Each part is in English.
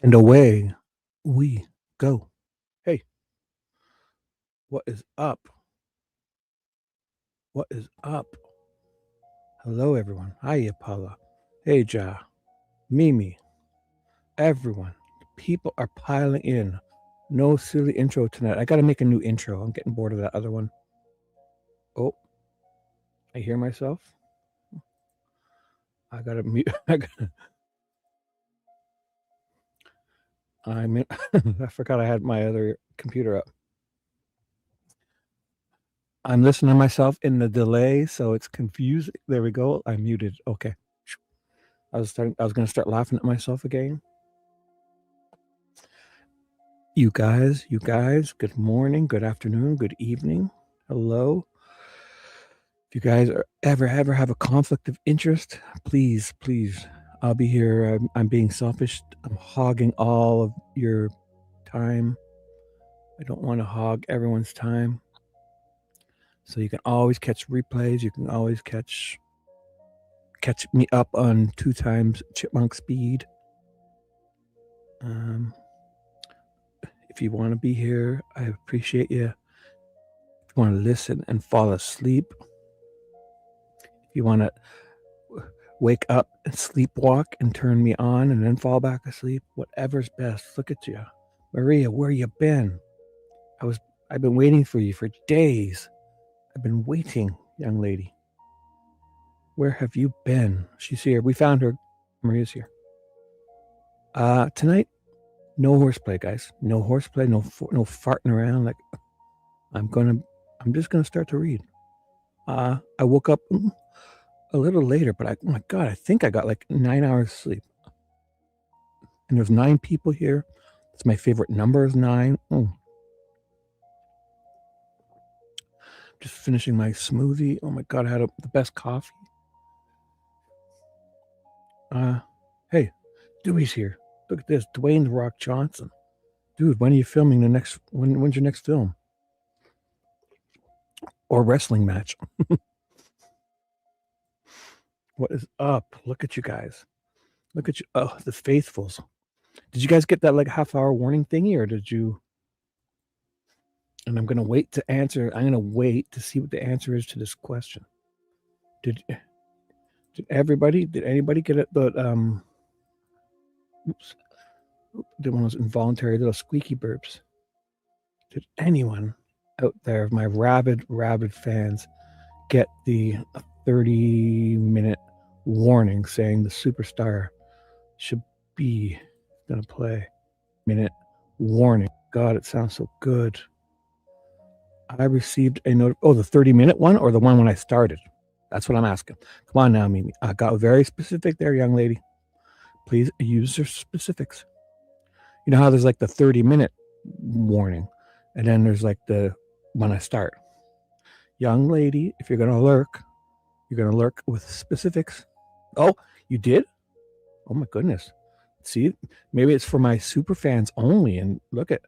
And away we go. Hey, what is up? What is up? Hello, everyone. Hi, Paula. Hey, Ja. Mimi. Everyone. People are piling in. No silly intro tonight. I got to make a new intro. I'm getting bored of that other one. Oh, I hear myself. I got to mute. I forgot I had my other computer up. I'm listening to myself in the delay, so it's confusing. There we go. I muted. Okay. I was going to start laughing at myself again. You guys, good morning, good afternoon, good evening. Hello. If you guys ever have a conflict of interest, please, I'll be here. I'm being selfish. I'm hogging all of your time. I don't want to hog everyone's time. So you can always catch replays. You can always catch me up on 2 times chipmunk speed. If you want to be here, I appreciate you. If you want to listen and fall asleep, if you want to wake up and sleepwalk and turn me on and then fall back asleep, whatever's best. Look at you. Maria, where you been? I've been waiting for you for days. I've been waiting, young lady. Where have you been? She's here. We found her. Maria's here. Tonight, no horseplay, guys. No horseplay. No farting around. Like I'm just gonna start to read. I woke up a little later, but oh my God, I think I got like 9 hours sleep. And there's 9 people here. It's my favorite number is 9. Just finishing my smoothie. Oh my God, I had the best coffee. Hey, Dewey's here. Look at this, Dwayne The Rock Johnson. Dude, when are you filming the next? When's your next film? Or wrestling match? What is up? Look at you guys. Look at you. Oh, the faithfuls. Did you guys get that like half-hour warning thingy, or did you? And I'm gonna wait to answer. I'm gonna wait to see what the answer is to this question. Did anybody get it? But oops, did one of those involuntary little squeaky burps. Did anyone out there, my rabid fans, get the 30-minute warning saying the superstar should be gonna play? Minute warning. God, it sounds so good. I received a note. Oh, the 30-minute one or the one when I started? That's what I'm asking. Come on now, Mimi. I got very specific there, young lady. Please use your specifics. You know how there's like the 30-minute warning, and then there's like the when I start. Young lady, if you're gonna lurk, with specifics. Oh, you did? Oh my goodness. See, maybe it's for my super fans only. And look at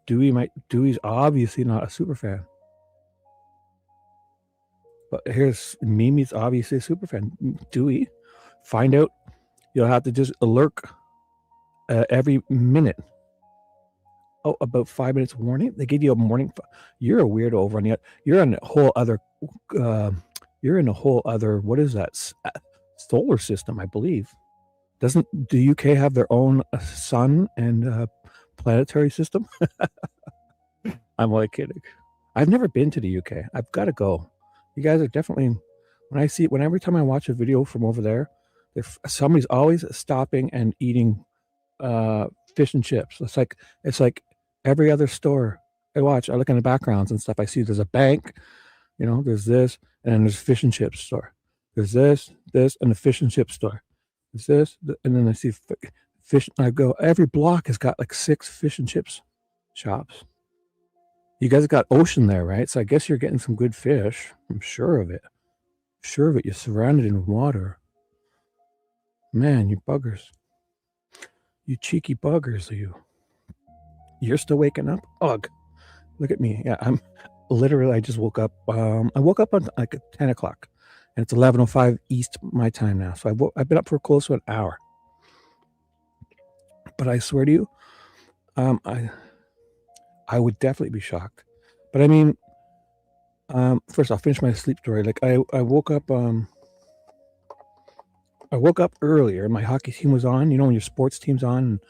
Dewey's obviously not a super fan. But here's Mimi's obviously a super fan. Dewey, find out. You'll have to just lurk every minute. Oh, about 5 minutes warning. They give you a morning. You're a weirdo over on the. You're in a whole other. What is that? Solar system, I believe. Doesn't the UK have their own sun and planetary system? I'm like kidding. I've never been to the UK. I've got to go. You guys are definitely. Every time I watch a video from over there, somebody's always stopping and eating fish and chips. It's like every other store I watch. I look in the backgrounds and stuff. I see there's a bank, there's this, and then there's a fish and chips store. There's this, and the fish and chips store. There's this, and then I see fish. I go, every block has got like 6 fish and chips shops. You guys got ocean there, right? So I guess you're getting some good fish. I'm sure of it. You're surrounded in water. Man, you buggers. You cheeky buggers, You're still waking up? Ugh. Look at me. Yeah, I just woke up. I woke up on like 10 o'clock. And it's 11:05 East my time now. So I've been up for close to an hour. But I swear to you, I would definitely be shocked. But I mean, first I'll finish my sleep story. Like I woke up earlier. My hockey team was on. You know, when your sports team's on. And,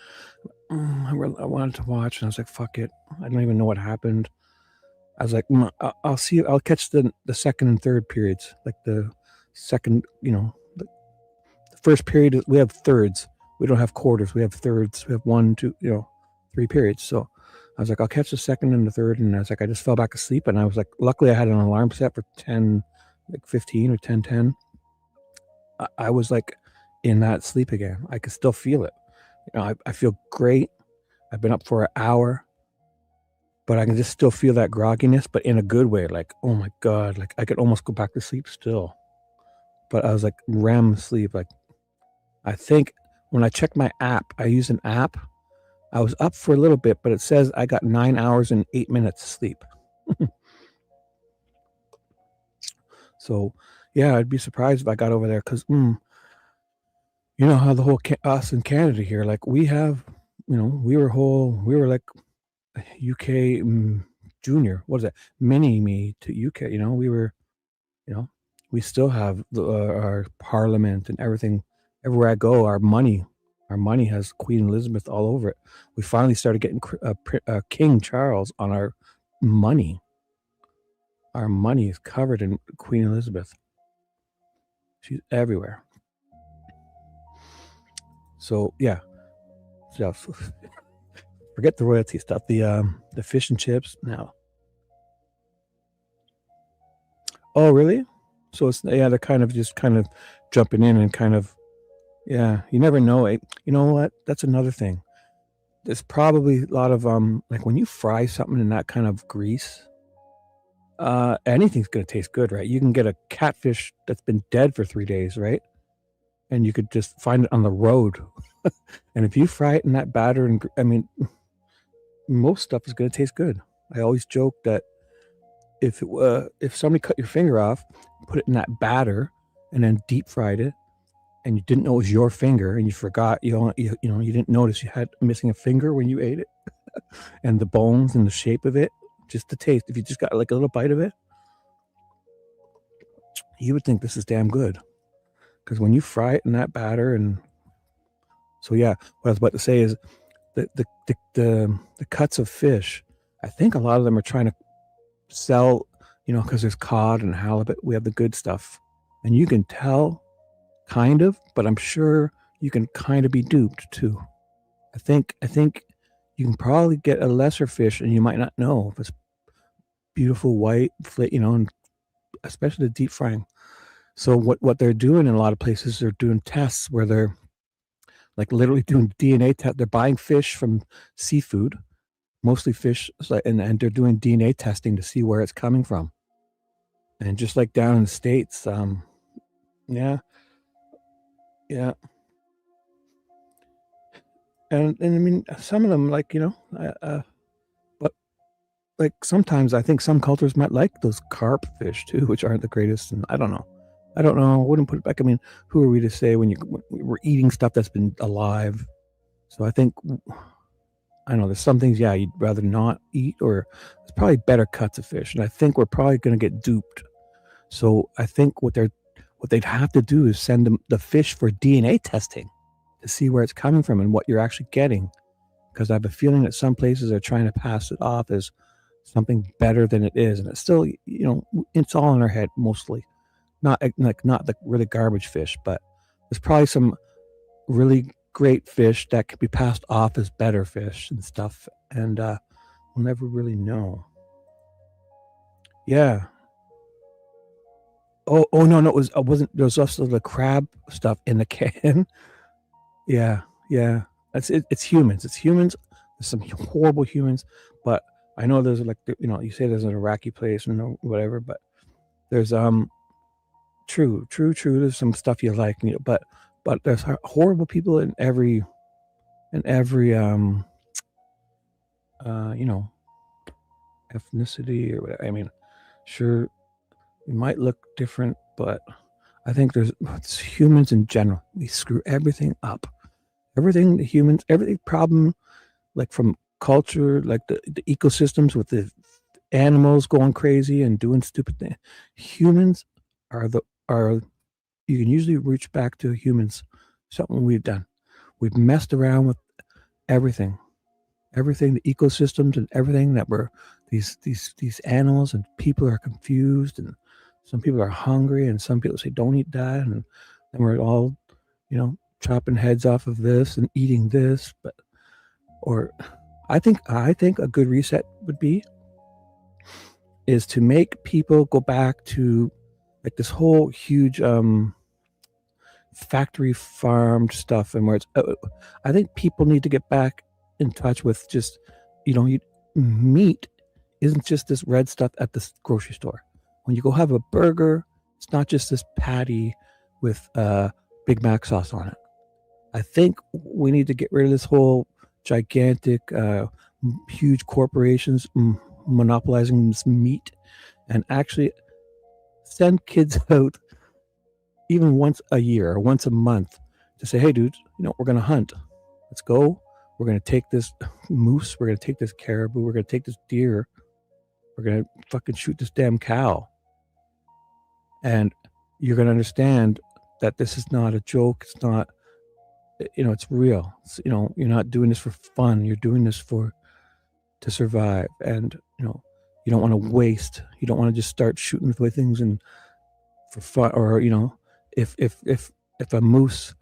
I wanted to watch, and I was like, "Fuck it." I don't even know what happened. I was like, "I'll see. I'll catch the second and third periods. Like the second, the first period. We have thirds. We don't have quarters. We have thirds. We have 1, 2, 3 periods. So I was like, I'll catch the second and the third. And I was like, I just fell back asleep. And I was like, luckily I had an alarm set for 10:15 or 10:10. I was like in that sleep again. I could still feel it. I feel great. I've been up for an hour, but I can just still feel that grogginess, but in a good way. Like, oh my God, like I could almost go back to sleep still. But I was like REM sleep. Like, I think when I checked my app, I use an app. I was up for a little bit, but it says I got 9 hours and 8 minutes sleep. So, yeah, I'd be surprised if I got over there because, you know how the whole us in Canada here, like we have, we were like UK junior. What is that? Mini me to UK. We were, we still have our parliament and everything. Everywhere I go, our money has Queen Elizabeth all over it. We finally started getting King Charles on our money. Our money is covered in Queen Elizabeth. She's everywhere. So yeah, forget the royalty stuff. The fish and chips now. Oh really? So it's they're kind of jumping in and kind of you never know. You know what? That's another thing. There's probably a lot of like when you fry something in that kind of grease, anything's gonna taste good, right? You can get a catfish that's been dead for 3 days, right? And you could just find it on the road. And if you fry it in that batter, and I mean, most stuff is going to taste good. I always joke that if somebody cut your finger off, put it in that batter, and then deep fried it, and you didn't know it was your finger, and you forgot, you didn't notice you had missing a finger when you ate it, and the bones and the shape of it, just the taste. If you just got like a little bite of it, you would think this is damn good. Because when you fry it in that batter, and so what I was about to say is the cuts of fish, I think a lot of them are trying to sell, because there's cod and halibut. We have the good stuff, and you can tell, kind of, but I'm sure you can kind of be duped too. I think you can probably get a lesser fish, and you might not know if it's beautiful white, and especially the deep frying. So what they're doing in a lot of places, they're doing tests where they're like literally doing DNA test. They're buying fish from seafood, mostly fish, and they're doing DNA testing to see where it's coming from. And just like down in the States, yeah. And I mean, some of them, like, but like sometimes I think some cultures might like those carp fish too, which aren't the greatest. And I don't know. I wouldn't put it back. I mean, who are we to say when we're eating stuff that's been alive? So I think, I know there's some things, you'd rather not eat, or there's probably better cuts of fish. And I think we're probably going to get duped. So I think what they'd have to do is send them the fish for DNA testing to see where it's coming from and what you're actually getting. Because I have a feeling that some places are trying to pass it off as something better than it is. And it's still, it's all in our head mostly. Not the really garbage fish, but there's probably some really great fish that could be passed off as better fish and stuff, and we'll never really know. Yeah. Oh no, it wasn't. There was also the crab stuff in the can. Yeah. It's humans. It's humans. There's some horrible humans, but I know there's like, you say there's an Iraqi place and whatever, but there's true. There's some stuff you like, but there's horrible people in every ethnicity or whatever. I mean, sure, you might look different, but I think it's humans in general. We screw everything up. Everything the humans, every problem, like from culture, like the ecosystems with the animals going crazy and doing stupid things. Humans are you can usually reach back to humans, something we've done. We've messed around with everything, the ecosystems and everything that we're these animals, and people are confused, and some people are hungry, and some people say don't eat that, and then we're all, chopping heads off of this and eating this. But or I think a good reset would be is to make people go back to like this whole huge factory farmed stuff, and where it's I think people need to get back in touch with just meat isn't just this red stuff at the grocery store. When you go have a burger, it's not just this patty with Big Mac sauce on it. I think we need to get rid of this whole gigantic huge corporations monopolizing this meat, and actually send kids out even once a year or once a month to say, hey, dudes, we're going to hunt. Let's go. We're going to take this moose. We're going to take this caribou. We're going to take this deer. We're going to fucking shoot this damn cow. And you're going to understand that this is not a joke. It's not, it's real. It's, you're not doing this for fun. You're doing this to survive. And, you don't want to waste. You don't want to just start shooting away things and for fun, or, if a moose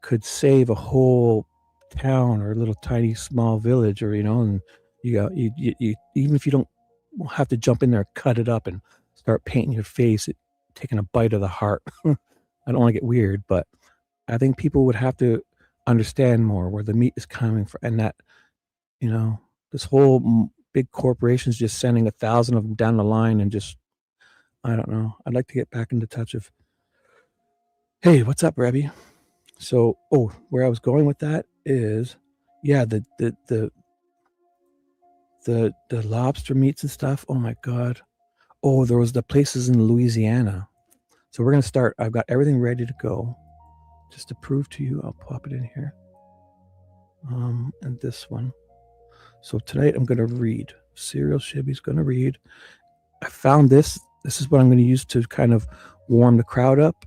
could save a whole town or a little tiny small village, or and you even if you don't have to jump in there, cut it up and start painting your face, taking a bite of the heart. I don't want to get weird, but I think people would have to understand more where the meat is coming from, and that this whole big corporations just sending 1,000 of them down the line, and just I don't know. I'd like to get back into touch of, hey, what's up, Rebby? So, where I was going with that is, yeah, the lobster meats and stuff. Oh my God. Oh, there was the places in Louisiana. So we're gonna start. I've got everything ready to go. Just to prove to you, I'll pop it in here. And this one. So tonight I'm gonna read. Serial Shibby's gonna read. I found this. This is what I'm gonna use to kind of warm the crowd up.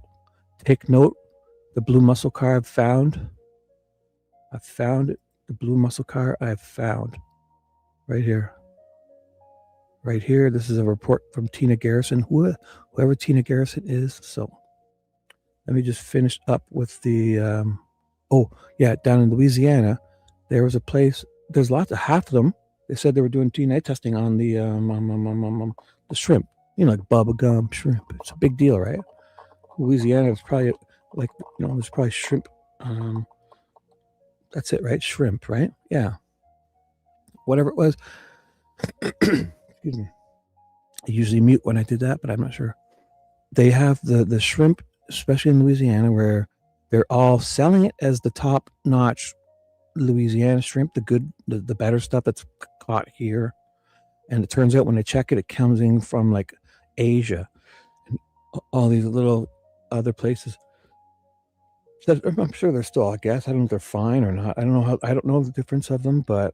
Take note. The blue muscle car I've found. I found it. The blue muscle car I've found. Right here. Right here. This is a report from Tina Garrison. Whoever Tina Garrison is. So let me just finish up with the down in Louisiana, there was a place. There's lots of half of them. They said they were doing DNA testing on the shrimp. Like bubblegum shrimp. It's a big deal, right? Louisiana is probably like, there's probably shrimp. That's it, right? Shrimp, right? Yeah. Whatever it was. Excuse me. I usually mute when I did that, but I'm not sure. They have the shrimp, especially in Louisiana, where they're all selling it as the top-notch Louisiana shrimp, the better stuff that's caught here. And it turns out when they check it, it comes in from like Asia and all these little other places. So I'm sure they're still, I guess. I don't know if they're fine or not. I don't know the difference of them, but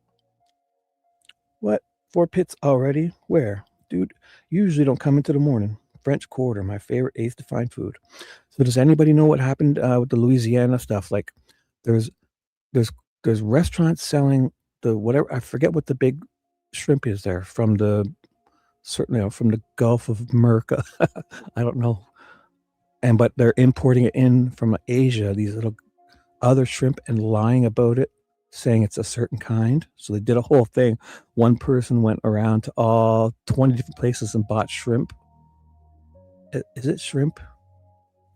what? 4 pits already? Where? Dude, usually don't come into the morning. French Quarter, my favorite Ace to find food. So does anybody know what happened with the Louisiana stuff? Like there's restaurants selling the whatever, I forget what the big shrimp is there from the Gulf of America. I don't know. But they're importing it in from Asia, these little other shrimp, and lying about it, saying it's a certain kind. So they did a whole thing. One person went around to all 20 different places and bought shrimp. Is it shrimp?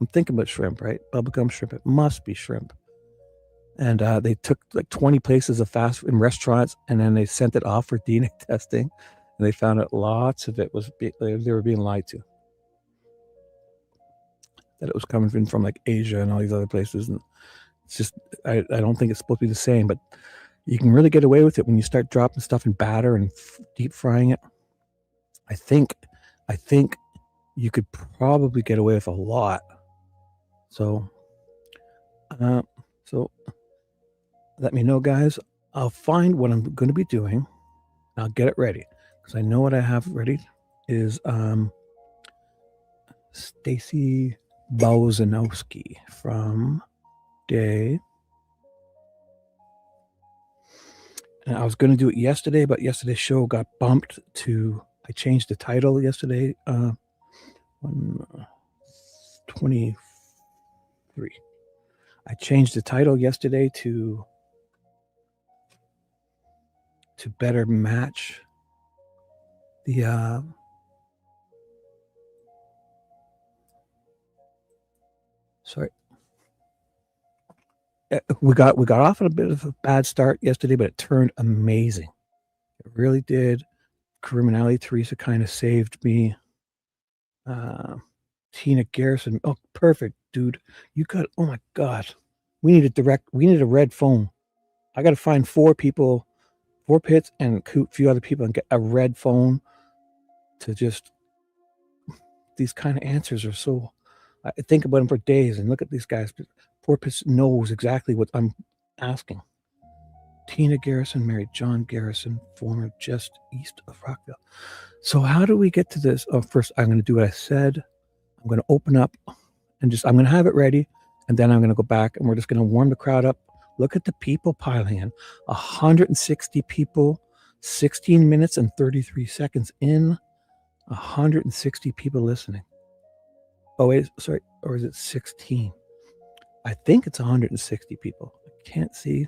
I'm thinking about shrimp, right? Bubblegum shrimp. It must be shrimp. And they took like 20 places of fast food and restaurants, and then they sent it off for DNA testing, and they found out lots of it they were being lied to. That it was coming in from like Asia and all these other places, and it's just I don't think it's supposed to be the same, but you can really get away with it when you start dropping stuff in batter and deep frying it. I think you could probably get away with a lot. So let me know, guys. I'll find what I'm going to be doing. I'll get it ready because I know what I have ready is Stacey Bozinovski from Day. And I was going to do it yesterday, but yesterday's show got bumped to. I changed the title yesterday. 23. I changed the title yesterday to better match the sorry. We got off on a bit of a bad start yesterday, but it turned amazing. It really did. Criminality Teresa kind of saved me. Tina Garrison. Oh, perfect, dude. You got. Oh my God. We need a red phone. I got to find 4 people, 4 pits, and a few other people, and get a red phone to just. These kind of answers are so. I think about them for days and look at these guys. 4 pits knows exactly what I'm asking. Tina Garrison married John Garrison, former just east of Rockville. So how do we get to this? Oh, first, I'm going to do what I said. I'm going to open up and I'm going to have it ready. And then I'm going to go back and we're just going to warm the crowd up. Look at the people piling in. 160 people, 16 minutes and 33 seconds in. 160 people listening. Oh, wait, sorry. Or is it 16? I think it's 160 people. I can't see.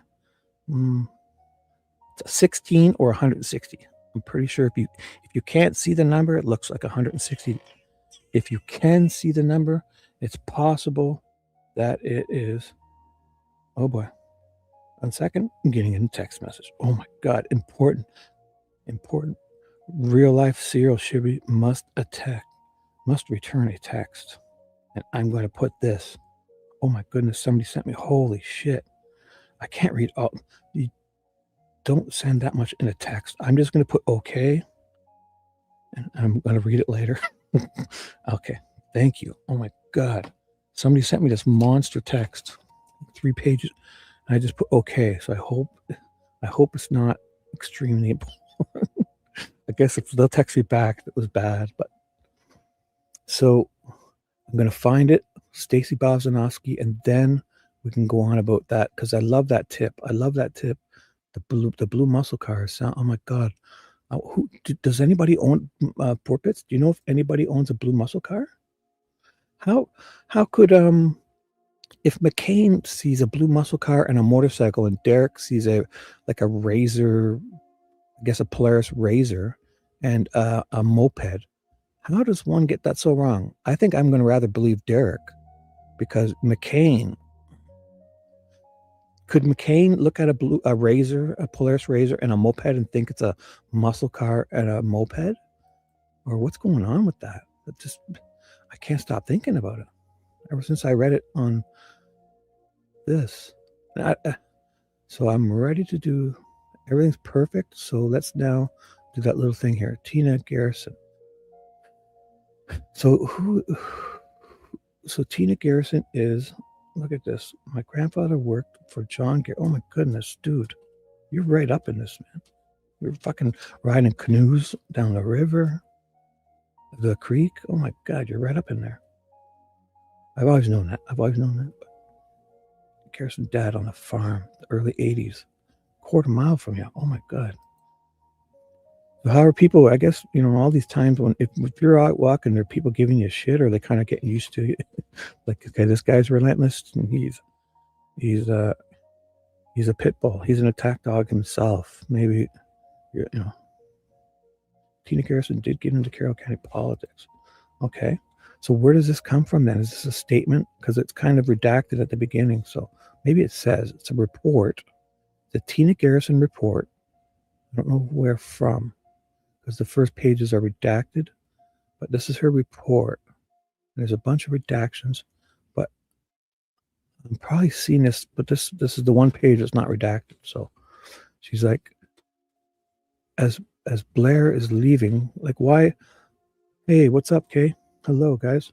It's 16 or 160. I'm pretty sure if you can't see the number, it looks like 160. If you can see the number, it's possible that it is. Oh boy. 1 second. I'm getting a text message. Oh my God. Important. Real life serial Shibby must return a text. And I'm going to put this. Oh my goodness. Somebody sent me. Holy shit. I can't read all. You don't send that much in a text. I'm just going to put okay. And I'm going to read it later. Okay. Thank you. Oh my God. Somebody sent me this monster text. 3 pages. And I just put okay. So I hope it's not extremely important. I guess if they'll text me back, that was bad. But so I'm going to find it, Stacey Bozinovski, and then we can go on about that because I love that tip. The blue muscle car sound. Oh my God. Does anybody own Porpits? Do you know if anybody owns a blue muscle car? How could if McCain sees a blue muscle car and a motorcycle and Derek sees a Razor, I guess a Polaris Razor and a moped, how does one get that so wrong? I think I'm going to rather believe Derek because could McCain look at a Razor, a Polaris Razor and a moped and think it's a muscle car and a moped? Or what's going on with that? I can't stop thinking about it ever since I read it on this. So I'm ready to do, everything's perfect. So let's now do that little thing here. Tina Garrison. So Tina Garrison is, look at this. My grandfather worked for John Garrison. Oh my goodness, dude. You're right up in this, man. You're fucking riding canoes down the river, the creek. Oh my God, you're right up in there. I've always known that. But Garrison dad on a farm, the early 80s, quarter mile from you. Oh my God. So how are people, I guess, all these times when if you're out walking, there are people giving you shit, or they kind of getting used to it. Like, okay, this guy's relentless and he's a pit bull. He's an attack dog himself. Maybe, Tina Garrison did get into Carroll County politics. Okay. So where does this come from then? Is this a statement? Because it's kind of redacted at the beginning. So maybe it says it's a report, the Tina Garrison report. I don't know where from because the first pages are redacted, but this is her report. There's a bunch of redactions, but I'm probably seeing this, but this is the one page that's not redacted. So she's like, as Blair is leaving, like, why? Hey, what's up, Kay? Hello, guys.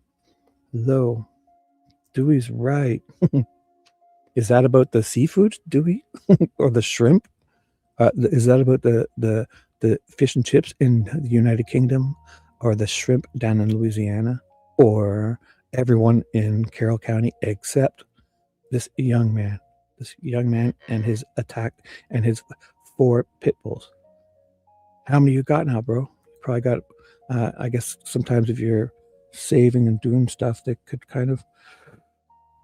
Hello. Dewey's right. Is that about the seafood, Dewey, or the shrimp? Is that about the fish and chips in the United Kingdom, or the shrimp down in Louisiana, or everyone in Carroll County except this young man and his attack and his 4 pit bulls? How many you got now, bro? You probably got, I guess sometimes if you're saving and doing stuff, they could kind of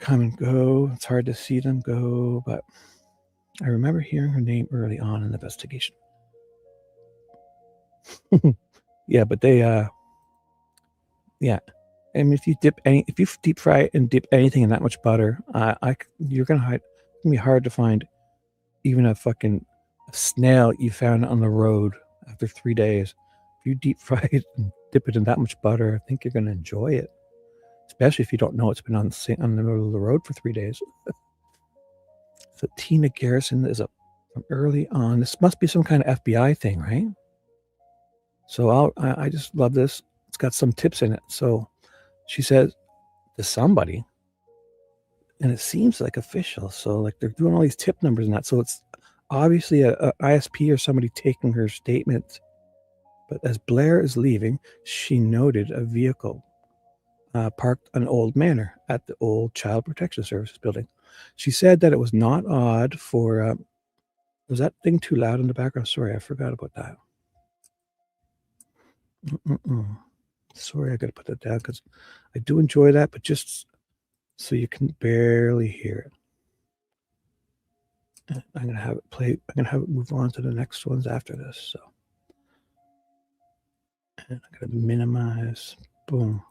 come and go. It's hard to see them go, but I remember hearing her name early on in the investigation. Yeah, but they, yeah. I mean, if you deep fry it and dip anything in that much butter, you're gonna hide. It's gonna be hard to find even a fucking snail you found on the road after 3 days. If you deep fry it and dip it in that much butter, I think you're gonna enjoy it. Especially if you don't know it's been on the middle of the road for 3 days. So Tina Garrison is from early on. This must be some kind of FBI thing, right? So I just love this. It's got some tips in it. So she says to somebody, and it seems like official. So like they're doing all these tip numbers and that. So it's obviously a ISP or somebody taking her statement. But as Blair is leaving, she noted a vehicle parked an old manor at the old Child Protection Services building. She said that it was not odd for... was that thing too loud in the background? Sorry, I forgot about that. Sorry, I got to put that down because I do enjoy that, but just so you can barely hear it. I'm going to have it play. I'm going to have it move on to the next ones after this. So, and I'm going to minimize. Boom.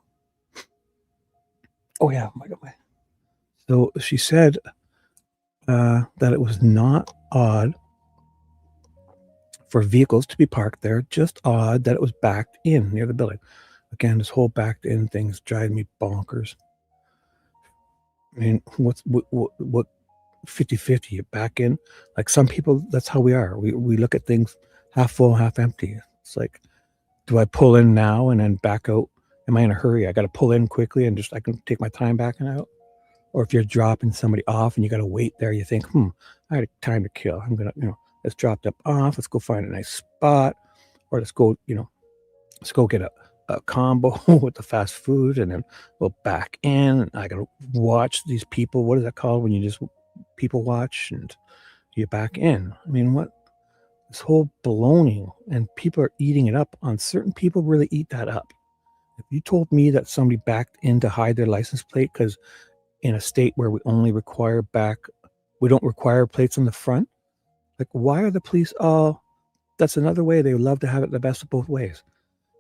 Oh, yeah. My God. So she said that it was not odd for vehicles to be parked there, just odd that it was backed in near the building. Again, this whole backed in thing's driving me bonkers. I mean, what 50-50, you back in? Like some people, that's how we are. We look at things half full, half empty. It's like, do I pull in now and then back out? Am I in a hurry? I got to pull in quickly and I can take my time backing out. Or if you're dropping somebody off and you got to wait there, you think, I had time to kill. I'm going to, let's drop them off. Let's go find a nice spot, or let's go get a combo with the fast food, and then we'll back in. I got to watch these people. What is that called when you just people watch and you back in? I mean, what this whole baloney, and people are eating it up. On certain people really eat that up. If you told me that somebody backed in to hide their license plate because in a state where we only require we don't require plates on the front, like why are the police that's another way they would love to have it the best of both ways.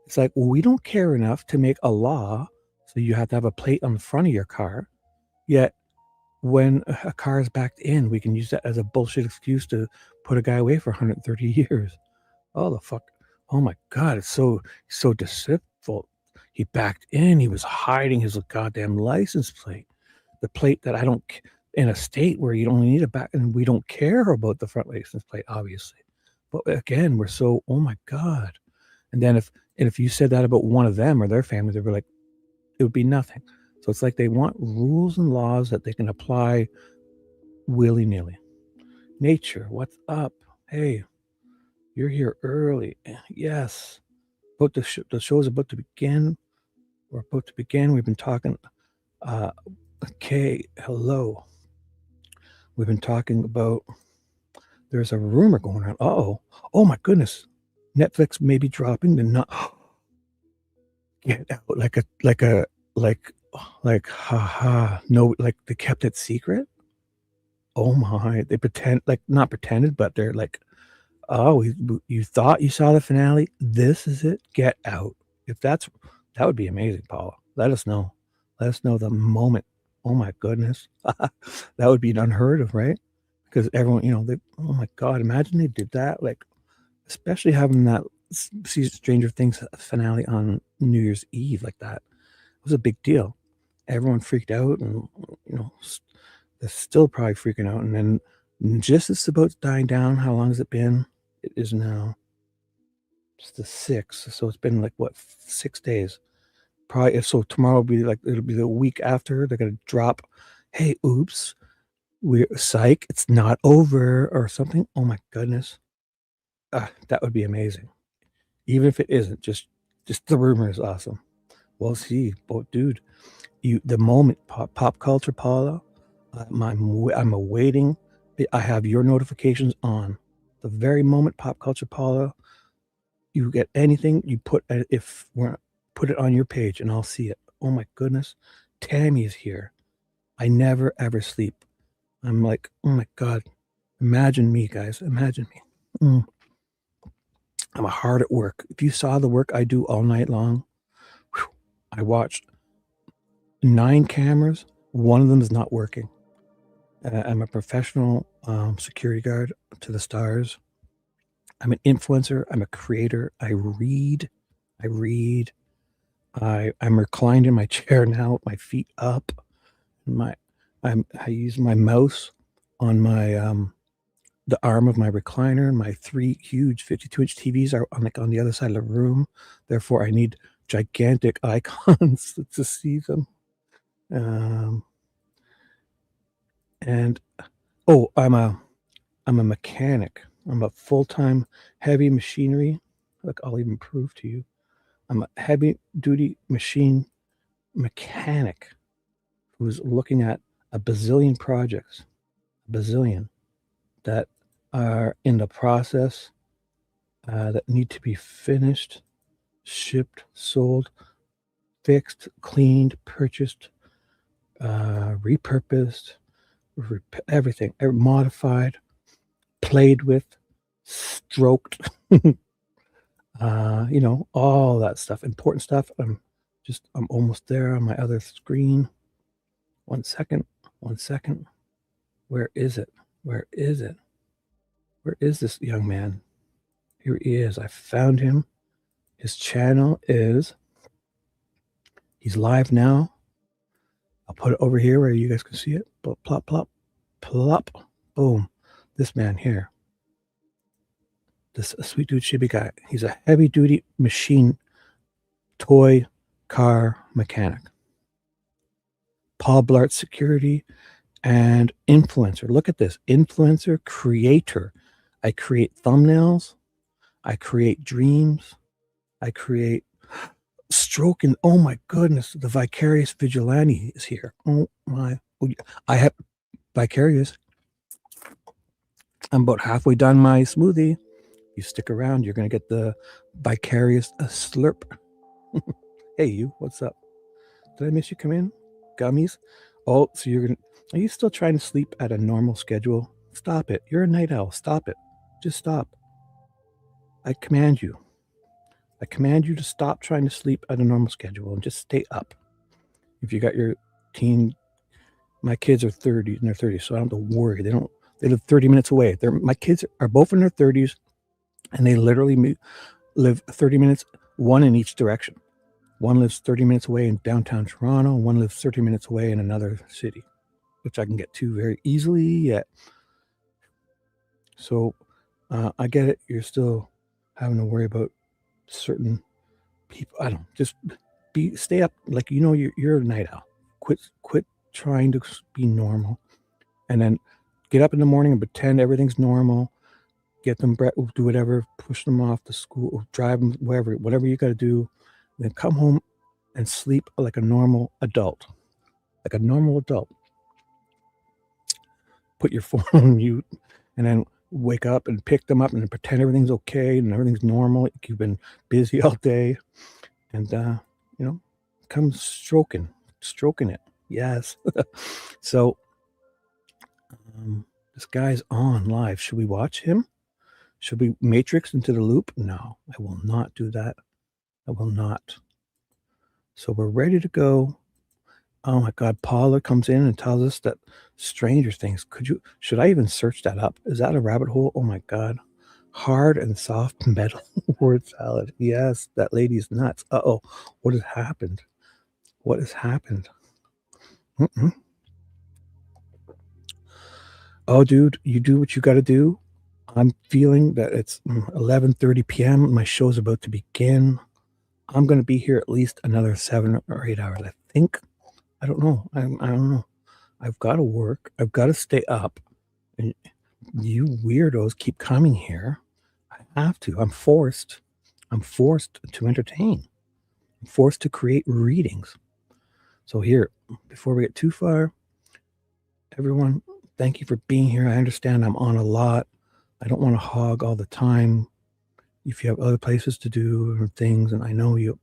It's like, well, we don't care enough to make a law so you have to have a plate on the front of your car, yet when a car is backed in, we can use that as a bullshit excuse to put a guy away for 130 years. Oh, the fuck. Oh my God, it's so deceitful. He backed in, he was hiding his goddamn license plate. The plate that I don't, in a state where you only need a back, and we don't care about the front license plate, obviously. But again, we're so, oh my God. And then if you said that about one of them or their family, they'd be like, it would be nothing. So it's like they want rules and laws that they can apply willy-nilly. Nature, what's up? Hey, you're here early. Yes. But the show is about to begin. We're about to begin. We've been talking. Okay, hello. We've been talking about, there's a rumor going on. Oh my goodness. Netflix may be dropping the get out no, like they kept it secret. Oh my, they not pretended, but they're like, you thought you saw the finale, this is it, get out. That would be amazing, Paula. Let us know the moment. Oh my goodness. That would be unheard of, right? Because everyone, oh my God, imagine they did that, like, especially having that Stranger Things finale on New Year's Eve like that. It was a big deal. Everyone freaked out, and they're still probably freaking out. And then just as it's about dying down, how long has it been? It is now it's the 6th, so it's been like 6 days. Probably, so tomorrow will be it'll be the week after. They're gonna drop, hey, oops, we're psych, it's not over or something. Oh my goodness. That would be amazing. Even if it isn't, just the rumor is awesome. We'll see. But dude, the moment pop culture Paula, I'm awaiting. I have your notifications on. The very moment pop culture Paula, you get anything, you put it on your page and I'll see it. Oh my goodness. Tammy is here. I never ever sleep. I'm like, oh my God. Imagine me, guys. Imagine me. I'm hard at work. If you saw the work I do all night long, I watched 9 cameras. One of them is not working. I'm a professional security guard to the stars. I'm an influencer. I'm a creator. I read. I'm reclined in my chair now with my feet up. I use my mouse on my the arm of my recliner. My 3 huge 52-inch TVs are on the other side of the room. Therefore, I need gigantic icons to see them. And I'm a mechanic. I'm a full-time heavy machinery. Look, I'll even prove to you. I'm a heavy-duty machine mechanic who's looking at a bazillion projects, that are in the process, that need to be finished, shipped, sold, fixed, cleaned, purchased, repurposed, everything, modified, played with, stroked, all that stuff, important stuff. I'm almost there on my other screen. One second. Where is it? Where is this young man? Here he is. I found him. His channel is, he's live now. I'll put it over here where you guys can see it. Plop, plop, plop, boom. This man here. This sweet dude Shibby guy. He's a heavy-duty machine toy car mechanic. Paul Blart Security and influencer. Look at this. Influencer, creator. I create thumbnails. I create dreams. I create stroking. Oh my goodness. The Vicarious Vigilante is here. Oh my. I have Vicarious. I'm about halfway done my smoothie. You stick around, you're going to get the Vicarious slurp. Hey, you, what's up? Did I miss you come in? Gummies? Oh, so are you still trying to sleep at a normal schedule? Stop it. You're a night owl. Stop it. Just stop. I command you. To stop trying to sleep at a normal schedule and just stay up. If you got your teen, my kids are 30 in their 30s, so I don't have to worry. They live 30 minutes away. My kids are both in their 30s, and they literally live 30 minutes, one in each direction. One lives 30 minutes away in downtown Toronto. One lives 30 minutes away in another city, which I can get to very easily. So I get it. You're still having to worry about certain people. I don't just stay up. Like, you're a night owl. Quit trying to be normal, and then get up in the morning and pretend everything's normal. Get them do whatever, push them off to school, drive them whatever you got to do. Then come home and sleep like a normal adult. Put your phone on mute, and then wake up and pick them up and pretend everything's okay and everything's normal. You've been busy all day, and come stroking it. Yes. So this guy's on live. Should we watch him? Should we matrix into the loop? No, I will not do that. I will not. So we're ready to go. Oh my God, Paula comes in and tells us that Stranger Things. Should I even search that up? Is that a rabbit hole? Oh my God. Hard and soft metal word salad. Yes, that lady's nuts. Uh-oh. What has happened? Oh, dude, you do what you got to do. I'm feeling that it's 11:30 p.m. My show's about to begin. I'm going to be here at least another 7 or 8 hours, I think. I don't know. I don't know. I've got to work. I've got to stay up. And you weirdos keep coming here. I have to. I'm forced. I'm forced to entertain. I'm forced to create readings. So here, before we get too far, everyone, thank you for being here. I understand I'm on a lot. I don't want to hog all the time. If you have other places to do or things, and I know you,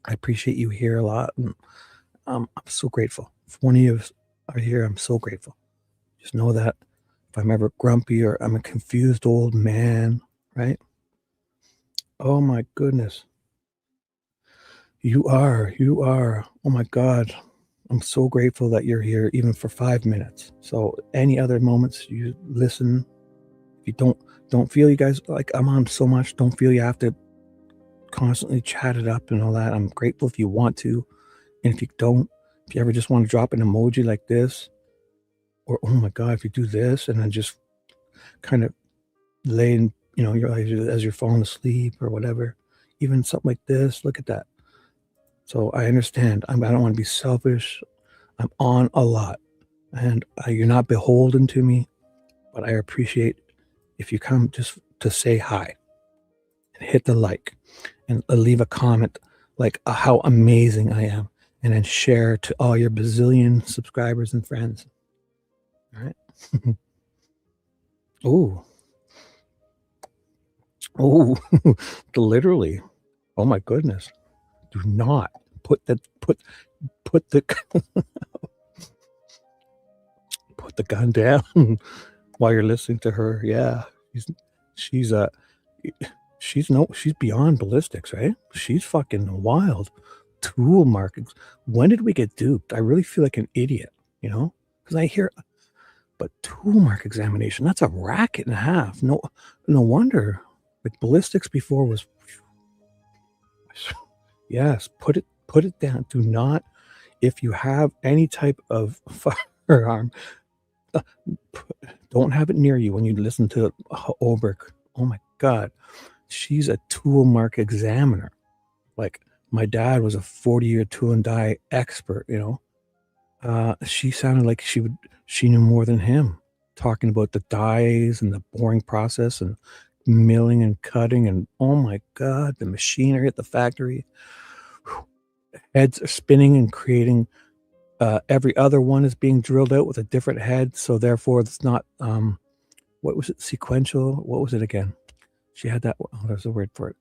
I appreciate you here a lot. And I'm so grateful. If one of you are here, I'm so grateful. Just know that if I'm ever grumpy or I'm a confused old man, right? Oh my goodness. You are. Oh my God. I'm so grateful that you're here even for 5 minutes. So any other moments you listen, if you don't feel you guys like I'm on so much, don't feel you have to constantly chat it up and all that. I'm grateful if you want to. And if you don't, if you ever just want to drop an emoji like this, or oh my God, if you do this and then just kind of lay in, your eyes as you're falling asleep or whatever, even something like this, look at that. So I understand. I don't want to be selfish. I'm on a lot, and you're not beholden to me, but I appreciate if you come just to say hi and hit the like and leave a comment like how amazing I am, and then share to all your bazillion subscribers and friends. All right. Oh, literally. Oh my goodness. Do not put the put the gun down while you're listening to her. Yeah. She's beyond ballistics, right? She's fucking wild. Tool markings. When did we get duped? I really feel like an idiot, because I hear, but tool mark examination, that's a racket and a half. No wonder. Like ballistics before was, yes, put it down. Do not, if you have any type of firearm, don't have it near you when you listen to Oberg. Oh my God. She's a tool mark examiner. Like my dad was a 40-year tool and die expert, she sounded like she knew more than him, talking about the dies and the boring process and milling and cutting, and oh my God, the machinery at the factory. Heads are spinning and creating, every other one is being drilled out with a different head, so therefore it's not what was it, sequential? What was it again? She had that. Oh, there's a word for it.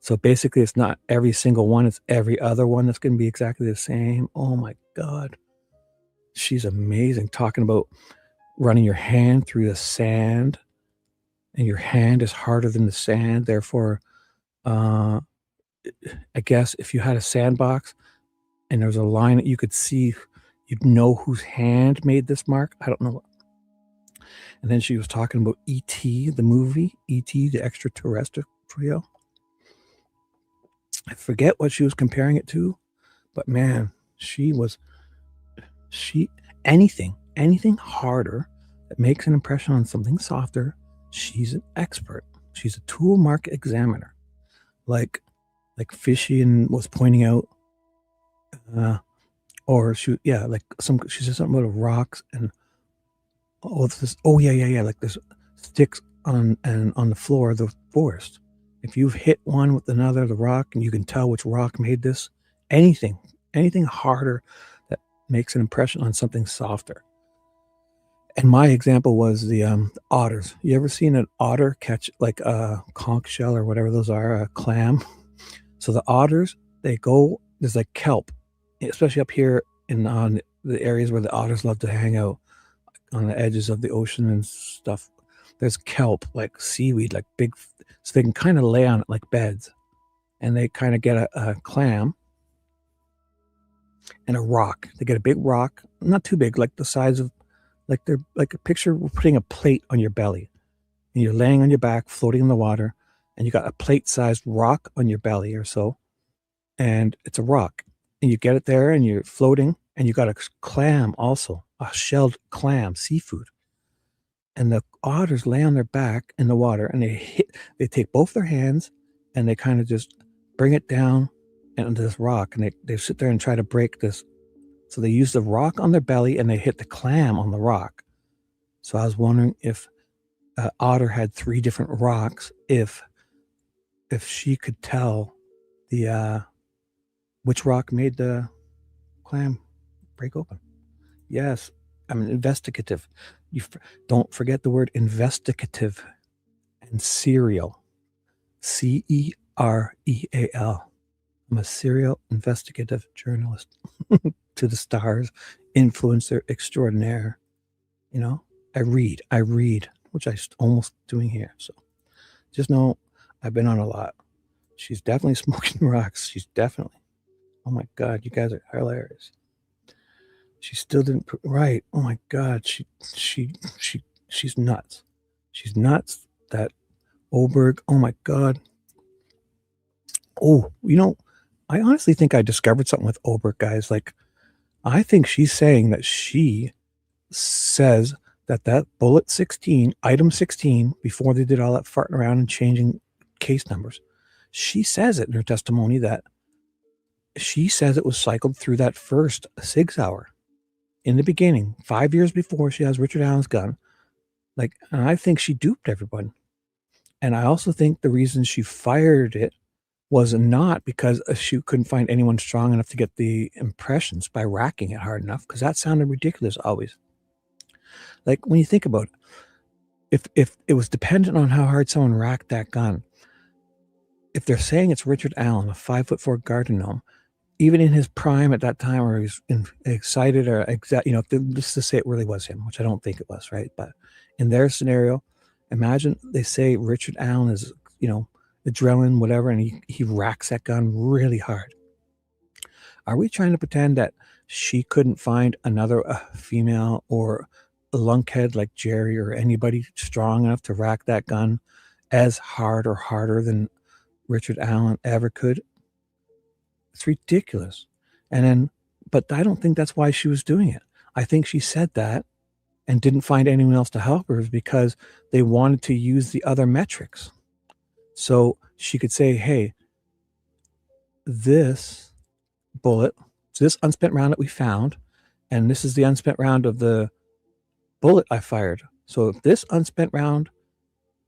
So basically it's not every single one, it's every other one that's going to be exactly the same. Oh my God. She's amazing, talking about running your hand through the sand, and your hand is harder than the sand. Therefore, I guess if you had a sandbox and there was a line that you could see, you'd know whose hand made this mark. I don't know. And then she was talking about E.T., the movie, E.T., the extraterrestrial. I forget what she was comparing it to, but man, anything harder that makes an impression on something softer, she's an expert. She's a tool mark examiner. Like Fishy and was pointing out, or she said something about rocks and like there's sticks on the floor of the forest. If you've hit one with another, the rock, and you can tell which rock made this, anything harder that makes an impression on something softer. And my example was the otters. You ever seen an otter catch like a conch shell or whatever those are, a clam? So the otters, there's like kelp, especially up here on the areas where the otters love to hang out on the edges of the ocean and stuff. There's kelp, like seaweed, like big, so they can kind of lay on it like beds. And they kind of get a clam and a rock. They get a big rock, not too big, like the size of, like they're like a picture, we're putting a plate on your belly. And you're laying on your back, floating in the water, and you got a plate-sized rock on your belly or so. And it's a rock. And you get it there and you're floating, and you got a clam also, a shelled clam, seafood. And the otters lay on their back in the water, and they take both their hands and they kind of just bring it down onto this rock, and they sit there and try to break this So they used the rock on their belly and they hit the clam on the rock. So I was wondering if Otter had 3 different rocks, if she could tell the which rock made the clam break open. Yes, I'm investigative. Don't forget the word investigative and serial. Cereal. I'm a serial investigative journalist to the stars, influencer extraordinaire. You know, I read, which I'm almost doing here. So just know I've been on a lot. She's definitely smoking rocks. She's definitely. Oh my God, you guys are hilarious. She still didn't right. Oh my God, she's nuts. She's nuts. That Oberg. Oh my God. Oh, you know, I honestly think I discovered something with Oberg, guys. Like, I think she's saying that she says that bullet 16, item 16, before they did all that farting around and changing case numbers, she says it in her testimony that she says it was cycled through that first SIG Sauer in the beginning, 5 years before she has Richard Allen's gun. Like, and I think she duped everyone. And I also think the reason she fired it was not because she couldn't find anyone strong enough to get the impressions by racking it hard enough, because that sounded ridiculous always. Like, when you think about it, if it was dependent on how hard someone racked that gun, if they're saying it's Richard Allen, a 5'4" garden gnome, even in his prime at that time, where he's excited or let's just say it really was him, which I don't think it was, right? But in their scenario, imagine they say Richard Allen is, adrenaline, whatever, and he racks that gun really hard. Are we trying to pretend that she couldn't find another female or a lunkhead like Jerry or anybody strong enough to rack that gun as hard or harder than Richard Allen ever could? It's ridiculous. But I don't think that's why she was doing it. I think she said that and didn't find anyone else to help her because they wanted to use the other metrics. So she could say, hey, this bullet, this unspent round that we found, and this is the unspent round of the bullet I fired. So if this unspent round,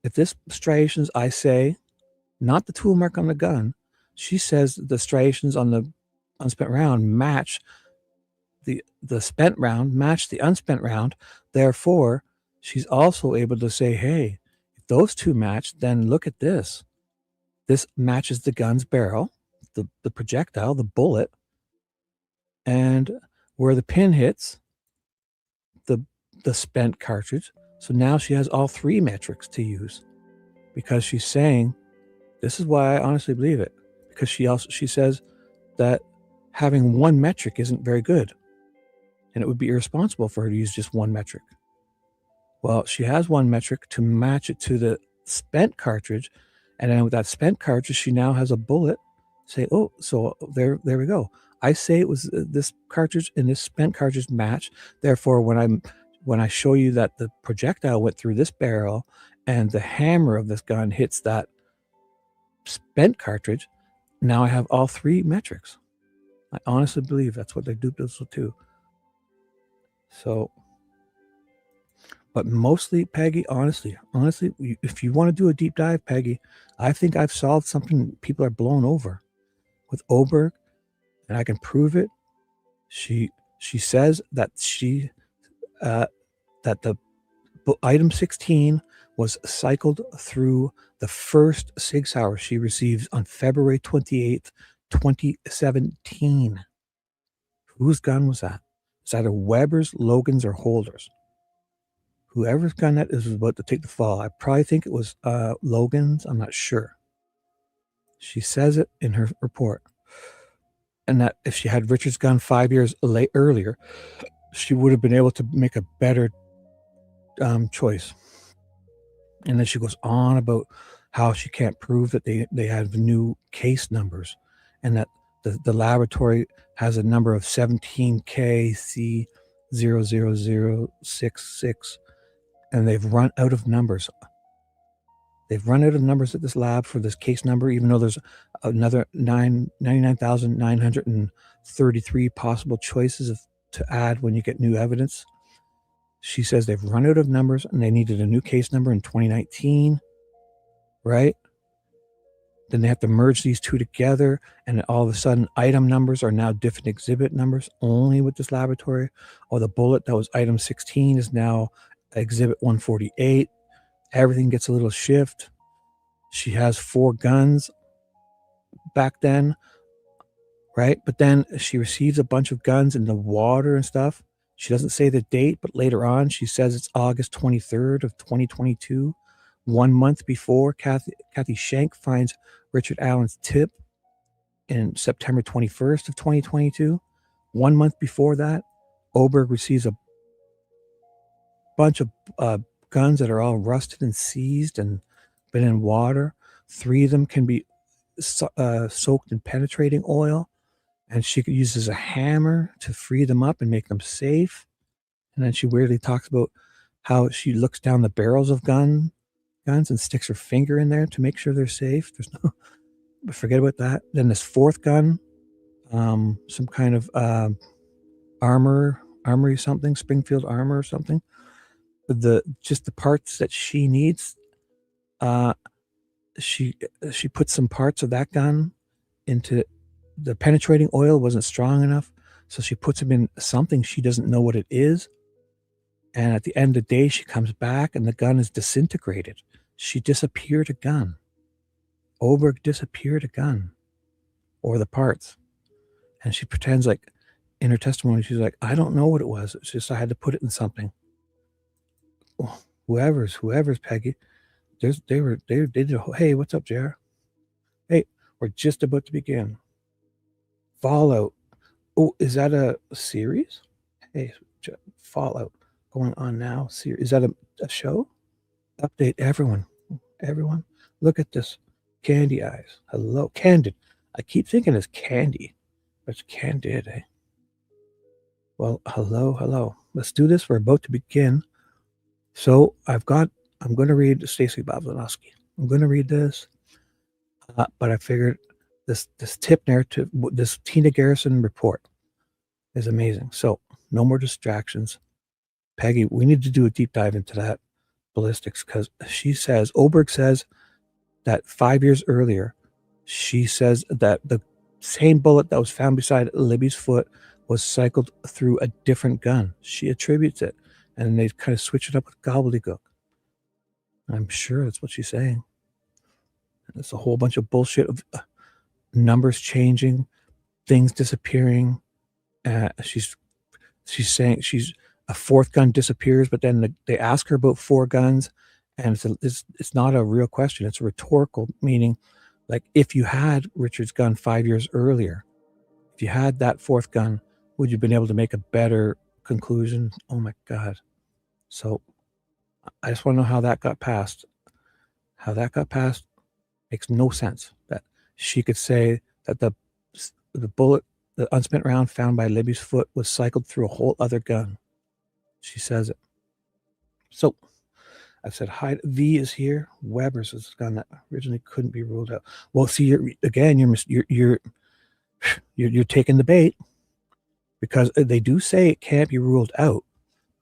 if this striations, I say, not the tool mark on the gun, she says the striations on the unspent round match the spent round, match the unspent round. Therefore, she's also able to say, hey, if those two match, then look at this. This matches the gun's barrel, the projectile, the bullet, and where the pin hits the spent cartridge. So now she has all 3 metrics to use, because she's saying, this is why I honestly believe it, because she says that having 1 metric isn't very good, and it would be irresponsible for her to use just 1 metric. Well, she has 1 metric to match it to the spent cartridge, and then with that spent cartridge, she now has a bullet. Say, oh, so there we go. I say it was this cartridge and this spent cartridge match. Therefore, when I show you that the projectile went through this barrel and the hammer of this gun hits that spent cartridge, now I have all 3 metrics. I honestly believe that's what they duped us to. So, but mostly, Peggy, honestly, if you want to do a deep dive, Peggy, I think I've solved something people are blown over with Oberg, and I can prove it. She says that that the item 16 was cycled through the first SIG Sauer she receives on February 28th, 2017. Whose gun was that? It's either Weber's, Logan's, or Holder's. Whoever's gun that is was about to take the fall. I probably think it was Logan's. I'm not sure. She says it in her report. And that if she had Richard's gun 5 years earlier, she would have been able to make a better choice. And then she goes on about how she can't prove that they have new case numbers, and that the laboratory has a number of 17KC00066, and they've run out of numbers. They've run out of numbers at this lab for this case number, even though there's another 99,933 possible choices to add when you get new evidence. She says they've run out of numbers and they needed a new case number in 2019, right? Then they have to merge these two together, and all of a sudden item numbers are now different exhibit numbers only with this laboratory. Or the bullet that was item 16 is now exhibit 148. Everything gets a little shift. She has 4 guns back then, right? But then she receives a bunch of guns in the water and stuff. She doesn't say the date, but later on she says it's August 23rd of 2022. 1 month before, Kathy Schenk finds Richard Allen's tip in September 21st of 2022. 1 month before that, Oberg receives a bunch of guns that are all rusted and seized and been in water. 3 of them can be soaked in penetrating oil, and she uses a hammer to free them up and make them safe. And then she weirdly talks about how she looks down the barrels of guns and sticks her finger in there to make sure they're safe. There's no, but forget about that. Then this 4th gun, some kind of armory something, Springfield armor or something. Just the parts that she needs. She put some parts of that gun into the penetrating oil. Wasn't strong enough, so she puts them in something she doesn't know what it is. And at the end of the day, she comes back and the gun is disintegrated. She disappeared a gun. Oberg disappeared a gun, or the parts. And she pretends like in her testimony, she's like, I don't know what it was. It's just I had to put it in something. Whoever's Peggy. They did. Hey, what's up, JR? Hey, we're just about to begin. Fallout. Oh, is that a series? Hey, Fallout going on now. Is that a show? Update everyone. Everyone, look at this. Candy eyes. Hello, Candid. I keep thinking it's Candy, but it's Candid, eh? Well, hello. Let's do this. We're about to begin. So I'm going to read Stacey Bozinovski. I'm going to read this, but I figured this tip narrative, this Tina Garrison report is amazing. So no more distractions. Peggy, we need to do a deep dive into that ballistics, because Oberg says that 5 years earlier, she says that the same bullet that was found beside Libby's foot was cycled through a different gun. She attributes it, and they kind of switch it up with gobbledygook. I'm sure that's what she's saying. It's a whole bunch of bullshit of numbers changing, things disappearing. She's saying a 4th gun disappears, but then they ask her about 4 guns, and it's not a real question. It's a rhetorical, meaning like if you had Richard's gun 5 years earlier, if you had that 4th gun, would you have been able to make a better conclusion? Oh my God. So I just want to know how that got passed. How that got passed makes no sense. That she could say that the bullet, the unspent round found by Libby's foot was cycled through a whole other gun. She says it. So I've said hi. V is here. Weber's is a gun that originally couldn't be ruled out. Well, see, you're taking the bait, because they do say it can't be ruled out,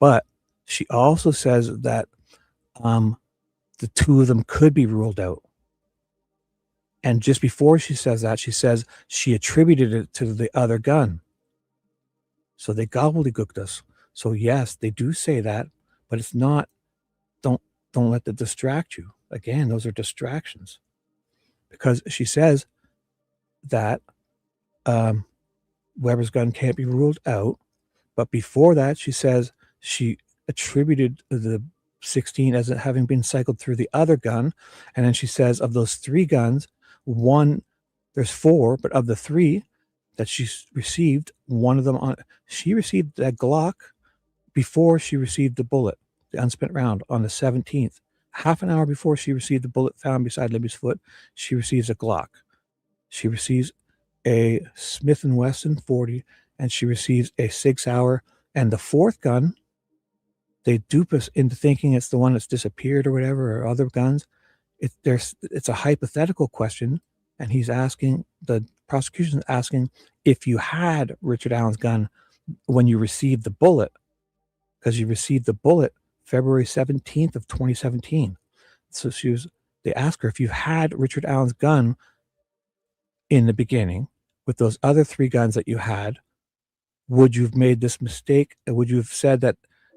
but she also says that the 2 of them could be ruled out. And just before she says that, she says she attributed it to the other gun. So they gobbledygooked us. So yes, they do say that, but it's not, don't let that distract you. Again, those are distractions. Because she says that Weber's gun can't be ruled out, but before that, she says she attributed the 16 as having been cycled through the other gun. And then she says of those 3 guns, there's 4, but of the 3 that she received, one of them she received that Glock before she received the bullet, the unspent round, on the 17th. Half an hour before she received the bullet found beside Libby's foot, she receives a Glock. She receives a Smith & Wesson 40, and she receives a Sig Sauer. And the 4th gun, they dupe us into thinking it's the one that's disappeared or whatever, or other guns. It's a hypothetical question, and the prosecution is asking if you had Richard Allen's gun when you received the bullet, because you received the bullet February 17th of 2017. So they ask her if you had Richard Allen's gun in the beginning with those other 3 guns that you had, would you have made this mistake? Would you have said that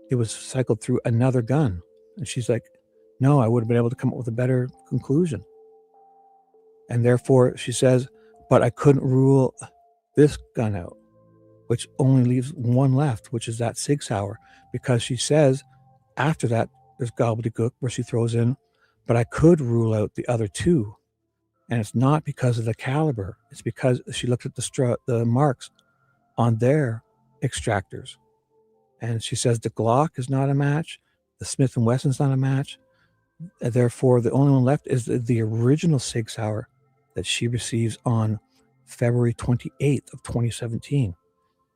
it was cycled through another gun? And she's like, no, I would have been able to come up with a better conclusion. And therefore, she says, but I couldn't rule this gun out, which only leaves one left, which is that Sig Sauer, because she says after that, there's gobbledygook where she throws in, but I could rule out the other 2. And it's not because of the caliber. It's because she looked at the marks on their extractors. And she says the Glock is not a match. The Smith & Wesson's not a match. And therefore, the only one left is the original Sig Sauer that she receives on February 28th of 2017.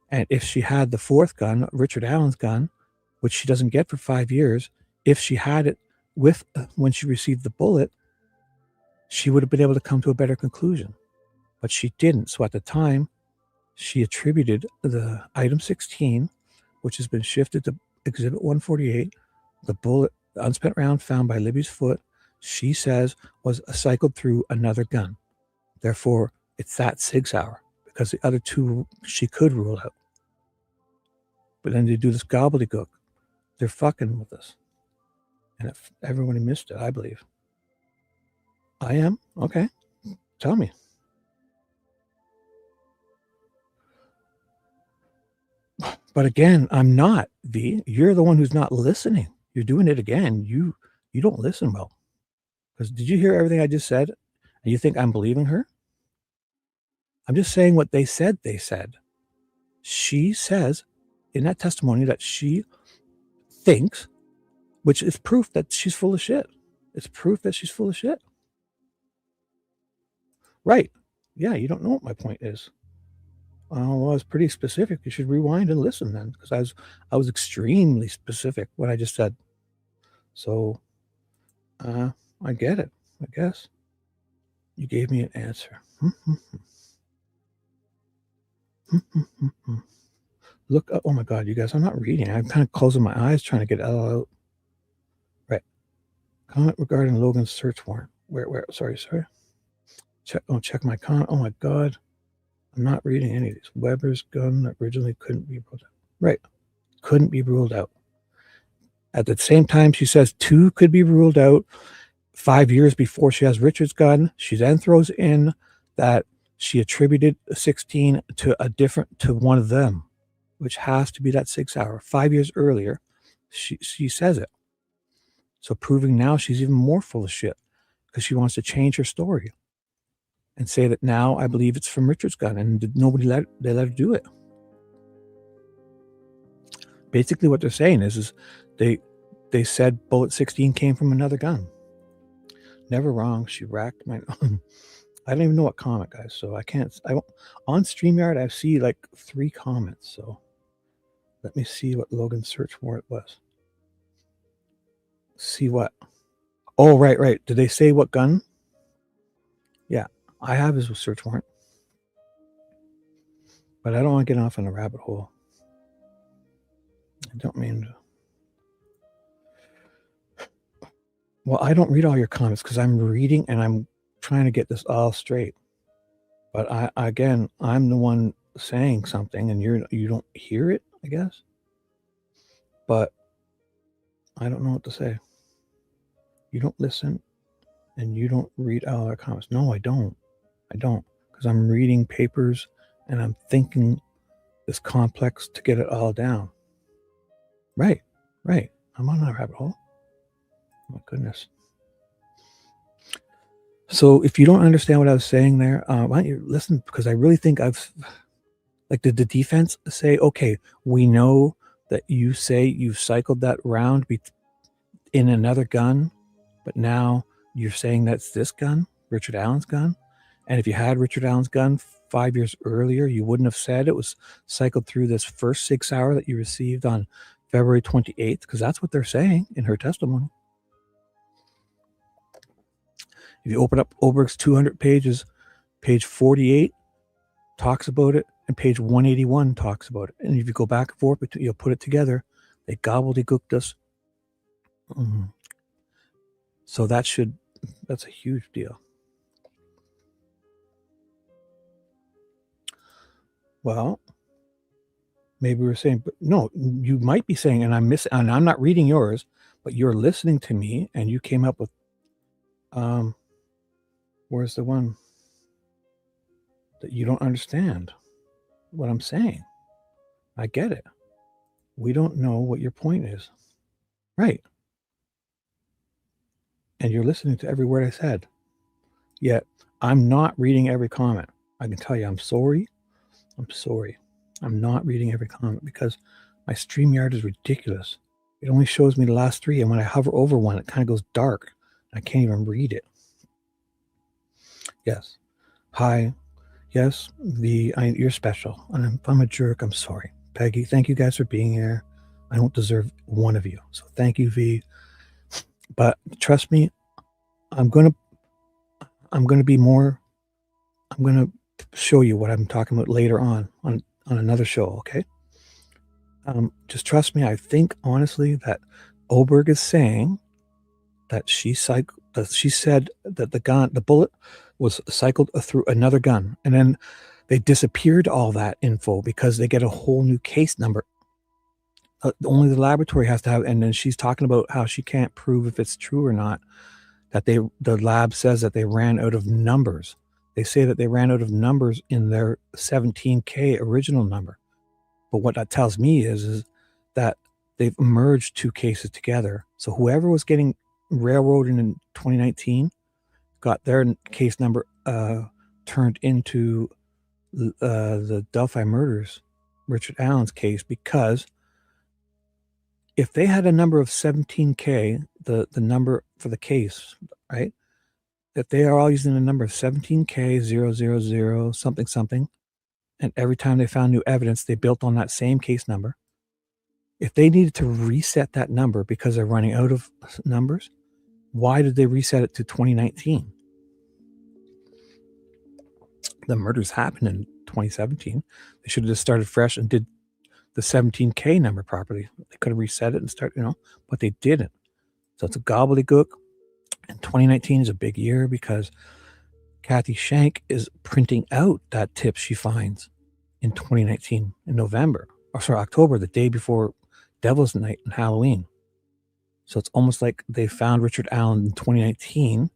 And if she had the 4th gun, Richard Allen's gun, which she doesn't get for 5 years, if she had it with when she received the bullet, she would have been able to come to a better conclusion. But she didn't. So at the time, she attributed the item 16, which has been shifted to Exhibit 148, the bullet, the unspent round found by Libby's foot, she says was cycled through another gun. Therefore, it's that Sig Sauer, because the other 2 she could rule out. But then they do this gobbledygook. They're fucking with us. And everybody missed it, I believe. I am? Okay. Tell me. But again, I'm not, V. You're the one who's not listening. You're doing it again. You don't listen well. Because did you hear everything I just said? And you think I'm believing her? I'm just saying what they said they said. She says in that testimony that she thinks, which is proof that she's full of shit. It's proof that she's full of shit. Right. Yeah, you don't know what my point is. Well, I was pretty specific. You should rewind and listen then, because I was extremely specific what I just said. So I get it, I guess. You gave me an answer. Look, oh my God, you guys, I'm not reading. I'm kind of closing my eyes trying to get it all out. Right. Comment regarding Logan's search warrant. Where? Sorry. Check my comment. Oh my God. I'm not reading any of these. Weber's gun originally couldn't be ruled out. Right. Couldn't be ruled out. At the same time, she says 2 could be ruled out 5 years before she has Richard's gun. She then throws in that she attributed 16 to one of them, which has to be that 6 hour. 5 years earlier, she says it. So proving now she's even more full of shit, because she wants to change her story and say that now I believe it's from Richard's gun, and they let her do it. Basically what they're saying is they said bullet 16 came from another gun. Never wrong. She racked my I don't even know what comment, guys, so on StreamYard I see like 3 comments, so let me see what Logan's search warrant was. See what? Oh, right. Did they say what gun? Yeah, I have his search warrant. But I don't want to get off on a rabbit hole. I don't mean to. Well, I don't read all your comments because I'm reading and I'm trying to get this all straight. But I'm the one saying something and you don't hear it, I guess. But I don't know what to say. You don't listen and you don't read all our comments. No, I don't. Because I'm reading papers and I'm thinking this complex to get it all down. Right. I'm on a rabbit hole. Oh my goodness. So if you don't understand what I was saying there, why don't you listen? Because I really think did the defense say, okay, we know that you say you've cycled that round in another gun, but now you're saying that's this gun, Richard Allen's gun? And if you had Richard Allen's gun 5 years earlier, you wouldn't have said it was cycled through this first 6 hour that you received on February 28th, because that's what they're saying in her testimony. If you open up Oberg's 200 pages, page 48 talks about it, and page 181 talks about it. And if you go back and forth, you'll put it together. They gobbledygooked us. So that's a huge deal. Well, maybe we're saying, but no, you might be saying, and I'm not reading yours, but you're listening to me, and you came up with, where's the one that you don't understand what I'm saying? I get it. We don't know what your point is. Right. And you're listening to every word I said. Yet I'm not reading every comment. I can tell you I'm sorry. I'm sorry. I'm not reading every comment because my StreamYard is ridiculous. It only shows me the last 3, and when I hover over one, it kind of goes dark. I can't even read it. Yes. Hi. Yes, you're special. And if I'm a jerk, I'm sorry. Peggy, thank you guys for being here. I don't deserve one of you. So thank you, V. But trust me, I'm gonna show you what I'm talking about later on another show, okay? Just trust me. I think honestly that Oberg is saying that she said that the bullet was cycled through another gun, and then they disappeared all that info because they get a whole new case number. Only the laboratory has to have, and then she's talking about how she can't prove if it's true or not, that the lab says that they ran out of numbers. They say that they ran out of numbers in their 17K original number. But what that tells me is that they've merged 2 cases together. So whoever was getting railroaded in 2019 got their case number turned into the Delphi murders, Richard Allen's case, because if they had a number of 17K, the number for the case, right? That they are all using the number of 17K 000 something something, and every time they found new evidence, they built on that same case number. If they needed to reset that number because they're running out of numbers, why did they reset it to 2019? The murders happened in 2017. They should have just started fresh and did the 17K number properly. They could have reset it and started, but they didn't. So it's a gobbledygook. And 2019 is a big year because Kathy Shank is printing out that tip she finds in 2019 in October, the day before Devil's Night and Halloween. So it's almost like they found Richard Allen in 2019.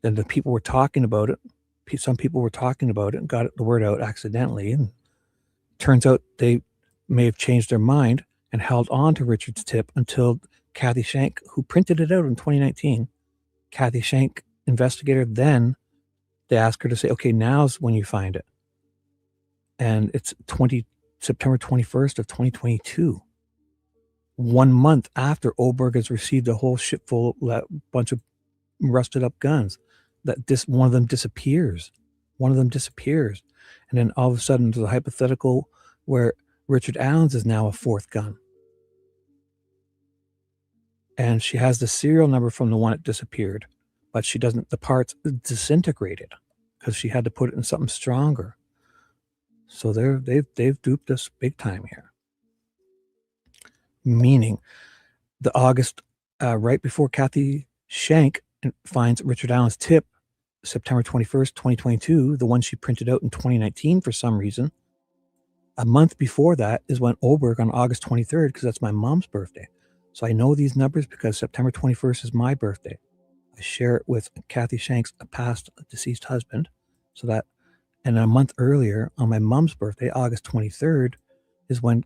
Then the people were talking about it. Some people were talking about it and got the word out accidentally. And turns out they may have changed their mind and held on to Richard's tip until Kathy Shank, who printed it out in 2019, Kathy Shank, investigator, then they asked her to say, okay, now's when you find it. And it's September 21st of 2022. 1 month after Oberg has received a whole shipful, bunch of rusted up guns, one of them disappears. And then all of a sudden there's a hypothetical where Richard Allen's is now a 4th gun. And she has the serial number from the one that disappeared, but she doesn't, the parts disintegrated because she had to put it in something stronger. So they've duped us big time here. Meaning the August, right before Kathy Shank finds Richard Allen's tip, September 21st, 2022, the one she printed out in 2019 for some reason. A month before that is when Oberg on August 23rd, because that's my mom's birthday. So I know these numbers because September 21st is my birthday. I share it with Kathy Shank's past deceased husband. And a month earlier, on my mom's birthday, August 23rd, is when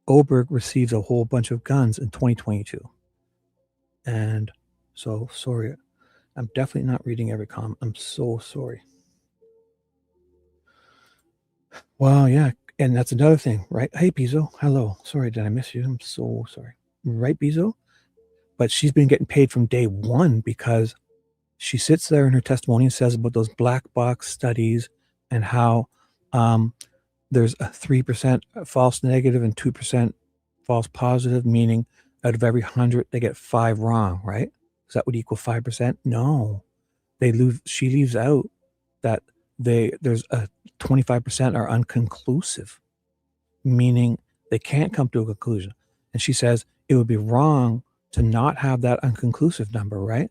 Oberg receives a whole bunch of guns in 2022. And so, sorry, I'm definitely not reading every comment. I'm so sorry. Well, yeah, and that's another thing, right? Hey, Bizo, hello. Sorry, did I miss you? I'm so sorry. Right, Bizo? But she's been getting paid from day one because she sits there in her testimony and says about those black box studies and how there's a 3% false negative and 2% false positive, meaning out of every 100, they get 5 wrong, right? Does that would equal 5%? No. She leaves out that there's a 25% are unconclusive, meaning they can't come to a conclusion. And she says it would be wrong to not have that unconclusive number, right?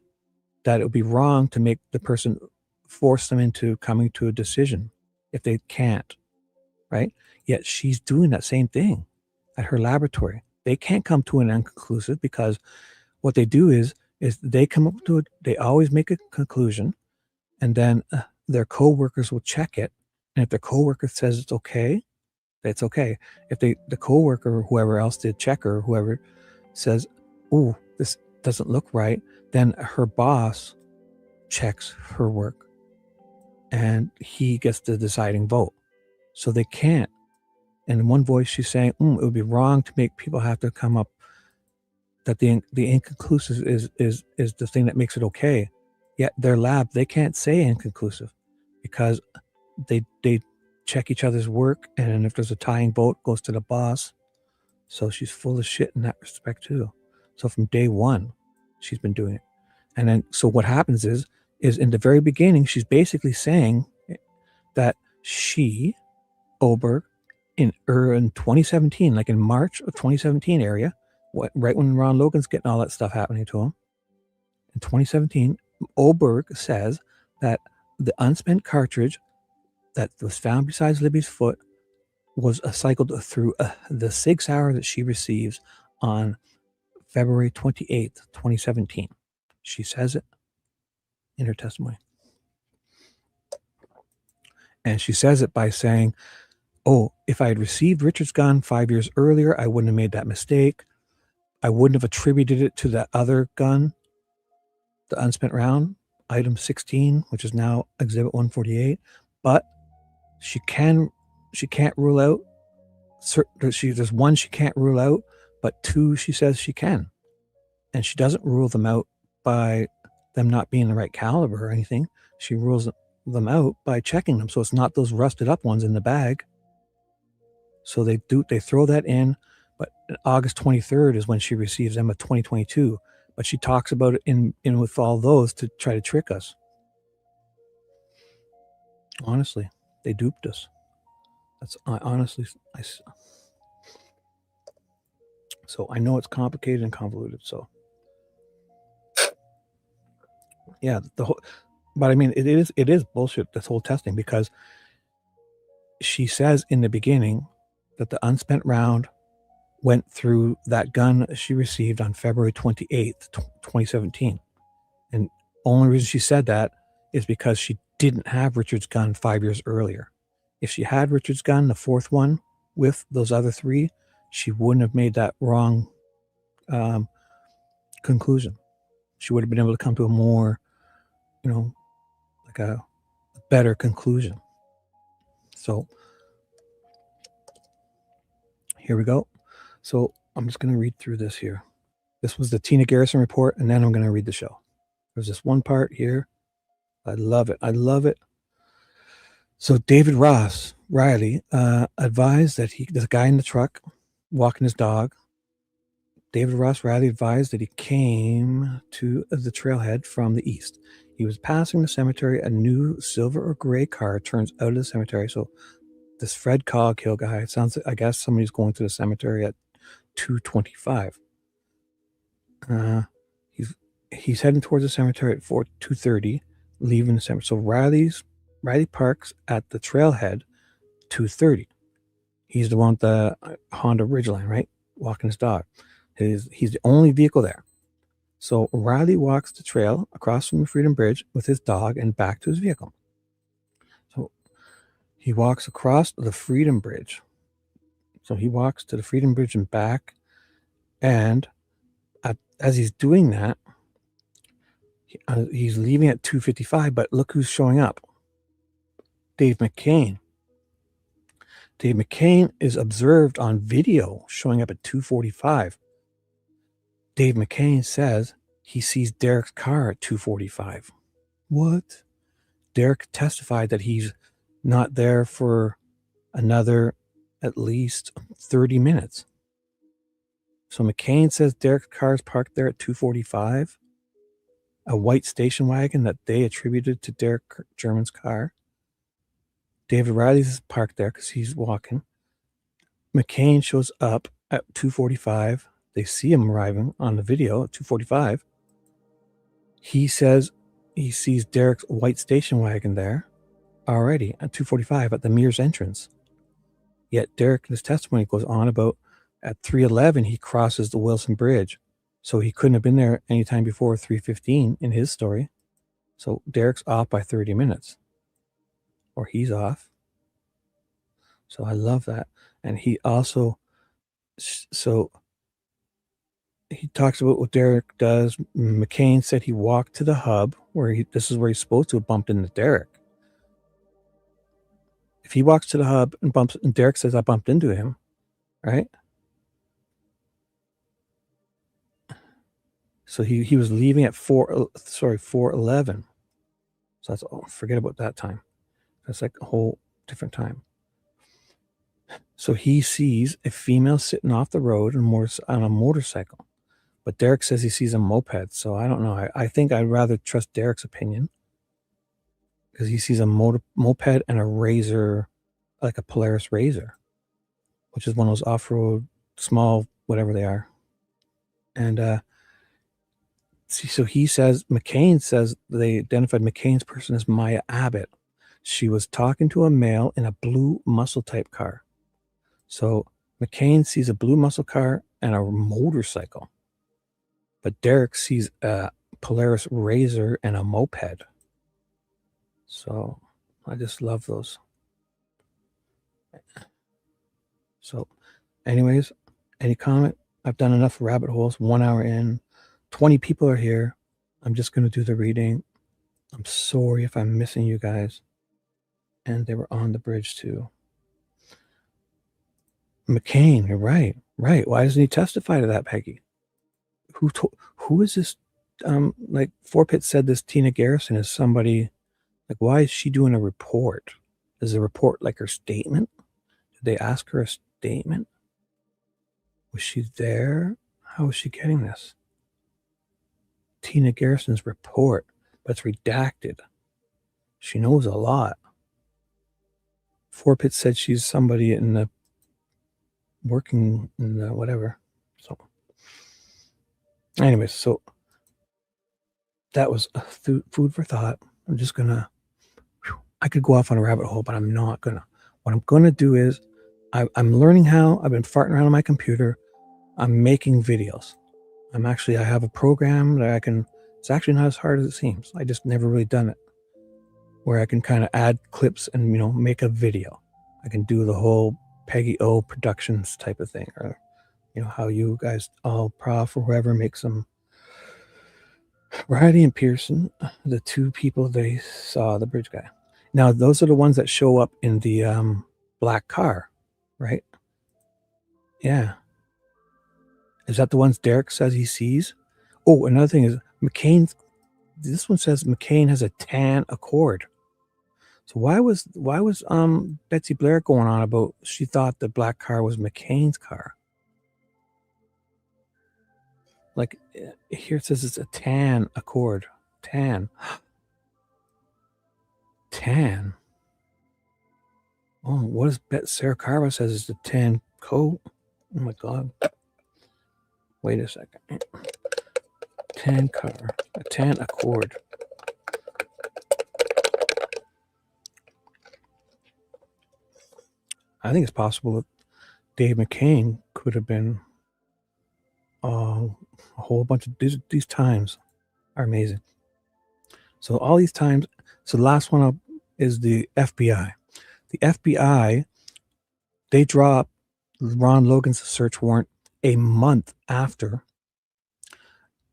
That it would be wrong to make the person force them into coming to a decision if they can't, right? Yet she's doing that same thing at her laboratory. They can't come to an inconclusive because what they do is they come up to it. They always make a conclusion, and then their coworkers will check it. And if their coworker says it's okay, it's okay. If the coworker or whoever else did check her, whoever says, "Oh, this doesn't look right," then her boss checks her work, and he gets the deciding vote. So they can't. And in one voice, she's saying, "It would be wrong to make people have to come up that the inconclusive is the thing that makes it okay." Yet their lab, they can't say inconclusive because they check each other's work, and if there's a tying vote, goes to the boss. So she's full of shit in that respect too. So from day one, she's been doing it. And then so what happens is in the very beginning, she's basically saying that she, Oberg, in 2017, like in March of 2017 area, right when Ron Logan's getting all that stuff happening to him, in 2017, Oberg says that the unspent cartridge that was found beside Libby's foot was cycled through the SIG Sauer that she receives on February 28th, 2017. She says it in her testimony. And she says it by saying, "Oh, if I had received Richard's gun 5 years earlier, I wouldn't have made that mistake. I wouldn't have attributed it to that other gun, the unspent round, item 16, which is now Exhibit 148. But she can't rule out. There's one she can't rule out, but two she says she can. And she doesn't rule them out by them not being the right caliber or anything. She rules them out by checking them. So it's not those rusted up ones in the bag. So they throw that in, but August 23rd is when she receives them of 2022. But she talks about it in with all those to try to trick us. Honestly, they duped us. So I know it's complicated and convoluted. So yeah, but I mean, it is bullshit, this whole testing, because she says in the beginning that the unspent round went through that gun she received on February 28th, 2017. And only reason she said that is because she didn't have Richard's gun 5 years earlier. If she had Richard's gun, the fourth one, with those other three, she wouldn't have made that wrong conclusion. She would have been able to come to a more, like a better conclusion. So here we go. So I'm just going to read through this here. This was the Tina Garrison report, and then I'm going to read the show. There's this one part here. I love it. I love it. So David Ross Riley advised that this guy in the truck walking his dog, David Ross Riley advised that he came to the trailhead from the east. He was passing the cemetery. A new silver or gray car turns out of the cemetery. So this Fred Coghill guy, it sounds like, I guess somebody's going to the cemetery at 2:25. He's heading towards the cemetery at 2:30, leaving the cemetery. So Riley parks at the trailhead 2:30. He's the one with the Honda Ridgeline, right? Walking his dog. He's the only vehicle there. So Riley walks the trail across from the Freedom Bridge with his dog and back to his vehicle. So he walks across the Freedom Bridge. So he walks to the Freedom Bridge and back. And as he's doing that, he's leaving at 2:55, but look who's showing up. Dave McCain. Dave McCain is observed on video showing up at 2:45. Dave McCain says he sees Derek's car at 2:45. What? Derek testified that he's not there for another at least 30 minutes. So McCain says Derek's car is parked there at 2:45. a white station wagon that they attributed to Derek German's car. David Riley's parked there because he's walking. McCain shows up at 2:45. They see him arriving on the video at 2:45. He says he sees Derek's white station wagon there already at 2:45 at the Mears entrance. Yet Derek, in his testimony, goes on about at 3:11 he crosses the Wilson Bridge. So he couldn't have been there anytime before 3:15 in his story. So Derek's off by 30 minutes. Or he's off. So I love that. And he also, so he talks about what Derek does. McCain said he walked to the hub where this is where he's supposed to have bumped into Derek. If he walks to the hub and bumps, and Derek says I bumped into him, right? So he was leaving at 4:11. So that's, forget about that time. That's like a whole different time. So he sees a female sitting off the road on a motorcycle. But Derek says he sees a moped. So I don't know. I think I'd rather trust Derek's opinion. Because he sees a moped and a Razor, like a Polaris Razor. Which is one of those off-road, small, whatever they are. And so he says, McCain says they identified McCain's person as Maya Abbott. She was talking to a male in a blue muscle type car. So McCain sees a blue muscle car and a motorcycle. But Derek sees a Polaris Razor and a moped. So I just love those. So anyways, any comment? I've done enough rabbit holes. 1 hour in. 20 people are here. I'm just going to do the reading. I'm sorry if I'm missing you guys. And they were on the bridge too. McCain, you're right. Right. Why doesn't he testify to that, Peggy? Who is this? Like Forpit said, this Tina Garrison is somebody. Like, why is she doing a report? Is the report like her statement? Did they ask her a statement? Was she there? How is she getting this? Tina Garrison's report, but it's redacted. She knows a lot. Forpit said she's somebody in the working in the whatever. So anyways, so that was food for thought. I'm just gonna, I could go off on a rabbit hole, but I'm not gonna. What I'm gonna do is I'm learning how. I've been farting around on my computer. I'm making videos. I have a program that I can, it's actually not as hard as it seems. I just never really done it. Where I can kind of add clips and, make a video. I can do the whole Peggy O Productions type of thing. Or, how you guys, all Prof or whoever makes them. Riley and Pearson, the two people they saw, the bridge guy. Now, those are the ones that show up in the black car, right? Yeah. Is that the ones Derek says he sees? Oh, another thing is this one says McCain has a tan Accord. So why was Betsy Blair going on about she thought the black car was McCain's car? Like here it says it's a tan Accord. Tan. Tan. Oh, what is Sarah Carver says is the tan coat? Oh my God. Wait a second. Tan car. A tan Accord. I think it's possible that Dave McCain could have been a whole bunch of these times are amazing. So all these times, so the last one up is the FBI. The FBI, they dropped Ron Logan's search warrant a month after,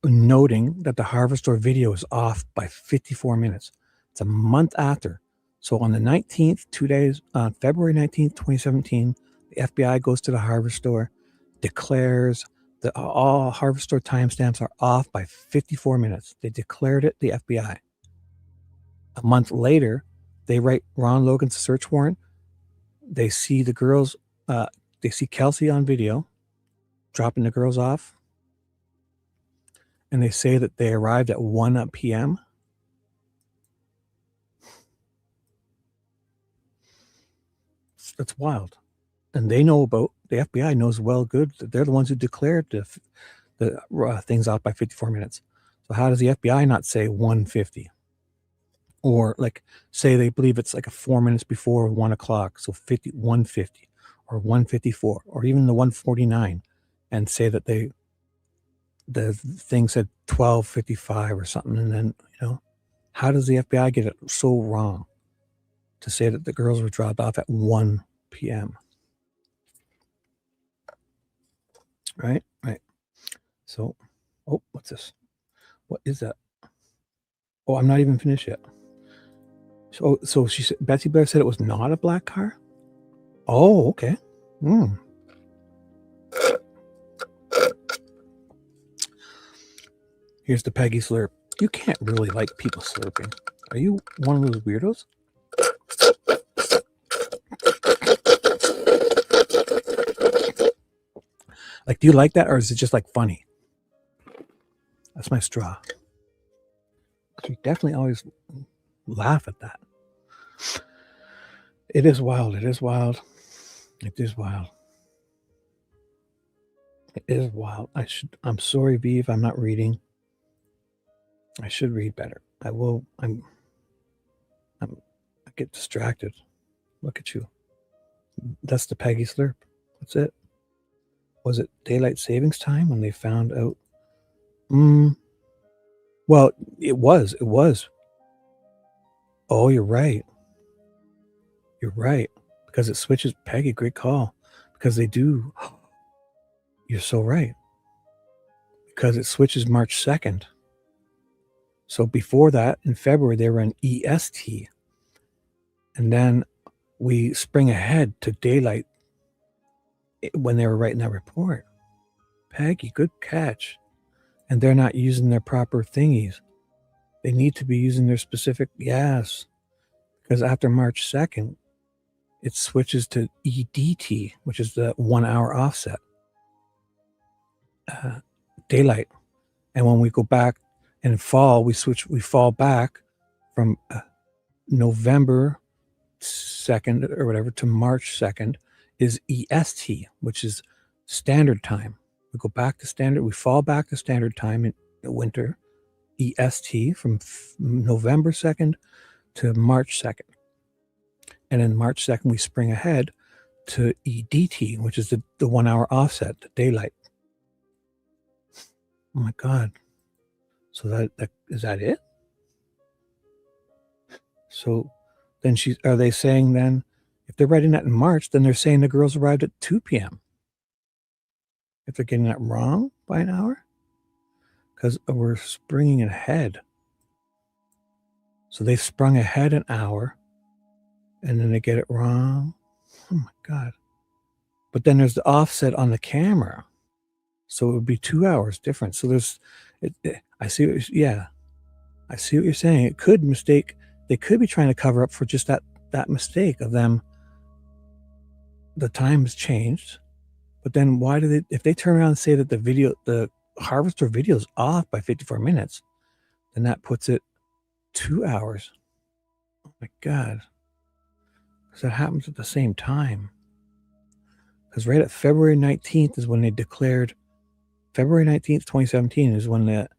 noting that the Harvestor video is off by 54 minutes. It's a month after. So on the 19th, 2 days, on February 19th, 2017, the FBI goes to the Harvestor, declares that all Harvestor timestamps are off by 54 minutes. They declared it, the FBI. A month later, they write Ron Logan's search warrant. They see the girls, they see Kelsey on video, dropping the girls off. and they say that they arrived at 1 p.m. That's wild. And they know about, the FBI knows well good that they're the ones who declared the things out by 54 minutes. So how does the FBI not say 1:50? Or like say they believe it's like a 4 minutes before 1 o'clock, so 1:50 or 1:54 or even the 1:49, and say that the thing said 12:55 or something, and then how does the FBI get it so wrong to say that the girls were dropped off at 1 p.m.? Right. So, oh, what's this? What is that? Oh, I'm not even finished yet. So she said, Betsy Blair said it was not a black car. Oh, okay. Here's the Peggy slurp. You can't really like people slurping. Are you one of those weirdos? Like, do you like that, or is it just like funny? That's my straw. We definitely always laugh at that. It is wild. It is wild. It is wild. It is wild. I'm sorry, V, if I'm not reading. I should read better. I will. I get distracted. Look at you. That's the Peggy slurp. That's it. Was it daylight savings time when they found out? Well, it was. Oh, you're right. You're right. Because it switches. Peggy, great call. Because they do. You're so right. Because it switches March 2nd. So before that, in February, they were in EST. And then we spring ahead to daylight when they were writing that report. Peggy, good catch. And they're not using their proper thingies. They need to be using their specific, yes. Because after March 2nd, it switches to EDT, which is the 1 hour offset. Daylight. And when we go back in fall, we fall back from November 2nd or whatever to March 2nd is EST, which is standard time. We go back to standard, we fall back to standard time in the winter, EST, from November 2nd to March 2nd. And in March 2nd, we spring ahead to EDT, which is the 1 hour offset, the daylight. Oh my God. So that is that it? So then are they saying then, if they're writing that in March, then they're saying the girls arrived at 2 p.m. If they're getting that wrong by an hour? Because we're springing ahead. So they sprung ahead an hour and then they get it wrong. Oh my God. But then there's the offset on the camera. So it would be 2 hours difference. So I see what you're saying. It could mistake. They could be trying to cover up for just that mistake of them. The time's changed. But then why do they, if they turn around and say that the harvester video is off by 54 minutes, then that puts it 2 hours. Oh my God. Because that happens at the same time. Because right at February 19th is when they declared, February 19th, 2017 is when the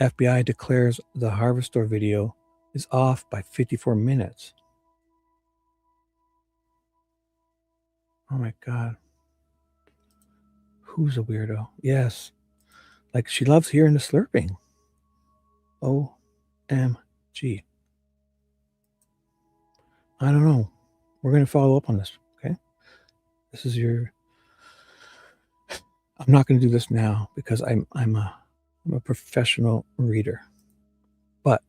FBI declares the harvester video is off by 54 minutes. Oh my God. Who's a weirdo? Yes. Like she loves hearing the slurping. OMG. I don't know. We're going to follow up on this. Okay. This is I'm not going to do this now because I'm a professional reader, but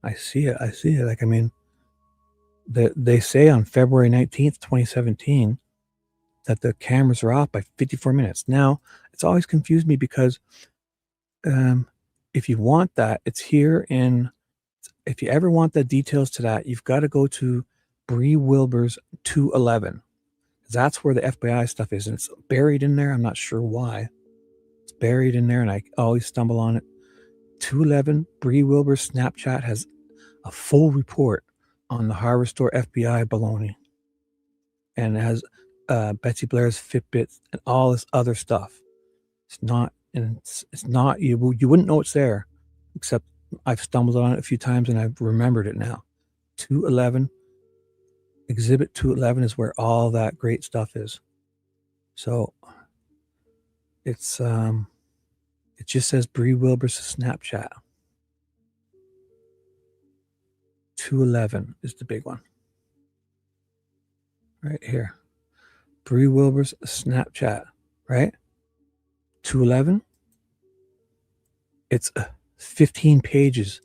I see it. Like, I mean, they say on February 19th, 2017, that the cameras are off by 54 minutes. Now, it's always confused me because if you want that, it's here if you ever want the details to that, you've got to go to Bree Wilbur's 211. That's where the FBI stuff is, and it's buried in there. I'm not sure why. It's buried in there, and I always stumble on it. 211, Bree Wilbur's Snapchat has a full report on the Harvestor FBI baloney. And it has Betsy Blair's Fitbit and all this other stuff. It's not, and it's not, you wouldn't know it's there, except I've stumbled on it a few times and I've remembered it now. 211, Exhibit 211 is where all that great stuff is. So it's, it just says Bree Wilbur's Snapchat. 211 is the big one. Right here. Bree Wilbur's Snapchat, right? 211. It's 15 pages.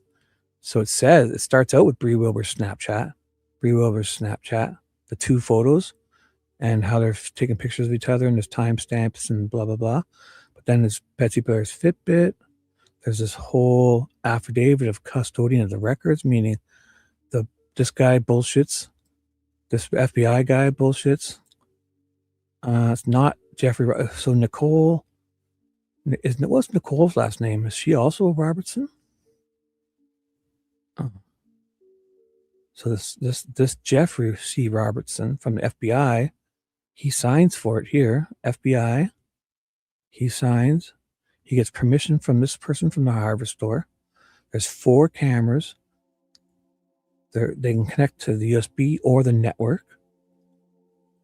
So it says, it starts out with Bree Wilbur's Snapchat. Bree Wilbur's Snapchat. The two photos and how they're taking pictures of each other and there's timestamps and blah, blah, blah. But then there's Betsy Blair's Fitbit. There's this whole affidavit of custodian of the records, meaning this guy bullshits. This FBI guy bullshits. It's not Jeffrey. So Nicole, what's Nicole's last name? Is she also a Robertson? Oh. So this Jeffrey C. Robertson from the FBI, he signs for it here. FBI. He signs. He gets permission from this person from the Harvestor. There's 4 cameras. They can connect to the USB or the network.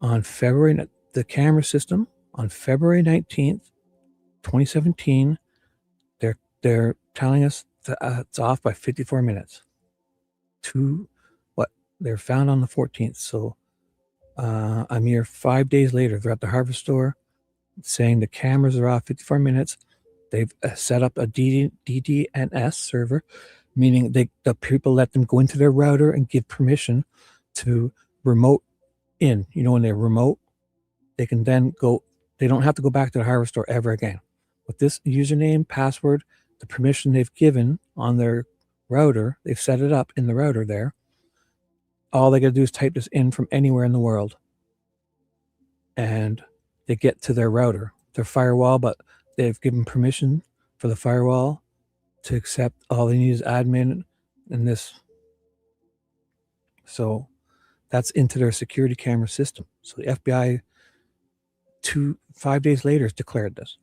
On the camera system, on February 19th, 2017, they're telling us that it's off by 54 minutes. They're found on the 14th. So a mere 5 days later, they're at the Harvestor saying the cameras are off 54 minutes. They've set up a DDNS server, meaning the people let them go into their router and give permission to remote in. You know, when they're remote, they can then go, they don't have to go back to the Harvestor ever again. With this username, password, the permission they've given on their router, they've set it up in the router there. All they got to do is type this in from anywhere in the world. And they get to their router, their firewall, but they've given permission for the firewall to accept. All they need is admin and this. So that's into their security camera system. So the FBI 5 days later has declared this.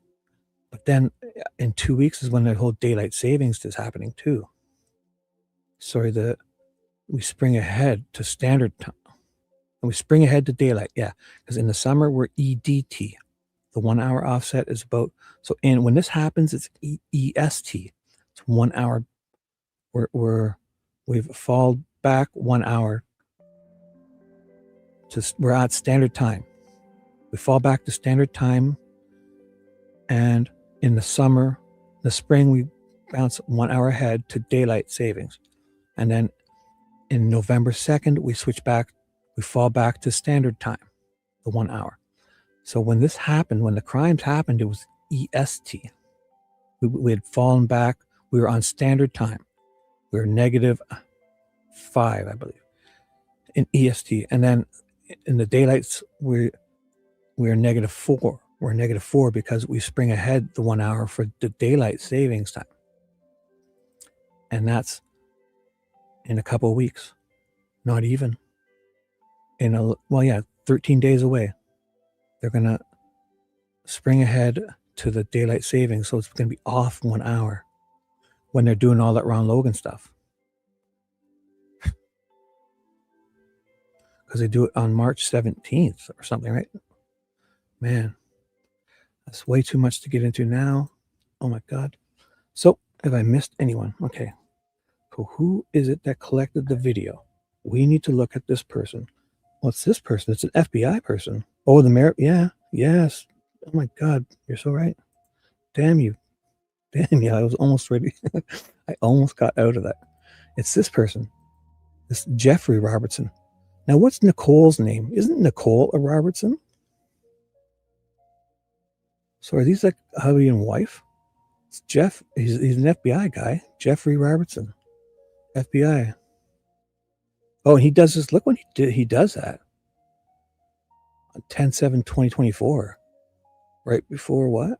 But then in 2 weeks is when the whole daylight savings is happening too. Sorry, we spring ahead to standard time. And we spring ahead to daylight, yeah. Because in the summer, we're EDT. The 1 hour offset is about, so when this happens, it's EST. It's 1 hour. We've fallen back 1 hour. We're at standard time. We fall back to standard time. And in the summer, the spring, we bounce 1 hour ahead to daylight savings. And then in November 2nd, we switch back, we fall back to standard time, the 1 hour. So when this happened, when the crimes happened, it was EST. We had fallen back. We were on standard time. We were -5, I believe, in EST. And then in the daylights, we're -4. We're -4 because we spring ahead the 1 hour for the daylight savings time. And that's in a couple of weeks. Not even. 13 days away. They're going to spring ahead to the daylight savings. So it's going to be off 1 hour when they're doing all that Ron Logan stuff. Because they do it on March 17th or something, right? Man, that's way too much to get into now. Oh my God. So have I missed anyone? Okay. So who is it that collected the video? We need to look at this person. What's this person? It's an FBI person. Oh, the mayor. Yeah. Yes. Oh my God. You're so right. Damn you. Damn you. I was almost ready. I almost got out of that. It's this person. This Jeffrey Robertson. Now, what's Nicole's name? Isn't Nicole a Robertson? So are these like hubby and wife? It's Jeff. He's an FBI guy. Jeffrey Robertson. FBI. Oh, and he does this. Look when he does that. On 10/7/2024. Right before what?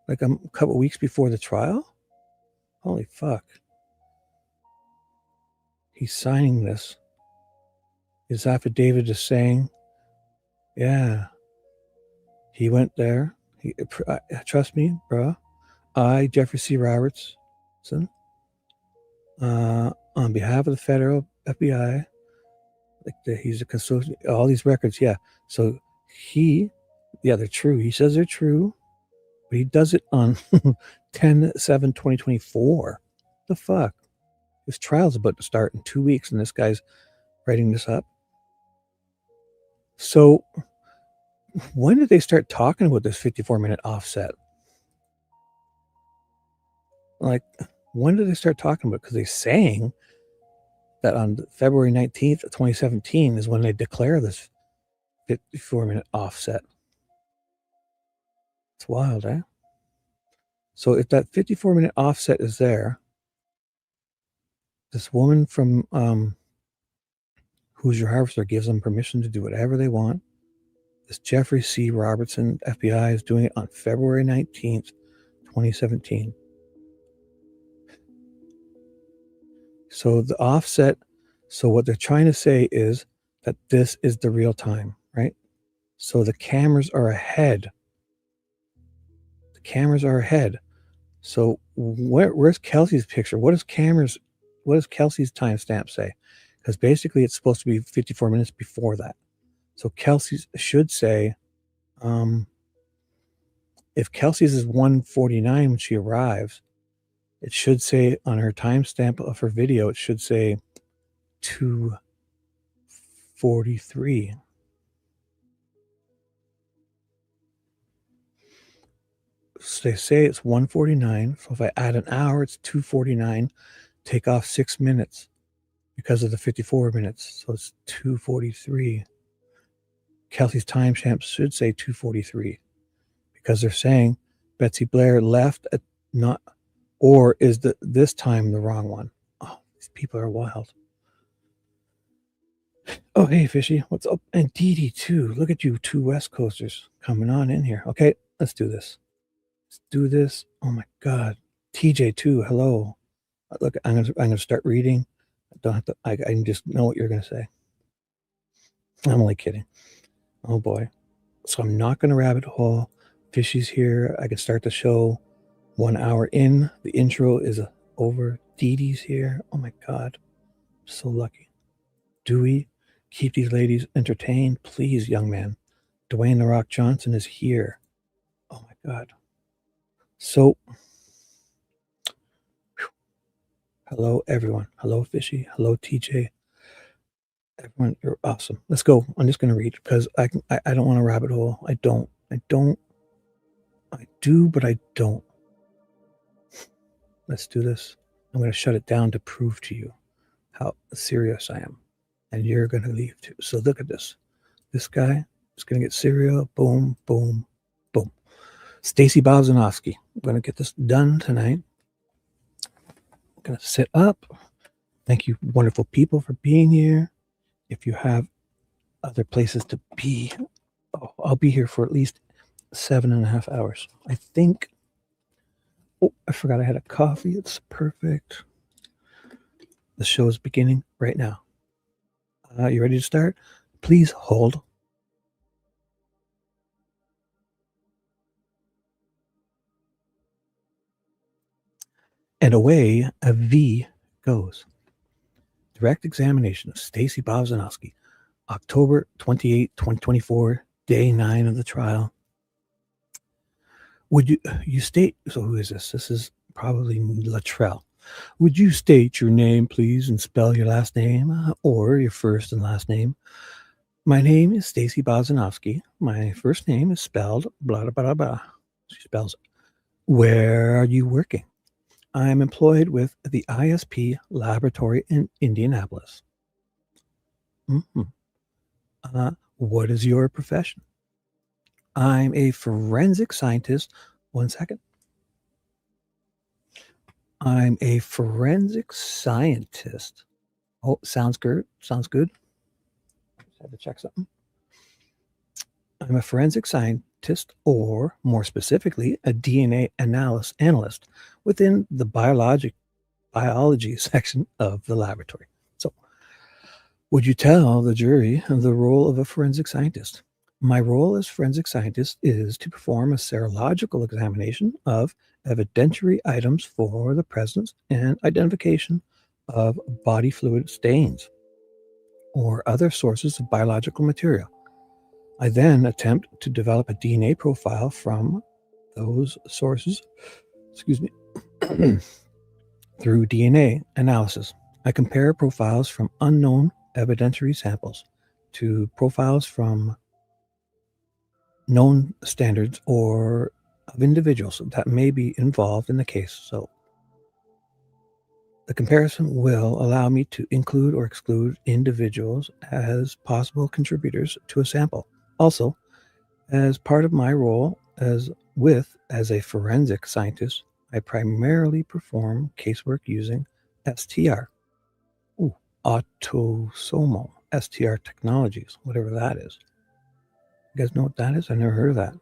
Like a couple weeks before the trial? Holy fuck. He's signing this. His affidavit is saying, yeah, he went there. Trust me, bro. I, Jeffrey C. Robertson, on behalf of the federal FBI, he's a consultant, all these records, yeah. So they're true. He says they're true, but he does it on 10/7/2024. The fuck? His trial's about to start in 2 weeks, and this guy's writing this up. So when did they start talking about this 54-minute offset? Like, when did they start talking about it? Because they're saying that on February 19th, 2017 is when they declare this 54-minute offset. It's wild, eh? So if that 54-minute offset is there, this woman from Who's Your Harvester gives them permission to do whatever they want. This Jeffrey C. Robertson, FBI, is doing it on February 19th, 2017. So the offset, so what they're trying to say is that this is the real time, right? So the cameras are ahead. The cameras are ahead. So where's Kelsey's picture? What does Kelsey's timestamp say? Because basically it's supposed to be 54 minutes before that. So Kelsey's should say, if Kelsey's is 1:49 when she arrives, it should say on her timestamp of her video, it should say 2:43. So they say it's 1:49. So if I add an hour, it's 2:49. Take off 6 minutes because of the 54 minutes. So it's 2:43. Kelsey's timestamp should say 2:43 because they're saying Betsy Blair left at not, or is this time the wrong one? Oh, these people are wild. Oh, hey, Fishy, what's up? And Dee Dee, too. Look at you, two West Coasters coming on in here. Okay, let's do this. Let's do this. Oh, my God. TJ, too, hello. Look, I'm gonna start reading. I don't have to, I just know what you're going to say. I'm only kidding. Oh, boy. So I'm not going to rabbit hole. Fishy's here. I can start the show 1 hour in. The intro is over. Dee Dee's here. Oh, my God. I'm so lucky. Dewey, keep these ladies entertained, please, young man. Dwayne The Rock Johnson is here. Oh, my God. So, hello, everyone. Hello, Fishy. Hello, TJ. Everyone, you're awesome. Let's go. I'm just going to read because I don't want to rabbit hole. I do, but I don't. Let's do this. I'm going to shut it down to prove to you how serious I am. And you're going to leave too. So look at this. This guy is going to get cereal. Boom, boom, boom. Stacey Bozinovski. I'm going to get this done tonight. I'm going to sit up. Thank you, wonderful people, for being here. If you have other places to be, I'll be here for at least 7.5 hours. I think. Oh, I forgot I had a coffee. It's perfect. The show is beginning right now. You ready to start? Please hold. And away a V goes. Direct examination of Stacey Bozinovski, October 28, 2024, day 9 of the trial. Would you state, so who is this? This is probably Latrell. Would you state your name, please, and spell your last name or your first and last name? My name is Stacey Bozinovski. My first name is spelled blah, blah, blah, blah. She spells it. Where are you working? I'm employed with the ISP laboratory in Indianapolis. What is your profession? I'm a forensic scientist. 1 second. I'm a forensic scientist. Oh, sounds good. Sounds good. Just had to check something. I'm a forensic scientist scientist, or more specifically, a DNA analyst within the biology section of the laboratory. So, would you tell the jury the role of a forensic scientist? My role as forensic scientist is to perform a serological examination of evidentiary items for the presence and identification of body fluid stains or other sources of biological material. I then attempt to develop a DNA profile from those sources, through DNA analysis. I compare profiles from unknown evidentiary samples to profiles from known standards or of individuals that may be involved in the case. So the comparison will allow me to include or exclude individuals as possible contributors to a sample. Also, as part of my role as a forensic scientist, I primarily perform casework using STR, autosomal STR technologies, whatever that is. You guys know what that is? I never heard of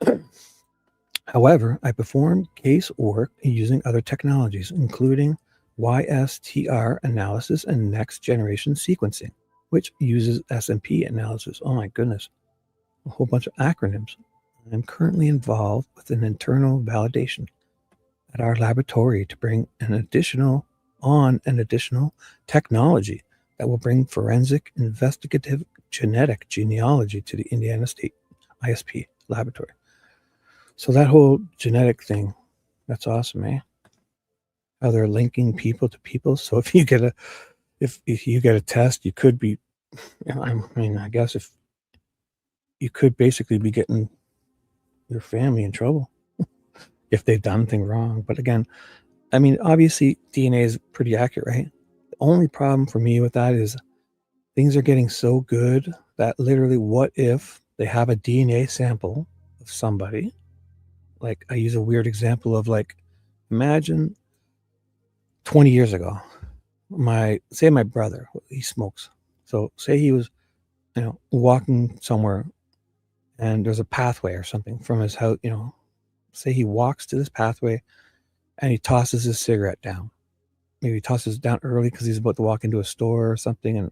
that. However, I perform casework using other technologies, including YSTR analysis and next generation sequencing, which uses SMP analysis. Oh my goodness, a whole bunch of acronyms. I'm currently involved with an internal validation at our laboratory to bring an additional technology that will bring forensic investigative genetic genealogy to the Indiana State ISP laboratory. So that whole genetic thing, that's awesome, eh? How they're linking people to people. So if you get a test, you could be, I mean, I guess if you could basically be getting your family in trouble if they've done anything wrong. But again, I mean, obviously DNA is pretty accurate, right? The only problem for me with that is things are getting so good that literally, what if they have a DNA sample of somebody? Like, I use a weird example of, like, imagine 20 years ago, my brother, he smokes. So say he was, walking somewhere and there's a pathway or something from his house, say he walks to this pathway and he tosses his cigarette down. Maybe he tosses it down early because he's about to walk into a store or something, and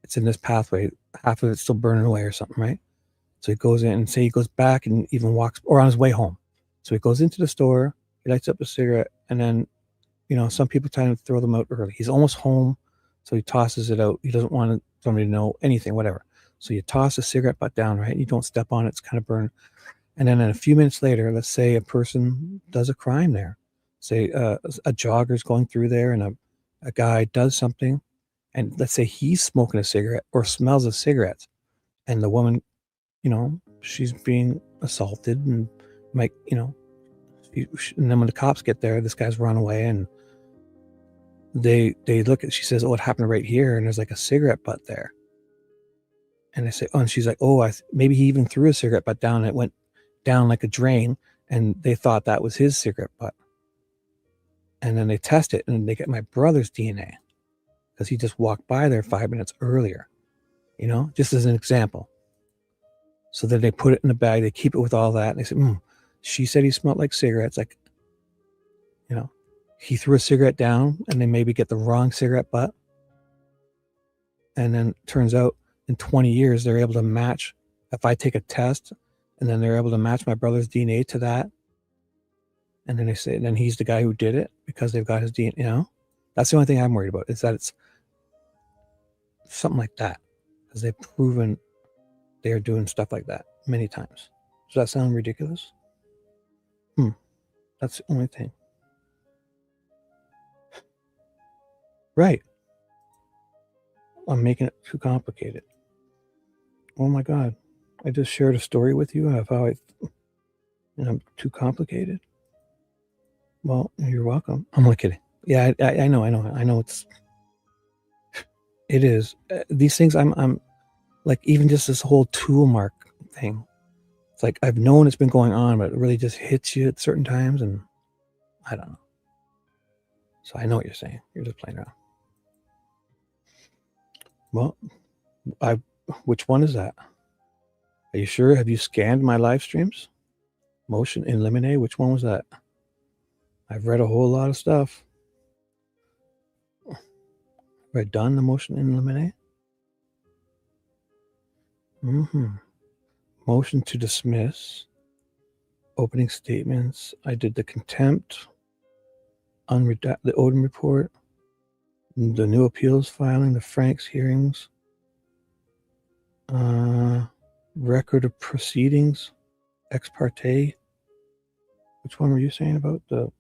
it's in this pathway. Half of it's still burning away or something, right? So he goes in, and say he goes back and even walks, or on his way home. So he goes into the store, he lights up a cigarette, and then, some people try to throw them out early. He's almost home, so he tosses it out. He doesn't want somebody to know anything, whatever. So you toss a cigarette butt down, right? You don't step on it, it's kind of burned. And then a few minutes later, let's say a person does a crime there. Say a jogger's going through there, and a guy does something, and let's say he's smoking a cigarette or smells of cigarettes, and the woman, she's being assaulted, and might, and then when the cops get there, this guy's run away, and they look at, she says, oh, it happened right here, and there's like a cigarette butt there. And they say, oh, and she's like, oh, maybe he even threw a cigarette butt down, and it went down like a drain, and they thought that was his cigarette butt. And then they test it, and they get my brother's DNA because he just walked by there 5 minutes earlier, just as an example. So then they put it in the bag, they keep it with all that, and they say, she said he smelled like cigarettes. Like, he threw a cigarette down, and they maybe get the wrong cigarette butt. And then it turns out in 20 years, they're able to match, if I take a test, and then they're able to match my brother's DNA to that. And then they say, then he's the guy who did it because they've got his DNA, That's the only thing I'm worried about, is that it's something like that, because they've proven they're doing stuff like that many times. Does that sound ridiculous? That's the only thing. Right. I'm making it too complicated. Oh my God. I just shared a story with you of how I'm too complicated. Well, you're welcome. I'm only kidding. Yeah, I know it is. These things, I'm like, even just this whole tool mark thing. It's like, I've known it's been going on, but it really just hits you at certain times, and I don't know. So I know what you're saying. You're just playing around. Well, Which one is that? Are you sure? Have you scanned my live streams? Motion in limine. Which one was that? I've read a whole lot of stuff. Have I done the motion in limine? Motion to dismiss. Opening statements. I did the contempt. Unredact the Odin report. The new appeals filing. The Franks hearings. Record of proceedings. Ex parte. Which one were you saying about the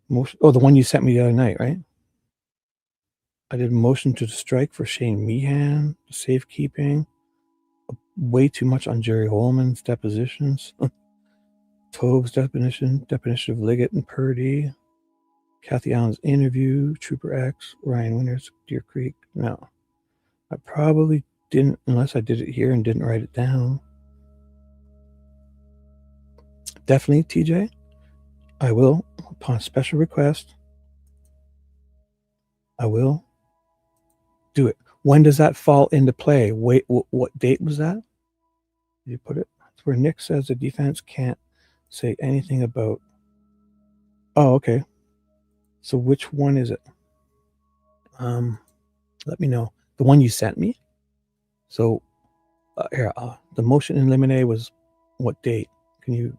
motion? Oh, the one you sent me the other night, right? I did motion to strike for Shane Meehan, safekeeping. Way too much on Jerry Holman's depositions. Tove's definition of Liggett and Purdy. Kathy Allen's interview. Trooper X. Ryan Winters, Deer Creek. No. I probably didn't, unless I did it here and didn't write it down. Definitely, TJ. I will, upon special request, I will do it. When does that fall into play? Wait, what date was that? Did you put it? It's where Nick says the defense can't say anything about. Oh, okay. So which one is it? Let me know. The one you sent me. So here, the motion in limine was what date? Can you?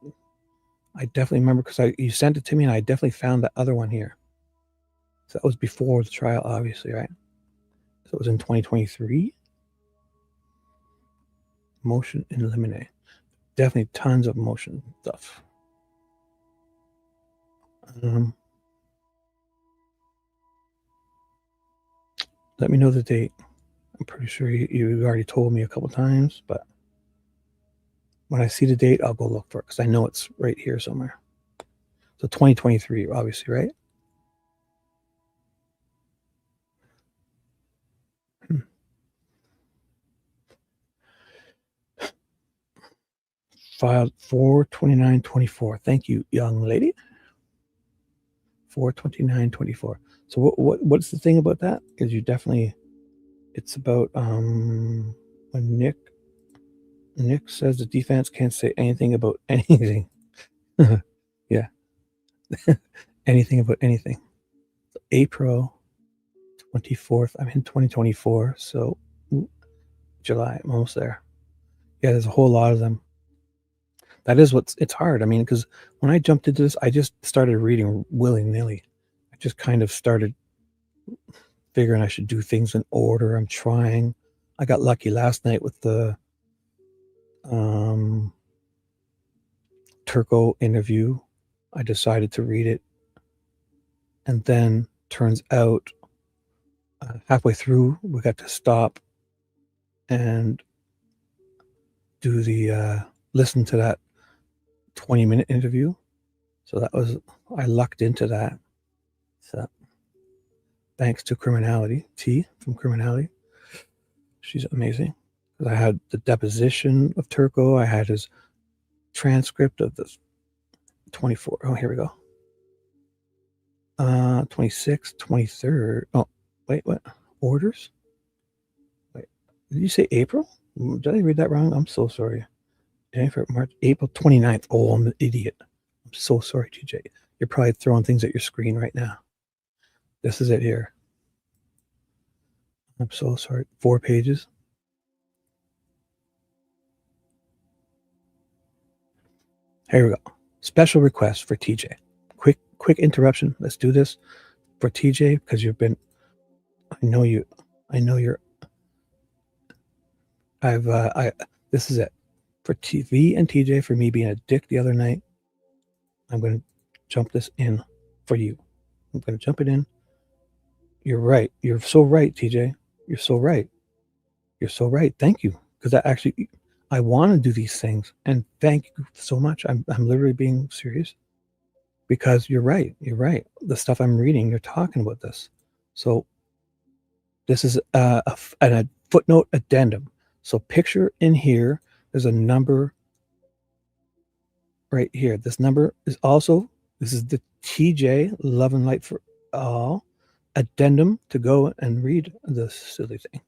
I definitely remember because you sent it to me, and I definitely found the other one here. So that was before the trial, obviously, right? So it was in 2023. Motion in limine. Definitely tons of motion stuff. Let me know the date. I'm pretty sure you already told me a couple times, but when I see the date, I'll go look for it because I know it's right here somewhere. So 2023, obviously, right? Filed 4/29/24. Thank you, young lady. 4/29/24. So what's the thing about that? Is you definitely, it's about when Nick says the defense can't say anything about anything. Yeah. Anything about anything. April 24th. I'm in 2024. So July, I'm almost there. Yeah, there's a whole lot of them. That is it's hard. I mean, because when I jumped into this, I just started reading willy-nilly. I just kind of started figuring I should do things in order. I'm trying. I got lucky last night with the Turco interview. I decided to read it. And then turns out halfway through, we got to stop and do the listen to that 20-minute interview. So that was, I lucked into that. So thanks to Criminality, T from Criminality. She's amazing. I had the deposition of Turco. I had his transcript of the 24. Oh, here we go. 26th, 23rd. Oh, wait, what? Orders? Wait, did you say April? Did I read that wrong? I'm so sorry. March, April 29th. Oh, I'm an idiot. I'm so sorry, TJ. You're probably throwing things at your screen right now. This is it here. I'm so sorry. 4 pages. Here we go. Special request for TJ. Quick interruption. Let's do this for TJ because you've been. I know you're. This is it for TV and TJ for me being a dick the other night. I'm going to jump this in for you. I'm going to jump it in. You're right. You're so right, TJ. You're so right. You're so right. Thank you. Because I want to do these things. And thank you so much. I'm literally being serious. Because you're right. You're right. The stuff I'm reading, you're talking about this. So this is a footnote addendum. So picture in here, there's a number right here. This number is also, this is the TJ Love and Light for All addendum to go and read this silly thing.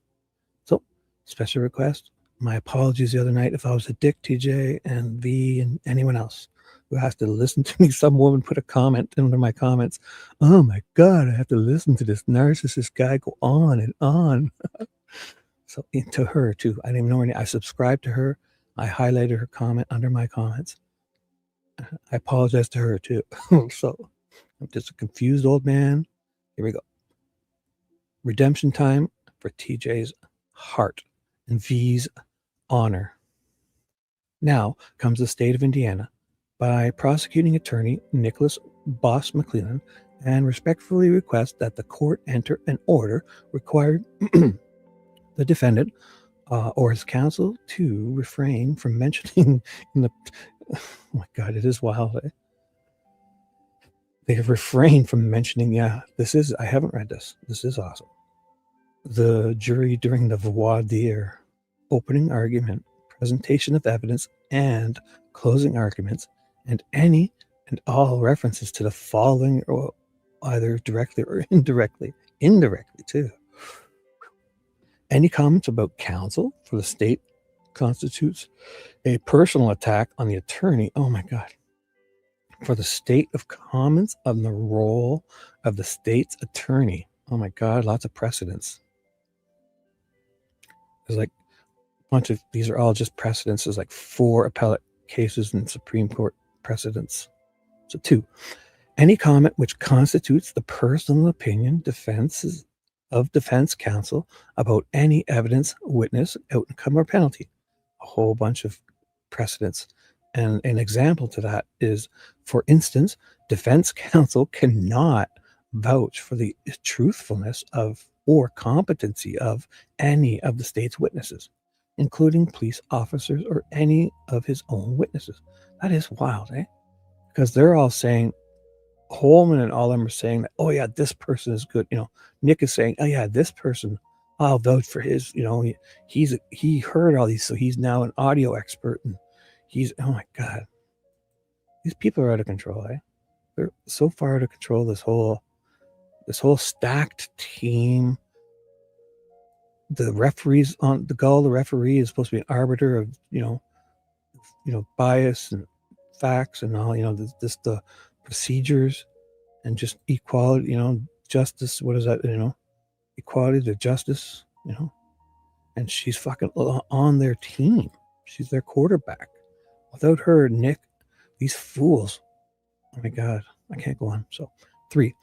So Special request. My apologies the other night if I was a dick, TJ and V and anyone else who has to listen to me. Some woman put a comment under my comments. Oh my God, I have to listen to this narcissist guy go on and on. So to her too. I didn't even know her name. I subscribed to her. I highlighted her comment under my comments. I apologize to her too. So I'm just a confused old man. Here we go. Redemption time for TJ's heart and V's honor. Now comes the state of Indiana by prosecuting attorney Nicholas Boss McClellan and respectfully request that the court enter an order requiring the defendant or his counsel to refrain from mentioning in the oh my God, it is wild. They have refrained from mentioning, I haven't read this. This is awesome. The jury during the voir dire, opening argument, presentation of evidence, and closing arguments, and any and all references to the following, or either directly or indirectly too. Any comments about counsel for the state constitutes a personal attack on the attorney. Oh my God. For the state of comments on the role of the state's attorney. Oh my God, lots of precedents. There's like a bunch of, these are all just precedents. There's like 4 appellate cases and Supreme Court precedents. So 2, any comment which constitutes the personal opinion of defense counsel about any evidence, witness, outcome, or penalty. A whole bunch of precedents. And an example to that is, for instance, defense counsel cannot vouch for the truthfulness of or competency of any of the state's witnesses, including police officers or any of his own witnesses. That is wild, eh? Because they're all saying, Holman and all of them are saying that, oh yeah, this person is good. Nick is saying, oh yeah, this person, I'll vote for his, he heard all these, so he's now an audio expert, and oh my God, these people are out of control, eh? They're so far out of control. This whole stacked team. The referees on the goal, the referee is supposed to be an arbiter of, bias and facts and all, the procedures and just equality, justice. What is that? Equality to justice, and she's fucking on their team. She's their quarterback. Without her, Nick, these fools. Oh my God, I can't go on. So 3,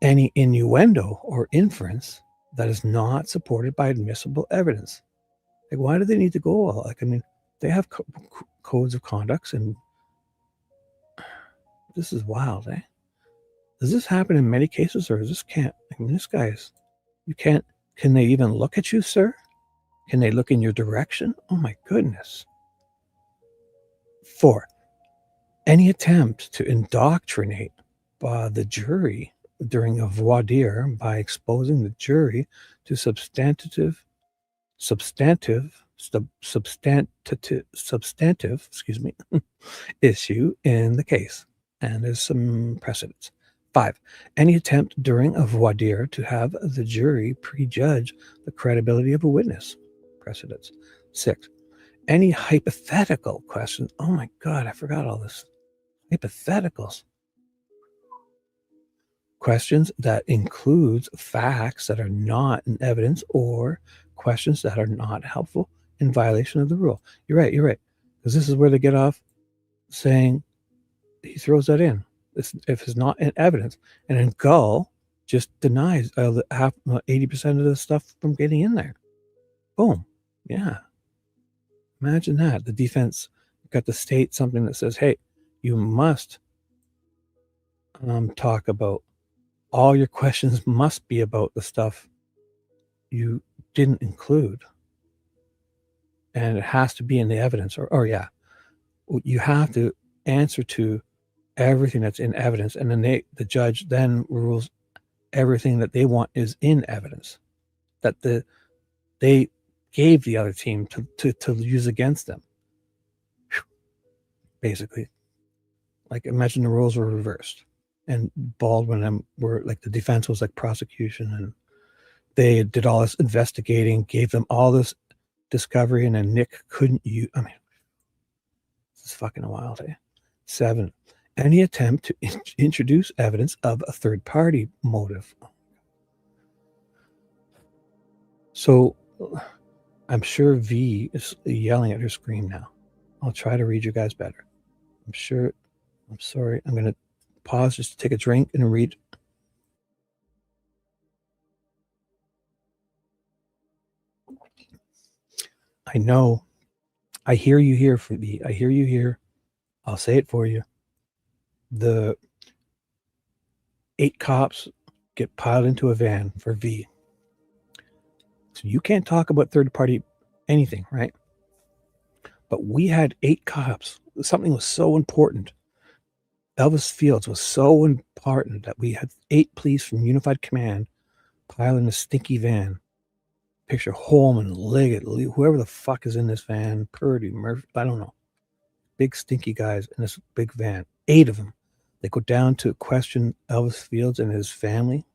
any innuendo or inference that is not supported by admissible evidence. Like, why do they need to go? They have codes of conducts, and this is wild, eh? Does this happen in many cases, or is this can't? This guy's, you can't. Can they even look at you, sir? Can they look in your direction? Oh my goodness. 4, any attempt to indoctrinate by the jury during a voir dire by exposing the jury to substantive, issue in the case. And there's some precedents. 5, any attempt during a voir dire to have the jury prejudge the credibility of a witness. Precedents. 6, any hypothetical questions. Oh my God, I forgot all this. Hypotheticals. Questions that includes facts that are not in evidence, or questions that are not helpful in violation of the rule. You're right. Because this is where they get off saying, he throws that in. If it's not in evidence. And then Gull just denies 80% of the stuff from getting in there. Boom. Yeah. Imagine that. The defense got to state something that says, hey, you must talk about, all your questions must be about the stuff you didn't include. And it has to be in the evidence, or you have to answer to everything that's in evidence. And then the judge then rules everything that they want is in evidence that they gave the other team to use against them. Basically, like, imagine the roles were reversed. And Baldwin were like, the defense was like prosecution, and they did all this investigating, gave them all this discovery, and then Nick couldn't use. I mean, this is fucking wild. 7, any attempt to introduce evidence of a third-party motive. So I'm sure V is yelling at her screen now. I'll try to read you guys better. I'm sorry. I'm going to pause just to take a drink and read. I know. I hear you here, for V. I hear you here. I'll say it for you. The 8 cops get piled into a van for V. So you can't talk about third-party anything, right? But we had 8 cops. Something was so important. Elvis Fields was so important that we had 8 police from Unified Command pile in a stinky van. Picture Holman, Liggett, whoever the fuck is in this van, Purdy, Murphy, I don't know. Big stinky guys in this big van. 8 of them. They go down to question Elvis Fields and his family.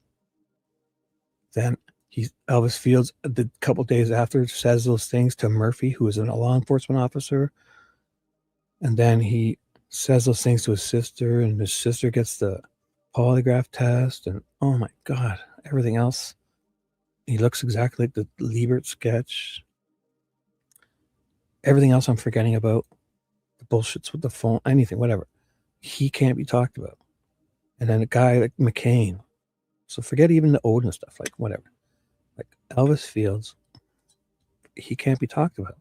Then Elvis Fields, a couple days after, says those things to Murphy, who is a law enforcement officer. And then he says those things to his sister, and his sister gets the polygraph test. And oh my God, everything else. He looks exactly like the Liebert sketch. Everything else I'm forgetting about. The bullshits with the phone, anything, whatever. He can't be talked about. And then a guy like McCain. So forget even the Odin stuff, like whatever. Like Elvis Fields, he can't be talked about.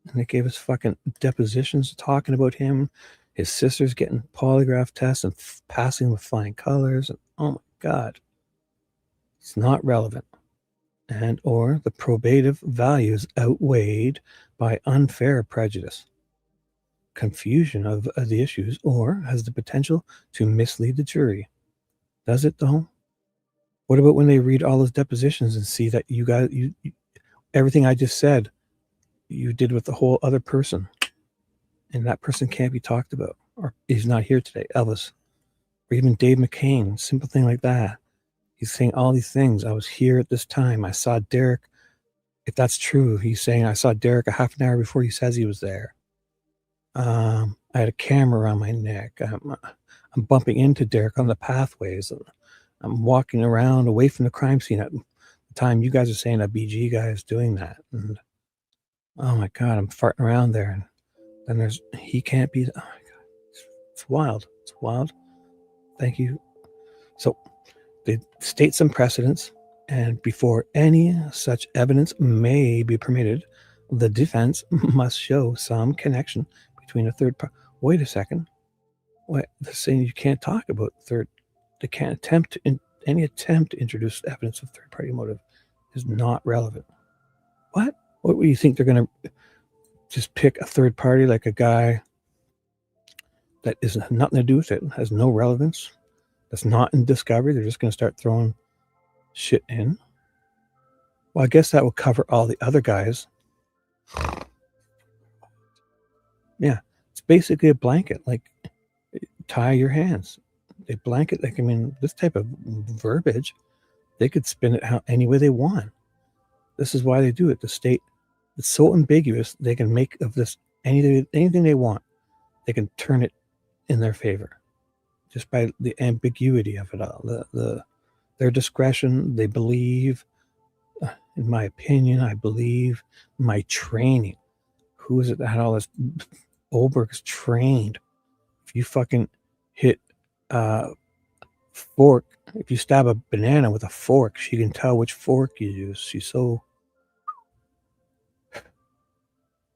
And they gave us fucking depositions talking about him. His sister's getting polygraph tests and passing with flying colors. And oh my God. It's not relevant. And or the probative values outweighed by unfair prejudice. Confusion of the issues, or has the potential to mislead the jury. Does it though? What about when they read all those depositions and see that you guys, everything I just said, you did with the whole other person, and that person can't be talked about, or he's not here today, Elvis, or even Dave McCain, simple thing like that. He's saying all these things. I was here at this time. I saw Derek. If that's true, he's saying I saw Derek a half an hour before he says he was there. I had a camera around my neck. I'm bumping into Derek on the pathways. I'm walking around away from the crime scene at the time you guys are saying a BG guy is doing that. And oh my God, I'm farting around there. And then he can't be, oh my God, it's wild. It's wild. Thank you. So they state some precedents, and before any such evidence may be permitted, the defense must show some connection between a third party. Wait a second. What they're saying, you can't talk about they can't attempt any attempt to introduce evidence of third party motive is not relevant. What do you think they're going to just pick a third party, like a guy that is nothing to do with it, has no relevance, that's not in discovery? They're just going to start throwing shit in. Well, I guess that will cover all the other guys. Yeah, it's basically a blanket, like tie your hands. They blanket, like, I mean, this type of verbiage, they could spin it any way they want. This is why they do it. The state, it's so ambiguous, they can make of this anything they want. They can turn it in their favor just by the ambiguity of it all. Their discretion, they believe, in my opinion, I believe, my training. Who is it that had all this? Oberg's trained. If you fucking hit fork, if you stab a banana with a fork, she can tell which fork you use. She's so.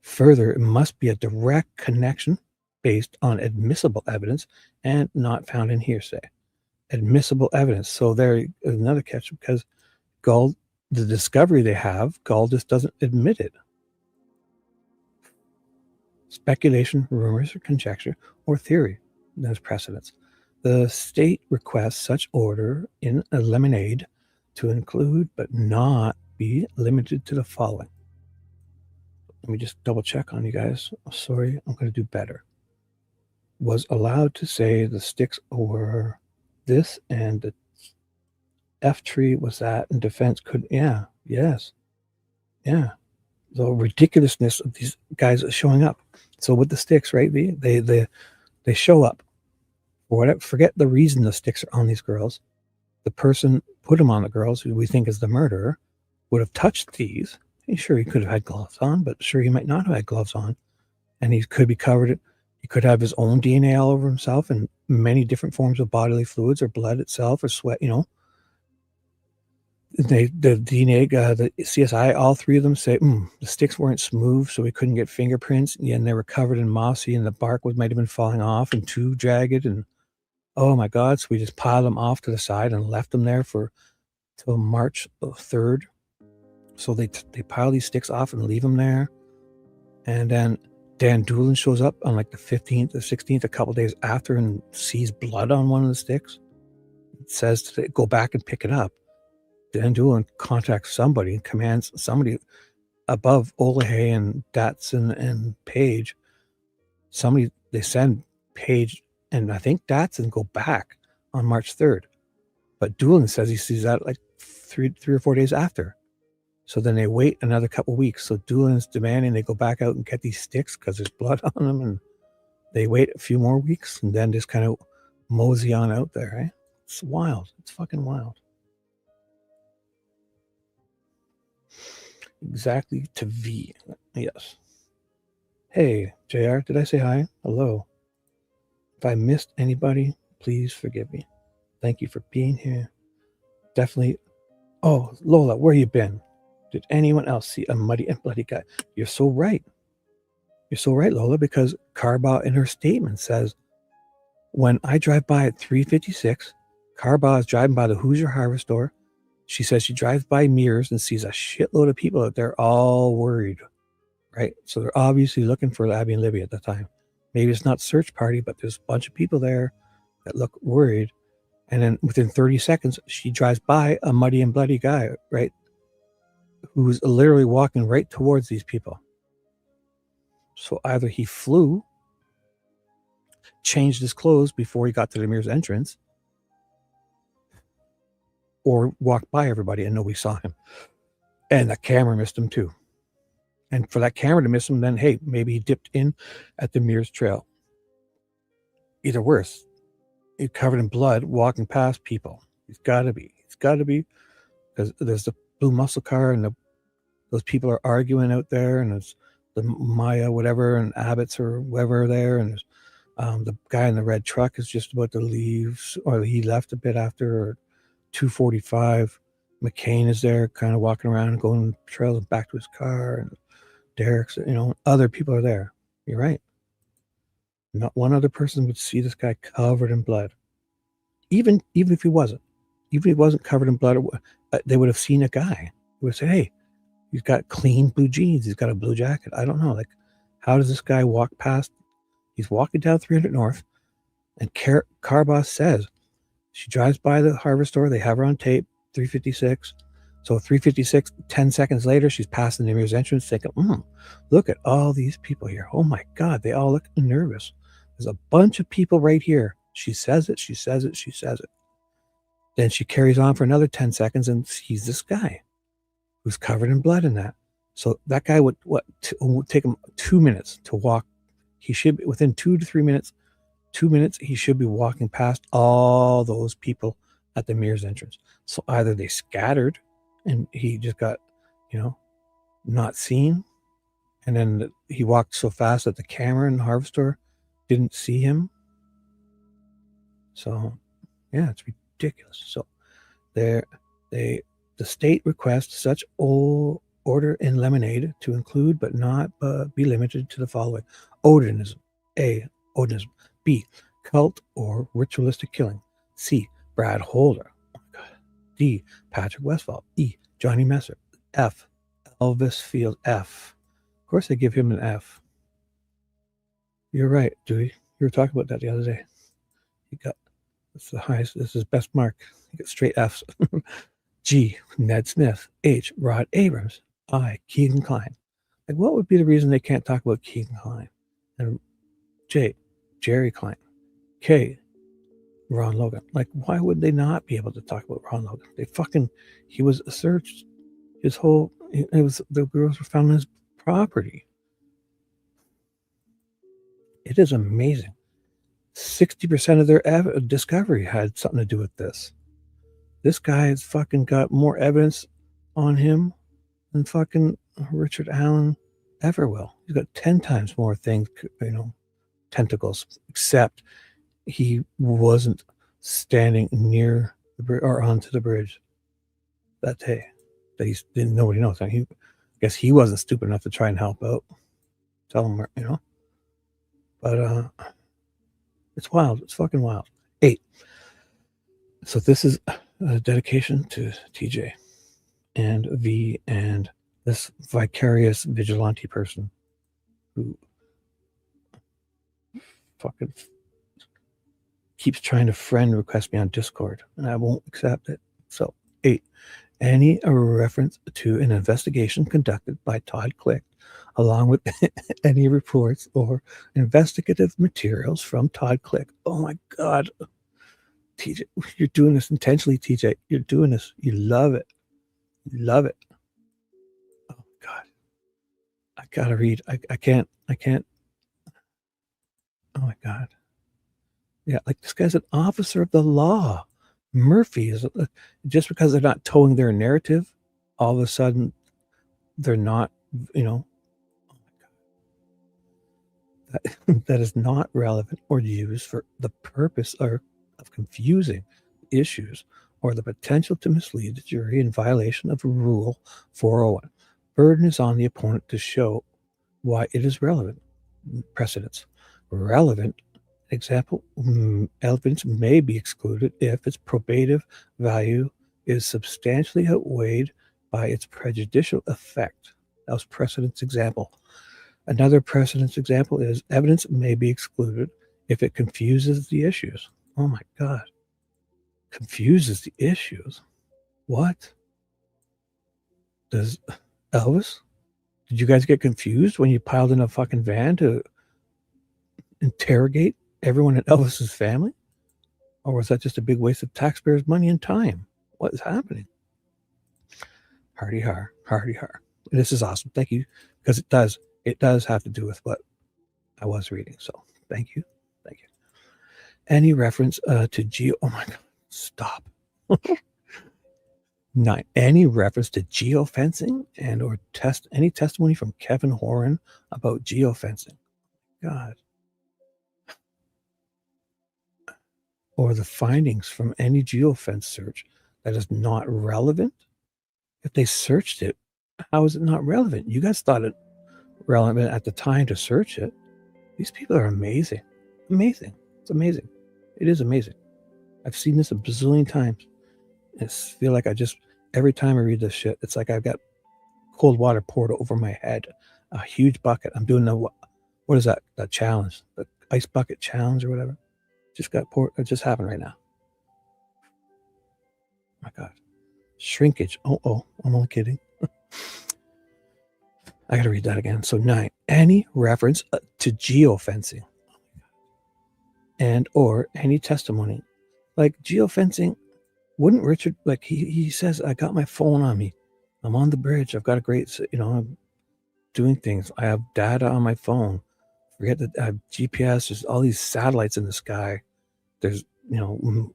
Further, it must be a direct connection based on admissible evidence and not found in hearsay. Admissible evidence. So there is another catch, because Gall, the discovery they have, Gall just doesn't admit it. Speculation, rumors, or conjecture, or theory. There's precedence. The state requests such order in a lemonade to include but not be limited to the following. Let me just double check on you guys. Sorry, I'm going to do better. Was allowed to say the sticks were this and the F tree was that, and defense could, yeah, yes, yeah. the ridiculousness of these guys showing up. So with the sticks, right? They show up. Or whatever, forget the reason the sticks are on these girls. The person put them on the girls, who we think is the murderer, would have touched these. Sure, he could have had gloves on, but sure, he might not have had gloves on. And he could be covered. He could have his own DNA all over himself and many different forms of bodily fluids or blood itself or sweat, the DNA, the CSI, all three of them say the sticks weren't smooth, so we couldn't get fingerprints. And they were covered in mossy, and the bark might have been falling off and too jagged. And oh my God! So we just piled them off to the side and left them there till March 3rd. So they pile these sticks off and leave them there, and then Dan Doolin shows up on like the 15th or 16th, a couple days after, and sees blood on one of the sticks. It says to go back and pick it up. Dan Doolin contacts somebody and commands somebody above Olahay and Datsun and Page. They send Page and I think Datsun go back on March 3rd. But Doolin says he sees that like three or 4 days after. So then they wait another couple weeks. So Doolin's demanding they go back out and get these sticks because there's blood on them. And they wait a few more weeks and then just kind of mosey on out there. Right? It's wild. It's fucking wild. Exactly to V. Yes. Hey, JR, did I say hi? Hello. If I missed anybody, please forgive me. Thank you for being here. Definitely. Oh, Lola, where you been? Did anyone else see a muddy and bloody guy? You're so right. You're so right, Lola, because Carbaugh in her statement says, when I drive by at 3:56, Carbaugh is driving by the Hoosier Hardware store. She says she drives by Mears and sees a shitload of people out there all worried, right? So they're obviously looking for Abby and Libby at the time. Maybe it's not search party, but there's a bunch of people there that look worried. And then within 30 seconds, she drives by a muddy and bloody guy, right? Who's literally walking right towards these people. So either he flew, changed his clothes before he got to the Mears entrance, or walked by everybody and nobody saw him. And the camera missed him too. And for that camera to miss him, then, hey, maybe he dipped in at the Mears Trail. Either worse, he's covered in blood walking past people. He's got to be. It's got to be, because there's the blue muscle car and those people are arguing out there, and there's the Maya whatever and Abbott's or whoever there, and there's the guy in the red truck is just about to leave, or he left a bit after 2:45. McCain is there kind of walking around and going trails back to his car, and Derek's, other people are there. You're right. Not one other person would see this guy covered in blood. Even if he wasn't covered in blood, they would have seen a guy who would say, hey, he's got clean blue jeans. He's got a blue jacket. I don't know. Like, how does this guy walk past? He's walking down 300 North, and Carbaugh says she drives by the hardware store. They have her on tape, 3:56. So 3:56, 10 seconds later, she's passing the Mears entrance thinking, look at all these people here. Oh my God, they all look nervous. There's a bunch of people right here. She says it. Then she carries on for another 10 seconds and sees this guy who's covered in blood in that. So that guy would take him 2 minutes to walk. He should be within 2 to 3 minutes. 2 minutes, he should be walking past all those people at the Mears entrance. So either they scattered and he just got, not seen. And then he walked so fast that the camera in the hardware store didn't see him. So, yeah, it's ridiculous. So the state requests such order in lemonade to include but not be limited to the following: Odinism. A, Odinism. B, cult or ritualistic killing. C, Brad Holder. Oh my God. D, Patrick Westfall. E, Johnny Messer. F, Elvis Field. F. Of course they give him an F. You're right, Dewey. You were talking about that the other day. He got, that's the highest, this is best mark. He got straight Fs. G, Ned Smith. H, Rod Abrams. I, Keegan Klein. Like, what would be the reason they can't talk about Keegan Klein? And J, Jerry Klein. K, Ron Logan. Like, why would they not be able to talk about Ron Logan? He was searched. His whole, the girls were found in his property. It is amazing. 60% of their discovery had something to do with this. This guy has fucking got more evidence on him than fucking Richard Allen ever will. He's got 10 times more things, tentacles, except he wasn't standing near the bridge or onto the bridge that day. Nobody knows. I guess he wasn't stupid enough to try and help out. Tell him, But it's wild. It's fucking wild. 8. So this is a dedication to TJ and V and this vicarious vigilante person who fucking keeps trying to friend request me on Discord, and I won't accept it. So 8. Any reference to an investigation conducted by Todd Click, along with any reports or investigative materials from Todd Click. Oh my God. TJ, you're doing this intentionally, TJ. You're doing this. You love it. You love it. Oh God. I gotta read. I can't. Oh my God. Yeah, like this guy's an officer of the law. Murphy is just because they're not towing their narrative, all of a sudden they're not, oh my God. That is not relevant or used for the purpose of confusing issues or the potential to mislead the jury in violation of Rule 401. Burden is on the opponent to show why it is relevant. Precedents. Relevant example, evidence may be excluded if its probative value is substantially outweighed by its prejudicial effect. That was precedent's example. Another precedent's example is evidence may be excluded if it confuses the issues. Oh my God. Confuses the issues? What? Does Elvis? Did you guys get confused when you piled in a fucking van to interrogate everyone in Elvis's family? Or was that just a big waste of taxpayers' money and time? What is happening? Hardy har. This is awesome. Thank you. Because it does have to do with what I was reading. So thank you. Any reference to oh my God, stop. 9. Any reference to geofencing and or any testimony from Kevin Horan about geofencing. God. Or the findings from any geofence search that is not relevant. If they searched it, how is it not relevant? You guys thought it relevant at the time to search it. These people are amazing. Amazing. It's amazing. It is amazing. I've seen this a bazillion times. I feel like every time I read this shit, it's like I've got cold water poured over my head. A huge bucket. I'm doing what is that challenge? The ice bucket challenge or whatever. Just got poured. It just happened right now. Oh my God. Shrinkage. Oh, I'm only kidding. I got to read that again. So 9. Any reference to geofencing and or any testimony. Like geofencing, wouldn't Richard, like he says, I got my phone on me. I'm on the bridge. I've got a great, I'm doing things. I have data on my phone. Forget that I have GPS. There's all these satellites in the sky. There's,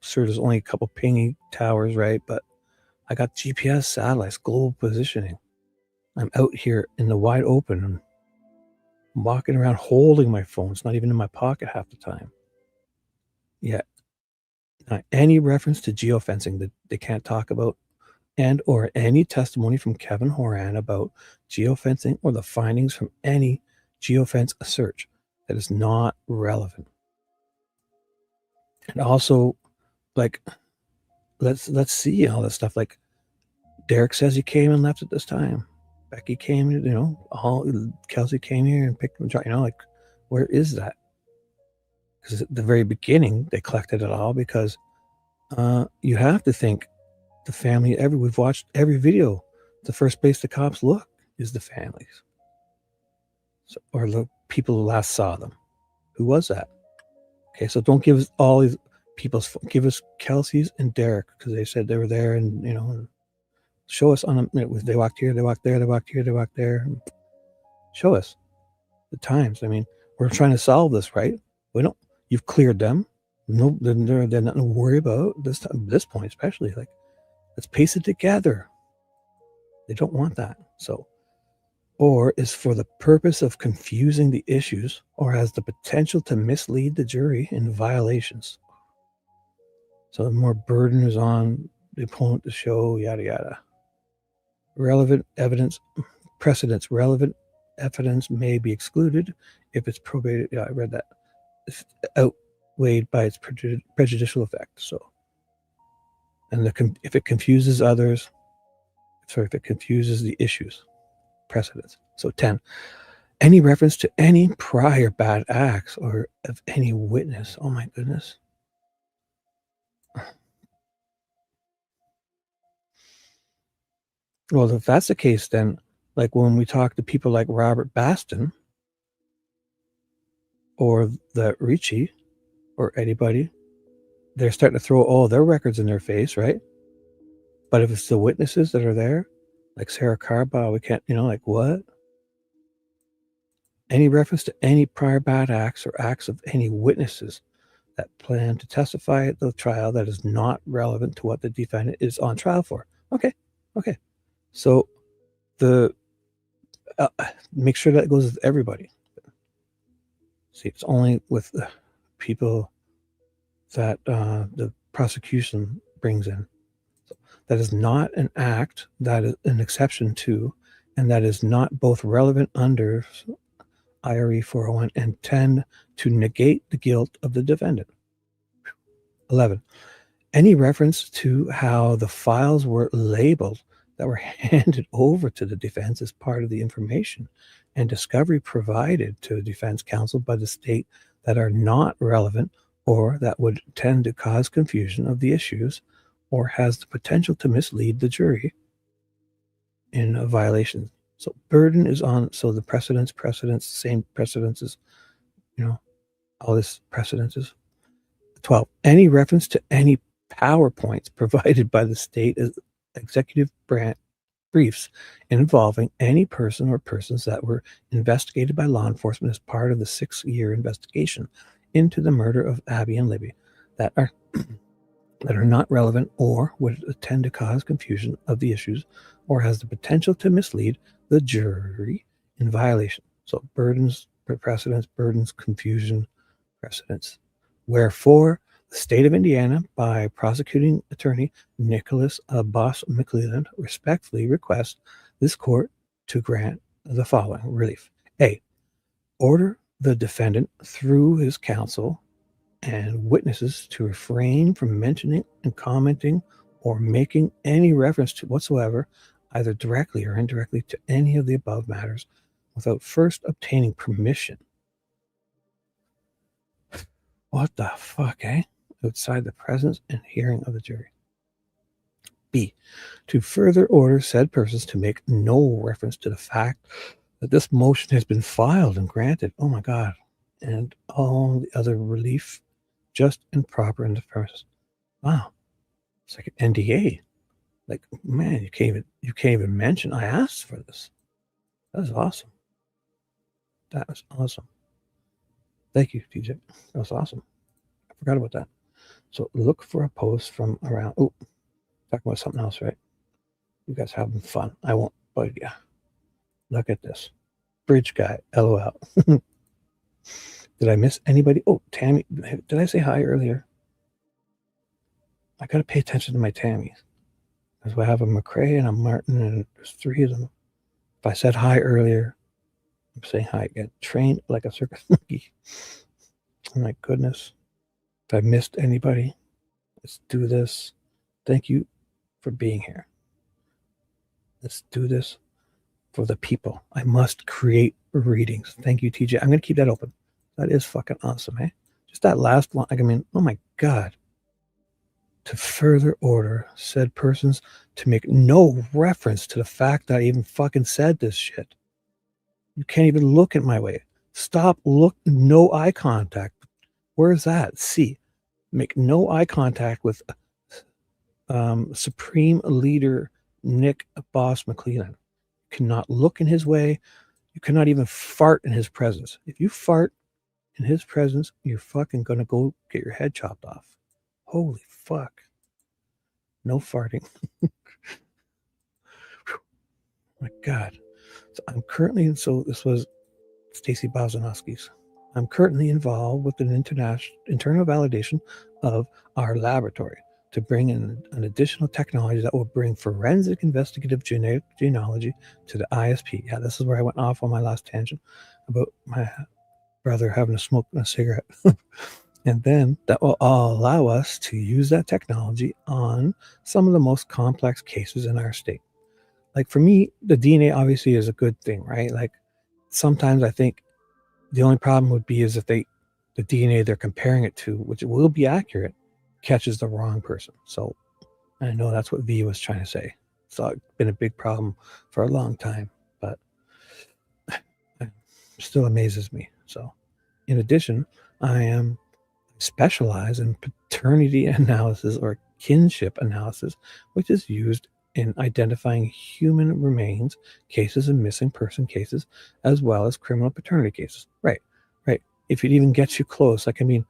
sure, there's only a couple pinging towers, right? But I got GPS satellites, global positioning. I'm out here in the wide open. I'm walking around holding my phone. It's not even in my pocket half the time. Yet, any reference to geofencing that they can't talk about and or any testimony from Kevin Horan about geofencing or the findings from any geofence search that is not relevant. And also, like, let's see all this stuff. Like, Derek says he came and left at this time. Becky came, Kelsey came here and picked him, like, where is that? Because at the very beginning, they collected it all because you have to think the family, we've watched every video. The first place the cops look is the families. So, or the people who last saw them. Who was that? Okay, so don't give us all these people's, give us Kelsey's and Derek, because they said they were there and, show us on them. They walked here, they walked there, they walked here, they walked there. Show us the times. I mean, we're trying to solve this, right? We don't. You've cleared them. No, they're nothing to worry about this time. This point, especially, like, let's pace it together. They don't want that. So, or is for the purpose of confusing the issues, or has the potential to mislead the jury in violations. So the more burden is on the opponent to show, yada yada. Relevant evidence, precedents. Relevant evidence may be excluded if it's probated. Yeah, I read that. If outweighed by its prejudicial effect. So, and if it confuses others, if it confuses the issues, precedents. So 10, any reference to any prior bad acts or of any witness. Oh my goodness. Well, if that's the case, then, like, when we talk to people like Robert Baston or the Ricci or anybody, they're starting to throw all their records in their face, right? But if it's the witnesses that are there, like Sarah Carbaugh, we can't, like, what? Any reference to any prior bad acts or acts of any witnesses that plan to testify at the trial that is not relevant to what the defendant is on trial for. Okay. So make sure that goes with everybody. See, it's only with the people that the prosecution brings in. So that is not an act, that is an exception to, and that is not both relevant under IRE 401 and tend to negate the guilt of the defendant. 11. Any reference to how the files were labeled that were handed over to the defense as part of the information and discovery provided to the defense counsel by the state that are not relevant or that would tend to cause confusion of the issues or has the potential to mislead the jury in a violation. So burden is on, so the precedents, same precedences, all this precedences. 12, any reference to any PowerPoints provided by the state as executive briefs involving any person or persons that were investigated by law enforcement as part of the 6-year investigation into the murder of Abby and Libby that are not relevant or would tend to cause confusion of the issues or has the potential to mislead the jury in violation. So burdens, precedents, burdens, confusion, precedents. Wherefore, the state of Indiana, by prosecuting attorney Nicholas Boss McClelland, respectfully requests this court to grant the following relief. A, order the defendant through his counsel and witnesses to refrain from mentioning and commenting or making any reference to whatsoever, either directly or indirectly, to any of the above matters without first obtaining permission. What the fuck, eh? Outside the presence and hearing of the jury. B, to further order said persons to make no reference to the fact that this motion has been filed and granted. Oh my God. And all the other relief just and proper in the first. Wow. It's like an NDA. Like, man, you can't even mention I asked for this. That was awesome. That was awesome. Thank you, TJ. That was awesome. I forgot about that. So look for a post from around. Oh, talking about something else, right? You guys having fun. I won't bug you. Look at this. Bridge guy. LOL. Did I miss anybody? Oh, Tammy. Did I say hi earlier? I got to pay attention to my Tammys. Because we have a McCrae and a Martin, and there's 3 of them. If I said hi earlier, I'm saying hi again. Trained like a circus monkey. Oh my goodness. If I missed anybody, let's do this. Thank you for being here. Let's do this for the people. I must create readings. Thank you, TJ. I'm going to keep that open. That is fucking awesome, eh? Just that last one. I mean, oh my God. To further order said persons to make no reference to the fact that I even fucking said this shit. You can't even look at my way. Stop, look, no eye contact. Where is that? C. Make no eye contact with Supreme Leader Nick Boss McClelland. Cannot look in his way. You cannot even fart in his presence. If you fart in his presence, you're fucking gonna go get your head chopped off. Holy fuck. No farting. My God. So I'm currently, so this was Stacey Bozinovski's. I'm currently involved with an internal validation of our laboratory to bring in an additional technology that will bring forensic investigative genealogy to the ISP. Yeah, this is where I went off on my last tangent about my brother having a smoke and a cigarette. And then that will allow us to use that technology on some of the most complex cases in our state. Like for me, the DNA obviously is a good thing, right? Like sometimes I think the only problem would be is if the DNA they're comparing it to, which will be accurate, catches the wrong person. So I know that's what V was trying to say. So it's been a big problem for a long time, but it still amazes me. So in addition, I am specialized in paternity analysis or kinship analysis, which is used in identifying human remains cases and missing person cases, as well as criminal paternity cases. Right. If it even gets you close, like, I mean,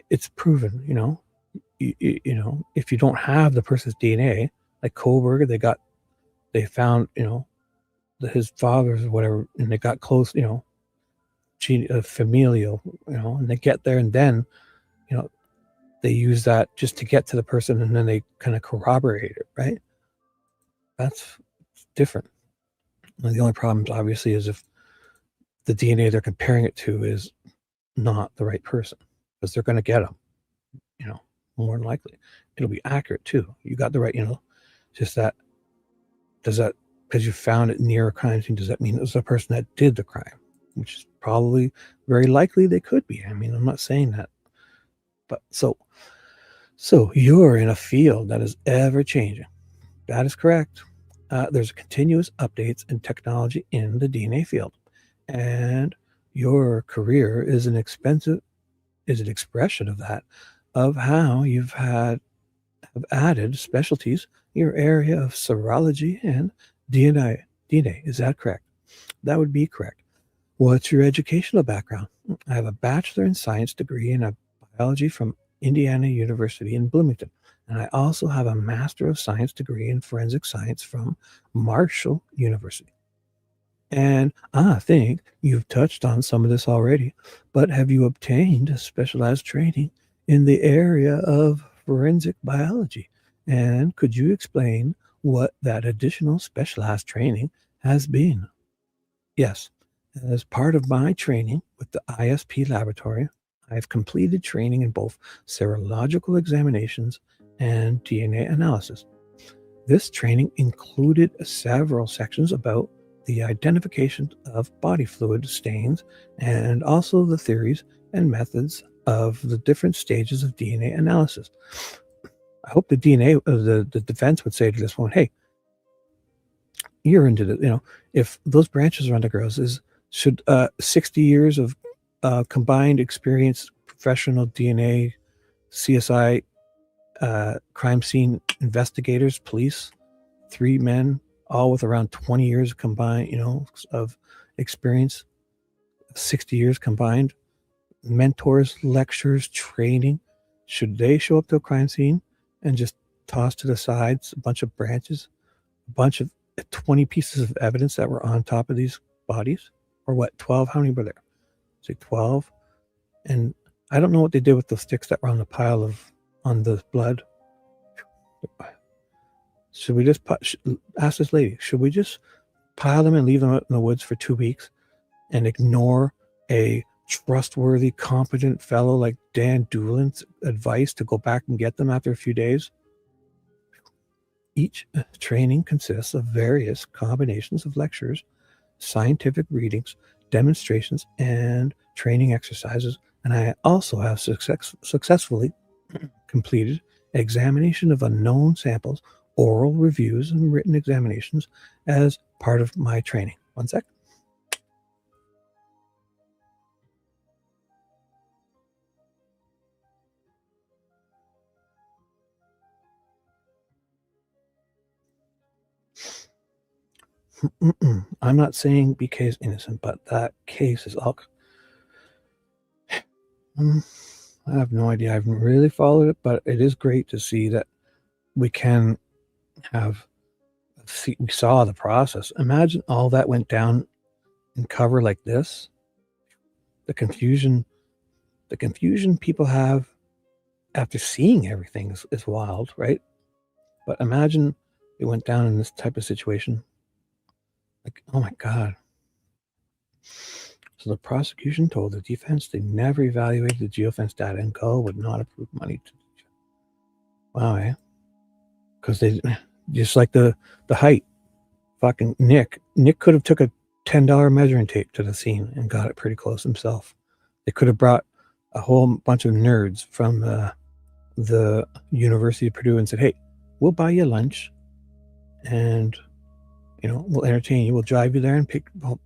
it's proven, you know, if you don't have the person's DNA, like Koberger, they found, his father's or whatever, and they got close, familial, and they get there, and then, you know, they use that just to get to the person, and then they kind of corroborate it, right? That's different. And the only problem, obviously, is if the DNA they're comparing it to is not the right person, because they're going to get them, more than likely. It'll be accurate too. You got the right, just that. Does that, because you found it near a crime scene, does that mean it was the person that did the crime? Which is probably very likely they could be. I mean, I'm not saying that, but so you're in a field that is ever changing. That is correct. There's continuous updates in technology in the DNA field, and your career is an expression of that, of how have added specialties in your area of serology and DNA. Is that correct? That would be correct. What's your educational background? I have a bachelor in science degree in biology from Indiana University in Bloomington. And I also have a master of science degree in forensic science from Marshall University. And I think you've touched on some of this already, but have you obtained specialized training in the area of forensic biology? And could you explain what that additional specialized training has been? Yes, as part of my training with the ISP laboratory, I've completed training in both serological examinations and DNA analysis. This training included several sections about the identification of body fluid stains and also the theories and methods of the different stages of DNA analysis. I hope the DNA, the defense would say to this one, hey, you're into the, if those branches are on the girls, should 60 years of combined experience, professional DNA, CSI, crime scene investigators, police, 3 men, all with around 20 years combined, of experience, 60 years combined, mentors, lectures, training. Should they show up to a crime scene and just toss to the sides a bunch of branches, a bunch of 20 pieces of evidence that were on top of these bodies? Or what, 12? How many were there? Say 12. And I don't know what they did with those sticks that were on the pile on the blood. Should we just ask this lady, should we just pile them and leave them out in the woods for 2 weeks and ignore a trustworthy, competent fellow like Dan Doolin's advice to go back and get them after a few days? Each training consists of various combinations of lectures, scientific readings, demonstrations, and training exercises. And I also have successfully completed examination of unknown samples, oral reviews, and written examinations as part of my training. One sec. I'm not saying BK is innocent, but that case is all. I have no idea. I haven't really followed it, but it is great to see that we can have. We saw the process. Imagine all that went down in cover like this. The confusion people have after seeing everything is wild, right? But imagine it went down in this type of situation. Like, oh my God. So the prosecution told the defense they never evaluated the geofence data and Go would not approve money to. Wow, eh? Because they just like the height. Fucking Nick could have took a $10 measuring tape to the scene and got it pretty close himself. They could have brought a whole bunch of nerds from the University of Purdue and said, hey, we'll buy you lunch and, you know, we'll entertain you. We'll drive you there and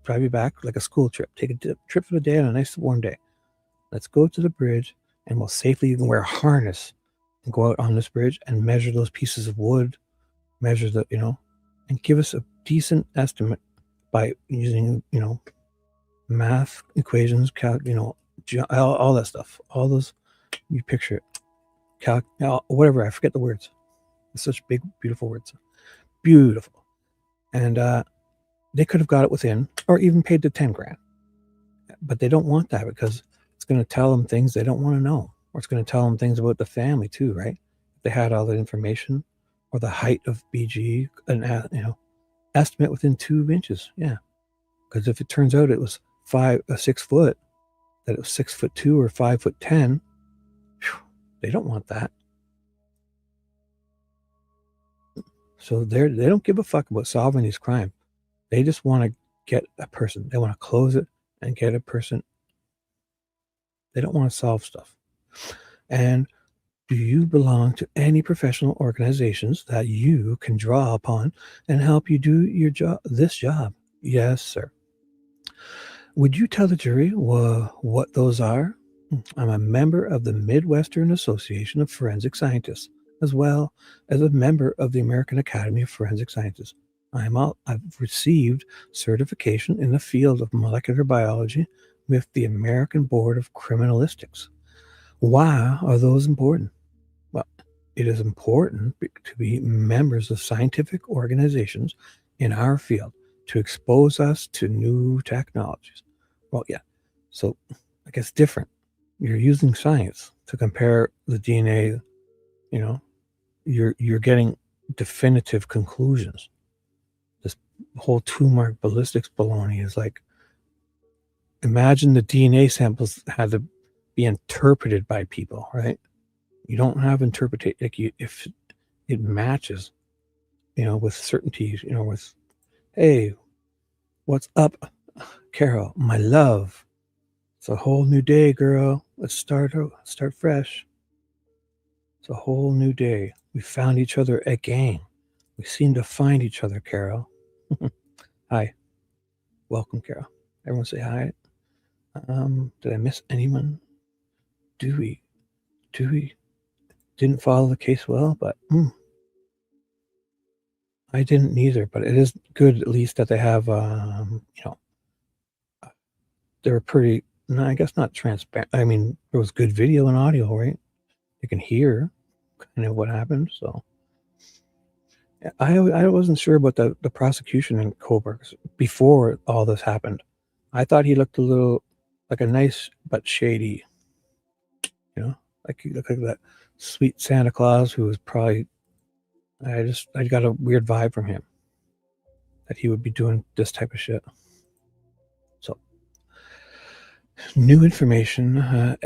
drive you back like a school trip. Take a trip for the day on a nice warm day. Let's go to the bridge and we'll safely wear a harness and go out on this bridge and measure those pieces of wood, measure the, you know, and give us a decent estimate by using, you know, math equations, you know, all that stuff, all those, you picture it, whatever, I forget the words. It's such big, beautiful words. Beautiful. And they could have got it within, or even paid the 10 grand. But they don't want that because it's going to tell them things they don't want to know. Or it's going to tell them things about the family too, right? If they had all that information, or the height of BG, and you know, estimate within 2 inches. Yeah. Because if it turns out it was 6 foot, that it was 6'2" or 5'10", they don't want that. So they don't give a fuck about solving these crimes. They just want to get a person. They want to close it and get a person. They don't want to solve stuff. And do you belong to any professional organizations that you can draw upon and help you do your job? This job? Yes, sir. Would you tell the jury what those are? I'm a member of the Midwestern Association of Forensic Scientists, as well as a member of the American Academy of Forensic Sciences. I've received certification in the field of molecular biology with the American Board of Criminalistics. Why are those important? Well, it is important to be members of scientific organizations in our field to expose us to new technologies. Well, yeah. So I guess different. You're using science to compare the DNA, you know, you're getting definitive conclusions. This whole two-mark ballistics baloney is like, imagine the DNA samples had to be interpreted by people, right? You don't have interpretation, like if it matches, you know, with certainties, you know, with, hey, what's up, Carol, my love? It's a whole new day, girl. Let's start fresh. It's a whole new day. We found each other again. We seem to find each other, Carol. Hi. Welcome, Carol. Everyone say hi. Did I miss anyone? Dewey. Didn't follow the case well, but I didn't either. But it is good, at least, that they have, you know, they were pretty, no, I guess not transparent. I mean, there was good video and audio, right? You can hear kind of what happened. So I wasn't sure about the prosecution in Coburg before all this happened. I thought he looked a little like a nice but shady, you know, like he looked like that sweet Santa Claus who was probably, I got a weird vibe from him that he would be doing this type of shit. So new information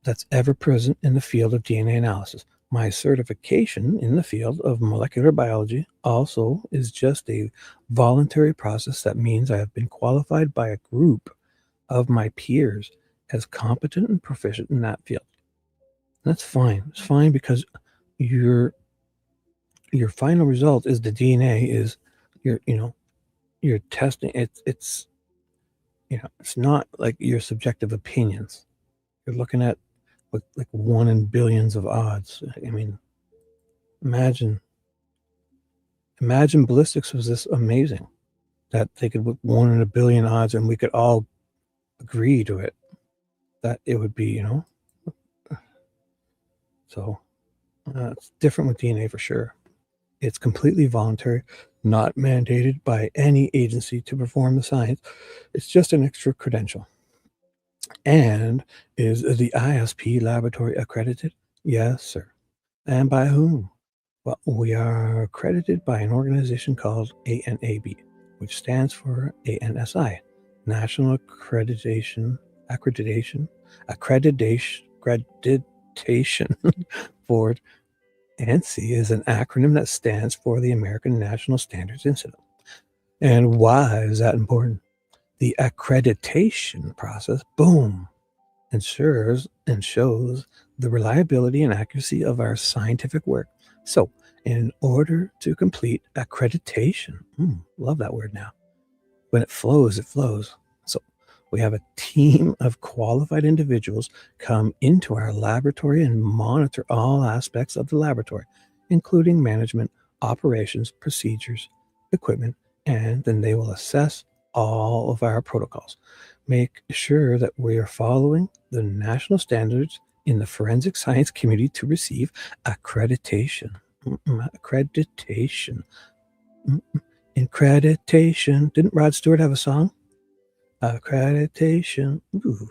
that's ever present in the field of DNA analysis. My certification in the field of molecular biology also is just a voluntary process that means I have been qualified by a group of my peers as competent and proficient in that field. That's fine. It's fine because your final result is the DNA is you're testing it's you know, it's not like your subjective opinions. You're looking at with like 1 in billions of odds. I mean, imagine ballistics was this amazing. that they could, 1 in a billion odds, and we could all agree to it, that it would be, so it's different with DNA for sure. It's completely voluntary, not mandated by any agency to perform the science. It's just an extra credential. And is the ISP laboratory accredited? Yes, sir. And by whom? Well, we are accredited by an organization called ANAB, which stands for ANSI, National Accreditation Board. ANSI is an acronym that stands for the American National Standards Institute. And why is that important? The accreditation process, boom, ensures and shows the reliability and accuracy of our scientific work. So, in order to complete accreditation, love that word now. When it flows, it flows. So, we have a team of qualified individuals come into our laboratory and monitor all aspects of the laboratory, including management, operations, procedures, equipment, and then they will assess all of our protocols. Make sure that we are following the national standards in the forensic science community to receive accreditation. Accreditation. Accreditation. Didn't Rod Stewart have a song? Accreditation. Ooh.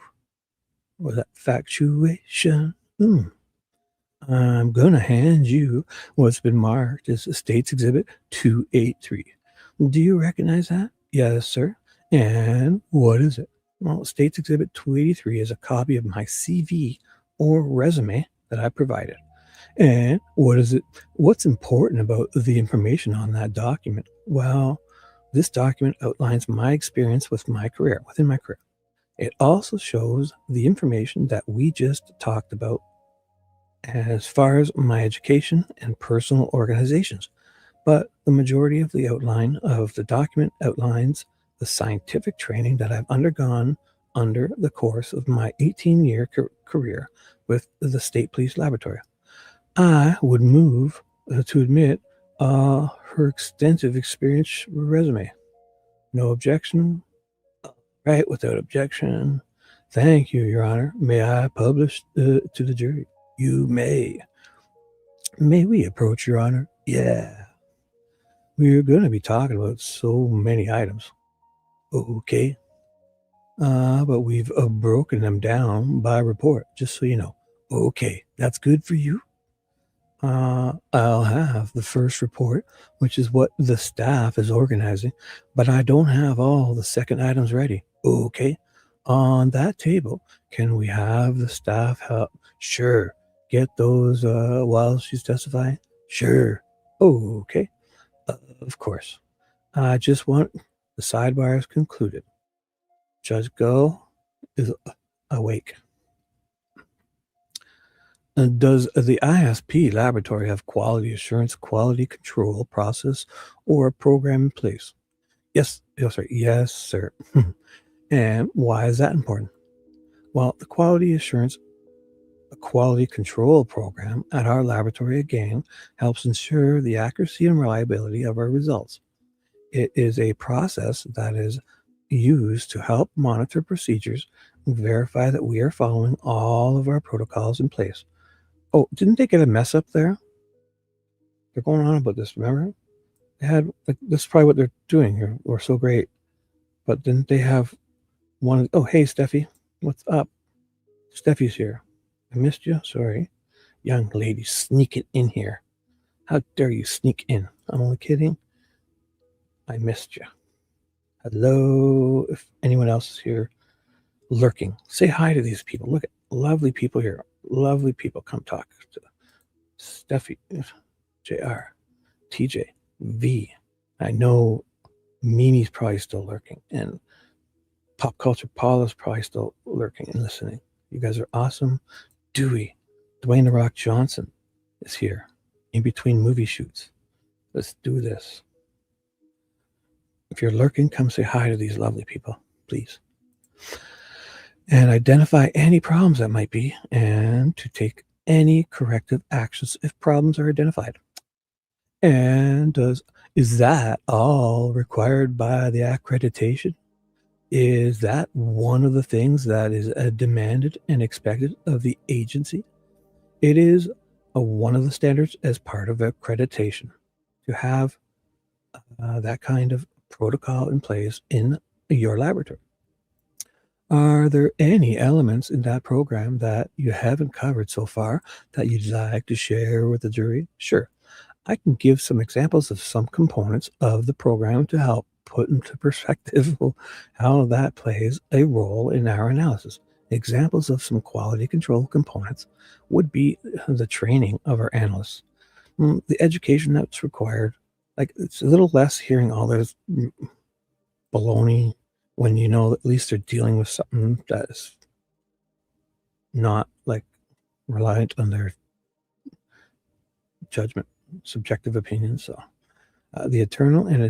Or that factuation. I'm going to hand you what's been marked as State's Exhibit 283. Do you recognize that? Yes, sir. And what is it? Well, State's Exhibit 283 is a copy of my CV or resume that I provided. And what is it? What's important about the information on that document? Well, this document outlines my experience within my career. It also shows the information that we just talked about as far as my education and personal organizations. But the majority of the outline of the document outlines the scientific training that I've undergone under the course of my 18-year career with the State Police Laboratory. I would move to admit her extensive experience resume. No objection? Right, without objection. Thank you, Your Honor. May I publish to the jury? You may. May we approach, Your Honor? Yeah. We're going to be talking about so many items. Okay. But we've broken them down by report, just so you know. Okay, that's good for you. I'll have the first report, which is what the staff is organizing, but I don't have all the second items ready. Okay. On that table, can we have the staff help? Sure. Get those while she's testifying? Sure. Okay. Of course. I just want the sidebars concluded. Judge Gull is awake. Does the ISP laboratory have quality assurance, quality control process, or a program in place? Yes, sir. And why is that important? Well, the quality assurance, a quality control program at our laboratory, again, helps ensure the accuracy and reliability of our results. It is a process that is used to help monitor procedures and verify that we are following all of our protocols in place. Oh, didn't they get a mess up there? They're going on about this, remember? They had, this is probably what they're doing here. We're so great. But didn't they have one? Oh, hey, Steffi. What's up? Steffi's here. I missed you. Sorry. Young lady sneaking in here. How dare you sneak in? I'm only kidding. I missed you. Hello. If anyone else is here lurking, say hi to these people. Look at lovely people here. Lovely people. Come talk to Steffi, JR, TJ, V. I know Mimi's probably still lurking, and Pop Culture Paula's probably still lurking and listening. You guys are awesome. Dewey, Dwayne The Rock Johnson is here in between movie shoots. Let's do this. If you're lurking, come say hi to these lovely people, please. And identify any problems that might be, and to take any corrective actions if problems are identified. And does Is that all required by the accreditation? Is that one of the things that is demanded and expected of the agency? It is one of the standards as part of accreditation to have that kind of protocol in place in your laboratory. Are there any elements in that program that you haven't covered so far that you'd like to share with the jury? Sure. I can give some examples of some components of the program to help put into perspective how that plays a role in our analysis. Examples of some quality control components would be the training of our analysts, the education that's required. Like, it's a little less hearing all this baloney when you know at least they're dealing with something that is not like reliant on their judgment, subjective opinions. So the internal and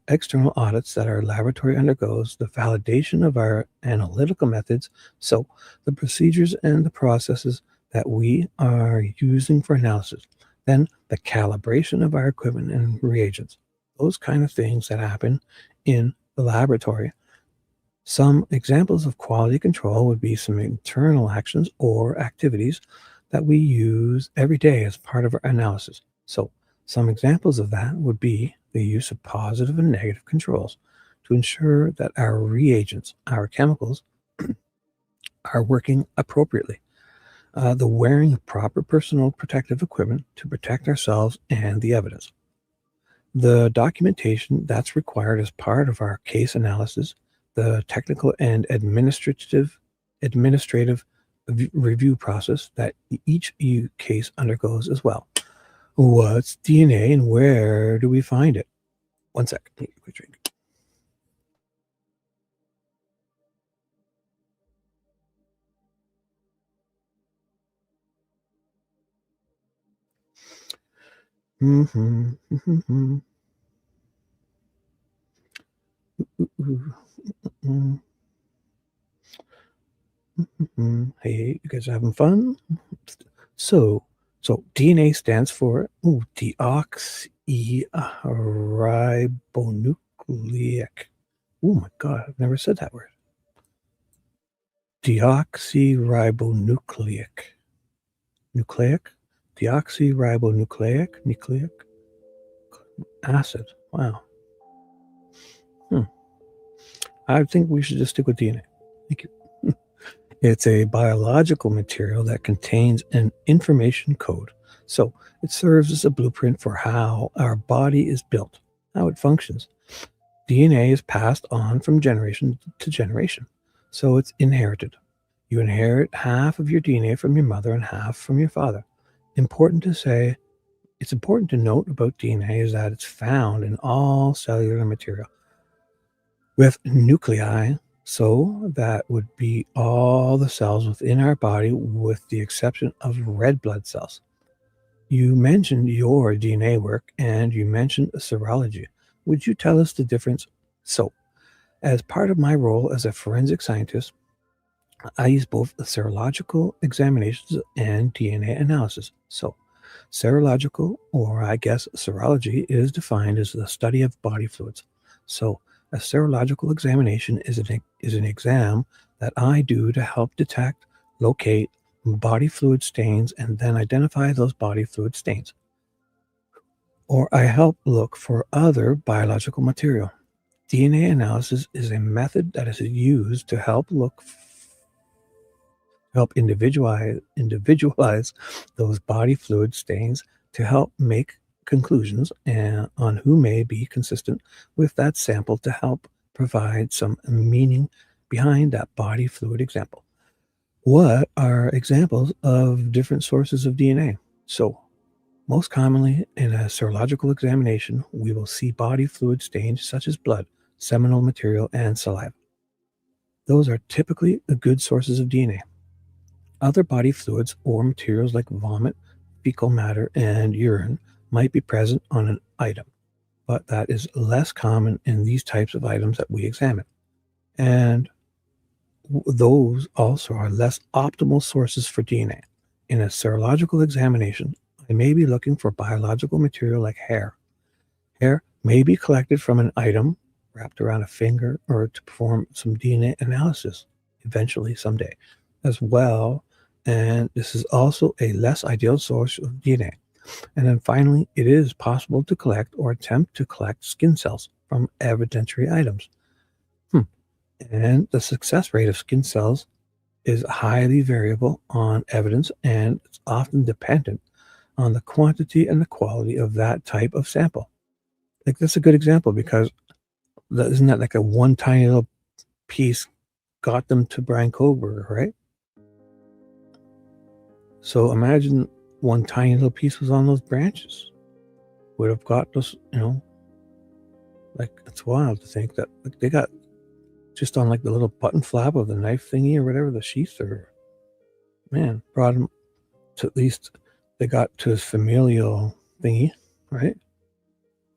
external audits that our laboratory undergoes, the validation of our analytical methods, so the procedures and the processes that we are using for analysis, then the calibration of our equipment and reagents, those kind of things that happen in the laboratory. Some examples of quality control would be some internal actions or activities that we use every day as part of our analysis. So some examples of that would be the use of positive and negative controls to ensure that our reagents, our chemicals, are working appropriately. The wearing of proper personal protective equipment to protect ourselves and the evidence. The documentation that's required as part of our case analysis, the technical and administrative review process that each case undergoes as well. What's DNA and where do we find it? One second. Quick drink. Hey, you guys are having fun? So DNA stands for deoxyribonucleic. Oh my God, I've never said that word. Deoxyribonucleic. Nucleic? Deoxyribonucleic? Nucleic acid. Wow. I think we should just stick with DNA. Thank you. It's a biological material that contains an information code. So it serves as a blueprint for how our body is built, how it functions. DNA is passed on from generation to generation. So it's inherited. You inherit half of your DNA from your mother and half from your father. It's important to note about DNA is that it's found in all cellular material with nuclei. So that would be all the cells within our body with the exception of red blood cells. You mentioned your DNA work and you mentioned serology. Would you tell us the difference? So, as part of my role as a forensic scientist, I use both serological examinations and DNA analysis. So, serological, or I guess serology, is defined as the study of body fluids. So, a serological examination is an exam that I do to help detect, locate body fluid stains, and then identify those body fluid stains. Or I help look for other biological material. DNA analysis is a method that is used to help individualize those body fluid stains to help make conclusions on who may be consistent with that sample to help provide some meaning behind that body fluid example. What are examples of different sources of DNA? So, most commonly in a serological examination, we will see body fluid stains such as blood, seminal material, and saliva. Those are typically good sources of DNA. Other body fluids or materials like vomit, fecal matter, and urine might be present on an item, but that is less common in these types of items that we examine. And those also are less optimal sources for DNA. In a serological examination, I may be looking for biological material like hair. Hair may be collected from an item wrapped around a finger or to perform some DNA analysis eventually someday as well. And this is also a less ideal source of DNA. And then finally, it is possible to collect or attempt to collect skin cells from evidentiary items. And the success rate of skin cells is highly variable on evidence, and it's often dependent on the quantity and the quality of that type of sample. Like, that's a good example, because isn't that like a one tiny little piece got them to Brian Kohlberger, right? So imagine one tiny little piece was on those branches, would have got those, like, it's wild to think that they got just on like the little button flap of the knife thingy or whatever, the sheath, or brought him to, at least they got to his familial thingy, right?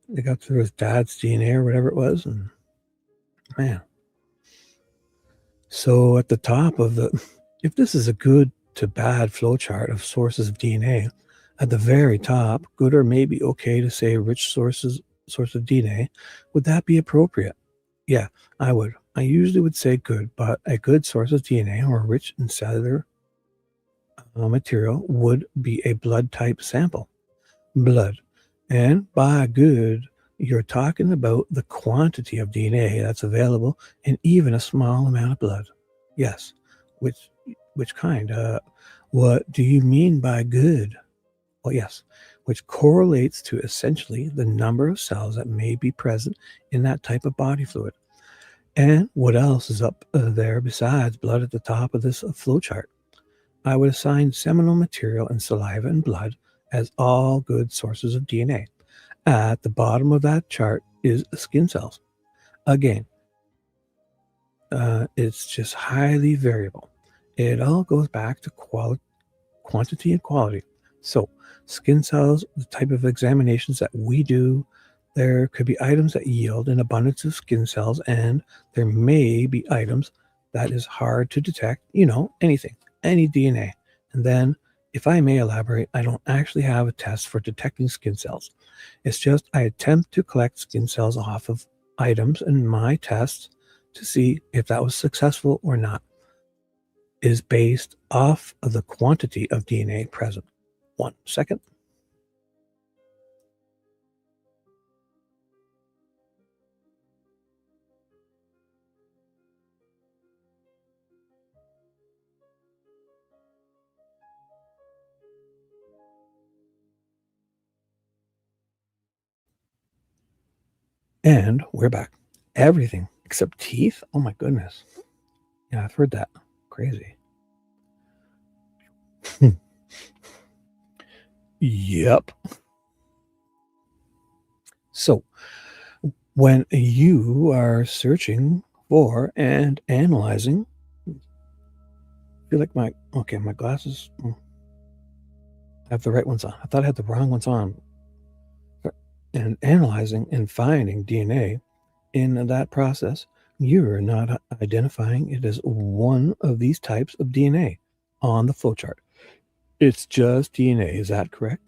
They got to his dad's DNA or whatever it was, and so at the top of if this is a good to bad flowchart of sources of DNA, at the very top, good or maybe okay to say rich source of DNA, would that be appropriate? Yeah, I would. I usually would say good, but a good source of DNA or rich in cellular material would be a blood type sample. Blood. And by good, you're talking about the quantity of DNA that's available in even a small amount of blood. Yes. Which kind? What do you mean by good? Well, yes, which correlates to essentially the number of cells that may be present in that type of body fluid. And what else is up there besides blood at the top of this flowchart? I would assign seminal material and saliva and blood as all good sources of DNA. At the bottom of that chart is skin cells. Again, it's just highly variable. It all goes back to quantity and quality. So skin cells, the type of examinations that we do, there could be items that yield an abundance of skin cells, and there may be items that is hard to detect, anything, any DNA. And then, if I may elaborate, I don't actually have a test for detecting skin cells. It's just I attempt to collect skin cells off of items, and my test to see if that was successful or not is based off of the quantity of DNA present. 1 second. And we're back. Everything except teeth? Oh my goodness. Yeah, I've heard that. Crazy. Yep. So, when you are searching for and analyzing, I feel like my glasses, I have the right ones on. I thought I had the wrong ones on. And analyzing and finding DNA in that process, you're not identifying it as one of these types of DNA on the flowchart. It's just DNA. Is that correct?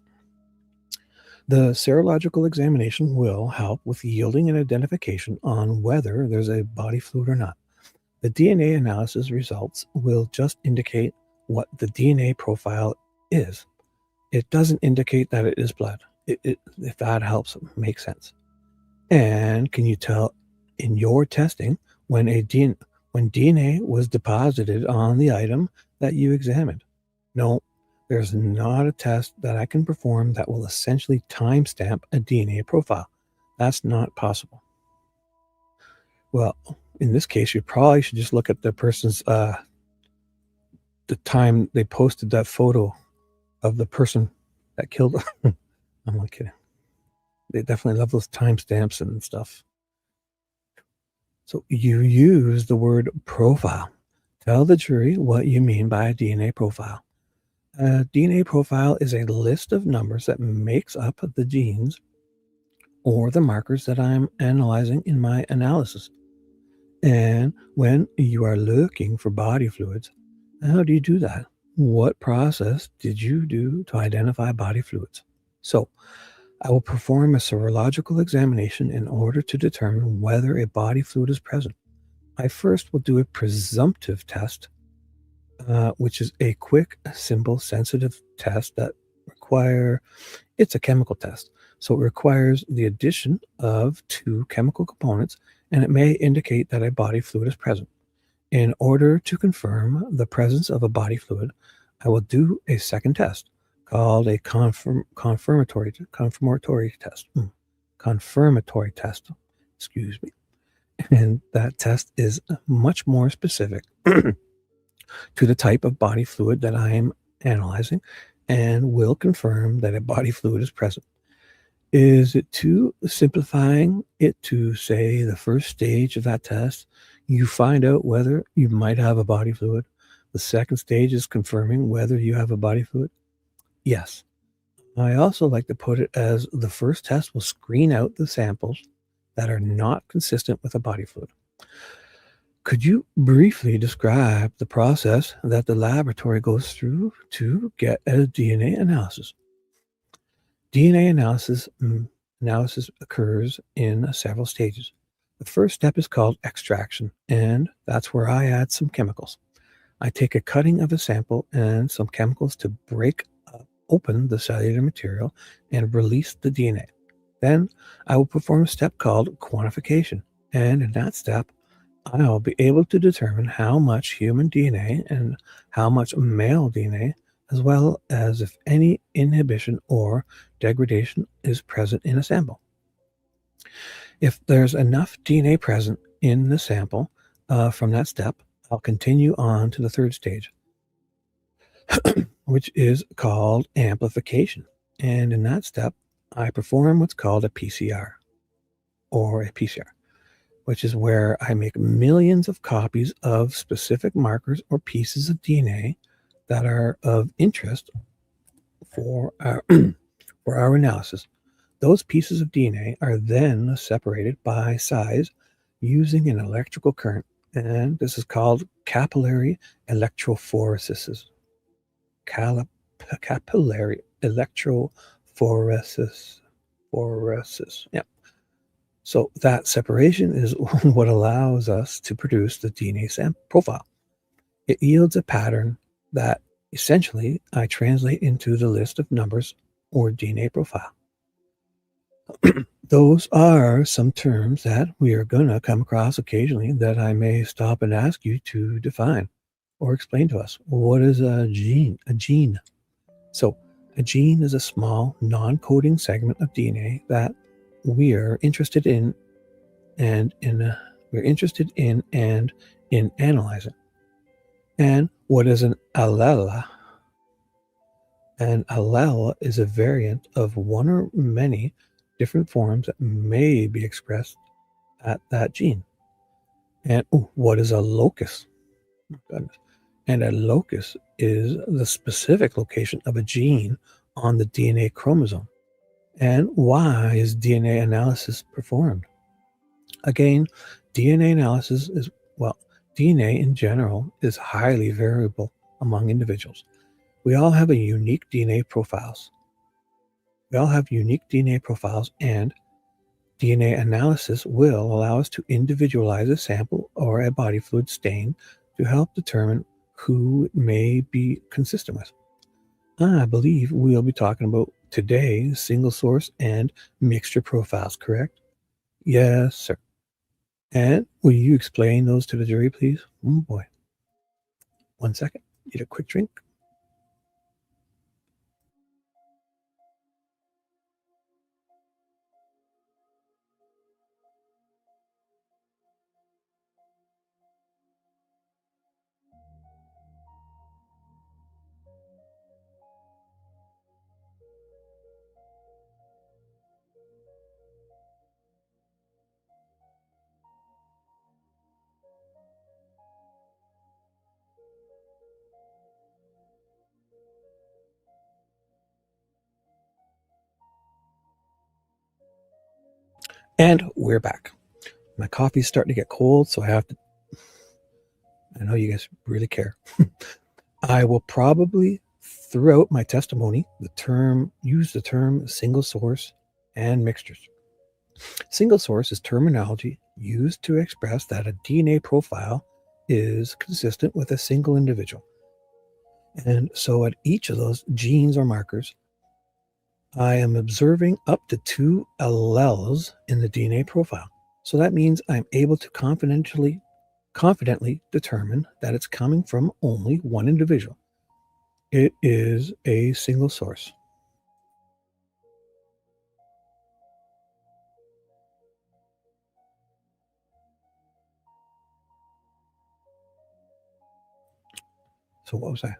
The serological examination will help with yielding an identification on whether there's a body fluid or not. The DNA analysis results will just indicate what the DNA profile is. It doesn't indicate that it is blood. If that helps make sense. And can you tell in your testing when DNA was deposited on the item that you examined? No, there's not a test that I can perform that will essentially timestamp a DNA profile. That's not possible. Well, in this case, you probably should just look at the person's the time they posted that photo of the person that killed them. I'm not kidding. They definitely love those timestamps and stuff. So you use the word profile. Tell the jury what you mean by a DNA profile. A DNA profile is a list of numbers that makes up the genes or the markers that I'm analyzing in my analysis. And when you are looking for body fluids, how do you do that? What process did you do to identify body fluids? So I will perform a serological examination in order to determine whether a body fluid is present. I first will do a presumptive test, which is a quick, simple, sensitive test that it's a chemical test. So it requires the addition of two chemical components, and it may indicate that a body fluid is present. In order to confirm the presence of a body fluid, I will do a second test called a confirmatory test. Confirmatory test, excuse me. And that test is much more specific to the type of body fluid that I am analyzing and will confirm that a body fluid is present. Is it too simplifying it to say the first stage of that test, you find out whether you might have a body fluid? The second stage is confirming whether you have a body fluid? Yes. I also like to put it as the first test will screen out the samples that are not consistent with a body fluid. Could you briefly describe the process that the laboratory goes through to get a DNA analysis? DNA analysis occurs in several stages. The first step is called extraction, and that's where I add some chemicals. I take a cutting of a sample and some chemicals to break open the cellular material and release the DNA. Then I will perform a step called quantification, and in that step, I'll be able to determine how much human DNA and how much male DNA, as well as if any inhibition or degradation is present in a sample. If there's enough DNA present in the sample from that step, I'll continue on to the third stage, which is called amplification. And in that step, I perform what's called a PCR, which is where I make millions of copies of specific markers or pieces of DNA that are of interest for our analysis. Those pieces of DNA are then separated by size using an electrical current, and this is called capillary electrophoresis. Capillary electrophoresis. Yeah. So that separation is what allows us to produce the DNA sample profile. It yields a pattern that essentially I translate into the list of numbers or DNA profile. Those are some terms that we are going to come across occasionally that I may stop and ask you to define or explain to us. What is a gene? So a gene is a small non-coding segment of DNA that we are interested in and in analyzing. And what is an allele? An allele is a variant of one or many different forms that may be expressed at that gene. And what is a locus? Oh, goodness. And a locus is the specific location of a gene on the DNA chromosome. And why is DNA analysis performed? Again, DNA analysis DNA in general is highly variable among individuals. We all have unique DNA profiles. And DNA analysis will allow us to individualize a sample or a body fluid stain to help determine who it may be consistent with. I believe we'll be talking about today single source and mixture profiles, correct? Yes, sir. And will you explain those to the jury, please? Oh boy. 1 second. Need a quick drink. And we're back. My coffee's starting to get cold, so I know you guys really care. I will probably, throughout my testimony, use the term single source and mixtures. Single source is terminology used to express that a DNA profile is consistent with a single individual. And so at each of those genes or markers, I am observing up to 2 alleles in the DNA profile. So that means I'm able to confidently determine that it's coming from only one individual. It is a single source. So what was that?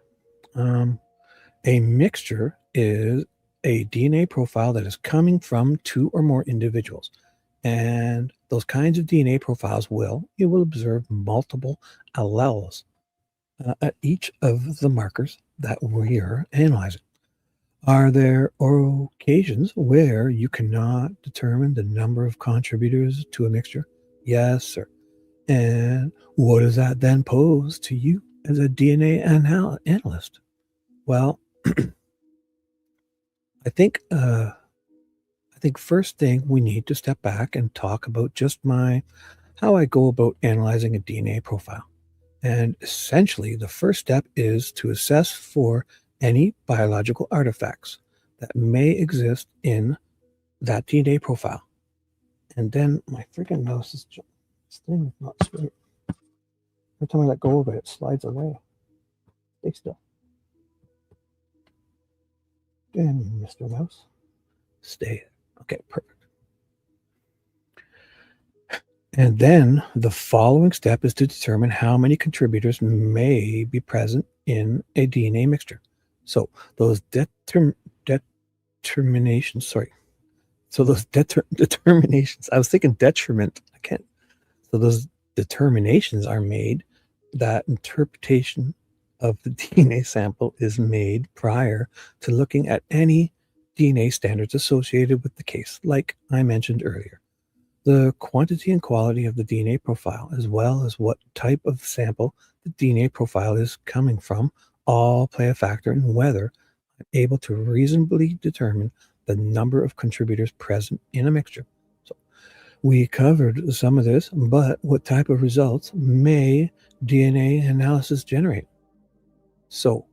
A mixture is a DNA profile that is coming from 2 or more individuals. And those kinds of DNA profiles you will observe multiple alleles at each of the markers that we are analyzing. Are there occasions where you cannot determine the number of contributors to a mixture? Yes, sir. And what does that then pose to you as a DNA analyst? Well, I think first thing we need to step back and talk about just how I go about analyzing a DNA profile. And essentially, the first step is to assess for any biological artifacts that may exist in that DNA profile. And then my freaking mouse is not straight. Every time I let go of it, it slides away. Stay still. And Mr. Mouse, stay. Okay, perfect. And then the following step is to determine how many contributors may be present in a DNA mixture. So those determinations, I was thinking detriment. I can't. So those determinations are made. That interpretation of the DNA sample is made prior to looking at any DNA standards associated with the case, like I mentioned earlier. The quantity and quality of the DNA profile, as well as what type of sample the DNA profile is coming from, all play a factor in whether I'm able to reasonably determine the number of contributors present in a mixture. So we covered some of this, but what type of results may DNA analysis generate? So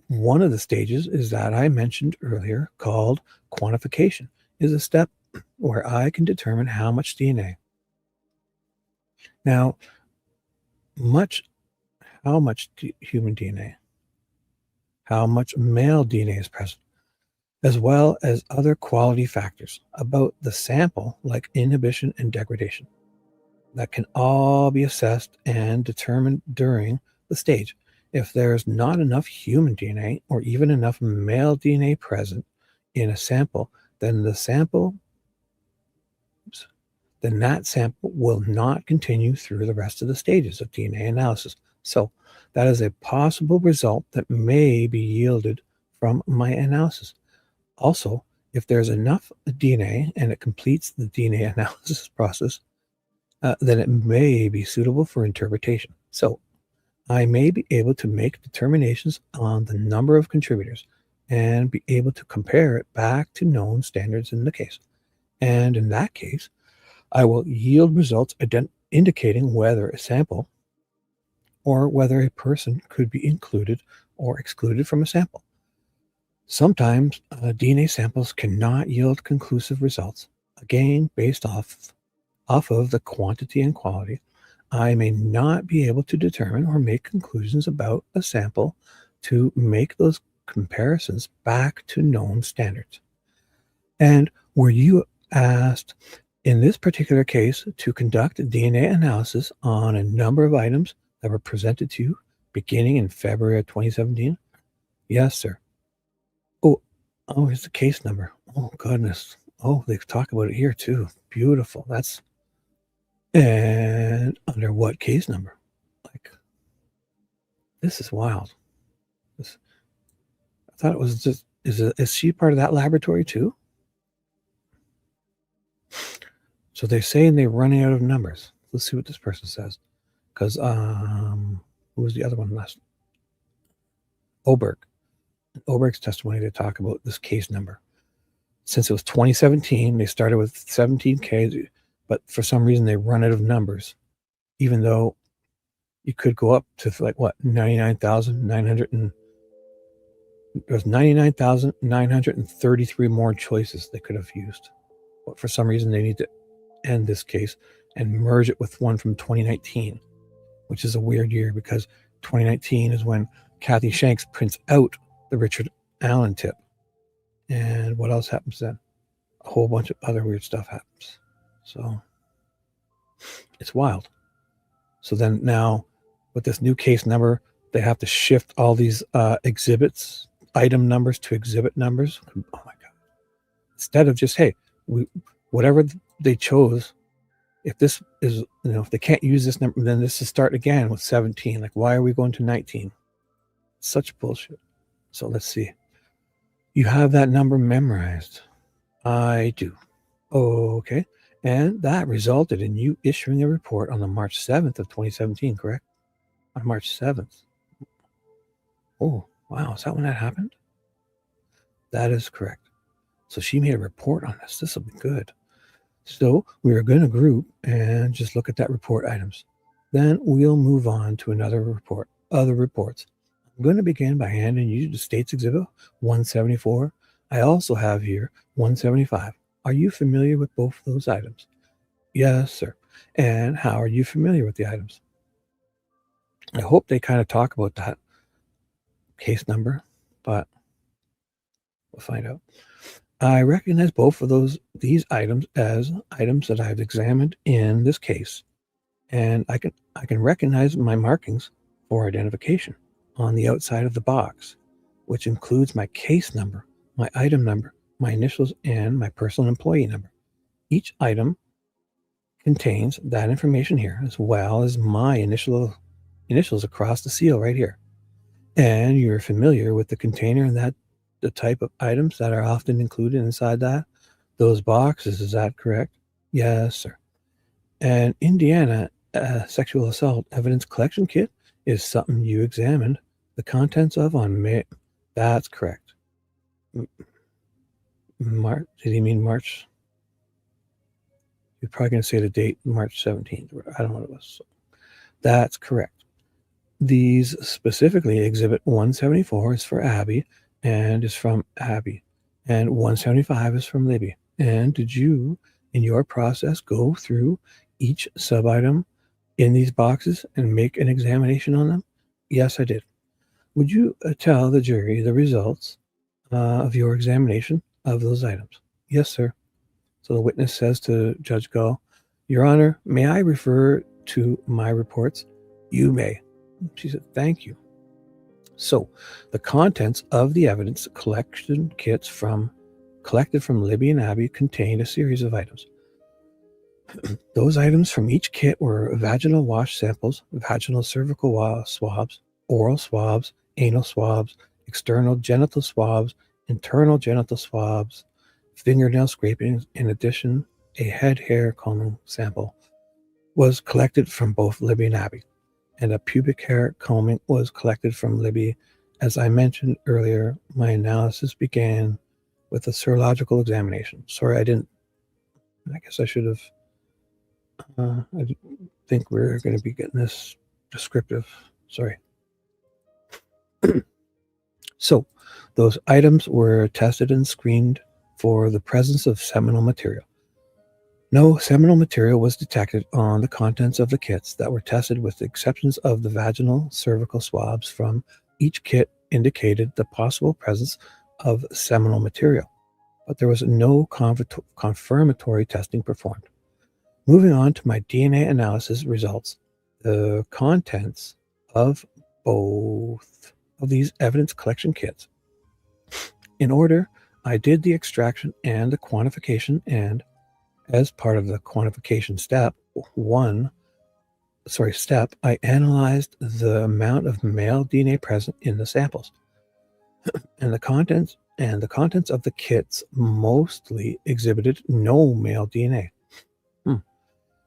one of the stages is that I mentioned earlier, called quantification, is a step where I can determine how much DNA. Now, how much human DNA, how much male DNA is present, as well as other quality factors about the sample, like inhibition and degradation. That can all be assessed and determined during the stage. If there's not enough human DNA or even enough male DNA present in a sample, then that sample will not continue through the rest of the stages of DNA analysis. So that is a possible result that may be yielded from my analysis. Also, if there's enough DNA and it completes the DNA analysis process, then it may be suitable for interpretation. So I may be able to make determinations on the number of contributors and be able to compare it back to known standards in the case. And in that case, I will yield results indicating whether a sample or whether a person could be included or excluded from a sample. Sometimes DNA samples cannot yield conclusive results, again, based off of the quantity and quality. I may not be able to determine or make conclusions about a sample to make those comparisons back to known standards. And were you asked, in this particular case, to conduct DNA analysis on a number of items that were presented to you beginning in February of 2017? Yes, sir. Oh, here's the case number. Oh, goodness. Oh, they talk about it here too. Beautiful. And under what case number? Like, this is wild. I thought it was just, is she part of that laboratory too? So they're saying they're running out of numbers. Let's see what this person says. Because, who was the other one last? Oberg. In Oberg's testimony, they talk about this case number. Since it was 2017, they started with 17K, but for some reason they run out of numbers, even though you could go up to like what, 99,900 and there's 99,933 more choices they could have used. But for some reason they need to end this case and merge it with one from 2019, which is a weird year because 2019 is when Kathy Shanks prints out the Richard Allen tip. And what else happens then? A whole bunch of other weird stuff happens. So it's wild. So then now with this new case number, they have to shift all these exhibits, item numbers to exhibit numbers. Oh my God. Instead of just, hey, whatever they chose, if this is, if they can't use this number, then this is start again with 17. Like, why are we going to 19? Such bullshit. So let's see. You have that number memorized. I do. Okay. And that resulted in you issuing a report on the March 7th of 2017, correct? On March 7th. Oh, wow. Is that when that happened? That is correct. So she made a report on this. This will be good. So we are going to group and just look at that report items. Then we'll move on to another report, other reports. I'm going to begin by handing you the State's Exhibit 174. I also have here 175. Are you familiar with both of those items? Yes, sir. And how are you familiar with the items? I hope they kind of talk about that case number, but we'll find out. I recognize both of these items as items that I've examined in this case, and I can recognize my markings for identification on the outside of the box, which includes my case number, my item number, my initials, and my personal employee number. Each item contains that information here, as well as my initials across the seal right here. And you're familiar with the container and the type of items that are often included inside those boxes. Is that correct? Yes, sir. And Indiana sexual assault evidence collection kit is something you examined the contents of on May. That's correct. March? Did he mean March? You're probably going to say the date, March 17th. I don't know what it was. So that's correct. These specifically, Exhibit 174 is for Abby and is from Abby, and 175 is from Libby. And did you, in your process, go through each sub-item in these boxes and make an examination on them? Yes, I did. Would you tell the jury the results of your examination of those items? Yes, sir. So the witness says to Judge Gull, Your Honor, may I refer to my reports? You may. She said, thank you. So the contents of the evidence collection kits collected from Libby and Abby contained a series of items. Those items from each kit were vaginal wash samples, vaginal cervical swabs, oral swabs, anal swabs, external genital swabs, internal genital swabs, fingernail scrapings. In addition, a head hair combing sample was collected from both Libby and Abby, and a pubic hair combing was collected from Libby. As I mentioned earlier, my analysis began with a serological examination. Sorry, I guess I should have. I think we're going to be getting this descriptive. Sorry. So those items were tested and screened for the presence of seminal material. No seminal material was detected on the contents of the kits that were tested, with the exceptions of the vaginal cervical swabs from each kit indicated the possible presence of seminal material, but there was no confirmatory testing performed. Moving on to my DNA analysis results, the contents of both of these evidence collection kits. In order, I did the extraction and the quantification, and as part of the quantification step, I analyzed the amount of male DNA present in the samples. and the contents of the kits mostly exhibited no male DNA.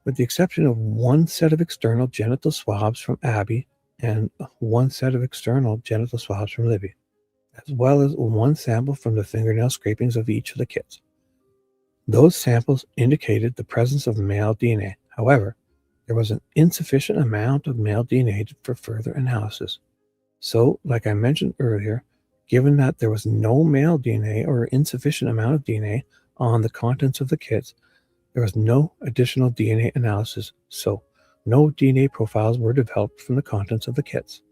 With the exception of one set of external genital swabs from Abby and one set of external genital swabs from Libby, as well as one sample from the fingernail scrapings of each of the kits. Those samples indicated the presence of male DNA. However, there was an insufficient amount of male DNA for further analysis. So, like I mentioned earlier, given that there was no male DNA or insufficient amount of DNA on the contents of the kits, there was no additional DNA analysis, so no DNA profiles were developed from the contents of the kits.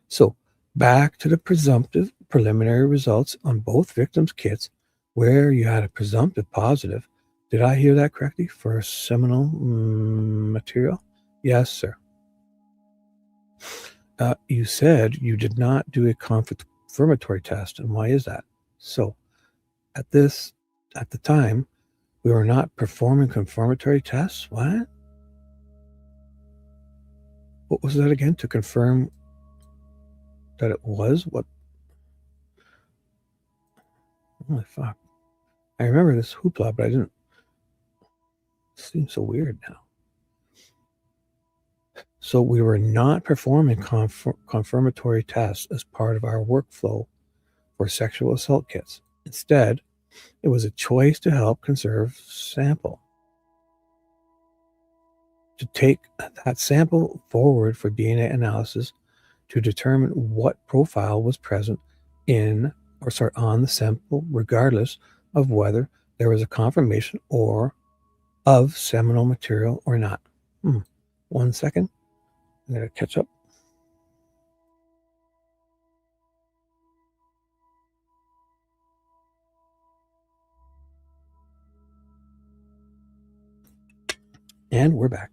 So, back to the presumptive preliminary results on both victims' kits, where you had a presumptive positive. Did I hear that correctly? For seminal material? Yes, sir. You said you did not do a confirmatory test, and why is that? So, at the time, we were not performing confirmatory tests. What? What was that again? To confirm that it was what? Holy fuck! I remember this hoopla, but I didn't. It seems so weird now. So we were not performing confirmatory tests as part of our workflow for sexual assault kits. Instead, it was a choice to help conserve sample. To take that sample forward for DNA analysis to determine what profile was present on the sample, regardless of whether there was a confirmation of seminal material or not. 1 second. I'm going to catch up. And we're back.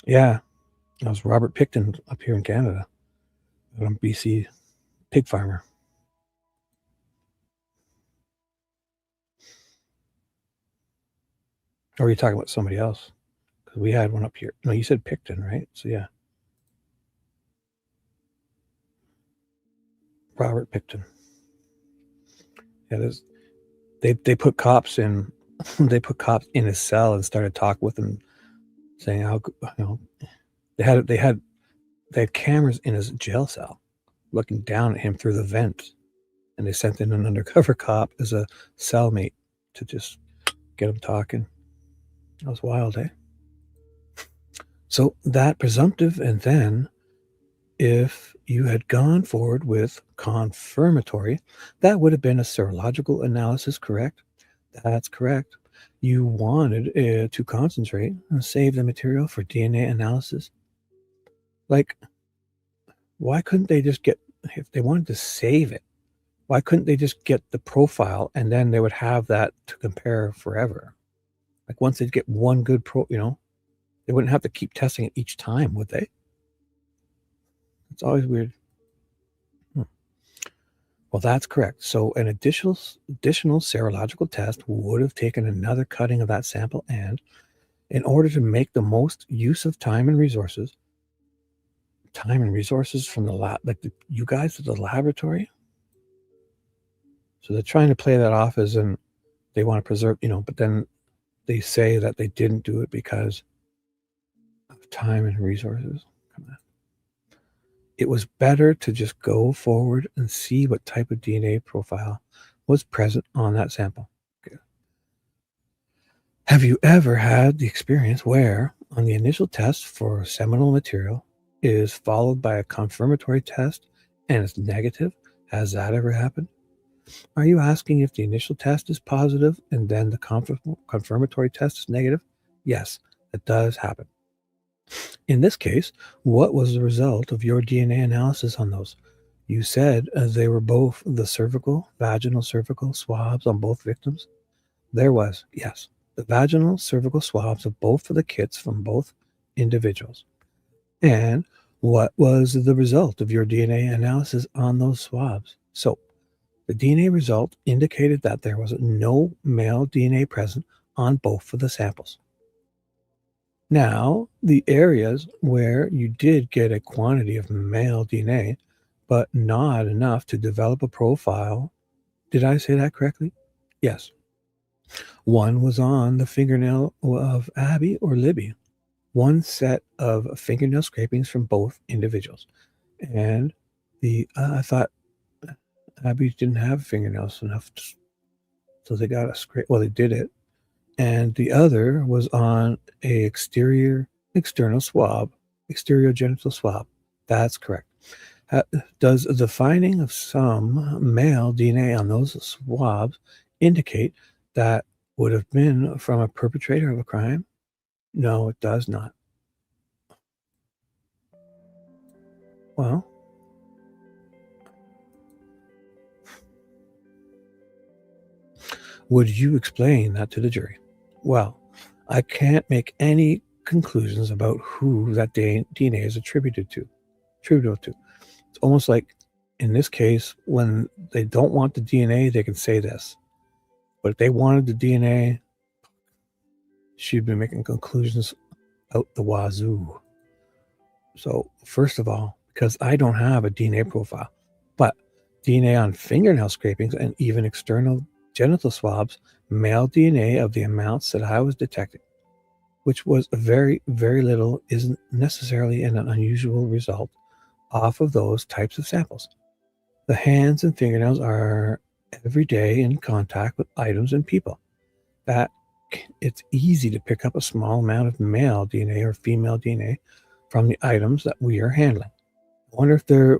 Yeah, that was Robert Picton up here in Canada. I'm BC pig farmer. Or are you talking about somebody else? Because we had one up here. No, you said Picton, right? So yeah. Robert Picton. Yeah, they put cops in they put cops in his cell and started talking with him, saying how they had cameras in his jail cell looking down at him through the vent, and they sent in an undercover cop as a cellmate to just get him talking. That was wild, eh? So that presumptive, and then if you had gone forward with confirmatory, that would have been a serological analysis, correct? That's correct. You wanted to concentrate and save the material for DNA analysis. Like, why couldn't they just if they wanted to save it, why couldn't they just get the profile and then they would have that to compare forever? Like, once they'd get one good they wouldn't have to keep testing it each time, would they? It's always weird. Well, that's correct. So an additional serological test would have taken another cutting of that sample, and in order to make the most use of time and resources from the lab, like you guys at the laboratory. So they're trying to play that off as in they want to preserve, but then they say that they didn't do it because of time and resources. Come on. It was better to just go forward and see what type of DNA profile was present on that sample. Okay. Have you ever had the experience where, on the initial test for seminal material, is followed by a confirmatory test and it's negative? Has that ever happened? Are you asking if the initial test is positive and then the confirmatory test is negative? Yes, it does happen. In this case, what was the result of your DNA analysis on those? You said they were both the vaginal cervical swabs on both victims. There was, yes, the vaginal cervical swabs of both of the kits from both individuals. And what was the result of your DNA analysis on those swabs? So, the DNA result indicated that there was no male DNA present on both of the samples. Now, the areas where you did get a quantity of male DNA, but not enough to develop a profile, did I say that correctly? Yes. One was on the fingernail of Abby or Libby. One set of fingernail scrapings from both individuals. And I thought Abby didn't have fingernails enough, so they got a scrape. Well, they did it, and the other was on a external swab, exterior genital swab. That's correct. Does the finding of some male DNA on those swabs indicate that would have been from a perpetrator of a crime? No, it does not. Well, would you explain that to the jury? Well, I can't make any conclusions about who that DNA is attributed to. It's almost like in this case, when they don't want the DNA, they can say this. But if they wanted the DNA, she'd be making conclusions out the wazoo. So, first of all, because I don't have a DNA profile, but DNA on fingernail scrapings and even external genital swabs, male DNA of the amounts that I was detecting, which was very, very little, isn't necessarily an unusual result off of those types of samples. The hands and fingernails are every day in contact with items and people. That it's easy to pick up a small amount of male DNA or female DNA from the items that we are handling. I wonder if there,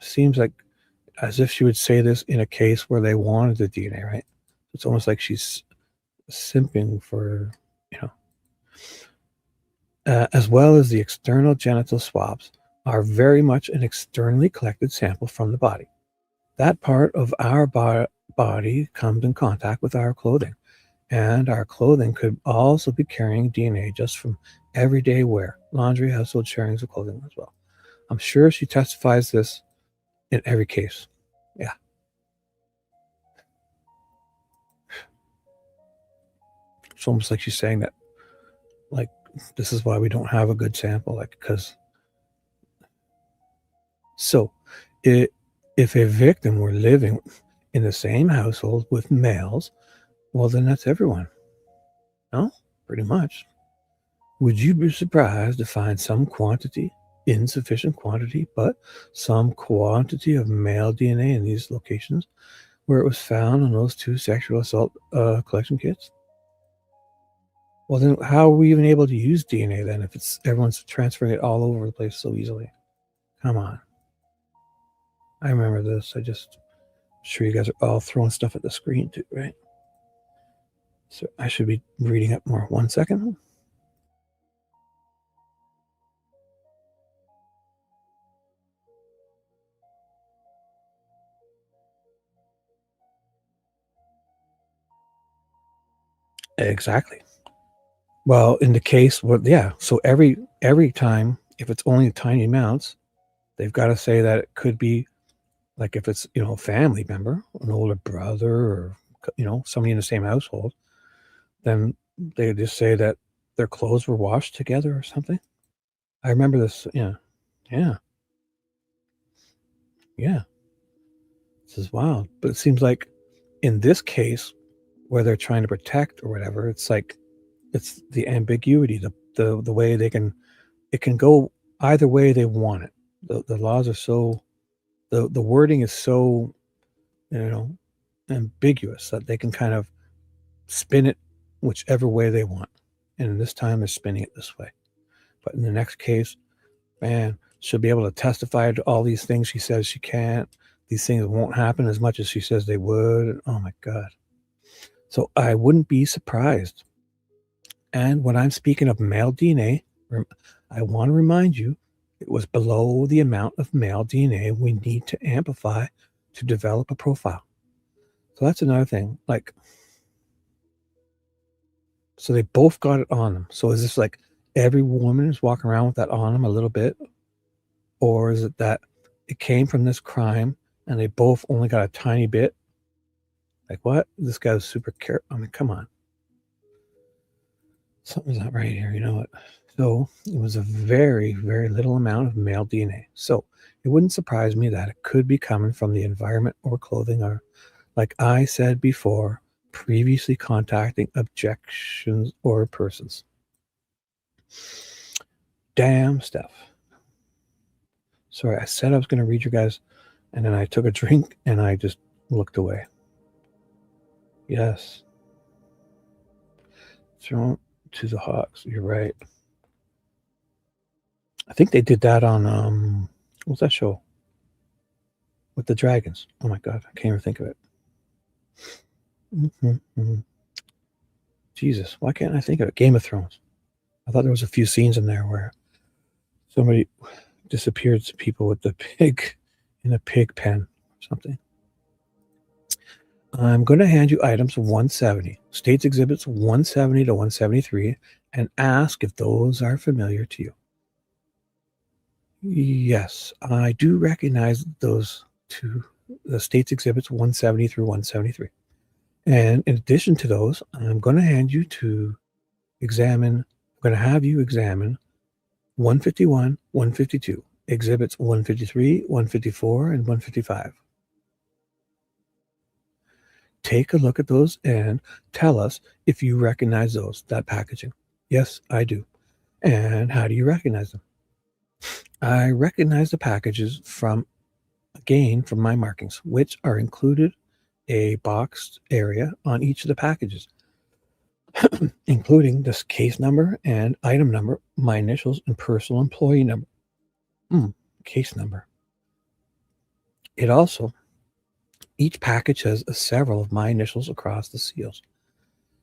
seems like as if she would say this in a case where they wanted the DNA, right? It's almost like she's simping for, as well as the external genital swabs are very much an externally collected sample from the body. That part of our body comes in contact with our clothing, and our clothing could also be carrying DNA just from everyday wear, laundry, household sharings of clothing as well. I'm sure she testifies this in every case. Yeah. It's almost like she's saying that, like, this is why we don't have a good sample, like, because. So, if a victim were living in the same household with males, well, then that's everyone. No? Pretty much. Would you be surprised to find some quantity, insufficient quantity, but some quantity of male DNA in these locations where it was found on those 2 sexual assault collection kits? Well, then how are we even able to use DNA then if everyone's transferring it all over the place so easily? Come on. I remember this. I'm sure you guys are all throwing stuff at the screen too, right? So I should be reading up more. 1 second. Exactly. Well, in the case, yeah. So every time, if it's only tiny amounts, they've got to say that it could be, like, if it's a family member, an older brother, or somebody in the same household, then they just say that their clothes were washed together or something. I remember this. Yeah, yeah, yeah. This is wild, but it seems like in this case, where they're trying to protect or whatever, it's like it's the ambiguity, the way it can go either way they want it. The laws are so the wording is so ambiguous that they can kind of spin it whichever way they want. And this time they're spinning it this way. But in the next case, man, she'll be able to testify to all these things she says she can't. These things won't happen as much as she says they would. Oh my God. So I wouldn't be surprised. And when I'm speaking of male DNA, I want to remind you it was below the amount of male DNA we need to amplify to develop a profile. So that's another thing. Like, so they both got it on them. So is this like every woman is walking around with that on them a little bit? Or is it that it came from this crime and they both only got a tiny bit? Like, what? This guy was super careful. I mean, come on. Something's not right here. You know what? So it was a very, very little amount of male DNA. So it wouldn't surprise me that it could be coming from the environment or clothing, or, like I said before, previously contacting objections or persons. Damn stuff. Sorry, I said I was going to read you guys, and then I took a drink and I just looked away. Yes. thrown to the Hawks. You're right. I think they did that on what's that show with the dragons? Oh my god, I can't even think of it. Jesus, why can't I think of it? Game of Thrones. I thought there was a few scenes in there where somebody disappeared to people with the pig in a pig pen or something. I'm going to hand you items 170, States Exhibits 170 to 173, and ask if those are familiar to you. Yes, I do recognize those two, the States Exhibits 170 through 173. And in addition to those, I'm going to have you examine 151, 152, Exhibits 153, 154, and 155. Take a look at those and tell us if you recognize that packaging. Yes, I do. And how do you recognize them? I recognize the packages from my markings, which are included a boxed area on each of the packages, including this case number and item number, my initials, and personal employee number. Case number. Each package has several of my initials across the seals.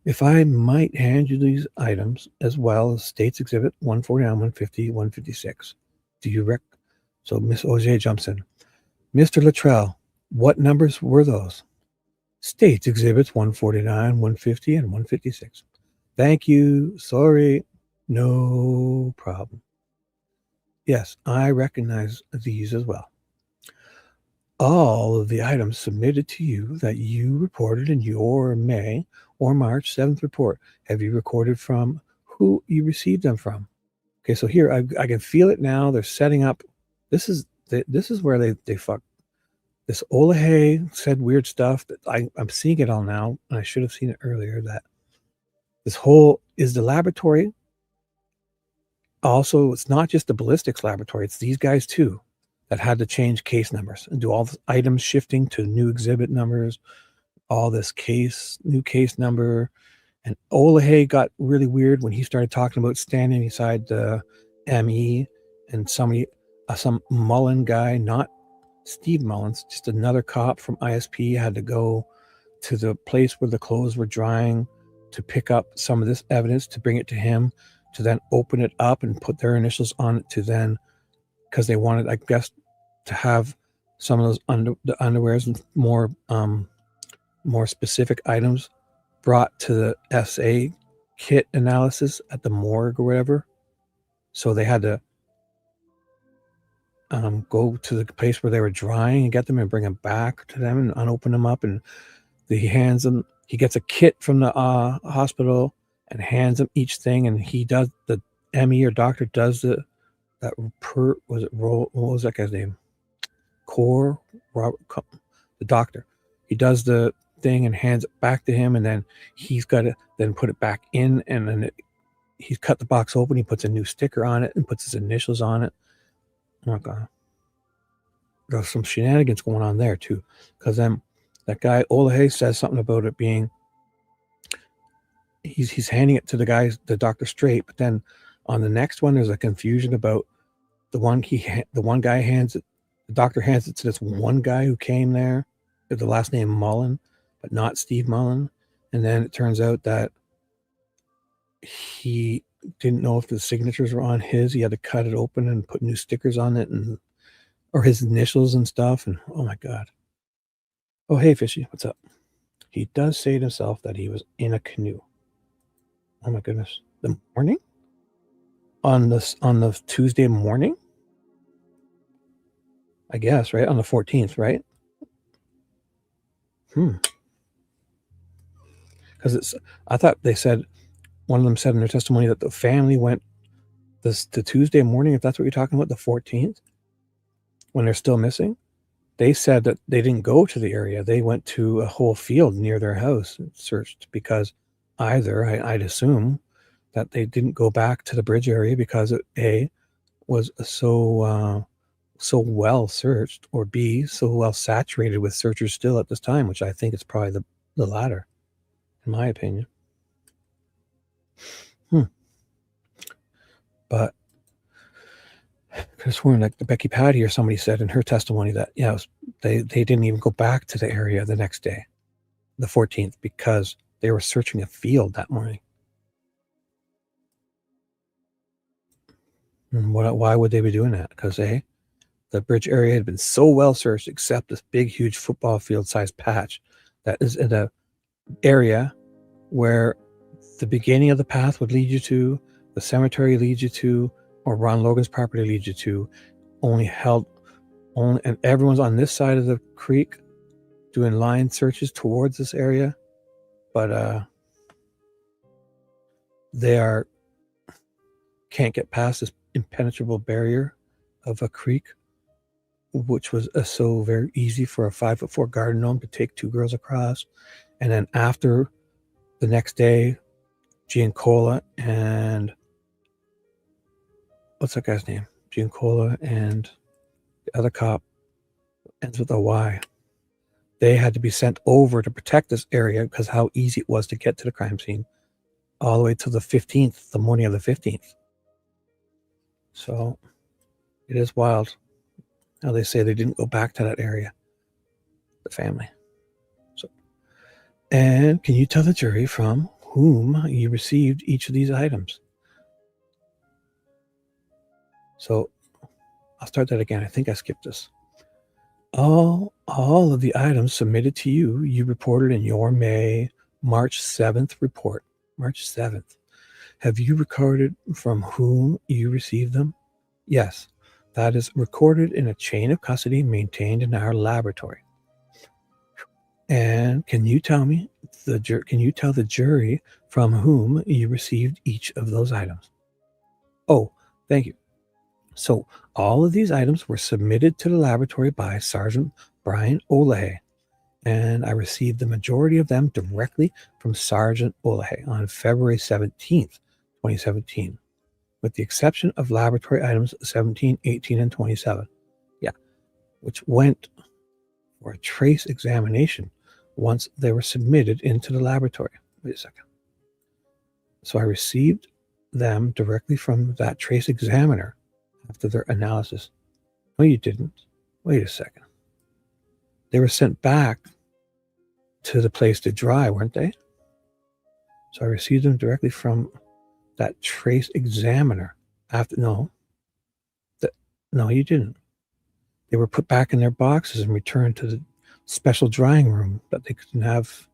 If I might hand you these items as well as States Exhibit 149, 150, 156. Do you So Miss Auger jumps in. Mr. Luttrell, what numbers were those? States Exhibits 149, 150, and 156. Thank you. Sorry. No problem. Yes, I recognize these as well. All of the items submitted to you that you reported in your May or March 7th report, have you recorded from who you received them from? Okay, so here I can feel it now. They're setting up. This is where they fuck. This Olahay said weird stuff that I'm seeing it all now, and I should have seen it earlier. That this whole is the laboratory. Also, it's not just the ballistics laboratory; it's these guys too that had to change case numbers and do all the items shifting to new exhibit numbers, all this new case number. And Olahay got really weird when he started talking about standing beside the ME and some Mullen guy, not Steve Mullins, just another cop from ISP, had to go to the place where the clothes were drying to pick up some of this evidence to bring it to him, to then open it up and put their initials on it, to then, because they wanted, I guess, to have some of those the underwears and more specific items brought to the SA kit analysis at the morgue or whatever. So they had to go to the place where they were drying and get them and bring them back to them and unopen them up. And he gets a kit from the hospital and hands them each thing. And he does, the ME or doctor does what was that guy's name? The doctor. He does the thing and hands it back to him, and then he's got to then put it back in, and then he's cut the box open. He puts a new sticker on it and puts his initials on it. Oh god, there's some shenanigans going on there too, because then that guy Olahay says something about it being he's handing it to the doctor straight, but then on the next one there's a confusion about the one guy hands it. The doctor hands it to this one guy who came there with the last name Mullen, but not Steve Mullen. And then it turns out that he didn't know if the signatures were on his. He had to cut it open and put new stickers on it, or his initials and stuff. And oh my god. Oh, hey Fishy, what's up? He does say to himself that he was in a canoe. Oh my goodness. The morning? On the Tuesday morning? I guess, right? On the 14th, right? Because I thought they said, one of them said in their testimony that the family went the Tuesday morning, if that's what you're talking about, the 14th, when they're still missing. They said that they didn't go to the area. They went to a whole field near their house and searched, because either, I'd assume, that they didn't go back to the bridge area because it, was so well searched, or B, so well saturated with searchers still at this time, which I think is probably the latter, in my opinion. But I could have sworn, like the Becky Patty or somebody said in her testimony that, they didn't even go back to the area the next day, the 14th, because they were searching a field that morning. And why would they be doing that? Because the bridge area had been so well searched, except this big, huge football field-sized patch that is in the area where the beginning of the path would lead you to, the cemetery leads you to, or Ron Logan's property leads you to, and everyone's on this side of the creek doing line searches towards this area, but they can't get past this impenetrable barrier of a creek, which was so very easy for a 5'4" garden gnome to take two girls across. And then after the next day, Giancola and what's that guy's name? Giancola and the other cop ends with a Y. They had to be sent over to protect this area because how easy it was to get to the crime scene all the way to the 15th, the morning of the 15th. So it is wild how they say they didn't go back to that area, the family. So, and can you tell the jury from whom you received each of these items? So I'll start that again. I think I skipped this. All of the items submitted to you, you reported in your March 7th report. March 7th. Have you recorded from whom you received them? Yes, that is recorded in a chain of custody maintained in our laboratory. And can you tell the jury from whom you received each of those items? Oh, thank you. So all of these items were submitted to the laboratory by Sergeant Brian Olahe, and I received the majority of them directly from Sergeant Olahe on February 17th, 2017, with the exception of laboratory items 17, 18, and 27. Yeah, which went for a trace examination once they were submitted into the laboratory. Wait a second. So I received them directly from that trace examiner after their analysis. No, you didn't. Wait a second. They were sent back to the place to dry, weren't they? So I received them directly from that trace examiner after. No, you didn't. They were put back in their boxes and returned to the special drying room that they couldn't have.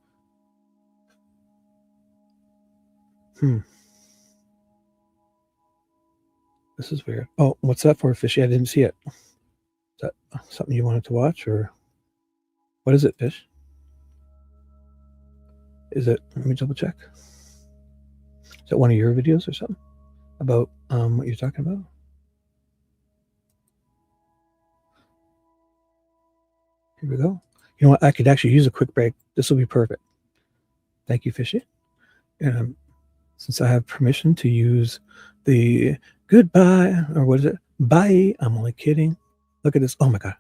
This is weird. Oh, what's that for, Fishy? I didn't see it. Is that something you wanted to watch, or what is it, Fish? Is it? Let me double check. Is that one of your videos or something about what you're talking about? Here we go. You know what? I could actually use a quick break. This will be perfect. Thank you, Fishy. And since I have permission to use the goodbye, or what is it? Bye. I'm only kidding. Look at this. Oh my God.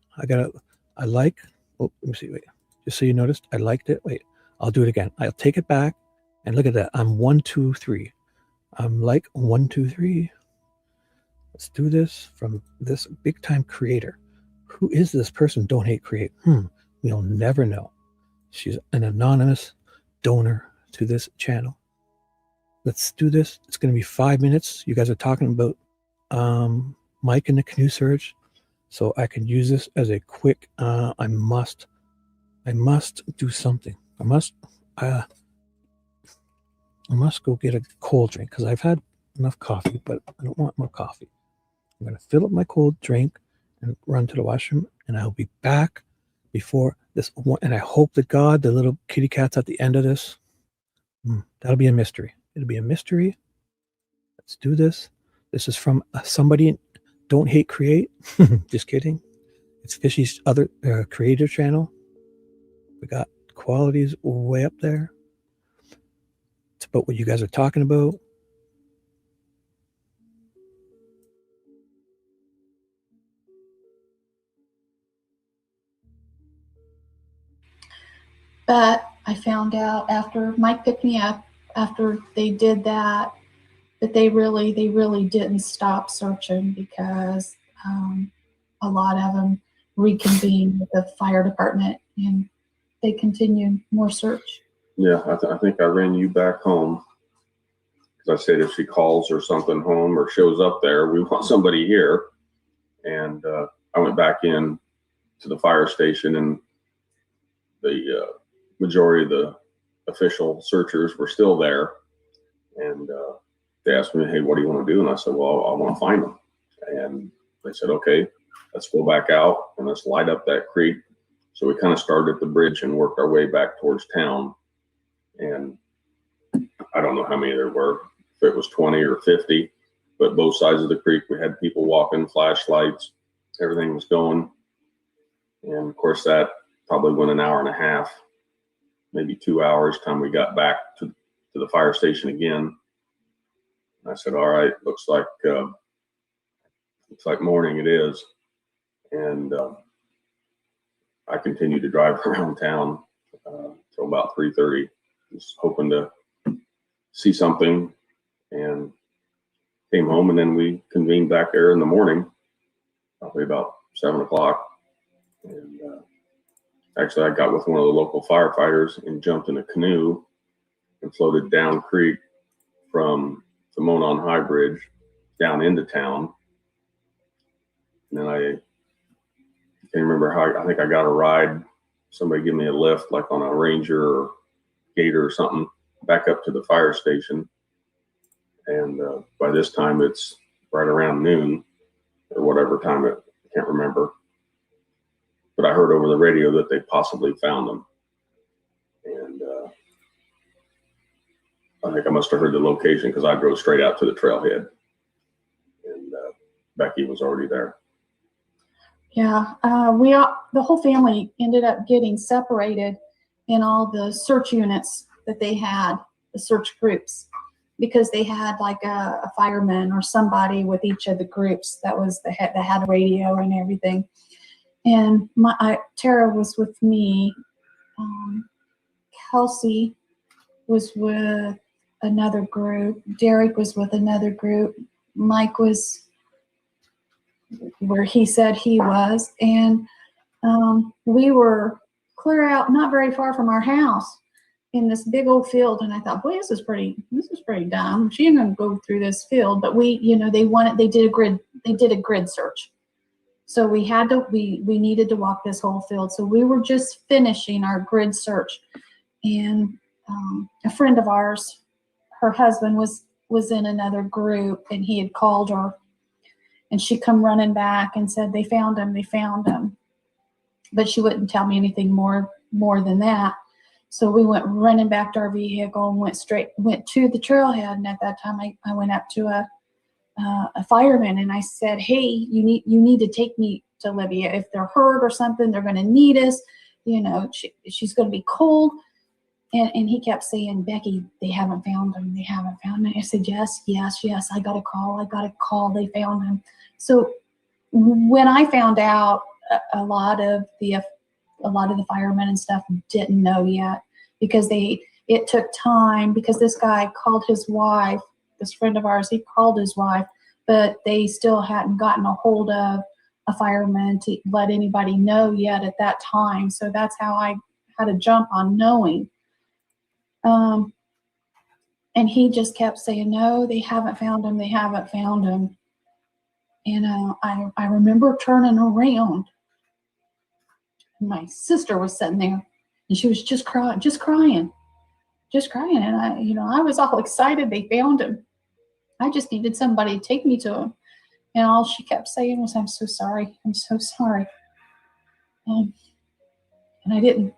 I like. Oh, let me see. Wait. Just so you noticed, I liked it. Wait. I'll do it again. I'll take it back. And look at that. I'm 1, 2, 3. I'm like 1, 2, 3. Let's do this from this big time creator. Who is this person? Don't hate create. We'll never know. She's an anonymous donor to this channel. Let's do this. It's going to be 5 minutes. You guys are talking about Mike and the canoe surge, so I can use this as a quick. I must do something. I must go get a cold drink because I've had enough coffee, but I don't want more coffee. I'm going to fill up my cold drink and run to the washroom, and I'll be back before this one. And I hope to God the little kitty cat's at the end of this. That'll be a mystery. It'll be a mystery. Let's do this. This is from somebody. Don't hate create. Just kidding. It's Fishy's other creator channel. We got qualities way up there. It's about what you guys are talking about. But I found out after Mike picked me up after they did that, but they really didn't stop searching, because a lot of them reconvened with the fire department and they continued more search. Yeah, I think I ran you back home because I said if she calls or something home or shows up there, we want somebody here. And I went back in to the fire station, and the majority of the official searchers were still there. And they asked me, hey, what do you want to do? And I said, well, I want to find them. And they said, okay, let's go back out and let's light up that creek. So we kind of started at the bridge and worked our way back towards town. And I don't know how many there were, if it was 20 or 50, but both sides of the creek, we had people walking, flashlights, everything was going. And of course, that probably went an hour and a half, maybe 2 hours, time we got back to the fire station again. And I said, all right, looks like morning it is. And I continued to drive around town till about 3:30, just hoping to see something, and came home. And then we convened back there in the morning, probably about 7 o'clock. And actually, I got with one of the local firefighters and jumped in a canoe and floated down creek from the Monon High Bridge down into town. And then I can't remember how, I think I got a ride. Somebody gave me a lift, like on a Ranger or Gator or something, back up to the fire station. And by this time, it's right around noon or whatever time I can't remember. But I heard over the radio that they possibly found them. And I think I must have heard the location because I drove straight out to the trailhead. And Becky was already there. Yeah, the whole family ended up getting separated in all the search units that they had, the search groups, because they had like a fireman or somebody with each of the groups that had a radio and everything. And Tara was with me. Kelsey was with another group. Derek was with another group. Mike was where he said he was. And we were clear out, not very far from our house, in this big old field. And I thought, boy, this is pretty dumb. She ain't gonna go through this field. But we, they did a grid search. So we needed to walk this whole field. So we were just finishing our grid search. And a friend of ours, her husband was in another group, and he had called her, and she come running back and said, they found him. But she wouldn't tell me anything more than that. So we went running back to our vehicle and went to the trailhead. And at that time, I went up to a fireman, and I said, hey, you need to take me to Libya. If they're hurt or something, they're going to need us. She's going to be cold. And he kept saying, Becky, they haven't found him. They haven't found him. I said, yes. I got a call. They found him. So when I found out, a lot of the firemen and stuff didn't know yet, because it took time, because this guy called his wife, this friend of ours, he called his wife, but they still hadn't gotten a hold of a fireman to let anybody know yet at that time. So that's how I had to jump on knowing. And he just kept saying, no, they haven't found him. They haven't found him. And I remember turning around. My sister was sitting there, and she was just crying. And I was all excited. They found him. I just needed somebody to take me to him. And all she kept saying was, I'm so sorry. I'm so sorry. And I didn't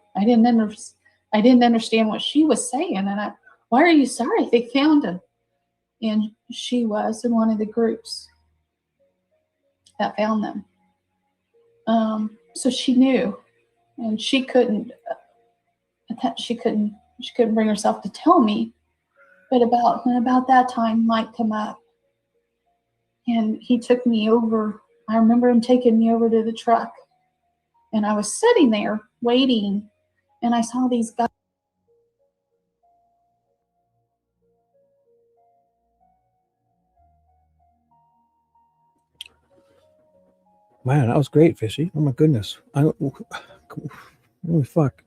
understand what she was saying. And why are you sorry? They found him. And she was in one of the groups that found them. So she knew, and she couldn't bring herself to tell me. But about that time, Mike come up, and he took me over. I remember him taking me over to the truck, and I was sitting there waiting, and I saw these guys Man, that was great, Fishy. Oh my goodness. Holy fuck.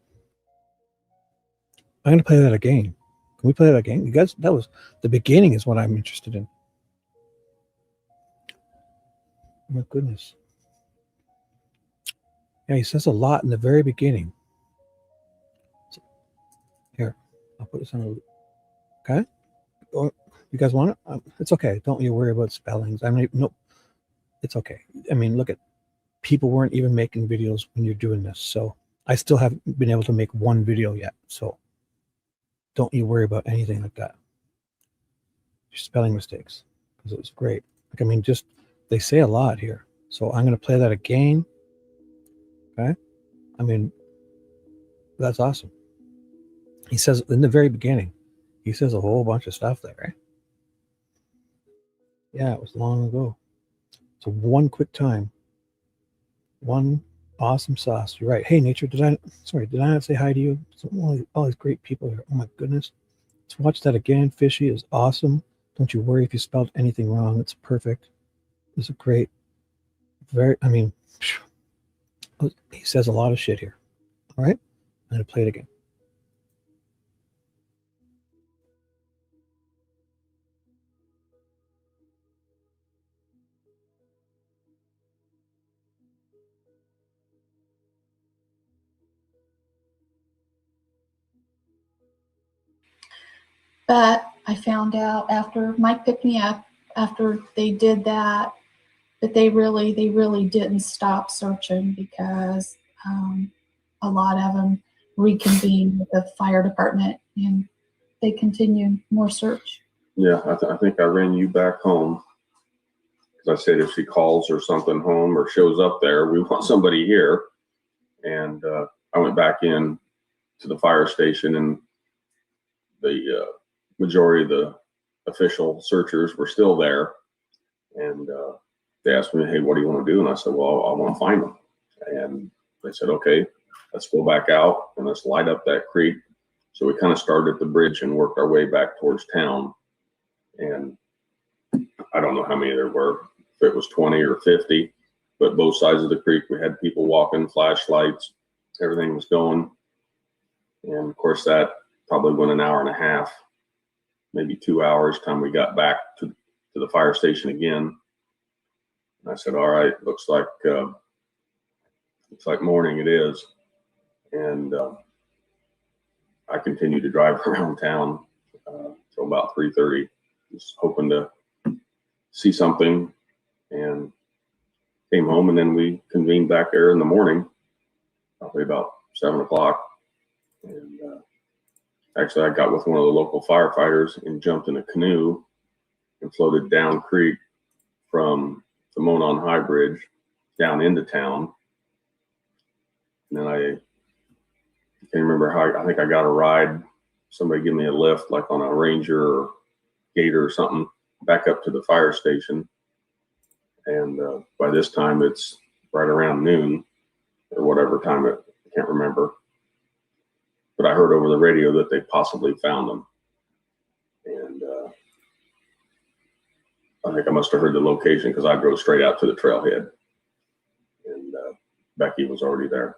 I'm gonna play that again. Can we play that again? You guys, that was the beginning is what I'm interested in. Oh my goodness. Yeah, he says a lot in the very beginning. Here, I'll put this on a loop. Okay? Or, you guys want it? It's okay. Don't you worry about spellings. I mean, no, it's okay. I mean, look at people weren't even making videos when you're doing this. So I still haven't been able to make one video yet. So don't you worry about anything like that. Your spelling mistakes, because it was great. Like, I mean, just they say a lot here. So I'm going to play that again. Okay? I mean, that's awesome. He says in the very beginning, he says a whole bunch of stuff there, right? Yeah, it was long ago. So one quick time. One awesome sauce. You're right. Hey, Nature, did I not say hi to you? All these great people here. Oh my goodness. Let's watch that again. Fishy is awesome. Don't you worry if you spelled anything wrong. It's perfect. It's a great, I mean, he says a lot of shit here. All right? I'm going to play it again. But I found out after Mike picked me up, after they did that, that they really didn't stop searching, because a lot of them reconvened with the fire department and they continued more search. Yeah, I think I ran you back home because I said if she calls or something home or shows up there, we want somebody here. And I went back in to the fire station, and the majority of the official searchers were still there. And they asked me, hey, what do you want to do? And I said, well, I want to find them. And they said, okay, let's go back out and let's light up that creek. So we kind of started at the bridge and worked our way back towards town. And I don't know how many there were, if it was 20 or 50, but both sides of the creek, we had people walking, flashlights, everything was going. And of course, that probably went an hour and a half, maybe 2 hours, time we got back to the fire station again. And I said, all right, looks like morning it is. And I continued to drive around town till about 3:30, just hoping to see something, and came home. And then we convened back there in the morning, probably about 7 o'clock. And actually, I got with one of the local firefighters and jumped in a canoe and floated down creek from the Monon High Bridge down into town. And then I can't remember how, I think I got a ride. Somebody gave me a lift, like on a Ranger or Gator or something, back up to the fire station. And by this time, it's right around noon or whatever time I can't remember. But I heard over the radio that they possibly found them. And I think I must have heard the location because I drove straight out to the trailhead. And Becky was already there.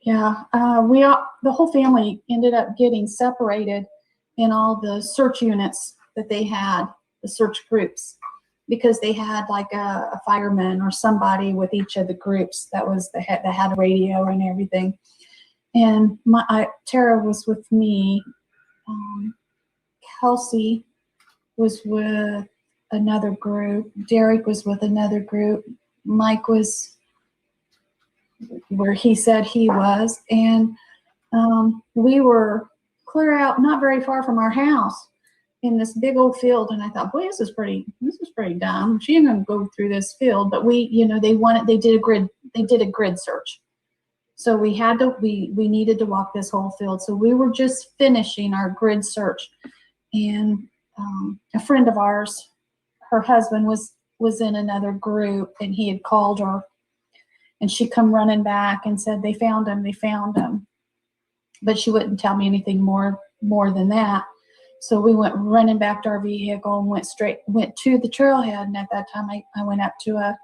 Yeah, the whole family ended up getting separated in all the search units that they had, the search groups, because they had like a fireman or somebody with each of the groups that had a radio and everything. And Tara was with me. Kelsey was with another group. Derek was with another group. Mike was where he said he was. And we were clear out, not very far from our house, in this big old field. And I thought, boy, this is pretty dumb. She ain't gonna go through this field. But they did a grid search. So we needed to walk this whole field. So we were just finishing our grid search. And a friend of ours, her husband was in another group, and he had called her, and she come running back and said, they found him. But she wouldn't tell me anything more than that. So we went running back to our vehicle and went to the trailhead. And at that time, I went up to a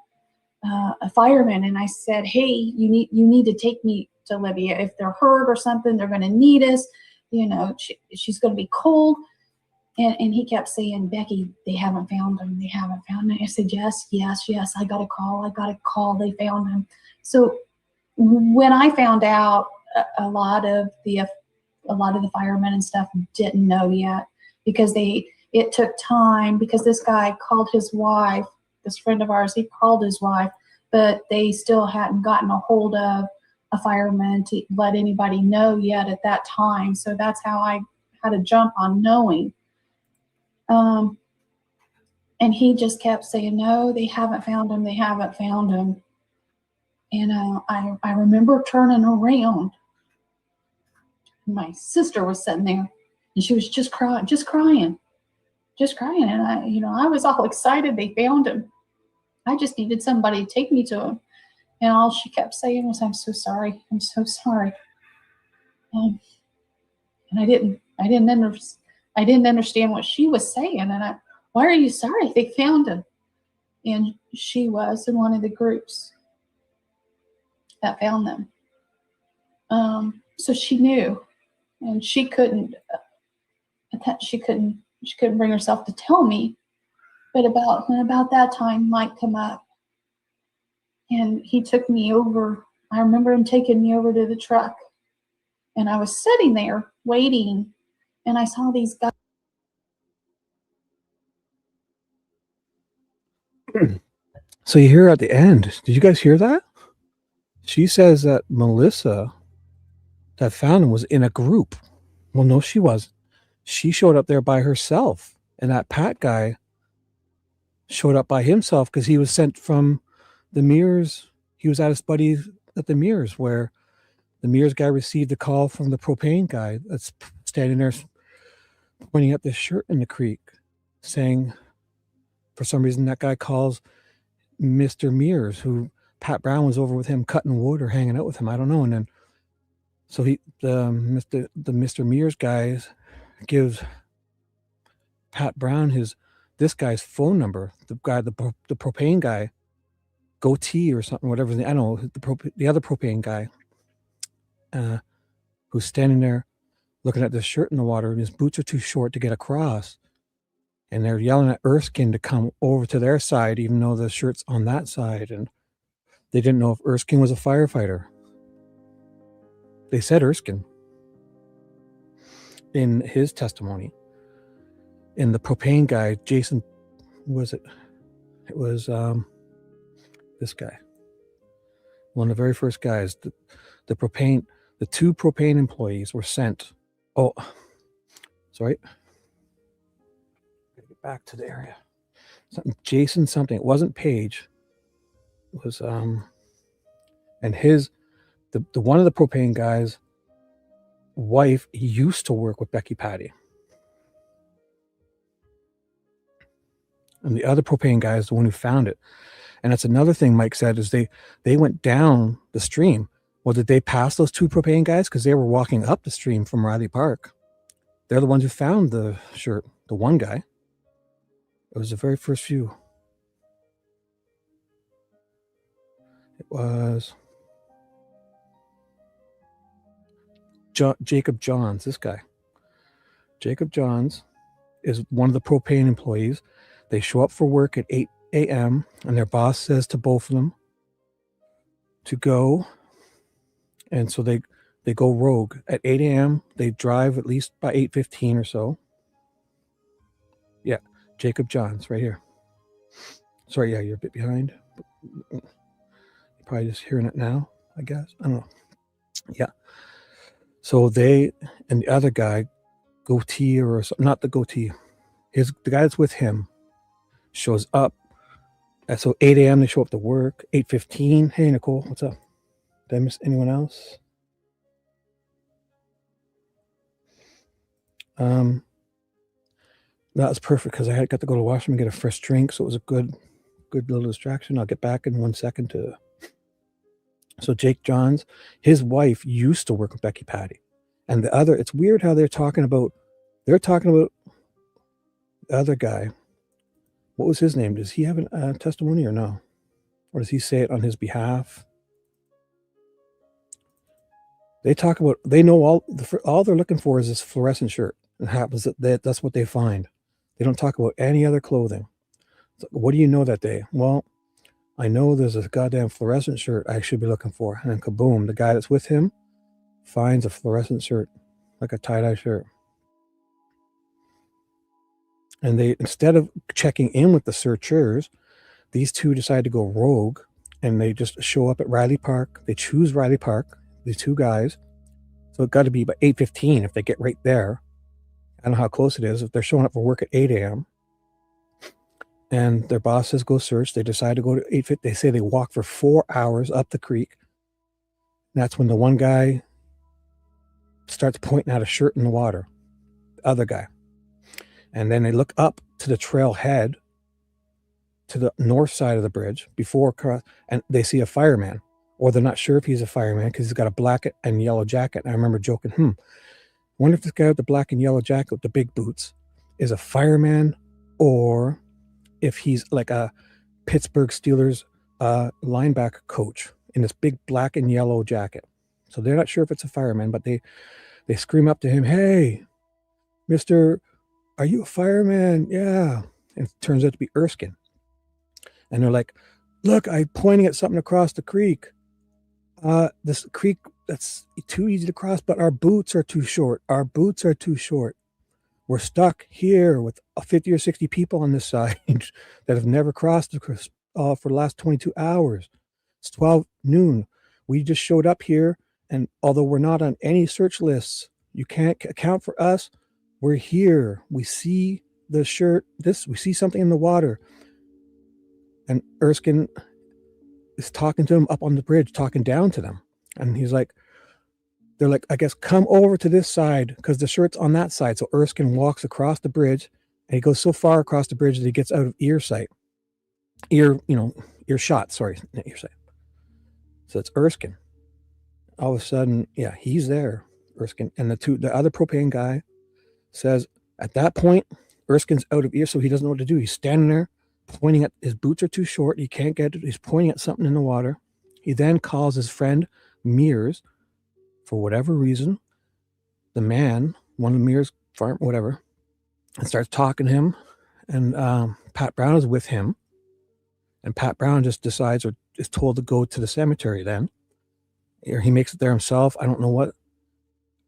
a fireman, and I said, hey, you need to take me to Libya. If they're hurt or something, they're going to need us. You know, she's going to be cold. And he kept saying, Becky, they haven't found him. They haven't found him. I said, yes. I got a call. They found him. So when I found out, a lot of the firemen and stuff didn't know yet, because it took time, because this guy called his wife, this friend of ours, he called his wife, but they still hadn't gotten a hold of a fireman to let anybody know yet at that time. So that's how I had a jump on knowing. And he just kept saying, no, they haven't found him. They haven't found him. And I remember turning around. My sister was sitting there, and she was just crying. And I was all excited. They found him. I just needed somebody to take me to him. And all she kept saying was, I'm so sorry. I'm so sorry. And I didn't understand what she was saying. And why are you sorry? They found him. And she was in one of the groups that found them. So she knew, and she couldn't bring herself to tell me. But about that time, Mike come up, and he took me over. I remember him taking me over to the truck, and I was sitting there waiting, and I saw these guys. So you hear at the end, did you guys hear that? She says that Melissa that found him was in a group. Well, no, she wasn't. She showed up there by herself, and that Pat guy showed up by himself because he was sent from the Mears. He was at his buddy at the Mears, where the Mears guy received a call from the propane guy that's standing there pointing at this shirt in the creek, saying, for some reason, that guy calls Mr. Mears, who Pat Brown was over with him cutting wood or hanging out with him. I don't know. And then, so the Mr. Mears guy gives Pat Brown this guy's phone number. The propane guy, Goatee or something, whatever. I don't know, the other propane guy, who's standing there looking at this shirt in the water, and his boots are too short to get across. And they're yelling at Erskine to come over to their side, even though the shirt's on that side. And they didn't know if Erskine was a firefighter. They said Erskine in his testimony. And the propane guy, Jason, was it? It was this guy. One of the very first guys. The two propane employees were sent. Oh, sorry. Back to the area. Jason something. It wasn't Paige. It was and the one of the propane guys' wife, he used to work with Becky Patty. And the other propane guy is the one who found it. And that's another thing Mike said, is they went down the stream. Well, did they pass those two propane guys? Because they were walking up the stream from Riley Park. They're the ones who found the shirt, the one guy. It was the very first few. It was Jacob Johns, this guy. Jacob Johns is one of the propane employees. They show up for work at 8 a.m. and their boss says to both of them to go. And so they go rogue. At 8 a.m., they drive at least by 8:15 or so. Yeah. Jacob Johns, right here. Sorry, yeah, you're a bit behind. You're probably just hearing it now, I guess. I don't know. Yeah. So they and the other guy, Goatee or not the Goatee, the guy that's with him shows up. So 8 a.m. they show up to work. 8:15. Hey, Nicole, what's up? Did I miss anyone else? That was perfect because I got to go to the washroom and get a fresh drink, so it was a good little distraction. I'll get back in 1 second to. So Jake Johns, his wife used to work with Becky Patty, and the other. It's weird how they're talking about the other guy. What was his name? Does he have a testimony or no? or does he say it on his behalf? They talk about, they know all they're looking for is this fluorescent shirt. It happens that that's what they find. They don't talk about any other clothing. So what do you know that day? Well, I know there's a goddamn fluorescent shirt I should be looking for. And then kaboom, the guy that's with him finds a fluorescent shirt, like a tie-dye shirt. And they, instead of checking in with the searchers, these two decide to go rogue, and they just show up at Riley Park. They choose Riley Park, these two guys. So it got to be about 8:15 if they get right there. I don't know how close it is. If they're showing up for work at 8 a.m. and their boss says go search, they decide to go to 8:50. They say they walk for 4 hours up the creek. And that's when the one guy starts pointing at a shirt in the water, the other guy. And then they look up to the trailhead to the north side of the bridge and they see a fireman, or they're not sure if he's a fireman because he's got a black and yellow jacket. And I remember joking, wonder if this guy with the black and yellow jacket with the big boots is a fireman, or if he's like a Pittsburgh Steelers linebacker coach in this big black and yellow jacket. So they're not sure if it's a fireman, but they scream up to him, "Hey, Mr. Are you a fireman?" "Yeah." And it turns out to be Erskine. And they're like, "Look, I'm pointing at something across the creek. This creek, that's too easy to cross, but our boots are too short. Our boots are too short. We're stuck here with 50 or 60 people on this side that have never crossed for the last 22 hours. It's 12 noon. We just showed up here, and although we're not on any search lists, you can't account for us. We're here. We see the shirt. We see something in the water." And Erskine is talking to him up on the bridge, talking down to them. And he's like, they're like, "I guess come over to this side because the shirt's on that side." So Erskine walks across the bridge, and he goes so far across the bridge that he gets out of earshot. Sorry, not earsight. So it's Erskine. All of a sudden, yeah, he's there, Erskine. And the other propane guy says at that point, Erskine's out of ear, so he doesn't know what to do. He's standing there pointing at his boots are too short. He can't get it. He's pointing at something in the water. He then calls his friend Mears, for whatever reason, the man, one of Mears' farm, whatever, and starts talking to him. And Pat Brown is with him. And Pat Brown just decides, or is told to go to the cemetery then. Or he makes it there himself. I don't know what.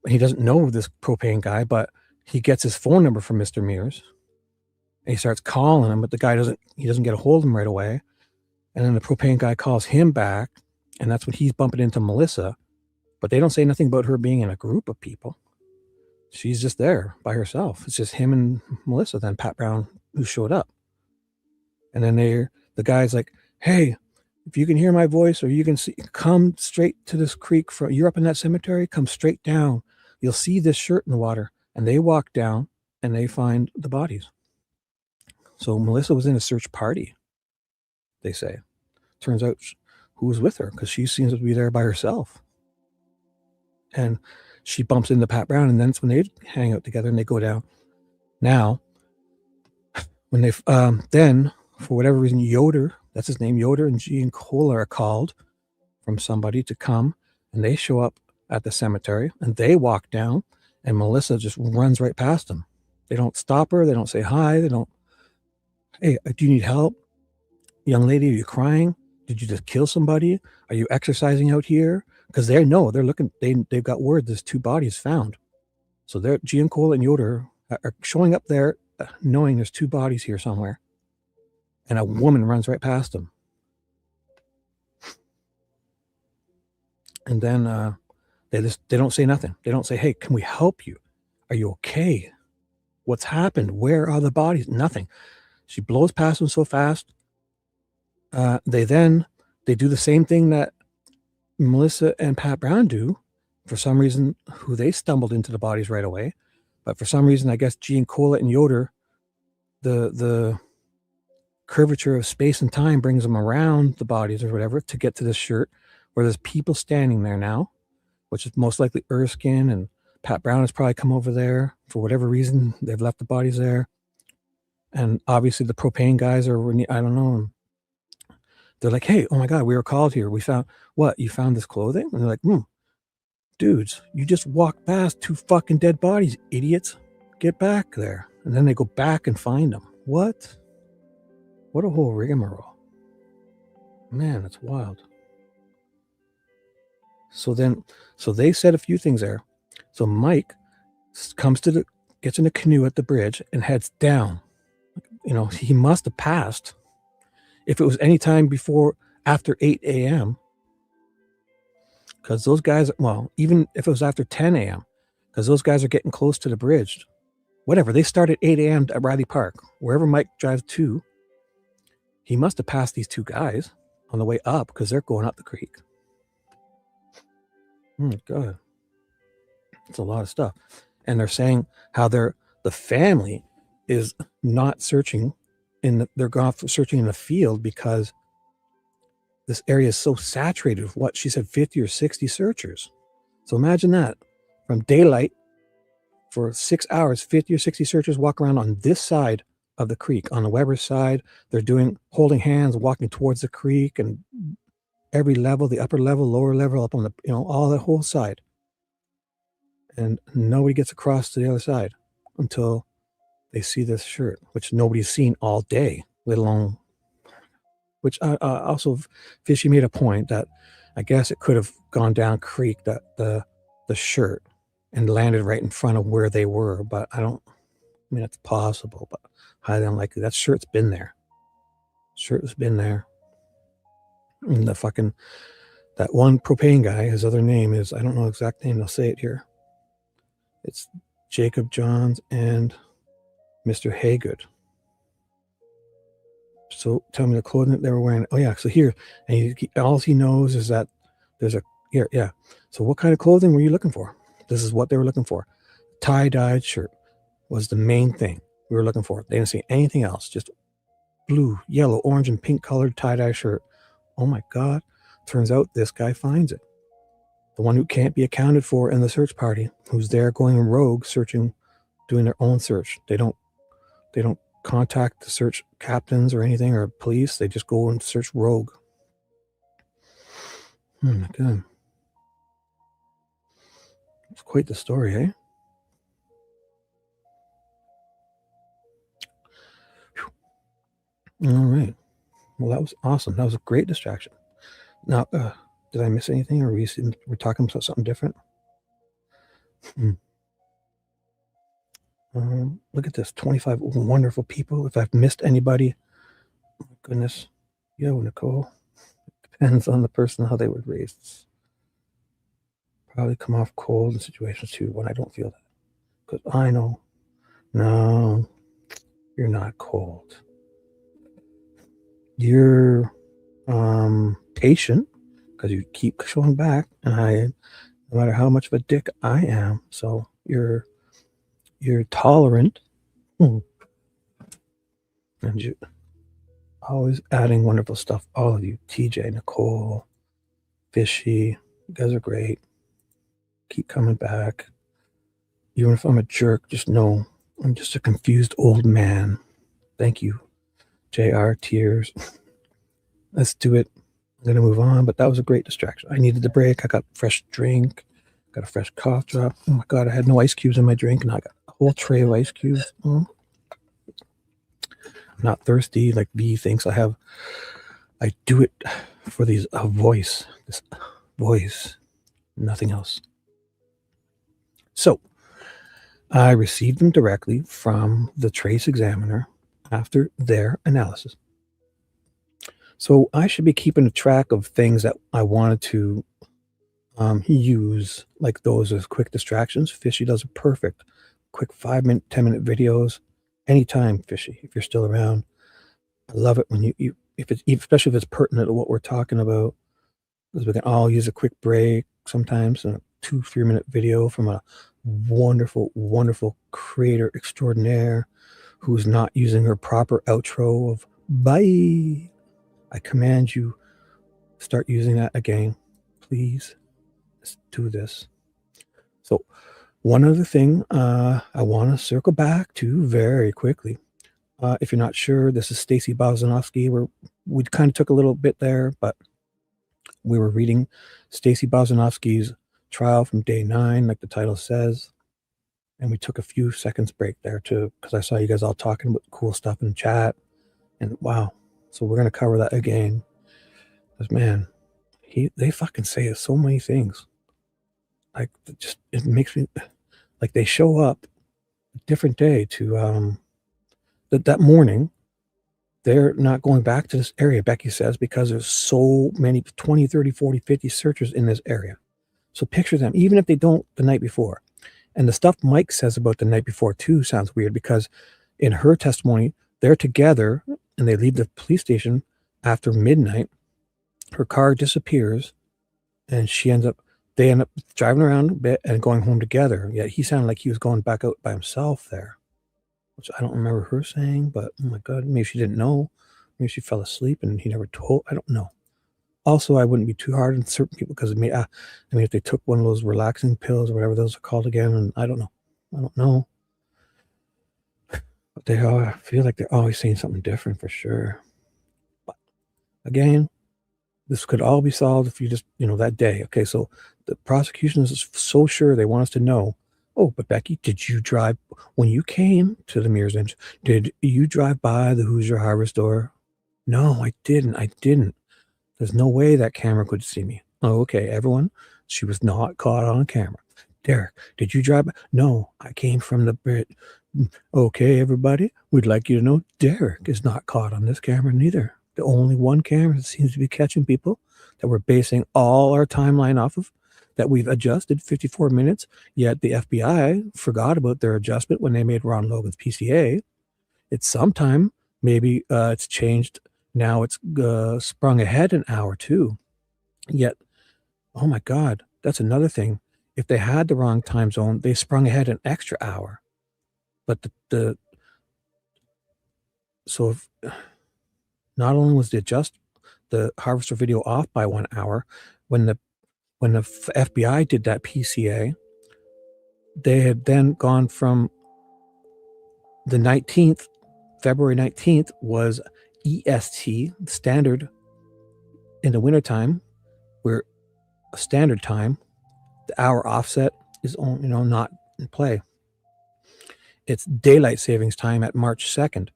He doesn't know this propane guy, but he gets his phone number from Mr. Mears. And he starts calling him, but the guy doesn't get a hold of him right away. And then the propane guy calls him back, and that's when he's bumping into Melissa. But they don't say nothing about her being in a group of people. She's just there by herself. It's just him and Melissa, then Pat Brown, who showed up. And then the guy's like, "Hey, if you can hear my voice or you can see, come straight to this creek. You're up in that cemetery, come straight down. You'll see this shirt in the water." And they walk down and they find the bodies. So Melissa was in a search party, they say. Turns out who was with her, because she seems to be there by herself. And she bumps into Pat Brown, and then it's when they hang out together and they go down. Now, when they then, for whatever reason, Yoder, that's his name, Yoder and Giancola are called from somebody to come, and they show up at the cemetery, and they walk down, and Melissa just runs right past them. They don't stop her. They don't say hi. They don't, "Hey, do you need help? Young lady, are you crying? Did you just kill somebody? Are you exercising out here?" Because they know, they're looking, they've got word there's 2 bodies found. So they're, Giancola and Yoder are showing up there knowing there's 2 bodies here somewhere. And a woman runs right past them. And then they don't say nothing. They don't say, "Hey, can we help you? Are you okay? What's happened? Where are the bodies?" Nothing. She blows past them so fast. They do the same thing that Melissa and Pat Brown do. For some reason, who they stumbled into the bodies right away. But for some reason, I guess Giancola and Yoder, the curvature of space and time brings them around the bodies or whatever to get to this shirt where there's people standing there now, which is most likely Erskine, and Pat Brown has probably come over there for whatever reason. They've left the bodies there. And obviously the propane guys are, I don't know. They're like, hey, oh my God, we were called here. We found what? You found this clothing? And they're like, dudes, you just walked past 2 fucking dead bodies, idiots. Get back there. And then they go back and find them. What? What a whole rigmarole. Man, that's wild. So they said a few things there. So Mike gets in a canoe at the bridge and heads down. He must have passed. If it was any time after 8 a.m., because those guys, well, even if it was after 10 a.m., because those guys are getting close to the bridge. Whatever, they start at 8 a.m. at Riley Park. Wherever Mike drives to, he must have passed these 2 guys on the way up because they're going up the creek. God. It's a lot of stuff. And they're saying how the family is not searching they're going off searching in the field because this area is so saturated with what she said, 50 or 60 searchers. So imagine that from daylight for 6 hours, 50 or 60 searchers walk around on this side of the creek. On the Weber side, they're holding hands, walking towards the creek, and every level, the upper level, lower level, up on the, all the whole side. And nobody gets across to the other side until they see this shirt, which nobody's seen all day, let alone, which also Fishy made a point that I guess it could have gone down creek, that the shirt, and landed right in front of where they were. But it's possible, but highly unlikely. That shirt's been there. Shirt has been there. And that one propane guy, his other name is, I don't know the exact name, I'll say it here. It's Jacob Johns and Mr. Haygood. So tell me the clothing that they were wearing. Oh yeah, so here, and all he knows is that there's here, yeah. So what kind of clothing were you looking for? This is what they were looking for. Tie-dyed shirt was the main thing we were looking for. They didn't see anything else, just blue, yellow, orange, and pink colored tie-dye shirt. Oh my God. Turns out this guy finds it. The one who can't be accounted for in the search party, who's there going rogue, searching, doing their own search. They don't contact the search captains or anything, or police. They just go and search rogue. Oh my God. It's quite the story, eh? All right. Well, that was awesome. That was a great distraction. Now, did I miss anything, or we're talking about something different? Look at this, 25 wonderful people. If I've missed anybody, oh my goodness. Yo, Nicole. Depends on the person, how they were raised. Probably come off cold in situations too when I don't feel that. Because I know, no, you're not cold. You're patient because you keep showing back, and no matter how much of a dick I am, so you're tolerant, and you always adding wonderful stuff. All of you, TJ, Nicole, Fishy, you guys are great. Keep coming back. Even if I'm a jerk, just know I'm just a confused old man. Thank you, JR. Tears. Let's do it. I'm gonna move on, but that was a great distraction. I needed the break. I got a fresh drink, got a fresh cough drop. Oh my God, I had no ice cubes in my drink, and I got a whole tray of ice cubes. I'm not thirsty like V thinks I have. I do it for this voice, nothing else. So I received them directly from the trace examiner after their analysis. So I should be keeping a track of things that I wanted to use, like those as quick distractions. Fishy does a perfect quick 5-minute, 10-minute videos anytime, Fishy, if you're still around. I love it when you especially if it's pertinent to what we're talking about, because we can all use a quick break sometimes, a 2-3 minute video from a wonderful, wonderful creator extraordinaire who's not using her proper outro of bye. I command you, start using that again, please. Let's do this. So one other thing I want to circle back to very quickly. If you're not sure, this is Stacey Bozinovski. We're we kind of took a little bit there, but we were reading Stacey Bozinovski's trial from day 9, like the title says. And we took a few seconds break there too, because I saw you guys all talking about cool stuff in the chat. And wow. So we're going to cover that again. Because man, they fucking say so many things. Like, just, it makes me, like, they show up a different day to, that morning, they're not going back to this area, Becky says, because there's so many, 20, 30, 40, 50 searchers in this area. So picture them, even if they don't the night before. And the stuff Mike says about the night before too sounds weird, because in her testimony, they're together and they leave the police station after midnight. Her car disappears and they end up driving around a bit and going home together. Yet he sounded like he was going back out by himself there, which I don't remember her saying, but oh my God, maybe she didn't know. Maybe she fell asleep and he never told. I don't know. Also, I wouldn't be too hard on certain people, because if they took one of those relaxing pills or whatever those are called again, and I don't know. But I feel like they're always saying something different for sure. But again, this could all be solved if you just, that day. Okay, so the prosecution is so sure they want us to know. Oh, but Becky, did you drive when you came to the Mirror's Edge? Did you drive by the Hoosier Harbor store? No, I didn't. There's no way that camera could see me. Oh, okay, everyone. She was not caught on camera. Derek, did you drive by? No, I came from the bridge. Okay, everybody. We'd like you to know Derek is not caught on this camera neither. The only one camera that seems to be catching people that we're basing all our timeline off of, that we've adjusted 54 minutes, yet the FBI forgot about their adjustment when they made Ron Logan's PCA. It's sometime, maybe it's changed. Now it's sprung ahead an hour too. Yet, oh my God, that's another thing. If they had the wrong time zone, they sprung ahead an extra hour. But so if not only was the harvester video off by 1 hour, when the FBI did that PCA, they had then gone from the 19th, February 19th was EST, standard in the wintertime, where a standard time, the hour offset is not in play. It's daylight savings time at March 2nd.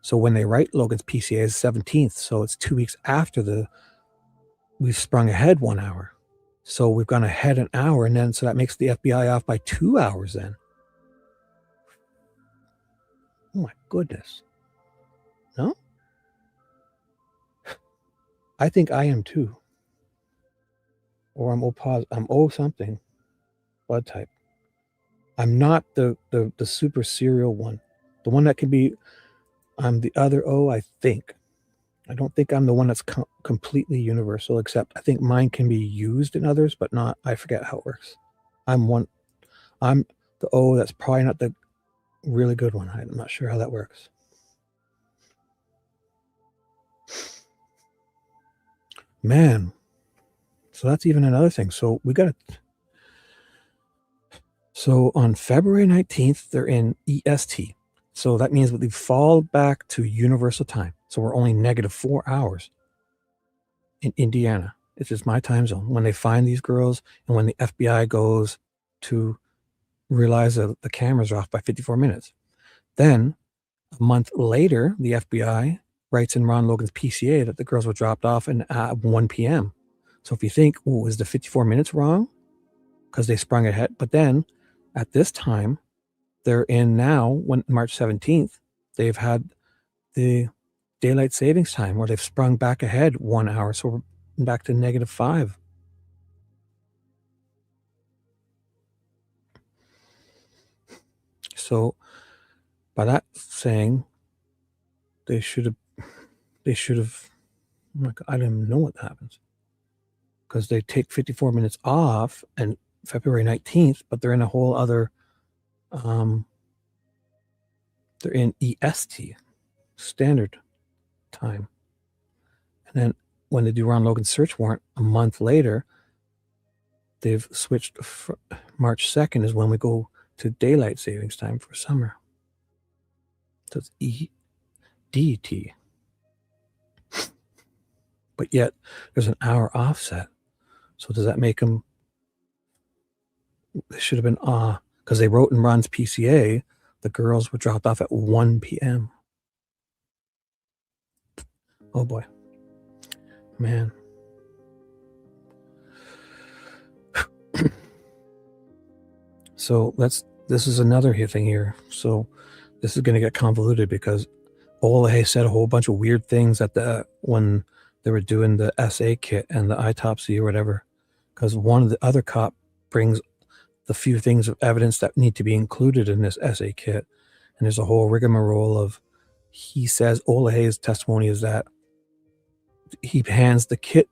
So when they write Logan's PCA is 17th, so it's 2 weeks after we've sprung ahead 1 hour. So we've gone ahead an hour, and then so that makes the FBI off by 2 hours then. Oh my goodness. No? I think I am too. Or I'm O something. Blood type. I'm not the super serial one. The one that can be, I'm the other O, I think. I don't think I'm the one that's completely universal, except I think mine can be used in others, but not, I forget how it works. I'm the O that's probably not the really good one. I'm not sure how that works. Man. So that's even another thing. So so on February 19th, they're in EST. So that means that they fall back to universal time. So we're only -4 hours in Indiana. It's just my time zone. When they find these girls and when the FBI goes to realize that the cameras are off by 54 minutes. Then a month later, the FBI writes in Ron Logan's PCA that the girls were dropped off at 1 p.m. So if you think, oh, is the 54 minutes wrong? Because they sprung ahead. But then at this time, they're in now, when March 17th, they've had the daylight savings time where they've sprung back ahead 1 hour. So we're back to -5. So by that saying, they should have, I don't even know what happens. Because they take 54 minutes off and February 19th, but they're in a whole other, they're in EST, standard time. And then when they do Ron Logan's search warrant a month later, they've switched. March 2nd is when we go to daylight savings time for summer. So it's EDT. but yet there's an hour offset. So does that make them? They should have been because they wrote in Ron's PCA the girls were dropped off at 1 p.m. Oh boy, man. So this is another thing here. So this is going to get convoluted because Olahe said a whole bunch of weird things at when they were doing the SA kit and the autopsy or whatever. Because one of the other cop brings the few things of evidence that need to be included in this SA kit. And there's a whole rigmarole of, he says Olahe's testimony is that he hands the kit,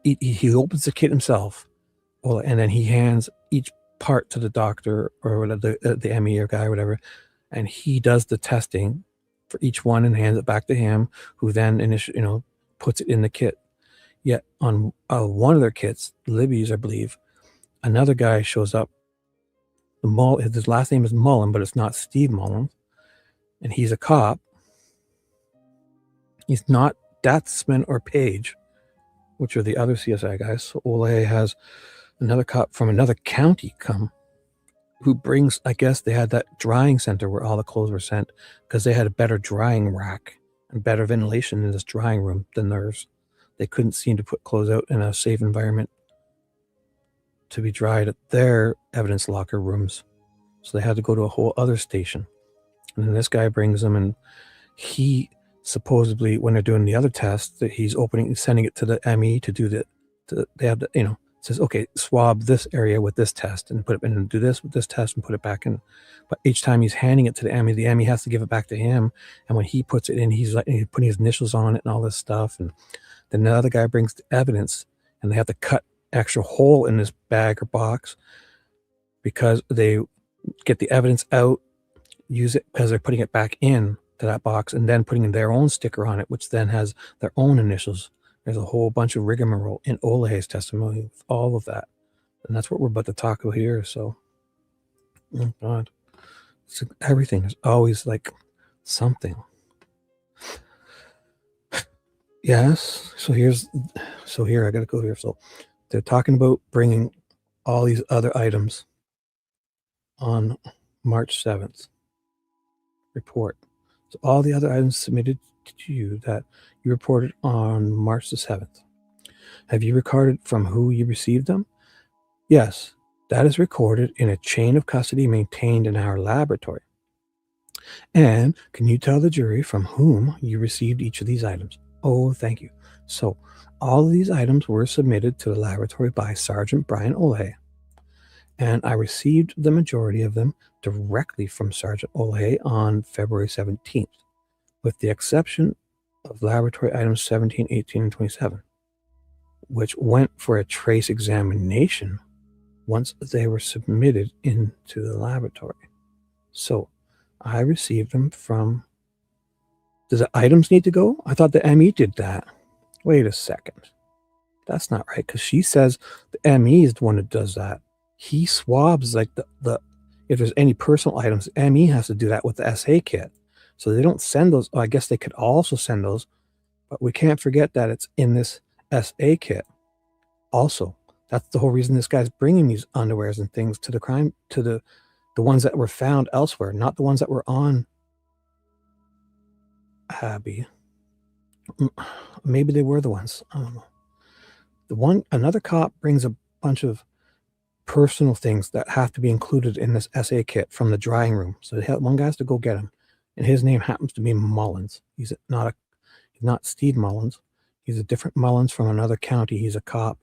he opens the kit himself, and then he hands each part to the doctor or the ME or guy or whatever, and he does the testing for each one and hands it back to him, who then puts it in the kit. Yet on one of their kits, Libby's, I believe, another guy shows up. His last name is Mullen, but it's not Steve Mullen, and he's a cop. He's not Datsman or Page, which are the other CSI guys. So Olahe has another cop from another county come, who brings, I guess they had that drying center where all the clothes were sent, because they had a better drying rack and better ventilation in this drying room than theirs. They couldn't seem to put clothes out in a safe environment to be dried at their evidence locker rooms. So they had to go to a whole other station. And then this guy brings them, and he supposedly, when they're doing the other test, that he's sending it to the ME to do they have to, says, okay, swab this area with this test and put it in, and do this with this test and put it back in. But each time he's handing it to the ME has to give it back to him. And when he puts it in, he's putting his initials on it and all this stuff. And then the other guy brings the evidence, and they have to cut extra hole in this bag or box because they get the evidence out, use it because they're putting it back in to that box, and then putting their own sticker on it, which then has their own initials. There's a whole bunch of rigmarole in Olahe's testimony with all of that. And that's what we're about to talk about here. So, oh God, everything is always like something. Yes. So here I got to go here. So they're talking about bringing all these other items on March 7th report. So all the other items submitted to you that you reported on March the 7th. Have you recorded from who you received them? Yes, that is recorded in a chain of custody maintained in our laboratory. And can you tell the jury from whom you received each of these items? Oh, thank you. So all of these items were submitted to the laboratory by Sergeant Brian Olahe, and I received the majority of them directly from Sergeant Olahe on February 17th, with the exception of laboratory items 17, 18, and 27, which went for a trace examination once they were submitted into the laboratory. So I received them from... Does the items need to go? I thought the ME did that. Wait a second. That's not right, because she says the ME is the one that does that. He swabs like the if there's any personal items, ME has to do that with the SA kit. So they don't send those. I guess they could also send those, but we can't forget that it's in this SA kit. Also, that's the whole reason this guy's bringing these underwears and things to the crime, to the ones that were found elsewhere, not the ones that were on Abby. Maybe they were the ones. I don't know. Another cop brings a bunch of personal things that have to be included in this SA kit from the drying room. So one guy has to go get him, and his name happens to be Mullins. He's not Steve Mullins. He's a different Mullins from another county. He's a cop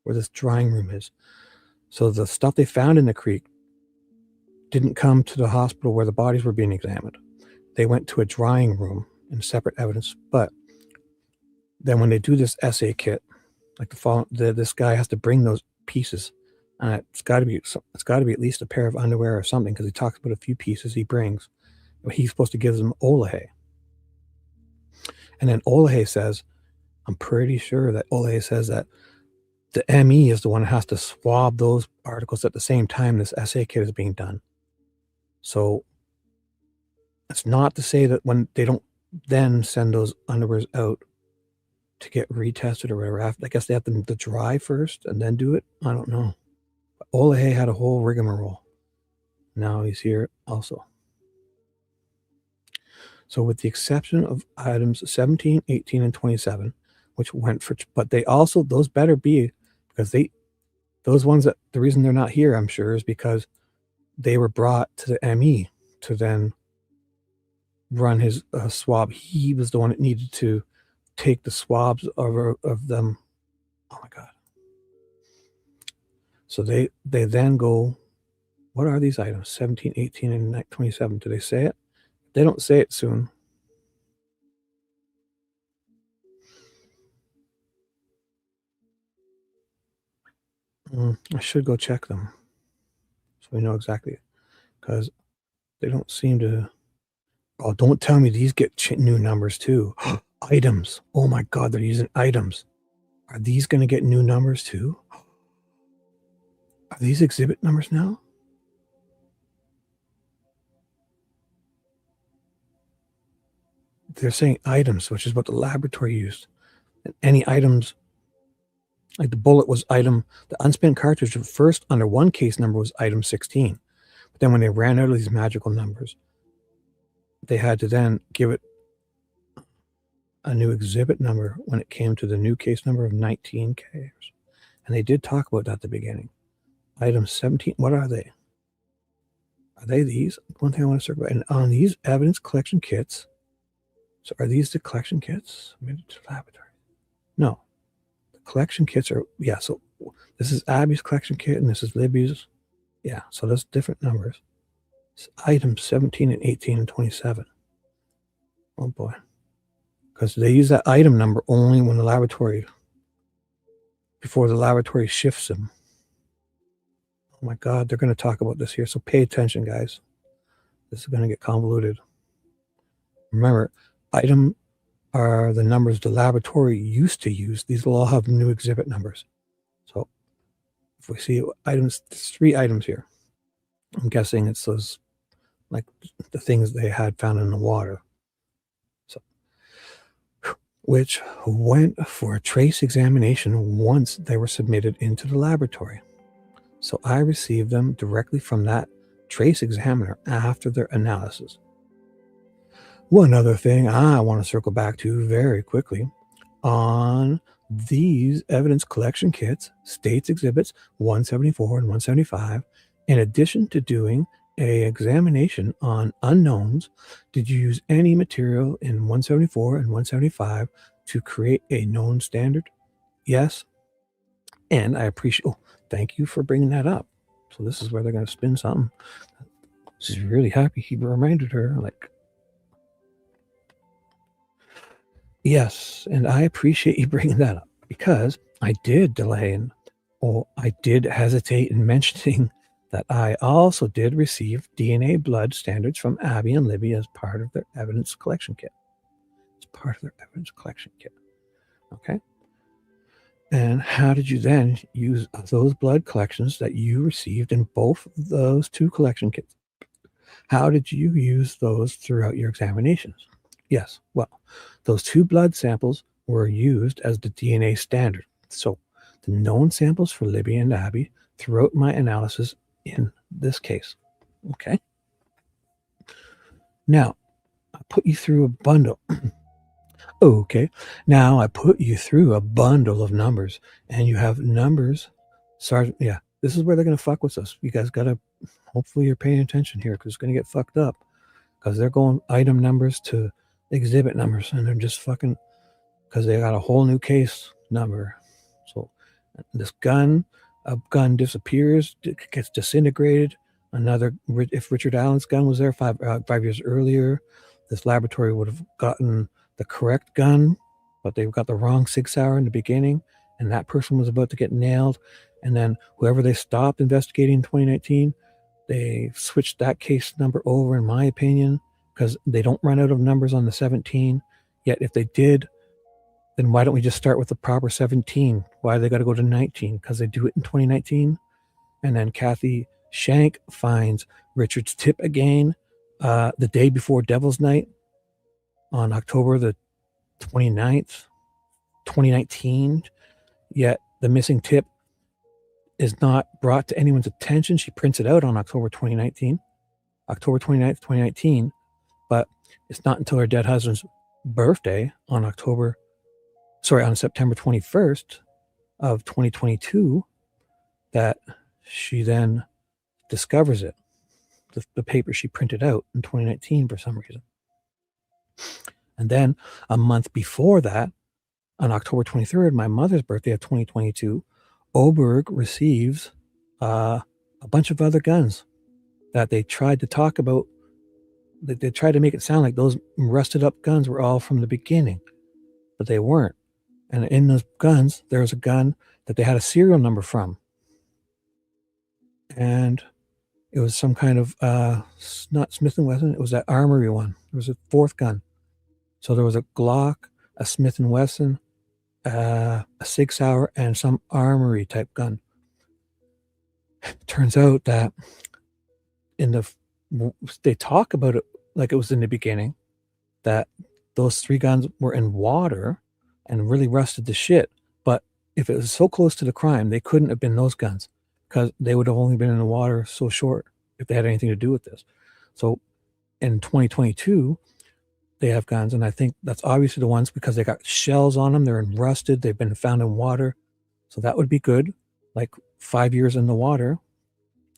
where this drying room is. So the stuff they found in the creek didn't come to the hospital where the bodies were being examined. They went to a drying room in separate evidence. But then when they do this SA kit, like this guy has to bring those pieces, and it's got to be at least a pair of underwear or something, because he talks about a few pieces he brings. He's supposed to give them Olahe. And then Olahe says, I'm pretty sure that Olahe says that the ME is the one that has to swab those articles at the same time this SA kit is being done. So it's not to say that when they don't then send those underwears out to get retested or whatever. I guess they have them to dry first and then do it. I don't know. But Olahe had a whole rigmarole. Now he's here also. So with the exception of items 17, 18, and 27, which went for, but they also, those better be, because those ones that, the reason they're not here, I'm sure, is because they were brought to the ME to then run his swab. He was the one that needed to take the swabs of them. Oh my God. So they then go, what are these items? 17, 18, and 27. Do they say it? They don't say it soon. I should go check them so we know exactly, because they don't seem to. Oh, don't tell me these get new numbers too. Items. Oh my God, they're using items. Are these going to get new numbers too? Are these exhibit numbers now? They're saying items, which is what the laboratory used. And any items, like the bullet was item, the unspent cartridge first under one case number was item 16. But then when they ran out of these magical numbers, they had to then give it a new exhibit number when it came to the new case number of 19K. And they did talk about that at the beginning. Item 17, what are they? Are they these? One thing I want to circle about. And on these evidence collection kits, so are these the collection kits? Submitted to laboratory. No. The collection kits are, yeah, so this is Abby's collection kit and this is Libby's. Yeah, so that's different numbers. It's items 17 and 18 and 27. Oh boy. Because they use that item number only when the laboratory, before the laboratory shifts them. Oh my God, they're going to talk about this here. So pay attention, guys. This is going to get convoluted. Remember, item are the numbers the laboratory used to use. These will all have new exhibit numbers. So if we see items, there's 3 items here. I'm guessing it's those, like the things they had found in the water. So, which went for a trace examination once they were submitted into the laboratory. So I received them directly from that trace examiner after their analysis. One other thing I want to circle back to very quickly, on these evidence collection kits, states exhibits 174 and 175, in addition to doing an examination on unknowns, did you use any material in 174 and 175 to create a known standard? Yes. And I appreciate, oh, thank you for bringing that up. So this is where they're going to spin something. She's really happy he reminded her, like, yes, and I appreciate you bringing that up, because I did delay and I did hesitate in mentioning that I also did receive DNA blood standards from Abby and Libby as part of their evidence collection kit. It's part of their evidence collection kit. Okay. And how did you then use those blood collections that you received in both of those 2 collection kits? How did you use those throughout your examinations? Yes, well, those 2 blood samples were used as the DNA standard. So the known samples for Libby and Abby throughout my analysis in this case. Okay. Now, I put you through a bundle. Okay. Now I put you through a bundle of numbers, and you have numbers. Sergeant, yeah, this is where they're going to fuck with us. You guys got to, hopefully you're paying attention here, because it's going to get fucked up, because they're going item numbers to exhibit numbers, and they're just fucking, because they got a whole new case number. So this gun, a gun disappears, gets disintegrated. Another, if Richard Allen's gun was there 5 years earlier, this laboratory would have gotten the correct gun, but they got the wrong 6 hour in the beginning, and that person was about to get nailed. And then whoever they stopped investigating in 2019, they switched that case number over, in my opinion, because they don't run out of numbers on the 17. Yet if they did, then why don't we just start with the proper 17? Why do they got to go to 19? Because they do it in 2019. And then Kathy Shank finds Richard's tip again the day before Devil's Night on October the 29th, 2019, yet the missing tip is not brought to anyone's attention. She prints it out on October 2019, October 29th, 2019, but it's not until her dead husband's birthday on September 21st of 2022 that she then discovers it, the paper she printed out in 2019 for some reason. And then a month before that, on October 23rd, my mother's birthday of 2022, Oberg receives a bunch of other guns that they tried to talk about. They tried to make it sound like those rusted up guns were all from the beginning, but they weren't. And in those guns, there was a gun that they had a serial number from. And it was some kind of, not Smith & Wesson, it was that armory one. There was a fourth gun. So there was a Glock, a Smith & Wesson, a Sig Sauer, and some armory type gun. Turns out that they talk about it like it was in the beginning, that those three guns were in water and really rusted to shit. But if it was so close to the crime, they couldn't have been those guns, because they would have only been in the water so short if they had anything to do with this. So in 2022, they have guns, and I think that's obviously the ones because they got shells on them. They're rusted. They've been found in water. So that would be good. Like 5 years in the water.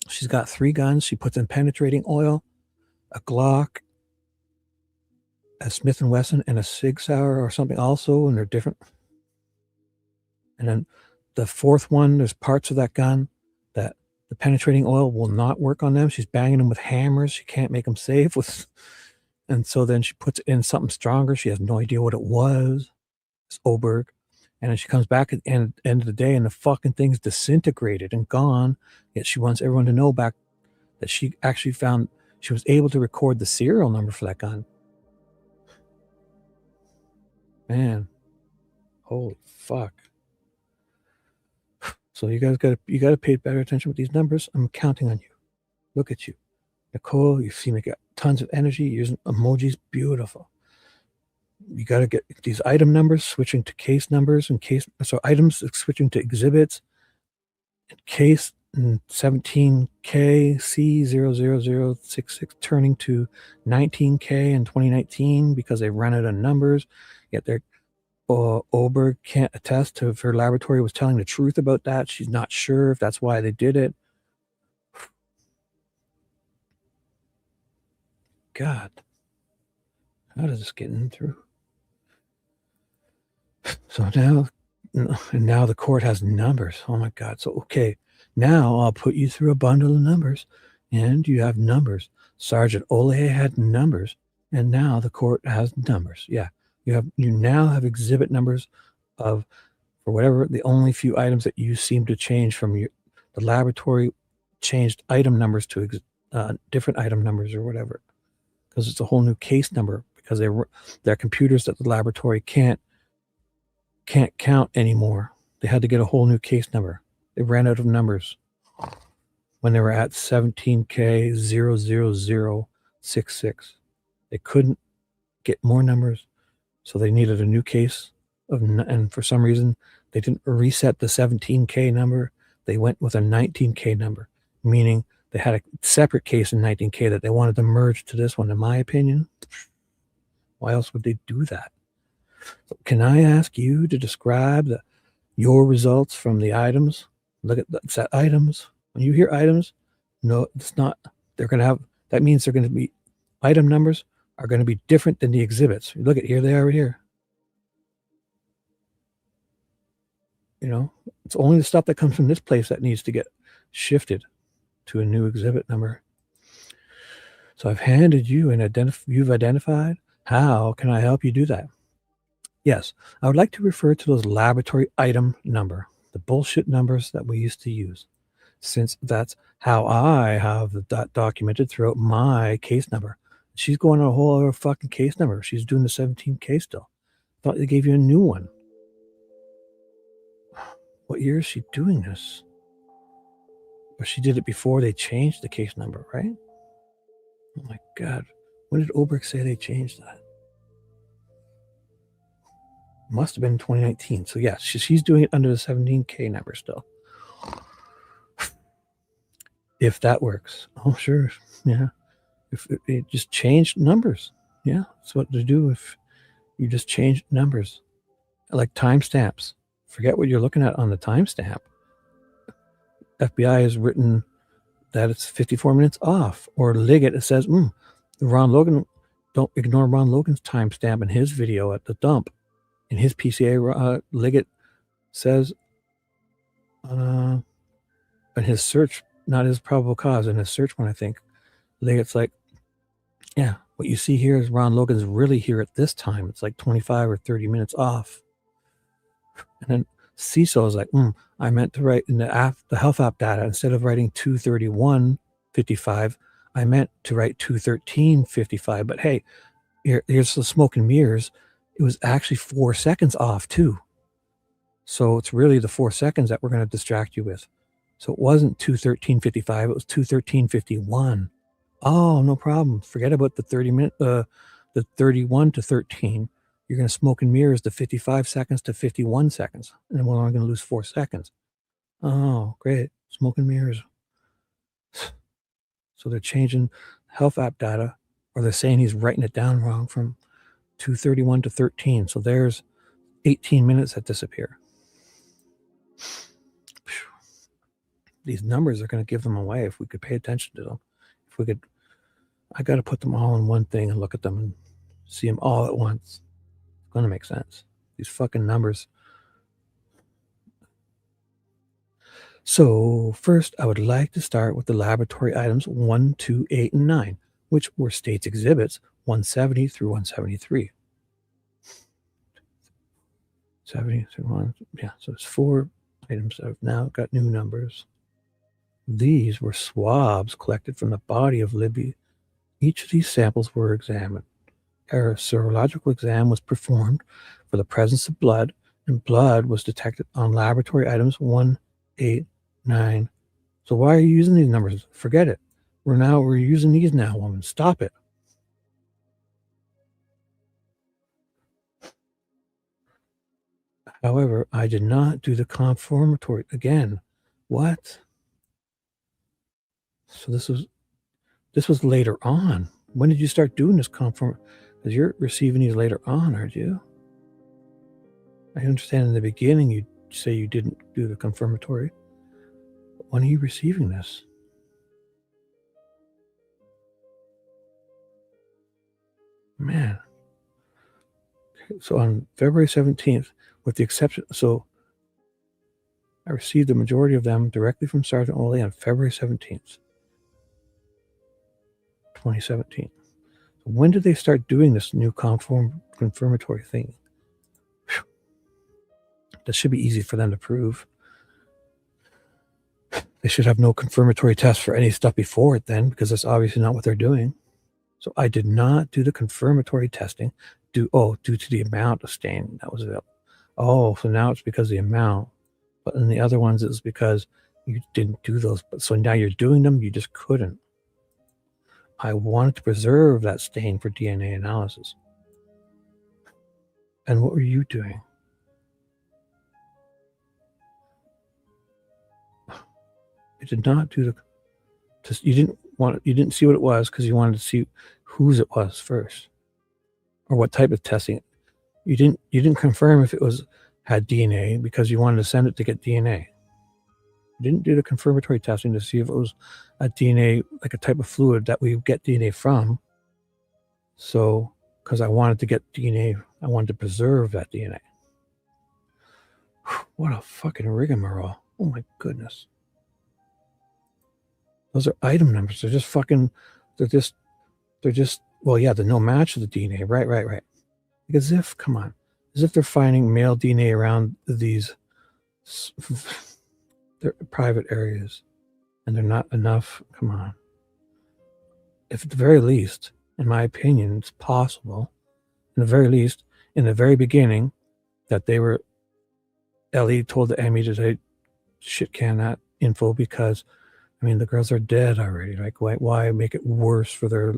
She's got 3 guns. She puts in penetrating oil, a Glock, a Smith & Wesson, and a Sig Sauer or something also, and they're different. And then the fourth one, there's parts of that gun that the penetrating oil will not work on them. She's banging them with hammers. She can't make them safe with... And so then she puts in something stronger. She has no idea what it was. It's Oberg. And then she comes back at the end of the day and the fucking thing's disintegrated and gone. Yet she wants everyone to know back that she actually found, she was able to record the serial number for that gun. Man. Holy fuck. So you guys gotta pay better attention with these numbers. I'm counting on you. Look at you. Nicole, you seem to get tons of energy using emojis. Beautiful. You got to get these item numbers switching to case numbers and items switching to exhibits. Case 17K C00066 turning to 19K in 2019 because they ran out of numbers. Yet their Oberg can't attest to if her laboratory was telling the truth about that. She's not sure if that's why they did it. God, how does this get in through? So now the court has numbers. Oh my God. So, okay, now I'll put you through a bundle of numbers and you have numbers. Sergeant Ole had numbers and now the court has numbers. Yeah. You now have exhibit numbers for whatever, the only few items that you seem to change from the laboratory changed item numbers to different item numbers or whatever. Because it's a whole new case number because their computers at the laboratory can't count anymore. They had to get a whole new case number. They ran out of numbers when they were at 17K00066. They couldn't get more numbers, so they needed a new case and for some reason they didn't reset the 17K number. They went with a 19K number, meaning they had a separate case in 19K that they wanted to merge to this one, in my opinion. Why else would they do that? So can I ask you to describe your results from the items? Look at that items. When you hear items, no, it's not. They're going to have, that means they're going to be, item numbers are going to be different than the exhibits. Look at, here they are right here. You know, it's only the stuff that comes from this place that needs to get shifted to a new exhibit number. So I've handed you and you've identified. How can I help you do that? Yes, I would like to refer to those laboratory item number, the bullshit numbers that we used to use, since that's how I have that documented throughout my case number. She's going on a whole other fucking case number. She's doing the 17K still. Thought they gave you a new one. What year is she doing this? Or she did it before they changed the case number, right? Oh my God. When did Oberg say they changed that? Must have been 2019. So yeah, she's doing it under the 17K number still. If that works. Oh, sure. Yeah. If it just changed numbers. Yeah, that's what to do if you just change numbers. Like timestamps. Forget what you're looking at on the timestamp. FBI has written that it's 54 minutes off. Or Liggett, it says, Ron Logan, don't ignore Ron Logan's timestamp in his video at the dump. In his PCA, Liggett says, in his search, not his probable cause, in his search one, I think, Liggett's like, yeah, what you see here is Ron Logan's really here at this time. It's like 25 or 30 minutes off. And then Cicero is like, I meant to write in the health app data, instead of writing 231:55, I meant to write 213:55. But hey, here's the smoke and mirrors. It was actually 4 seconds off too. So it's really the 4 seconds that we're going to distract you with. So it wasn't 213:55, it was 213:51. Oh, no problem. Forget about the 30-minute, the 31 to 13. You're going to smoke and mirrors the 55 seconds to 51 seconds. And then we're only going to lose 4 seconds. Oh, great. Smoke and mirrors. So they're changing health app data, or they're saying he's writing it down wrong from 231 to 13. So there's 18 minutes that disappear. These numbers are going to give them away if we could pay attention to them. If we could, I got to put them all in one thing and look at them and see them all at once. It's going to make sense. These fucking numbers. So first, I would like to start with the laboratory items 1, 2, 8, and 9, which were state's exhibits 170 through 173. 70 through 1, yeah, so it's 4 items that have now got new numbers. These were swabs collected from the body of Libby. Each of these samples were examined. A serological exam was performed for the presence of blood, and blood was detected on laboratory items 1, 8, 9. So why are you using these numbers? Forget it. We're using these now, woman. Stop it. However, I did not do the confirmatory again. What? So this was later on. When did you start doing this confirm? Because you're receiving these later on, aren't you? I understand in the beginning you say you didn't do the confirmatory. But when are you receiving this? Man. Okay, so on February 17th, with the exception, so I received the majority of them directly from Sergeant Ole on February 17th, 2017. So when did they start doing this new confirmatory thing? Whew. That should be easy for them to prove. They should have no confirmatory test for any stuff before it then, because that's obviously not what they're doing. So I did not do the confirmatory testing due to the amount of stain that was available. Oh, so now it's because of the amount. But in the other ones, it was because you didn't do those. So now you're doing them, you just couldn't. I wanted to preserve that stain for DNA analysis. And what were you doing? You did not do the. You didn't see what it was because you wanted to see whose it was first, or what type of testing. You didn't confirm if it had DNA because you wanted to send it to get DNA. You didn't do the confirmatory testing to see if it was a DNA, like a type of fluid that we get DNA from. So, because I wanted to get DNA, I wanted to preserve that DNA. What a fucking rigmarole. Oh my goodness. Those are item numbers. They're just, well, yeah, the no match of the DNA. Right. Like as if, come on, as if they're finding male DNA around these they're private areas and they're not enough. Come on. If at the very least, in my opinion, it's possible, in the very least, in the very beginning, that they were, Ellie told the Emmy to say, shit can that info because, I mean, the girls are dead already. Like, why make it worse for they're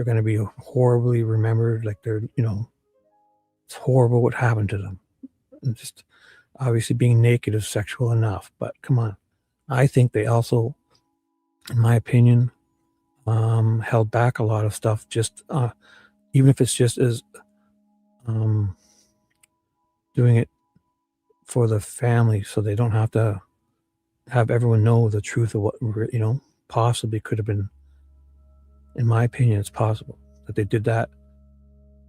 going to be horribly remembered. Like they're, it's horrible what happened to them. and just obviously being naked is sexual enough, but come on. I think they also, in my opinion, held back a lot of stuff, just even if it's just as doing it for the family, so they don't have to have everyone know the truth of what, you know, possibly could have been. In my opinion, it's possible that they did that,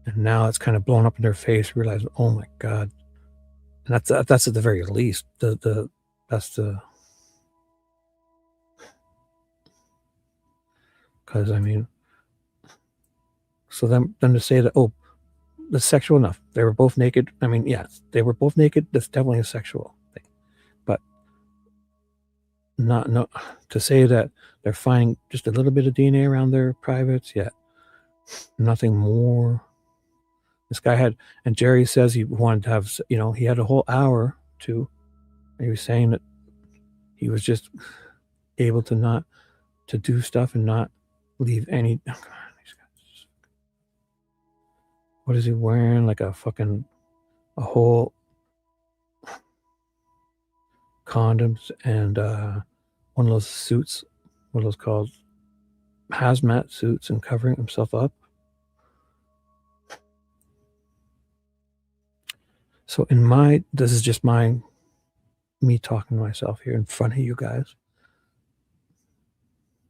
and now it's kind of blown up in their face, realizing, oh my God. And that's at the very least. That's the, because I mean, so then to say that, oh, that's sexual enough. They were both naked. I mean, yes, they were both naked. That's definitely a sexual thing, but not to say that they're finding just a little bit of DNA around their privates. Yeah, nothing more. This guy had, and Jerry says he wanted to have, you know, he had a whole hour to. He was saying that he was just able to not to do stuff and not leave any. Oh God, what is he wearing? Like a whole condoms and one of those suits, what are those called? Hazmat suits, and covering himself up. So this is just me talking to myself here in front of you guys.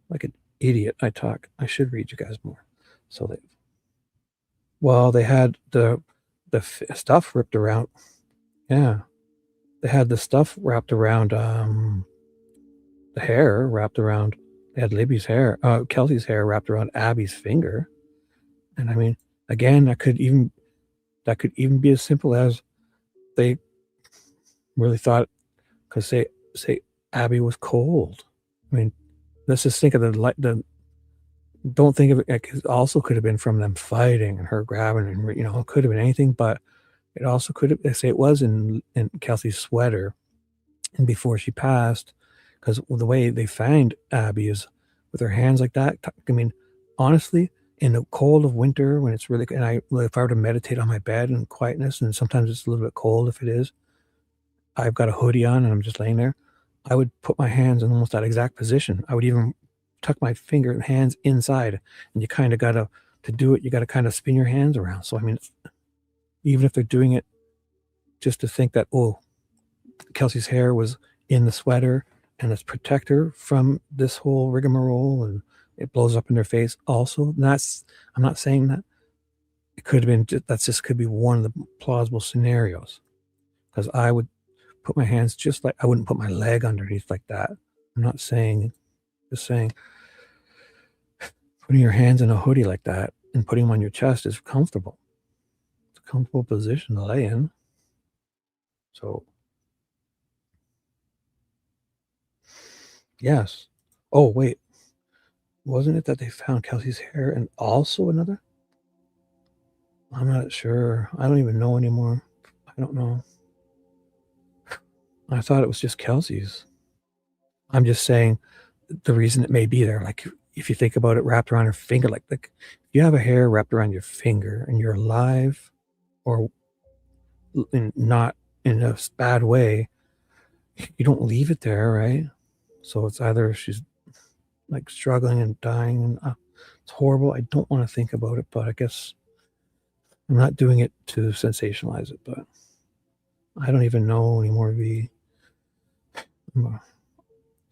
Like an idiot, I talk. I should read you guys more. So they had the stuff ripped around. Yeah. They had the stuff wrapped around the hair wrapped around. They had Libby's hair, Kelsey's hair wrapped around Abby's finger. And I mean, again, that could even be as simple as they really thought, because say Abby was cold. I mean, let's just think of don't think of it. It also could have been from them fighting and her grabbing, and, you know, it could have been anything, but it also could have, they say it was in Kelsey's sweater, and before she passed, because the way they found Abby is with her hands like that. I mean, honestly, in the cold of winter, when it's really, and if I were to meditate on my bed in quietness, and sometimes it's a little bit cold, if it is, I've got a hoodie on and I'm just laying there, I would put my hands in almost that exact position. I would even tuck my finger and hands inside, and you kind of to do it, you got to kind of spin your hands around. So I mean, even if they're doing it just to think that, oh, Kelsey's hair was in the sweater and it's protect her from this whole rigmarole and it blows up in their face also, I'm not saying that. It could have been, could be one of the plausible scenarios, because I would put my hands just like, I wouldn't put my leg underneath like that. I'm not saying, just saying putting your hands in a hoodie like that and putting them on your chest is comfortable. It's a comfortable position to lay in. So, yes. Oh, wait. Wasn't it that they found Kelsey's hair and also another? I'm not sure. I don't even know anymore. I don't know. I thought it was just Kelsey's. I'm just saying the reason it may be there. Like, if you think about it wrapped around her finger, like if you have a hair wrapped around your finger and you're alive or not in a bad way, you don't leave it there, right? So it's either she's like struggling and dying, and it's horrible. I don't want to think about it, but I guess I'm not doing it to sensationalize it, but I don't even know anymore. I'm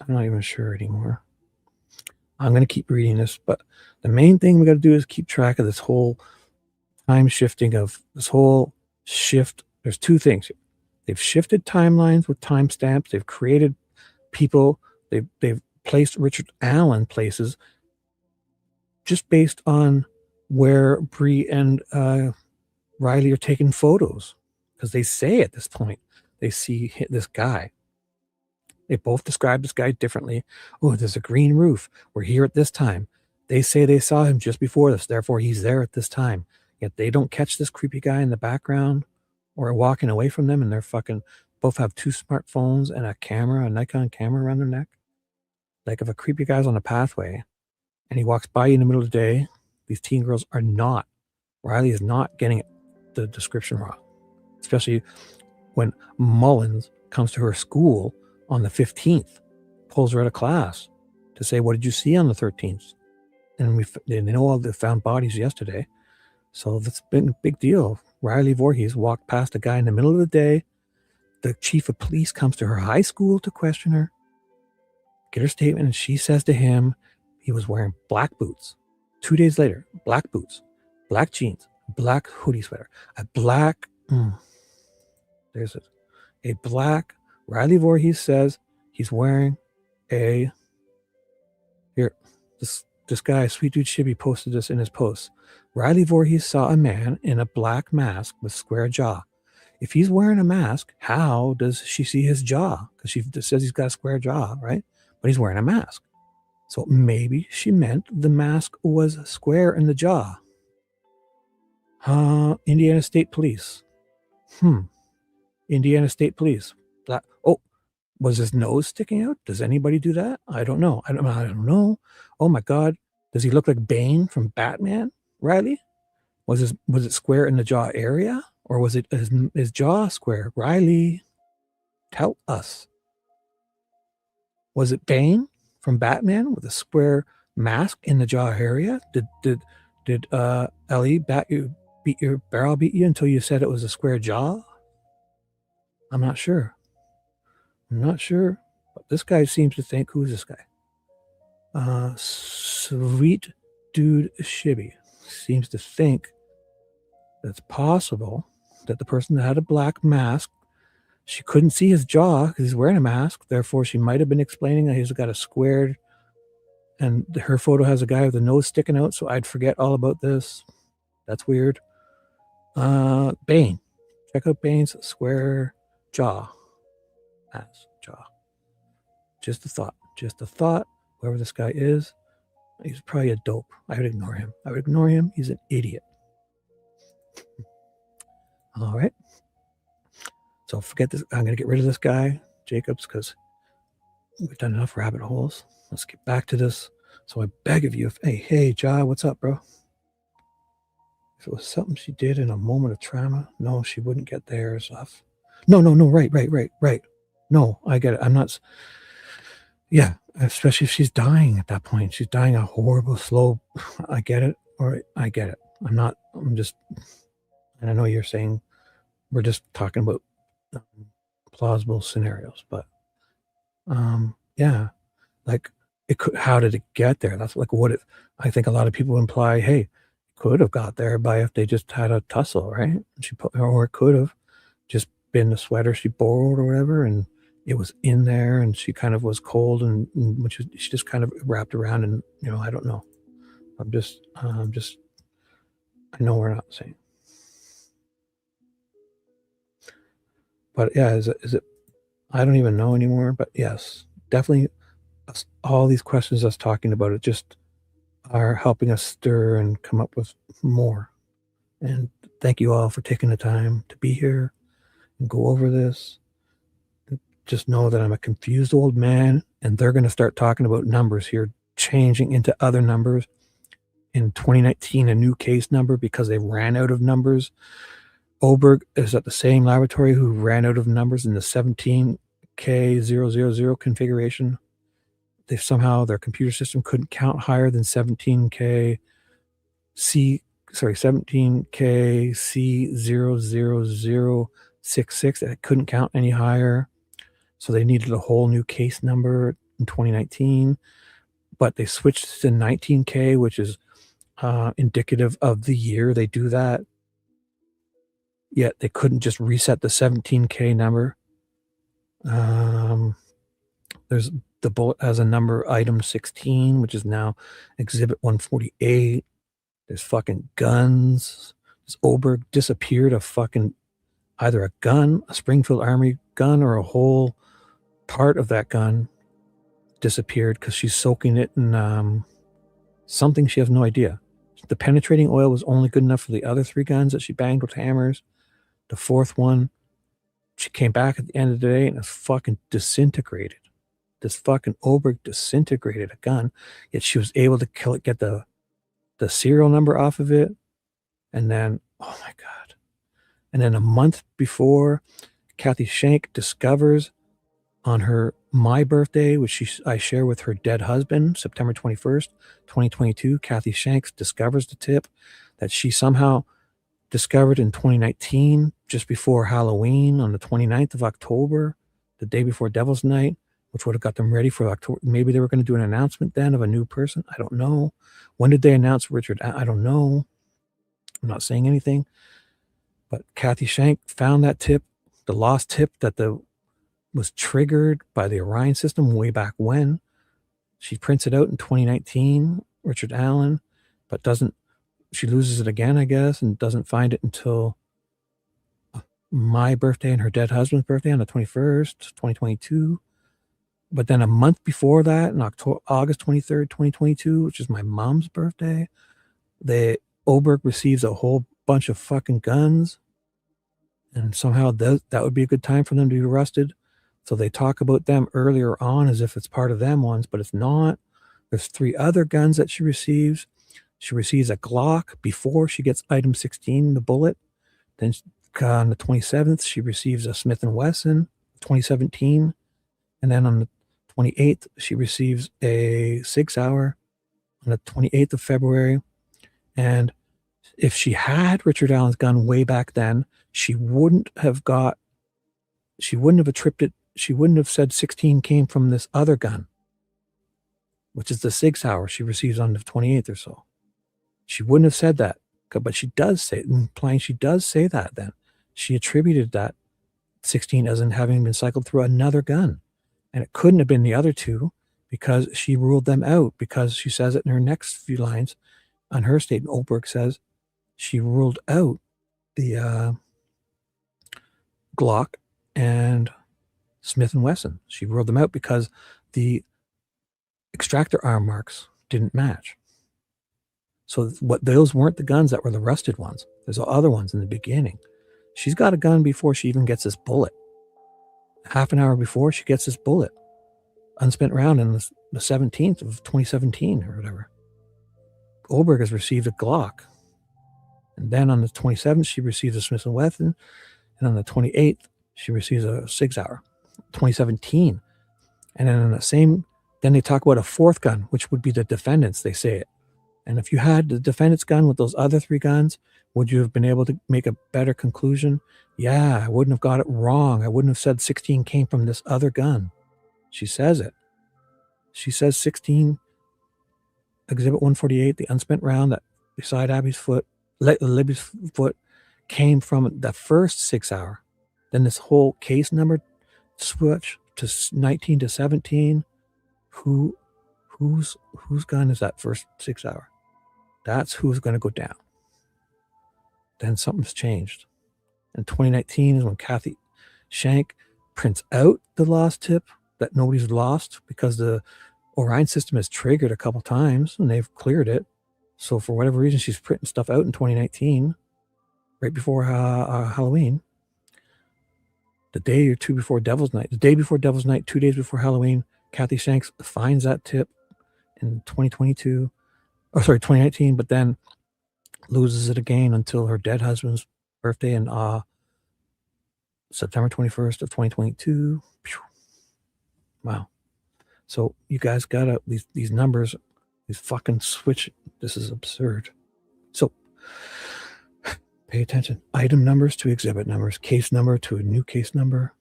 not even sure anymore. I'm going to keep reading this, but the main thing we got to do is keep track of this whole time shifting of this whole shift. There's two things here. They've shifted timelines with timestamps. They've created people. They've placed Richard Allen places just based on where Bree and Riley are taking photos, because they say at this point they see this guy. They both describe this guy differently. Oh, there's a green roof. We're here at this time. They say they saw him just before this, therefore he's there at this time. Yet they don't catch this creepy guy in the background or walking away from them, and they're both have 2 smartphones and a camera, a Nikon camera around their neck. Like, if a creepy guy's on a pathway and he walks by you in the middle of the day, these teen girls are not, Riley is not getting the description wrong. Especially when Mullins comes to her school on the 15th, pulls her out of class to say, what did you see on the 13th? And they know all the found bodies yesterday. So that's been a big deal. Riley Voorhees walked past a guy in the middle of the day. The chief of police comes to her high school to question her, get her statement, and she says to him he was wearing black boots. 2 days later, black boots, black jeans, black hoodie sweater, a black, there's it, a black, Riley Voorhees says he's wearing a, here, this guy, Sweet Dude Shibby, posted this in his post. Riley Voorhees saw a man in a black mask with square jaw. If he's wearing a mask, how does she see his jaw? Because she says he's got a square jaw, right? But he's wearing a mask. So maybe she meant the mask was square in the jaw. Indiana State Police. Indiana State Police. Oh, was his nose sticking out? Does anybody do that? I don't know. I don't know. Oh my God. Does he look like Bane from Batman, Riley? Was it square in the jaw area? Or was it his jaw square? Riley, tell us. Was it Bane from Batman with a square mask in the jaw area? Did Ellie beat your barrel beat you until you said it was a square jaw? I'm not sure. But this guy seems to think, who's this guy? Sweet Dude Shibby seems to think that it's possible that the person that had a black mask, she couldn't see his jaw because he's wearing a mask. Therefore, she might have been explaining that he's got a squared, and her photo has a guy with a nose sticking out. So I'd forget all about this. That's weird. Bane. Check out Bane's square jaw. Mask jaw. Just a thought. Whoever this guy is, he's probably a dope. I would ignore him. He's an idiot. All right. So forget this. I'm going to get rid of this guy, Jacobs, because we've done enough rabbit holes. Let's get back to this. So I beg of you, hey, Jai, what's up, bro? If it was something she did in a moment of trauma, no, she wouldn't get theirs off. No, right. No, I get it. I'm not. Yeah, especially if she's dying at that point. She's dying a horrible, slow. I get it. I get it. I'm just, and I know you're saying we're just talking about plausible scenarios, but yeah, like it could. How did it get there? That's like what it. I think a lot of people imply, hey, it could have got there by if they just had a tussle, right? Or it could have just been the sweater she borrowed or whatever, and it was in there, and she kind of was cold, and which she just kind of wrapped around, and I don't know. I'm just. I know we're not saying. But yeah, is it? I don't even know anymore. But yes, definitely, all these questions us talking about it just are helping us stir and come up with more. And thank you all for taking the time to be here and go over this. Just know that I'm a confused old man, and they're going to start talking about numbers here, changing into other numbers. In 2019, a new case number because they ran out of numbers. Oberg is at the same laboratory who ran out of numbers in the 17K000 configuration. They somehow, their computer system couldn't count higher than 17K C00066. It couldn't count any higher. So they needed a whole new case number in 2019. But they switched to 19K, which is indicative of the year they do that. Yet they couldn't just reset the 17K number. There's the bullet has a number, item 16, which is now exhibit 148. There's fucking guns. This Oberg disappeared a fucking either a gun, a Springfield Army gun, or a whole part of that gun disappeared because she's soaking it in something she has no idea. The penetrating oil was only good enough for the other 3 guns that she banged with hammers. The 4th one, she came back at the end of the day and it fucking disintegrated. This fucking Oberg disintegrated a gun, yet she was able to kill it, get the serial number off of it, and then, oh my God. And then a month before, Kathy Shank discovers on my birthday, which I share with her dead husband, September 21st, 2022, Kathy Shanks discovers the tip that she somehow discovered in 2019, just before Halloween, on the 29th of October, the day before Devil's Night, which would have got them ready for October. Maybe they were going to do an announcement then of a new person. I don't know. When did they announce Richard? I don't know. I'm not saying anything. But Kathy Shank found that tip, the lost tip that was triggered by the Orion system way back when. She prints it out in 2019, Richard Allen, but she loses it again, I guess, and doesn't find it until my birthday and her dead husband's birthday on the 21st, 2022. But then a month before that, in August 23rd, 2022, which is my mom's birthday, Oberg receives a whole bunch of fucking guns. And somehow that would be a good time for them to be arrested. So they talk about them earlier on as if it's part of them ones, but it's not. There's 3 other guns that she receives. She receives a Glock before she gets item 16, the bullet. Then on the 27th, she receives a Smith & Wesson, 2017. And then on the 28th, she receives a Sig Sauer on the 28th of February. And if she had Richard Allen's gun way back then, she wouldn't have tripped it. She wouldn't have said 16 came from this other gun, which is the Sig Sauer she receives on the 28th or so. She wouldn't have said that, but she does say it, implying she does say that then. She attributed that 16 as in having been cycled through another gun. And it couldn't have been the other 2 because she ruled them out, because she says it in her next few lines on her statement. Oberg says she ruled out the Glock and Smith & Wesson. She ruled them out because the extractor arm marks didn't match. So those weren't the guns that were the rusted ones. There's other ones in the beginning. She's got a gun before she even gets this bullet. Half an hour before she gets this bullet. Unspent round in the 17th of 2017 or whatever. Oberg has received a Glock. And then on the 27th, she receives a Smith & Wesson. And on the 28th, she receives a Sig Sauer, 2017. And then then they talk about a 4th gun, which would be the defendant's, they say it. And if you had the defendant's gun with those other 3 guns, would you have been able to make a better conclusion? Yeah, I wouldn't have got it wrong. I wouldn't have said 16 came from this other gun. She says it. She says 16, Exhibit 148, the unspent round that beside Libby's foot, came from the first 6 hour. Then this whole case number switch to 19 to 17. Whose gun is that first 6 hour? That's who's going to go down. Then something's changed. In 2019 is when Kathy Shank prints out the lost tip that nobody's lost because the Orion system has triggered a couple times and they've cleared it. So for whatever reason, she's printing stuff out in 2019, right before Halloween. The day or 2 before Devil's Night. The day before Devil's Night, 2 days before Halloween, Kathy Shanks finds that tip in 2019, but then loses it again until her dead husband's birthday in September 21st of 2022. Wow. So you guys got these numbers, these fucking switch. This is absurd. So pay attention. Item numbers to exhibit numbers, case number to a new case number.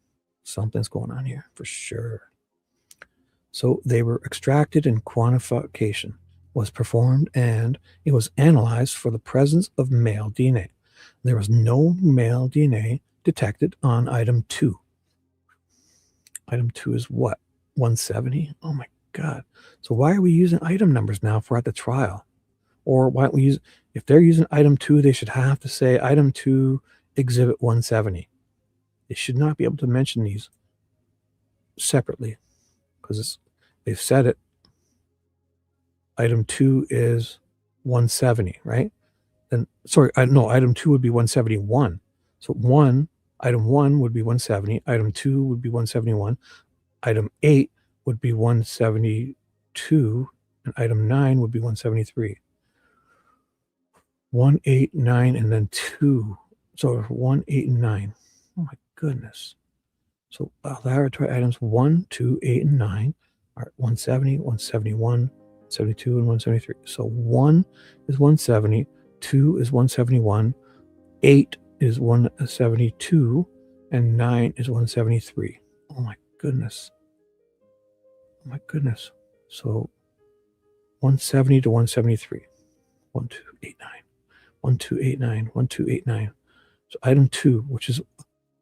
Something's going on here for sure. So they were extracted and quantification was performed and it was analyzed for the presence of male DNA. There was no male DNA detected on item 2. Item 2 is what? 170? Oh my God. So why are we using item numbers now for at the trial? Or why don't we use, if they're using item 2, they should have to say item 2, exhibit 170. They should not be able to mention these separately because they've said it. Item 2 is 170, right? Then, sorry, no, item 2 would be 171. So item 1 would be 170. Item 2 would be 171. Item 8 would be 172. And item 9 would be 173. 1, 8, 9, and then 2. So 1, 8, and 9. Oh my goodness. So laboratory items 1, 2, 8, and 9 are 170, 171, 72, and 173. So 1 is 170, 2 is 171, 8 is 172, and 9 is 173. Oh my goodness. Oh my goodness. So 170 to 173. 1289. 1289. 1289. So item 2, which is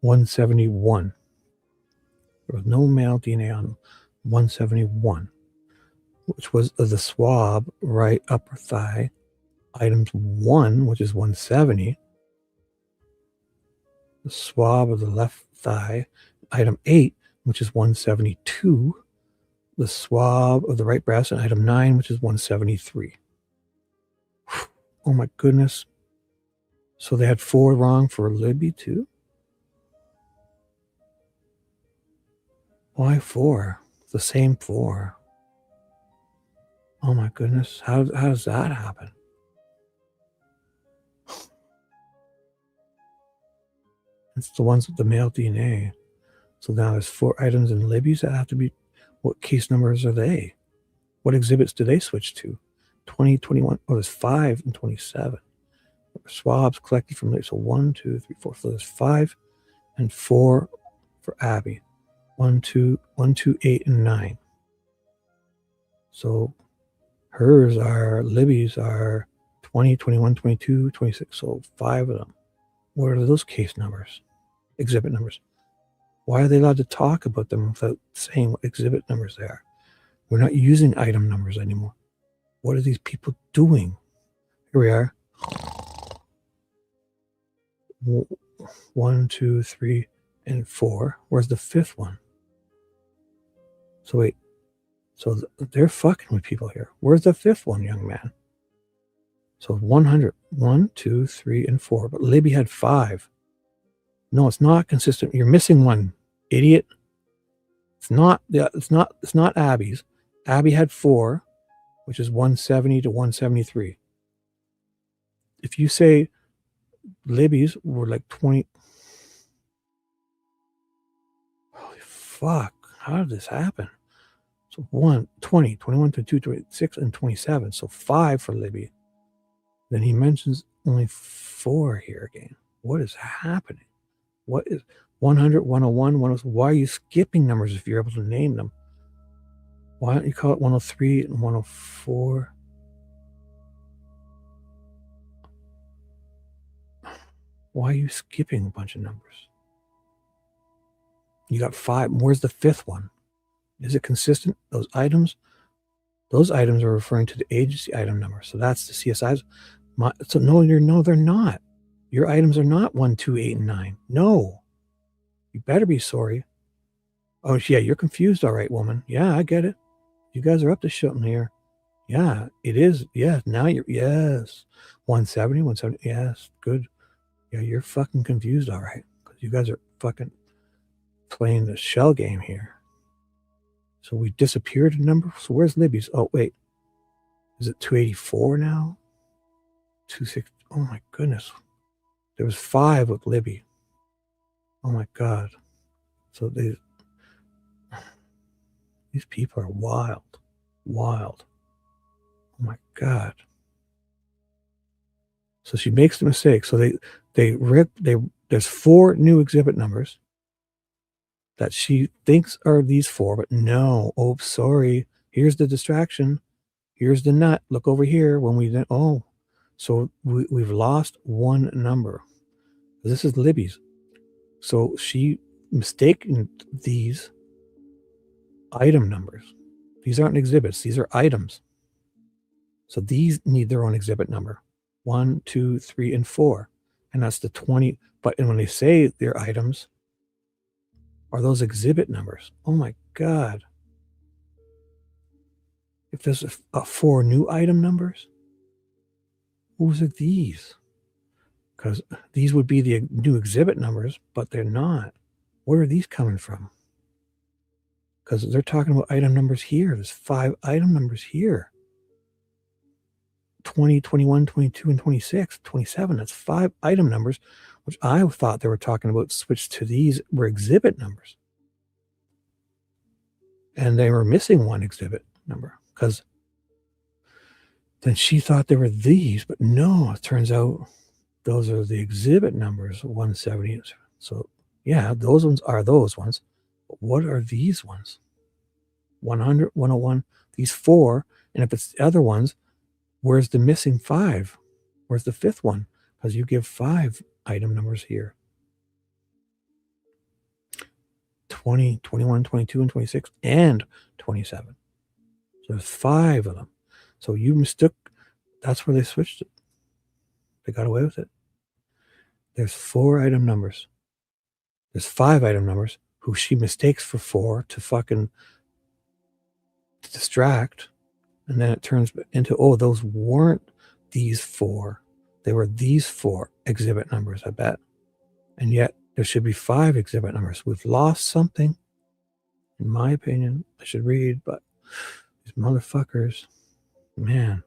171. There was no male DNA on 171, which was the swab right upper thigh. Item 1, which is 170. The swab of the left thigh. Item 8, which is 172. The swab of the right breast. And item 9, which is 173. Oh my goodness. So they had 4 wrong for Libby too? Why 4? The same 4. Oh my goodness. How does that happen? It's the ones with the male DNA. So now there's 4 items in Libby's that have to be, what case numbers are they? What exhibits do they switch to? 20, 21, oh, there's 5 and 27. Swabs collected from Libby. So 1, 2, 3, 4. So there's 5 and 4 for Abby. 1, 2, 8, and 9. So hers are, Libby's are 20, 21, 22, 26. So 5 of them. What are those case numbers? Exhibit numbers. Why are they allowed to talk about them without saying what exhibit numbers they are? We're not using item numbers anymore. What are these people doing? Here we are. 1, 2, 3, and 4. Where's the 5th one? So wait. So they're fucking with people here. Where's the 5th one, young man? So 100. 1, 2, 3, and 4. But Libby had 5. No, it's not consistent. You're missing one, idiot. It's not Abby's. Abby had 4, which is 170 to 173. If you say Libby's were like 20. Holy fuck. How did this happen? So 1, 20, 21, 22, 26, and 27. So 5 for Libby. Then he mentions only 4 here again. What is happening? What is 100, 101, 102? Why are you skipping numbers if you're able to name them? Why don't you call it 103 and 104? Why are you skipping a bunch of numbers? You got 5. Where's the 5th one? Is it consistent? Those items are referring to the agency item number. So that's the CSI's. So no, they're not. Your items are not 1, 2, 8, and 9. No. You better be sorry. Oh, yeah, you're confused. All right, woman. Yeah, I get it. You guys are up to something here. Yeah, it is. Yeah, now yes. 170, 170. Yes, good. Yeah, you're fucking confused. All right. Because you guys are fucking playing the shell game here. So we disappeared a number. So where's Libby's? Oh, wait. Is it 284 now? 26. Oh, my goodness. There was 5 with Libby. Oh, my God. So these people are wild. Wild. Oh, my God. So she makes the mistake. So there's 4 new exhibit numbers that she thinks are these 4, but no. Oh, sorry. Here's the distraction. Here's the nut. Look over here. When we then, oh, so we've lost 1 number. This is Libby's. So she mistaken these item numbers. These aren't exhibits. These are items. So these need their own exhibit number. 1, 2, 3, and 4. And that's the 20. But when they say they're items, are those exhibit numbers? Oh my God. If there's 4 new item numbers, whose are these? Because these would be the new exhibit numbers, but they're not. Where are these coming from? Because they're talking about item numbers here. There's 5 item numbers here. 20, 21, 22, and 26, 27. That's 5 item numbers, which I thought they were talking about switched to these were exhibit numbers. And they were missing one exhibit number because then she thought they were these, but no, it turns out those are the exhibit numbers, 170. So yeah, those ones are those ones. But what are these ones? 100, 101, these 4. And if it's the other ones, where's the missing 5? Where's the 5th one? Because you give 5 item numbers here. 20, 21, 22, and 26, and 27. So there's 5 of them. So you mistook, that's where they switched it. They got away with it. There's 4 item numbers. There's 5 item numbers who she mistakes for 4 to fucking distract. And then it turns into, oh, those weren't these 4. They were these 4 exhibit numbers, I bet. And yet there should be 5 exhibit numbers. We've lost something, in my opinion. I should read, but these motherfuckers, man,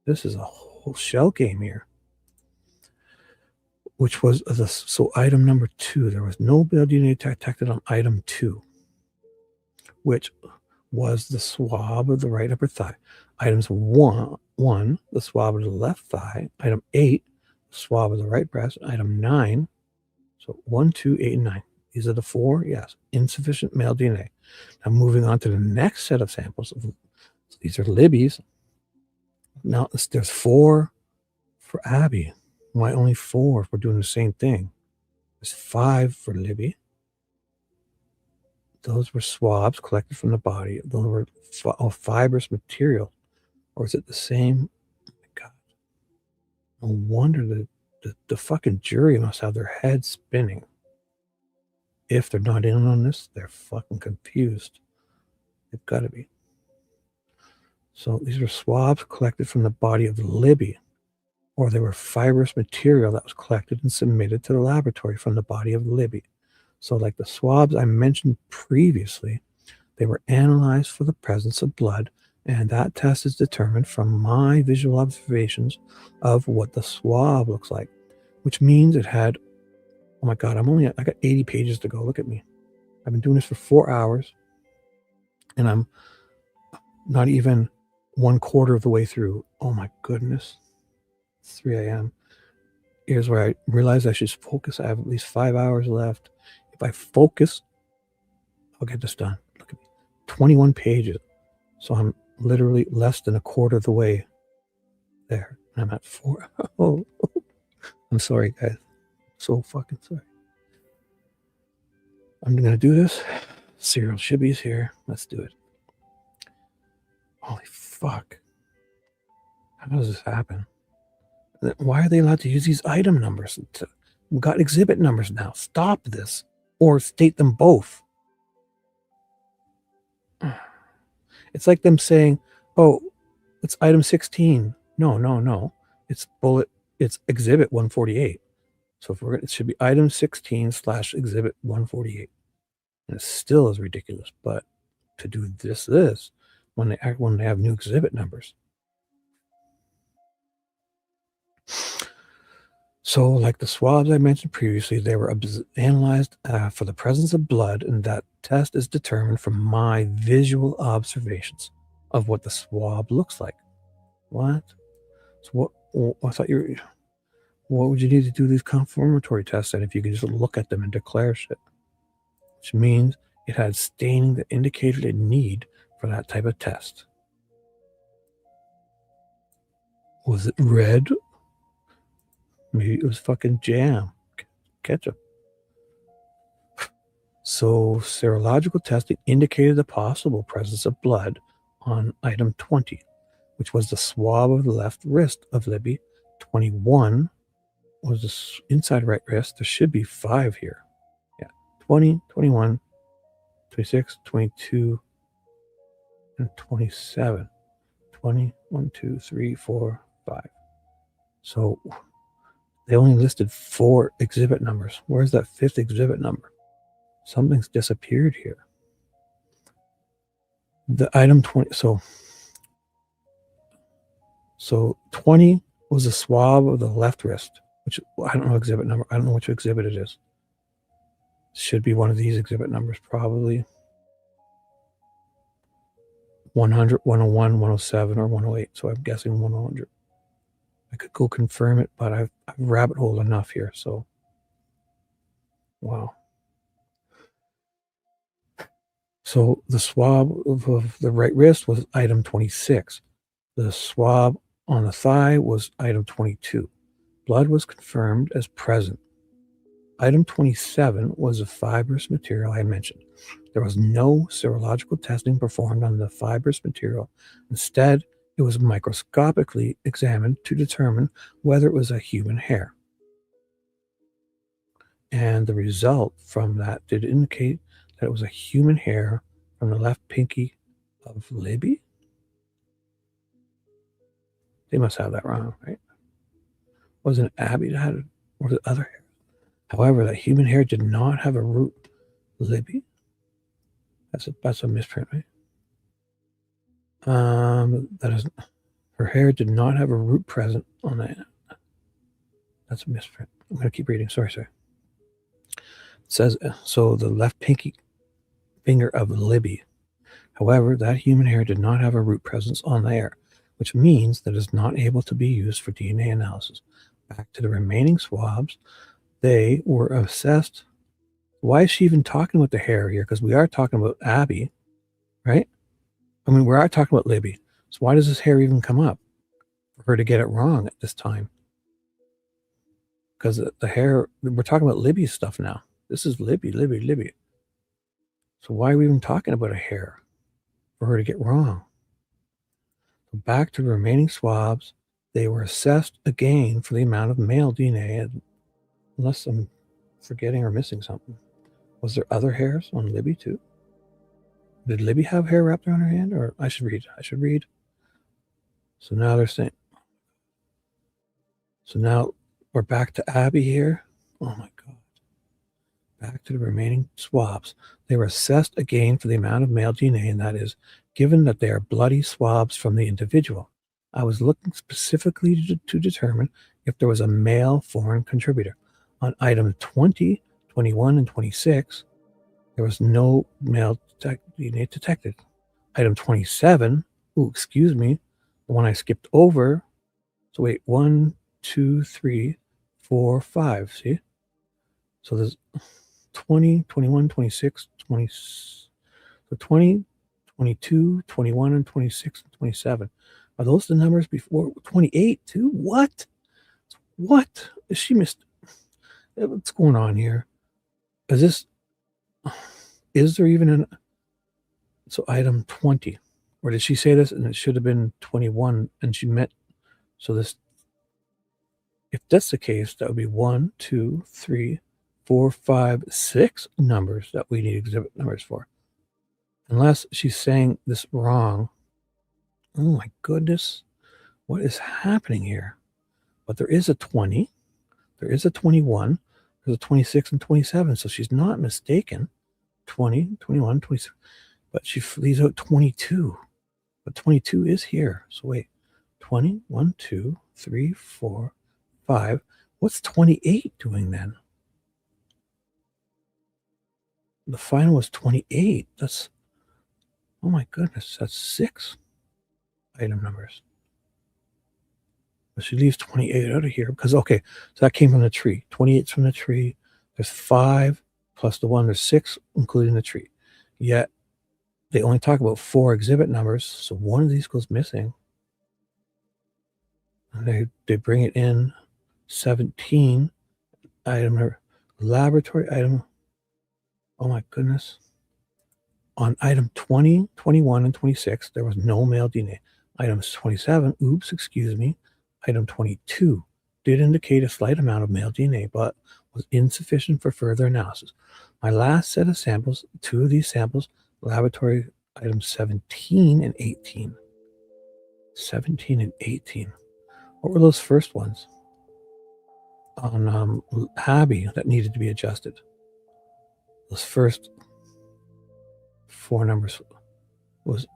this is a whole shell game here. Which was so item number 2. There was no blood DNA detected on item 2, which was the swab of the right upper thigh. Items 1, the swab of the left thigh. Item 8, the swab of the right breast. Item 9, so 1, 2, 8, and 9. These are the 4, yes, insufficient male DNA. Now moving on to the next set of samples. These are Libby's. Now there's 4 for Abby. Why only 4 if we're doing the same thing? There's 5 for Libby. Those were swabs collected from the body. Those were fibrous material. Or is it the same? Oh my God. No wonder the fucking jury must have their heads spinning. If they're not in on this, they're fucking confused. They've got to be. So these are swabs collected from the body of Libby. Or they were fibrous material that was collected and submitted to the laboratory from the body of Libby. So like the swabs I mentioned previously, they were analyzed for the presence of blood, and that test is determined from my visual observations of what the swab looks like, which means it had, oh my God, I got 80 pages to go. Look at me. I've been doing this for 4 hours, and I'm not even 1/4 of the way through. Oh my goodness. 3 a.m. Here's where I realized I should focus. I have at least 5 hours left. If I focus, I'll get this done. Look at me. 21 pages. So I'm literally less than 1/4 of the way there. And I'm at 4. Oh, I'm sorry, guys. So fucking sorry. I'm going to do this. Serial Shibby's here. Let's do it. Holy fuck. How does this happen? Why are they allowed to use these item numbers? We've got exhibit numbers now. Stop this or state them both. It's like them saying, oh, it's item 16. No. It's exhibit 148. So it should be item 16 / exhibit 148. And it still is ridiculous. But to do this when they have new exhibit numbers. So like the swabs I mentioned previously, they were analyzed for the presence of blood, and that test is determined from my visual observations of what the swab looks like. What? So I thought what would you need to do these confirmatory tests then if you could just look at them and declare shit? Which means it had staining that indicated a need for that type of test. Was it red? Maybe it was fucking jam, ketchup. So serological testing indicated the possible presence of blood on item 20, which was the swab of the left wrist of Libby. 21 was the inside right wrist. There should be 5 here. Yeah, 20, 21, 26, 22, and 27. 20, 1, 2, 3, 4, 5. So they only listed 4 exhibit numbers. Where's that 5th exhibit number? Something's disappeared here. The item 20. So 20 was a swab of the left wrist, which I don't know exhibit number. I don't know which exhibit it is. Should be one of these exhibit numbers, probably. 100, 101, 107, or 108. So I'm guessing 100. I could go confirm it, but I've rabbit holed enough here. So, wow. So the swab of the right wrist was item 26. The swab on the thigh was item 22. Blood was confirmed as present. Item 27 was a fibrous material I mentioned. There was no serological testing performed on the fibrous material. Instead, it was microscopically examined to determine whether it was a human hair. And the result from that did indicate that it was a human hair from the left pinky of Libby. They must have that wrong, right? Wasn't it Abby that had it, or the other hair? However, that human hair did not have a root. Libby? That's a misprint, right? That is, her hair did not have a root present on that. That's a misprint. I'm going to keep reading. Sorry. It says, so the left pinky finger of Libby. However, that human hair did not have a root presence on there, which means that it is not able to be used for DNA analysis. Back to the remaining swabs, they were assessed. Why is she even talking about the hair here? Because we are talking about Abby, right? I mean, we are talking about Libby. So why does this hair even come up for her to get it wrong at this time? Because the hair, we're talking about Libby's stuff now. This is Libby. So why are we even talking about a hair for her to get wrong? So back to the remaining swabs, they were assessed again for the amount of male DNA, unless I'm forgetting or missing something. Was there other hairs on Libby too? Did Libby have hair wrapped around her hand? Or I should read. So now they're saying, so now we're back to Abby here. Oh my God. Back to the remaining swabs. They were assessed again for the amount of male DNA, and that is given that they are bloody swabs from the individual. I was looking specifically to determine if there was a male foreign contributor. On item 20, 21, and 26, there was no male DNA detected. Item 27, excuse me, the one I skipped over. So wait, 1, 2, 3, 4, 5, see? So there's 20, 21, 26, 20, so 20, 22, 21, and 26, and 27. Are those the numbers before 28 too? What? Is she missed? What's going on here? Is there even an, so item 20, or did she say this and it should have been 21 and she meant, so this, if that's the case, that would be 1, 2, 3, 4, 5, 6 numbers that we need exhibit numbers for. Unless she's saying this wrong. Oh my goodness. What is happening here? But there is a 20. There is a 21. There's a 26 and 27. So she's not mistaken. 20, 21, 26. But she leaves out 22. But 22 is here. So wait. 20, 1, 2, 3, 4, 5. What's 28 doing then? The final was 28. That's, oh my goodness, that's 6 item numbers. But she leaves 28 out of here because, okay, so that came from the tree. 28's from the tree. There's 5 plus the 1. There's 6, including the tree. Yet they only talk about 4 exhibit numbers, so one of these goes missing. And they bring it in 17 item number, laboratory item. Oh my goodness. On item 20, 21, and 26, there was no male DNA. Items 27, excuse me. Item 22 did indicate a slight amount of male DNA, but was insufficient for further analysis. My last set of samples, 2 of these samples, laboratory items 17 and 18. 17 and 18. What were those first ones? On Abby that needed to be adjusted. Those first 4 numbers was,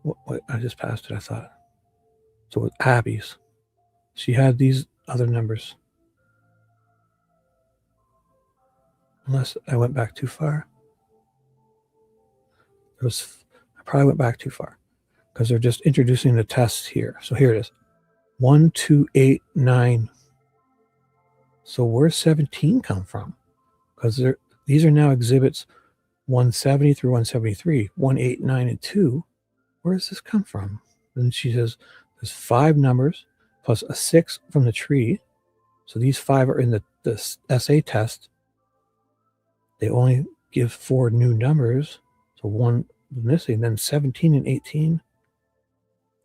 what I just passed it, I thought. So with Abby's, she had these other numbers. Unless I went back too far. There was I probably went back too far because they're just introducing the tests here. So here it is. 1, 2, 8, 9. So where's 17 come from? Because these are now exhibits 170 through 173, 1, 8, 9, and 2. Where does this come from? And she says there's 5 numbers plus a 6 from the tree. So these 5 are in the essay test. They only give 4 new numbers. So 1 was missing. Then 17 and 18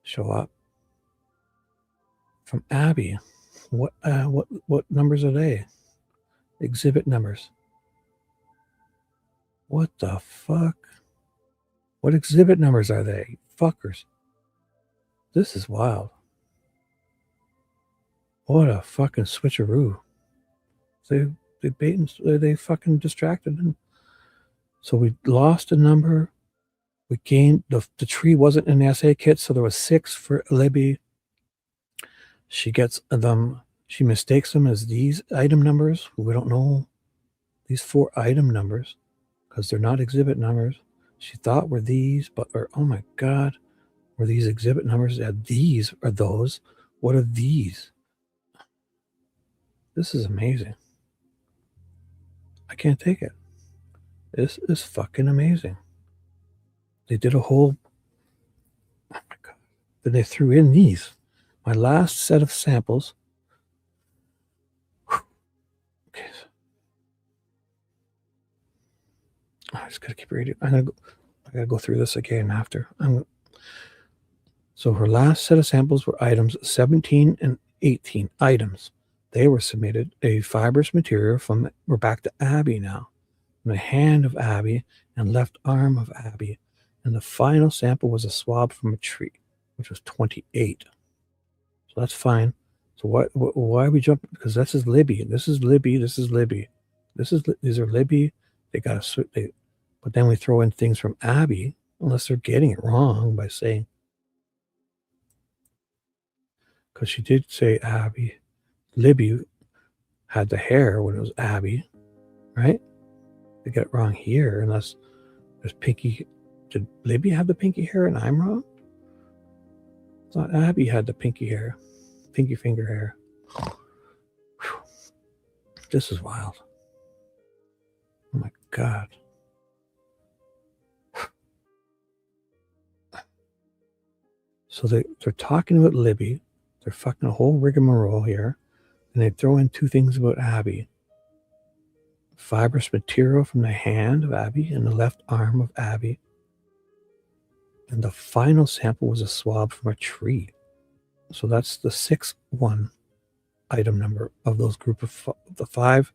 show up from Abby. What numbers are they? Exhibit numbers. What the fuck? What exhibit numbers are they? Fuckers. This is wild. What a fucking switcheroo. They fucking distracted him. So we lost a number. We gained the tree wasn't in the essay kit, so there was 6 for Libby. She gets them. She mistakes them as these item numbers. We don't know these 4 item numbers because they're not exhibit numbers. She thought were these, but oh my god, were these exhibit numbers? These are those. What are these? This is amazing. I can't take it. This is fucking amazing. They did a whole. Oh my god. Then they threw in these. My last set of samples. Whew. Okay. I just gotta keep reading. I gotta go through this again after. So her last set of samples were items 17 and 18 items. They were submitted a fibrous material from. We're back to Abby now. From the hand of Abby and left arm of Abby, and the final sample was a swab from a tree, which was 28. So that's fine. So why are we jumping? Because this is Libby. This is Libby. This is Libby. These are Libby. They got to. But then we throw in things from Abby, unless they're getting it wrong by saying. Because she did say Abby. Libby had the hair when it was Abby, right? They get it wrong here, unless there's Pinky. Did Libby have the pinky hair and I'm wrong? I thought Abby had the pinky hair, pinky finger hair. Whew. This is wild. Oh my god. So they're talking about Libby. They're fucking a whole rigmarole here. And they throw in 2 things about Abby. Fibrous material from the hand of Abby and the left arm of Abby. And the final sample was a swab from a tree. So that's the 6th one item number of those group of the 5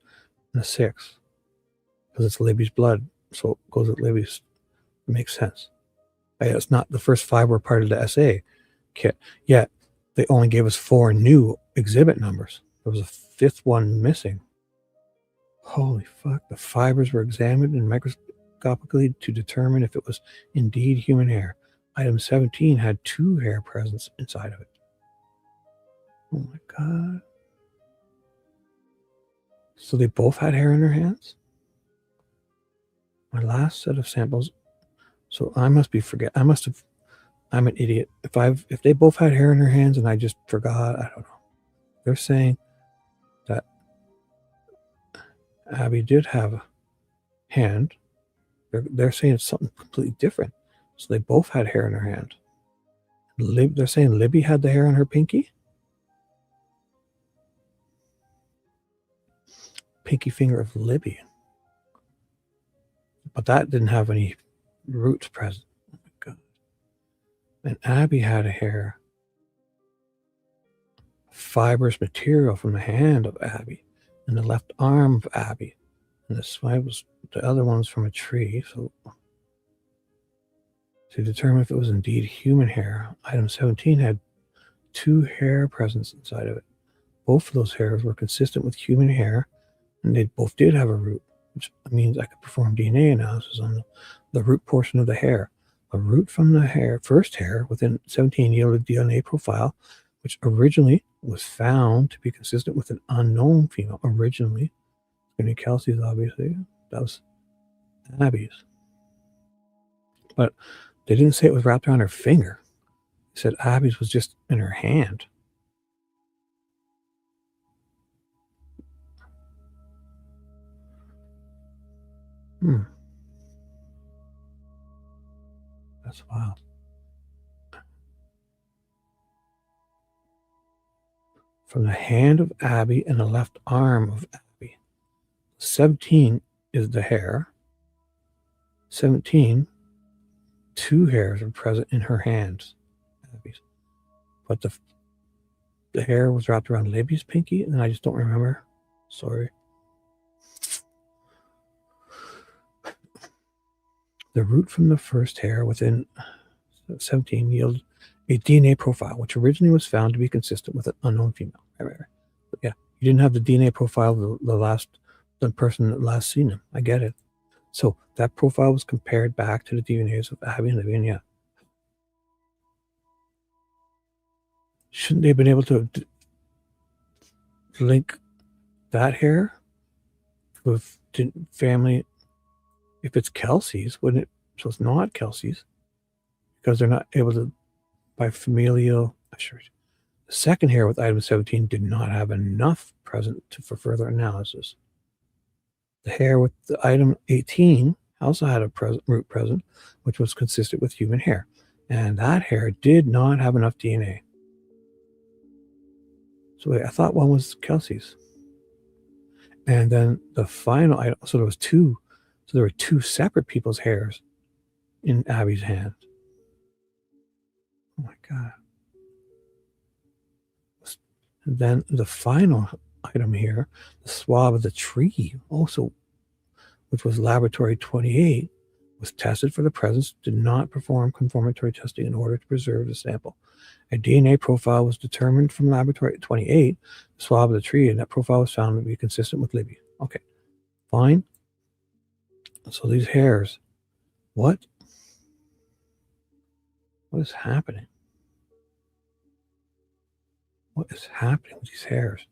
and the 6. Because it's Libby's blood. So it goes with Libby's. It makes sense. It's not the first 5 were part of the SA kit. Yet they only gave us 4 new exhibit numbers. There was a 5th one missing. Holy fuck. The fibers were examined and microscopically to determine if it was indeed human hair. Item 17 had 2 hair presents inside of it. Oh my god. So they both had hair in their hands? My last set of samples. So I must be I'm an idiot. If they both had hair in their hands and I just forgot, I don't know. They're saying that Abby did have a hand. They're saying it's something completely different. So they both had hair in their hand. They're saying Libby had the hair on her pinky. Pinky finger of Libby. But that didn't have any roots present. Oh my god. And Abby had a hair. Fibrous material from the hand of Abby and the left arm of Abby. And the other one was from a tree. So to determine if it was indeed human hair, item 17 had 2 hair presents inside of it. Both of those hairs were consistent with human hair, and they both did have a root, which means I could perform DNA analysis on the root portion of the hair. A root from the first hair within 17 yielded DNA profile, which originally was found to be consistent with an unknown female. Originally, Skinny Kelsey's, obviously. That was Abby's. But They didn't say it was wrapped around her finger. They said Abby's was just in her hand. That's wild. From the hand of Abby and the left arm of Abby. 17 is the hair. 17, 2 hairs are present in her hands, Abby's. But the hair was wrapped around Libby's pinky, and I just don't remember. Sorry. The root from the first hair within 17 yielded a DNA profile, which originally was found to be consistent with an unknown female. Right. But yeah, you didn't have the DNA profile of the person that last seen him. I get it. So that profile was compared back to the DNAs of Abby and Libby, and yeah. Shouldn't they have been able to link that hair with family? If it's Kelsey's, wouldn't it? So it's not Kelsey's because they're not able to, by familial. Sure. The second hair with item 17 did not have enough present for further analysis. The hair with the item 18 also had a root present, which was consistent with human hair. And that hair did not have enough DNA. So wait, I thought one was Kelsey's. And then the final item, so there was two. So there were 2 separate people's hairs in Abby's hand. Oh my God. And then the final item here, the swab of the tree, also, which was laboratory 28, was tested for the presence, did not perform confirmatory testing in order to preserve the sample. A DNA profile was determined from laboratory 28, the swab of the tree, and that profile was found to be consistent with Libby. Okay, fine. So these hairs, what is happening? What is happening with these hairs?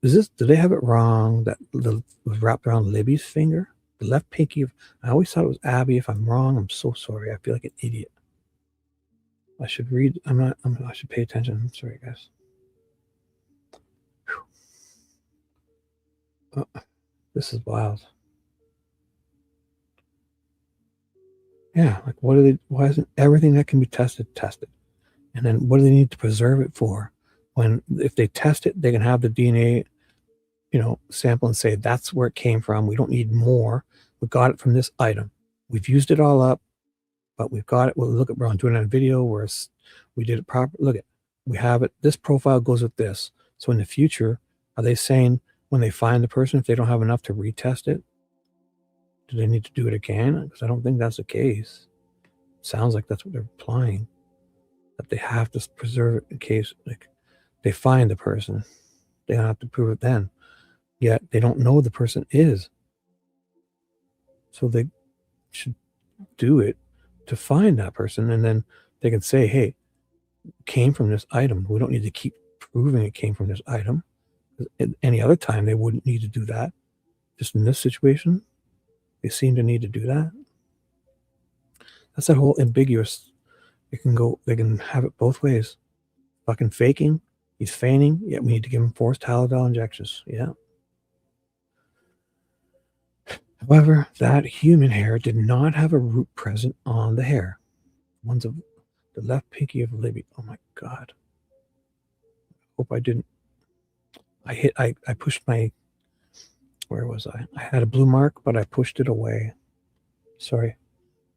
Did they have it wrong that it was wrapped around Libby's finger? The left pinky I always thought it was Abby. If I'm wrong, I'm so sorry. I feel like an idiot. I should read. I should pay attention. I'm sorry, guys. This is wild. Yeah, like why isn't everything that can be tested? And then what do they need to preserve it for? When if they test it, they can have the DNA, sample and say that's where it came from. We don't need more. We got it from this item. We've used it all up, but we've got it. Well, look at we're doing it on video where we did it proper. Look at we have it. This profile goes with this. So in the future, are they saying when they find the person, if they don't have enough to retest it, do they need to do it again? Because I don't think that's the case. Sounds like that's what they're implying, that they have to preserve it in case they find the person. They don't have to prove it then. Yet they don't know the person is. So they should do it to find that person, and then they can say, hey, it came from this item. We don't need to keep proving it came from this item. Any other time they wouldn't need to do that. Just in this situation, they seem to need to do that. That's that whole ambiguous. They can have it both ways. Fucking faking. He's feigning, yet we need to give him forced Halidol injections. Yeah. However, that human hair did not have a root present on the hair. One's of the left pinky of Libby. Oh my God. Hope I didn't. I pushed my, where was I? I had a blue mark, but I pushed it away. Sorry.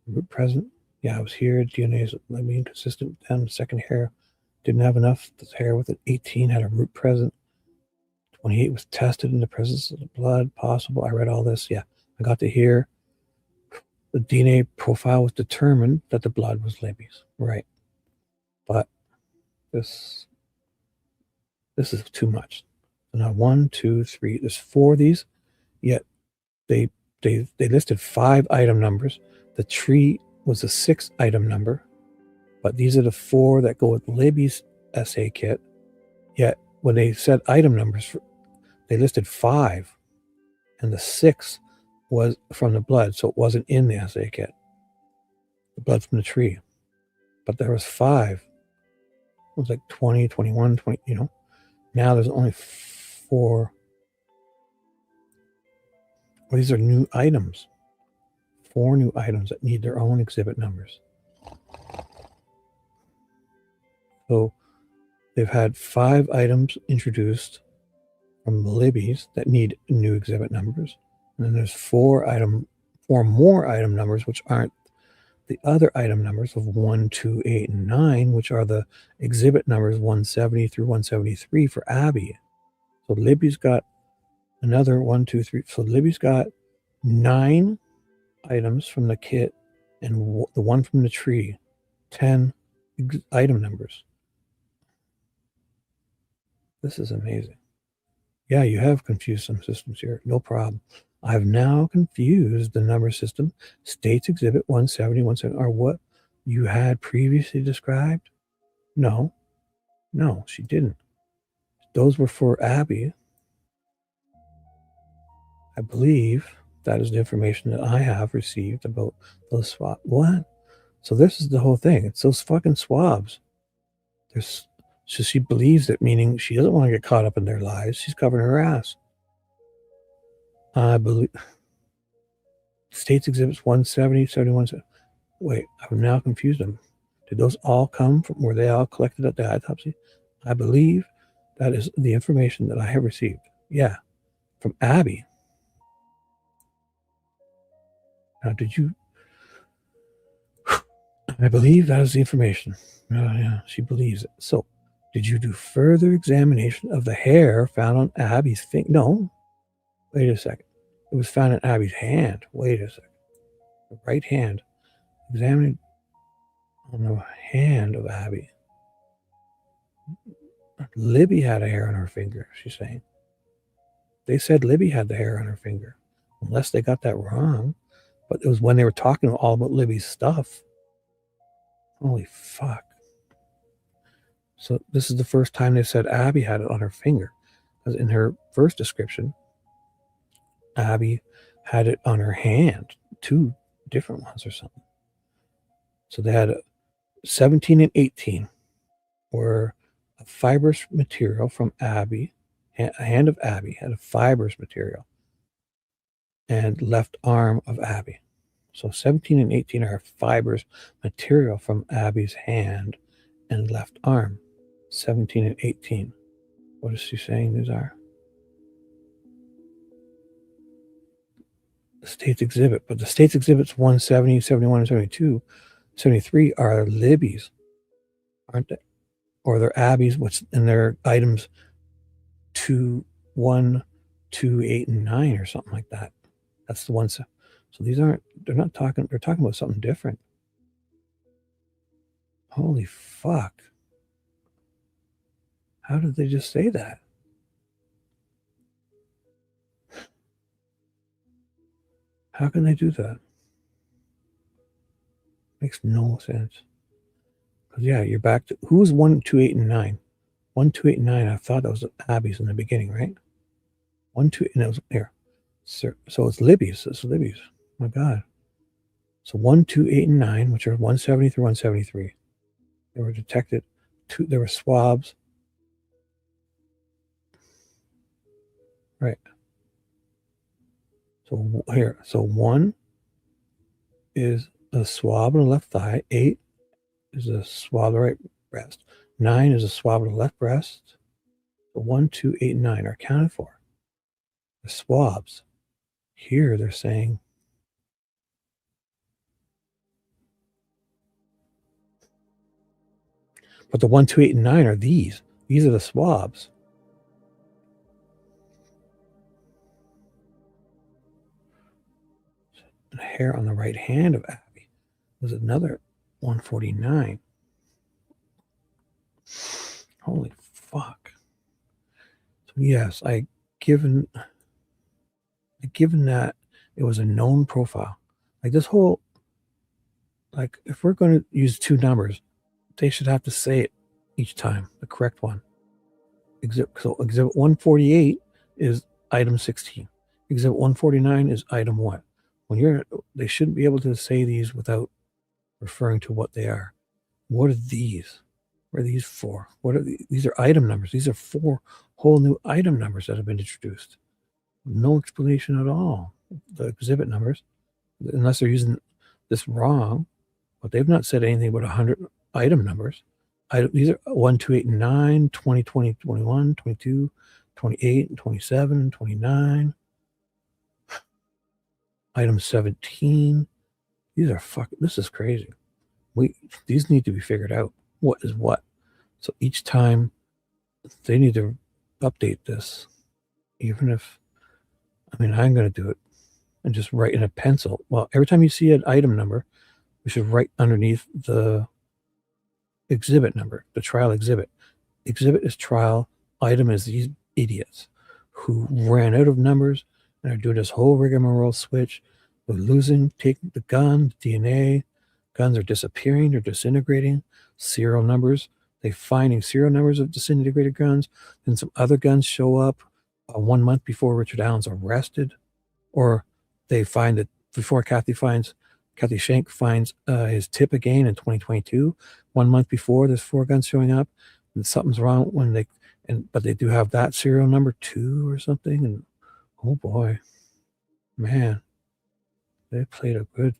Root present. Yeah, I was here. DNA is inconsistent. Then the second hair didn't have enough. The hair with an 18 had a root present. 28 was tested in the presence of the blood. Possible. I read all this. Yeah, I got to here. The DNA profile was determined that the blood was Libby's. Right. But this is too much. So now 1, 2, 3. There's 4 of these. Yet they listed 5 item numbers. The tree was a 6th item number. But these are the 4 that go with Libby's assay kit. Yet when they said item numbers, they listed 5. And the 6th was from the blood, so it wasn't in the assay kit. the blood from the tree. But there was 5. It was like 20, 21, 20, you know. Now there's only 4. Well, these are new items. 4 new items that need their own exhibit numbers. So they've had 5 items introduced from the Libby's that need new exhibit numbers. And then there's 4 more item numbers, which aren't the other item numbers of 1, 2, 8, and 9, which are the exhibit numbers 170 through 173 for Abby. So Libby's got another 1, 2, 3. So Libby's got 9 items from the kit and the one from the tree, 10 item numbers. This is amazing. Yeah, you have confused some systems here. No problem. I've now confused the number system. States Exhibit 170, 170 are what you had previously described? No, she didn't. Those were for Abby. I believe that is the information that I have received about those swabs. What? So this is the whole thing. It's those fucking swabs. So she believes it, meaning she doesn't want to get caught up in their lies. She's covering her ass. I believe States Exhibits 170, 71. Wait, I've now confused them. Did those all come from, were they all collected at the autopsy? I believe that is the information that I have received. Yeah, from Abby. Now, did you? I believe that is the information. Yeah, she believes it. So, did you do further examination of the hair found on Abby's finger? No. Wait a second. It was found in Abby's hand. Wait a second. The right hand. Examining on the hand of Abby. Libby had a hair on her finger, she's saying. They said Libby had the hair on her finger. Unless they got that wrong. But it was when they were talking all about Libby's stuff. Holy fuck. So this is the first time they said Abby had it on her finger. Because in her first description, Abby had it on her hand. 2 different ones or something. So they had 17 and 18 were a fibrous material from Abby. A hand of Abby had a fibrous material. And left arm of Abby. So 17 and 18 are fibrous material from Abby's hand and left arm. 17 and 18. What is she saying these are? The state's exhibit, but the state's exhibits 170, 71, and 72, 73 are Libby's, aren't they? Or they're Abby's, which in their items 2, 1, 2, 8, and 9 or something like that. That's the ones. So these aren't, they're talking about something different. Holy fuck. How did they just say that? How can they do that? Makes no sense. Because yeah, you're back to, who was 1, 2, 8, and 9? 1, 2, 8, and 9, I thought that was Abby's in the beginning, right? 1, 2, and it was here. So it's Libby's. It's Libby's. Oh my God. So 1, 2, 8, and 9, which are 170 through 173. They were detected. There were swabs. Right. So here. So 1 is a swab on the left thigh. 8 is a swab on the right breast. 9 is a swab on the left breast. So 1, 2, 8, and 9 are accounted for. The swabs. Here they're saying but the 1, 2, 8, and 9 are these. These are the swabs. The hair on the right hand of Abby was another 149. Holy fuck. So yes, given that it was a known profile, like this whole, like if we're going to use 2 numbers, they should have to say it each time, the correct one. So exhibit 148 is item 16. Exhibit 149 is item 1. They shouldn't be able to say these without referring to what they are. What are these? What are these for? What are these are item numbers. These are 4 whole new item numbers that have been introduced. No explanation at all. The exhibit numbers, unless they're using this wrong, but they've not said anything about 100 item numbers. These are 1, 2, 8, and 9, 20, 20, 21, 22, 28, and 27, and 29. Item 17. These are this is crazy. These need to be figured out. What is what? So each time they need to update this, even if, I mean, I'm going to do it and just write in a pencil. Well, every time you see an item number, we should write underneath the exhibit number, the trial exhibit. Exhibit is trial. Item is these idiots who ran out of numbers and are doing this whole rigmarole switch. They're losing, taking the gun, the DNA. Guns are disappearing, they're disintegrating. Serial numbers, they're finding serial numbers of disintegrated guns. Then some other guns show up 1 month before Richard Allen's arrested. Or they find that before Kathy Shank finds his tip again in 2022. 1 month before, there's 4 guns showing up. And something's wrong when but they do have that serial number 2 or something. And oh boy, man, they played a good.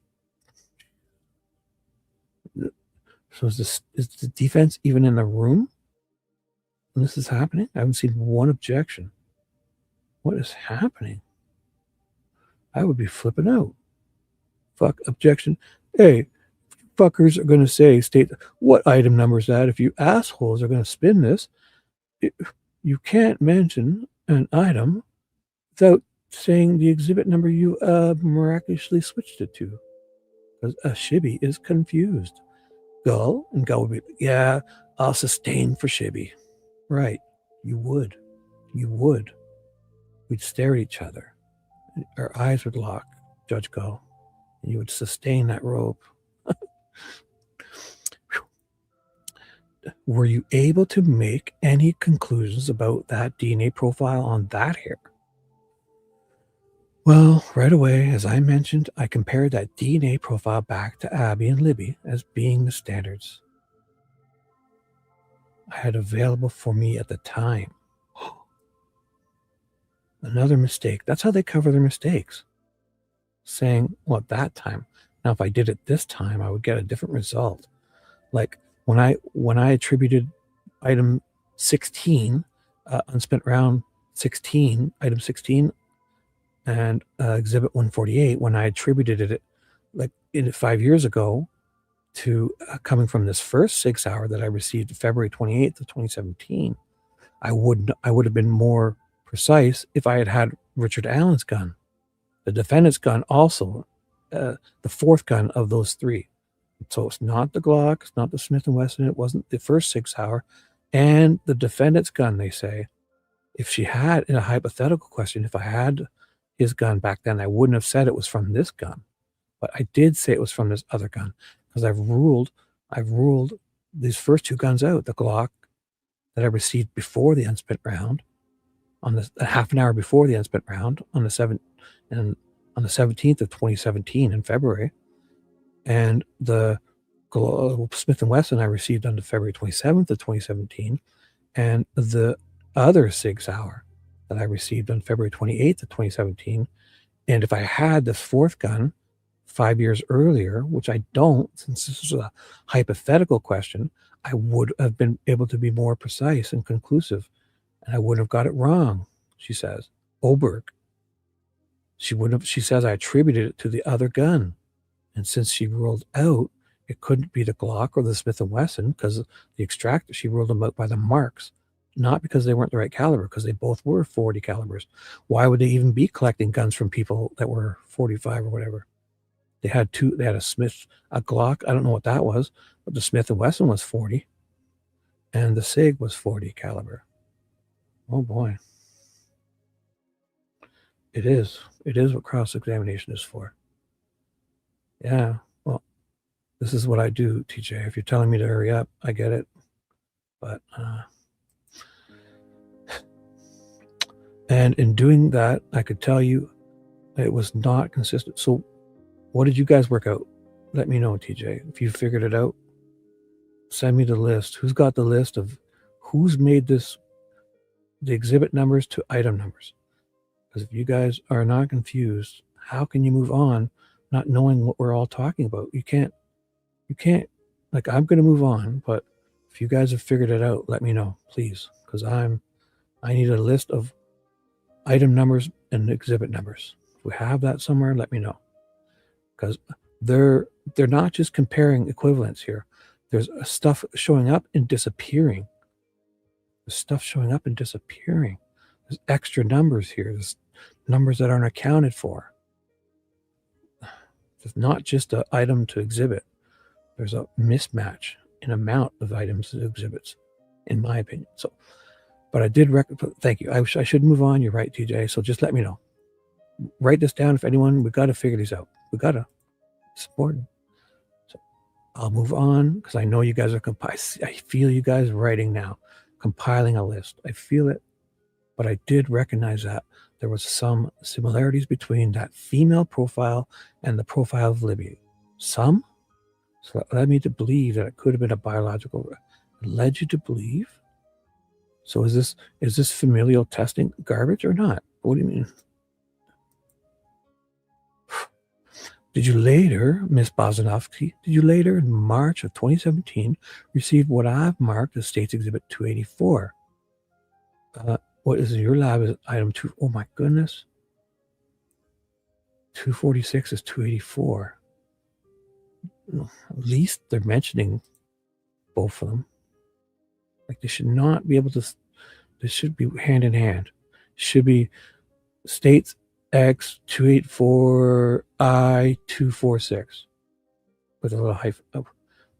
So is the defense even in the room when this is happening? I haven't seen one objection. What is happening? I would be flipping out. Fuck objection. Hey, fuckers are going to state what item number is that? If you assholes are going to spin this, you can't mention an item without saying the exhibit number you miraculously switched it to. Because Shibby is confused. Gull would be, yeah, I'll sustain for Shibby. Right. You would. We'd stare at each other. Our eyes would lock, Judge Gull. And you would sustain that rope. Were you able to make any conclusions about that DNA profile on that hair? Well, right away, as I mentioned, I compared that DNA profile back to Abby and Libby as being the standards I had available for me at the time. Another mistake. That's how they cover their mistakes. Saying, well, at that time. Now, if I did it this time, I would get a different result. Like when I attributed item 16, unspent round 16, item 16, and exhibit 148, when I attributed it like 5 years ago to coming from this first 6 hour that I received February 28th of 2017, I would have been more precise if I had Richard Allen's gun, the defendant's gun, also the 4th gun of those 3. So it's not the Glock, it's not the Smith & Wesson, it wasn't the first 6 hour, and the defendant's gun. They say if she had, in a hypothetical question, if I had his gun back then, I wouldn't have said it was from this gun, but I did say it was from this other gun because I've ruled these first 2 guns out. The Glock that I received before the unspent round, on the half an hour before the unspent round, on the 17th of 2017 in February, and the Smith & Wesson I received on the February 27th of 2017, and the other 6 hour that I received on February 28th of 2017. And if I had this 4th gun 5 years earlier, which I don't, since this is a hypothetical question, I would have been able to be more precise and conclusive, and I wouldn't have got it wrong, she says. Oberg. She says I attributed it to the other gun. And since she ruled out, it couldn't be the Glock or the Smith & Wesson because the extractor, she ruled them out by the marks, not because they weren't the right caliber, because they both were 40 calibers. Why would they even be collecting guns from people that were 45 or whatever? They had a Glock, I don't know what that was, but the Smith & Wesson was 40, and the SIG was 40 caliber. Oh boy. It is what cross-examination is for. Yeah, well, this is what I do, TJ. If you're telling me to hurry up, I get it. But, and in doing that, I could tell you it was not consistent. So what did you guys work out? let me know, TJ. If you figured it out, send me the list. Who's got the list of who's made this, the exhibit numbers to item numbers? Because if you guys are not confused, how can you move on not knowing what we're all talking about? You can't, like, I'm going to move on, but if you guys have figured it out, let me know, please. Because I need a list of item numbers and exhibit numbers. If we have that somewhere, let me know. Because they're not just comparing equivalents here. There's stuff showing up and disappearing. There's stuff showing up and disappearing. There's extra numbers here. There's numbers that aren't accounted for. It's not just an item to exhibit. There's a mismatch in amount of items to exhibits, in my opinion. So, but I did thank you. I should move on. You're right, TJ. So just let me know. Write this down if anyone. We got to figure these out. We got to. It's important. So I'll move on because I know you guys are compiling. I feel you guys writing now, compiling a list. I feel it. But I did recognize that there was some similarities between that female profile and the profile of Libby. Some? So that led me to believe that it could have been a biological. It led you to believe? So is this familial testing garbage or not? What do you mean? Did you later, Miss Bozinovski, in March of 2017 receive what I've marked as States Exhibit 284? What is in your lab is item 2? Oh my goodness. 246 is 284. At least they're mentioning both of them. Like they should not be able to, they should be hand in hand. Should be States X 284 I 246 with a little hyphen. Oh,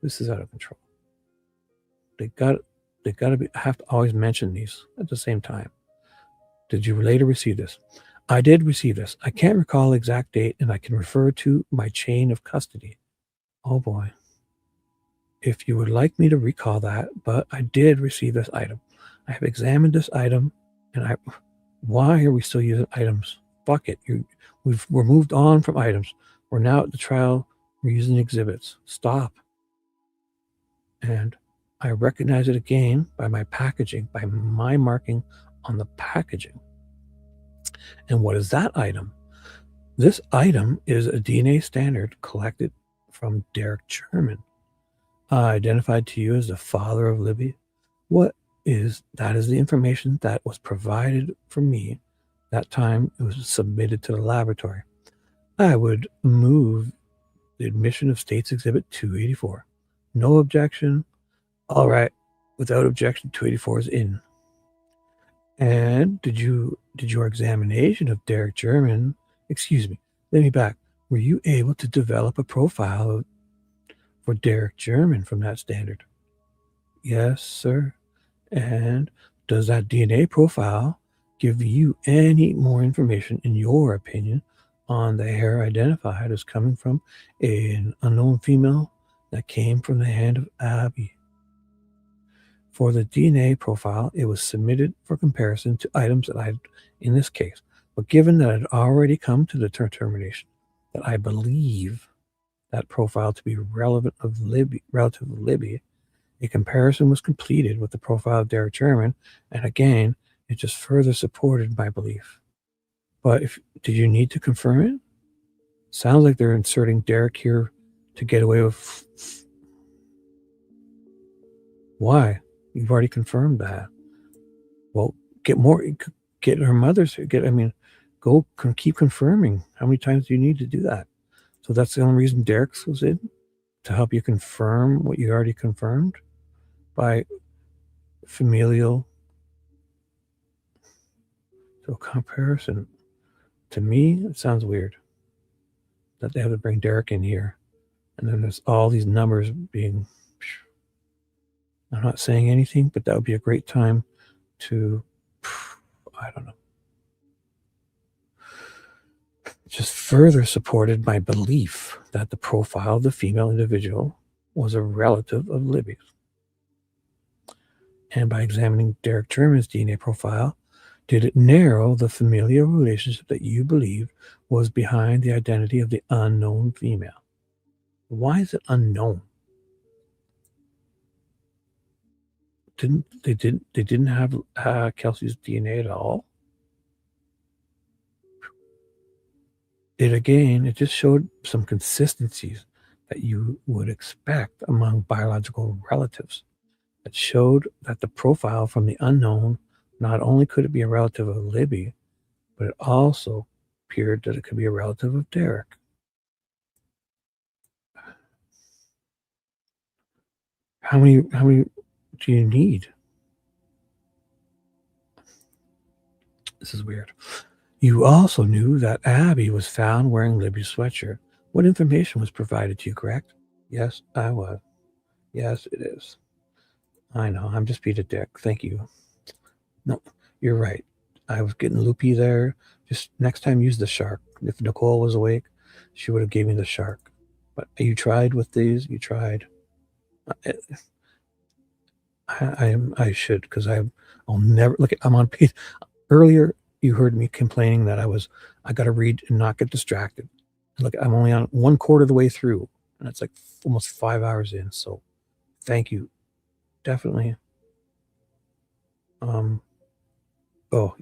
this is out of control. They got to have to always mention these at the same time. Did you later receive this? I did receive this. I can't recall the exact date, and I can refer to my chain of custody. Oh boy. If you would like me to recall that, but I did receive this item. I have examined this item, and why are we still using items? Fuck it. We're moved on from items. We're now at the trial. We're using exhibits. Stop. And I recognize it again by my packaging, by my marking on the packaging. And what is that item? This item is a DNA standard collected from Derek Sherman, identified to you as the father of Libby. That is the information that was provided for me that time it was submitted to the laboratory. I would move the admission of States Exhibit 284. No objection. All right. Without objection, 284 is in. And did your examination of Derek Sherman, excuse me, let me back. Were you able to develop a profile for Derek Sherman from that standard? Yes, sir. And does that DNA profile give you any more information, in your opinion, on the hair identified as coming from an unknown female that came from the hand of Abby? For the DNA profile, it was submitted for comparison to items that I had in this case. But given that I had already come to the determination that I believe that profile to be relative to Libby, a comparison was completed with the profile of Derek Sherman, and again, it just further supported my belief. But did you need to confirm it? Sounds like they're inserting Derek here to get away with. Why? You've already confirmed that. Well, get her mother's. Go keep confirming. How many times do you need to do that? So that's the only reason Derek's was in, to help you confirm what you already confirmed by familial. So comparison. To me, it sounds weird that they have to bring Derek in here. And then there's all these numbers being. I'm not saying anything, but that would be a great time to, I don't know, just further supported my belief that the profile of the female individual was a relative of Libby's. And by examining Derek Sherman's DNA profile, did it narrow the familial relationship that you believe was behind the identity of the unknown female? Why is it unknown? They didn't have Kelsey's DNA at all? It just showed some consistencies that you would expect among biological relatives. It showed that the profile from the unknown, not only could it be a relative of Libby, but it also appeared that it could be a relative of Derek. How many do you need? This is weird. You also knew that Abby was found wearing Libby's sweatshirt. What information was provided to you, correct? Yes, I was. Yes, it is. I know, I'm just being a dick. Thank you. No, you're right. I was getting loopy there. Just next time, use the shark. If Nicole was awake, she would have gave me the shark. But you tried with these. You tried. I should, because I'll never look at. I'm on page. Earlier, you heard me complaining that I got to read and not get distracted. Look, I'm only on 1/4 of the way through, and it's like almost 5 hours in. So, thank you. Definitely. Oh,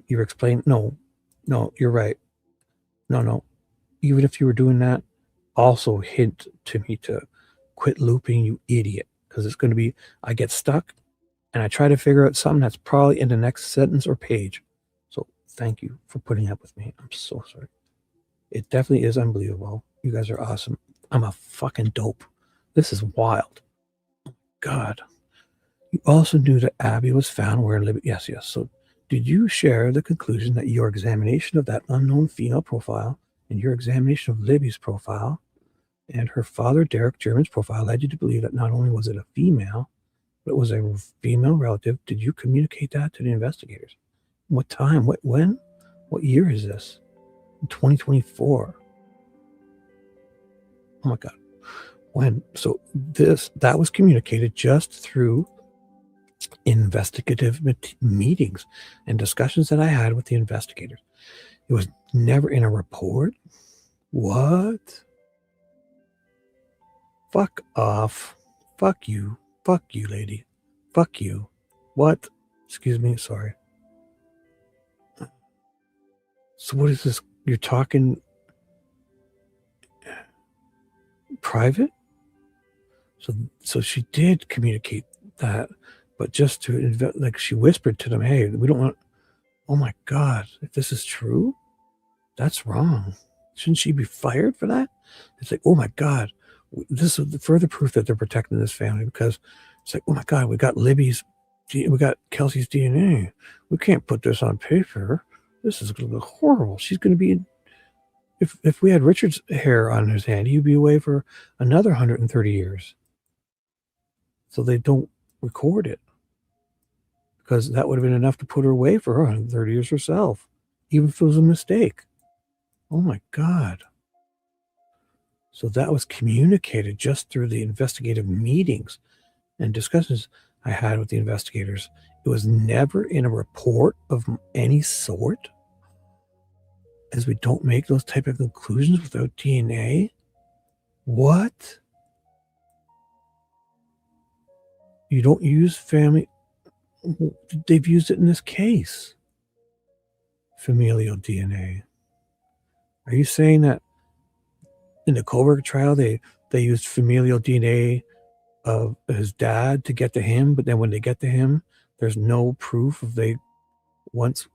you're explaining? No, you're right. No. Even if you were doing that, also hint to me to quit looping, you idiot. Because it's going to be, I get stuck and I try to figure out something that's probably in the next sentence or page. So thank you for putting up with me. I'm so sorry. It definitely is unbelievable. You guys are awesome. I'm a fucking dope. This is wild. God. You also knew that Abby was found where Libby. Yes. So did you share the conclusion that your examination of that unknown female profile and your examination of Libby's profile and her father, Derek German's profile led you to believe that not only was it a female, but it was a female relative? Did you communicate that to the investigators? What time? When? What year is this? 2024. Oh my God. When? So that was communicated just through investigative meetings and discussions that I had with the investigators. It was never in a report. What? Fuck off. Fuck you. Fuck you, lady. Fuck you. What? Excuse me. Sorry. So what is this? You're talking private? So she did communicate that, but just to, like, she whispered to them, hey, we don't want, oh my God, if this is true, that's wrong. Shouldn't she be fired for that? It's like, oh my God, this is the further proof that they're protecting this family, because it's like, oh my God, we got Kelsey's DNA. We can't put this on paper. This is going to be horrible. She's going to be, if we had Richard's hair on his hand, he'd be away for another 130 years. So they don't record it, because that would have been enough to put her away for 130 years herself, even if it was a mistake. Oh my God. So that was communicated just through the investigative meetings and discussions I had with the investigators. It was never in a report of any sort, as we don't make those type of conclusions without DNA. What? You don't use family. They've used it in this case. Familial DNA. Are you saying that in the Kohlberg trial, they used familial DNA of his dad to get to him, but then when they get to him, there's no proof of they once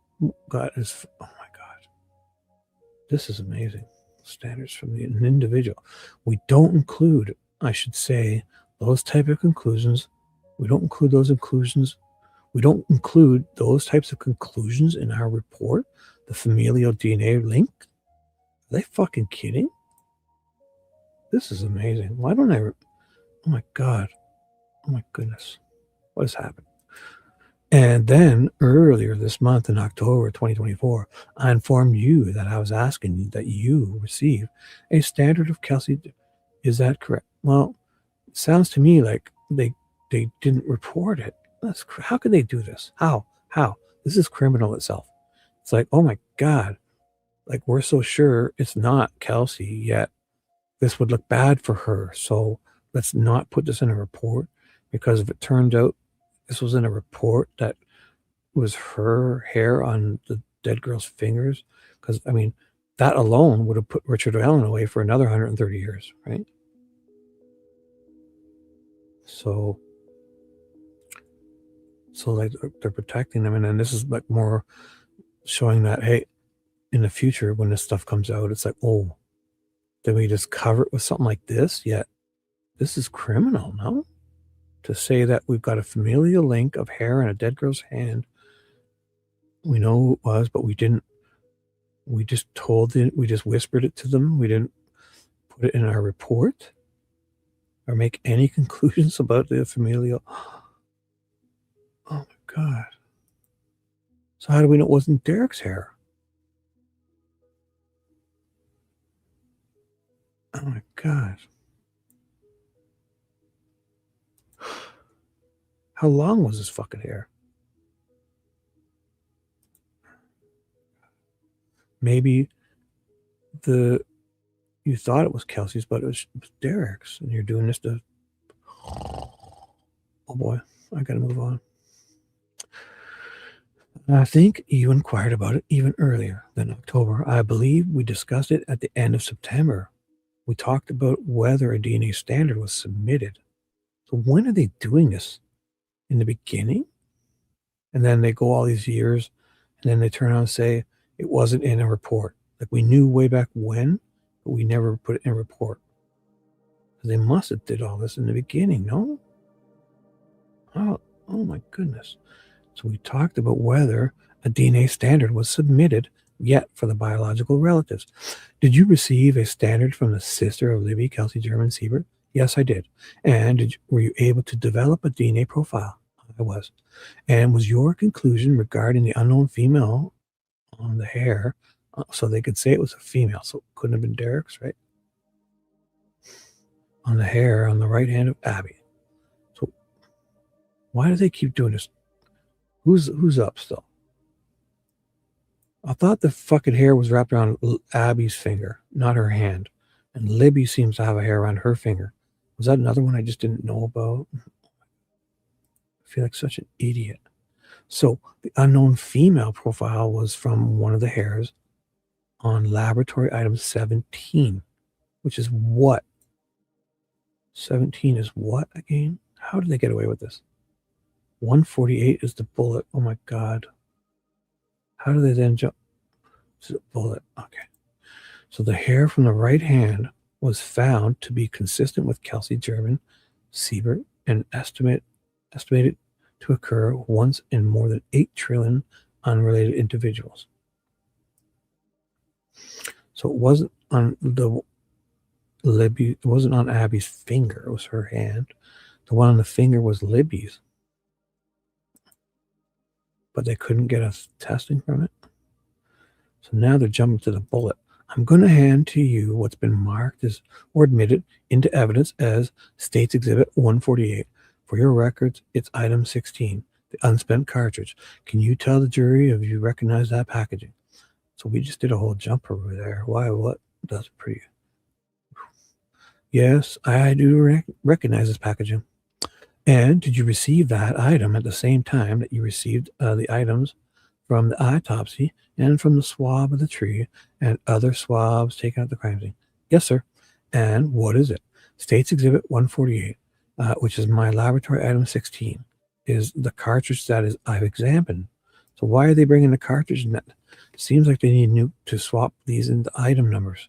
got his. Oh my God. This is amazing. Standards from an individual. We don't include, I should say, those type of conclusions. We don't include those inclusions. We don't include those types of conclusions in our report. The familial DNA link. Are they fucking kidding? This is amazing. Why don't I? Oh my God. Oh my goodness. What has happened? And then earlier this month in October 2024, I informed you that I was asking that you receive a standard of Kelsey. Is that correct? Well, it sounds to me like they didn't report it. How could they do this? How? This is criminal itself. It's like, oh my God, like, we're so sure it's not Kelsey, yet this would look bad for her. So let's not put this in a report, because if it turned out this was in a report that was her hair on the dead girl's fingers, because I mean, that alone would have put Richard Allen away for another 130 years, right? So like they're protecting them, and then this is like more showing that, hey, in the future when this stuff comes out, it's like, oh, did we just cover it with something like this? Yet this is criminal, no? To say that we've got a familial link of hair in a dead girl's hand, we know who it was, but we didn't. We just we just whispered it to them. We didn't put it in our report or make any conclusions about the familial. Oh my God. So how do we know it wasn't Derek's hair? Oh my God. How long was his fucking hair? Maybe you thought it was Kelsey's, but it was Derek's, and you're doing this to. Oh boy, I gotta move on. I think you inquired about it even earlier than October. I believe we discussed it at the end of September. We talked about whether a DNA standard was submitted. So when are they doing this? In the beginning? And then they go all these years, and then they turn around and say it wasn't in a report. Like we knew way back when, but we never put it in a report. They must have did all this in the beginning, no? Oh my goodness. So we talked about whether a DNA standard was submitted yet for the biological relatives. Did you receive a standard from the sister of Libby, Kelsey German Siebert? Yes, I did. And were you able to develop a DNA profile? I was. And was your conclusion regarding the unknown female on the hair, so they could say it was a female, so it couldn't have been Derek's, right? On the hair on the right hand of Abby. So why do they keep doing this? Who's up still? I thought the fucking hair was wrapped around Abby's finger, not her hand. And Libby seems to have a hair around her finger. Was that another one I just didn't know about? I feel like such an idiot. So the unknown female profile was from one of the hairs on laboratory item 17, which is what? 17 is what again? How did they get away with this? 148 is the bullet. Oh my God. How do they then jump to the bullet? Okay. So the hair from the right hand was found to be consistent with Kelsey German Siebert and estimated to occur once in more than 8 trillion unrelated individuals. So it wasn't on Libby, it wasn't on Abby's finger, it was her hand. The one on the finger was Libby's. But they couldn't get us testing from it. So now they're jumping to the bullet. I'm going to hand to you what's been marked as or admitted into evidence as State's Exhibit 148. For your records, it's item 16, the unspent cartridge. Can you tell the jury if you recognize that packaging? So we just did a whole jump over there. Why? What? That's pretty. Yes, I do recognize this packaging. And did you receive that item at the same time that you received the items from the autopsy and from the swab of the tree and other swabs taken at the crime scene? Yes, sir. And what is it? State's Exhibit 148, which is my laboratory item 16, is the cartridge that I've examined. So why are they bringing the cartridge in that? Seems like they need to swap these into item numbers.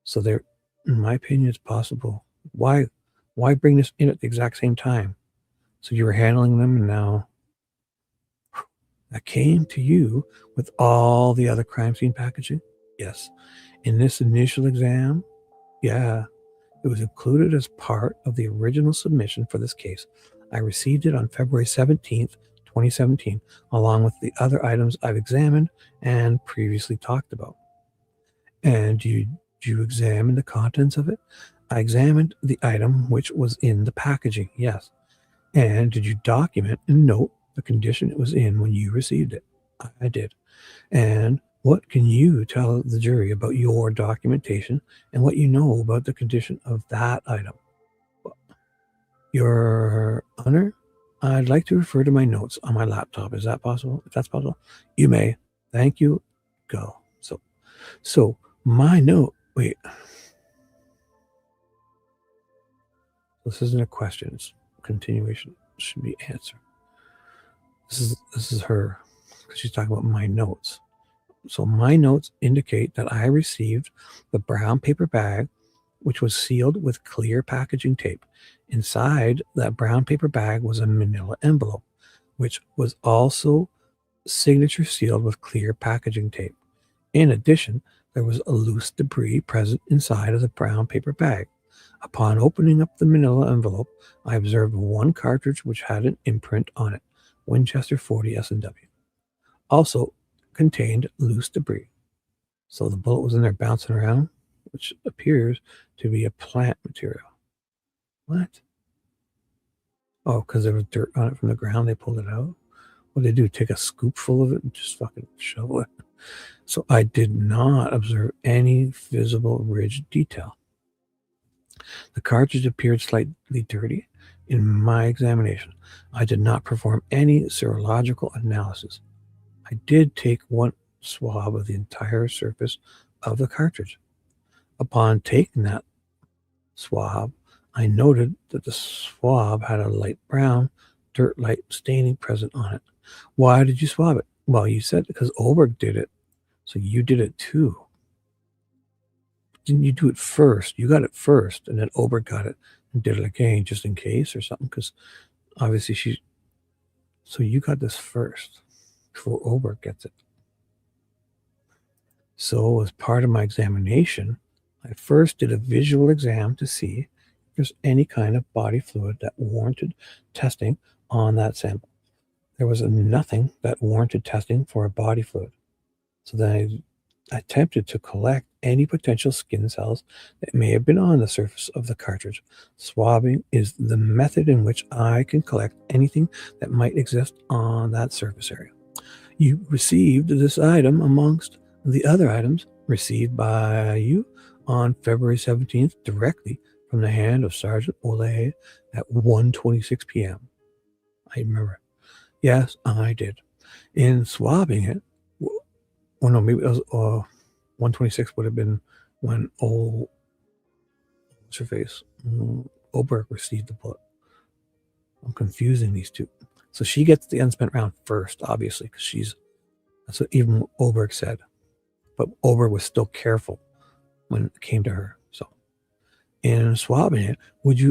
So they're, in my opinion, it's possible. Why bring this in at the exact same time? So you were handling them, and now I came to you with all the other crime scene packaging? Yes. In this initial exam? Yeah. It was included as part of the original submission for this case. I received it on February 17th, 2017, along with the other items I've examined and previously talked about. And did you examine the contents of it? I examined the item which was in the packaging, yes. And did you document and note the condition it was in when you received it? I did. And What can you tell the jury about your documentation and what you know about the condition of that item? Your Honor, I'd like to refer to my notes on my laptop. Is that possible? If that's possible, you may. Thank you. Go. So my note. Wait. This isn't a question. It's a continuation. It should be answer. This is her, because she's talking about my notes. So my notes indicate that I received the brown paper bag, which was sealed with clear packaging tape. Inside that brown paper bag was a manila envelope, which was also signature sealed with clear packaging tape. In addition, there was a loose debris present inside of the brown paper bag. Upon opening up the manila envelope, I observed one cartridge which had an imprint on it, Winchester 40 S&W. Also contained loose debris. So the bullet was in there bouncing around, which appears to be a plant material. What? Oh, because there was dirt on it from the ground, they pulled it out? What did they do? Take a scoop full of it and just fucking shovel it? So I did not observe any visible ridge detail. The cartridge appeared slightly dirty. In my examination, I did not perform any serological analysis. I did take one swab of the entire surface of the cartridge. Upon taking that swab, I noted that the swab had a light brown, dirt-like staining present on it. Why did you swab it? Well, you said because Oberg did it, so you did it too. Didn't you do it first? You got it first, and then Oberg got it and did it again just in case or something, because obviously so you got this first before Oberg gets it. So as part of my examination, I first did a visual exam to see if there's any kind of body fluid that warranted testing on that sample. There was nothing that warranted testing for a body fluid. So then I attempted to collect any potential skin cells that may have been on the surface of the cartridge. Swabbing is the method in which I can collect anything that might exist on that surface area. You received this item amongst the other items received by you on February 17th directly from the hand of Sergeant Ole at 1:26 p.m. I remember. Yes, I did. In swabbing it, well, no, maybe it was 1:26 would have been when what's her face? Oberg received the bullet. I'm confusing these two. So she gets the unspent round first, obviously, because that's what even Oberg said. But Oberg was still careful when it came to her. So in swabbing it,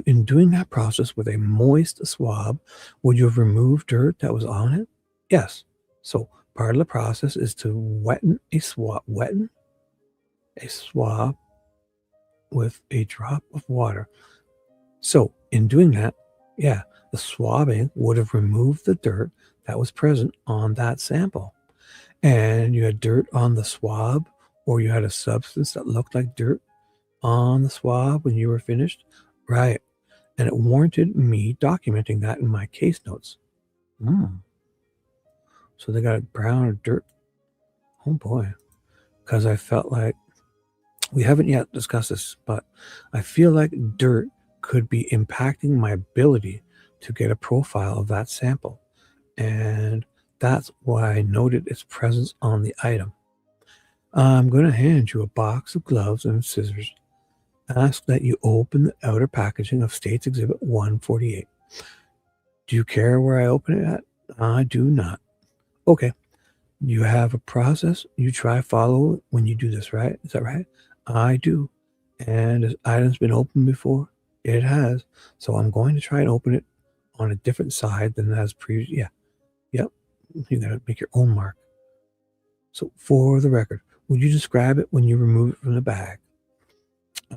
in doing that process with a moist swab, would you have removed dirt that was on it? Yes. So part of the process is to wetten a swab with a drop of water. So in doing that, yeah, the swabbing would have removed the dirt that was present on that sample. And you had dirt on the swab, or you had a substance that looked like dirt on the swab when you were finished, right? And it warranted me documenting that in my case notes. So they got a brown or dirt. Oh boy. Because I felt like, we haven't yet discussed this, but I feel like dirt could be impacting my ability to get a profile of that sample. And that's why I noted its presence on the item. I'm going to hand you a box of gloves and scissors. Ask that you open the outer packaging of State's Exhibit 148. Do you care where I open it at? I do not. Okay. You have a process you follow when you do this, right? Is that right? I do. And this item's been opened before? It has. So I'm going to try and open it on a different side than it has previously. Yeah. Yep. You got to make your own mark. So for the record, would you describe it when you remove it from the bag?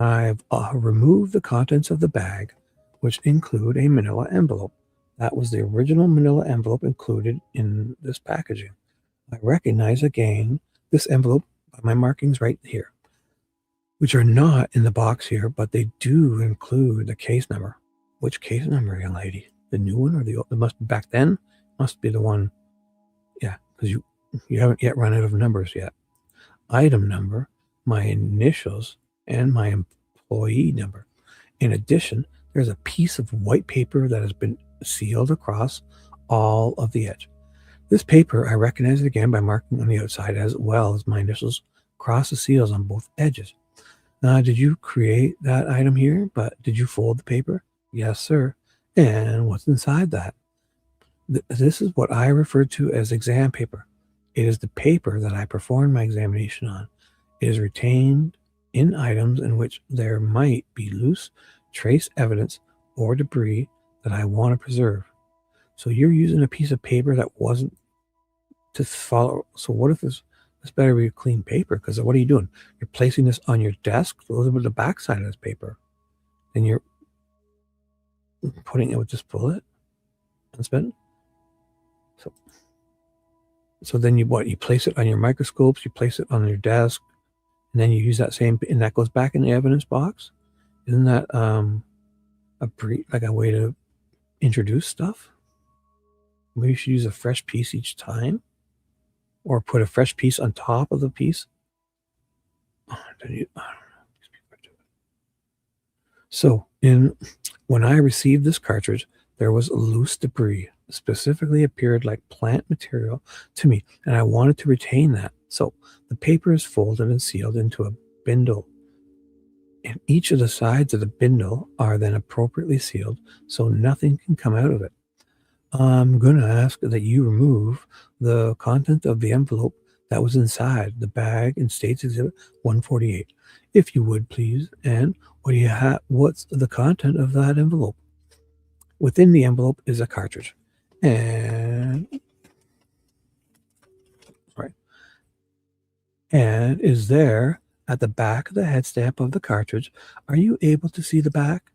I've removed the contents of the bag, which include a manila envelope. That was the original manila envelope included in this packaging. I recognize again this envelope by my markings right here, which are not in the box here, but they do include the case number. Which case number, young lady? The new one or the old? It must be back then. Must be the one. Yeah, because you haven't yet run out of numbers yet. item number, my initials, and my employee number. In addition, there's a piece of white paper that has been sealed across all of the edge. This paper, I recognize it again by marking on the outside as well as my initials across the seals on both edges. Did you create that item here? But did you fold the paper? Yes, sir. And what's inside that? This is what I refer to as exam paper. It is the paper that I performed my examination on. It is retained in items in which there might be loose trace evidence or debris that I want to preserve. So you're using a piece of paper that wasn't to follow. So what if this better be clean paper? Because what are you doing? You're placing this on your desk. Those are the backside of this paper. And you're putting it with this bullet and spin. So then you place it on your microscopes, you place it on your desk, and then you use that same, and that goes back in the evidence box. Isn't that a way to introduce stuff? Maybe you should use a fresh piece each time, or put a fresh piece on top of the piece. So when I received this cartridge, there was loose debris, specifically appeared like plant material to me, and I wanted to retain that. So the paper is folded and sealed into a bindle, and each of the sides of the bindle are then appropriately sealed so nothing can come out of it. I'm going to ask that you remove the content of the envelope that was inside the bag in States Exhibit 148, if you would, please. And what's the content of that envelope? Within the envelope is a cartridge. And is there at the back of the head stamp of the cartridge. Are you able to see the back?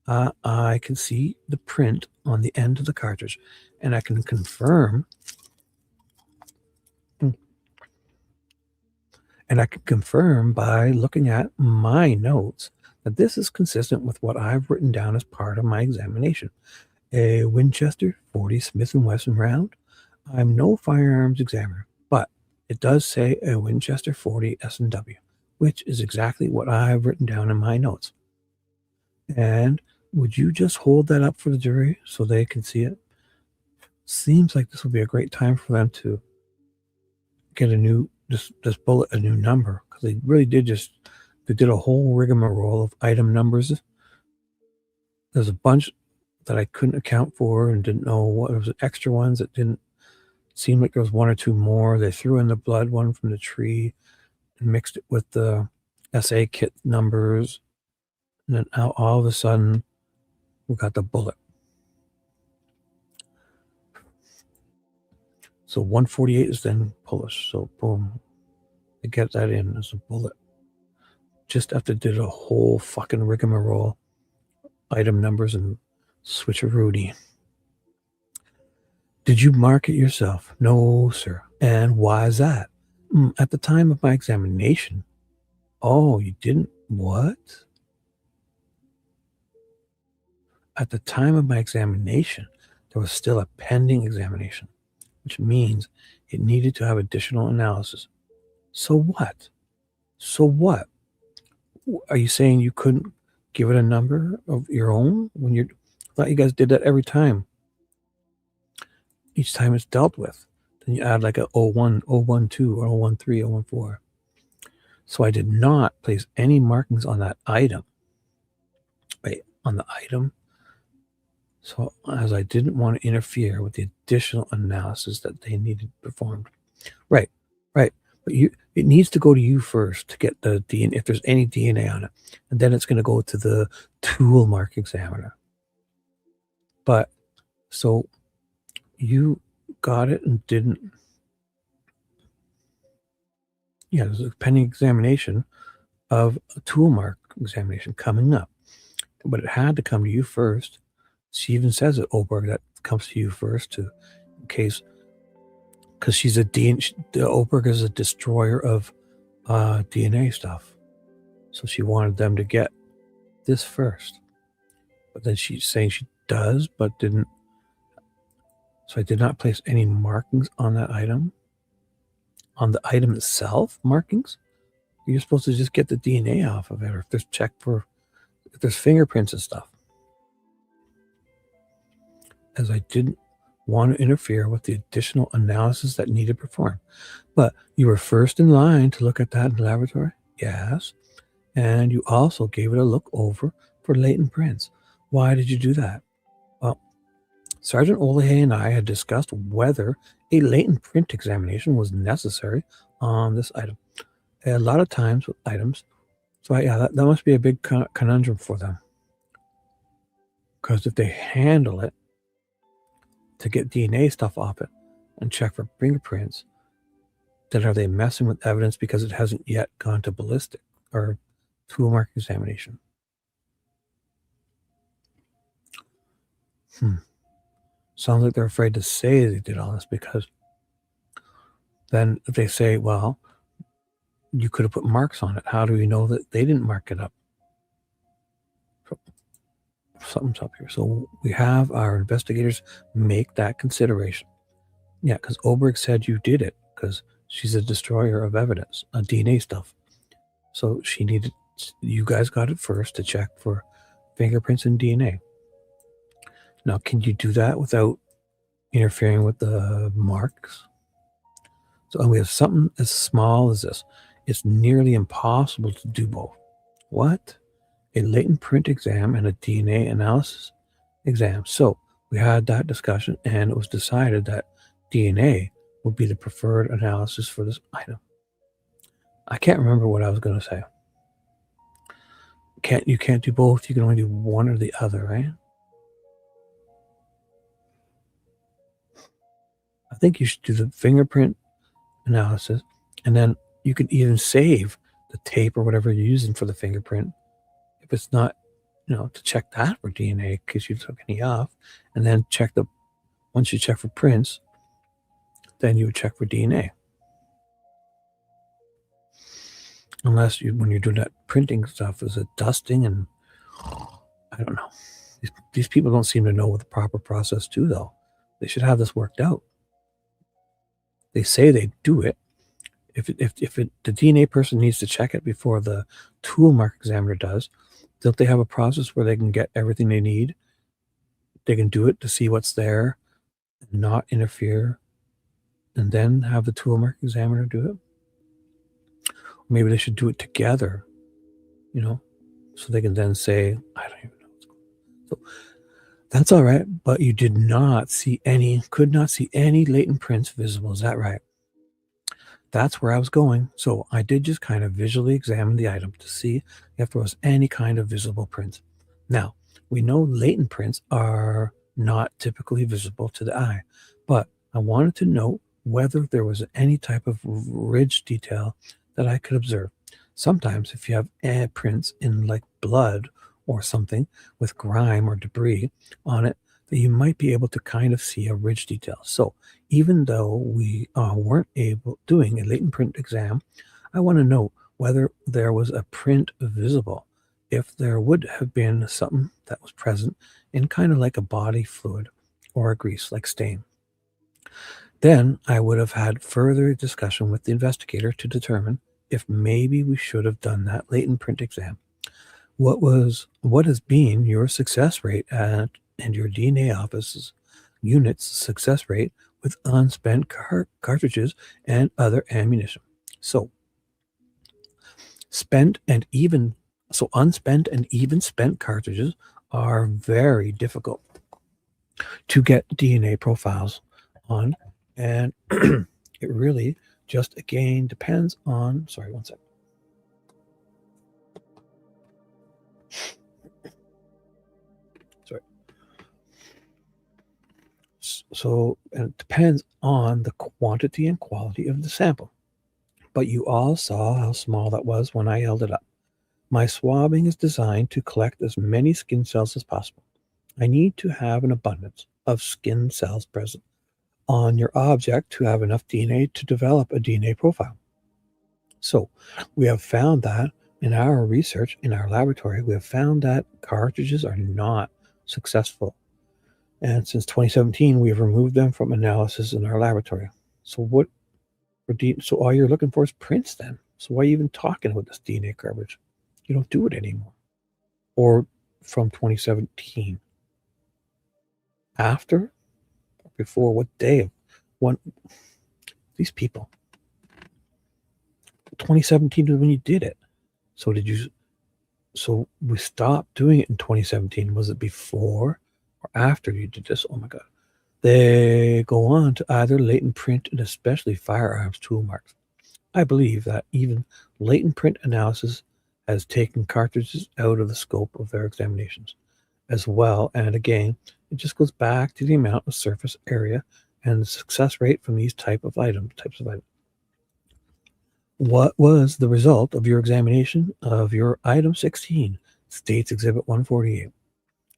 I can see the print on the end of the cartridge, and I can confirm. And I can confirm by looking at my notes that this is consistent with what I've written down as part of my examination. A Winchester 40 Smith & Wesson round. I'm no firearms examiner, but it does say a Winchester 40 S&W, which is exactly what I've written down in my notes. And would you just hold that up for the jury so they can see it? Seems like this will be a great time for them to get this bullet a new number, because they really did they did a whole rigmarole of item numbers. There's a bunch that I couldn't account for and didn't know what was extra ones that didn't seem like there was one or two more. They threw in the blood one from the tree and mixed it with the SA kit numbers, and then all of a sudden we got the bullet. So 148 is then Polish. So boom, they get that in as a bullet. Just after did a whole fucking rigmarole, item numbers and switcherooty. Did you mark it yourself? No, sir. And why is that? At the time of my examination. Oh, you didn't? What? At the time of my examination, there was still a pending examination, which means it needed to have additional analysis. So what? So what? Are you saying you couldn't give it a number of your own when I thought you guys did that every time? Each time it's dealt with. Then you add like a 01, 012, or 013, 014. So I did not place any markings on that item. Right, on the item. So as I didn't want to interfere with the additional analysis that they needed performed. Right. But it needs to go to you first to get the DNA, if there's any DNA on it. And then it's going to go to the tool mark examiner. But so you got it and didn't. Yeah, there's a pending examination of a tool mark examination coming up. But it had to come to you first. She even says it, Oberg, that comes to you first in case, because she's Oberg is a destroyer of DNA stuff. So she wanted them to get this first. But then she's saying she does, but didn't. So I did not place any markings on that item. on the item itself markings. You're supposed to just get the DNA off of it, or if there's fingerprints and stuff. As I didn't want to interfere with the additional analysis that needed performed. But you were first in line to look at that in the laboratory? Yes. And you also gave it a look over for latent prints. Why did you do that? Well, Sergeant Olehay and I had discussed whether a latent print examination was necessary on this item. A lot of times with items. So yeah, that must be a big conundrum for them. Because if they handle it to get DNA stuff off it and check for fingerprints, then are they messing with evidence because it hasn't yet gone to ballistic or tool mark examination? Sounds like they're afraid to say they did all this, because then if they say, well, you could have put marks on it, how do we know that they didn't mark it up? So, something's up here. So we have our investigators make that consideration. Yeah, because Oberg said you did it because she's a destroyer of evidence, DNA stuff. So you guys got it first to check for fingerprints and DNA. Now, can you do that without interfering with the marks? So, and we have something as small as this. It's nearly impossible to do both. What? A latent print exam and a DNA analysis exam. So we had that discussion, and it was decided that DNA would be the preferred analysis for this item. I can't remember what I was going to say. You can't do both. You can only do one or the other, right? I think you should do the fingerprint analysis, and then you could even save the tape or whatever you're using for the fingerprint. If it's not, to check that for DNA in case you took any off, and then once you check for prints, then you would check for DNA. Unless when you're doing that printing stuff, is it dusting? And I don't know. These people don't seem to know what the proper process to, though. They should have this worked out. They say they do it. If the DNA person needs to check it before the tool mark examiner does, don't they have a process where they can get everything they need? They can do it to see what's there and not interfere, and then have the tool mark examiner do it? Maybe they should do it together, so they can then say, I don't even know what's going on. So that's all right, but you could not see any latent prints visible. Is that right? That's where I was going. So I did just kind of visually examine the item to see if there was any kind of visible prints. Now, we know latent prints are not typically visible to the eye, but I wanted to know whether there was any type of ridge detail that I could observe. Sometimes if you have prints in like blood or something with grime or debris on it, that you might be able to kind of see a ridge detail. So even though we weren't doing a latent print exam, I want to know whether there was a print visible, if there would have been something that was present in kind of like a body fluid or a grease like stain. Then I would have had further discussion with the investigator to determine if maybe we should have done that latent print exam. What has been your success rate and your DNA office's unit's success rate with unspent cartridges and other ammunition? So unspent and even spent cartridges are very difficult to get DNA profiles on, and it really just again depends on, sorry, one second. Sorry. So it depends on the quantity and quality of the sample. But you all saw how small that was when I held it up. My swabbing is designed to collect as many skin cells as possible. I need to have an abundance of skin cells present on your object to have enough DNA to develop a DNA profile. So we have found that in our research in our laboratory, we have found that cartridges are not successful. And since 2017, we have removed them from analysis in our laboratory. So what So all you're looking for is prints then. So why are you even talking about this DNA garbage? You don't do it anymore. Or from 2017. After or before? What day of one? These people. 2017 is when you did it. So did you? So we stopped doing it in 2017. Was it before or after you did this? Oh my God. They go on to either latent print and especially firearms tool marks. I believe that even latent print analysis has taken cartridges out of the scope of their examinations as well. And again, it just goes back to the amount of surface area and the success rate from these types of items. What was the result of your examination of your item 16, States Exhibit 148?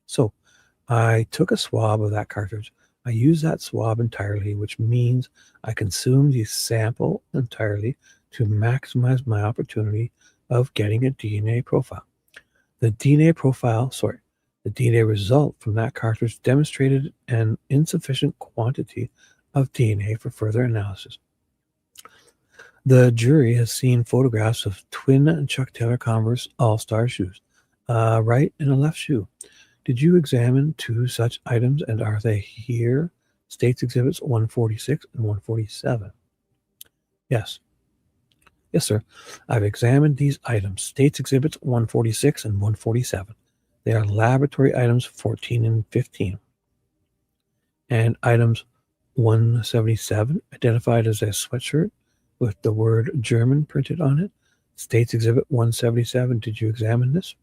So I took a swab of that cartridge. I used that swab entirely, which means I consumed the sample entirely to maximize my opportunity of getting a DNA profile. The DNA result from that cartridge demonstrated an insufficient quantity of DNA for further analysis. The jury has seen photographs of twin Chuck Taylor Converse All-Star shoes, a right and a left shoe. Did you examine two such items, and are they here? States Exhibits 146 and 147. Yes. Yes, sir. I've examined these items, States Exhibits 146 and 147. They are laboratory items 14 and 15. And items 177, identified as a sweatshirt with the word German printed on it. States Exhibit 177, did you examine this?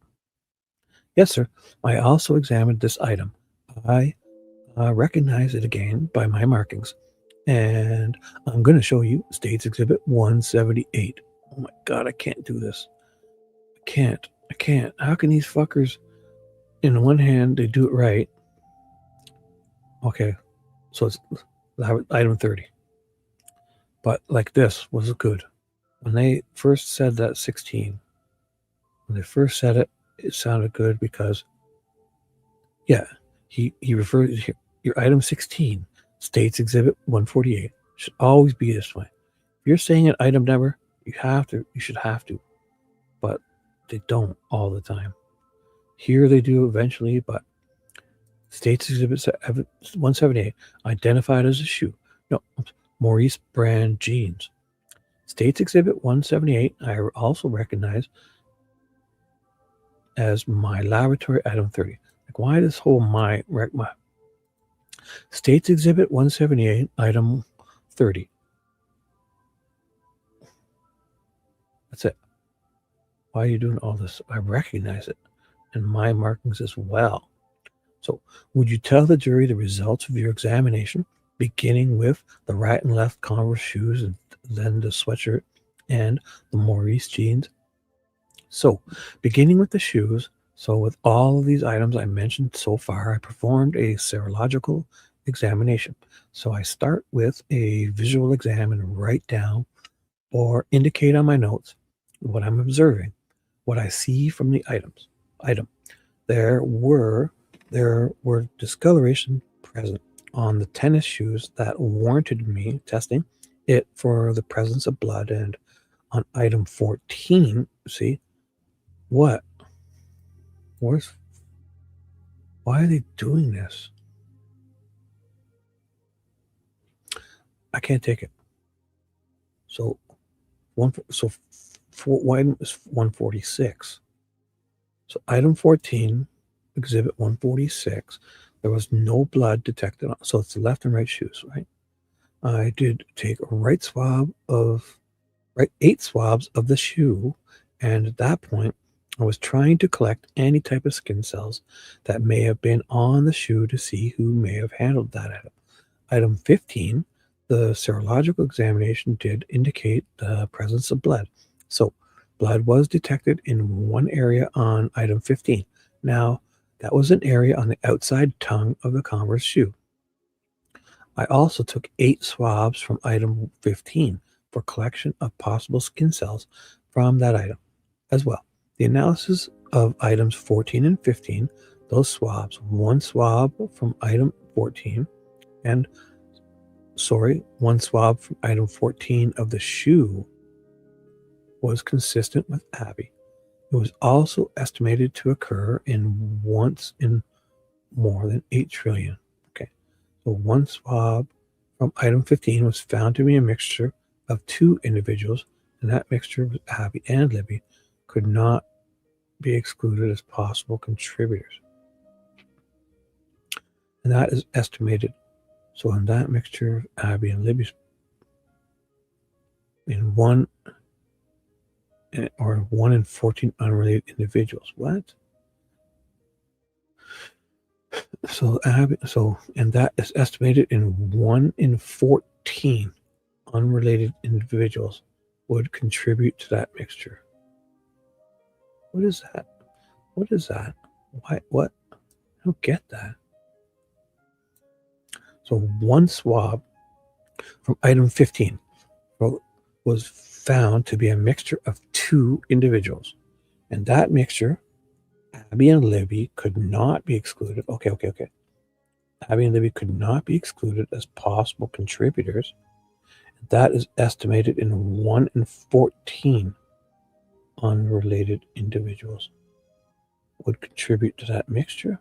Yes, sir. I also examined this item. I recognize it again by my markings. And I'm going to show you States Exhibit 178. Oh my God, I can't do this. I can't. How can these fuckers, in one hand, they do it right. Okay, so it's item 30. But like this was good. When they first said that 16, when they first said it, it sounded good because, yeah, he referred to your item 16, States Exhibit 148, should always be this way. If you're saying an item number, you should have to, but they don't all the time. Here they do eventually, but States Exhibit 178, identified as a shoe. No, Maurice brand jeans. States Exhibit 178, I also recognize as my laboratory item 30. Like, why this whole my States Exhibit 178, item 30. That's it. Why are you doing all this? I recognize it, and my markings as well. So, would you tell the jury the results of your examination, beginning with the right and left Converse shoes and then the sweatshirt and the Maurice jeans? So, beginning with the shoes, so with all of these items I mentioned so far, I performed a serological examination. So I start with a visual exam and write down or indicate on my notes what I'm observing, what I see from the item. There were discoloration present on the tennis shoes that warranted me testing it for the presence of blood. And on item 14, see, what? Why are they doing this? I can't take it. So item is 146. So item 14, exhibit 146, there was no blood detected on. So it's the left and right shoes, right? I did take a 8 swabs of the shoe, and at that point, I was trying to collect any type of skin cells that may have been on the shoe to see who may have handled that item. Item 15, the serological examination did indicate the presence of blood. So blood was detected in one area on item 15. Now, that was an area on the outside tongue of the Converse shoe. I also took 8 swabs from item 15 for collection of possible skin cells from that item as well. The analysis of items 14 and 15, those swabs, 1 swab from item 14 and one swab from item 14 of the shoe was consistent with Abby. It was also estimated to occur in once in more than 8 trillion. Okay, so one swab from item 15 was found to be a mixture of 2 individuals, and that mixture was Abby and Libby, could not be excluded as possible contributors. And that is estimated. So in that mixture of Abby and Libby's, in 1 in 14 unrelated individuals. What? So and that is estimated in 1 in 14 unrelated individuals would contribute to that mixture. What is that? What is that? Why? What? I don't get that. So one swab from item 15 was found to be a mixture of 2 individuals. And that mixture, Abby and Libby, could not be excluded. Okay. Abby and Libby could not be excluded as possible contributors. That is estimated in 1 in 14 unrelated individuals would contribute to that mixture.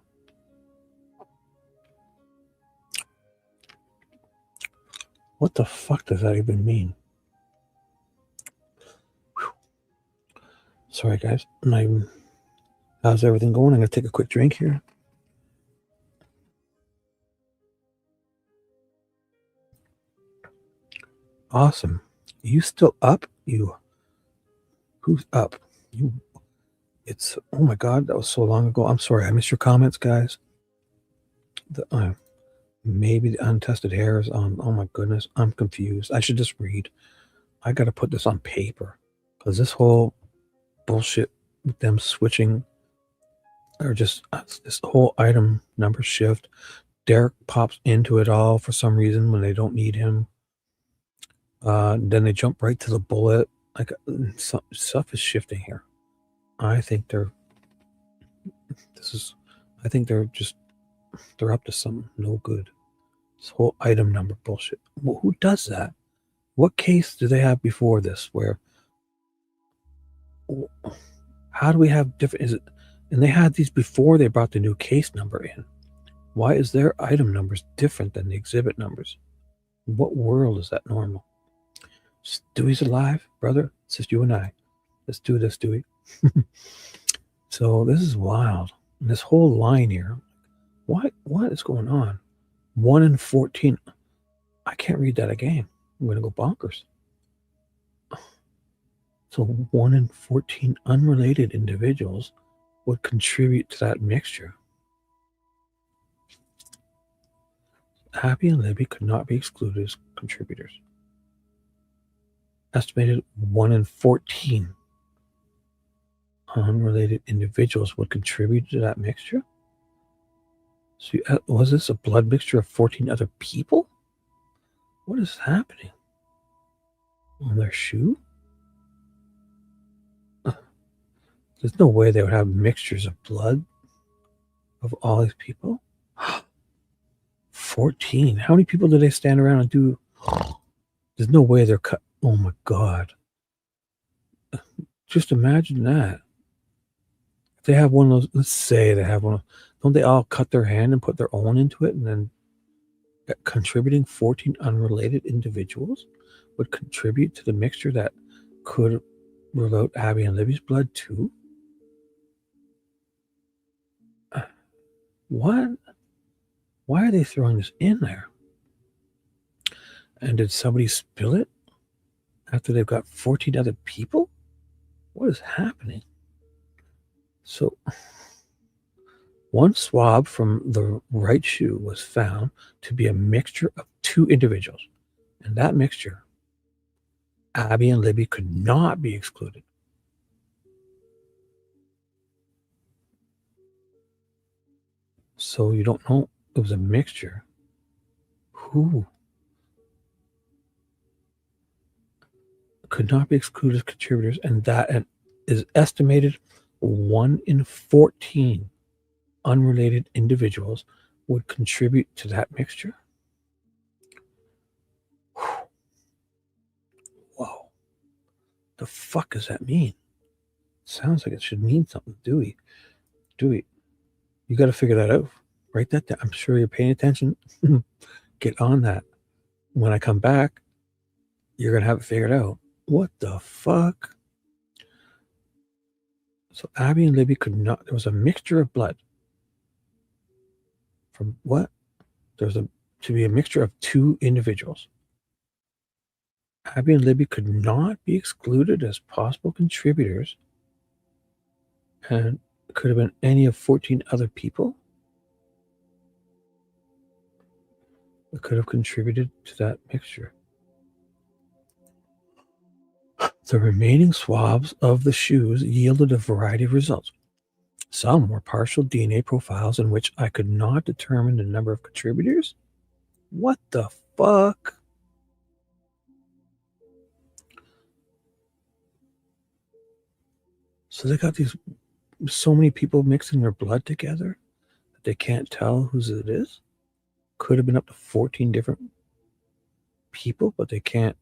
What the fuck does that even mean? Whew. Sorry, guys. How's everything going? I'm going to take a quick drink here. Awesome. You still up? Who's up? It's, oh my God, that was so long ago. I'm sorry. I missed your comments, guys. Maybe the untested hairs on. Oh my goodness, I'm confused. I should just read. I got to put this on paper because this whole bullshit with them switching, or just this whole item number shift. Derek pops into it all for some reason when they don't need him. Then they jump right to the bullet. Like stuff is shifting here. I think they're up to something no good. This whole item number bullshit. Well, who does that? What case do they have before this? How do we have different? And they had these before they brought the new case number in. Why is their item numbers different than the exhibit numbers? In what world is that normal? Stewie's alive, brother. It's just you and I. Let's do this, Stewie. So this is wild. And this whole line here. What is going on? 1 in 14. I can't read that again. I'm going to go bonkers. So 1 in 14 unrelated individuals would contribute to that mixture. Abby and Libby could not be excluded as contributors. Estimated 1 in 14 unrelated individuals would contribute to that mixture. So was this a blood mixture of 14 other people? What is happening? On their shoe? There's no way they would have mixtures of blood of all these people. 14. How many people do they stand around and do? There's no way they're cut. Oh my God. Just imagine that. If they have one of those, let's say they have one of, don't they all cut their hand and put their own into it, and then contributing 14 unrelated individuals would contribute to the mixture that could rule out Abby and Libby's blood too? What? Why are they throwing this in there? And did somebody spill it after they've got 14 other people? What is happening? So one swab from the right shoe was found to be a mixture of 2 individuals. And that mixture, Abby and Libby, could not be excluded. So you don't know it was a mixture. Who could not be excluded as contributors, and that is estimated 1 in 14 unrelated individuals would contribute to that mixture. The fuck does that mean? Sounds like it should mean something. Dewey. You got to figure that out. Write that down. I'm sure you're paying attention. Get on that. When I come back, you're going to have it figured out. What the fuck? So Abby and Libby could not, there was a mixture of blood. From what? There's to be a mixture of two individuals. Abby and Libby could not be excluded as possible contributors, and it could have been any of 14 other people that could have contributed to that mixture. The remaining swabs of the shoes yielded a variety of results. Some were partial DNA profiles in which I could not determine the number of contributors. What the fuck? So they got these so many people mixing their blood together that they can't tell whose it is. Could have been up to 14 different people, but they can't.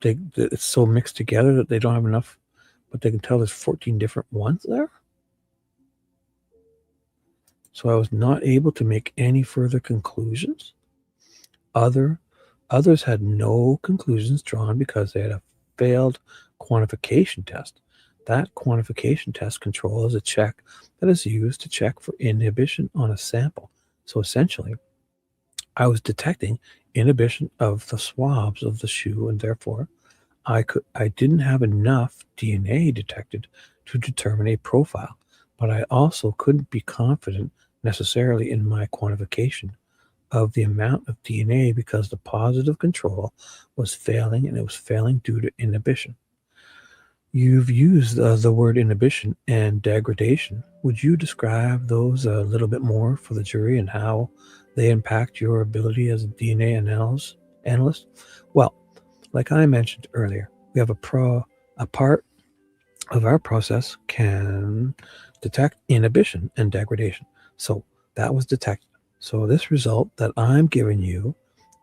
It's so mixed together that they don't have enough, but they can tell there's 14 different ones there. So I was not able to make any further conclusions. Others had no conclusions drawn because they had a failed quantification test. That quantification test control is a check that is used to check for inhibition on a sample. So essentially, I was detecting inhibition of the swabs of the shoe, and therefore I didn't have enough DNA detected to determine a profile, but I also couldn't be confident necessarily in my quantification of the amount of DNA because the positive control was failing, and it was failing due to inhibition. You've used the word inhibition and degradation. Would you describe those a little bit more for the jury and how they impact your ability as a DNA analyst? Well, like I mentioned earlier, we have a part of our process can detect inhibition and degradation. So that was detected. So this result that I'm giving you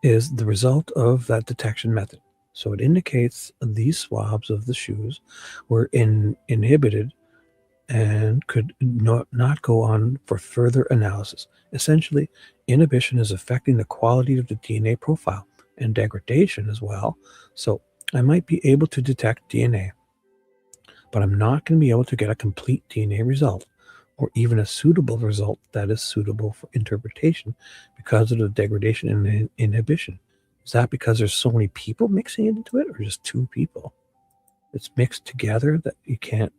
is the result of that detection method. So it indicates these swabs of the shoes were inhibited and could not go on for further analysis. Essentially, inhibition is affecting the quality of the DNA profile and degradation as well. So I might be able to detect DNA, but I'm not going to be able to get a complete DNA result or even a suitable result that is suitable for interpretation because of the degradation and inhibition. Is that because there's so many people mixing into it, or just two people? It's mixed together that you can't.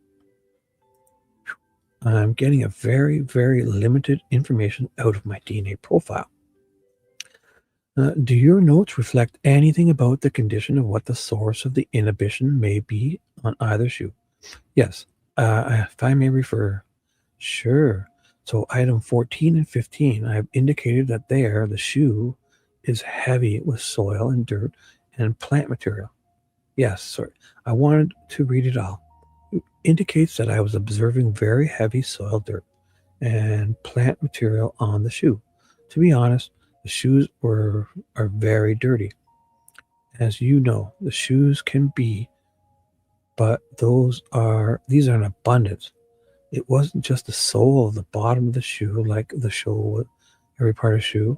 I'm getting a very, very limited information out of my DNA profile. Do your notes reflect anything about the condition of what the source of the inhibition may be on either shoe? Yes. If I may refer. Sure. So item 14 and 15, I have indicated that there the shoe is heavy with soil and dirt and plant material. Yes, sorry. I wanted to read it all. It indicates that I was observing very heavy soil, dirt, and plant material on the shoe. To be honest, the shoes are very dirty. As you know, the shoes can be, but these are in abundance. It wasn't just the sole of the bottom of the shoe, like the sole, every part of the shoe,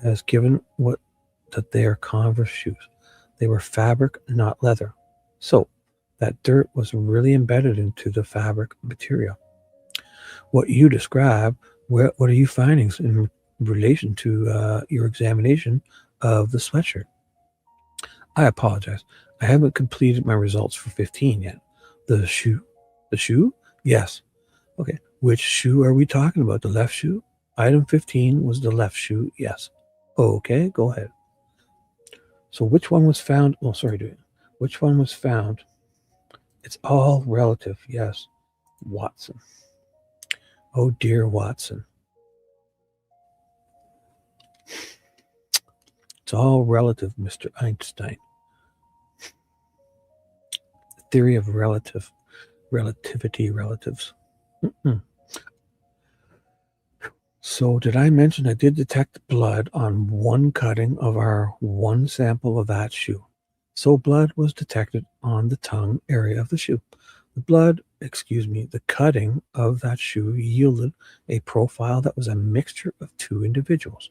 as given that they are Converse shoes. They were fabric, not leather. So that dirt was really embedded into the fabric material. What you describe, what are your findings in relation to your examination of the sweatshirt? I apologize. I haven't completed my results for 15 yet. The shoe? The shoe? Yes. Okay. Which shoe are we talking about? The left shoe? Item 15 was the left shoe. Yes. Okay, go ahead. So which one was found? Oh, sorry, which one was found? It's all relative. Yes. Watson. Oh, dear Watson. It's all relative, Mr. Einstein. The theory of relativity, relatives. So did I mention I did detect blood on one cutting of our one sample of that shoe? So blood was detected on the tongue area of the shoe. The cutting of that shoe yielded a profile that was a mixture of two individuals.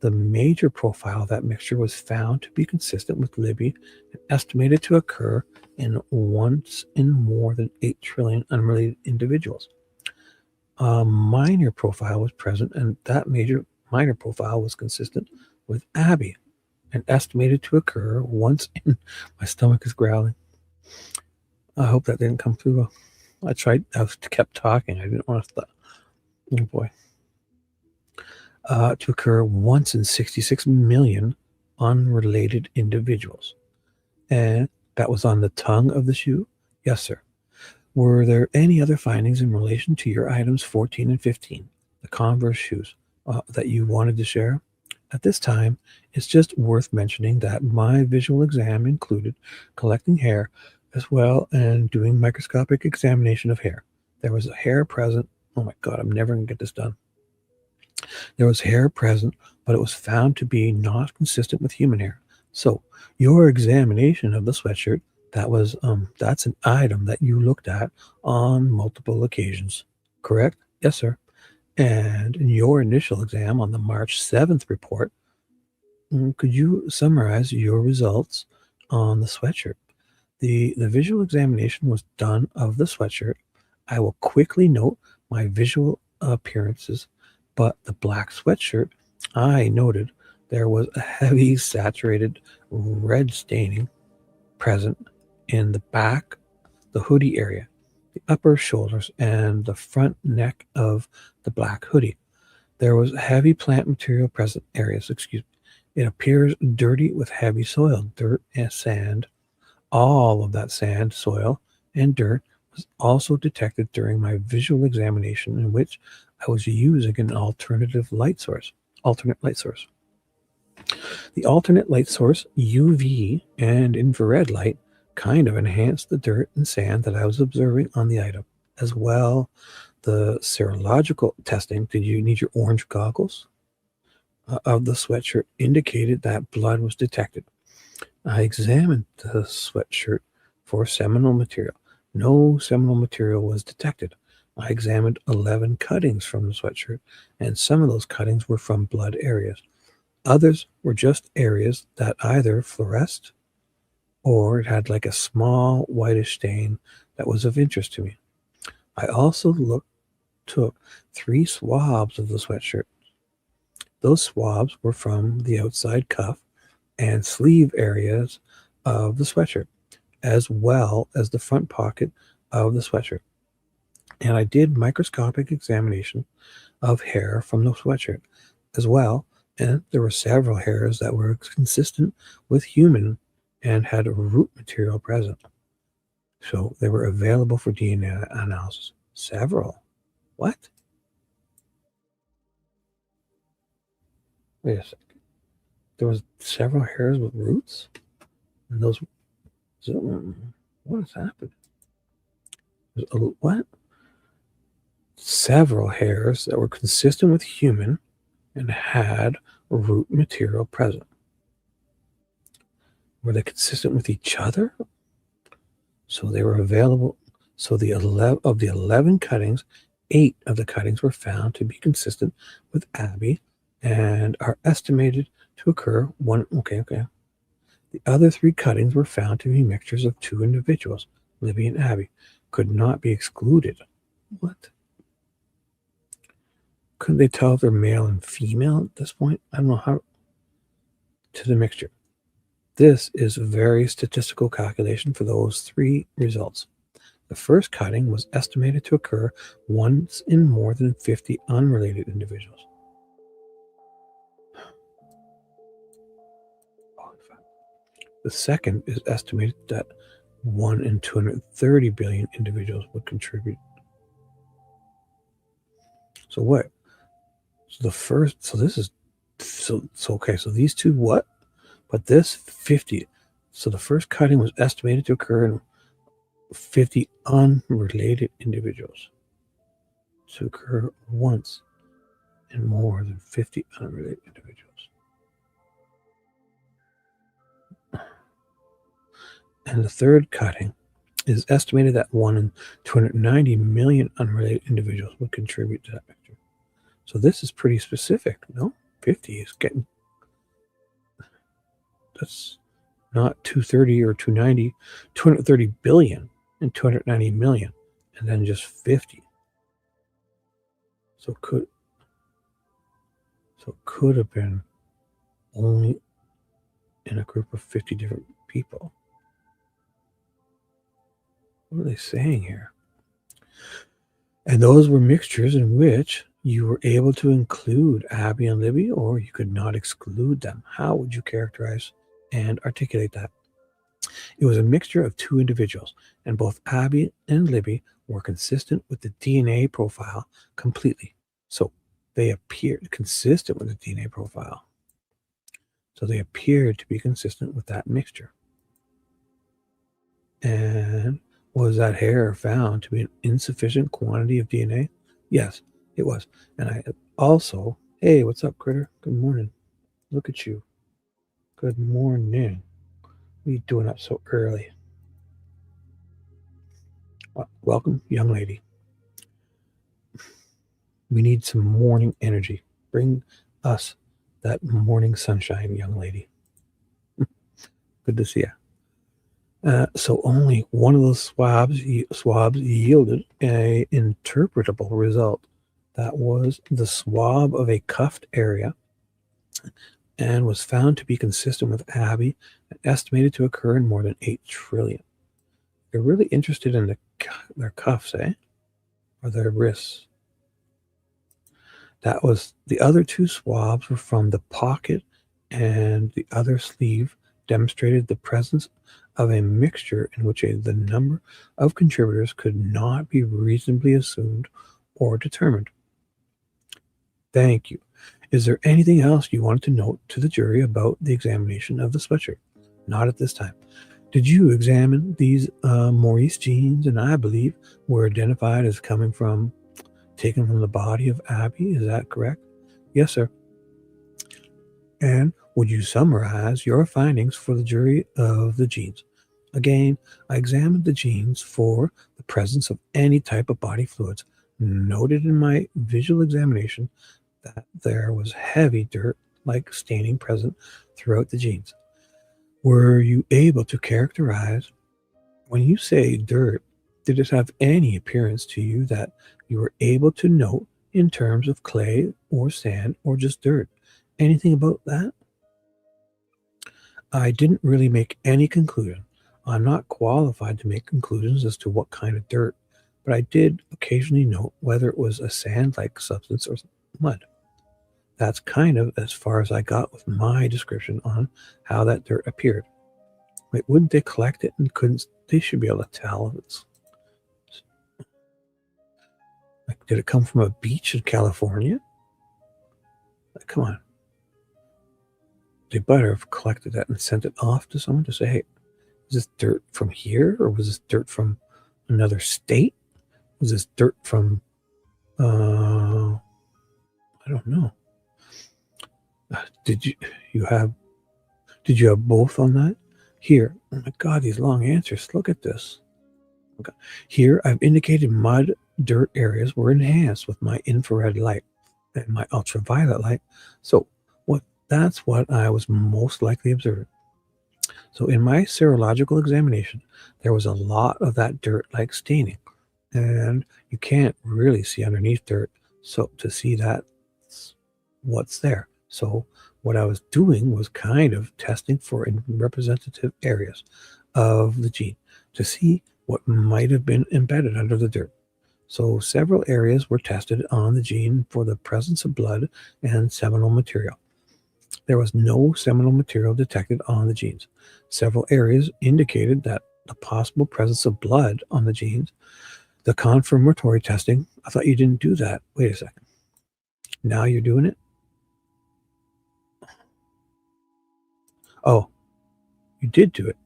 The major profile of that mixture was found to be consistent with Libby and estimated to occur in once in more than 8 trillion unrelated individuals. A minor profile was present, and that minor profile was consistent with Abby and estimated to occur once in. My stomach is growling. I hope that didn't come through. I kept talking. I didn't want to stop. Oh boy. To occur once in 66 million unrelated individuals. And that was on the tongue of the shoe? Yes, sir. Were there any other findings in relation to your items 14 and 15, the Converse shoes, that you wanted to share? At this time, it's just worth mentioning that my visual exam included collecting hair as well and doing microscopic examination of hair. There was a hair present. Oh my God, I'm never going to get this done. There was hair present, but it was found to be not consistent with human hair. So your examination of the sweatshirt, that's an item that you looked at on multiple occasions, correct? Yes, sir. And in your initial exam on the March 7th report, could you summarize your results on the sweatshirt? The visual examination was done of the sweatshirt. I will quickly note my visual appearances, but the black sweatshirt, I noted there was a heavy saturated red staining present in the back, the hoodie area, the upper shoulders, and the front neck of the black hoodie. There was heavy plant material present areas, It appears dirty with heavy soil, dirt and sand. All of that sand, soil, and dirt was also detected during my visual examination in which I was using an alternate light source. The alternate light source, UV and infrared light, kind of enhanced the dirt and sand that I was observing on the item. As well, the serological testing, did you need your orange goggles? Of the sweatshirt indicated that blood was detected. I examined the sweatshirt for seminal material. No seminal material was detected. I examined 11 cuttings from the sweatshirt, and some of those cuttings were from blood areas. Others were just areas that either fluoresced or it had like a small whitish stain that was of interest to me. I also took 3 swabs of the sweatshirt. Those swabs were from the outside cuff and sleeve areas of the sweatshirt, as well as the front pocket of the sweatshirt. And I did microscopic examination of hair from the sweatshirt as well, and there were several hairs that were consistent with human and had a root material present. So they were available for DNA analysis. Several. What? Wait a second. There was several hairs with roots? And those... what has happened? What? Several hairs that were consistent with human and had root material present. Were they consistent with each other? So they were available. So of the 11 cuttings, 8 of the cuttings were found to be consistent with Abby and are estimated to occur one. Okay. The other 3 cuttings were found to be mixtures of 2 individuals, Libby and Abby, could not be excluded. What? Couldn't they tell if they're male and female at this point? I don't know how. To the mixture. This is a very statistical calculation for those 3 results. The first cutting was estimated to occur once in more than 50 unrelated individuals. The second is estimated that 1 in 230 billion individuals would contribute. So what? So the first, so this is, so okay, so these 2 what? But this 50. So the first cutting was estimated to occur in 50 unrelated individuals. To occur once in more than 50 unrelated individuals. And the third cutting is estimated that 1 in 290 million unrelated individuals would contribute to that mixture. So this is pretty specific, no? 50 is getting, that's not 230 or 290, 230 billion and 290 million, and then just 50. So it could have been only in a group of 50 different people. What are they saying here? And those were mixtures in which you were able to include Abby and Libby, or you could not exclude them. How would you characterize and articulate that? It was a mixture of two individuals, and both Abby and Libby were consistent with the DNA profile completely. So they appeared consistent with the DNA profile. So they appeared to be consistent with that mixture. And was that hair found to be an insufficient quantity of DNA? Yes, it was. And I also, hey, what's up, critter? Good morning. Look at you. Good morning. What are you doing up so early? Welcome, young lady. We need some morning energy. Bring us that morning sunshine, young lady. Good to see you. So only one of those swabs yielded an interpretable result. That was the swab of a cuffed area and was found to be consistent with Abby and estimated to occur in more than 8 trillion. They're really interested in their cuffs, eh? Or their wrists. That was the other 2 swabs were from the pocket, and the other sleeve demonstrated the presence of a mixture in which the number of contributors could not be reasonably assumed or determined. Thank you. Is there anything else you wanted to note to the jury about the examination of the sweatshirt? Not at this time. Did you examine these Maurice jeans, and I believe were identified as taken from the body of Abby? Is that correct? Yes, sir. And would you summarize your findings for the jury of the jeans? Again, I examined the jeans for the presence of any type of body fluids. Noted in my visual examination that there was heavy dirt-like staining present throughout the jeans. Were you able to characterize, when you say dirt, did it have any appearance to you that you were able to note in terms of clay or sand or just dirt? Anything about that? I didn't really make any conclusion. I'm not qualified to make conclusions as to what kind of dirt, but I did occasionally note whether it was a sand-like substance or mud. That's kind of as far as I got with my description on how that dirt appeared. Wait, wouldn't they collect it and they should be able to tell if it's, like, did it come from a beach in California? Like, come on. They better have collected that and sent it off to someone to say, hey, is this dirt from here, or was this dirt from another state? Was this dirt from, I don't know. Did you have both on that? Here, oh my God, these long answers. Look at this. Okay. Here, I've indicated mud, dirt areas were enhanced with my infrared light and my ultraviolet light. So that's what I was most likely observing. So in my serological examination, there was a lot of that dirt-like staining, and you can't really see underneath dirt. So to see that's what's there. So what I was doing was kind of testing for representative areas of the gene to see what might have been embedded under the dirt. So several areas were tested on the gene for the presence of blood and seminal material. There was no seminal material detected on the genes. Several areas indicated that the possible presence of blood on the genes. The confirmatory testing, I thought you didn't do that. Wait a second. Now you're doing it? Oh, you did do it.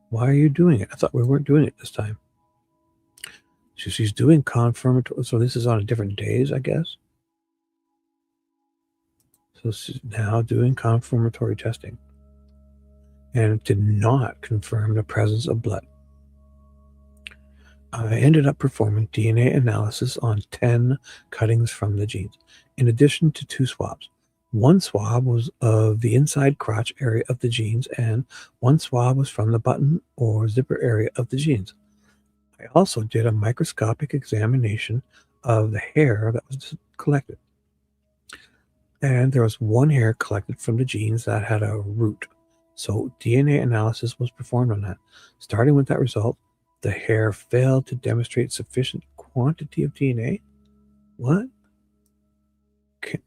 Why are you doing it? I thought we weren't doing it this time. So she's doing confirmatory. So this is on a different days, I guess. So she's now doing confirmatory testing. and it did not confirm the presence of blood. I ended up performing DNA analysis on 10 cuttings from the jeans, in addition to 2 swabs. One swab was of the inside crotch area of the jeans, and one swab was from the button or zipper area of the jeans. I also did a microscopic examination of the hair that was collected. And there was one hair collected from the jeans that had a root. So DNA analysis was performed on that. Starting with that result, the hair failed to demonstrate sufficient quantity of DNA. What? Okay.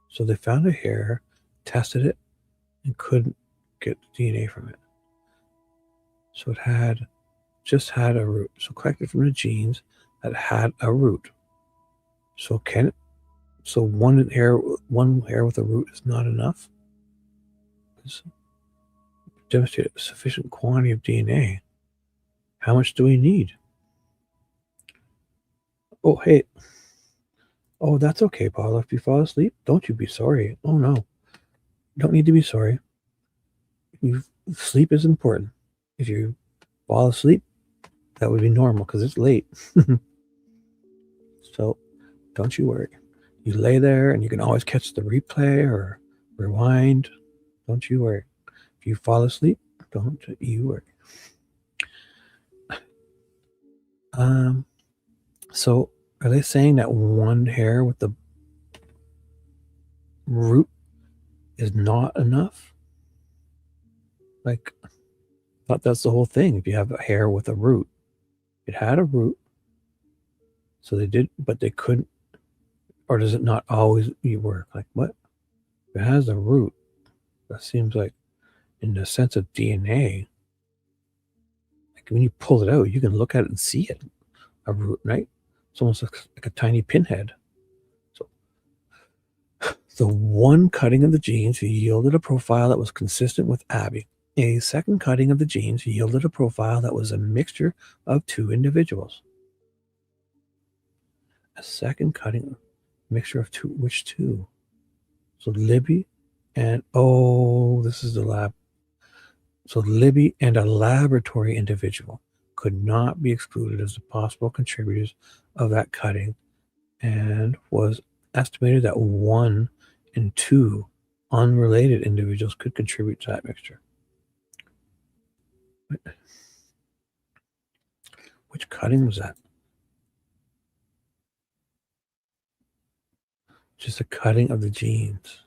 So they found a hair, tested it, and couldn't get DNA from it. So it just had a root. So collected from the genes that had a root. So one hair with a root is not enough? Demonstrate a sufficient quantity of DNA. How much do we need? Oh, hey. Oh, that's okay, Paula. If you fall asleep, don't you be sorry. Oh, no. You don't need to be sorry. Sleep is important. If you fall asleep, that would be normal because it's late. So don't you worry. You lay there and you can always catch the replay or rewind. Don't you worry. If you fall asleep, don't you worry. So are they saying that one hair with the root is not enough? Like, I thought that's the whole thing. If you have a hair with a root, it had a root. So they did, but they couldn't, or does it not always work? Like, what? If it has a root, that seems like, in the sense of DNA, like when you pull it out, you can look at it and see it, a root, right? It's almost like a tiny pinhead. So the one cutting of the genes yielded a profile that was consistent with Abby. A second cutting of the genes yielded a profile that was a mixture of 2 individuals. A second cutting, mixture of 2, which 2? So Libby and, this is the lab. So Libby and a laboratory individual could not be excluded as the possible contributors of that cutting, and was estimated that 1 and 2 unrelated individuals could contribute to that mixture. Which cutting was that? Just a cutting of the genes.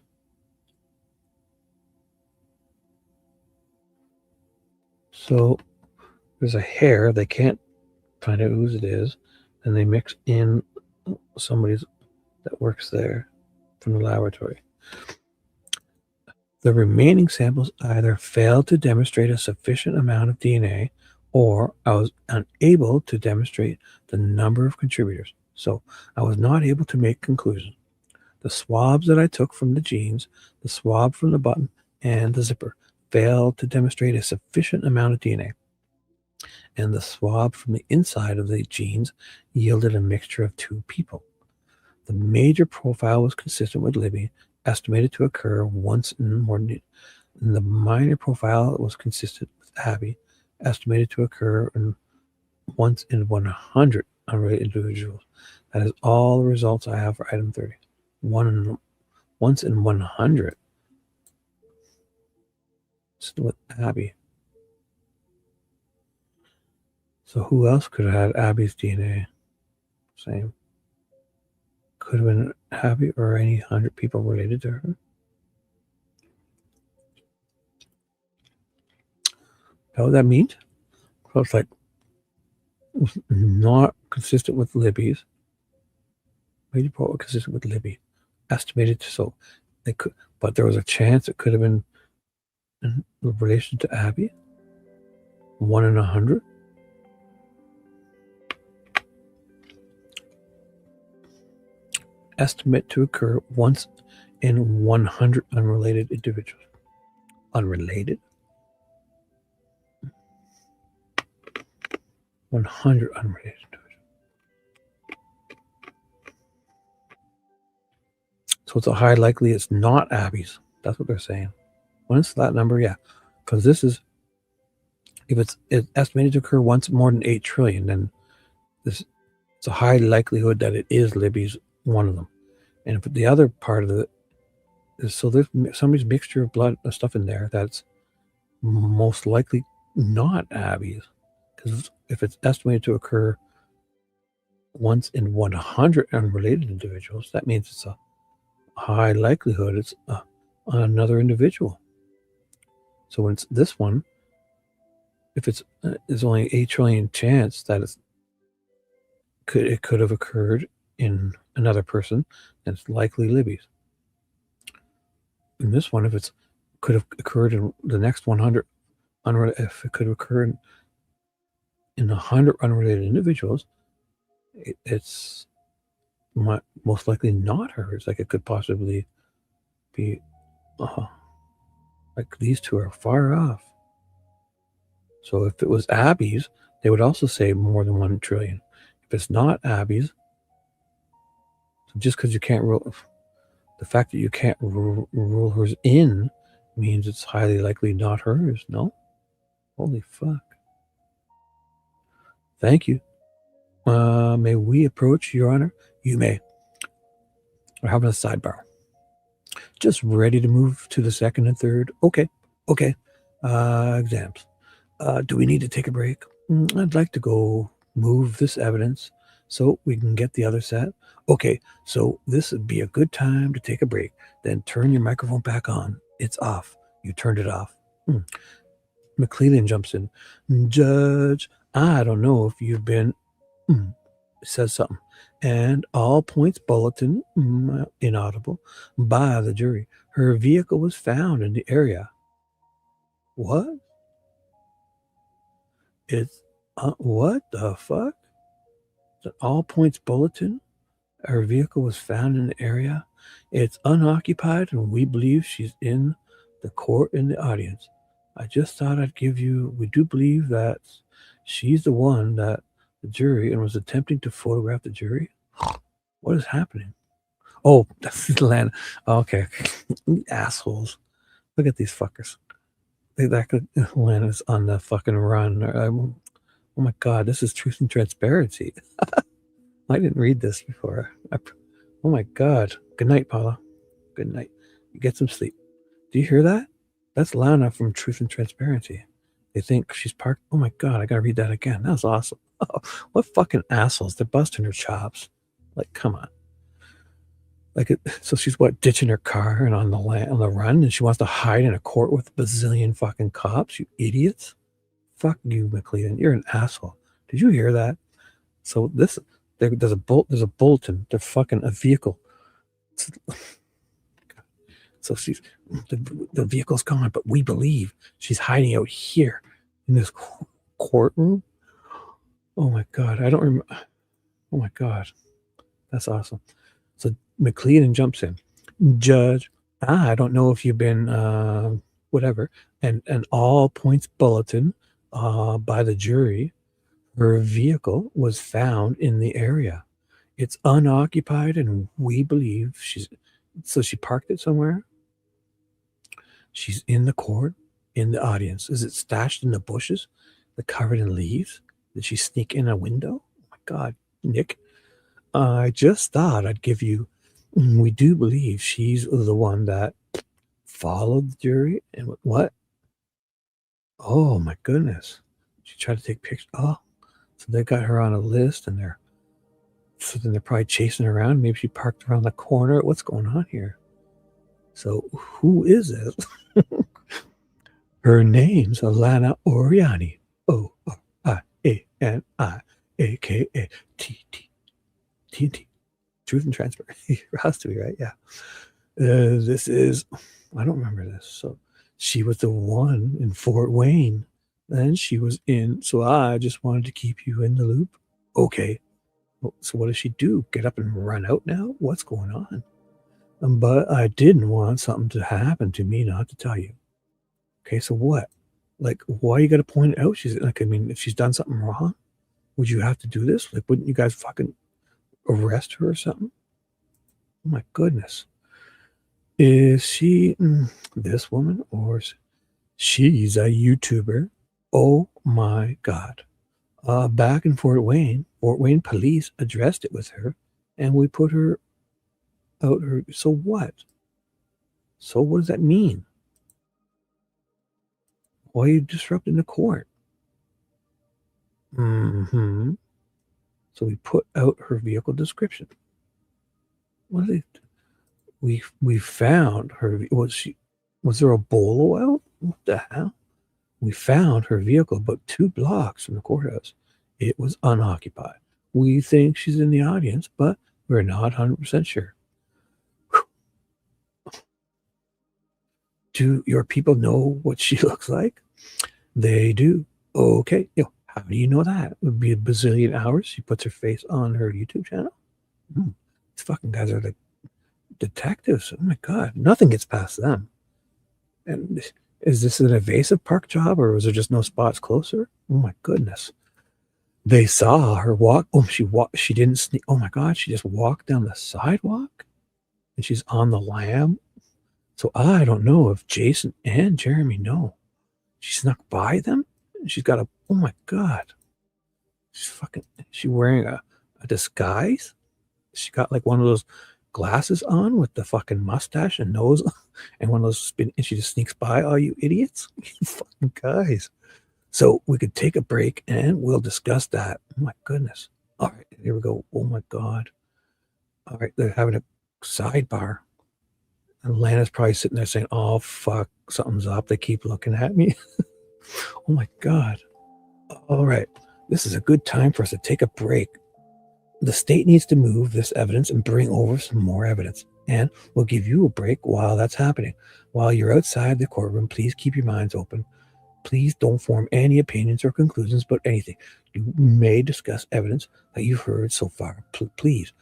So there's a hair, they can't find out whose it is, and they mix in somebody's that works there from the laboratory. The remaining samples either failed to demonstrate a sufficient amount of DNA, or I was unable to demonstrate the number of contributors. So I was not able to make conclusions. The swabs that I took from the genes, the swab from the button, and the zipper failed to demonstrate a sufficient amount of DNA. And the swab from the inside of the genes yielded a mixture of 2 people. The major profile was consistent with Libby, estimated to occur once in more than, and the minor profile was consistent with Abby, estimated to occur once in 100 unrelated individuals. That is all the results I have for item 30. Once in 100. With Abby. So who else could have had Abby's DNA? Same. Could have been Abby or any 100 people related to her. Know what that means? So it's like not consistent with Libby's. Maybe probably consistent with Libby. Estimated to, so they could, but there was a chance it could have been in relation to Abby. 1 in 100. Estimate to occur once in 100 unrelated individuals. Unrelated? 100 unrelated individuals. So it's a high likely it's not Abby's. That's what they're saying. When it's that number, yeah. Because this is, if it's estimated to occur once more than 8 trillion, then it's a high likelihood that it is Libby's one of them. And if the other part of it is, so there's somebody's mixture of blood stuff in there that's most likely not Abby's. Because if it's estimated to occur once in 100 unrelated individuals, that means it's a high likelihood it's another individual. So when it's this one, if it's there's only 8 trillion chance that it could have occurred in another person, then it's likely Libby's. In this one, if it's could have occurred in the next 100 if it could occur in 100 unrelated individuals, it's most likely not hers. Like it could possibly be like these two are far off. So if it was Abby's, they would also say more than 1 trillion. If it's not Abby's, so just because you can't rule, the fact that you can't rule hers in means it's highly likely not hers. No? Holy fuck. Thank you. May we approach, Your Honor? You may. We're having a sidebar. Just ready to move to the second and third. Okay. Exams. Do we need to take a break? I'd like to go move this evidence so we can get the other set. Okay, so this would be a good time to take a break. Then turn your microphone back on. It's off. You turned it off. McClellan jumps in. Judge, I don't know if you've been... says something. And all points bulletin, inaudible, by the jury. Her vehicle was found in the area. What? It's... what the fuck? The all points bulletin? Her vehicle was found in the area. It's unoccupied, and we believe she's in the court in the audience. I just thought I'd give you... We do believe that she's the one that the jury and was attempting to photograph the jury. What is happening? Oh, that's Lana. Okay. Assholes. Look at these fuckers. Lana's on the fucking run. Oh my God, this is Truth and Transparency. I didn't read this before. Oh my God. Good night, Paula. Good night. You get some sleep. Do you hear that? That's Lana from Truth and Transparency. They think she's parked. Oh my God, I gotta read that again. That was awesome. Oh, what fucking assholes. They're busting her chops. Like, come on. So she's what, ditching her car and on the run, and she wants to hide in a court with a bazillion fucking cops, you idiots. Fuck you, McLean. You're an asshole. Did you hear that? So there's a bulletin. They're fucking a vehicle. So she's the vehicle's gone, but we believe she's hiding out here in this courtroom. Oh my God, I don't remember. Oh my God, that's awesome. So McLean jumps in. Judge, I don't know if you've been whatever, and an all points bulletin by the jury. Her vehicle was found in the area. It's unoccupied, and we believe so she parked it somewhere. She's in the court, in the audience. Is it stashed in the bushes? Covered in leaves? Did she sneak in a window? Oh my God, Nick. I just thought I'd give you... We do believe she's the one that followed the jury. And what? Oh my goodness. She tried to take pictures. Oh, so they got her on a list, and they're probably chasing her around. Maybe she parked around the corner. What's going on here? So who is this? Her name's Alana Oriani. O-R-I-A-N-I-A-K-A-T-T. Truth and Transparency. It has to be, right? Yeah. This is... I don't remember this. So she was the one in Fort Wayne. Then she was in... So I just wanted to keep you in the loop. Okay. So what does she do? Get up and run out now? What's going on? But I didn't want something to happen to me not to tell you. Okay, so what? Like, why you got to point it out? She's like, I mean, if she's done something wrong, would you have to do this? Like, wouldn't you guys fucking arrest her or something? Oh my goodness. Is she this woman, or she's a YouTuber? Oh my God. Back in Fort Wayne police addressed it with her, and we put her out. So what? So what does that mean? Why are you disrupting the court? So we put out her vehicle description. What is it? We found her. Was there a bolo out? What the hell? We found her vehicle about 2 blocks from the courthouse. It was unoccupied. We think she's in the audience, but we're not 100% sure. Do your people know what she looks like? They do. Okay. How do you know that? It would be a bazillion hours. She puts her face on her YouTube channel. These fucking guys are like detectives. Oh my God. Nothing gets past them. And is this an evasive park job, or was there just no spots closer? Oh my goodness. They saw her walk. She didn't sneak. Oh my God. She just walked down the sidewalk and she's on the lam. So I don't know if Jason and Jeremy know. She snuck by them. She's got oh my God. She's wearing a disguise. She got like one of those glasses on with the fucking mustache and nose and one of those and she just sneaks by all you idiots. You fucking guys. So we could take a break and we'll discuss that. Oh my goodness. All right, here we go. Oh my God. All right, they're having a sidebar. And Lana's probably sitting there saying, oh, fuck, something's up. They keep looking at me. Oh, my God. All right. This is a good time for us to take a break. The state needs to move this evidence and bring over some more evidence. And we'll give you a break while that's happening. While you're outside the courtroom, please keep your minds open. Please don't form any opinions or conclusions about anything. You may discuss evidence that you've heard so far. Please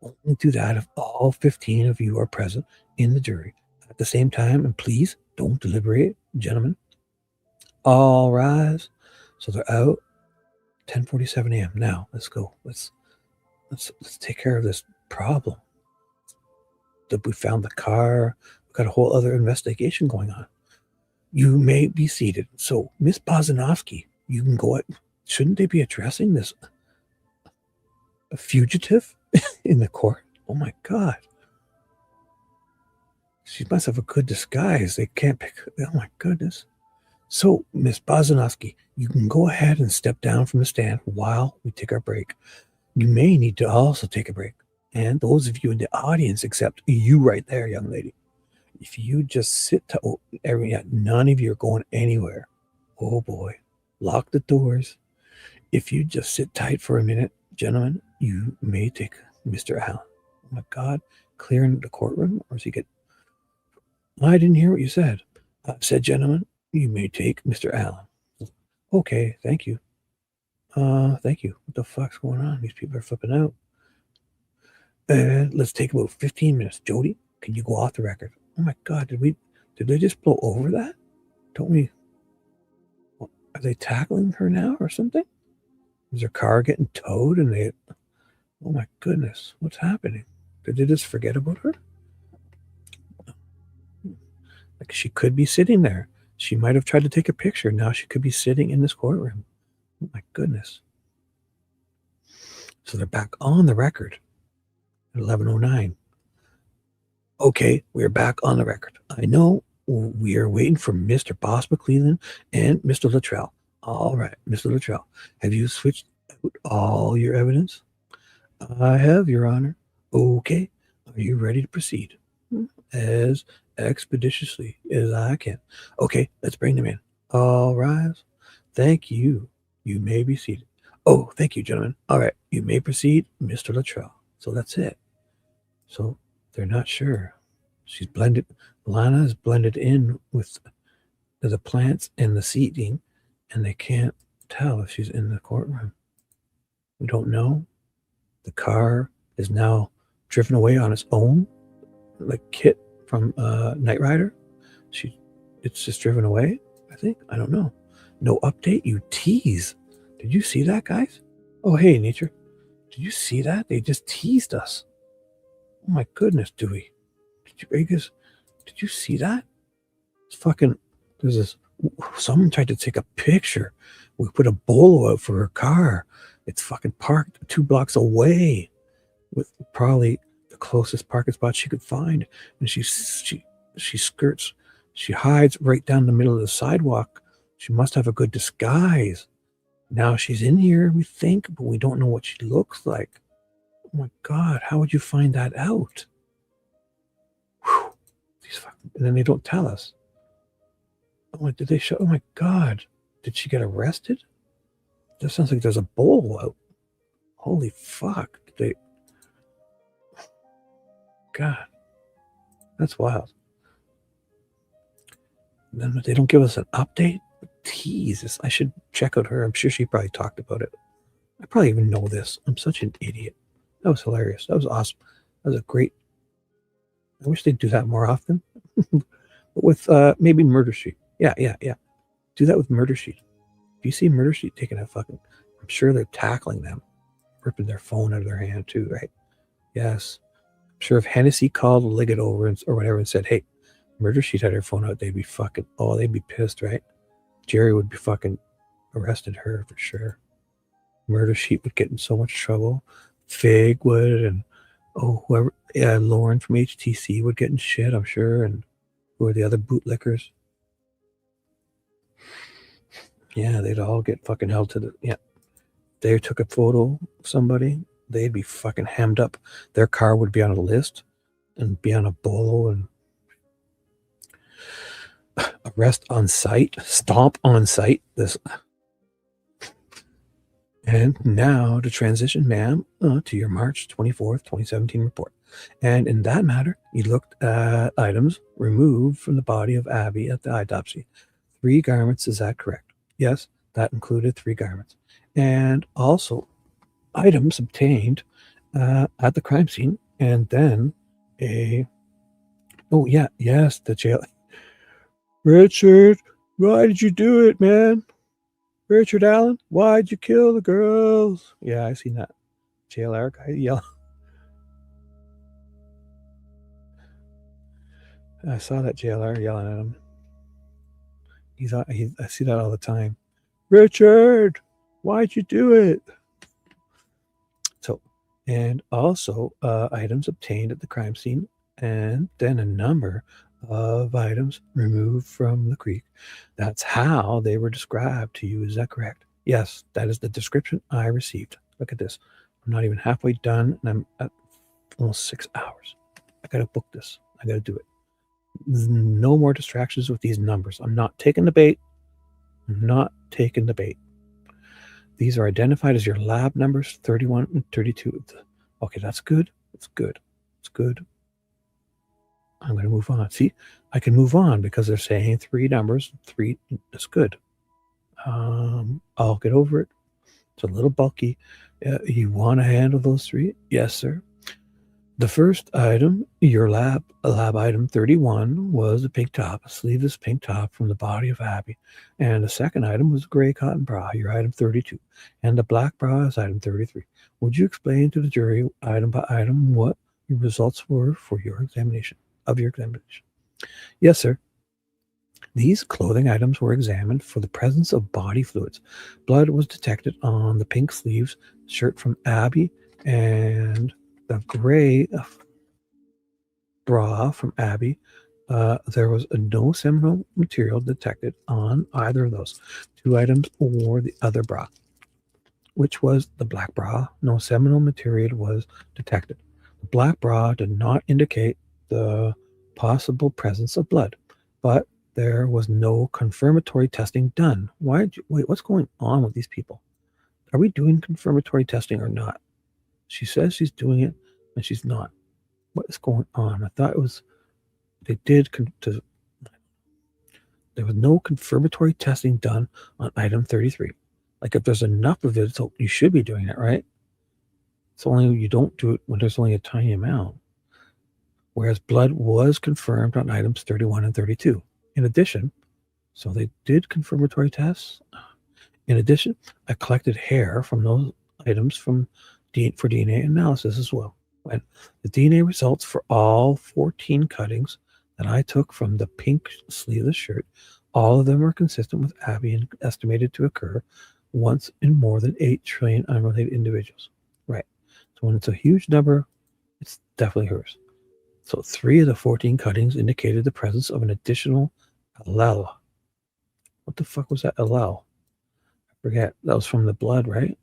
only do that if all 15 of you are present in the jury at the same time, and please don't deliberate, gentlemen. All rise. So they're out. 10:47 a.m. Now let's go. Let's take care of this problem. That we found the car. We've got a whole other investigation going on. You may be seated. So Miss Bozinovski, you can go. Shouldn't they be addressing this? A fugitive in the court? Oh my God. She must have a good disguise. They can't pick. Oh my goodness. So, Miss Bozinovski, you can go ahead and step down from the stand while we take our break. You may need to also take a break. And those of you in the audience, except you right there, young lady, if you just sit to none of you are going anywhere. Oh boy. Lock the doors. If you just sit tight for a minute, gentlemen, you may take Mr. Allen. Oh my God. Clearing the courtroom? Or is he I didn't hear what you said. I said, gentlemen, you may take Mr. Allen. Okay, thank you. Thank you. What the fuck's going on? These people are flipping out. Let's take about 15 minutes. Jody, can you go off the record? Oh my God, did they just blow over that? Don't we? Are they tackling her now or something? Is their car getting towed and oh my goodness, what's happening? Did they just forget about her? Like she could be sitting there. She might have tried to take a picture. Now she could be sitting in this courtroom. Oh my goodness. So they're back on the record at 11:09. Okay, we're back on the record. I know we are waiting for Mr. Boss McClellan and Mr. Luttrell. All right, Mr. Luttrell, have you switched out all your evidence? I have, Your Honor. Okay, are you ready to proceed? As expeditiously as I can. Okay, let's bring them in. All rise. Thank you. You may be seated. Oh, thank you, gentlemen. All right, you may proceed, Mr. Luttrell. So that's it. So they're not sure. She's blended. Lana is blended in with the plants and the seating, and they can't tell if she's in the courtroom. We don't know. The car is now driven away on its own, like Kit from Knight Rider. It's just driven away, I think. I don't know. No update. You tease. Did you see that, guys? Oh, hey, Nature. Did you see that? They just teased us. Oh my goodness, Dewey. Did you Vegas? Did you see that? It's fucking, there's this, someone tried to take a picture. We put a bolo out for her car. It's fucking parked 2 blocks away with probably the closest parking spot she could find. And she skirts, she hides right down the middle of the sidewalk. She must have a good disguise. Now she's in here, we think, but we don't know what she looks like. Oh my God, how would you find that out? Whew. And then they don't tell us. Oh, did they show? Oh my God, did she get arrested? That sounds like there's a bowl out. Holy fuck. Did they? God, that's wild. And then they don't give us an update. Jesus, I should check out her. I'm sure she probably talked about it. I probably even know this. I'm such an idiot. That was hilarious. That was awesome. That was a great. I wish they'd do that more often. But with maybe Murder Sheet. Yeah. Do that with Murder Sheet. Do you see Murder Sheet taking a fucking? I'm sure they're tackling them, ripping their phone out of their hand too, right? Yes. I'm sure if Hennessy called Liggett over or whatever and said, "Hey, Murder Sheet had her phone out," they'd be fucking. Oh, they'd be pissed, right? Jerry would be fucking arrested her for sure. Murder Sheet would get in so much trouble. Fig would, and whoever, Lauren from HTC would get in shit, I'm sure, and who are the other bootlickers? Yeah, they'd all get fucking held to the, they took a photo of somebody, they'd be fucking hemmed up. Their car would be on a list and be on a bolo and arrest on site, stomp on site. And now to transition, ma'am, to your March 24th, 2017 report. And in that matter, you looked at items removed from the body of Abby at the autopsy. 3 garments, is that correct? Yes, that included 3 garments. And also items obtained at the crime scene, and then the jail. Richard, why did you do it, man? Richard Allen, why'd you kill the girls? Yeah, I seen that. JLR guy yell. I saw that JLR yelling at him. I see that all the time. Richard, why'd you do it? So, and also items obtained at the crime scene, and then a number of items removed from the creek. That's how they were described to you. Is that correct? Yes, that is the description I received. Look at this. I'm not even halfway done, and I'm at almost 6 hours. I got to book this. I got to do it. No more distractions with these numbers. I'm not taking the bait. I'm not taking the bait. These are identified as your lab numbers, 31 and 32. Okay, that's good. It's good. It's good. I'm going to move on. See, I can move on because they're saying 3 numbers. 3 is good. I'll get over it. It's a little bulky. You want to handle those 3? Yes, sir. The first item, your lab item 31, was a pink top, a sleeveless pink top from the body of Abby. And the second item was a gray cotton bra, your item 32. And the black bra is item 33. Would you explain to the jury, item by item, what your results were for your examination? Yes, sir. These clothing items were examined for the presence of body fluids. Blood was detected on the pink sleeves shirt from Abby and the gray bra from Abby. There was no seminal material detected on either of those 2 items or the other bra, which was the black bra. No seminal material was detected. The black bra did not indicate the possible presence of blood, but there was no confirmatory testing done. Wait, what's going on with these people? Are we doing confirmatory testing or not? She says she's doing it, and she's not. What is going on? I thought it was, they did, there was no confirmatory testing done on item 33. Like if there's enough of it, so you should be doing it, right? It's only you don't do it when there's only a tiny amount. Whereas blood was confirmed on items 31 and 32. In addition, so they did confirmatory tests. In addition, I collected hair from those items for DNA analysis as well. And the DNA results for all 14 cuttings that I took from the pink sleeveless shirt, all of them are consistent with Abby and estimated to occur once in more than 8 trillion unrelated individuals. Right. So when it's a huge number, it's definitely hers. So 3 of the 14 cuttings indicated the presence of an additional allele. What the fuck was that allele? I forget. That was from the blood, right?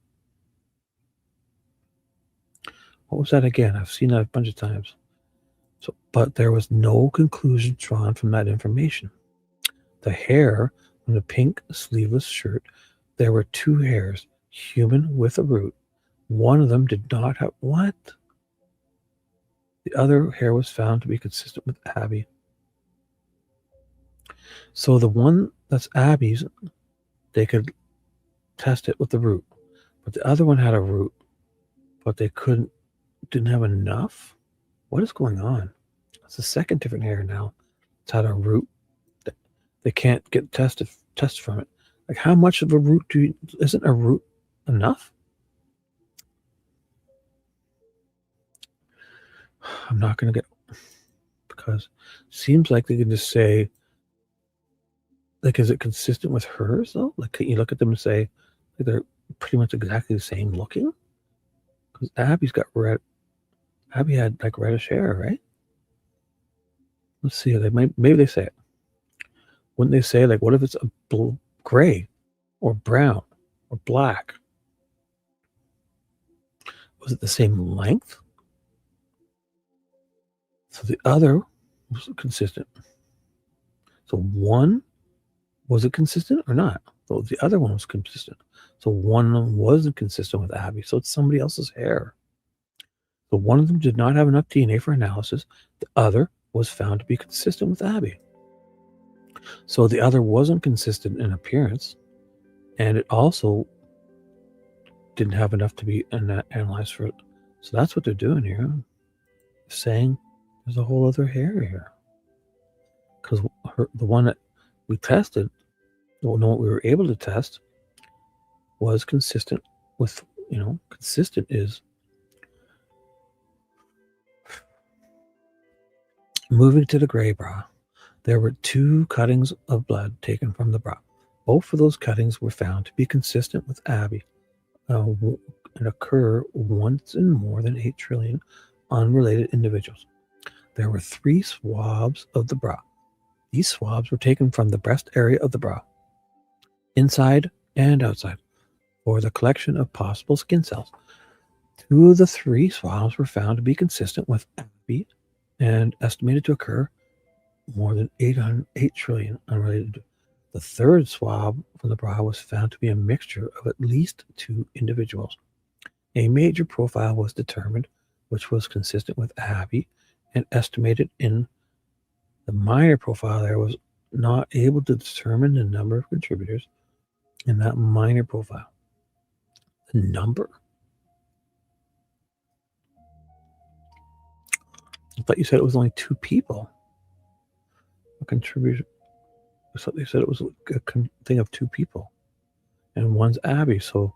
What was that again? I've seen that a bunch of times. So, but there was no conclusion drawn from that information. The hair on the pink sleeveless shirt, there were 2 hairs, human with a root. One of them did not have what? The other hair was found to be consistent with Abby. So the one that's Abby's, they could test it with the root, but the other one had a root, but they didn't have enough. What is going on? It's a second different hair now. It's had a root. They can't get test from it. Like, how much of a root isn't a root enough? I'm not going to get, because it seems like they can just say, like, is it consistent with hers though? Like, can you look at them and say, like, they're pretty much exactly the same looking? Because Abby's got red. Abby had like reddish hair, right? Let's see. Maybe they say it. Wouldn't they say, like, what if it's a gray or brown or black? Was it the same length? So the other was consistent. So one, was it consistent or not? So the other one was consistent. So one wasn't consistent with Abby. So it's somebody else's hair. So one of them did not have enough DNA for analysis. The other was found to be consistent with Abby. So the other wasn't consistent in appearance, and it also didn't have enough to be analyzed for it. So that's what they're doing here, saying there's a whole other hair here. Because the one that we tested, what we were able to test, was consistent with, consistent is moving to the gray bra. There were 2 cuttings of blood taken from the bra. Both of those cuttings were found to be consistent with Abby and occur once in more than 8 trillion unrelated individuals. There were 3 swabs of the bra. These swabs were taken from the breast area of the bra, inside and outside, for the collection of possible skin cells. 2 of the 3 swabs were found to be consistent with Abby and estimated to occur more than 8 trillion unrelated. The 3rd swab from the bra was found to be a mixture of at least 2 individuals. A major profile was determined, which was consistent with Abby and estimated in the minor profile. There was not able to determine the number of contributors in that minor profile. The number? I thought you said it was only 2 people. A contributor. I thought they said it was a thing of 2 people, and one's Abby. So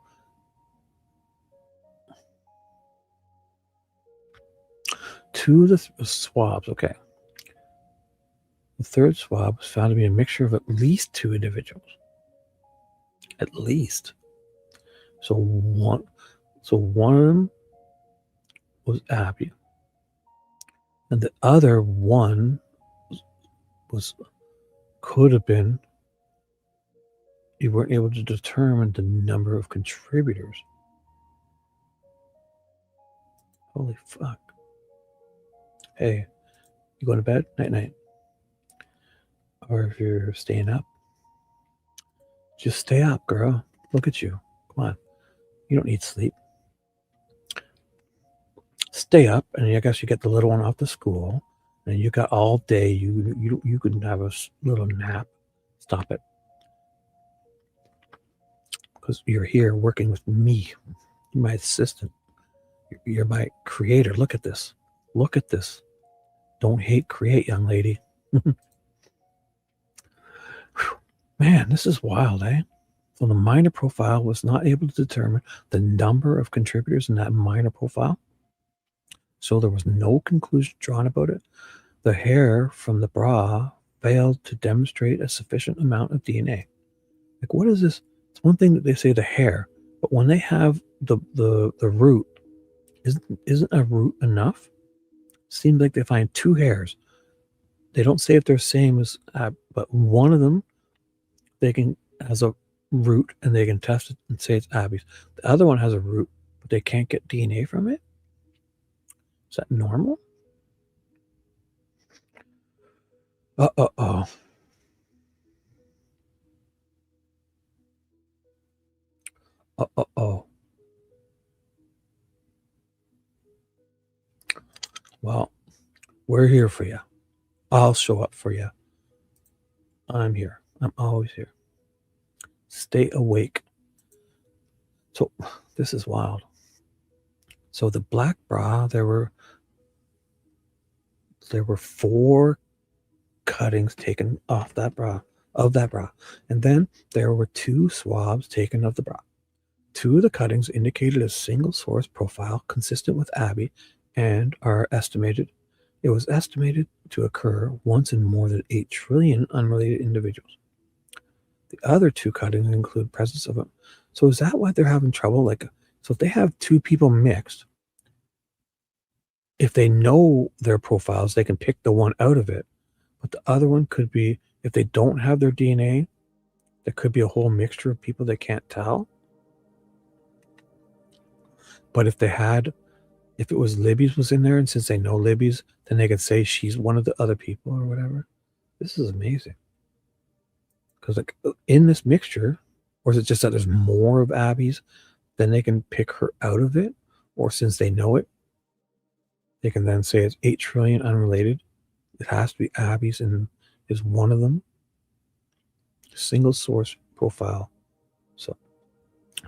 2 of the swabs. Okay. The 3rd swab was found to be a mixture of at least 2 individuals. At least. So one of them was Abby, and the other one could have been, you weren't able to determine the number of contributors. Holy fuck. Hey, you going to bed? Night. Or if you're staying up, just stay up, girl. Look at you. Come on. You don't need sleep. Stay up, and I guess you get the little one off to school, and you got all day. You could have a little nap. Stop it. Because you're here working with me. You're my assistant. You're my creator. Look at this. Look at this. Don't hate, create, young lady. Man, this is wild, eh? So the minor profile was not able to determine the number of contributors in that minor profile. So there was no conclusion drawn about it. the hair from the bra failed to demonstrate a sufficient amount of DNA. Like, what is this? It's one thing that they say the hair, but when they have the root, isn't a root enough? Seems like they find 2 hairs. They don't say if they're same as, but one of them they can has a root and they can test it and say it's Abby's. The other one has a root, but they can't get DNA from it. Is that normal? Oh. Oh. Well, we're here for you. I'll show up for you. I'm here. I'm always here. Stay awake. So this is wild. So the black bra, there were 4 cuttings taken off that bra, and then there were 2 swabs taken of the bra. 2 of the cuttings indicated a single source profile consistent with Abby, and it was estimated to occur once in more than 8 trillion unrelated individuals. The other 2 cuttings include presence of them. So is that why they're having trouble? Like, so if they have 2 people mixed, if they know their profiles, they can pick the one out of it. But the other one could be, if they don't have their DNA, there could be a whole mixture of people they can't tell. But if it was Libby's was in there, and since they know Libby's, then they could say she's one of the other people or whatever. This is amazing. Because like in this mixture, or is it just that there's more of Abby's, then they can pick her out of it? Or since they know it, they can then say it's 8 trillion unrelated. It has to be Abby's and is one of them. Single source profile. So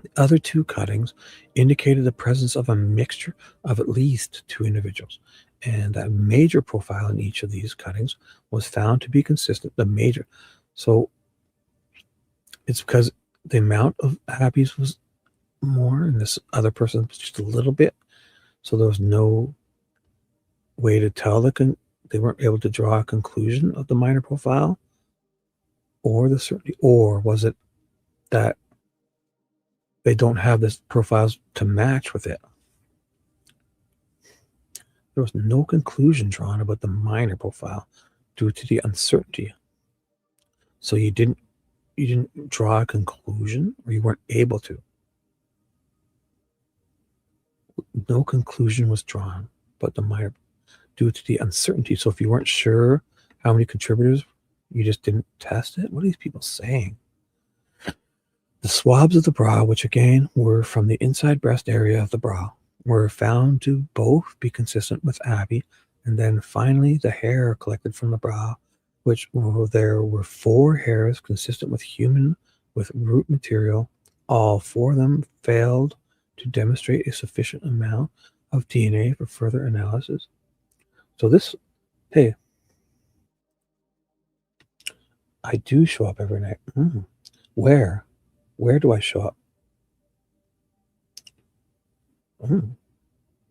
the other 2 cuttings indicated the presence of a mixture of at least 2 individuals. And that major profile in each of these cuttings was found to be consistent. The major. So it's because the amount of Abby's was more and this other person was just a little bit. So there was no way to tell they weren't able to draw a conclusion of the minor profile or the certainty, or was it that they don't have this profiles to match with it? There was no conclusion drawn about the minor profile due to the uncertainty. So you didn't draw a conclusion, or you weren't able to. No conclusion was drawn, but the minor due to the uncertainty. So if you weren't sure how many contributors, you just didn't test it. What are these people saying? The swabs of the bra, which again were from the inside breast area of the bra, were found to both be consistent with Abby. And then finally, the hair collected from the bra, which there were 4 hairs consistent with human with root material. All 4 of them failed to demonstrate a sufficient amount of DNA for further analysis. So this, hey, I do show up every night. Where do I show up? Are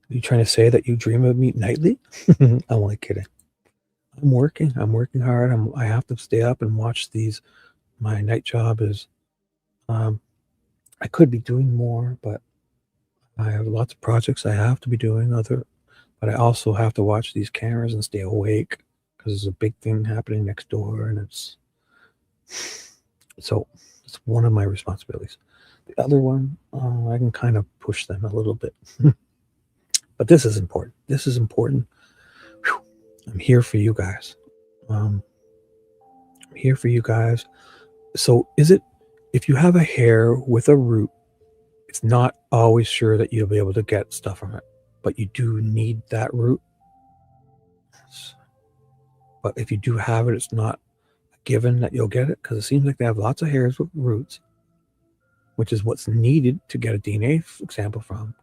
you trying to say that you dream of me nightly? I'm only kidding. I'm working hard. I have to stay up and watch these. My night job is, I could be doing more, but I have lots of projects I have to be doing but I also have to watch these cameras and stay awake because there's a big thing happening next door, and it's one of my responsibilities. The other one, I can kind of push them a little bit. But this is important. Whew. I'm here for you guys. So if you have a hair with a root, it's not always sure that you'll be able to get stuff from it, but you do need that root. But if you do have it, it's not a given that you'll get it, because it seems like they have lots of hairs with roots, which is what's needed to get a DNA example from.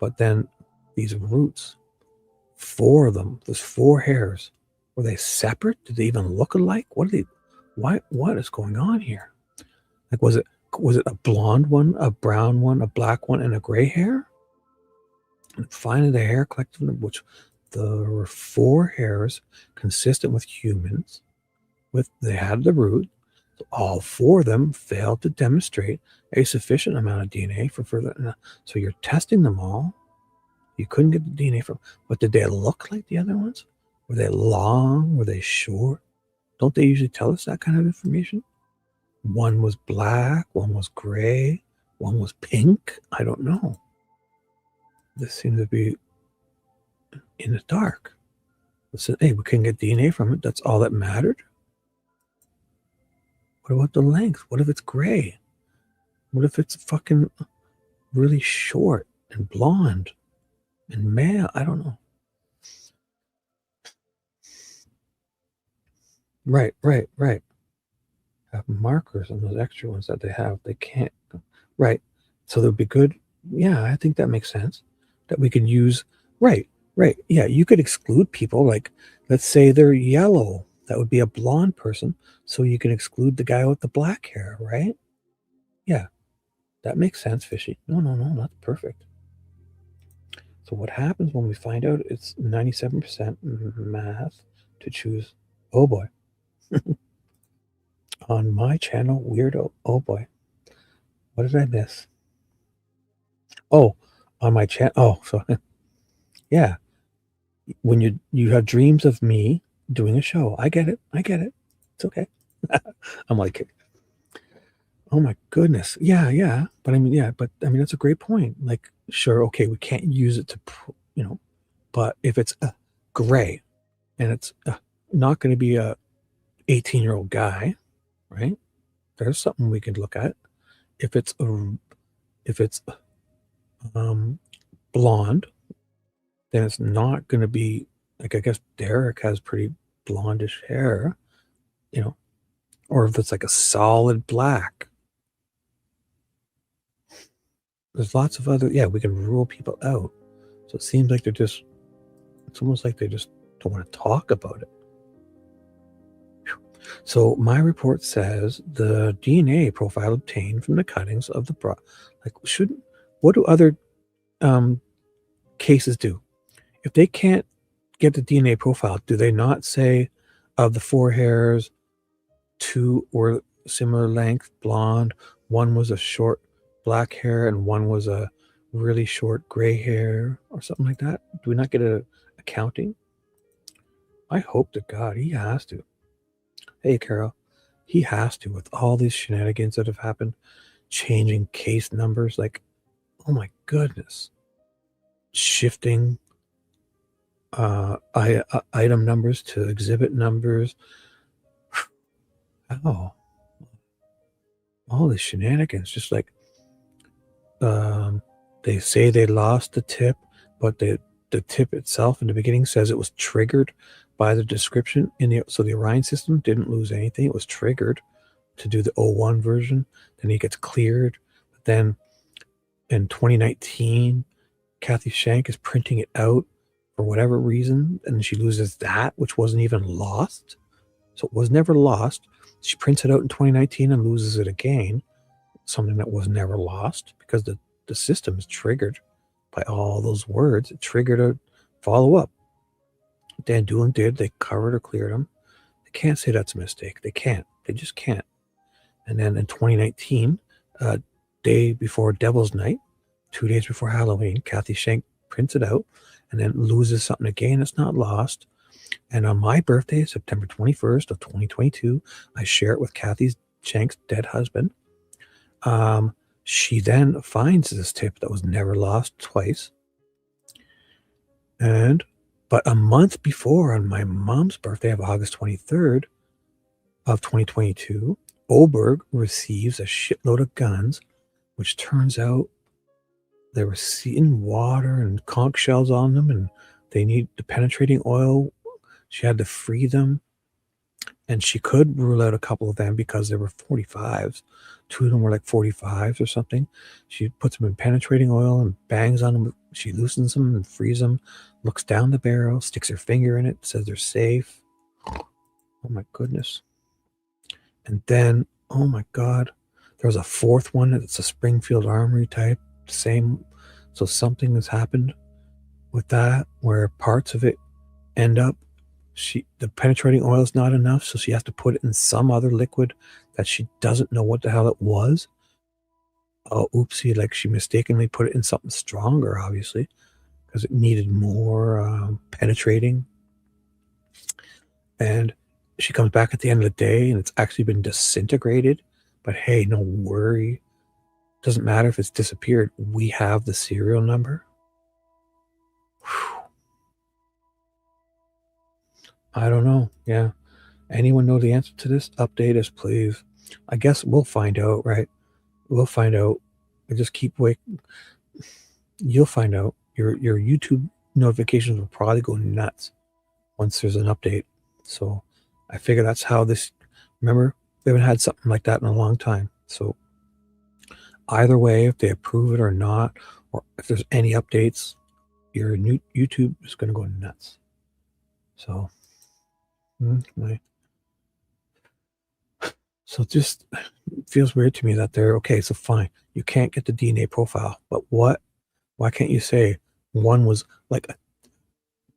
But then these roots, 4 of them, there's 4 hairs. Were they separate? Did they even look alike? What is going on here? Like, was it a blonde one, a brown one, a black one, and a gray hair? And finally the hair collected, which there were 4 hairs consistent with humans. They had the root. So all 4 of them failed to demonstrate a sufficient amount of DNA for further. So you're testing them all. You couldn't get the DNA from. But did they look like the other ones? Were they long? Were they short? Don't they usually tell us that kind of information? One was black, one was gray, one was pink. I don't know. This seems to be in the dark. Listen, hey, we couldn't get DNA from it. That's all that mattered. What about the length? What if it's gray? What if it's fucking really short and blonde and male? I don't know. Right. Have markers on those extra ones that they have. They can't. Right. So they'll be good. Yeah, I think that makes sense. That we could use. Right. Yeah, you could exclude people. Like, let's say they're yellow. That would be a blonde person. So you can exclude the guy with the black hair, right? Yeah, that makes sense, Fishy. No, that's perfect. So what happens when we find out it's 97% math to choose? Oh boy. On my channel, weirdo. Oh boy. What did I miss? Oh, on my channel. Oh, so yeah. When you have dreams of me doing a show, I get it. It's okay. I'm like, oh my goodness. Yeah. But I mean, that's a great point. Like, sure, okay, we can't use it to, but if it's gray and it's not going to be a 18-year-old guy, right? There's something we could look at. If it's blonde, then it's not going to be like, I guess Derek has pretty blondish hair, or if it's like a solid black. There's lots of other, we can rule people out. So it seems like it's almost like they just don't want to talk about it. So my report says the DNA profile obtained from the cuttings of the what do other cases do? If they can't get the DNA profile, do they not say of the 4 hairs, 2 were similar length, blonde, 1 was a short black hair, and 1 was a really short gray hair, or something like that? Do we not get a counting? I hope to God he has to. Hey, Carol, he has to, with all these shenanigans that have happened, changing case numbers, like, oh my goodness, shifting item numbers to exhibit numbers. Oh, all these shenanigans, just like they say they lost the tip, but the tip itself in the beginning says it was triggered by the description so the Orion system didn't lose anything. It was triggered to do the 01 version. Then he gets cleared. But then in 2019, Kathy Shank is printing it out for whatever reason, and she loses that, which wasn't even lost. So it was never lost. She prints it out in 2019 and loses it again, something that was never lost, because the system is triggered by all those words. It triggered a follow-up. Dan Doolin did. They covered or cleared them. They can't say that's a mistake. They can't. They just can't. And then in 2019, day before Devil's Night, 2 days before Halloween, Kathy Shank prints it out and then loses something again. It's not lost. And on my birthday, September 21st of 2022, I share it with Kathy Shank's dead husband. She then finds this tip that was never lost twice. But a month before, on my mom's birthday of August 23rd of 2022, Oberg receives a shitload of guns, which turns out they were in water and conch shells on them, and they need the penetrating oil. She had to free them, and she could rule out a couple of them because they were 45s. 2 of them were like 45s or something. She puts them in penetrating oil and bangs on them. She loosens them and frees them, looks down the barrel, sticks her finger in it, says they're safe. Oh my goodness. And then, oh my God, there was a 4th one. It's a Springfield Armory type. Same. So something has happened. with that, where parts of it end up, the penetrating oil is not enough, so she has to put it in some other liquid that she doesn't know what the hell it was. Oh, oopsie, like she mistakenly put it in something stronger, obviously, because it needed more penetrating. And she comes back at the end of the day and it's actually been disintegrated. But hey, no worry. Doesn't matter if it's disappeared. We have the serial number. Whew. I don't know. Yeah. Anyone know the answer to this? Update us, please. I guess we'll find out, right? We'll find out. I just keep waiting. You'll find out. Your YouTube notifications will probably go nuts once there's an update. So I figure that's how this, remember, we haven't had something like that in a long time. So either way, if they approve it or not, or if there's any updates, your new YouTube is going to go nuts. So, so it just feels weird to me that they're okay. So fine, you can't get the DNA profile, but why can't you say one was like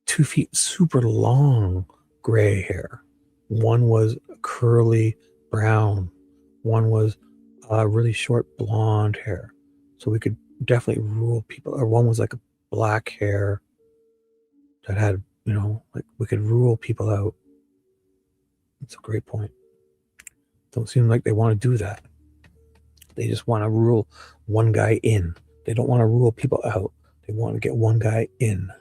2 feet super long gray hair, one was curly brown, one was really short blonde hair, so we could definitely rule people, or one was like a black hair that had, like we could rule people out. That's a great point. Don't seem like they want to do that. They just want to rule one guy in. They don't want to rule people out. They want to get one guy in.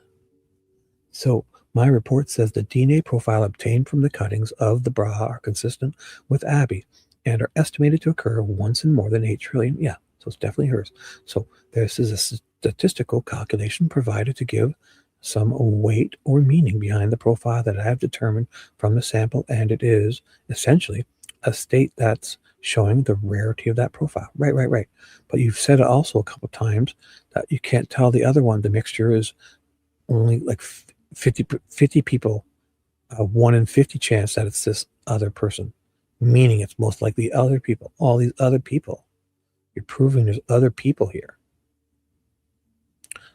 So my report says the DNA profile obtained from the cuttings of the bra are consistent with Abby and are estimated to occur once in more than 8 trillion. Yeah, so it's definitely hers. So this is a statistical calculation provided to give some weight or meaning behind the profile that I have determined from the sample, and it is essentially a state that's showing the rarity of that profile. Right. But you've said it also a couple of times that you can't tell the other one. The mixture is only like 50 people, 1 in 50 chance that it's this other person, meaning it's most likely other people, all these other people. You're proving there's other people here.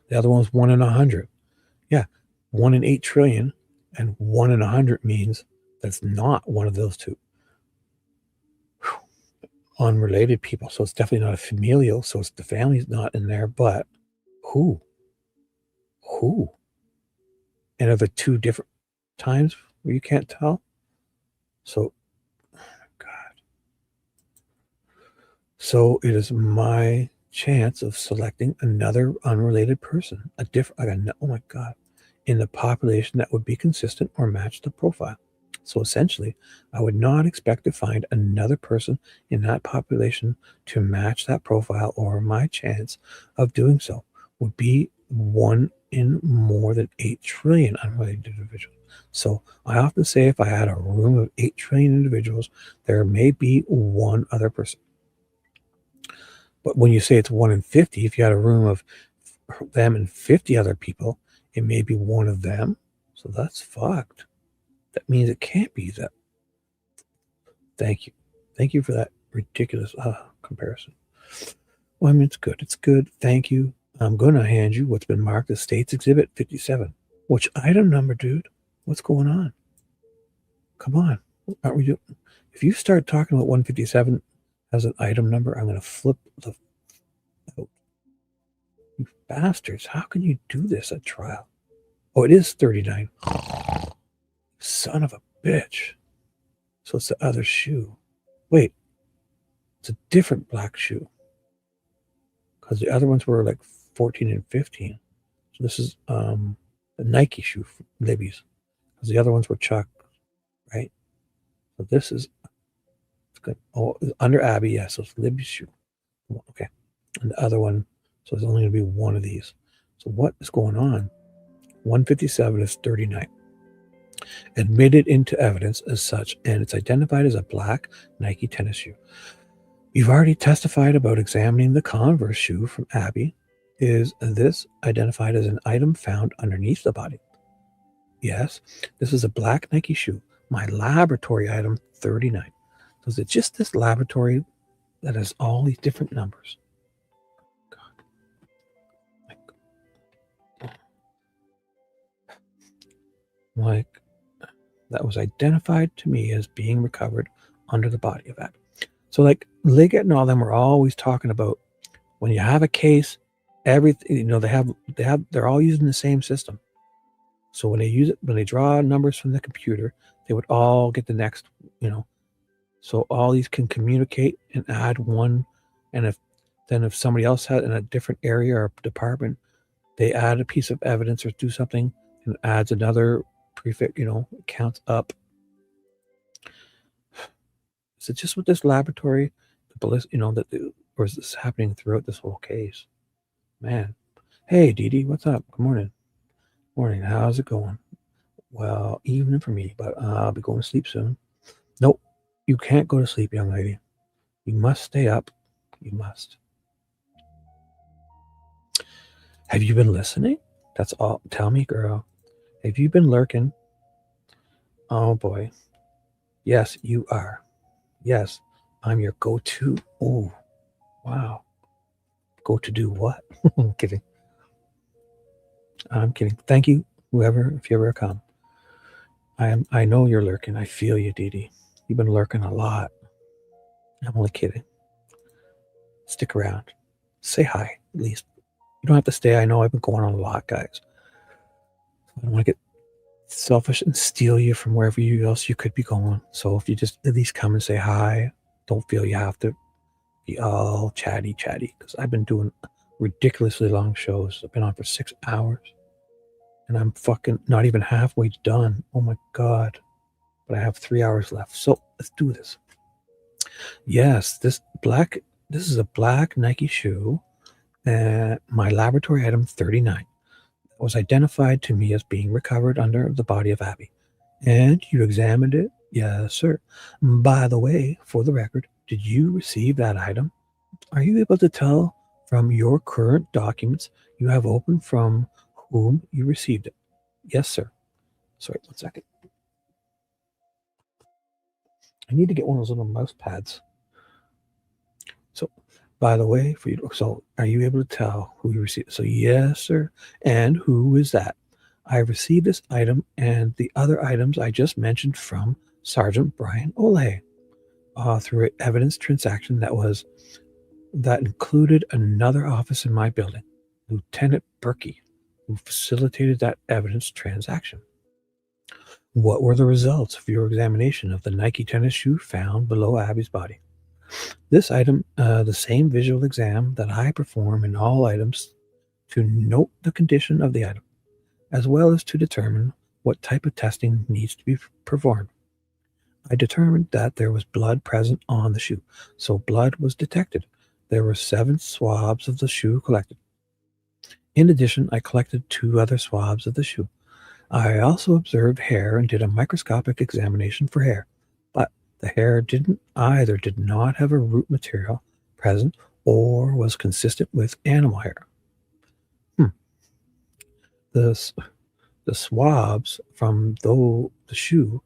The other one's 1 in 100. Yeah, 1 in 8 trillion and 1 in 100 means that's not one of those two. Whew. Unrelated people, so it's definitely not a familial, so it's the family's not in there, but who? And are the 2 different times where you can't tell? So, God. So it is my chance of selecting another unrelated person, oh my God, in the population that would be consistent or match the profile. So essentially, I would not expect to find another person in that population to match that profile, or my chance of doing so would be 1 in more than 8 trillion unrelated individuals. So I often say if I had a room of 8 trillion individuals, there may be one other person. But when you say it's 1 in 50, if you had a room of them and 50 other people, it may be one of them. So that's fucked. That means it can't be that. Thank you. Thank you for that ridiculous comparison. Well, I mean, it's good. It's good. Thank you. I'm going to hand you what's been marked as States Exhibit 57. Which item number, dude? What's going on? Come on. Aren't we doing? If you start talking about 157 as an item number, I'm going to flip the out. You bastards. How can you do this at trial? Oh, it is 39. Son of a bitch. So it's the other shoe. Wait. It's a different black shoe. Because the other ones were like 14 and 15. So this is the Nike shoe from Libby's. Because the other ones were Chuck, right? So this is, it's good. Oh, under Abby, yeah, so it's Libby's shoe. Okay. And the other one, so there's only going to be one of these. So what is going on? 157 is 39. Admitted into evidence as such, and it's identified as a black Nike tennis shoe. You've already testified about examining the Converse shoe from Abby. Is this identified as an item found underneath the body? Yes, this is a black Nike shoe. My laboratory item, 39. So is it just this laboratory that has all these different numbers? God. Like, that was identified to me as being recovered under the body of Abby. So like Liggett and all them were always talking about when you have a case, everything, you know, they're all using the same system. So when they use it, when they draw numbers from the computer, they would all get the next, you know. So all these can communicate and add one. And if somebody else had in a different area or department, they add a piece of evidence or do something and adds another prefix, you know, counts up. Is it just with this laboratory, you know, or is this happening throughout this whole case? Man. Hey, Dee Dee, what's up? Good morning. Morning. How's it going? Well, evening for me, but I'll be going to sleep soon. Nope. You can't go to sleep, young lady. You must stay up. You must. Have you been listening? That's all. Tell me, girl. Have you been lurking? Oh, boy. Yes, you are. Yes, I'm your go-to. Oh, wow. Go to do what? I'm kidding. I'm kidding. Thank you, whoever, if you ever come. I know you're lurking. I feel you, Dee Dee. You've been lurking a lot. I'm only kidding. Stick around. Say hi, at least. You don't have to stay. I know I've been going on a lot, guys. I don't want to get selfish and steal you from wherever else you could be going. So if you just at least come and say hi, don't feel you have to be all chatty, because I've been doing ridiculously long shows. I've been on for 6 hours. And I'm fucking not even halfway done. Oh my God. But I have 3 hours left. So let's do this. Yes, this is a black Nike shoe. My laboratory item 39 was identified to me as being recovered under the body of Abby. And you examined it? Yes, sir. By the way, for the record, did you receive that item? Are you able to tell from your current documents you have opened from whom you received it? Yes, sir. Sorry, 1 second. I need to get one of those little mouse pads. So, by the way, so are you able to tell who you received? So, yes, sir. And who is that? I received this item and the other items I just mentioned from Sergeant Brian Ole through an evidence transaction that included another office in my building, Lieutenant Berkey, who facilitated that evidence transaction. What were the results of your examination of the Nike tennis shoe found below Abby's body? This item, the same visual exam that I perform in all items to note the condition of the item, as well as to determine what type of testing needs to be performed. I determined that there was blood present on the shoe, so blood was detected. There were 7 swabs of the shoe collected. In addition, I collected 2 other swabs of the shoe. I also observed hair and did a microscopic examination for hair, but the hair did not have a root material present or was consistent with animal hair. The swabs from the shoe,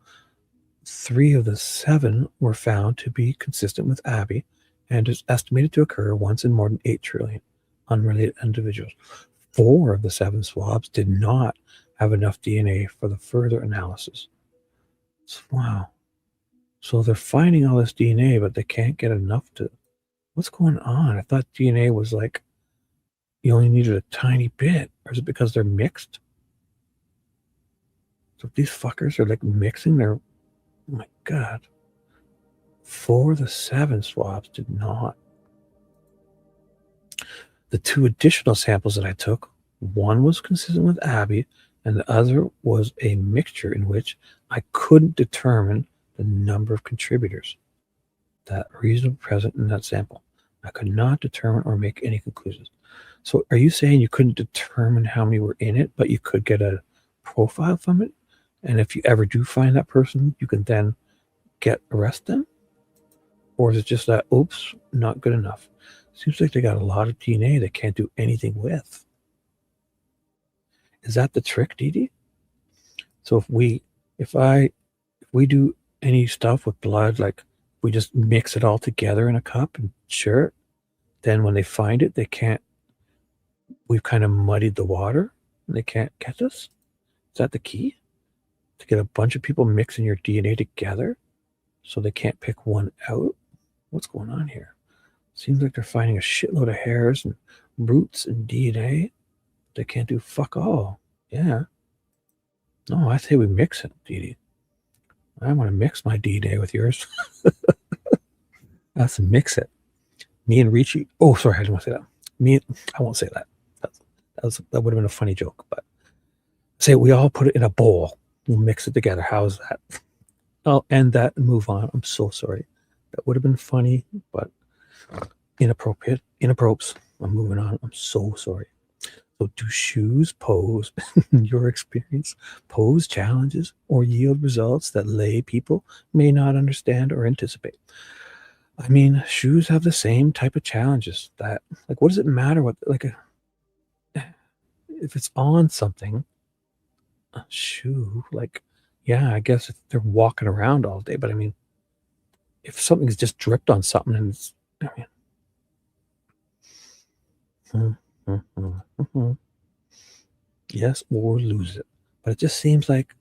3 of the 7 were found to be consistent with Abby and is estimated to occur once in more than 8 trillion unrelated individuals. 4 of the 7 swabs did not have enough DNA for the further analysis. Wow. So they're finding all this DNA, but they can't get enough to... What's going on? I thought DNA was like, you only needed a tiny bit. Or is it because they're mixed? So these fuckers are like mixing their... Oh my God. 4 of the 7 swabs did not. The 2 additional samples that I took, one was consistent with Abby, and the other was a mixture in which I couldn't determine the number of contributors that are reasonably present in that sample. I could not determine or make any conclusions. So are you saying you couldn't determine how many were in it, but you could get a profile from it? And if you ever do find that person, you can then arrest them? Or is it just that, oops, not good enough? Seems like they got a lot of DNA they can't do anything with. Is that the trick, Dee Dee? So if we do any stuff with blood, like we just mix it all together in a cup and share it, then when they find it, we've kind of muddied the water and they can't catch us? Is that the key? to get a bunch of people mixing your DNA together so they can't pick one out? What's going on here? Seems like they're finding a shitload of hairs and roots and DNA. They can't do fuck all. Yeah. No, I say we mix it, Dee. I want to mix my DNA with yours. Let's mix it. Me and Ricci. Oh, sorry, I didn't want to say that. I won't say that. That would have been a funny joke, but say we all put it in a bowl. We'll mix it together. How's that? I'll end that and move on. I'm so sorry. That would have been funny, but inappropriate. Inappropriate. I'm moving on. I'm so sorry. So do shoes pose, in your experience, pose challenges or yield results that lay people may not understand or anticipate? I mean, shoes have the same type of challenges that, like, what does it matter what, like, if it's on something, a shoe, like, yeah, I guess if they're walking around all day, but I mean, if something's just dripped on something and it's, I mean, yes, or lose it. But it just seems like,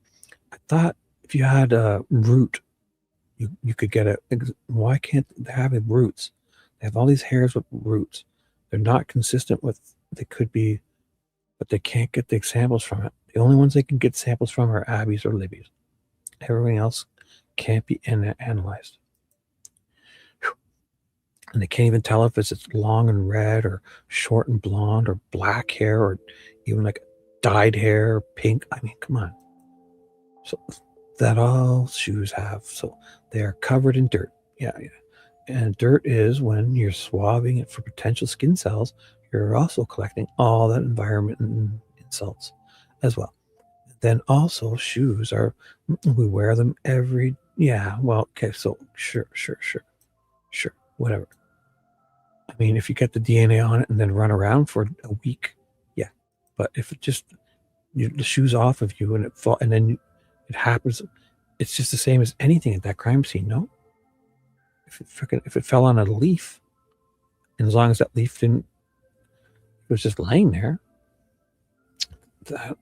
I thought if you had a root, you could get it. Why can't they have roots? They have all these hairs with roots. They're not consistent with, they could be, but they can't get the examples from it. The only ones they can get samples from are Abby's or Libby's. Everything else can't be analyzed. And they can't even tell if it's long and red or short and blonde or black hair or even like dyed hair or pink. I mean, come on. So that all shoes have. So they are covered in dirt. Yeah. And dirt is when you're swabbing it for potential skin cells, you're also collecting all that environment and insults as well. Then also shoes are, we wear them every, yeah, well, okay, so sure, whatever. I mean, if you get the DNA on it and then run around for a week, yeah. But if it just, the shoe's off of you and it fall, and then it happens, it's just the same as anything at that crime scene, no? If it fell on a leaf, and as long as that leaf didn't, it was just laying there, that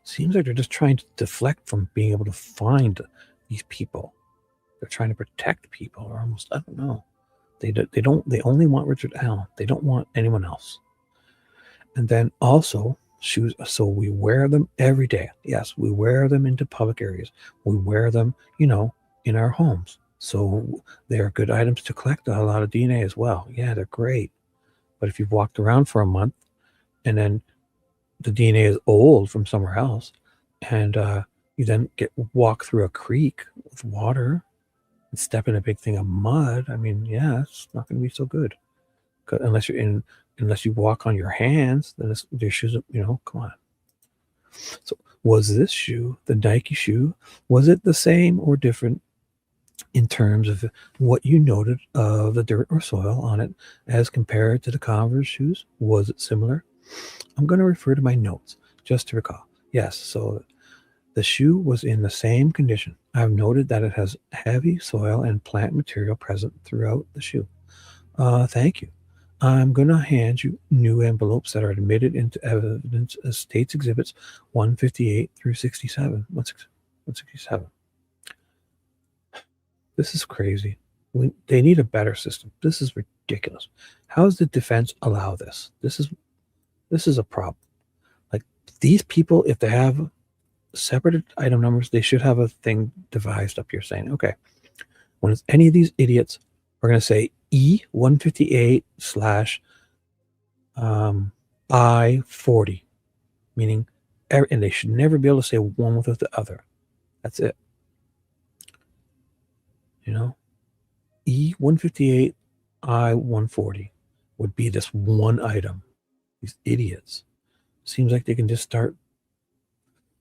seems like they're just trying to deflect from being able to find these people. They're trying to protect people, or almost, I don't know. They only want Richard Allen. They don't want anyone else. And then also shoes, so we wear them every day. Yes, we wear them into public areas. We wear them, in our homes. So they are good items to collect a lot of DNA as well. Yeah, they're great. But if you've walked around for a month and then the DNA is old from somewhere else, and you then walk through a creek with water and step in a big thing of mud, I mean, yeah, it's not going to be so good. Unless you walk on your hands, then your shoes, come on. So was this shoe, the Nike shoe, was it the same or different in terms of what you noted of the dirt or soil on it as compared to the Converse shoes? Was it similar? I'm going to refer to my notes just to recall. Yes, so the shoe was in the same condition. I've noted that it has heavy soil and plant material present throughout the shoe. Thank you. I'm going to hand you new envelopes that are admitted into evidence as States Exhibits 158 through 67. 167. This is crazy. They need a better system. This is ridiculous. How does the defense allow this? This is a problem. Like, these people, if they have separated item numbers, they should have a thing devised up here saying, okay, when it's any of these idiots, we're going to say E158 / I40, meaning, and they should never be able to say one without the other. That's it. E158 I140 would be this one item. These idiots. Seems like they can just start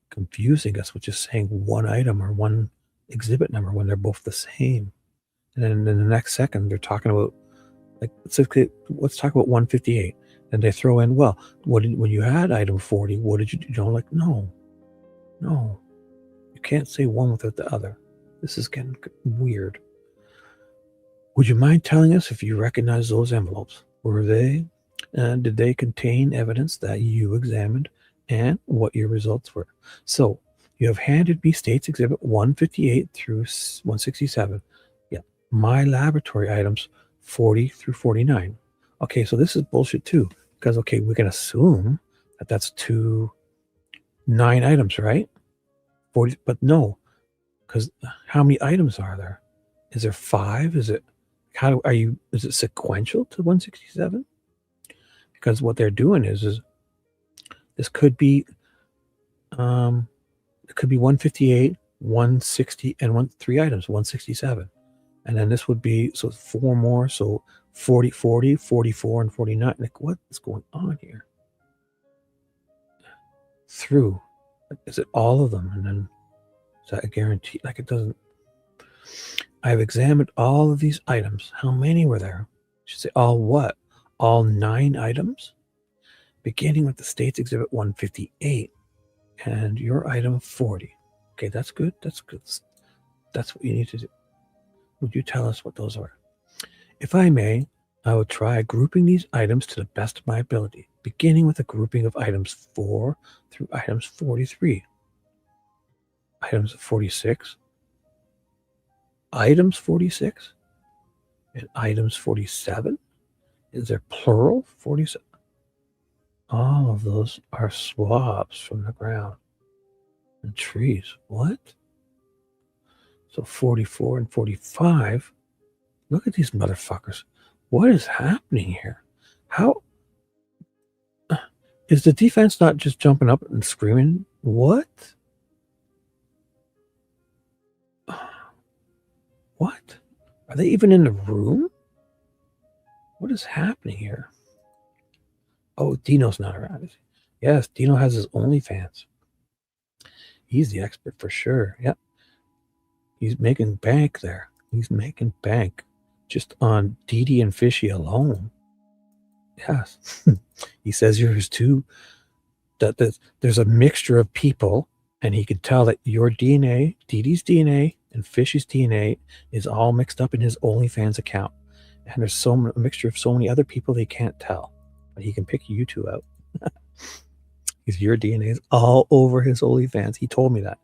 confusing us with just saying one item or one exhibit number when they're both the same. And then in the next second, they're talking about, like, let's talk about 158. And they throw in, well, when you had item 40, what did you do? Like, no. You can't say one without the other. This is getting weird. Would you mind telling us if you recognize those envelopes? Did they contain evidence that you examined and what your results were? So You have handed me States Exhibit 158 through 167. Yeah, my laboratory items 40 through 49. Okay, so this is bullshit too, because okay, we can assume that that's 9 items, right? 40, but no, because how many items are there? Is there 5? Is it is it sequential to 167? Because what they're doing is this could be it could be 158, 160, and 3 items, 167. And then this would be, so 4 more, so 40, 40, 44, and 49. Like, what is going on here? Through, is it all of them? And then, is that a guarantee? Like, it doesn't. I've examined all of these items. How many were there? I should say all what? All 9 items? Beginning with the States Exhibit 158 and your item 40. Okay, that's good. That's good. That's what you need to do. Would you tell us what those are? If I may, I will try grouping these items to the best of my ability, beginning with a grouping of items 4 through items 43. Items 46. Items 46 and items 47. Is there plural 47? All of those are swabs from the ground and trees. What? So 44 and 45. Look at these motherfuckers. What is happening here? How is the defense not just jumping up and screaming? What? What? Are they even in the room? What is happening here? Oh, Dino's not around. Yes, Dino has his OnlyFans. He's the expert for sure. Yep. He's making bank there. He's making bank just on Dee and Fishy alone. Yes. He says yours too. That there's a mixture of people, and he could tell that your DNA, Dee's DNA, and Fishy's DNA is all mixed up in his OnlyFans account. And there's a mixture of so many other people they can't tell. But he can pick you two out. Because your DNA is all over his OnlyFans. He told me that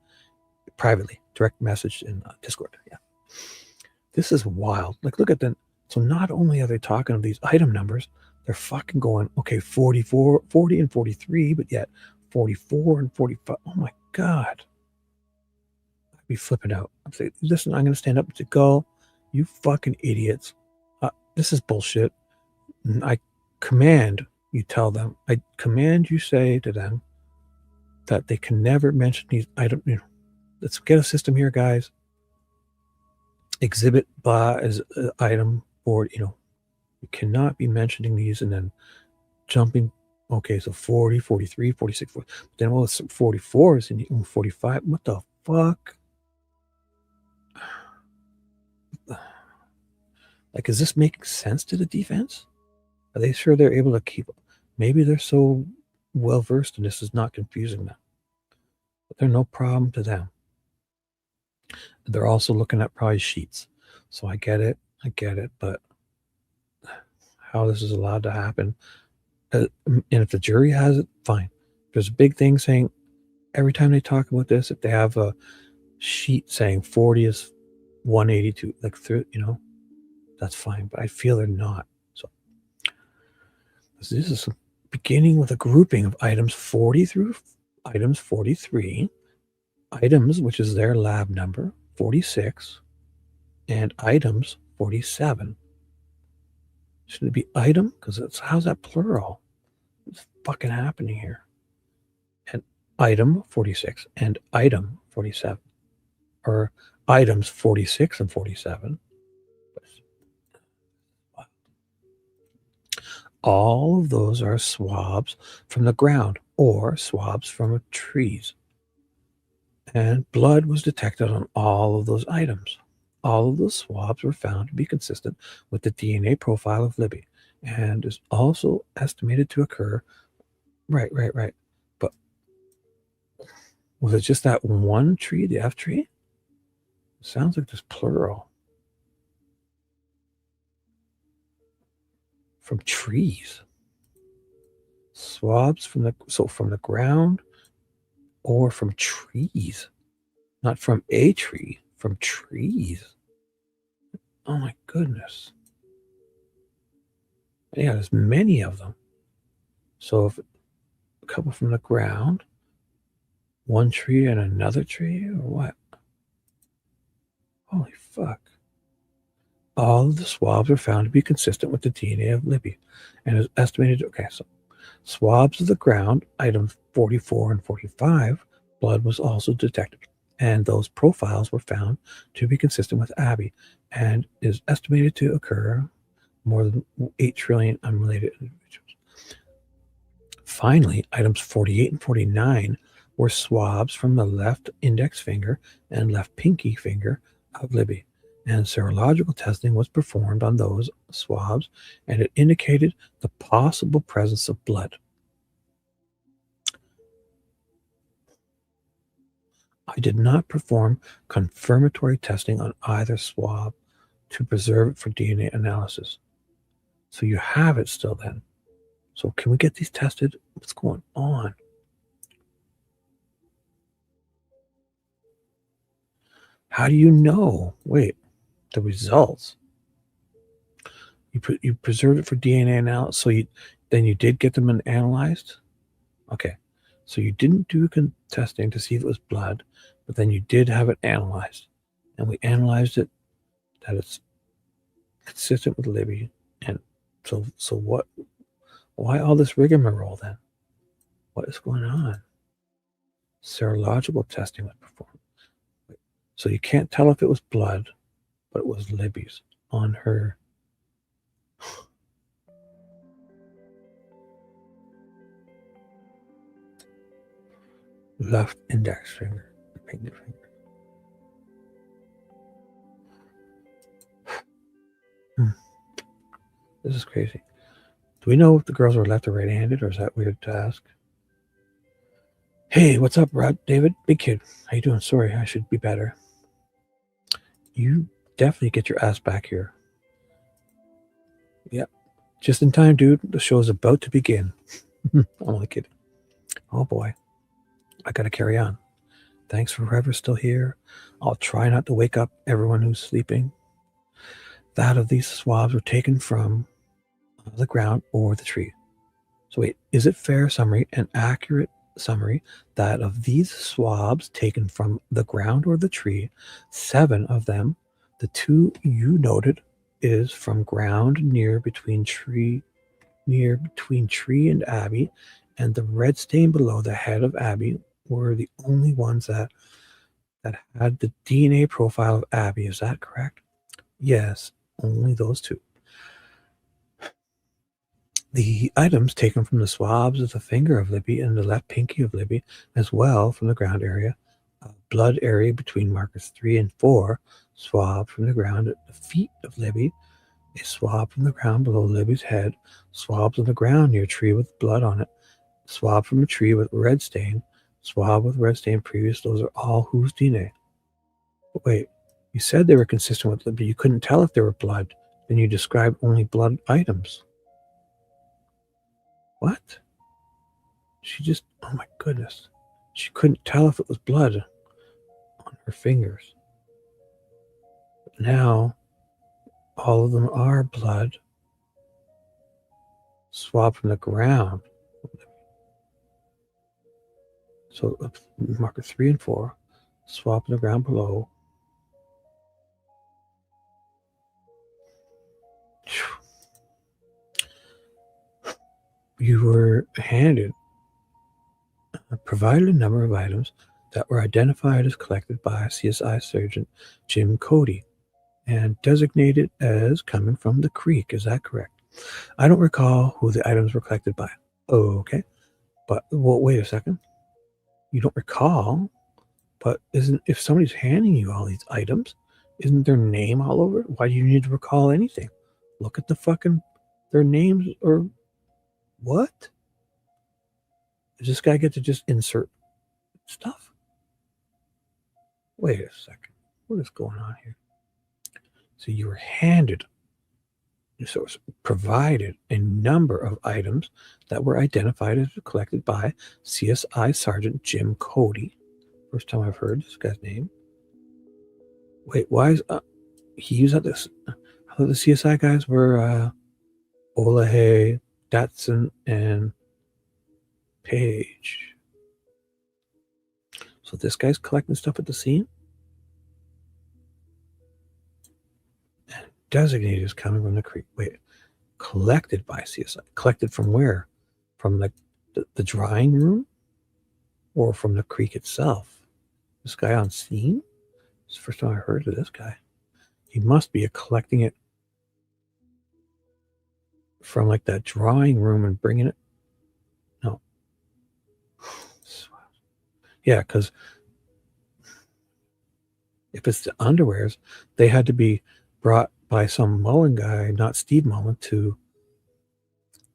privately, direct message in Discord. Yeah. This is wild. Like, look at them. So not only are they talking of these item numbers, they're fucking going, okay, 44, 40 and 43, but yet 44 and 45. Oh my God. I'd be flipping out. I'm saying, listen, I'm going to stand up and say, go, you fucking idiots. This is bullshit. And I command you tell them, I command you say to them that they can never mention these items. Let's get a system here, guys. Exhibit blah as item board, you cannot be mentioning these and then jumping. Okay, so 40, 43, 46, 40. But then, well, it's 44 is in 45. What the fuck? Like, is this making sense to the defense? Are they sure they're able to keep up? Maybe they're so well versed and this is not confusing them. But they're no problem to them. They're also looking at probably sheets. So I get it, but how this is allowed to happen. And if the jury has it, fine. There's a big thing saying every time they talk about this, if they have a sheet saying 40 is 182, like, that's fine. But I feel they're not. So this is beginning with a grouping of items 40 through items 43, items, which is their lab number, 46, and items 47. Should it be item? Because how's that plural? What's fucking happening here? And item 46 and item 47, or items 46 and 47. All of those are swabs from the ground or swabs from trees. And blood was detected on all of those items. All of those swabs were found to be consistent with the DNA profile of Libby and is also estimated to occur. Right. But was it just that one tree, the F tree? It sounds like there's plural. From trees. Swabs from the ground or from trees. Not from a tree, from trees. Oh my goodness. Yeah, there's many of them. So if a couple from the ground, one tree and another tree, or what? Holy fuck. All of the swabs were found to be consistent with the DNA of Libby and is estimated. Okay, so swabs of the ground, items 44 and 45, blood was also detected. And those profiles were found to be consistent with Abby and is estimated to occur more than 8 trillion unrelated individuals. Finally, items 48 and 49 were swabs from the left index finger and left pinky finger of Libby, and serological testing was performed on those swabs, and it indicated the possible presence of blood. I did not perform confirmatory testing on either swab to preserve it for DNA analysis. So you have it still then. So can we get these tested? What's going on? How do you know? Wait, the results. You preserved it for DNA analysis. So then you did get them analyzed? Okay. So you didn't do testing to see if it was blood, but then you did have it analyzed. And we analyzed it that it's consistent with Libby. And so what? Why all this rigmarole then? What is going on? Serological testing was performed. So you can't tell if it was blood, but it was Libby's on her. Left index finger, pinky finger. This is crazy. Do we know if the girls were left or right-handed, or is that weird to ask? Hey, what's up, Rod? David? Big kid. How you doing? Sorry, I should be better. You definitely get your ass back here. Yep. Just in time, dude. The show is about to begin. I'm only kidding. Oh, boy. I got to carry on. Thanks for whoever's still here. I'll try not to wake up everyone who's sleeping. That of these swabs were taken from the ground or the tree. So wait, is it fair summary, an accurate summary, that of these swabs taken from the ground or the tree, 7 of them, the 2 you noted is from ground near between tree and Abby, and the red stain below the head of Abby were the only ones that had the DNA profile of Abby. Is that correct? Yes, only those 2. The items taken from the swabs of the finger of Libby and the left pinky of Libby, as well from the ground area, blood area between markers 3 and 4, swab from the ground at the feet of Libby, a swab from the ground below Libby's head, swabs on the ground near a tree with blood on it, swab from a tree with red stain, swab with red stain previous. Those are all whose DNA? But wait, you said they were consistent with Libby. You couldn't tell if they were blood. Then you described only blood items. What? She just, oh my goodness. She couldn't tell if it was blood on her fingers. But now, all of them are blood. Swab from the ground. So marker 3 and 4, swab from the ground below. You were provided a number of items that were identified as collected by CSI Sergeant Jim Cody and designated as coming from the creek. Is that correct? I don't recall who the items were collected by. Okay. But, well, wait a second. You don't recall? But if somebody's handing you all these items, isn't their name all over it? Why do you need to recall anything? Look at their names or what? Does this guy get to just insert stuff? Wait a second. What is going on here? So you were handed So it's provided a number of items that were identified as collected by CSI Sergeant Jim Cody. First time I've heard this guy's name. Wait, why is he used this? I thought the CSI guys were Olahe, Datsun, and Page. So this guy's collecting stuff at the scene? And designated as coming from the creek. Wait, collected by CSI. Collected from where? From the drying room? Or from the creek itself? This guy on scene? It's the first time I heard of this guy. He must be collecting it from like that drawing room and bringing it. No. Yeah, because if it's the underwears, they had to be brought by some Mullen guy, not Steve Mullen, to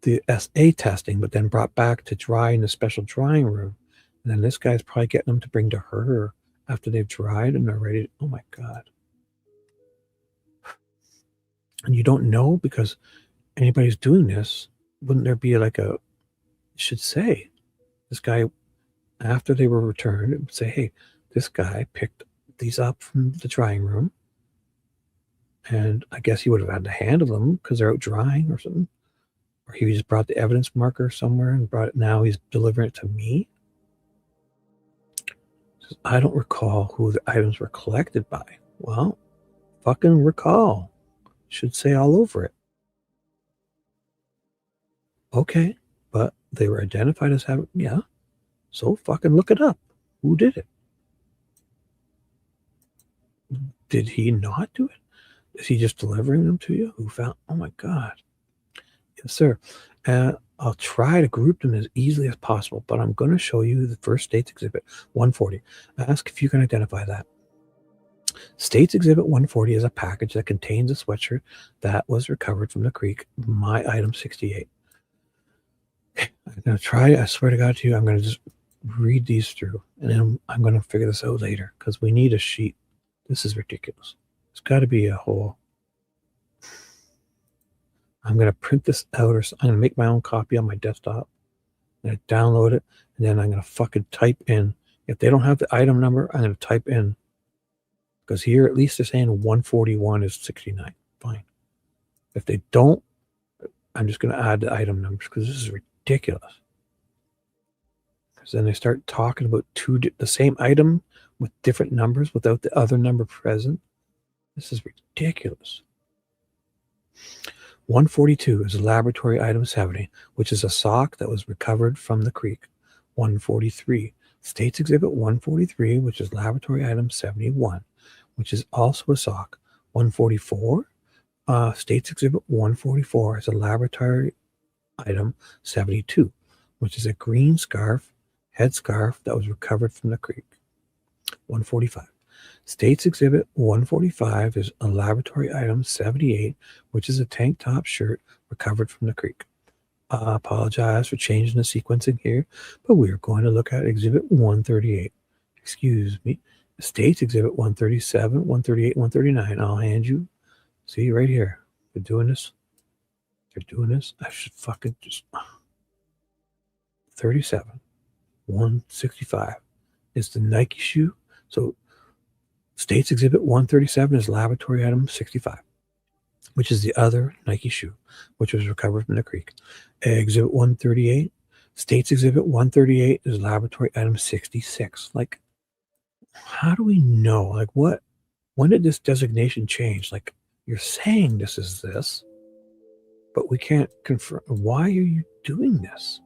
the SA testing, but then brought back to dry in the special drying room. And then this guy's probably getting them to bring to her after they've dried and they're ready to, oh my God. And you don't know because anybody's doing this. Wouldn't there be like a, should say, this guy, after they were returned, it would say, hey, this guy picked these up from the drying room. And I guess he would have had to handle them because they're out drying or something. Or he just brought the evidence marker somewhere and brought it. Now he's delivering it to me. I don't recall who the items were collected by. Well, fucking recall. Should say all over it. Okay, but they were identified as having, yeah. So fucking look it up. Who did it? Did he not do it? Is he just delivering them to you? Who found? Oh my God. Yes, sir. I'll try to group them as easily as possible, but I'm going to show you the first States Exhibit 140. Ask if you can identify that. States Exhibit 140 is a package that contains a sweatshirt that was recovered from the creek, my item 68. Okay, I'm going to try, I swear to God to you, I'm going to just read these through, and then I'm going to figure this out later, because we need a sheet. This is ridiculous. It's got to be a whole... I'm going to print this out, or I'm going to make my own copy on my desktop. I'm going to download it, and then I'm going to fucking type in. If they don't have the item number, I'm going to type in. Because here, at least they're saying 141 is 69. Fine. If they don't, I'm just going to add the item numbers, because this is ridiculous. Because then they start talking about the same item with different numbers without the other number present. This is ridiculous. 142 is laboratory item 70, which is a sock that was recovered from the creek. 143, States Exhibit 143, which is laboratory item 71, which is also a sock. 144, States Exhibit 144 is a laboratory item 72, which is a green scarf, headscarf that was recovered from the creek. 145. States Exhibit 145 is a laboratory item 78, which is a tank top shirt recovered from the creek. I apologize for changing the sequencing here, but we are going to look at Exhibit 138. Excuse me. States Exhibit 137, 138, 139. I'll hand you. See right here. They're doing this. They're doing this. I should fucking just... 37. 165 is the Nike shoe. So States Exhibit 137 is laboratory item 65, which is the other Nike shoe, which was recovered from the creek. Exhibit 138, States Exhibit 138 is laboratory item 66. Like, how do we know? Like, what? When did this designation change? Like, you're saying this is this, but we can't confirm. Why are you doing this?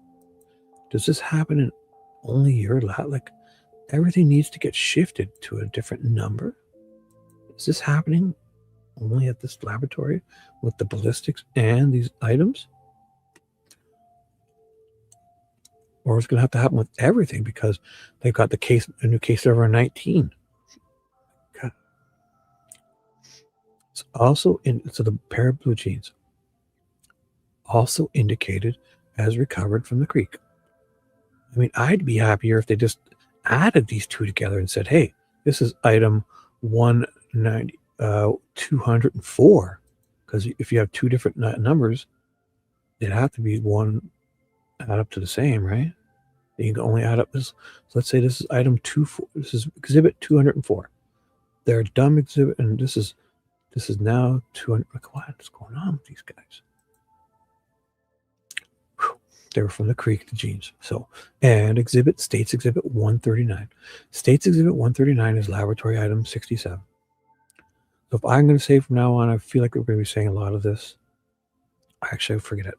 Does this happen in only your lab? Like, everything needs to get shifted to a different number. Is this happening only at this laboratory with the ballistics and these items? Or it's going to have to happen with everything because they've got a new case over 19. God. It's also so the pair of blue jeans also indicated as recovered from the creek. I mean, I'd be happier if they just added these two together and said, hey, this is item 204 because if you have two different numbers, it have to be one add up to the same, right? And you can only add up this. So let's say this is item 24. This is exhibit 204. They're a dumb exhibit, and this is now 200. Like, what is going on with these guys? Whew. They were from the creek, the jeans. So, and states exhibit 139. States exhibit 139 is laboratory item 67. So if I'm going to say from now on, I feel like we're going to be saying a lot of this. Actually, forget it.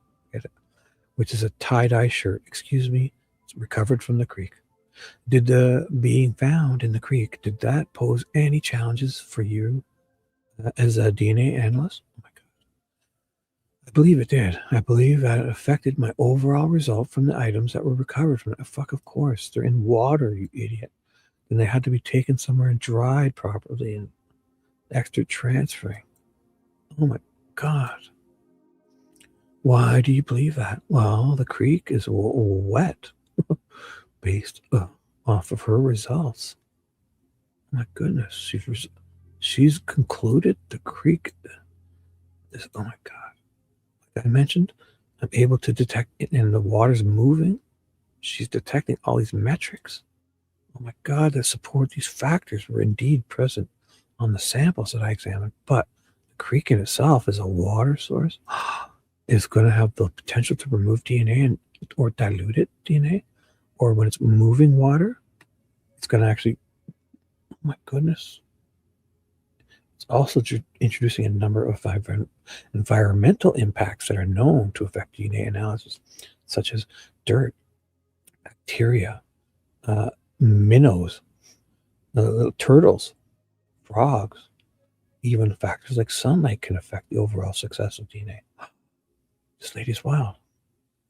Which is a tie-dye shirt. Excuse me. It's recovered from the creek. Did the being found in the creek, did that pose any challenges for you as a DNA analyst? Oh my God. I believe it did. I believe that it affected my overall result from the items that were recovered from it. Fuck, of course. They're in water, you idiot. And they had to be taken somewhere and dried properly and extra transferring. Oh my God. Why do you believe that? Well, the creek is wet based off of her results. My goodness, she's concluded the creek is, oh my God. Like I mentioned, I'm able to detect it and the water's moving. She's detecting all these metrics. Oh my God, that support these factors were indeed present on the samples that I examined. But the creek in itself is a water source. Is going to have the potential to remove DNA or diluted DNA, or when it's moving water, it's going to actually, oh my goodness. It's also introducing a number of environmental impacts that are known to affect DNA analysis, such as dirt, bacteria, minnows, little turtles, frogs, even factors like sunlight can affect the overall success of DNA. This lady's wild.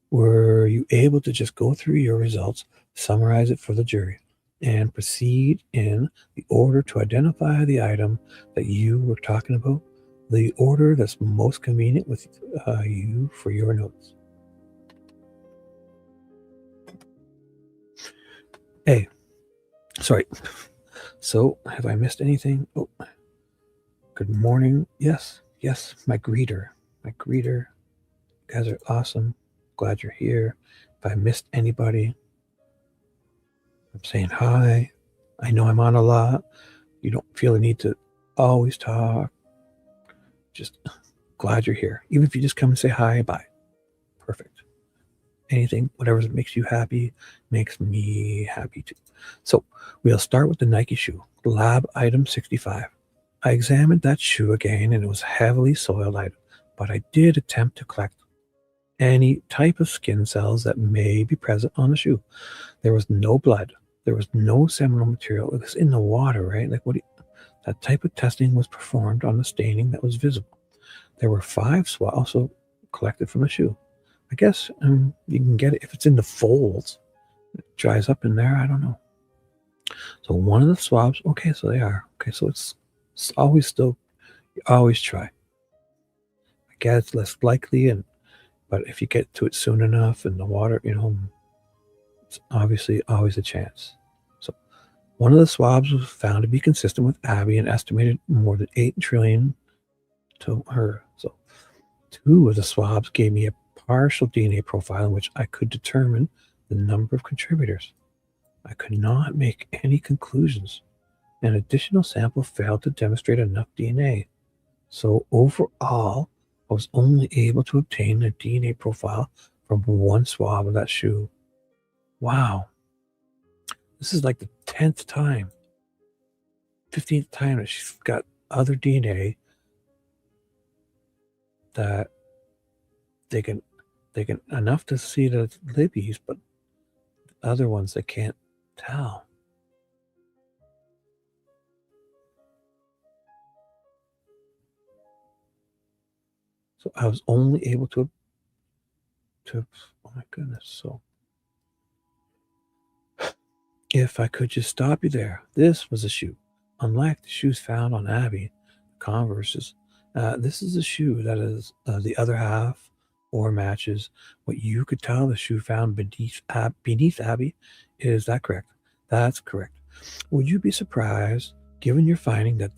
Were you able to just go through your results, summarize it for the jury, and proceed in the order to identify the item that you were talking about, the order that's most convenient with you for your notes? Hey, sorry. So, have I missed anything? Oh, good morning. Yes, my greeter. You guys are awesome. Glad you're here. If I missed anybody, I'm saying hi. I know I'm on a lot. You don't feel the need to always talk. Just glad you're here. Even if you just come and say hi, bye. Perfect. Anything, whatever makes you happy, makes me happy too. So we'll start with the Nike shoe, lab item 65. I examined that shoe again, and it was heavily soiled item, but I did attempt to collect any type of skin cells that may be present on the shoe. There was no blood. There was no seminal material. It was in the water, right? Like that type of testing was performed on the staining that was visible. There were 5 swabs also collected from the shoe. I guess you can get it if it's in the folds. It dries up in there. I don't know. So one of the swabs. Okay, so they are. Okay, so it's always still. You always try. I guess it's less likely, but if you get to it soon enough and the water, it's obviously always a chance. So one of the swabs was found to be consistent with Abby and estimated more than 8 trillion to her. So 2 of the swabs gave me a partial DNA profile in which I could determine the number of contributors. I could not make any conclusions. An additional sample failed to demonstrate enough DNA. So overall, I was only able to obtain a DNA profile from 1 swab of that shoe. Wow. This is like the 10th time, 15th time that she's got other DNA that they can enough to see that it's Libby's, but the other ones they can't tell. So I was only able to oh my goodness. So if I could just stop you there, this was a shoe. Unlike the shoes found on Abby, Converse's, this is a shoe that is the other half or matches what you could tell the shoe found beneath Abby. Is that correct? That's correct. Would you be surprised, given your finding that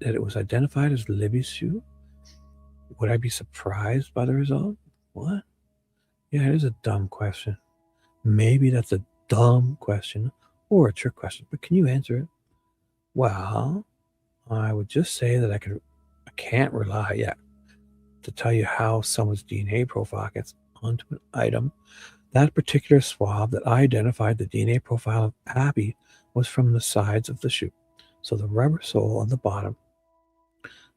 it was identified as Libby's shoe? Would I be surprised by the result? What? Yeah, it is a dumb question. Maybe that's a dumb question or a trick question, but can you answer it? Well, I would just say that I can't rely yet to tell you how someone's DNA profile gets onto an item. That particular swab that I identified the DNA profile of Abby was from the sides of the shoe. So the rubber sole on the bottom,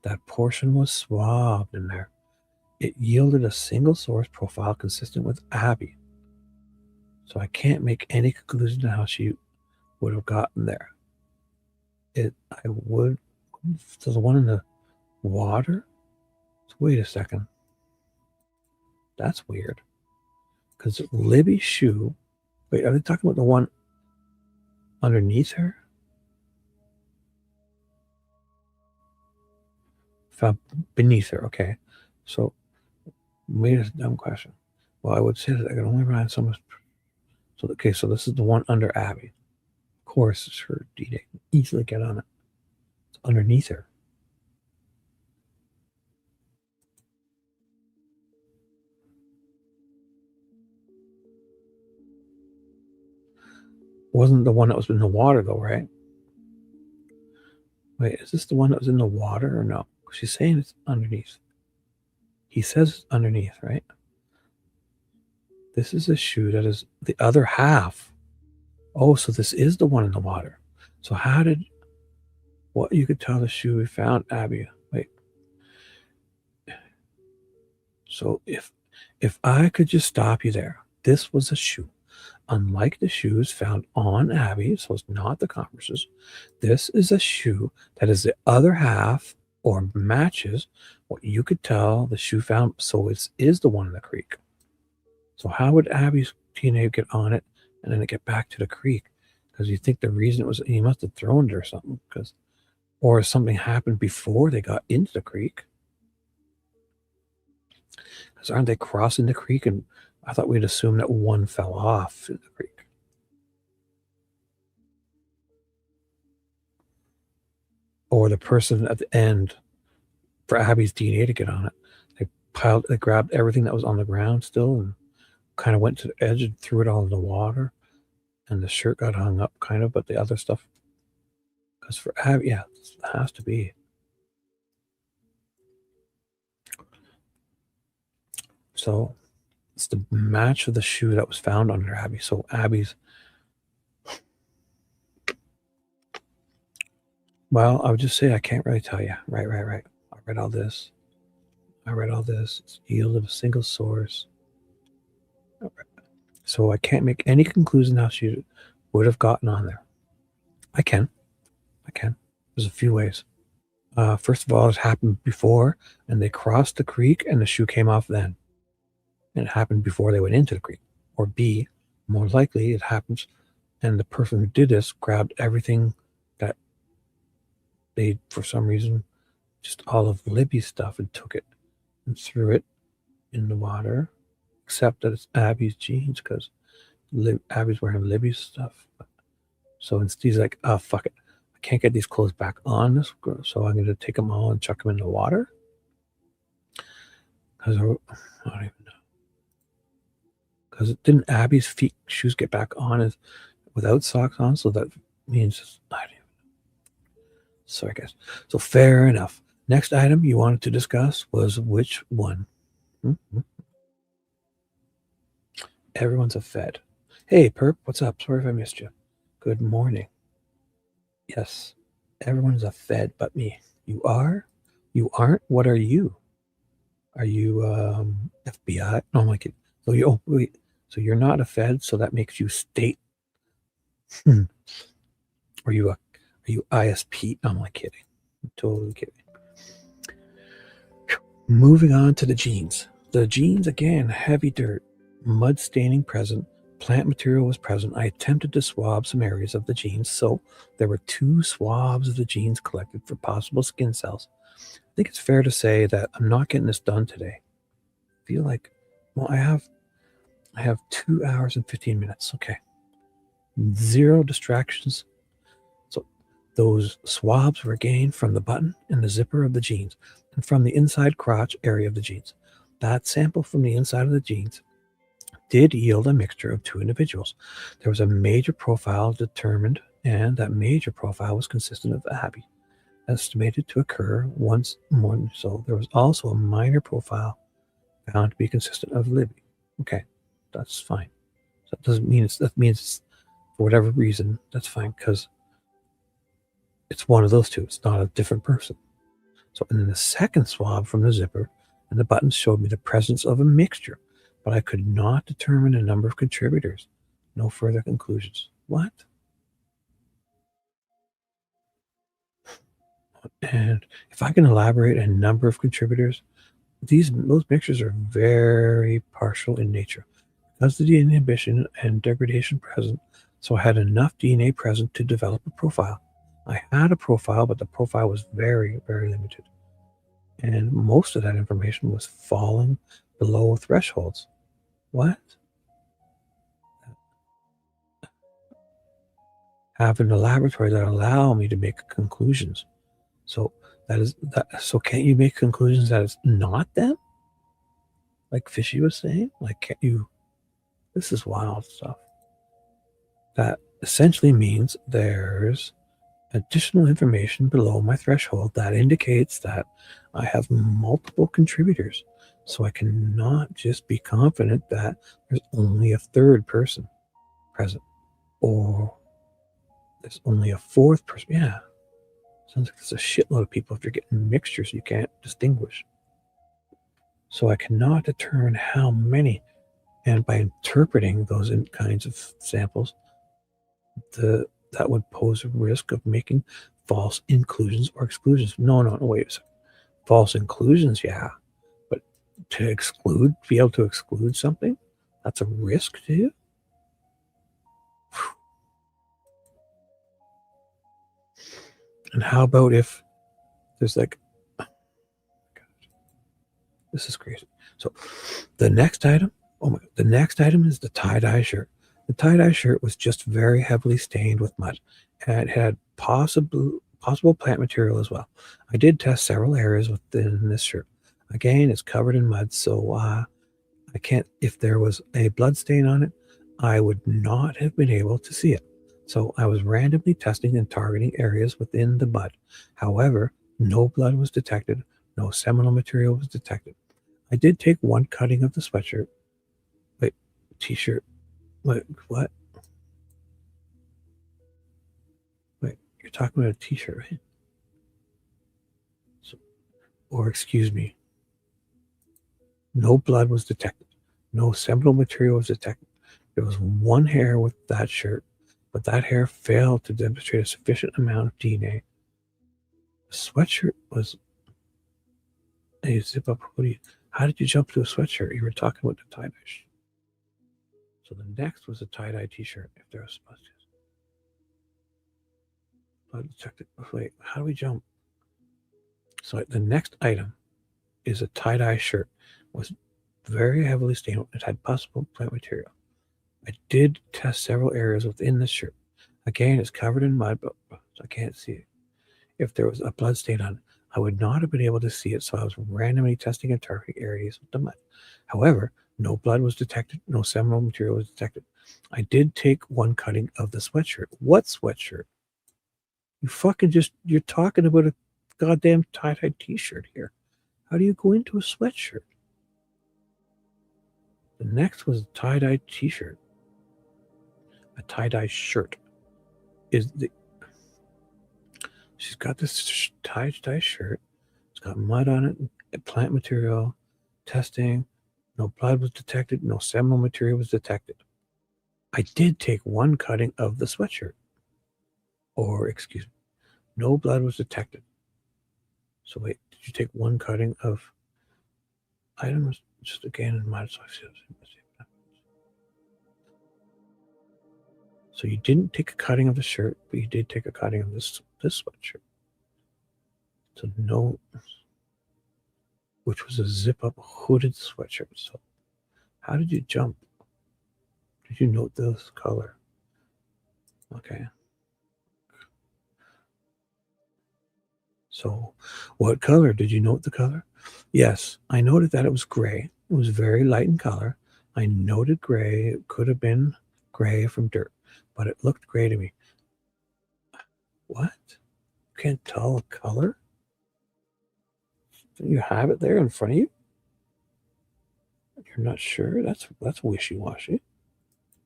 that portion was swabbed in there. It yielded a single source profile consistent with Abby. So I can't make any conclusion to how she would have gotten there. I would. So the one in the water? So wait a second. That's weird. Because Libby's shoe. Wait, are they talking about the one underneath her? Found beneath her. Okay. So, wait a dumb question. Well, I would say that I could only rely on someone's. So, okay, so this is the one under Abby. Of course, it's her DNA. Easily get on it. It's underneath her. Wasn't the one that was in the water, though, right? Wait, is this the one that was in the water or no? She's saying it's underneath. He says it's underneath, right? This is a shoe that is the other half. Oh, so this is the one in the water. So how did, what you could tell the shoe we found, Abby? Wait. So if I could just stop you there, this was a shoe. Unlike the shoes found on Abby, so it's not the Converses, this is a shoe that is the other half or matches what you could tell the shoe found. So it is the one in the creek. So how would Abby's DNA get on it and then it get back to the creek? Because you think the reason it was, he must have thrown it or something, or something happened before they got into the creek. Because aren't they crossing the creek? And I thought we'd assume that one fell off in the creek. Or the person at the end for Abby's DNA to get on it. They grabbed everything that was on the ground still and kind of went to the edge and threw it all in the water. And the shirt got hung up kind of, but the other stuff. Because for Abby, yeah, it has to be. So it's the match of the shoe that was found under Abby. So Abby's. Well, I would just say I can't really tell you. Right. I read all this. It's yielded a single source. So I can't make any conclusion how she would have gotten on there. I can. There's a few ways. First of all, it happened before, and they crossed the creek, and the shoe came off then. And it happened before they went into the creek. Or B, more likely, it happens, and the person who did this grabbed everything that they, for some reason, just all of Libby's stuff and took it and threw it in the water, except that it's Abby's jeans because Abby's wearing Libby's stuff. So instead, he's like, oh, fuck it. I can't get these clothes back on this girl, so I'm going to take them all and chuck them in the water. Because I don't even know. Because didn't Abby's shoes get back on without socks on? So that means, I don't even know. So I guess. So fair enough. Next item you wanted to discuss was which one? Everyone's a Fed. Hey, Perp, what's up? Sorry if I missed you. Good morning. Yes, everyone's a Fed but me. You are? You aren't? What are you? Are you FBI? No, I'm like, oh, wait. So you're not a Fed, so that makes you state. Are you ISP? No, I'm like kidding. I'm totally kidding. Moving on to the jeans. The jeans, again, heavy dirt, mud staining present, plant material was present. I attempted to swab some areas of the jeans, so there were 2 swabs of the jeans collected for possible skin cells. I think it's fair to say that I'm not getting this done today. I feel like, well, I have 2 hours and 15 minutes. Okay. 0 distractions. So Those swabs were gained from the button and the zipper of the jeans and from the inside crotch area of the jeans. That sample from the inside of the jeans did yield a mixture of two individuals. There was a major profile determined, and that major profile was consistent of Abby, estimated to occur once more. So there was also a minor profile found to be consistent of Libby. Okay, that's fine. That doesn't mean that means it's, for whatever reason, that's fine, because it's one of those two. It's not a different person. So, and then the second swab from the zipper and the buttons showed me the presence of a mixture, but I could not determine a number of contributors. No further conclusions. What? And if I can elaborate a number of contributors, those mixtures are very partial in nature. Because the DNA inhibition and degradation present, so I had enough DNA present to develop a profile. I had a profile, but the profile was very, very limited. And most of that information was falling below thresholds. What? Having a laboratory that allow me to make conclusions. So that is that. So can't you make conclusions that it's not them? Like Fishy was saying, like can't you? This is wild stuff. That essentially means there's additional information below my threshold that indicates that I have multiple contributors. So I cannot just be confident that there's only a third person present, or there's only a fourth person. Yeah. Sounds like there's a shitload of people if you're getting mixtures you can't distinguish. So I cannot determine how many. And by interpreting those kinds of samples, that would pose a risk of making false inclusions or exclusions. No, wait a second. False inclusions, yeah. But to be able to exclude something, that's a risk to you? And how about if there's like, oh God, this is crazy. So the next item is the tie-dye shirt. The tie-dye shirt was just very heavily stained with mud, and it had possible plant material as well. I did test several areas within this shirt. Again, it's covered in mud, so I can't, if there was a blood stain on it, I would not have been able to see it. So I was randomly testing and targeting areas within the mud. However, no blood was detected, no seminal material was detected. I did take one cutting of the sweatshirt. Wait, t-shirt. Wait, what? Wait, you're talking about a t-shirt, right? So, or excuse me. No blood was detected. No seminal material was detected. There was one hair with that shirt, but that hair failed to demonstrate a sufficient amount of DNA. The sweatshirt was a zip-up hoodie. How did you jump to a sweatshirt? You were talking about the tie-dye. So the next was a tie-dye t-shirt, if there was supposed to. Blood detected. Wait, how do we jump? So the next item is a tie-dye shirt. It was very heavily stained. It had possible plant material. I did test several areas within the shirt. Again, it's covered in mud, but I can't see it. If there was a blood stain on it, I would not have been able to see it, so I was randomly testing and targeting areas with the mud. However, no blood was detected, no seminal material was detected. I did take one cutting of the sweatshirt. What sweatshirt? You fucking you're talking about a goddamn tie-dye t-shirt here. How do you go into a sweatshirt? The next was a tie-dye t-shirt. A tie-dye shirt. She's got this tie-dye shirt. It's got mud on it, plant material, testing. No blood was detected. No seminal material was detected. I did take one cutting of the sweatshirt. Or, excuse me, no blood was detected. So wait, did you take one cutting of items? Just again in mud. So you didn't take a cutting of the shirt, but you did take a cutting of this sweatshirt. So no, which was a zip-up hooded sweatshirt. So how did you jump? Did you note this color? Okay. So, what color? Did you note the color? Yes, I noted that it was gray. It was very light in color. I noted gray. It could have been gray from dirt, but it looked gray to me. What? You can't tell a color? You have it there in front of you? You're not sure? That's wishy-washy.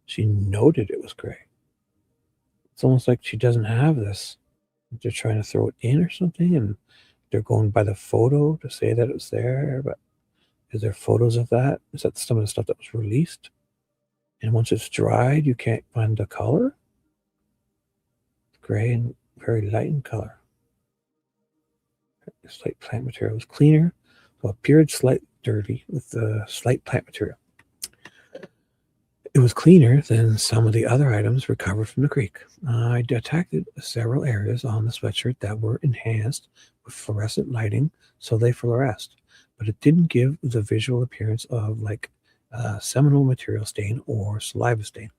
She noted it was gray. It's almost like she doesn't have this. They're trying to throw it in or something, and they're going by the photo to say that it's there, but is there photos of that? Is that some of the stuff that was released? And once it's dried, you can't find the color? Gray and very light in color. Slight plant material was cleaner, so it appeared slightly dirty with the slight plant material. It was cleaner than some of the other items recovered from the creek. I detected several areas on the sweatshirt that were enhanced with fluorescent lighting, so they fluoresced, but it didn't give the visual appearance of like seminal material stain or saliva stain.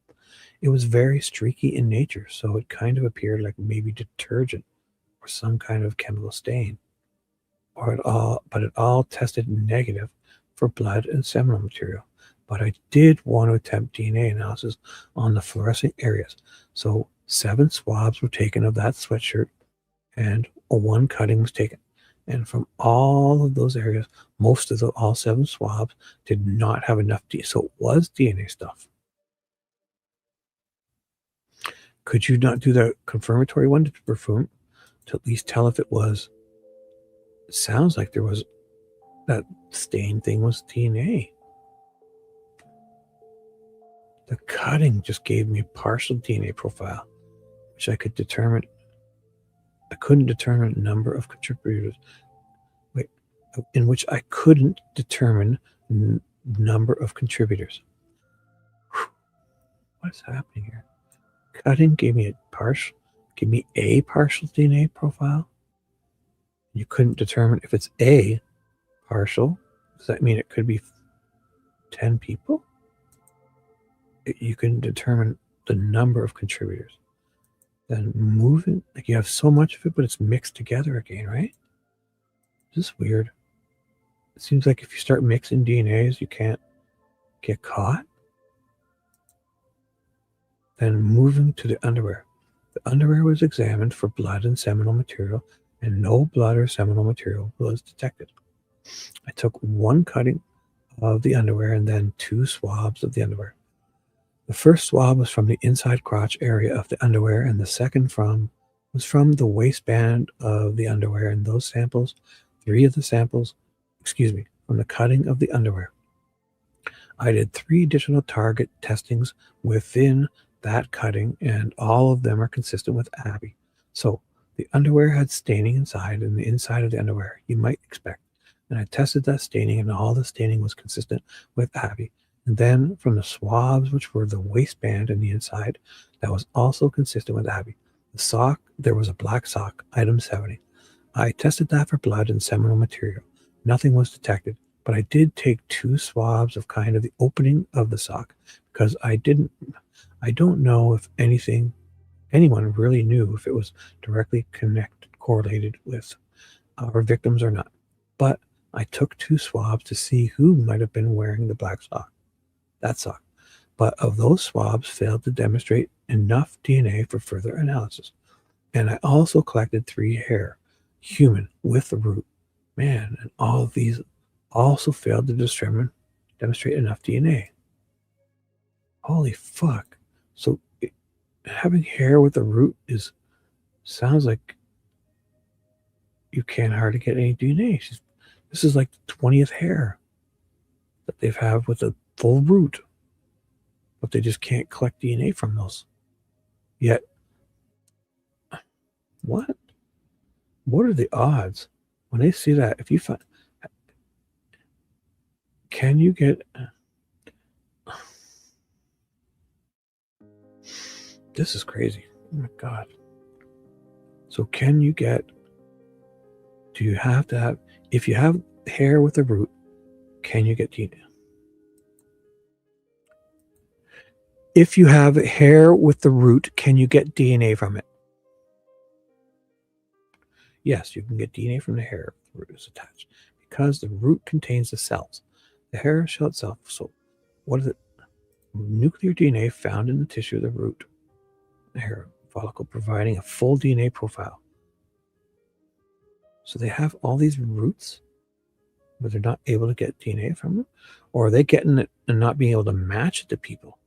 It was very streaky in nature, so it kind of appeared like maybe detergent or some kind of chemical stain. But it all tested negative for blood and seminal material. But I did want to attempt DNA analysis on the fluorescent areas. So 7 swabs were taken of that sweatshirt and 1 cutting was taken. And from all of those areas, most of all 7 swabs did not have enough DNA. So it was DNA stuff. Could you not do the confirmatory one to at least tell if it was? It sounds like there was that stain thing was DNA. The cutting just gave me a partial DNA profile, which I could determine. I couldn't determine number of contributors. In which I couldn't determine number of contributors. What's happening here? Cutting gave me a partial DNA profile. You couldn't determine if it's a partial. Does that mean it could be 10 people? You can determine the number of contributors. Then moving, like you have so much of it, but it's mixed together again, right? This is weird. It seems like if you start mixing DNAs, you can't get caught. Then moving to the underwear. The underwear was examined for blood and seminal material, and no blood or seminal material was detected. I took 1 cutting of the underwear and then 2 swabs of the underwear. The first swab was from the inside crotch area of the underwear, and the second was from the waistband of the underwear, and those samples, 3 of the samples, from the cutting of the underwear. I did 3 additional target testings within that cutting, and all of them are consistent with Abby. So the underwear had staining inside, and the inside of the underwear you might expect. And I tested that staining, and all the staining was consistent with Abby. And then from the swabs, which were the waistband and the inside, that was also consistent with Abby. The sock, there was a black sock, item 70. I tested that for blood and seminal material. Nothing was detected, but I did take 2 swabs of kind of the opening of the sock because I don't know if anyone really knew if it was directly correlated with our victims or not. But I took 2 swabs to see who might have been wearing the black sock. That sock. But of those swabs failed to demonstrate enough DNA for further analysis. And I also collected 3 hair, human, with the root. Man, and all of these also failed to demonstrate enough DNA. Holy fuck. So having hair with the root sounds like you can't hardly get any DNA. This is like the 20th hair that they've had with a full root, but they just can't collect DNA from those. Yet, what are the odds when they see that? If you find, can you get? This is crazy. Oh my god. So can you get? Do you have to have? If you have hair with a root, can you get DNA? If you have hair with the root, can you get DNA from it? Yes, you can get DNA from the hair if the root is attached because the root contains the cells. The hair shell itself. So, what is it? Nuclear DNA found in the tissue of the root, the hair follicle, providing a full DNA profile. So they have all these roots, but they're not able to get DNA from them? Or are they getting it and not being able to match it to people?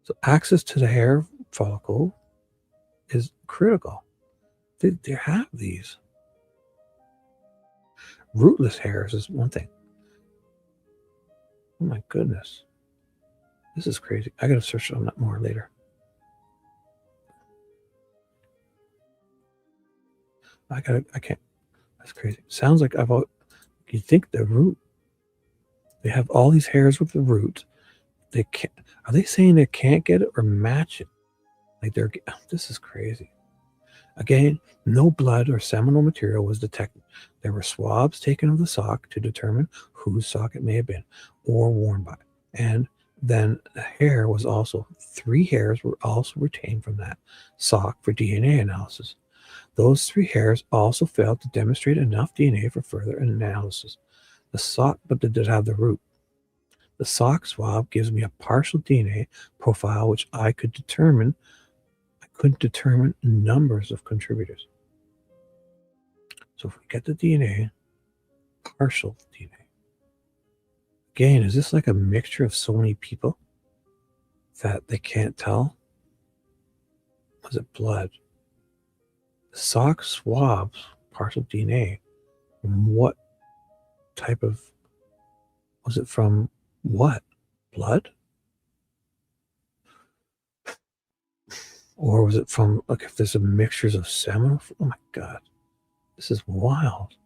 So access to the hair follicle is critical. They have these. Rootless hairs is one thing. Oh my goodness. This is crazy. I gotta search on that more later. I can't. That's crazy. Sounds like you think the root, they have all these hairs with the root. They can't, are they saying they can't get it or match it? Like this is crazy. Again, no blood or seminal material was detected. There were swabs taken of the sock to determine whose sock it may have been or worn by. And then the hair was also, 3 hairs were also retained from that sock for DNA analysis. Those 3 hairs also failed to demonstrate enough DNA for further analysis. The sock, but they did have the root. The sock swab gives me a partial DNA profile, which I couldn't determine numbers of contributors. So if we get the DNA, partial DNA. Again, is this like a mixture of so many people that they can't tell? Was it blood? The sock swabs, partial DNA. From what type of, was it from what? Blood? Or was it from, like, if there's a mixtures of seminal? Oh my God. This is wild.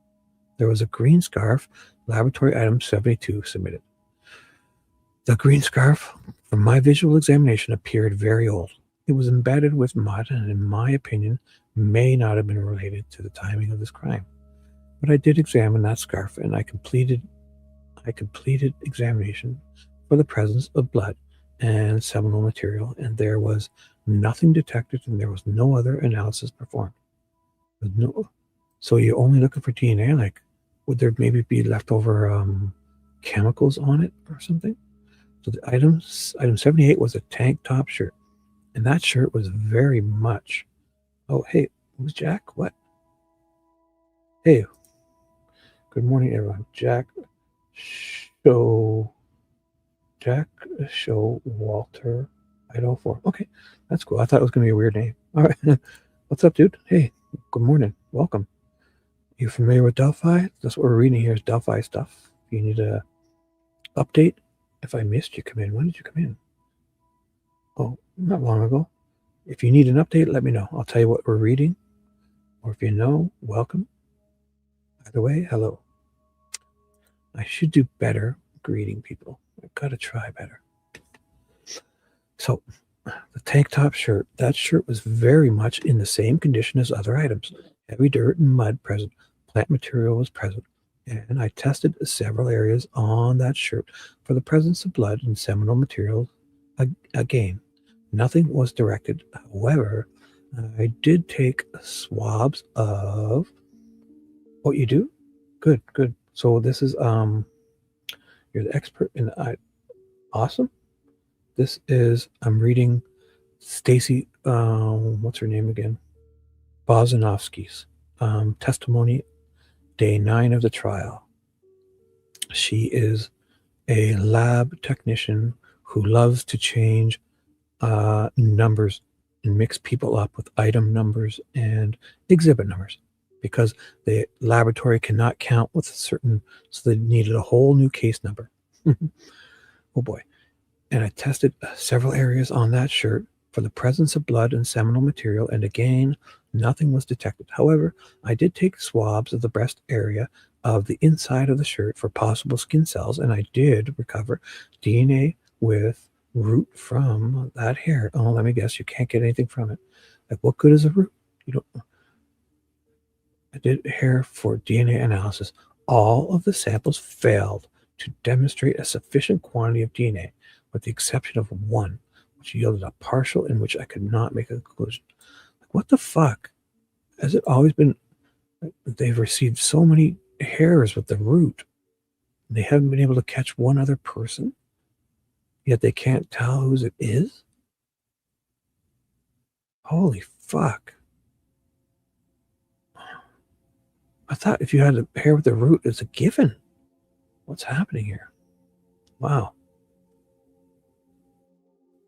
There was a green scarf, laboratory item 72 submitted. The green scarf, from my visual examination, appeared very old. It was embedded with mud and, in my opinion, may not have been related to the timing of this crime. But I did examine that scarf, and I completed examination for the presence of blood and seminal material, and there was nothing detected, and there was no other analysis performed. So you're only looking for DNA? Like, would there maybe be leftover chemicals on it or something? So the item 78 was a tank top shirt, and that shirt was very much. Oh, hey, who's Jack? What? Hey, good morning, everyone. Jack Show Walter Idaho 4. Okay, that's cool. I thought it was going to be a weird name. All right. What's up, dude? Hey, good morning. Welcome. You familiar with Delphi? That's what we're reading here is Delphi stuff. If you need a update, if I missed you come in. When did you come in? Oh, not long ago. If you need an update, let me know. I'll tell you what we're reading. Or if you know, welcome. Either way, hello. I should do better greeting people. I've got to try better. So, the tank top shirt, that shirt was very much in the same condition as other items. Heavy dirt and mud present. Plant material was present. And I tested several areas on that shirt for the presence of blood and seminal material. Again, nothing was directed. However, I did take swabs of what you do. Good. So this is you're the expert in awesome. This is, I'm reading Stacey, what's her name again? Bozinovski's testimony, day 9 of the trial. She is a lab technician who loves to change numbers and mix people up with item numbers and exhibit numbers because the laboratory cannot count with certain, so they needed a whole new case number. Oh boy. And I tested several areas on that shirt for the presence of blood and seminal material, and again, nothing was detected. However, I did take swabs of the breast area of the inside of the shirt for possible skin cells, and I did recover DNA with root from that hair. Oh, let me guess, you can't get anything from it. Like, what good is a root? You don't. I did hair for DNA analysis. All of the samples failed to demonstrate a sufficient quantity of DNA, with the exception of one, which yielded a partial in which I could not make a conclusion. Like, what the fuck? Has it always been? They've received so many hairs with the root. They haven't been able to catch one other person, yet they can't tell whose it is? Holy fuck. I thought if you had a hair with the root, it's a given. What's happening here? Wow.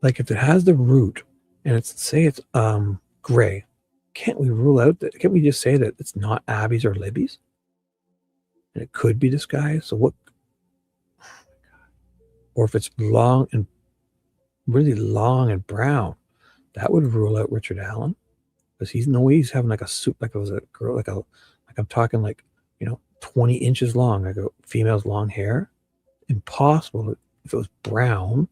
Like if it has the root and it's, say it's gray, can't we rule out that, can't we just say that it's not Abby's or Libby's? And it could be this guy. So what? Or if it's long and really long and brown, that would rule out Richard Allen, because he's no way he's having like a suit, like it was a girl, like I'm talking like, 20 inches long, like a female's long hair. Impossible. If it was brown,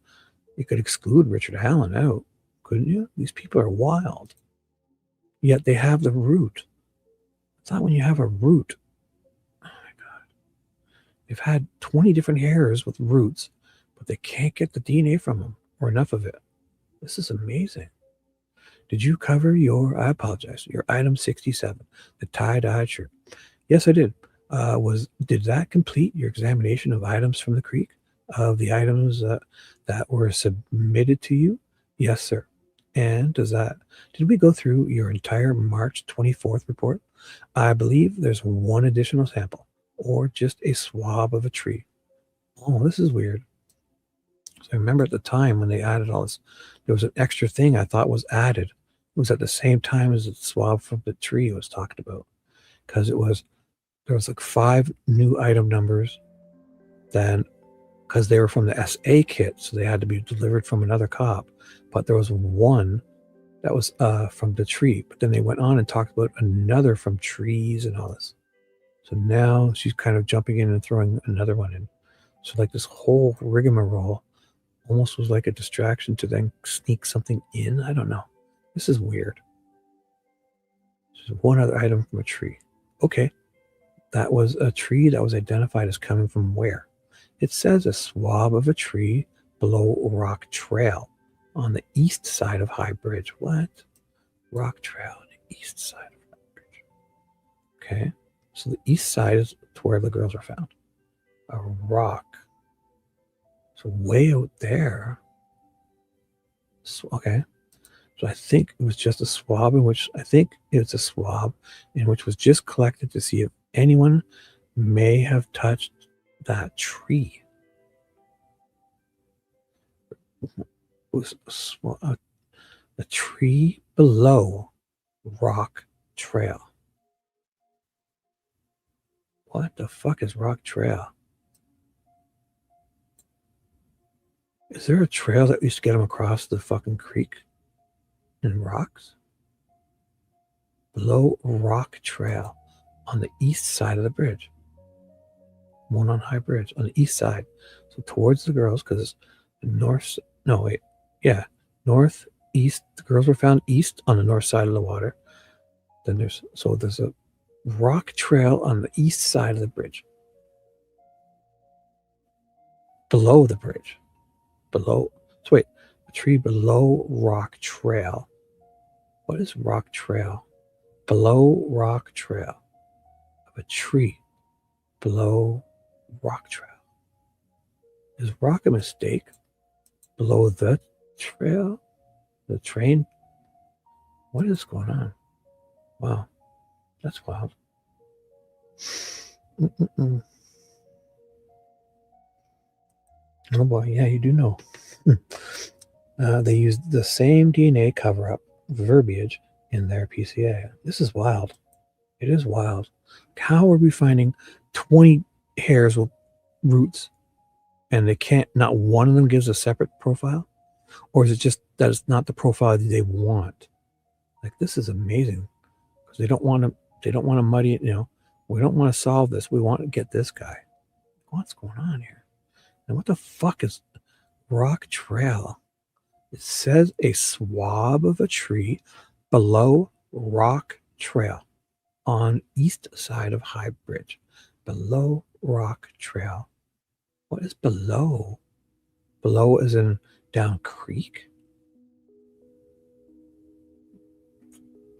you could exclude Richard Allen out, couldn't you? These people are wild. Yet they have the root. It's not when you have a root. Oh my God. They've had 20 different hairs with roots, but they can't get the DNA from them or enough of it. This is amazing. Did you cover your, I apologize, your item 67, the tie-dyed shirt? Yes, I did. Did that complete your examination of items from the creek, of the items that were submitted to you? Yes, sir. And did we go through your entire March 24th report? I believe there's one additional sample, or just a swab of a tree. Oh, this is weird. So I remember at the time when they added all this, there was an extra thing I thought was added. It was at the same time as the swab from the tree was talked about, because there was like 5 new item numbers, then because they were from the SA kit, so they had to be delivered from another cop. But there was one that was from the tree. But then they went on and talked about another from trees and all this. So now she's kind of jumping in and throwing another one in. So like this whole rigmarole almost was like a distraction to then sneak something in. I don't know. This is weird. There's one other item from a tree. Okay. That was a tree that was identified as coming from where? It says a swab of a tree below Rock Trail on the east side of High Bridge. What? Rock Trail on the east side of High Bridge. Okay. So the east side is to where the girls were found. A rock. So way out there. So, okay. So I think it was just a swab was just collected to see if anyone may have touched that tree. It was a tree below Rock Trail. What the fuck is Rock Trail? Is there a trail that used to get them across the fucking creek and rocks? Below Rock Trail on the east side of the bridge. One on High Bridge on the east side. So towards the girls, because it's north. No, wait. Yeah. Northeast. The girls were found east on the north side of the water. Then there's a rock trail on the east side of the bridge. Below the bridge. So wait. A tree below Rock Trail. What is Rock Trail? Below Rock Trail. Of a tree below Rock Trail. Is rock a mistake? Below the trail? The train? What is going on? Wow. That's wild. Oh boy, yeah, you do know. They used the same DNA cover-up verbiage in their PCA. This is wild. It is wild. How are we finding 20 hairs with roots and not one of them gives a separate profile? Or is it just that it's not the profile that they want? Like, this is amazing, because they don't want to muddy it. We don't want to solve this. We want to get this guy. What's going on here? And what the fuck is Rock Trail? It says a swab of a tree below Rock Trail on east side of High Bridge. Below Rock Trail What is below? Below is in down creek?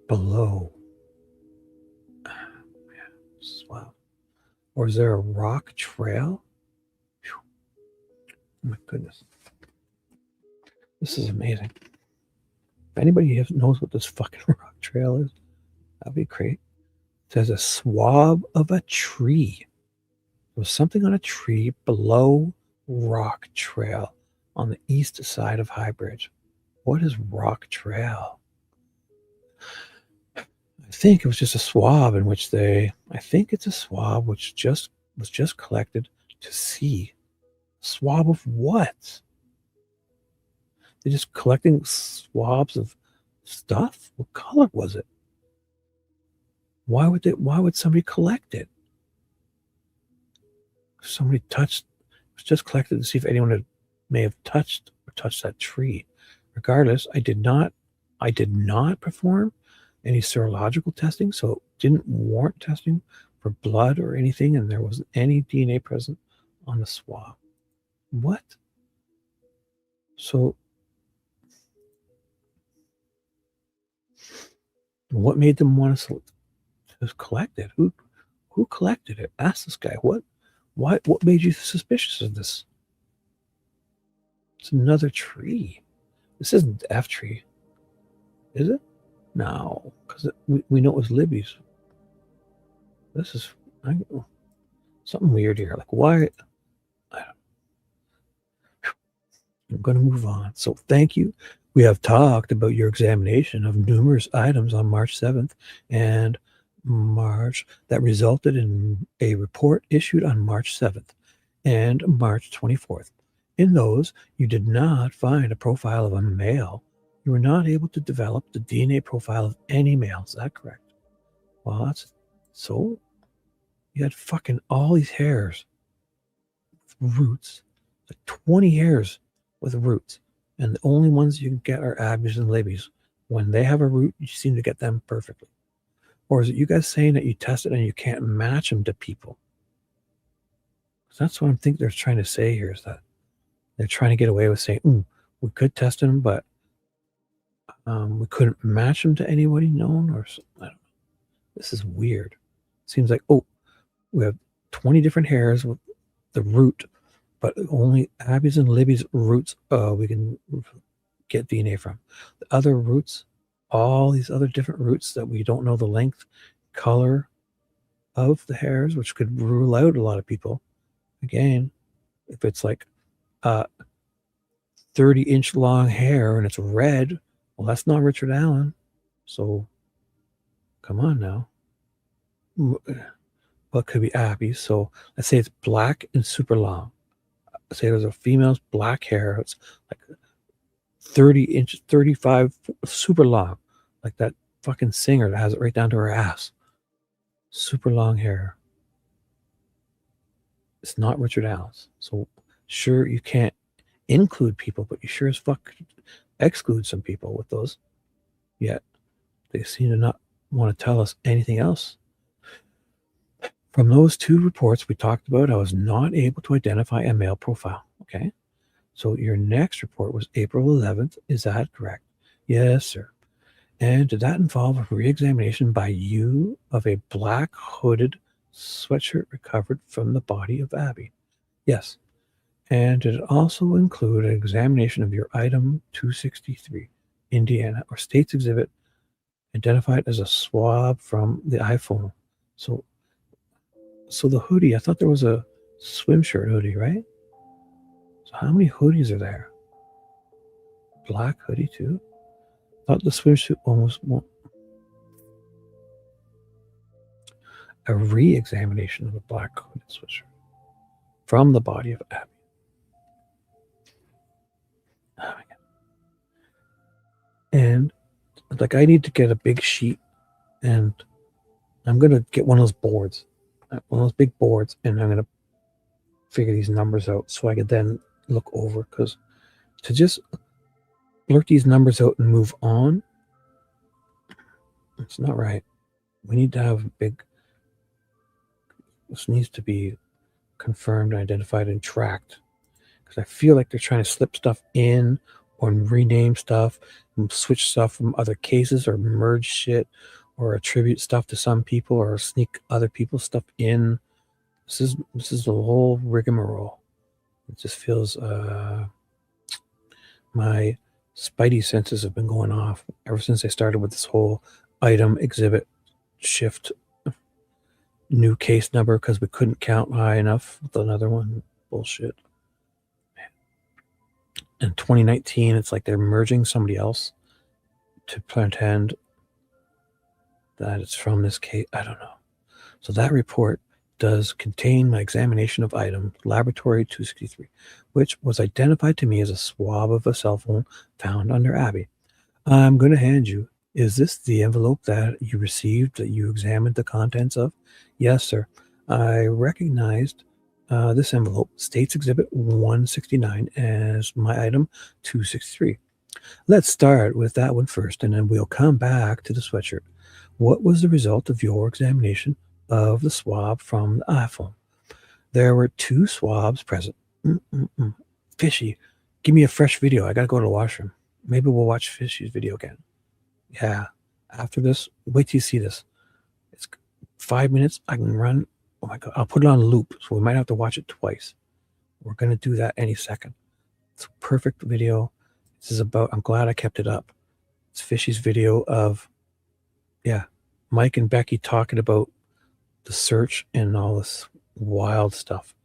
Below. Wow. Or is there a rock trail? Whew. Oh my goodness. This is amazing. If anybody knows what this fucking rock trail is, that'd be great. It says a swab of a tree. There was something on a tree below rock trail on the east side of High Bridge. What is rock trail? I think it was just a swab in which I think it's a swab which was just collected to see. Swab of what? They're just collecting swabs of stuff? What color was it? Why would somebody collect it? Somebody it was just collected to see if anyone may have touched that tree. Regardless, I did not perform any serological testing, so it didn't warrant testing for blood or anything, and there wasn't any DNA present on the swab. What? So what made them want to collect it? Who collected it? Ask this guy. What made you suspicious of this? It's another tree. This isn't the F tree, is it? No, because we know it was Libby's. This is something weird here. Like, why? I'm going to move on. So thank you. We have talked about your examination of numerous items on March 7th and March that resulted in a report issued on March 7th and March 24th. In those, you did not find a profile of a male. You were not able to develop the DNA profile of any male. Is that correct? Well, that's so. You had fucking all these hairs with roots, like 20 hairs with roots, and the only ones you can get are Abby's and Libby's. When they have a root, you seem to get them perfectly. Or is it you guys saying that you tested and you can't match them to people? Because that's what I think they're trying to say here, is that they're trying to get away with saying, we could test them, but we couldn't match them to anybody known, or something. I don't know. This is weird. Seems like, we have 20 different hairs with the root, but only Abby's and Libby's roots we can get DNA from. The other roots, all these other different roots that we don't know the length, color of the hairs, which could rule out a lot of people. Again, if it's like 30-inch long hair and it's red, well, that's not Richard Allen. So come on now. What could be Abby's? So let's say it's black and super long. Say there's a female's black hair. It's like 30 inches, 35, super long. Like that fucking singer that has it right down to her ass. Super long hair. It's not Richard Allen's. So sure, you can't include people, but you sure as fuck exclude some people with those. Yet they seem to not want to tell us anything else. From those two reports we talked about, I was not able to identify a male profile. Okay. So your next report was April 11th. Is that correct? Yes, sir. And did that involve a re-examination by you of a black hooded sweatshirt recovered from the body of Abby? Yes. And did it also include an examination of your item 263, Indiana, or state's exhibit, identified as a swab from the iPhone? So the hoodie, I thought there was a swim shirt hoodie, right? So how many hoodies are there? Black hoodie too? I thought the swimsuit one was more. A re-examination of a black hooded sweatshirt from the body of Abby. Oh my God. And like, I need to get a big sheet, and I'm gonna get one of those boards. One of those big boards, and I'm going to figure these numbers out so I could then look over, because to just blurt these numbers out and move on, it's not right. We need to have this needs to be confirmed, identified, and tracked. Because I feel like they're trying to slip stuff in or rename stuff and switch stuff from other cases or merge shit or attribute stuff to some people or sneak other people's stuff in. This is the whole rigmarole. It just feels my spidey senses have been going off ever since I started with this whole item, exhibit, shift, new case number because we couldn't count high enough with another one. Bullshit. In 2019, it's like they're merging somebody else to pretend that it's from this case. I don't know. So that report does contain my examination of item laboratory 263, which was identified to me as a swab of a cell phone found under Abby. I'm going to hand you. Is this the envelope that you received that you examined the contents of? Yes, sir. I recognized this envelope states Exhibit 169 as my item 263. Let's start with that one first, and then we'll come back to the sweatshirt. What was the result of your examination of the swab from the iPhone? There were 2 swabs present. Fishy, give me a fresh video. I got to go to the washroom. Maybe we'll watch Fishy's video again. Yeah, after this, wait till you see this. It's 5 minutes. I can run. Oh my God, I'll put it on loop, so we might have to watch it twice. We're going to do that any second. It's a perfect video. This is about, I'm glad I kept it up. It's Fishy's video of, Mike and Becky talking about the search and all this wild stuff.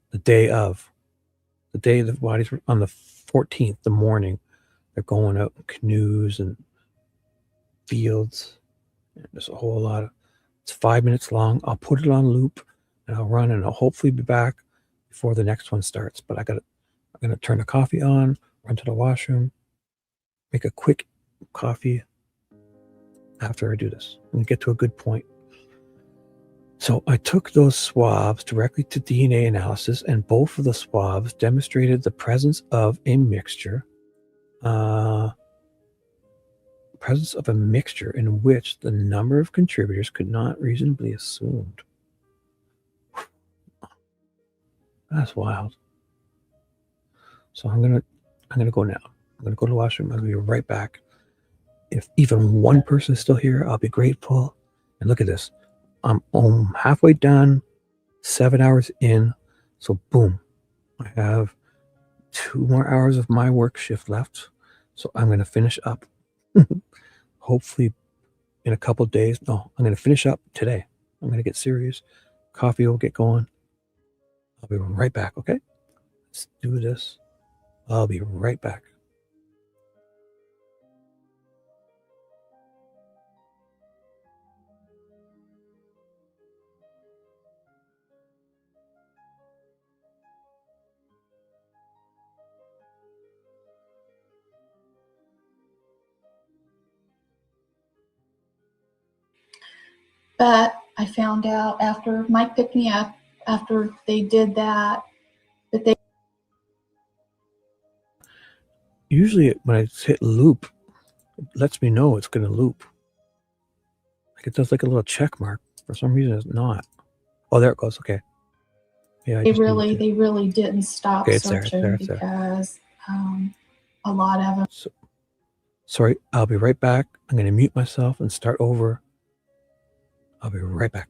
The day the bodies were on the 14th, the morning, they're going out in canoes and fields. And there's a whole lot of, it's 5 minutes long. I'll put it on loop and I'll run and I'll hopefully be back before the next one starts. But I'm going to turn the coffee on, run to the washroom, make a quick coffee after I do this and get to a good point. So I took those swabs directly to DNA analysis, and both of the swabs demonstrated the presence of a mixture, in which the number of contributors could not reasonably assumed. That's wild. So I'm gonna go now. I'm gonna go to the washroom. I'll be right back. If even one person is still here, I'll be grateful. And look at this. I'm halfway done, 7 hours in. So boom, I have 2 more hours of my work shift left. So I'm going to finish up. Hopefully in a couple days. No, I'm going to finish up today. I'm going to get serious. Coffee will get going. I'll be right back, okay? Let's do this. I'll be right back. But I found out after Mike picked me up, after they did that they... Usually when I hit loop, it lets me know it's going to loop. Like it does like a little check mark. For some reason it's not. Oh, there it goes. Okay. Yeah. They really didn't stop searching there. because a lot of them. So, sorry, I'll be right back. I'm going to mute myself and start over. I'll be right back.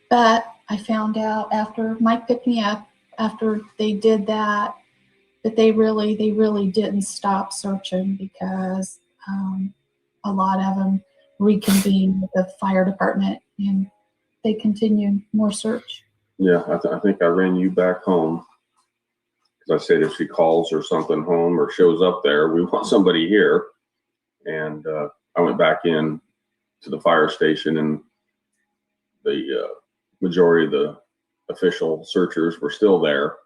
But I found out after Mike picked me up, after they did that they really didn't stop searching because a lot of them reconvened with the fire department and they continued more search. Yeah, I think I ran you back home because I said if she calls or something home or shows up there, we want somebody here. And I went back in to the fire station, and the majority of the official searchers were still there.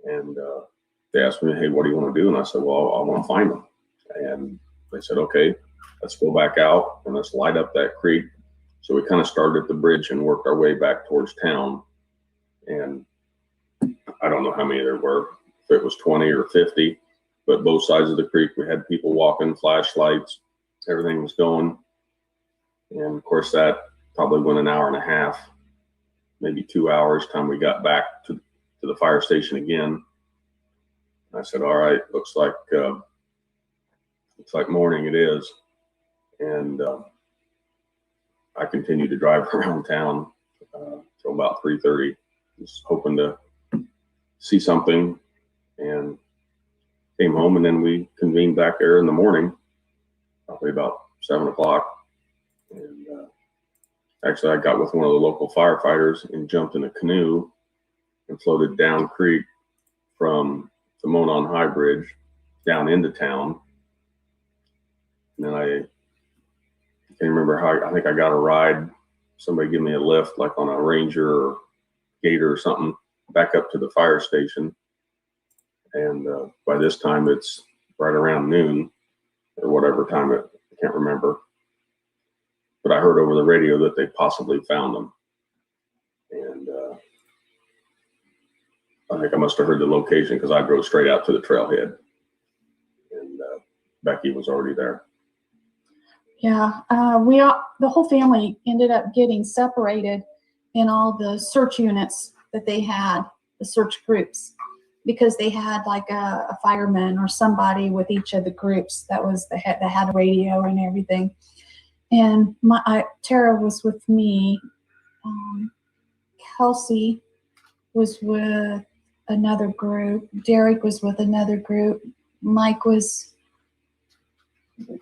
And they asked me, hey, what do you want to do? And I said, well, I want to find them. And they said, okay, let's go back out and let's light up that creek. So we kind of started at the bridge and worked our way back towards town. And I don't know how many there were, if it was 20 or 50, but both sides of the creek, we had people walking, flashlights, everything was going. And of course that probably went an hour and a half, maybe 2 hours time we got back to the fire station again. I said, all right, looks like morning it is. And I continued to drive around town till about 3:30, just hoping to see something, and came home, and then we convened back there in the morning, probably about 7 o'clock. And actually I got with one of the local firefighters and jumped in a canoe and floated down creek from the Monon High Bridge down into town. And then I can't remember how, I think I got a ride. Somebody gave me a lift, like on a Ranger or Gator or something, back up to the fire station. And by this time it's right around noon or whatever time I can't remember. But I heard over the radio that they possibly found them. And I think I must have heard the location because I drove straight out to the trailhead. And Becky was already there. Yeah, the whole family ended up getting separated in all the search units that they had, the search groups, because they had like a fireman or somebody with each of the groups that had a radio and everything. And Tara was with me. Kelsey was with another group. Derek was with another group. Mike was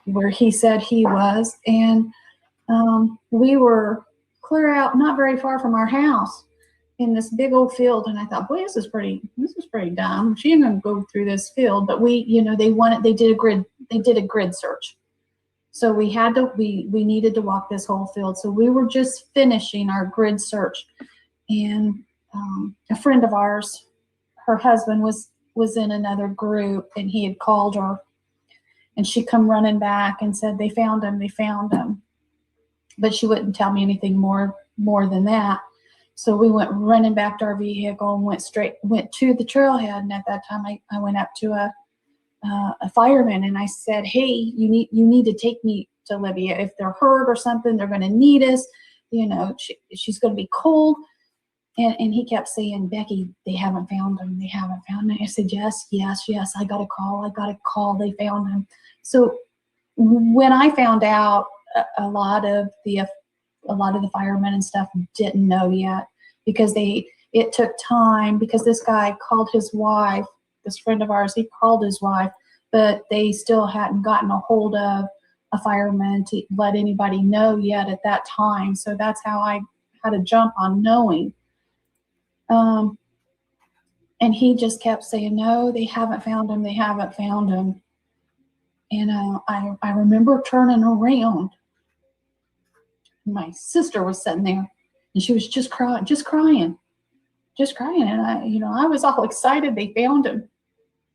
where he said he was. And we were clear out, not very far from our house, in this big old field. And I thought, boy, this is pretty dumb. She ain't gonna go through this field. But we, they did a grid search. So we needed to walk this whole field. So we were just finishing our grid search. And a friend of ours, her husband was in another group, and he had called her, and she come running back and said, they found him. But she wouldn't tell me anything more than that. So we went running back to our vehicle and went to the trailhead. And at that time I went up to a fireman, and I said, hey, you need to take me to Libya. If they're hurt or something, they're going to need us. She's going to be cold. And he kept saying, Becky, they haven't found him. They haven't found him. I said, yes. I got a call. They found him. So when I found out, a lot of the firemen and stuff didn't know yet, because it took time, because this guy called his wife. This friend of ours, he called his wife, but they still hadn't gotten a hold of a fireman to let anybody know yet at that time. So that's how I had to jump on knowing. And he just kept saying, no, they haven't found him. They haven't found him. And I remember turning around. My sister was sitting there, and she was just crying. And I was all excited. They found him.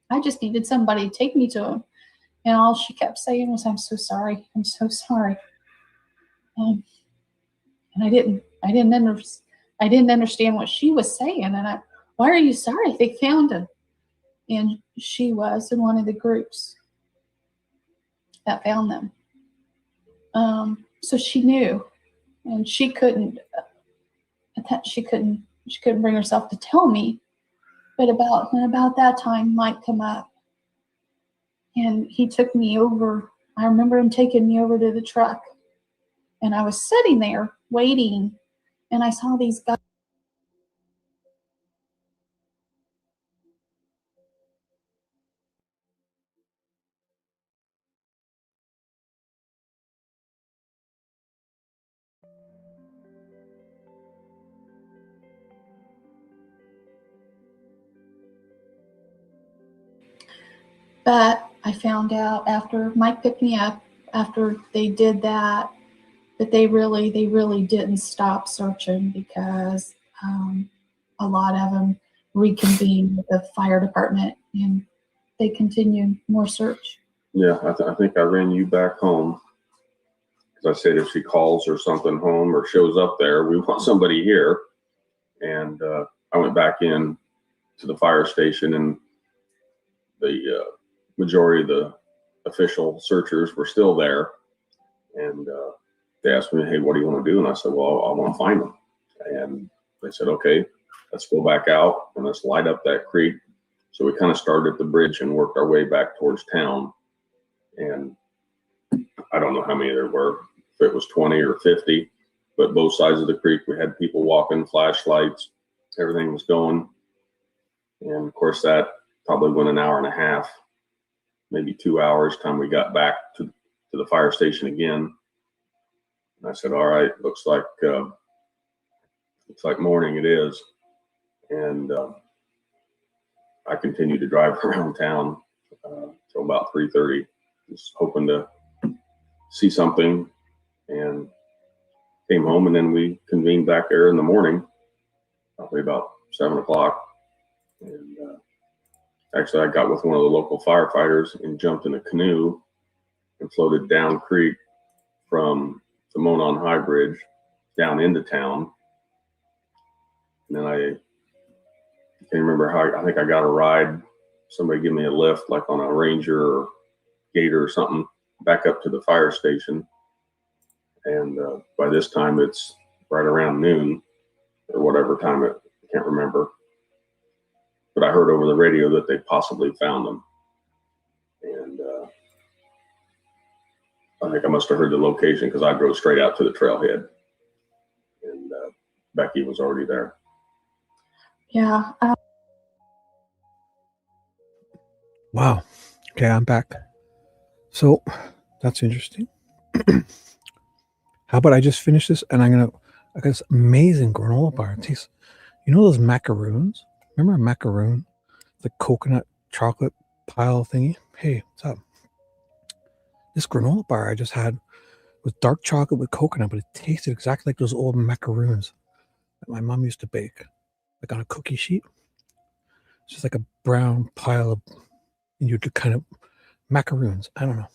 I just needed somebody to take me to him. And all she kept saying was, I'm so sorry. I'm so sorry. And I didn't understand what she was saying. And why are you sorry? They found him. And she was in one of the groups that found them. So she knew, and she couldn't bring herself to tell me. But about that time, Mike come up, and he took me over. I remember him taking me over to the truck, and I was sitting there waiting, and I saw these guys. But I found out after Mike picked me up, after they did that they really didn't stop searching, because a lot of them reconvened with the fire department, and they continued more search. Yeah, I think I ran you back home, because I said if she calls or something home or shows up there, we want somebody here. And I went back in to the fire station, and the majority of the official searchers were still there. And they asked me, hey, what do you want to do? And I said, well, I want to find them. And they said, okay, let's go back out and let's light up that creek. So we kind of started at the bridge and worked our way back towards town. And I don't know how many there were, if it was 20 or 50, but both sides of the creek, we had people walking, flashlights, everything was going. And of course, that probably went an hour and a half, maybe 2 hours, time we got back to the fire station again. And I said, all right, looks like morning it is. And I continued to drive around town till about 3:30, just hoping to see something, and came home. And then we convened back there in the morning, probably about 7 o'clock. And actually, I got with one of the local firefighters and jumped in a canoe and floated down creek from the Monon High Bridge down into town. And then I can't remember how, I think I got a ride. Somebody gave me a lift, like on a Ranger or Gator or something, back up to the fire station. And by this time, it's right around noon or whatever time I can't remember. But I heard over the radio that they possibly found them. And I think I must have heard the location because I drove straight out to the trailhead. And Becky was already there. Yeah. Wow. Okay, I'm back. So that's interesting. How about I just finish this and I got this amazing granola bar. It tastes, you know those macaroons? Remember a macaroon? The coconut chocolate pile thingy? Hey, what's up? This granola bar I just had was dark chocolate with coconut, but it tasted exactly like those old macaroons that my mom used to bake, like on a cookie sheet. It's just like a brown pile of, and you do kind of macaroons. I don't know.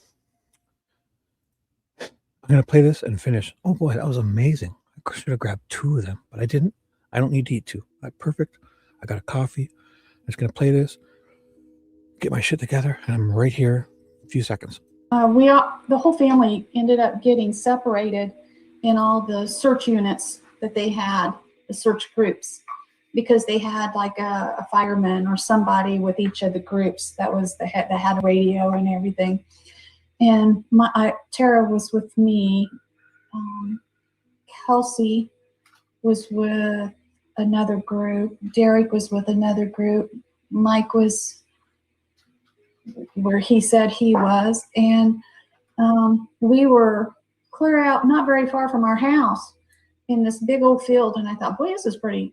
I'm going to play this and finish. Oh boy, that was amazing. I should have grabbed 2 of them, but I didn't. I don't need to eat 2. Perfect. I got a coffee. I'm just going to play this, get my shit together, and I'm right here in a few seconds. The whole family ended up getting separated in all the search units that they had, the search groups, because they had like a fireman or somebody with each of the groups that had a radio and everything. And Tara was with me. Kelsey was with another group. Derek was with another group. Mike was where he said he was. And we were clear out, not very far from our house, in this big old field. And I thought, boy, this is pretty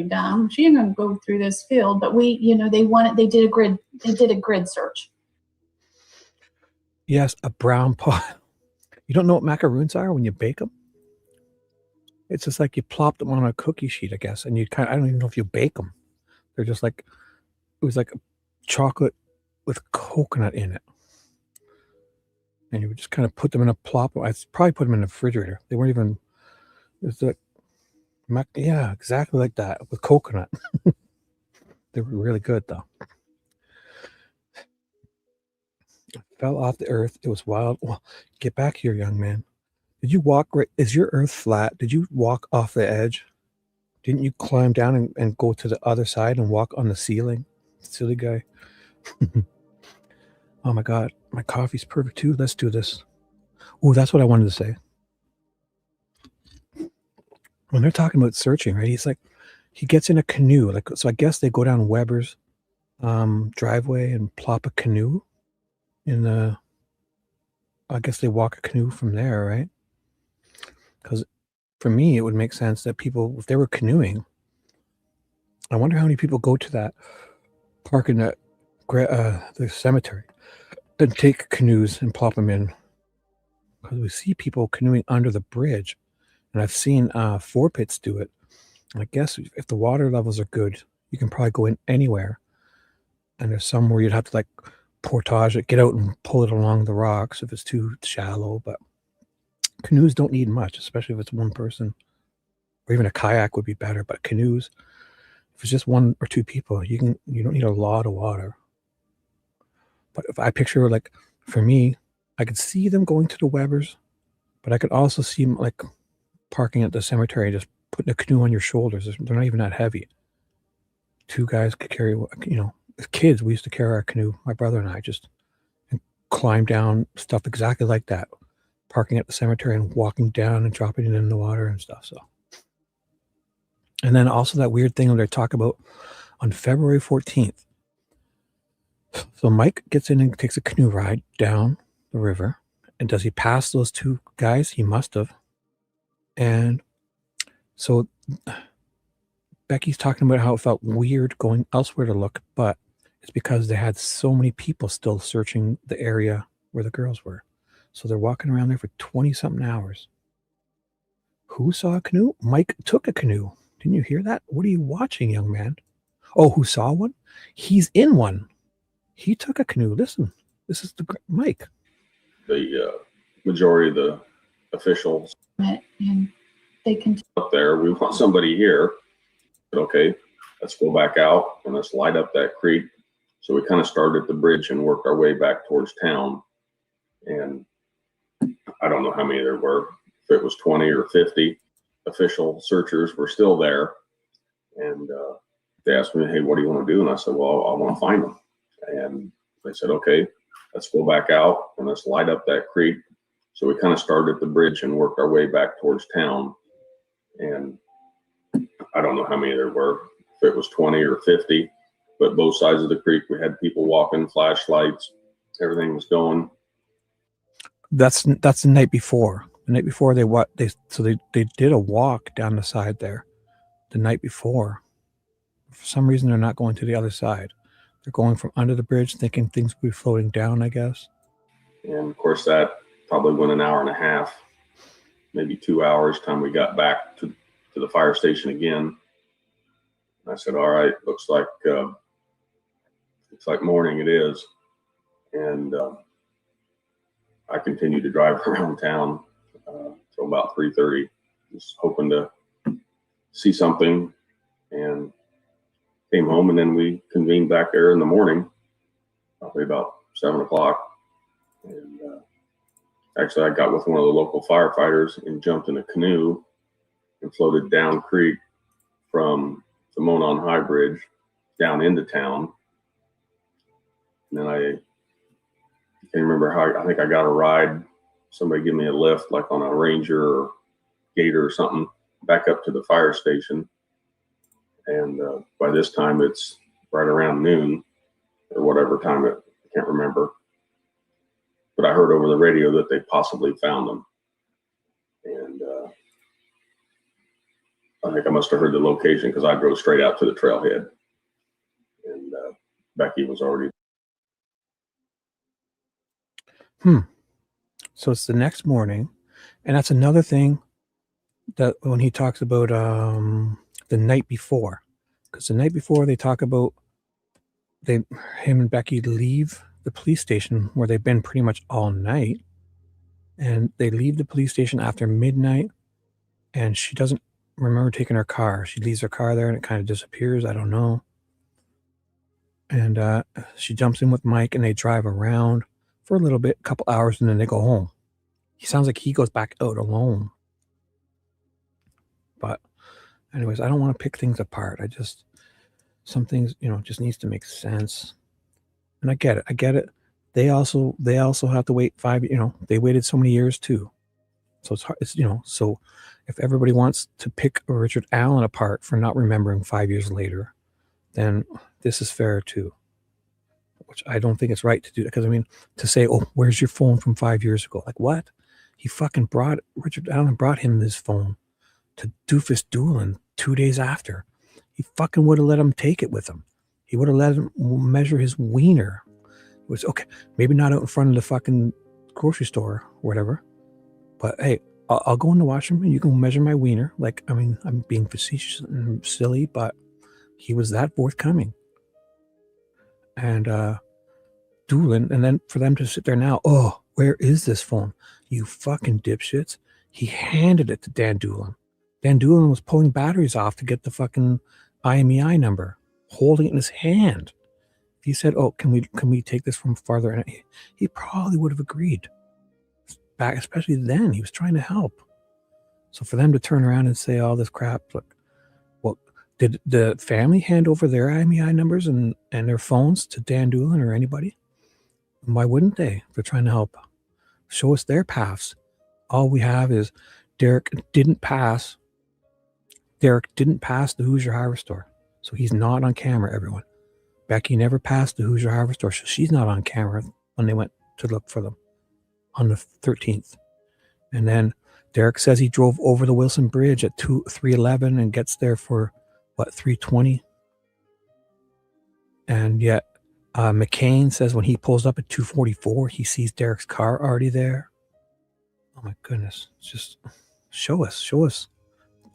dumb. She ain't gonna go through this field. But they did a grid search. Yes, a brown pot. You don't know what macaroons are when you bake them? It's just like you plop them on a cookie sheet, I guess, and I don't even know if you bake them. They're just like, it was like a chocolate with coconut in it. And you would just kind of put them in a plop. I probably put them in the refrigerator. They weren't even, it was like, yeah, exactly like that with coconut. They were really good though. I fell off the earth. It was wild. Well, get back here, young man. Did you walk right? Is your earth flat? Did you walk off the edge? Didn't you climb down and go to the other side and walk on the ceiling? Silly guy. Oh my God. My coffee's perfect too. Let's do this. Oh, that's what I wanted to say. When they're talking about searching, right? He's like, he gets in a canoe. So I guess they go down Weber's driveway and plop a canoe I guess they walk a canoe from there, right? Because for me, it would make sense that people, if they were canoeing, I wonder how many people go to that park in the cemetery and take canoes and plop them in. Because we see people canoeing under the bridge, and I've seen 4-pits do it. And I guess if the water levels are good, you can probably go in anywhere. And there's some where you'd have to like portage it, get out and pull it along the rocks if it's too shallow. But canoes don't need much, especially if it's one person. Or even a kayak would be better. But canoes, If it's just 1 or 2 people, you don't need a lot of water. But if I picture, like, for me, I could see them going to the Webbers, but I could also see them, like, parking at the cemetery, just putting a canoe on your shoulders. They're not even that heavy. 2 guys could carry, as kids, we used to carry our canoe, my brother and I, just and climb down stuff exactly like that, parking at the cemetery and walking down and dropping it in the water and stuff. So, and then also that weird thing that I talk about on February 14th. So Mike gets in and takes a canoe ride down the river. And does he pass those 2 guys? He must have. And so Becky's talking about how it felt weird going elsewhere to look, but it's because they had so many people still searching the area where the girls were. So they're walking around there for 20-something hours. Who saw a canoe? Mike took a canoe. Didn't you hear that? What are you watching, young man? Oh, who saw one? He's in one. He took a canoe. Listen, this is Mike. The majority of the officials And they can up there, we want somebody here. But okay, let's go back out and let's light up that creek. So we kind of started at the bridge and worked our way back towards town. And I don't know how many there were, if it was 20 or 50 official searchers were still there. And they asked me, hey, what do you want to do? And I said, well, I want to find them. And they said, okay, let's go back out and let's light up that creek. So we kind of started at the bridge and worked our way back towards town. And I don't know how many there were, if it was 20 or 50, but both sides of the creek, we had people walking, flashlights, everything was going. That's the night before. The night before they did a walk down the side there the night before. For some reason, they're not going to the other side. They're going from under the bridge, thinking things will be floating down, I guess. And of course, that probably went an hour and a half, maybe 2 hours, time we got back to the fire station again. And I said, all right, looks like morning it is. And I continued to drive around town till about 3:30, just hoping to see something, and came home. And then we convened back there in the morning, probably about 7 o'clock. And actually, I got with one of the local firefighters and jumped in a canoe and floated down creek from the Monon High Bridge down into town. And then I can't remember how, I think I got a ride. Somebody gave me a lift, like on a Ranger or Gator or something, back up to the fire station. And by this time, it's right around noon or whatever time I can't remember. But I heard over the radio that they possibly found them. And I think I must have heard the location because I drove straight out to the trailhead. And Becky was already. So it's the next morning. And that's another thing that when he talks about the night before. Because the night before they talk about him and Becky leave the police station where they've been pretty much all night. And they leave the police station after midnight. And she doesn't remember taking her car. She leaves her car there and it kind of disappears. I don't know. And she jumps in with Mike and they drive around for a little bit, a couple hours, and then they go home. He sounds like he goes back out alone. But anyways, I don't want to pick things apart. Some things, just needs to make sense. And I get it. They also have to wait they waited so many years too. So it's hard. So if everybody wants to pick Richard Allen apart for not remembering 5 years later, then this is fair too. Which I don't think it's right to do that. Because to say, oh, where's your phone from 5 years ago? Like what? Richard Allen brought him this phone to Doofus Doolin 2 days after. He fucking would have let him take it with him. He would have let him measure his wiener. It was okay. Maybe not out in front of the fucking grocery store or whatever. But hey, I'll go in the washroom and you can measure my wiener. I'm being facetious and silly, but he was that forthcoming. And Doolin, and then for them to sit there now, oh, where is this phone? You fucking dipshits. He handed it to Dan Doolin. Dan Doolin was pulling batteries off to get the fucking IMEI number, holding it in his hand. If he said, "Oh, can we take this from farther?" And he probably would have agreed. Back, especially then, he was trying to help. So for them to turn around and say all this crap, look, well, did the family hand over their IMEI numbers and their phones to Dan Doolin or anybody? And why wouldn't they? If they're trying to help, show us their paths. All we have is Derek didn't pass the Hoosier Hardware Store. So he's not on camera, everyone. Becky never passed the Hoosier Hardware Store. So she's not on camera when they went to look for them on the 13th. And then Derek says he drove over the Wilson Bridge at 3:11 and gets there for, what, 3:20? And yet McCain says when he pulls up at 2:44, he sees Derek's car already there. Oh my goodness. It's just show us.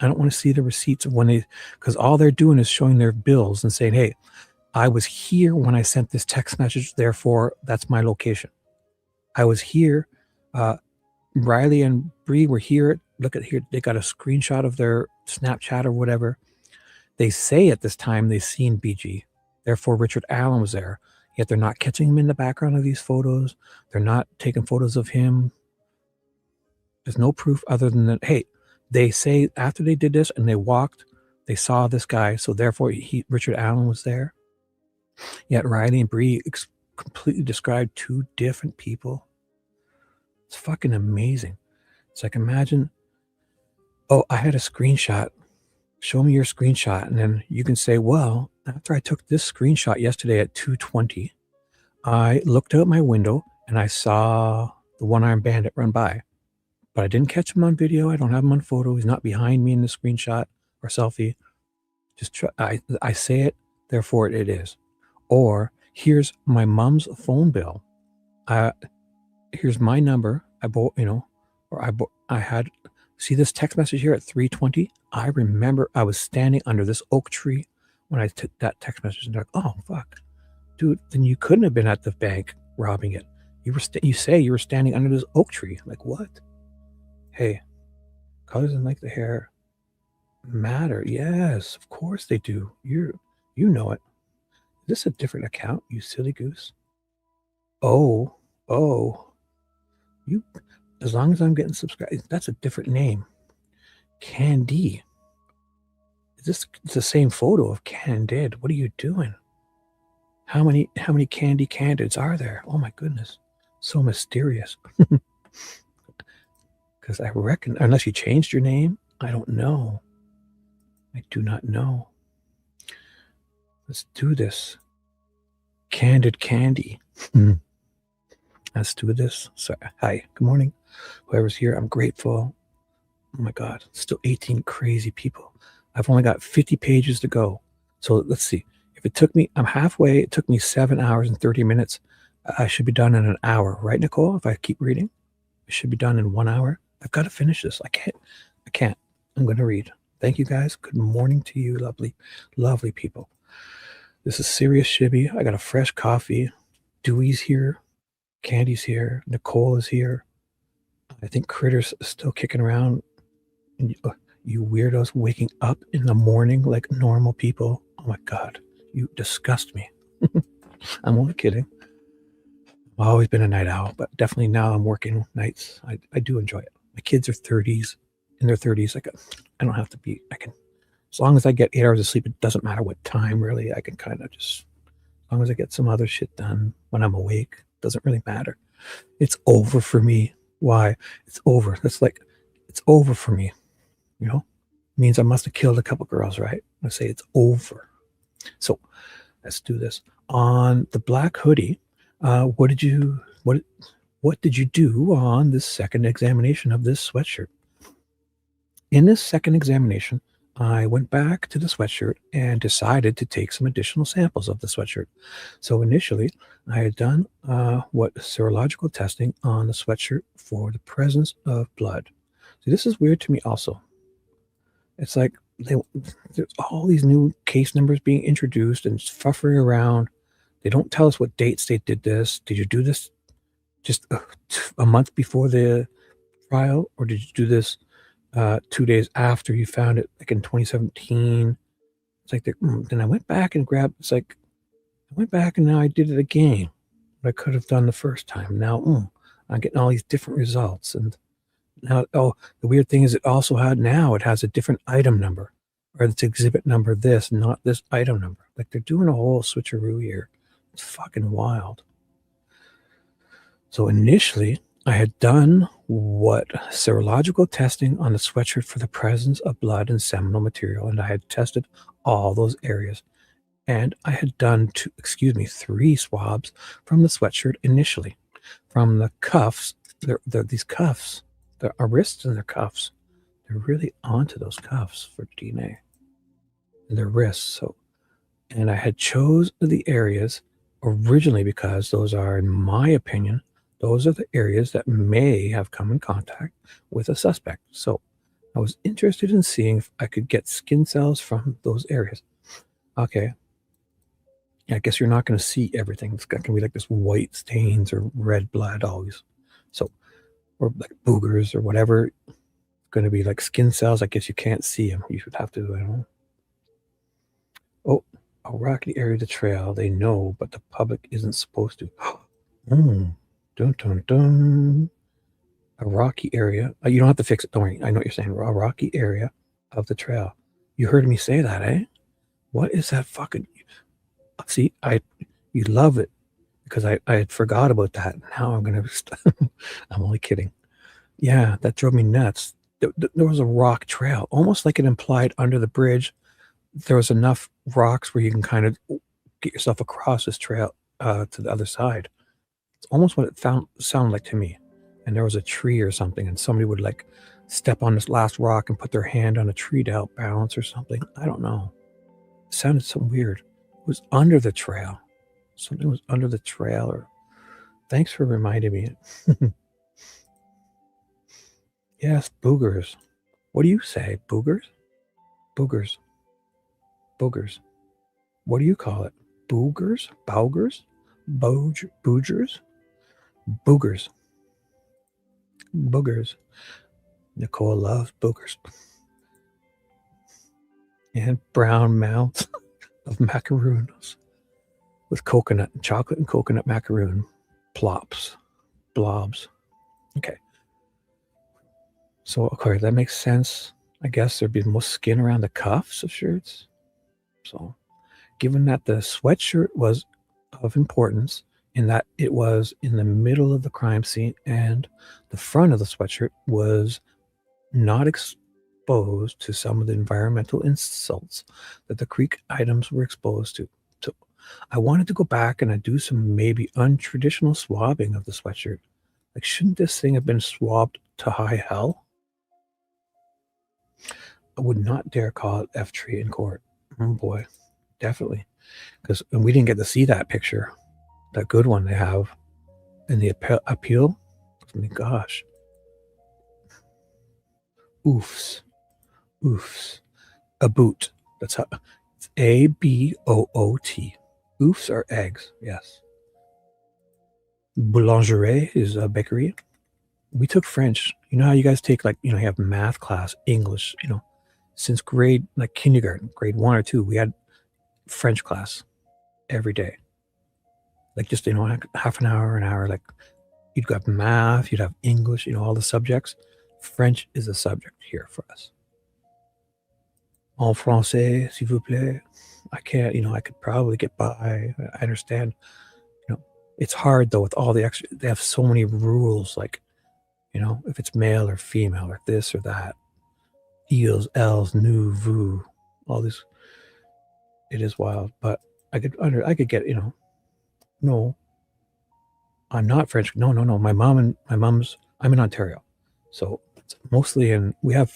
I don't want to see the receipts of when they, because all they're doing is showing their bills and saying, hey, I was here when I sent this text message, therefore that's my location. I was here. Riley and Bree were here. Look at here. They got a screenshot of their Snapchat or whatever. They say at this time they've seen BG. Therefore, Richard Allen was there. Yet they're not catching him in the background of these photos. They're not taking photos of him. There's no proof other than that, hey, they say after they did this and they walked, they saw this guy. So therefore, Richard Allen was there. Yet Riley and Bree completely described two different people. It's fucking amazing. It's like, imagine, oh, I had a screenshot. Show me your screenshot. And then you can say, well, after I took this screenshot yesterday at 2:20, I looked out my window and I saw the one-armed bandit run by. But I didn't catch him on video. I don't have him on photo. He's not behind me in the screenshot or selfie. Just I say it, therefore it is. Or here's my mom's phone bill. Here's my number. I had, see this text message here at 3:20. I remember I was standing under this oak tree when I took that text message and they're like, oh fuck, dude, then you couldn't have been at the bank robbing it. You say you were standing under this oak tree. Like what? Hey, colors and like the hair matter. Yes, of course they do. You know it. Is this a different account, you silly goose? Oh, you, as long as I'm getting subscribed, that's a different name. Candy. It's the same photo of Candid. What are you doing? How many Candy Candids are there? Oh my goodness. So mysterious. Because I reckon, unless you changed your name, I don't know. I do not know. Let's do this. Candid Candy. Let's do this. So, hi, good morning. Whoever's here, I'm grateful. Oh my God, still 18 crazy people. I've only got 50 pages to go. So let's see. If it took me, I'm halfway. It took me 7 hours and 30 minutes. I should be done in an hour, right, Nicole? If I keep reading, it should be done in 1 hour. I've got to finish this. I can't. I'm going to read. Thank you guys. Good morning to you, lovely people. This is Serious Shibby. I got a fresh coffee. Dewey's here. Candy's here. Nicole is here. I think Critter's still kicking around. And you weirdos waking up in the morning like normal people. Oh my God. You disgust me. I'm only kidding. I've always been a night owl, but definitely now I'm working nights. I do enjoy it. My kids are in their 30s. I don't have to be, as long as I get 8 hours of sleep, it doesn't matter what time really. I can kind of just, as long as I get some other shit done when I'm awake, it doesn't really matter. It's over for me. Why? It's over. That's like, it's over for me. You know, it means I must have killed a couple girls, right? I say it's over. So let's do this. On the black hoodie, what did you do on this second examination of this sweatshirt? In this second examination, I went back to the sweatshirt and decided to take some additional samples of the sweatshirt. So initially, I had done what serological testing on the sweatshirt for the presence of blood. See, this is weird to me also. It's like there's all these new case numbers being introduced and fuffering around. They don't tell us what dates they did this. Did you do this just a month before the trial, or did you do this 2 days after you found it, like in 2017? It's like, then I went back and grabbed, it's like, I went back and now I did it again. What I could have done the first time. Now, I'm getting all these different results. And now, the weird thing is it has a different item number, or it's exhibit number this, not this item number. Like they're doing a whole switcheroo here. It's fucking wild. So initially, I had done what serological testing on the sweatshirt for the presence of blood and seminal material, and I had tested all those areas. And I had done 3 swabs from the sweatshirt initially. From the cuffs, these cuffs, there are wrists and their cuffs. They're really onto those cuffs for DNA. And their wrists. So, and I had chose the areas originally because those are, in my opinion, those are the areas that may have come in contact with a suspect. So I was interested in seeing if I could get skin cells from those areas. Okay. I guess you're not going to see everything. It's going to be like this white stains or red blood always. So, or like boogers or whatever. It's going to be like skin cells. I guess you can't see them. You would have to, I don't know. Oh, a rocky area of the trail. They know, but the public isn't supposed to. Dun, dun, dun. A rocky area. You don't have to fix it. Don't worry. I know what you're saying. A rocky area of the trail. You heard me say that, eh? What is that fucking... See, you love it because I had forgot about that. Now I'm going to... I'm only kidding. Yeah, that drove me nuts. There was a rock trail, almost like it implied under the bridge. There was enough rocks where you can kind of get yourself across this trail to the other side. It's almost what it sounded like to me. And there was a tree or something, and somebody would like step on this last rock and put their hand on a tree to help balance or something. I don't know. It sounded so weird. It was under the trail. Something was under the trail. Or thanks for reminding me. Yes, boogers. What do you say? Boogers? Boogers. Boogers. What do you call it? Boogers? Boogers? Boogers? Boogers. Boogers. Nicole loves boogers. And brown mouths of macaroons with coconut and chocolate and coconut macaroon plops, blobs. Okay. So, okay, that makes sense. I guess there'd be the most skin around the cuffs of shirts. So, given that the sweatshirt was of importance in that it was in the middle of the crime scene and the front of the sweatshirt was not exposed to some of the environmental insults that the creek items were exposed to. So I wanted to go back and I do some maybe untraditional swabbing of the sweatshirt. Like, shouldn't this thing have been swabbed to high hell? I would not dare call it F-tree in court. Oh boy, definitely. Because we didn't get to see that picture, that good one they have in the appeal. I mean, gosh. Oofs. Oofs. A boot. That's how it's A-B-O-O-T. Oofs are eggs, yes. Boulangerie is a bakery. We took French. You know how you guys take, like, you have math class, English, since grade, like kindergarten, grade 1 or 2, we had French class every day. Like, just, half an hour, like, you'd have math, you'd have English, all the subjects. French is a subject here for us. En français, s'il vous plaît. I can't, I could probably get by. I understand. It's hard, though, with all the extra, they have so many rules, like, if it's male or female or this or that. Ils, elles, nous, vous, all this. It is wild, but I could get, no, I'm not French. No. My mom's, I'm in Ontario. So it's mostly we have,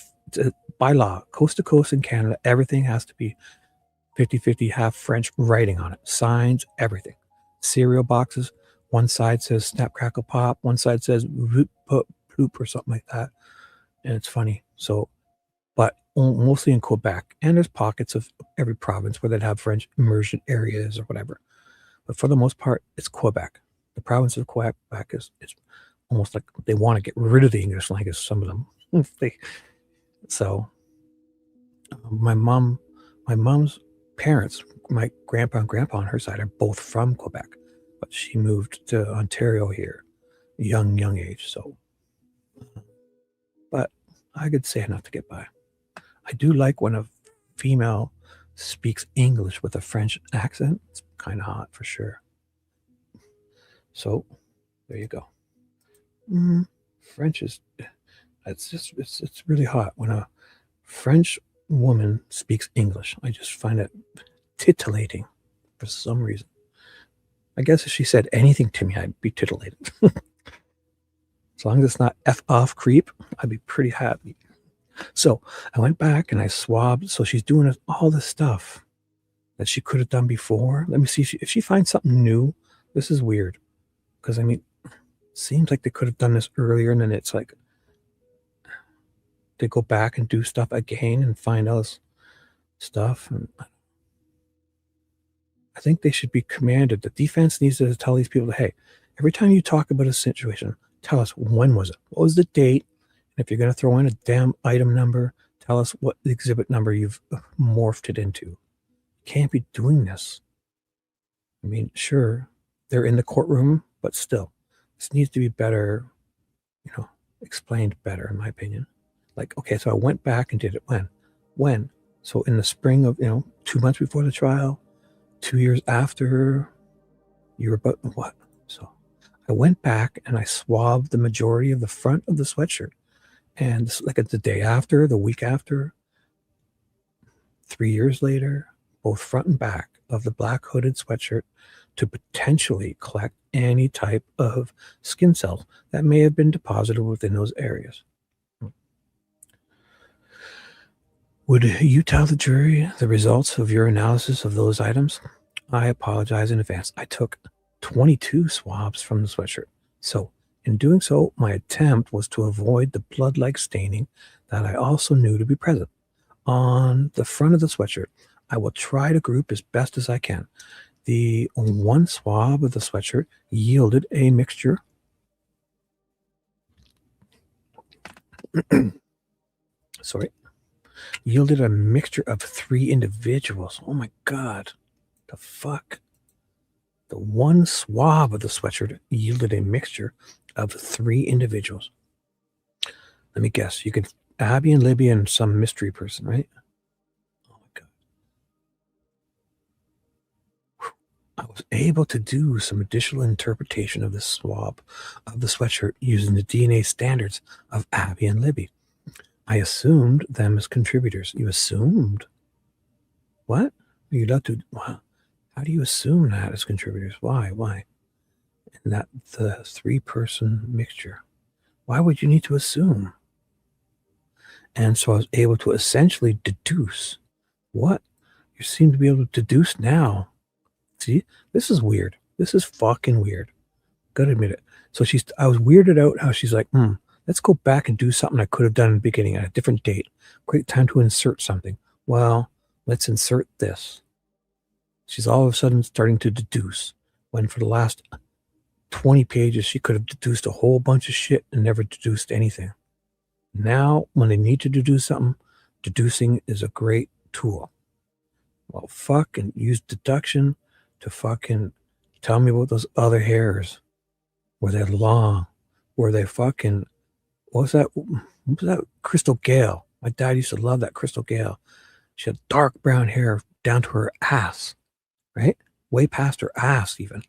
by law, coast to coast in Canada, everything has to be 50-50, have French writing on it. Signs, everything. Cereal boxes, one side says snap, crackle, pop. One side says root, ploop, or something like that. And it's funny. So, but mostly in Quebec. And there's pockets of every province where they'd have French immersion areas or whatever. But for the most part, it's Quebec. The province of Quebec is almost like they want to get rid of the English language, some of them. So my mom's parents, my grandpa and grandpa on her side, are both from Quebec, but she moved to Ontario here, young age. So, but I could say enough to get by. I do like when a female speaks English with a French accent. It's kind of hot for sure. So there you go. French is, it's really hot when a French woman speaks English. I just find it titillating for some reason. I guess if she said anything to me, I'd be titillated. As long as it's not F off creep, I'd be pretty happy. So I went back and I swabbed. So she's doing all this stuff that she could have done before. Let me see if she finds something new. This is weird. Because, I mean, it seems like they could have done this earlier, and then it's like they go back and do stuff again and find out stuff. And I think they should be commanded. The defense needs to tell these people, hey, every time you talk about a situation, tell us when was it? What was the date? And if you're going to throw in a damn item number, tell us what the exhibit number you've morphed it into. You can't be doing this. I mean, sure, they're in the courtroom, but still, this needs to be better, explained better, in my opinion. Like, okay, so I went back and did it when? So in the spring of, 2 months before the trial, 2 years after, you were about what? So I went back and I swabbed the majority of the front of the sweatshirt. And this, like the day after, the week after, 3 years later, both front and back of the black hooded sweatshirt to potentially collect any type of skin cells that may have been deposited within those areas. Would you tell the jury the results of your analysis of those items? I apologize in advance. I took 22 swabs from the sweatshirt. So in doing so, my attempt was to avoid the blood-like staining that I also knew to be present. On the front of the sweatshirt, I will try to group as best as I can. The one swab of the sweatshirt yielded a mixture yielded a mixture of 3 individuals. Oh my God. The fuck? The one swab of the sweatshirt yielded a mixture of 3 individuals. Let me guess. You could Abby and Libby and some mystery person, right? Oh my God. I was able to do some additional interpretation of the swab of the sweatshirt using the DNA standards of Abby and Libby. I assumed them as contributors. You assumed? What? You not to? Wow. How do you assume that as contributors? Why? And that the 3-person mixture. Why would you need to assume? And so I was able to essentially deduce. What? You seem to be able to deduce now. See, this is weird. This is fucking weird. Gotta admit it. So I was weirded out how she's like, let's go back and do something I could have done in the beginning at a different date. Great time to insert something. Well, let's insert this. She's all of a sudden starting to deduce, when for the last 20 pages, she could have deduced a whole bunch of shit and never deduced anything. Now, when they need to deduce something, deducing is a great tool. Well, fucking use deduction to fucking tell me about those other hairs. Were they long? Were they fucking... What was that? Crystal Gale. My dad used to love that Crystal Gale. She had dark brown hair down to her ass, right? Way past her ass even.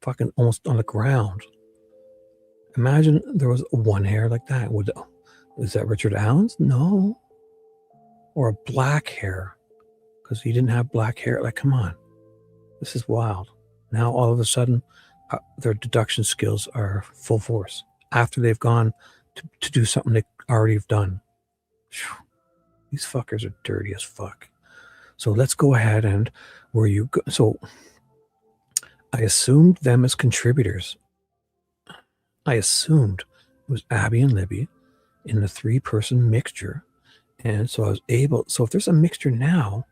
Fucking almost on the ground. Imagine there was one hair like that. Is that Richard Allen's? No. Or a black hair. Because he didn't have black hair. Like, come on. This is wild. Now all of a sudden, their deduction skills are full force. After they've gone to do something they already have done. Whew. These fuckers are dirty as fuck. So let's go ahead and so I assumed them as contributors. I assumed it was Abby and Libby in the 3-person mixture. And so I was able, so if there's a mixture now,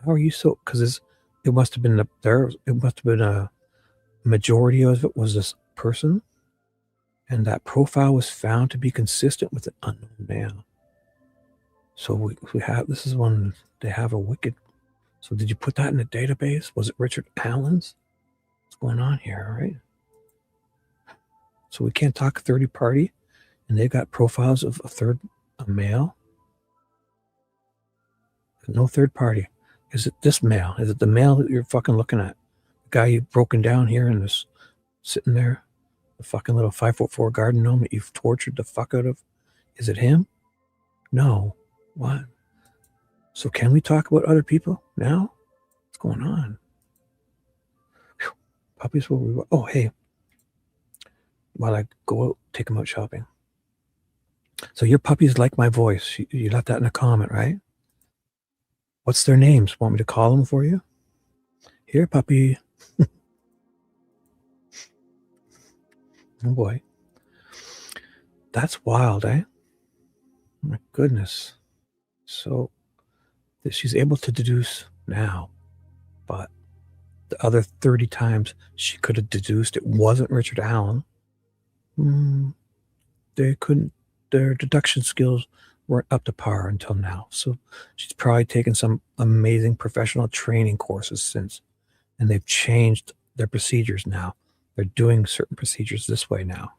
how are you so, because it must have been a majority of it was this person. And that profile was found to be consistent with an unknown man. So we have, this is when they have a wicked So did you put that in the database? Was it Richard Allen's? What's going on here, right? So we can't talk third party, and they've got profiles of a male. No third party. Is it this male? Is it the male that you're fucking looking at? The guy you've broken down here and is sitting there? The fucking little 5'4" garden gnome that you've tortured the fuck out of? Is it him? No. What? So can we talk about other people now? What's going on? Whew. Puppies will reward. Oh, hey. While I go out, take them out shopping. So your puppies like my voice. You left that in a comment, right? What's their names? Want me to call them for you? Here, puppy. Oh boy. That's wild, eh? Oh my goodness. So she's able to deduce now, but the other 30 times she could have deduced it wasn't Richard Allen. They couldn't, their deduction skills weren't up to par until now. So she's probably taken some amazing professional training courses since, and they've changed their procedures now. They're doing certain procedures this way now.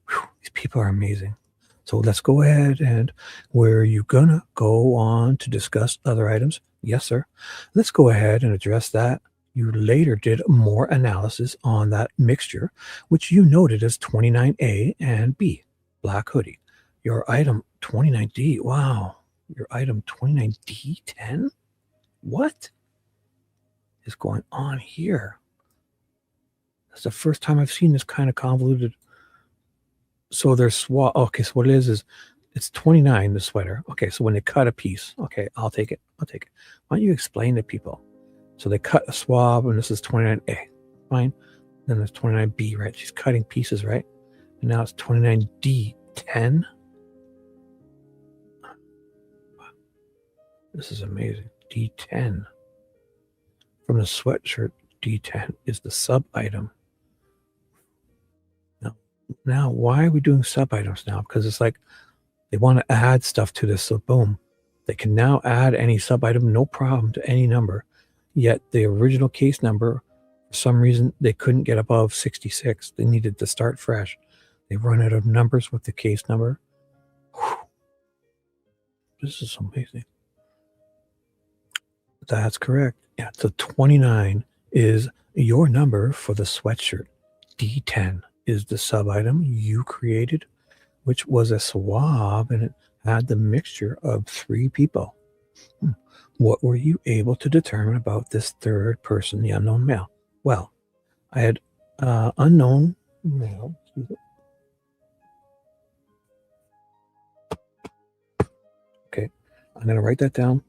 Whew, these people are amazing. So let's go ahead, and were you gonna go on to discuss other items? Yes, sir. Let's go ahead and address that. You later did more analysis on that mixture, which you noted as 29A and B, black hoodie. Your item 29D, wow. Your item 29D10? What is going on here? That's the first time I've seen this kind of convoluted. So there's swap. Okay, so what it is it's 29, the sweater. Okay, so when they cut a piece, okay, I'll take it. Why don't you explain to people? So they cut a swab, and this is 29A. Fine. Then there's 29B, right? She's cutting pieces, right? And now it's 29D10. This is amazing. D10. From the sweatshirt, D10 is the sub-item. Now, why are we doing sub-items now? Because it's like they want to add stuff to this. So boom, they can now add any sub-item, no problem, to any number. Yet the original case number, for some reason, they couldn't get above 66. They needed to start fresh. They run out of numbers with the case number. Whew. This is amazing. That's correct. Yeah, so 29 is your number for the sweatshirt. D10 is the sub-item you created, which was a swab, and it had the mixture of 3 people. What were you able to determine about this third person, the unknown male? Well, I had unknown male. Okay, I'm going to write that down.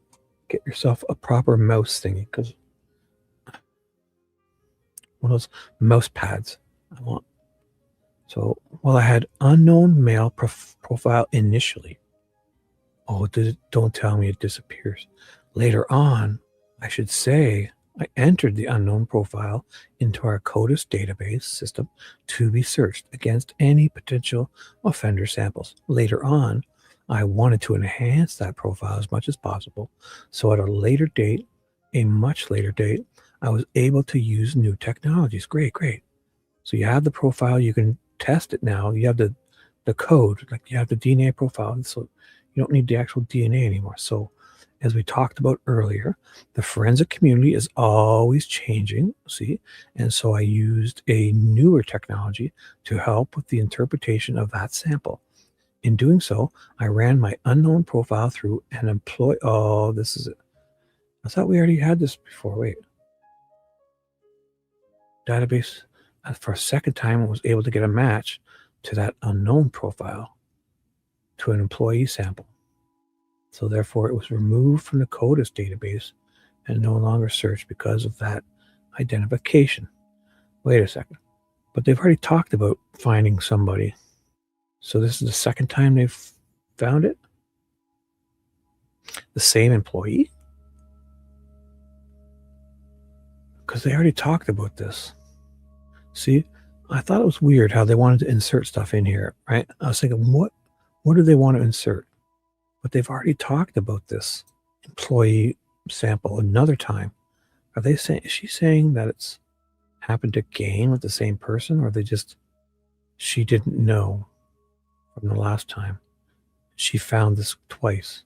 Get yourself a proper mouse thingy, because one of those mouse pads I want. So, well, I had unknown male profile initially. Oh, don't tell me it disappears. Later on, I should say, I entered the unknown profile into our CODIS database system to be searched against any potential offender samples. Later on, I wanted to enhance that profile as much as possible. So at a later date, a much later date, I was able to use new technologies. Great. So you have the profile, you can test it now. You have the code, like you have the DNA profile. So you don't need the actual DNA anymore. So as we talked about earlier, the forensic community is always changing, see? And so I used a newer technology to help with the interpretation of that sample. In doing so, I ran my unknown profile through an employee. Oh, this is it. I thought we already had this before. Wait. Database. For a second time, I was able to get a match to that unknown profile to an employee sample. So therefore, it was removed from the CODIS database and no longer searched because of that identification. Wait a second. But they've already talked about finding somebody. So this is the second time they've found it? The same employee? Because they already talked about this. See, I thought it was weird how they wanted to insert stuff in here, right? I was thinking, what do they want to insert? But they've already talked about this employee sample another time. Are they saying, is she saying that it's happened again with the same person, or she didn't know from the last time? She found this twice.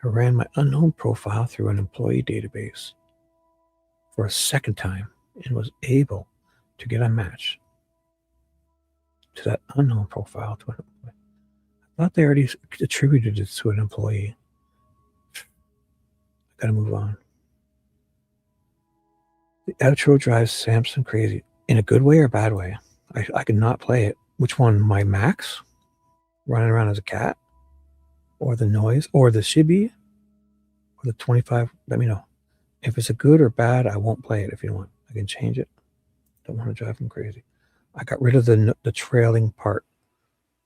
I ran my unknown profile through an employee database for a second time and was able to get a match to that unknown profile to an employee. I thought they already attributed it to an employee. I gotta move on. The outro drives Samson crazy. In a good way or bad way? I cannot play it. Which one? My Max? Running around as a cat? Or the noise? Or the Shibby? Or the 25? Let me know. If it's a good or bad, I won't play it if you want. I can change it. Don't want to drive him crazy. I got rid of the trailing part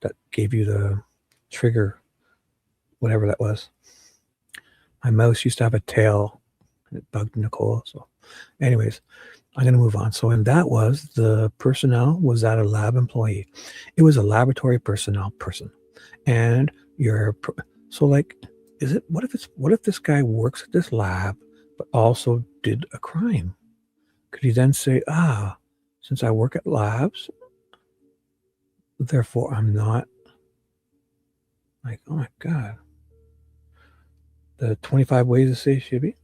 that gave you the trigger, whatever that was. My mouse used to have a tail and it bugged Nicole. So anyways, I'm going to move on. So, and that was the personnel was that a lab employee. It was a laboratory personnel person. And so like, what if this guy works at this lab, but also did a crime? Could he then say, since I work at labs, therefore I'm not, like, oh my God. The 25 ways to say Shibby.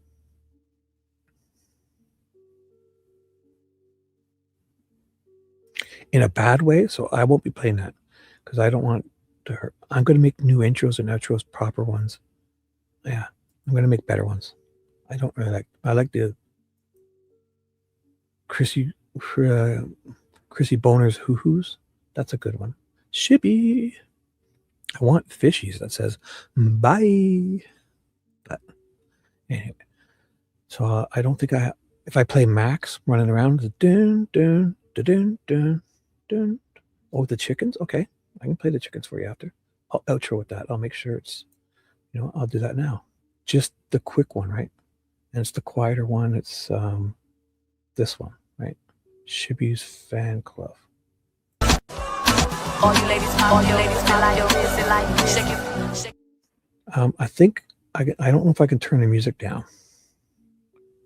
In a bad way, so I won't be playing that because I don't want to hurt. I'm going to make new intros and outros, proper ones. Yeah, I'm going to make better ones. I don't really I like the Chrissy Boner's hoo-hoos. That's a good one. Shibby. I want fishies that says bye. But anyway, so I don't think if I play Max running around, the dun dun dun dun dun. Oh, the chickens. Okay, I can play the chickens for you after. I'll outro with that. I'll make sure it's, I'll do that now. Just the quick one, right? And it's the quieter one. It's this one, right? Shibby's fan club. All you ladies feel like your shake it. I think I don't know if I can turn the music down.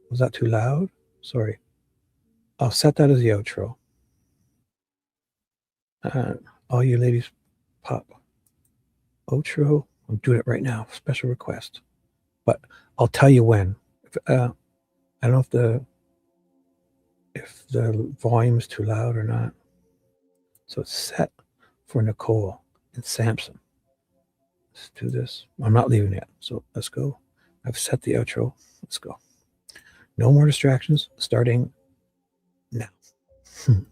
Was that too loud? Sorry. I'll set that as the outro. All you ladies pop. Outro. I'm doing it right now. Special request. But I'll tell you when. I don't know if the volume is too loud or not. So it's set for Nicole and Samson. Let's do this. I'm not leaving yet. So let's go. I've set the outro. Let's go. No more distractions starting now. The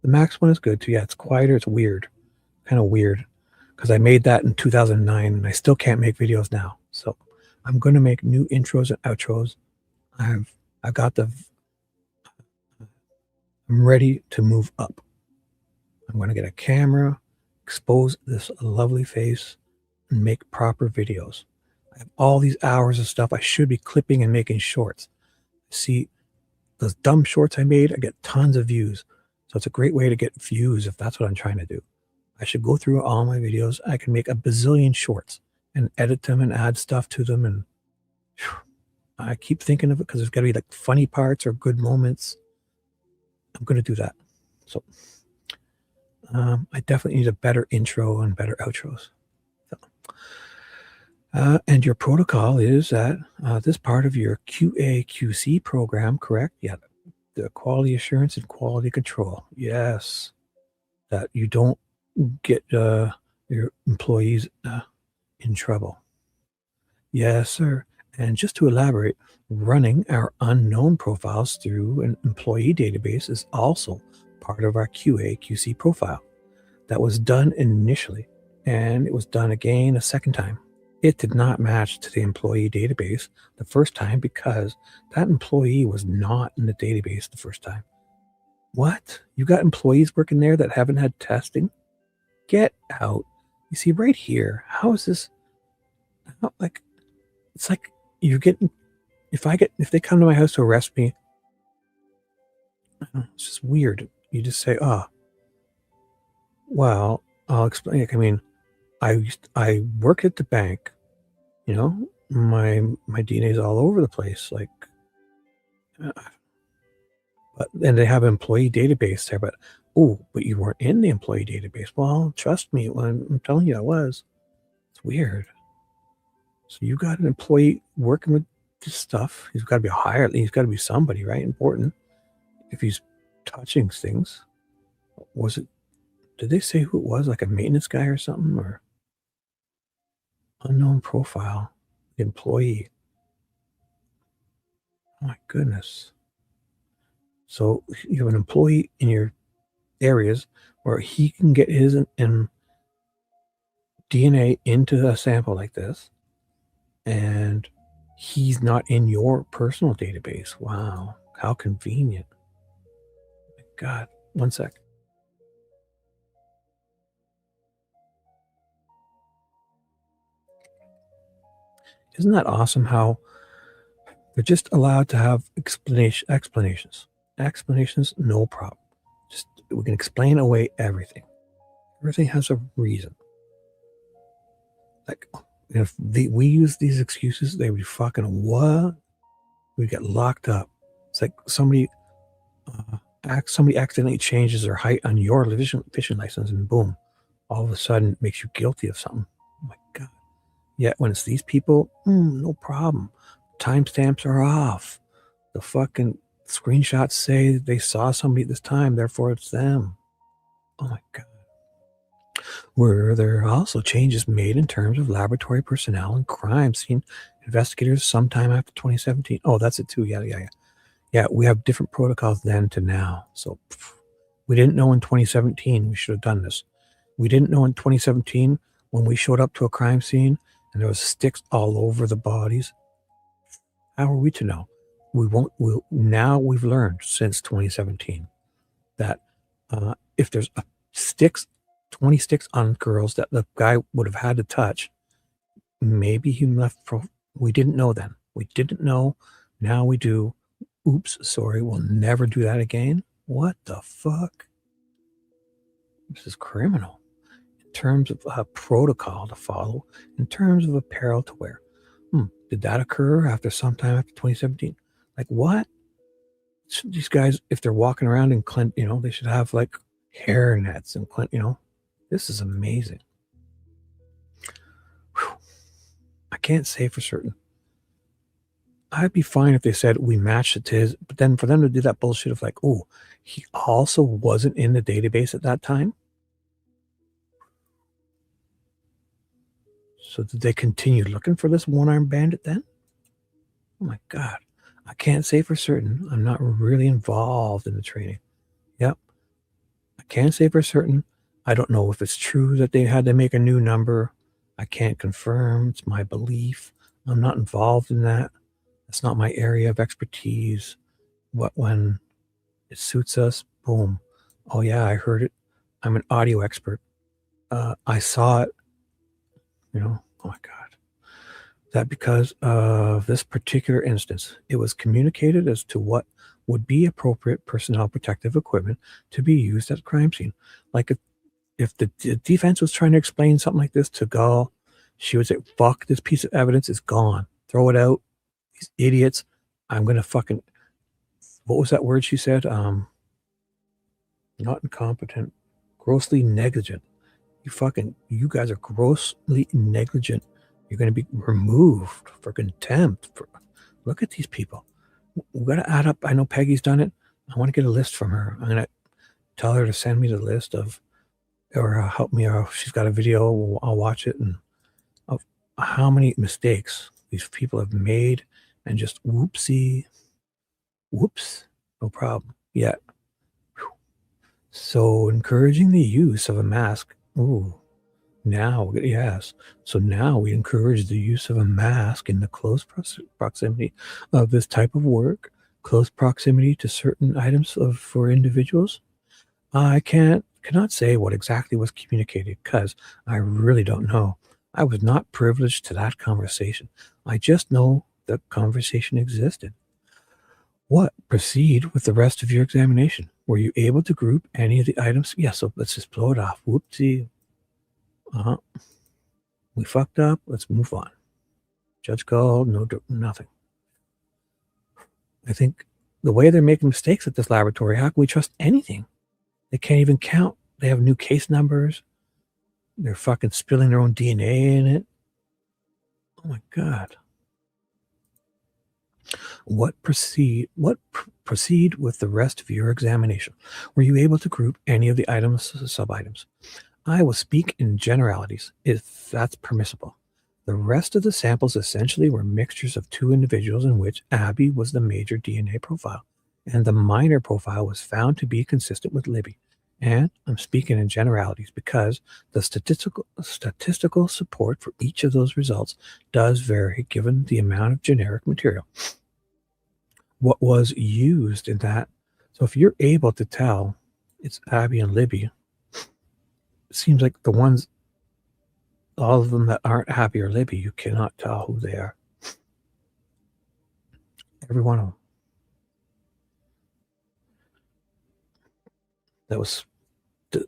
Max one is good too. Yeah, it's quieter. It's weird. Kind of weird. Because I made that in 2009 and I still can't make videos now. So I'm going to make new intros and outros. I've got I'm ready to move up. I'm going to get a camera, expose this lovely face, and make proper videos. I have all these hours of stuff I should be clipping and making shorts. See, those dumb shorts I made, I get tons of views. So it's a great way to get views if that's what I'm trying to do. I should go through all my videos. I can make a bazillion shorts and edit them and add stuff to them. And I keep thinking of it because there's got to be like funny parts or good moments. I'm going to do that. So I definitely need a better intro and better outros. So, and your protocol is that this part of your QA/QC program, correct? Yeah, the quality assurance and quality control. Yes, that you don't get your employees in trouble. Yes, sir. And just to elaborate, running our unknown profiles through an employee database is also part of our QA/QC profile. That was done initially, and it was done again a second time. It did not match to the employee database the first time because that employee was not in the database the first time. What? You got employees working there that haven't had testing? Get out. You see right here, how is this? Like, it's like you're getting, if they come to my house to arrest me, it's just weird. You just say, well, I'll explain. I mean, I work at the bank, my DNA is all over the place. Like, but and they have an employee database there. But but you weren't in the employee database. Well, trust me when I'm telling you, I was. It's weird. So you got an employee working with this stuff. He's got to be hired. He's got to be somebody, right? Important. If he's touching things, was it? Did they say who it was? Like a maintenance guy or something, or unknown profile, employee? Oh my goodness. So you have an employee in your areas where he can get his DNA into a sample like this, and he's not in your personal database. Wow, how convenient. My God, one sec. Isn't that awesome how they're just allowed to have explanations? Explanations, no problem. Just we can explain away everything. Everything has a reason. Like if we use these excuses, they would be fucking what? We get locked up. It's like somebody accidentally changes their height on your fishing license, and boom, all of a sudden it makes you guilty of something. Oh my God. Yet when it's these people, no problem. Timestamps are off. The fucking screenshots say they saw somebody at this time, therefore it's them. Oh my God. Were there also changes made in terms of laboratory personnel and crime scene investigators sometime after 2017? Oh, that's it too. Yeah, we have different protocols then to now. So we didn't know in 2017 we should have done this. We didn't know in 2017 when we showed up to a crime scene and there was sticks all over the bodies. How are we to know? Now we've learned since 2017 that if there's 20 sticks on girls that the guy would have had to touch, maybe he left. We didn't know then. We didn't know. Now we do. Oops, sorry. We'll never do that again. What the fuck? This is criminal. In terms of a protocol to follow, in terms of apparel to wear. Did that occur sometime after 2017? Like what? These guys, if they're walking around in Clint, they should have like hair nets and Clint, this is amazing. Whew. I can't say for certain. I'd be fine if they said we matched it to his, but then for them to do that bullshit of like, he also wasn't in the database at that time. So did they continue looking for this one-armed bandit then? Oh my God. I can't say for certain. I'm not really involved in the training. Yep. I can't say for certain. I don't know if it's true that they had to make a new number. I can't confirm. It's my belief. I'm not involved in that. That's not my area of expertise. When it suits us, boom. Oh yeah, I heard it. I'm an audio expert. I saw it. Oh my God. That because of this particular instance, it was communicated as to what would be appropriate personnel protective equipment to be used at the crime scene. Like if the defense was trying to explain something like this to Gall, she would say, fuck, this piece of evidence is gone. Throw it out. These idiots. I'm going to fucking, what was that word she said? Not incompetent, grossly negligent. You guys are grossly negligent. You're going to be removed for contempt. Look at these people. We got to add up. I know Peggy's done it. I want to get a list from her. I'm going to tell her to send me the list or help me. Or she's got a video. I'll watch it. And of how many mistakes these people have made and just whoops, no problem yet. So encouraging the use of a mask. Now, yes. So now we encourage the use of a mask in the close proximity of this type of work, close proximity to certain items for individuals. I cannot say what exactly was communicated because I really don't know. I was not privileged to that conversation. I just know the conversation existed. What? Proceed with the rest of your examination. Were you able to group any of the items? Yeah, so let's just blow it off. Whoopsie. We fucked up. Let's move on. Judge called, no, nothing. I think the way they're making mistakes at this laboratory, how can we trust anything? They can't even count. They have new case numbers. They're fucking spilling their own DNA in it. Oh my God. Proceed with the rest of your examination? Were you able to group any of the items, sub-items? I will speak in generalities, if that's permissible. The rest of the samples essentially were mixtures of two individuals in which Abby was the major DNA profile, and the minor profile was found to be consistent with Libby. And I'm speaking in generalities because the statistical support for each of those results does vary given the amount of generic material. What was used in that? So if you're able to tell it's Abby and Libby, it seems like the ones, all of them that aren't Abby or Libby, you cannot tell who they are. Every one of them. That was the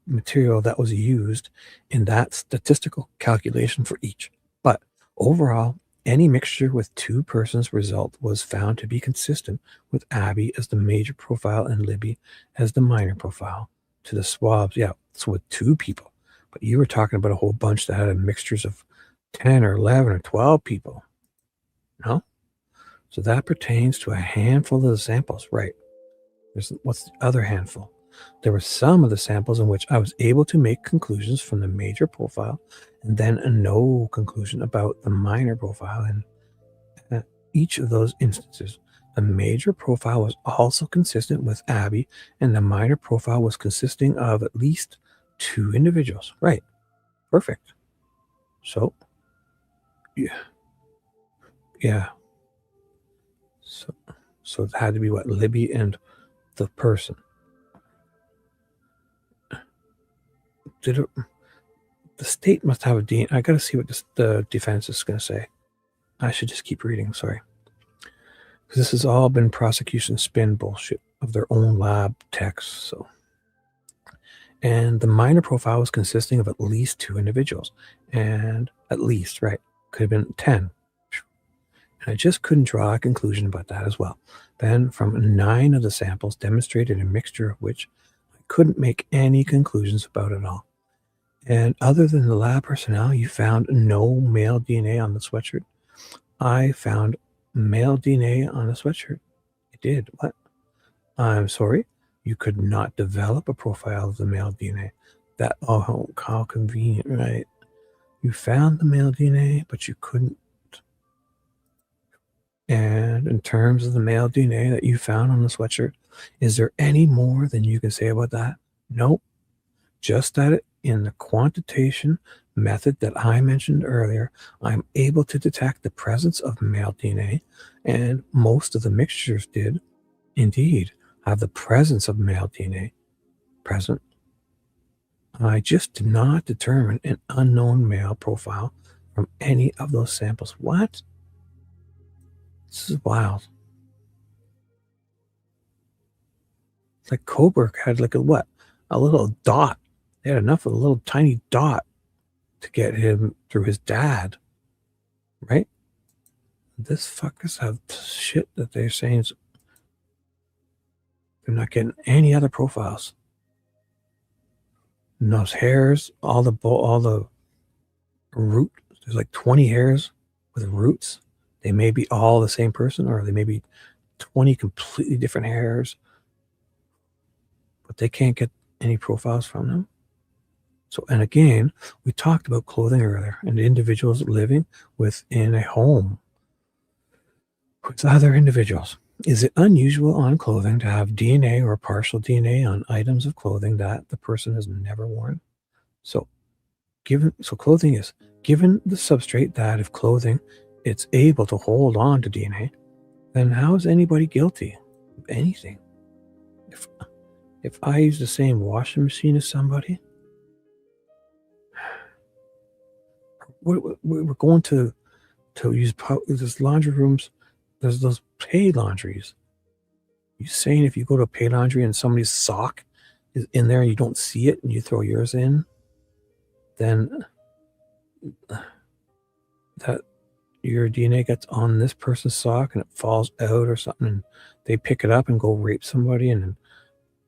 material that was used in that statistical calculation for each. But overall, any mixture with two persons result was found to be consistent with Abby as the major profile and Libby as the minor profile. To the swabs, yeah, so with two people. But you were talking about a whole bunch that had mixtures of 10 or 11 or 12 people. No? So that pertains to a handful of the samples, right? What's the other handful? There were some of the samples in which I was able to make conclusions from the major profile and then no conclusion about the minor profile. And each of those instances, the major profile was also consistent with Abby and the minor profile was consisting of at least two individuals. Right. Perfect. So, yeah. So it had to be what? Libby and the person. The state must have a DNA. I got to see what the defense is going to say. I should just keep reading. Sorry. Because this has all been prosecution spin bullshit of their own lab techs. So, and the minor profile was consisting of at least two individuals. And at least, right, could have been 10. And I just couldn't draw a conclusion about that as well. Then from 9 of the samples demonstrated a mixture of which I couldn't make any conclusions about at all. And other than the lab personnel, you found no male DNA on the sweatshirt. I found male DNA on the sweatshirt. It did. What? I'm sorry. You could not develop a profile of the male DNA. That, oh, how convenient, right? You found the male DNA, but you couldn't. And in terms of the male DNA that you found on the sweatshirt, is there any more than you can say about that? Nope. Just that in the quantitation method that I mentioned earlier, I'm able to detect the presence of male DNA, and most of the mixtures did indeed have the presence of male DNA present. I just did not determine an unknown male profile from any of those samples. What? This is wild. It's like Coburg had like a what? A little dot. They had enough of a little tiny dot to get him through his dad, right? This fuckers have shit that they're saying they're not getting any other profiles. And those hairs, all the root. There's like 20 hairs with roots. They may be all the same person, or they may be 20 completely different hairs, but they can't get any profiles from them. So, and again, we talked about clothing earlier and individuals living within a home with other individuals. Is it unusual on clothing to have DNA or partial DNA on items of clothing that the person has never worn? So clothing is given the substrate that if clothing, it's able to hold on to DNA, then how is anybody guilty of anything? If I use the same washing machine as somebody, we're going to use there's laundry rooms. There's those pay laundries. You saying if you go to a pay laundry and somebody's sock is in there and you don't see it and you throw yours in, then that your DNA gets on this person's sock and it falls out or something, and they pick it up and go rape somebody, and then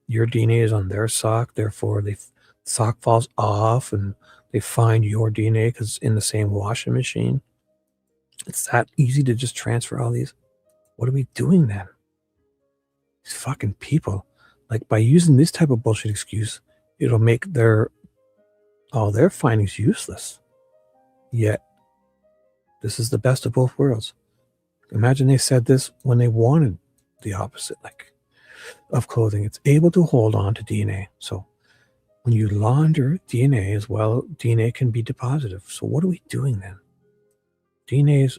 your DNA is on their sock, therefore the sock falls off and they find your DNA because it's in the same washing machine. It's that easy to just transfer all these. What are we doing then? These fucking people, like, by using this type of bullshit excuse, it'll make all their findings useless. Yet this is the best of both worlds. Imagine they said this when they wanted the opposite, like, of clothing. It's able to hold on to DNA. So when you launder DNA as well, DNA can be depositive. So what are we doing then? DNA is,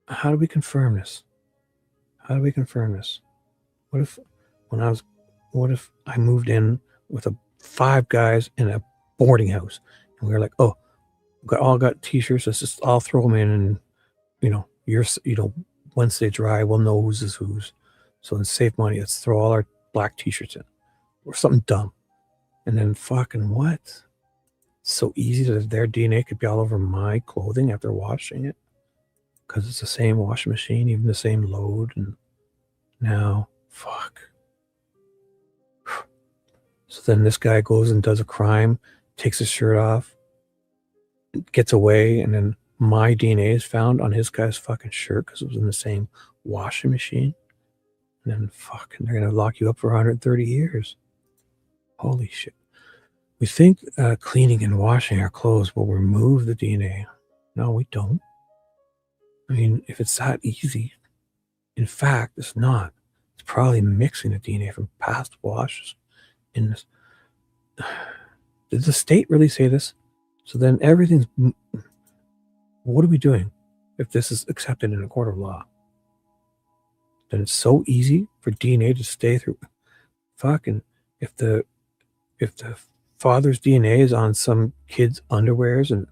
how do we confirm this? How do we confirm this? What if I moved in with 5 guys in a boarding house, and we were like, oh, we all got t-shirts, let's just all throw them in, and once they dry, we'll know whose is whose. So to save money, let's throw all our black t-shirts in, or something dumb. And then fucking what? It's so easy that their DNA could be all over my clothing after washing it, because it's the same washing machine, even the same load. And now, fuck. So then this guy goes and does a crime, takes his shirt off, gets away, and then my DNA is found on his guy's fucking shirt because it was in the same washing machine. And then fucking, they're going to lock you up for 130 years. Holy shit. We think cleaning and washing our clothes will remove the DNA. No, we don't. I mean, if it's that easy, in fact, it's not. It's probably mixing the DNA from past washes in this. Did the state really say this? So then everything's, what are we doing if this is accepted in a court of law? Then it's so easy for DNA to stay through. Fucking, if the father's DNA is on some kid's underwears, and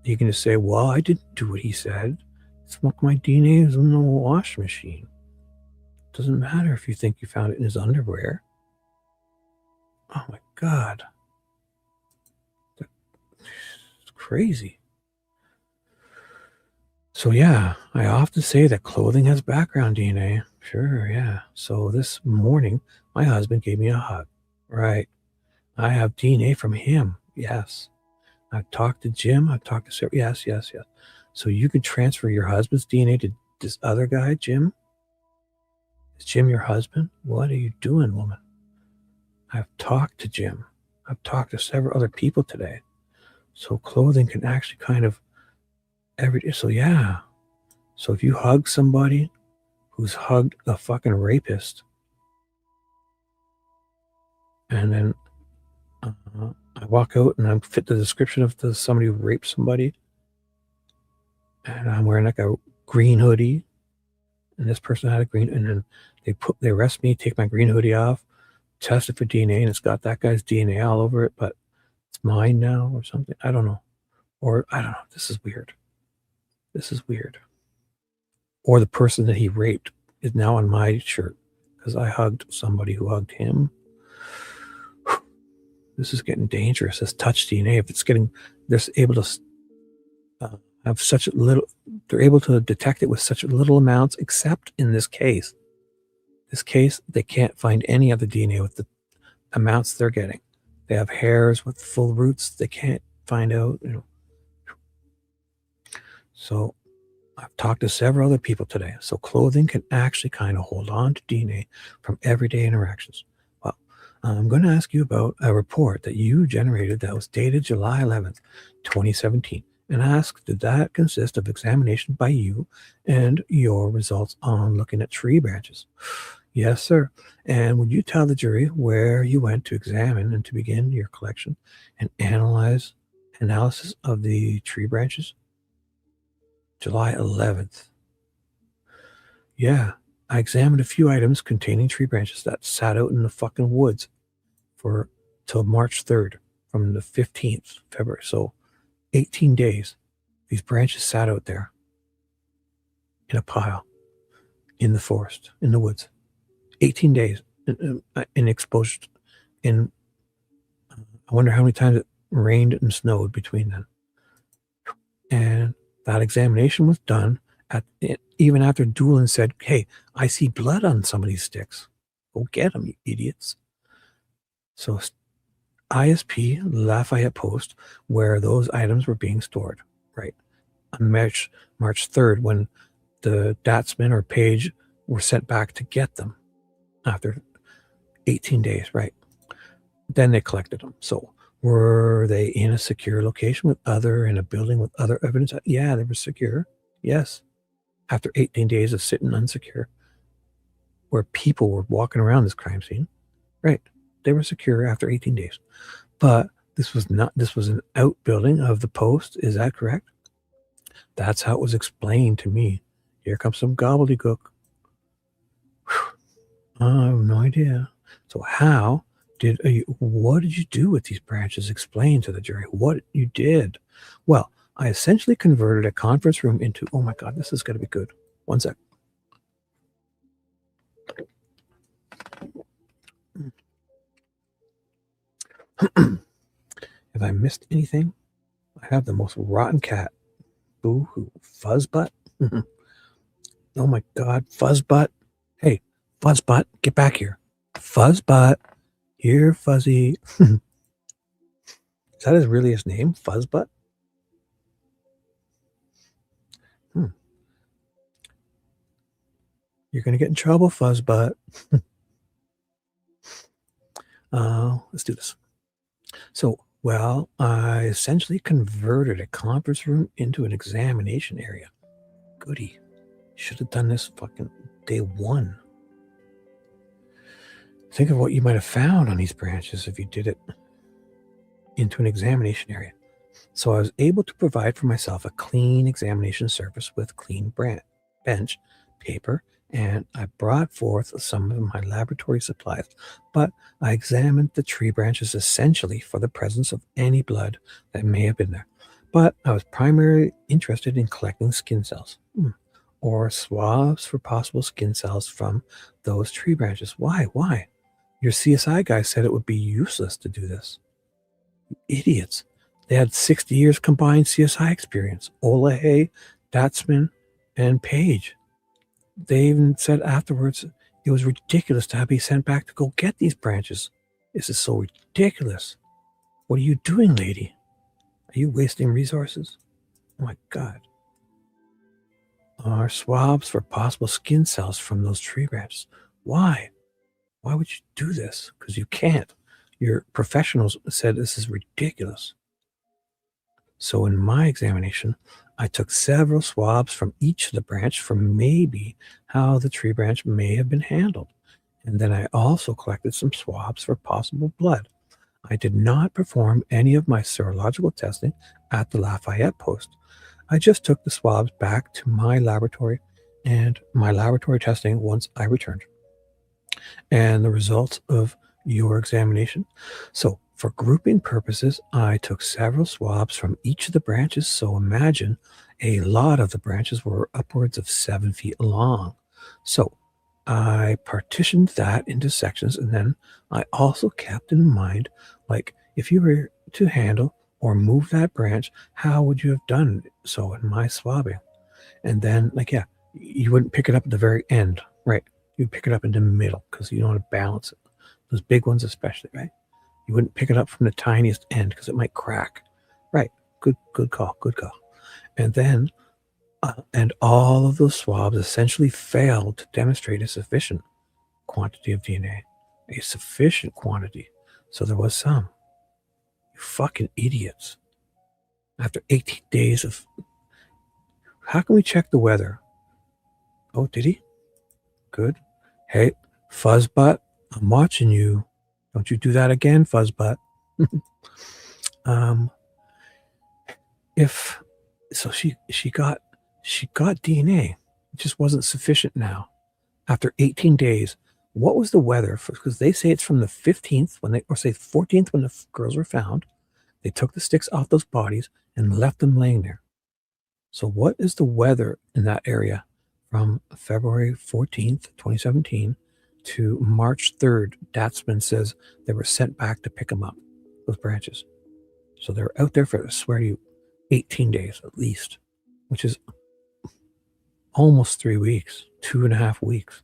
you can just say, well, I didn't do what he said. It's what my DNA is in the wash machine. It doesn't matter if you think you found it in his underwear. Oh my God. It's crazy. So yeah, I often say that clothing has background DNA. Sure, yeah. So this morning, my husband gave me a hug. Right. I have DNA from him. Yes. I've talked to Jim. I've talked to Sarah. Yes. So you can transfer your husband's DNA to this other guy, Jim? Is Jim your husband? What are you doing, woman? I've talked to Jim. I've talked to several other people today. So clothing can actually kind of so yeah. So if you hug somebody who's hugged a fucking rapist, and then I walk out and I fit the description of somebody who raped somebody, and I'm wearing like a green hoodie, and this person had a green, and then they arrest me, take my green hoodie off, test it for DNA, and it's got that guy's DNA all over it, but it's mine now or something. I don't know. Or I don't know. This is weird. Or the person that he raped is now on my shirt because I hugged somebody who hugged him. This is getting dangerous. This touch DNA, if it's getting, they're able to have such a little, they're able to detect it with such little amounts, except in this case. This case, they can't find any other DNA with the amounts they're getting. They have hairs with full roots. They can't find out, So I've talked to several other people today. So clothing can actually kind of hold on to DNA from everyday interactions. Well, I'm going to ask you about a report that you generated that was dated July 11th, 2017, and ask, did that consist of examination by you and your results on looking at tree branches? Yes, sir. And would you tell the jury where you went to examine and to begin your collection and analysis of the tree branches? July 11th. Yeah, I examined a few items containing tree branches that sat out in the fucking woods till March 3rd, from the 15th February. So 18 days, these branches sat out there in a pile in the forest, in the woods. 18 days in exposure. I wonder how many times it rained and snowed between them. And That examination was done even after Doolin said, hey, I see blood on some of these sticks. Go get them, you idiots. So ISP, Lafayette Post, where those items were being stored, right? On March 3rd, when the Datsman or Page were sent back to get them after 18 days, right? Then they collected them. So were they in a secure location in a building with other evidence? Yeah, they were secure. Yes. After 18 days of sitting unsecure, where people were walking around this crime scene, right? They were secure after 18 days. But this was an outbuilding of the Post. Is that correct? That's how it was explained to me. Here comes some gobbledygook. I have no idea. So what did you do with these branches? Explain to the jury what you did. Well, I essentially converted a conference room into, oh my God, this is going to be good. One sec. Have I missed anything? I have the most rotten cat. Boo-hoo. Fuzzbutt? Oh my God, Fuzzbutt. Hey, Fuzzbutt, get back here. Fuzzbutt. Here, Fuzzy. Is that really his name? Fuzzbutt? You're going to get in trouble, Fuzzbutt. Let's do this. So, well, I essentially converted a conference room into an examination area. Goody. Should have done this fucking day one. Think of what you might have found on these branches if you did it into an examination area. So I was able to provide for myself a clean examination surface with clean bench, paper, and I brought forth some of my laboratory supplies, but I examined the tree branches essentially for the presence of any blood that may have been there. But I was primarily interested in collecting skin cells or swabs for possible skin cells from those tree branches. Why? Your CSI guy said it would be useless to do this. Idiots. They had 60 years combined CSI experience. Olahay, Datsman, and Page. They even said afterwards it was ridiculous to be sent back to go get these branches. This is so ridiculous. What are you doing, lady? Are you wasting resources? Oh my God. Are swabs for possible skin cells from those tree branches. Why? Why would you do this? Because you can't. Your professionals said this is ridiculous. So in my examination, I took several swabs from each of the branch for maybe how the tree branch may have been handled. And then I also collected some swabs for possible blood. I did not perform any of my serological testing at the Lafayette Post. I just took the swabs back to my laboratory and my laboratory testing once I returned. And the results of your examination. So for grouping purposes, I took several swabs from each of the branches. So imagine a lot of the branches were upwards of 7 feet long. So I partitioned that into sections, and then I also kept in mind, like, if you were to handle or move that branch, how would you have done so in my swabbing? And then, like, yeah, you wouldn't pick it up at the very end, right? You'd pick it up in the middle because you don't want to balance it. Those big ones especially, right? You wouldn't pick it up from the tiniest end because it might crack. Right. Good call. And then, and all of those swabs essentially failed to demonstrate a sufficient quantity of DNA. A sufficient quantity. So there was some. You fucking idiots. After 18 days of... How can we check the weather? Oh, did he? Good. Hey, Fuzzbutt, I'm watching you. Don't you do that again, Fuzzbutt. She got DNA. It just wasn't sufficient now. After 18 days, what was the weather? Because they say it's from the 15th or say 14th when the girls were found. They took the sticks off those bodies and left them laying there. So what is the weather in that area from February 14th, 2017 to March 3rd? Datsman says they were sent back to pick them up, those branches. So they were out there for, I swear to you, 18 days at least. which is almost 3 weeks, 2.5 weeks.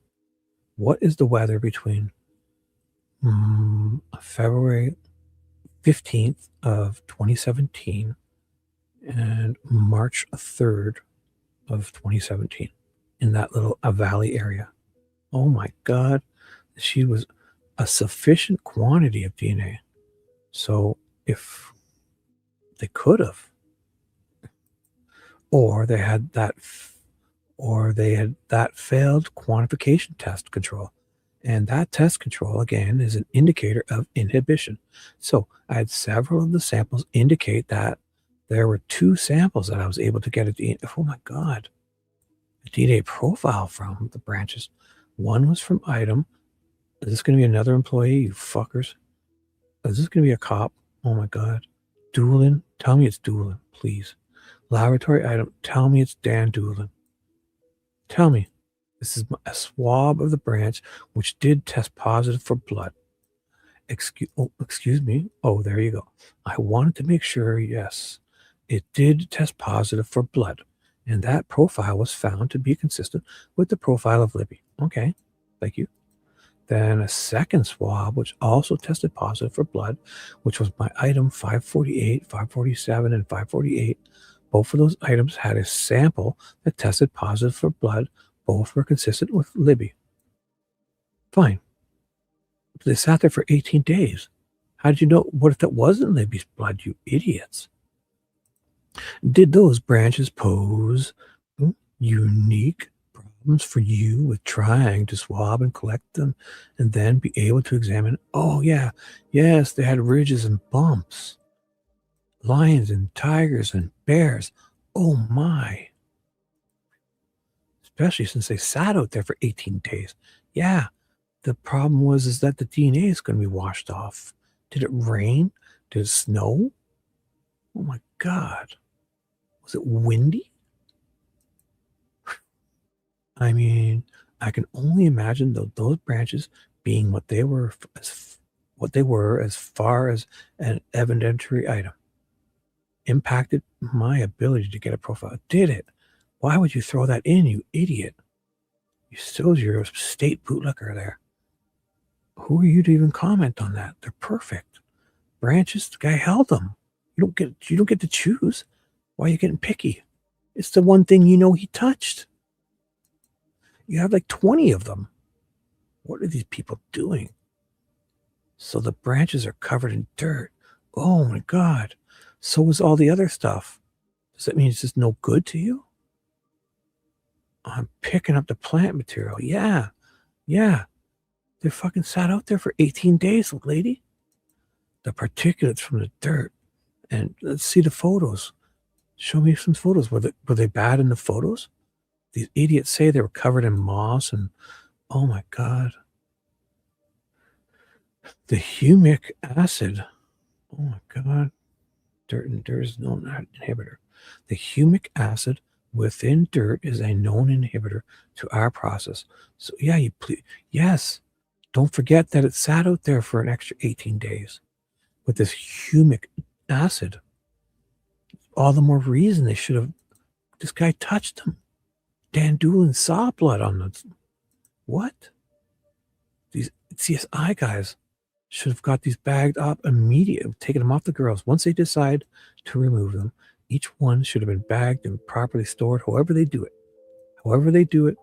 What is the weather between February 15th of 2017 and March 3rd of 2017 in that little valley area? Oh my God. She was a sufficient quantity of DNA. So if they could have, or they had that failed quantification test control. And that test control, again, is an indicator of inhibition. So I had several of the samples indicate that there were 2 samples that I was able to get a DNA. Oh my God. A DNA profile from the branches. One was from item. Is this going to be another employee, you fuckers? Is this going to be a cop? Oh my God. Doolin? Tell me it's Doolin, please. Laboratory item. Tell me it's Dan Doolin. Tell me. This is a swab of the branch, which did test positive for blood. Excuse me. Oh, there you go. I wanted to make sure, yes, it did test positive for blood. And that profile was found to be consistent with the profile of Libby. Okay, thank you. Then a second swab, which also tested positive for blood, which was my item 548, 547, and 548. Both of those items had a sample that tested positive for blood. Both were consistent with Libby. Fine. They sat there for 18 days. How did you know? What if that wasn't Libby's blood, you idiots? Did those branches pose unique problems for you with trying to swab and collect them and then be able to examine? Oh, yeah. Yes, they had ridges and bumps. Lions and tigers and bears. Oh, my. Especially since they sat out there for 18 days. Yeah, the problem is that the DNA is going to be washed off. Did it rain? Did it snow? Oh my God. Was it windy? I mean, I can only imagine those branches being what they were as far as an evidentiary item. Impacted my ability to get a profile. Did it? Why would you throw that in, you idiot? You're a state bootlicker there. Who are you to even comment on that? They're perfect. Branches, the guy held them. You don't get to choose. Why are you getting picky? It's the one thing you know he touched. You have like 20 of them. What are these people doing? So the branches are covered in dirt. Oh my God. So was all the other stuff. Does that mean it's just no good to you? I'm picking up the plant material. Yeah. They fucking sat out there for 18 days, lady. The particulates from the dirt. And let's see the photos. Show me some photos. Were they bad in the photos? These idiots say they were covered in moss and oh my God. The humic acid. Oh my God. Dirt is no inhibitor. The humic acid within dirt is a known inhibitor to our process. So yeah, yes. Don't forget that it sat out there for an extra 18 days with this humic acid. All the more reason they should have. This guy touched him. Dan Doolin saw blood on them. What? These CSI guys should have got these bagged up immediately, taken them off the girls. Once they decide to remove them, each one should have been bagged and properly stored. However they do it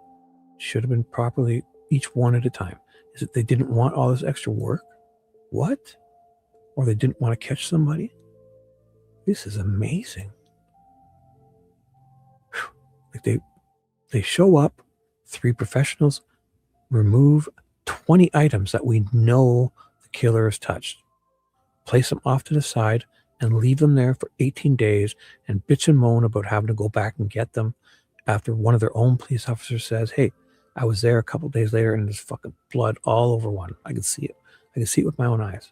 should have been properly, each one at a time. Is it they didn't want all this extra work? What? Or they didn't want to catch somebody? This is amazing. Like they show up, 3 professionals, remove 20 items that we know the killer has touched, place them off to the side, and leave them there for 18 days and bitch and moan about having to go back and get them after one of their own police officers says, hey, I was there a couple days later and there's fucking blood all over one. I can see it. I can see it with my own eyes.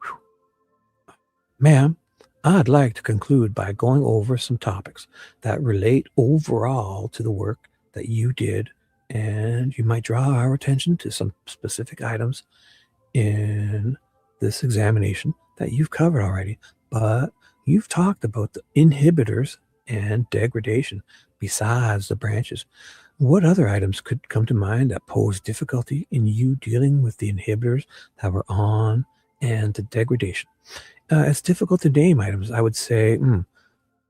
Whew. Ma'am, I'd like to conclude by going over some topics that relate overall to the work that you did, and you might draw our attention to some specific items in this examination that you've covered already, but you've talked about the inhibitors and degradation besides the branches. What other items could come to mind that pose difficulty in you dealing with the inhibitors that were on and the degradation? It's difficult to name items. I would say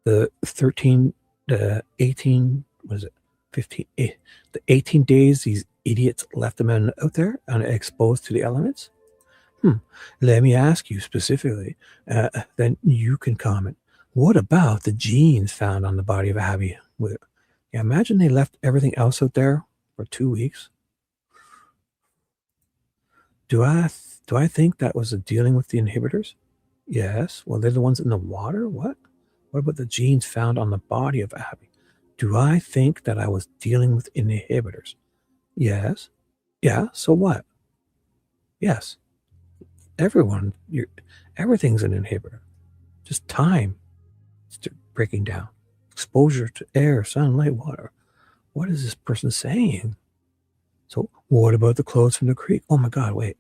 the 13, the 18, what is it, 15, the 18 days these idiots left them out there exposed to the elements. Let me ask you specifically, then you can comment. What about the genes found on the body of Abby? Yeah, imagine they left everything else out there for 2 weeks. Do I think that was dealing with the inhibitors? Yes. Well, they're the ones in the water? What? What about the genes found on the body of Abby? Do I think that I was dealing with inhibitors? Yes. Yeah, so what? Yes. Everything's an inhibitor. Just time breaking down. Exposure to air, sunlight, water. What is this person saying? So what about the clothes from the creek? Oh my God, wait.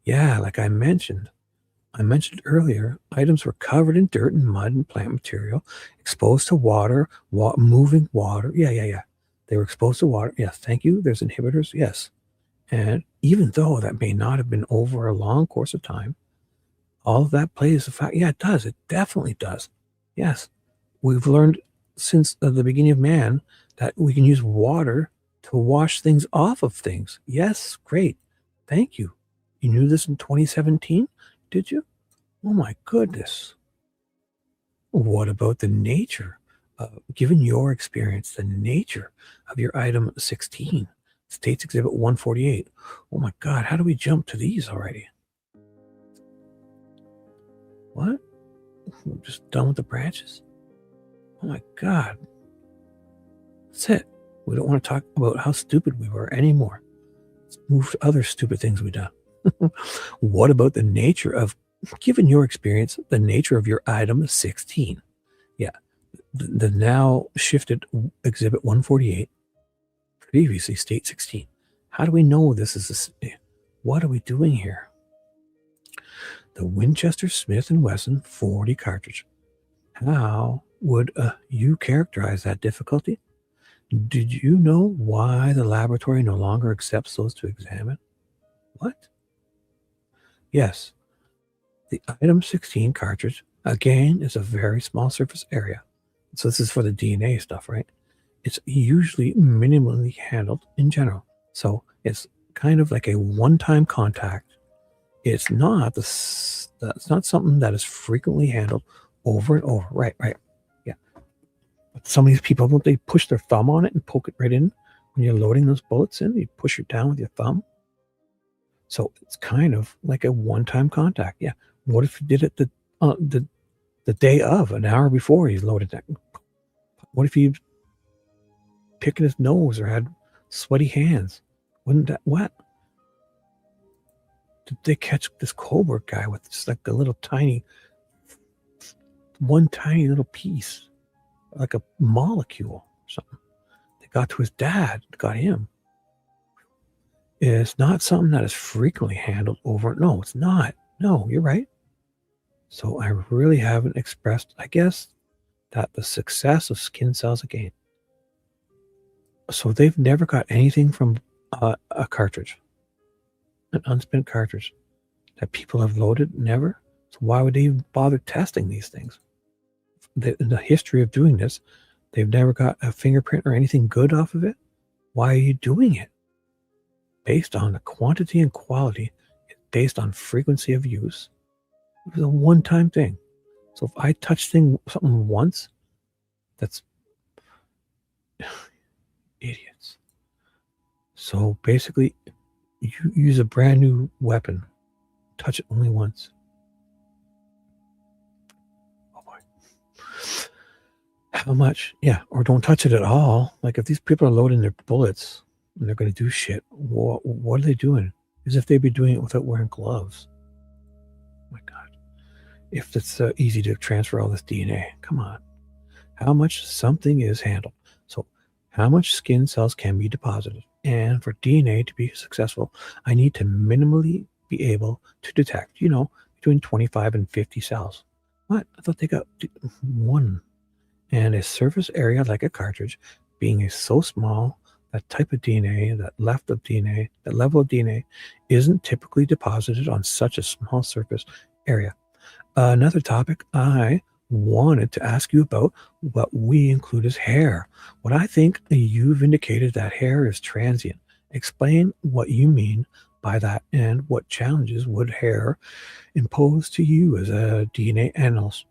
Yeah, like I mentioned earlier, items were covered in dirt and mud and plant material, exposed to water, moving water. Yeah. They were exposed to water. Yeah, thank you. There's inhibitors. Yes. And even though that may not have been over a long course of time, all of that plays a fact. Yeah, it does. It definitely does. Yes. We've learned since the beginning of man that we can use water to wash things off of things. Yes, great. Thank you. You knew this in 2017, did you? Oh my goodness. What about the nature, given your experience, the nature of your item 16? States Exhibit 148. Oh my God, how do we jump to these already? What? We're just done with the branches? Oh my God. That's it. We don't want to talk about how stupid we were anymore. Let's move to other stupid things we've done. What about the nature of, given your experience, the nature of your item 16? Yeah, the now shifted Exhibit 148, previously State 16. How do we know this is what are we doing here? The Winchester Smith & Wesson 40 cartridge. How would you characterize that difficulty? Did you know why the laboratory no longer accepts those to examine? What? Yes, the item 16 cartridge, again, is a very small surface area. So this is for the DNA stuff, right? It's usually minimally handled in general. So it's kind of like a one-time contact. It's not something that is frequently handled over and over. Right. Yeah. But some of these people, don't they push their thumb on it and poke it right in when you're loading those bullets in? You push it down with your thumb. So it's kind of like a one-time contact. Yeah. What if you did it the day of, an hour before he's loaded that? What if he picking his nose or had sweaty hands? Wouldn't that what? Did they catch this Colbert guy with just like a little tiny little piece, like a molecule or something? They got to his dad, got him. It's not something that is frequently handled over. No, it's not. No, you're right. So I really haven't expressed, I guess, that the success of skin cells again. So they've never got anything from a cartridge, an unspent cartridge that people have loaded. Never. So why would they even bother testing these things? In the history of doing this, they've never got a fingerprint or anything good off of it. Why are you doing it? Based on the quantity and quality, based on frequency of use. It was a one-time thing. So if I touch something once, that's idiots. So basically, you use a brand new weapon, touch it only once. Oh boy. How much? Yeah, or don't touch it at all. Like if these people are loading their bullets and they're going to do shit, what are they doing? As if they'd be doing it without wearing gloves. Oh my God. If it's easy to transfer all this DNA, come on. How much something is handled. So how much skin cells can be deposited? And for DNA to be successful, I need to minimally be able to detect, between 25 and 50 cells. What? I thought they got one. And a surface area like a cartridge being so small, that type of DNA, that level of DNA isn't typically deposited on such a small surface area. Another topic I wanted to ask you about, what we include as hair. What I think you've indicated that hair is transient. Explain what you mean by that and what challenges would hair impose to you as a DNA analyst.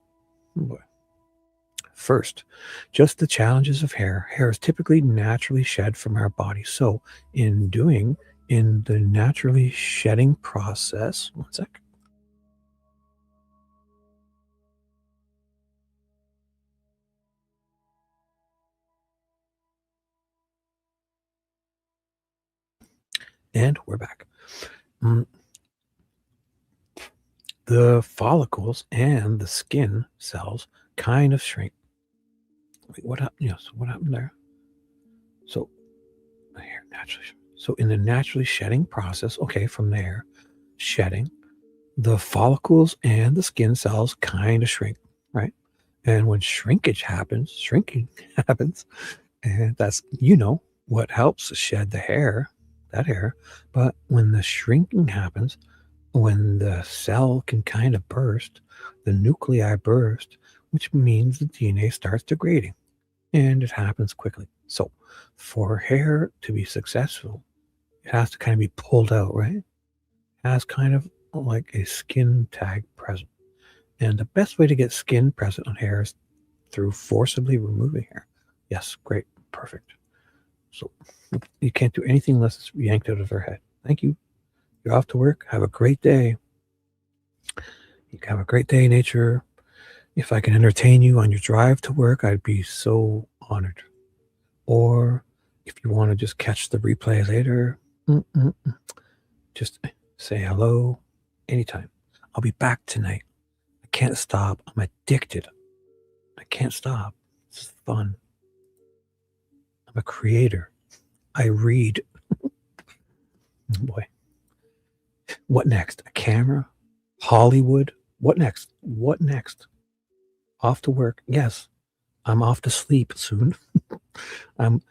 First, just the challenges of hair. Hair is typically naturally shed from our body. So in the naturally shedding process, one sec. And we're back. The follicles and the skin cells kind of shrink. Wait, what happened? Yes, what happened there? So, hair naturally. So, in the naturally shedding process, okay, from there, shedding, the follicles and the skin cells kind of shrink, right? And when shrinking happens, and that's, what helps shed the hair, that hair. But when the shrinking happens, when the cell can kind of burst, the nuclei burst, which means the DNA starts degrading, and it happens quickly. So for hair to be successful, it has to kind of be pulled out, right? It has kind of like a skin tag present. And the best way to get skin present on hair is through forcibly removing hair. Yes, great, perfect. So you can't do anything unless it's yanked out of their head. Thank you. You're off to work. Have a great day. You can have a great day, nature. If I can entertain you on your drive to work, I'd be so honored. Or if you want to just catch the replay later, just say hello anytime. I'll be back tonight. I can't stop. I'm addicted. I can't stop. It's fun. I'm a creator. I read. Boy. What next? A camera? Hollywood? What next? What next? Off to work. Yes, I'm off to sleep soon. I'm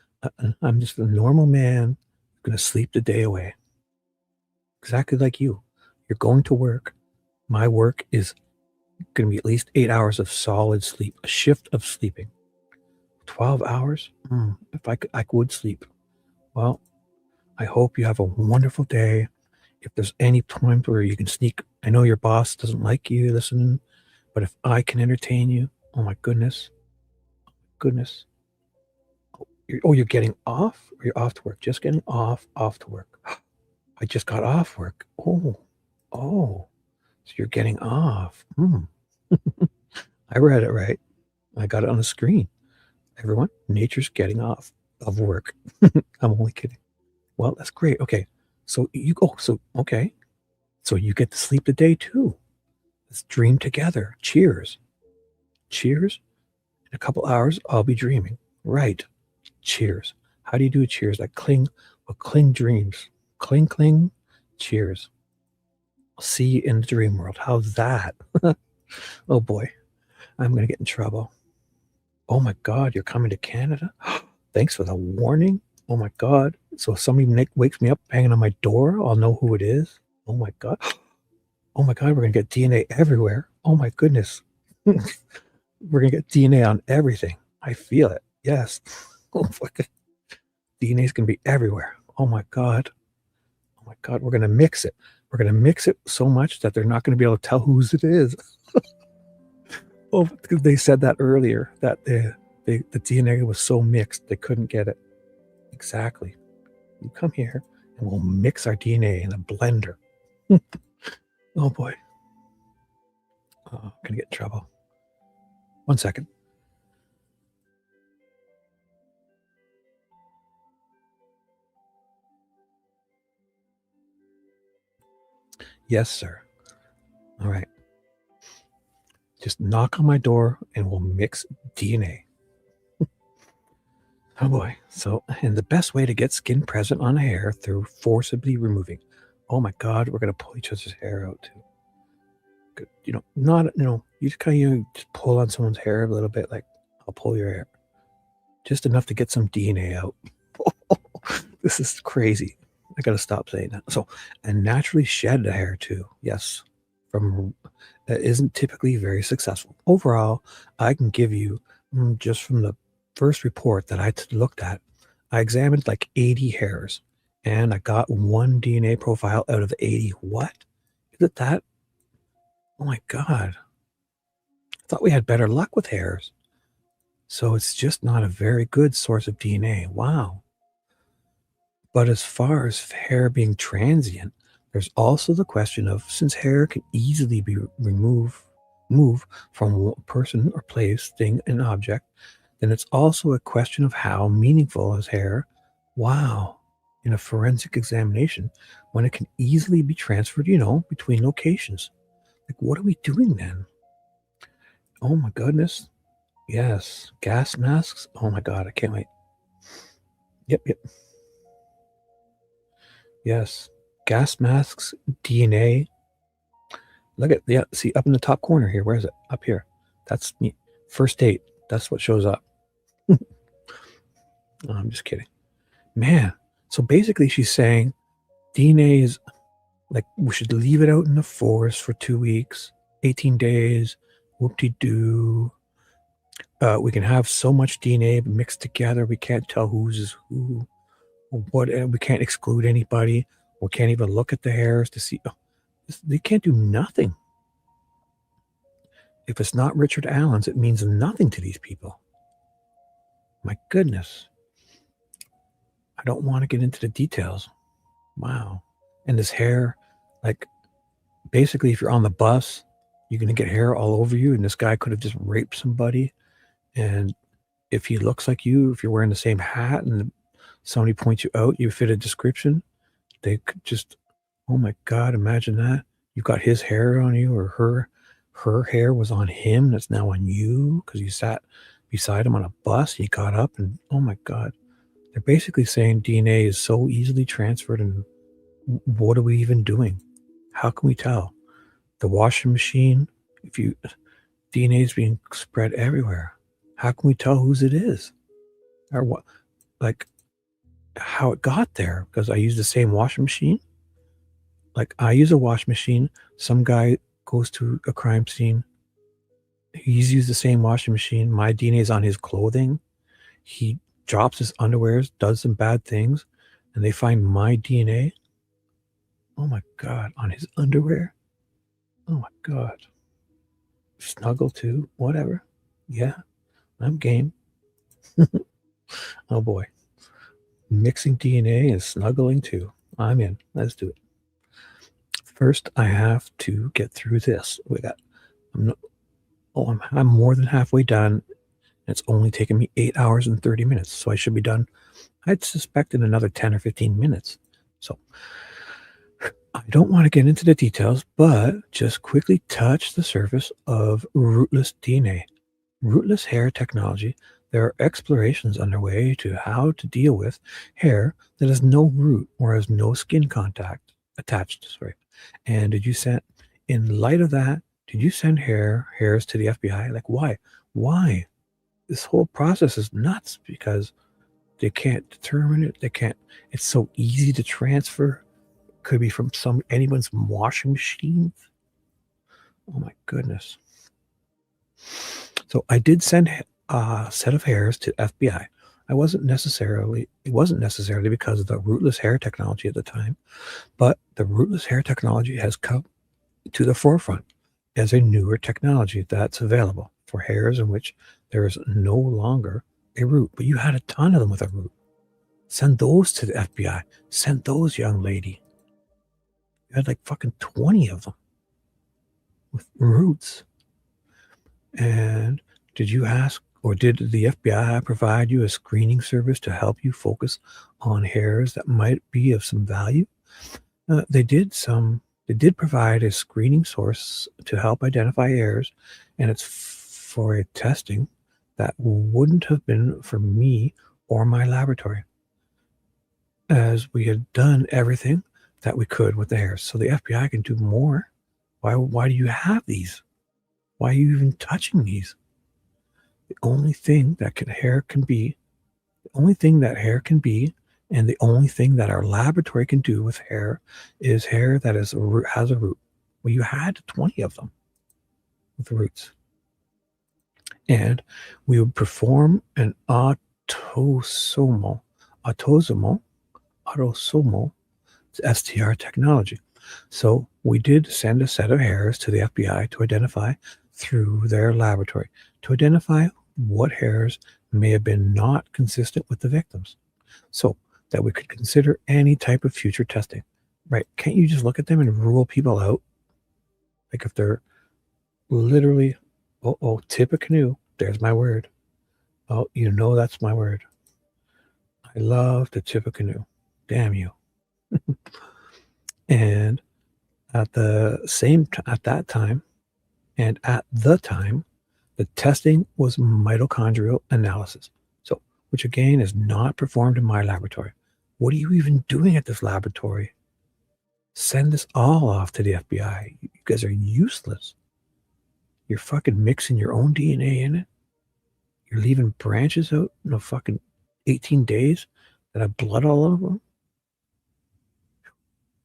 just a normal man going to sleep the day away. Exactly like you. You're going to work. My work is going to be at least 8 hours of solid sleep, a shift of sleeping. 12 hours? If I would sleep. Well, I hope you have a wonderful day. If there's any time where you can sneak, I know your boss doesn't like you listening, but if I can entertain you, oh my goodness. You're getting off, or you're off to work? Just getting off to work. I just got off work. Oh, so you're getting off. I read it right. I got it on the screen. Everyone, nature's getting off of work. I'm only kidding. Well, that's great. Okay. So you get to sleep today too. Let's dream together. Cheers. Cheers. In a couple hours, I'll be dreaming. Right. Cheers. How do you do a cheers? Like cling dreams. Cling. Cheers. I'll see you in the dream world. How's that? Oh boy. I'm going to get in trouble. Oh my God, you're coming to Canada? Thanks for the warning. Oh my God. So if somebody wakes me up banging on my door, I'll know who it is. Oh my God. Oh my God, we're going to get DNA everywhere. Oh my goodness. We're going to get DNA on everything. I feel it. Yes. Oh, DNA is going to be everywhere. Oh my God. Oh my God, we're going to mix it. We're going to mix it so much that they're not going to be able to tell whose it is. Oh, they said that earlier, that the DNA was so mixed, they couldn't get it. Exactly. You come here and we'll mix our DNA in a blender. Oh boy. I'm going to get in trouble. 1 second. Yes, sir. All right. Just knock on my door and we'll mix DNA. Oh boy. So, and the best way to get skin present on hair through forcibly removing. Oh my God, we're going to pull each other's hair out too. Good. You just kind of just pull on someone's hair a little bit, like, I'll pull your hair. Just enough to get some DNA out. This is crazy. I gotta stop saying that. So, and naturally shed the hair too. Yes, from that isn't typically very successful. Overall, I can give you just from the first report that I looked at, I examined like 80 hairs, and I got one DNA profile out of 80. What? Is it that? Oh my God! I thought we had better luck with hairs. So it's just not a very good source of DNA. Wow. But as far as hair being transient, there's also the question of, since hair can easily be moved from a person or place, thing, and object, then it's also a question of how meaningful is hair, wow, in a forensic examination, when it can easily be transferred, between locations. Like, what are we doing then? Oh my goodness. Yes. Gas masks. Oh my God. I can't wait. Yep. Yes. Gas masks, DNA. Look at, see, up in the top corner here. Where is it? Up here. That's me. First date. That's what shows up. Oh, I'm just kidding. Man. So basically she's saying DNA is like, we should leave it out in the forest for 2 weeks, 18 days, whoop-de-doo. We can have so much DNA mixed together, we can't tell whose is who, or what, and we can't exclude anybody. We can't even look at the hairs to see. They can't do nothing. If it's not Richard Allen's, it means nothing to these people. My goodness. I don't want to get into the details. Wow. And this hair, like, basically, if you're on the bus, you're going to get hair all over you, and this guy could have just raped somebody. And if he looks like you, if you're wearing the same hat and somebody points you out, you fit a description, they could just, oh my God, imagine that. You've got his hair on you, or her hair was on him, that's now on you because you sat beside him on a bus, he got up, and oh my God. They're basically saying DNA is so easily transferred, and what are we even doing? How can we tell? The washing machine, DNA is being spread everywhere. How can we tell whose it is? Or what, like, how it got there? Because I use the same washing machine. Like, I use a washing machine. Some guy goes to a crime scene. He's used the same washing machine. My DNA is on his clothing. He drops his underwears, does some bad things, and they find my DNA. Oh my God, on his underwear. Oh my God. Snuggle too, whatever. Yeah, I'm game. Oh boy. Mixing DNA and snuggling too. I'm in. Let's do it. First, I have to get through this. I'm more than halfway done. It's only taken me 8 hours and 30 minutes, so I should be done, I'd suspect, in another 10 or 15 minutes. So I don't want to get into the details, but just quickly touch the surface of rootless DNA. Rootless hair technology. There are explorations underway to how to deal with hair that has no root or has no skin contact attached. And in light of that, did you send hairs to the FBI? Like, why? Why? This whole process is nuts because they can't determine it. It's so easy to transfer. Could be from anyone's washing machine. Oh my goodness. So I did send a set of hairs to FBI. It wasn't necessarily because of the rootless hair technology at the time, but the rootless hair technology has come to the forefront as a newer technology that's available for hairs in which there is no longer a root. But you had a ton of them with a root. Send those to the FBI. Send those, young lady. You had like fucking 20 of them with roots. And did you ask, or did the FBI provide you a screening service to help you focus on hairs that might be of some value? They did provide a screening source to help identify hairs, and it's for a testing that wouldn't have been for me or my laboratory, as we had done everything that we could with the hairs. So the FBI can do more. Why do you have these? Why are you even touching these? The only thing that hair can be, and the only thing that our laboratory can do with hair is hair that has a root. Well, you had 20 of them with roots. And we would perform an autosomal STR technology. So we did send a set of hairs to the FBI to identify through their laboratory, to identify what hairs may have been not consistent with the victims, so that we could consider any type of future testing. Right? Can't you just look at them and rule people out? Like if they're literally, tip a canoe, there's my word. Oh, you know that's my word. I love to tip a canoe. Damn you. And at the time, the testing was mitochondrial analysis. So, which again is not performed in my laboratory. What are you even doing at this laboratory? Send this all off to the FBI. You guys are useless. You're fucking mixing your own DNA in it. You're leaving branches out in fucking 18 days that have blood all over them.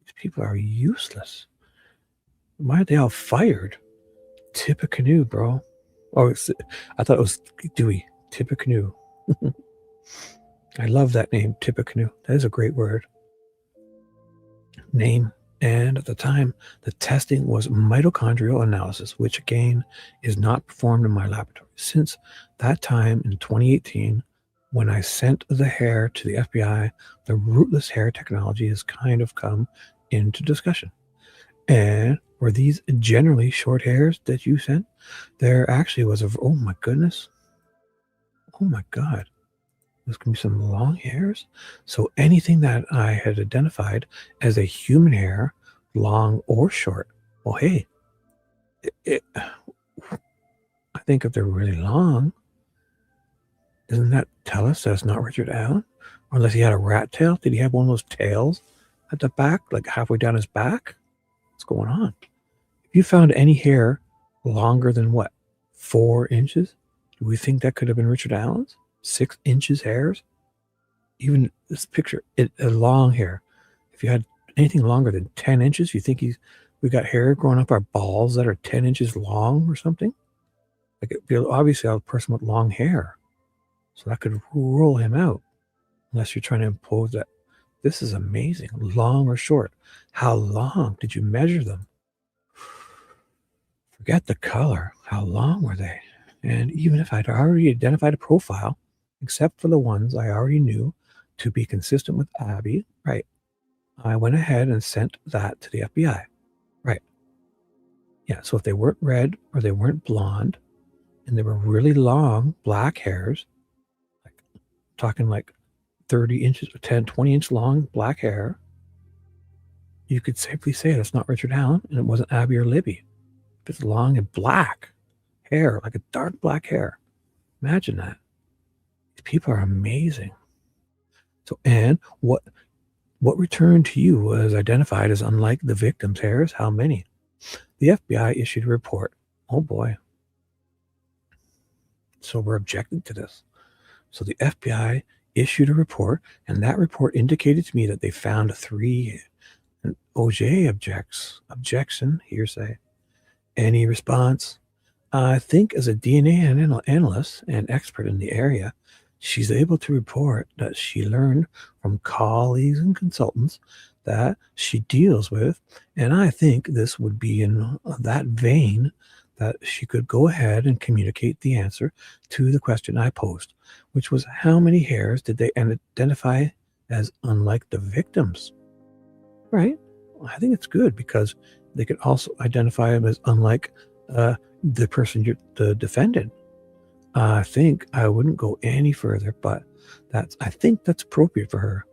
These people are useless. Why aren't they all fired? Tip a canoe, bro. Oh, I thought it was Dewey. Tip a canoe. I love that name, Tip a canoe. That is a great word. Name. And at the time, the testing was mitochondrial analysis, which again is not performed in my laboratory. Since that time in 2018, when I sent the hair to the FBI, the rootless hair technology has kind of come into discussion. And were these generally short hairs that you sent? There actually was oh my goodness. Oh my God. There's going to be some long hairs. So anything that I had identified as a human hair, long or short, well, hey, I think if they're really long, doesn't that tell us that it's not Richard Allen? Or unless he had a rat tail. Did he have one of those tails at the back, like halfway down his back? What's going on? If you found any hair longer than 4 inches, do we think that could have been Richard Allen's? 6 inches hairs? Even this picture, a long hair. If you had anything longer than 10 inches, you think we got hair growing up our balls that are 10 inches long or something? Like it'd be obviously a person with long hair. So that could rule him out. Unless you're trying to impose that. This is amazing. Long or short. How long did you measure them? Forget the color. How long were they? And even if I'd already identified a profile, except for the ones I already knew to be consistent with Abby, right, I went ahead and sent that to the FBI. Right. Yeah, so if they weren't red or they weren't blonde, and they were really long black hairs, like talking like 30 inches or 10, 20 inch long black hair, you could safely say it's not Richard Allen and it wasn't Abby or Libby. If it's long and black hair, like a dark black hair. Imagine that. These people are amazing. So, and what returned to you was identified as unlike the victim's hairs? How many? The FBI issued a report. Oh boy. So we're objecting to this. So the FBI issued a report, and that report indicated to me that they found 3. And OJ objection, hearsay. Any response? I think as a DNA analyst and expert in the area, she's able to report that she learned from colleagues and consultants that she deals with, and I think this would be in that vein that she could go ahead and communicate the answer to the question I posed, which was how many hairs did they identify as unlike the victims? Right? I think it's good because they could also identify them as unlike the person, the defendant. I think I wouldn't go any further, but I think that's appropriate for her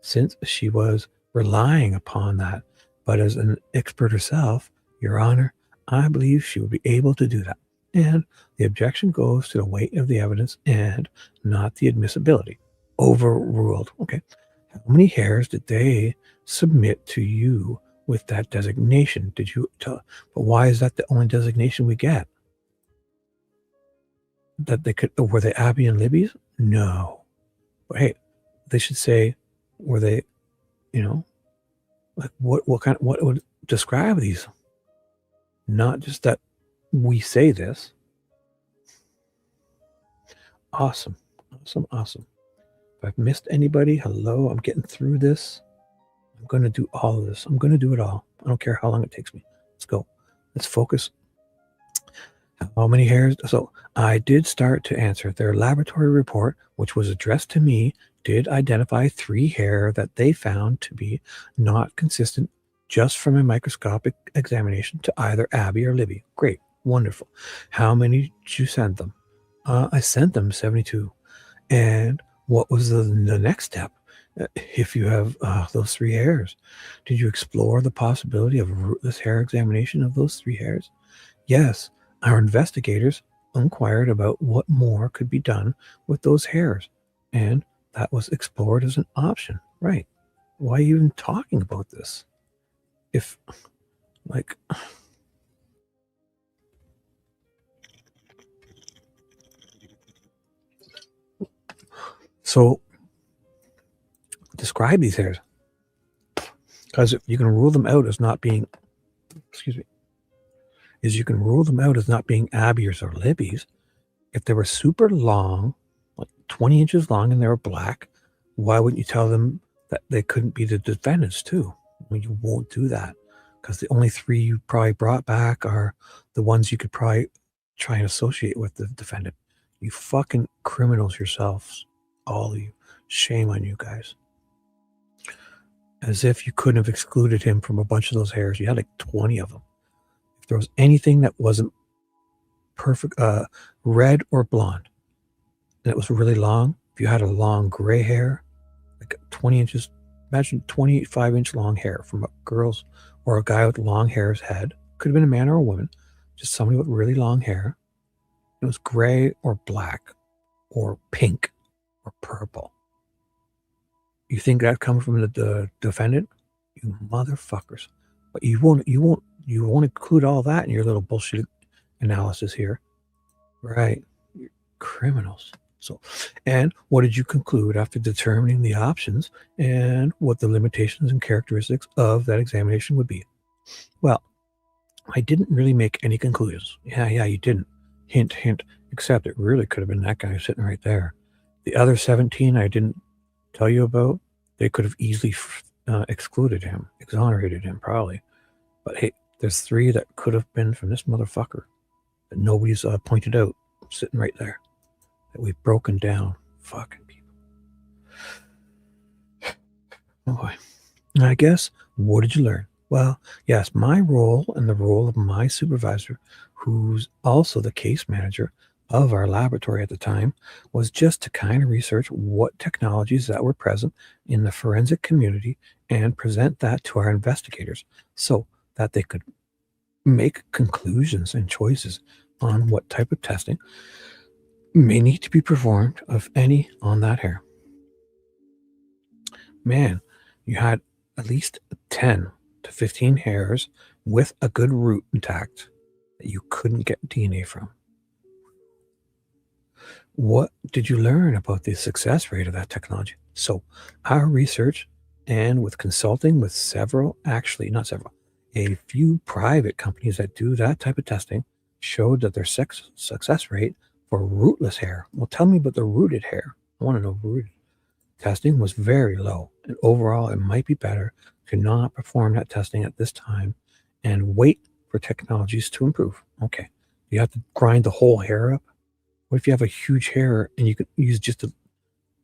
since she was relying upon that. But as an expert herself, Your Honor, I believe she would be able to do that. And the objection goes to the weight of the evidence and not the admissibility. Overruled. Okay. How many hairs did they submit to you with that designation? Did you tell? But why is that the only designation we get? that they could, were they Abby and Libby's? No. But hey, they should say, were they, you know, like what would describe these? Not just that we say this. Awesome. If I've missed anybody, hello, I'm getting through this. I'm going to do all of this. I'm going to do it all. I don't care how long it takes me. Let's go. Let's focus. How many hairs? So I did start to answer. Their laboratory report, which was addressed to me, did identify 3 hair that they found to be not consistent just from a microscopic examination to either Abby or Libby. Great. Wonderful. How many did you send them? I sent them 72. And what was the next step? If you have those 3 hairs, did you explore the possibility of a rootless hair examination of those 3 hairs? Yes, our investigators inquired about what more could be done with those hairs, and that was explored as an option. Right. Why are you even talking about this? If, like... So, describe these hairs, because you can rule them out as not being, you can rule them out as not being Abby's or Libby's. If they were super long, like 20 inches long, and they were black, why wouldn't you tell them that they couldn't be the defendants too? Well, you won't do that, because the only 3 you probably brought back are the ones you could probably try and associate with the defendant. You fucking criminals yourselves. All of you. Shame on you guys. As if you couldn't have excluded him from a bunch of those hairs. You had like 20 of them. If there was anything that wasn't perfect, red or blonde, and it was really long, if you had a long gray hair, like 20 inches, imagine 25-inch long hair from a girl's or a guy with long hair's head. Could have been a man or a woman. Just somebody with really long hair. It was gray or black or pink or purple. You think that comes from the defendant? You motherfuckers. But you won't include all that in your little bullshit analysis here. Right. You're criminals. So, and what did you conclude after determining the options and what the limitations and characteristics of that examination would be? Well, I didn't really make any conclusions. Yeah, you didn't. Hint, hint, except it really could have been that guy sitting right there. The other 17 I didn't tell you about, they could have easily excluded him, exonerated him probably. But hey, there's 3 that could have been from this motherfucker that nobody's pointed out, sitting right there, that we've broken down. Fucking people. Oh boy. I guess, what did you learn? Well, yes, my role and the role of my supervisor, who's also the case manager of our laboratory at the time, was just to kind of research what technologies that were present in the forensic community and present that to our investigators so that they could make conclusions and choices on what type of testing may need to be performed, if any, on that hair. Man, you had at least 10 to 15 hairs with a good root intact that you couldn't get DNA from. What did you learn about the success rate of that technology? So our research, and with consulting with a few private companies that do that type of testing, showed that their success rate for rootless hair, well, tell me about the rooted hair. I want to know rooted. Testing was very low, and overall it might be better to not perform that testing at this time and wait for technologies to improve. Okay, you have to grind the whole hair up. What if you have a huge hair and you can use just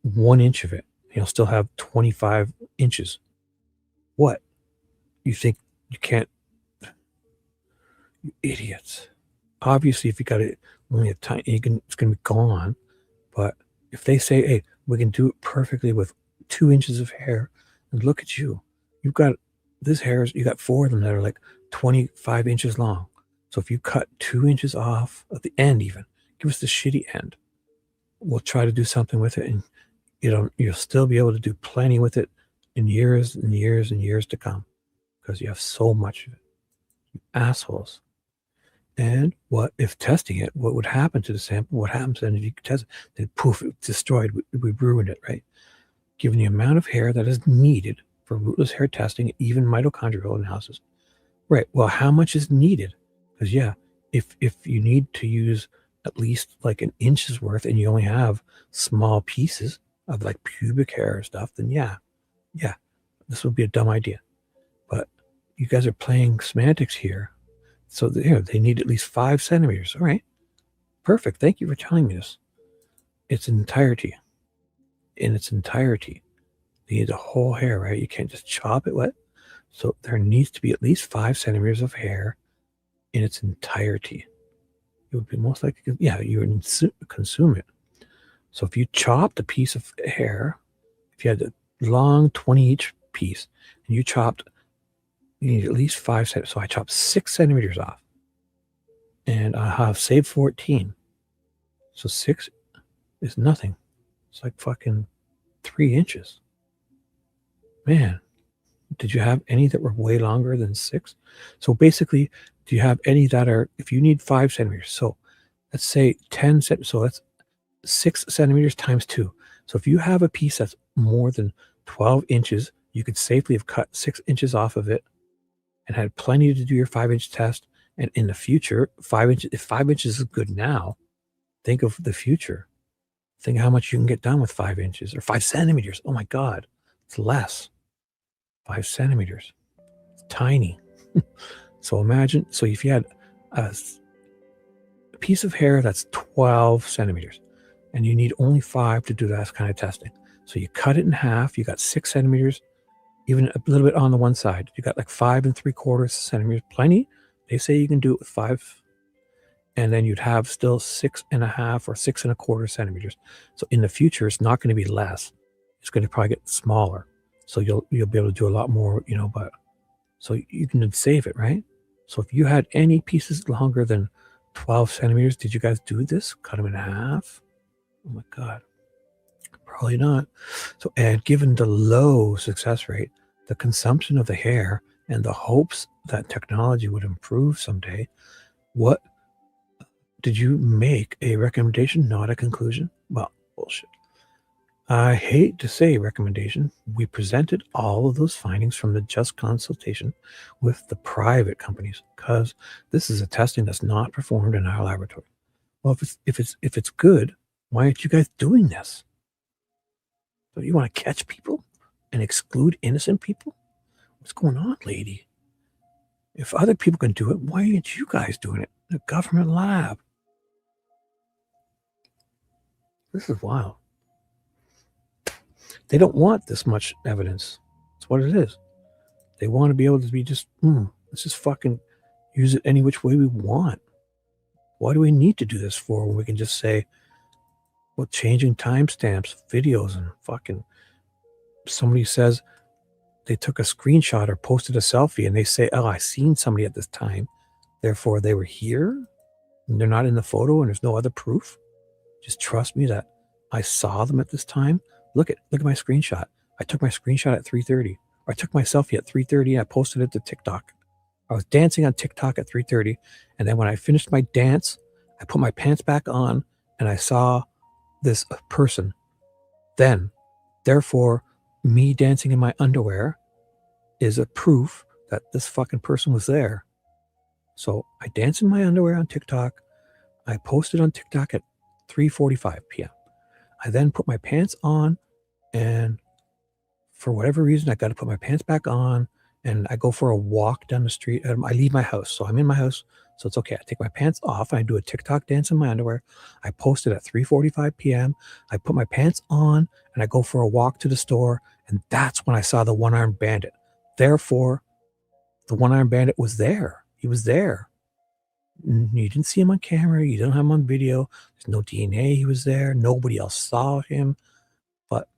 1 inch of it? You'll still have 25 inches. What? You think you can't? You idiots. Obviously, if you got it only a tiny, it's going to be gone. But if they say, hey, we can do it perfectly with 2 inches of hair, and look at you. You've got this hairs, you got 4 of them that are like 25 inches long. So if you cut 2 inches off at the end, even give us the shitty end. We'll try to do something with it, and you'll still be able to do plenty with it in years and years and years to come, because you have so much of it. You assholes. And what if testing it, what would happen to the sample? What happens then if you test it? Then poof, it's destroyed. We ruined it, right? Given the amount of hair that is needed for rootless hair testing, even mitochondrial analysis. Right. Well, how much is needed? Because yeah, if you need to use at least like an inch's worth and you only have small pieces of like pubic hair or stuff, then yeah, this would be a dumb idea. But you guys are playing semantics here. So they need at least 5 centimeters. All right. Perfect. Thank you for telling me this. Its entirety. In its entirety. You need the whole hair, right? You can't just chop it wet. So there needs to be at least 5 centimeters of hair in its entirety. It would be most likely, yeah, you would consume it. So if you chopped a piece of hair, if you had a long 20-inch piece, and you chopped, you need at least 5 centimeters. So I chopped 6 centimeters off. And I have saved 14. So 6 is nothing. It's like fucking 3 inches. Man, did you have any that were way longer than 6? So basically, do you have any that are, if you need 5 centimeters, so let's say 10 centimeters, so that's 6 centimeters times 2. So if you have a piece that's more than 12 inches, you could safely have cut 6 inches off of it and had plenty to do your 5-inch test. And in the future, 5 inches, if 5 inches is good now, think of the future. Think how much you can get done with 5 inches or 5 centimeters. Oh my God, it's less. 5 centimeters. It's tiny. So imagine, so if you had a piece of hair that's 12 centimeters and you need only 5 to do that kind of testing. So you cut it in half, you got 6 centimeters, even a little bit on the one side. You got like 5 3/4 centimeters, plenty. They say you can do it with 5. And then you'd have still 6 1/2 or 6 1/4 centimeters. So in the future, it's not going to be less. It's going to probably get smaller. So you'll be able to do a lot more, but so you can save it, right? So if you had any pieces longer than 12 centimeters, did you guys do this? Cut them in half? Oh my God. Probably not. So, and given the low success rate, the consumption of the hair, and the hopes that technology would improve someday, what did you make a recommendation, not a conclusion? Well, bullshit. I hate to say recommendation. We presented all of those findings from the just consultation with the private companies because this is a testing that's not performed in our laboratory. Well, if it's good, why aren't you guys doing this? So you want to catch people and exclude innocent people? What's going on, lady? If other people can do it, why aren't you guys doing it in a government lab? This is wild. They don't want this much evidence. That's what it is. They want to be able to be just, let's just fucking use it any which way we want. Why do we need to do this for when we can just say, well, changing timestamps, videos, and fucking somebody says they took a screenshot or posted a selfie and they say, oh, I seen somebody at this time. Therefore, they were here and they're not in the photo and there's no other proof. Just trust me that I saw them at this time. Look at my screenshot. I took my screenshot at 3:30. Or I took my selfie at 3:30 and I posted it to TikTok. I was dancing on TikTok at 3:30. And then when I finished my dance, I put my pants back on and I saw this person. Then, therefore, me dancing in my underwear is a proof that this fucking person was there. So I danced in my underwear on TikTok. I posted on TikTok at 3:45 p.m. I then put my pants on, and for whatever reason, I got to put my pants back on, and I go for a walk down the street. I leave my house. So I'm in my house, so it's okay. I take my pants off, and I do a TikTok dance in my underwear. I post it at 3:45 p.m. I put my pants on, and I go for a walk to the store, and that's when I saw the one-armed bandit. Therefore, the one-armed bandit was there. He was there. You didn't see him on camera. You don't have him on video. There's no DNA. He was there. Nobody else saw him. But,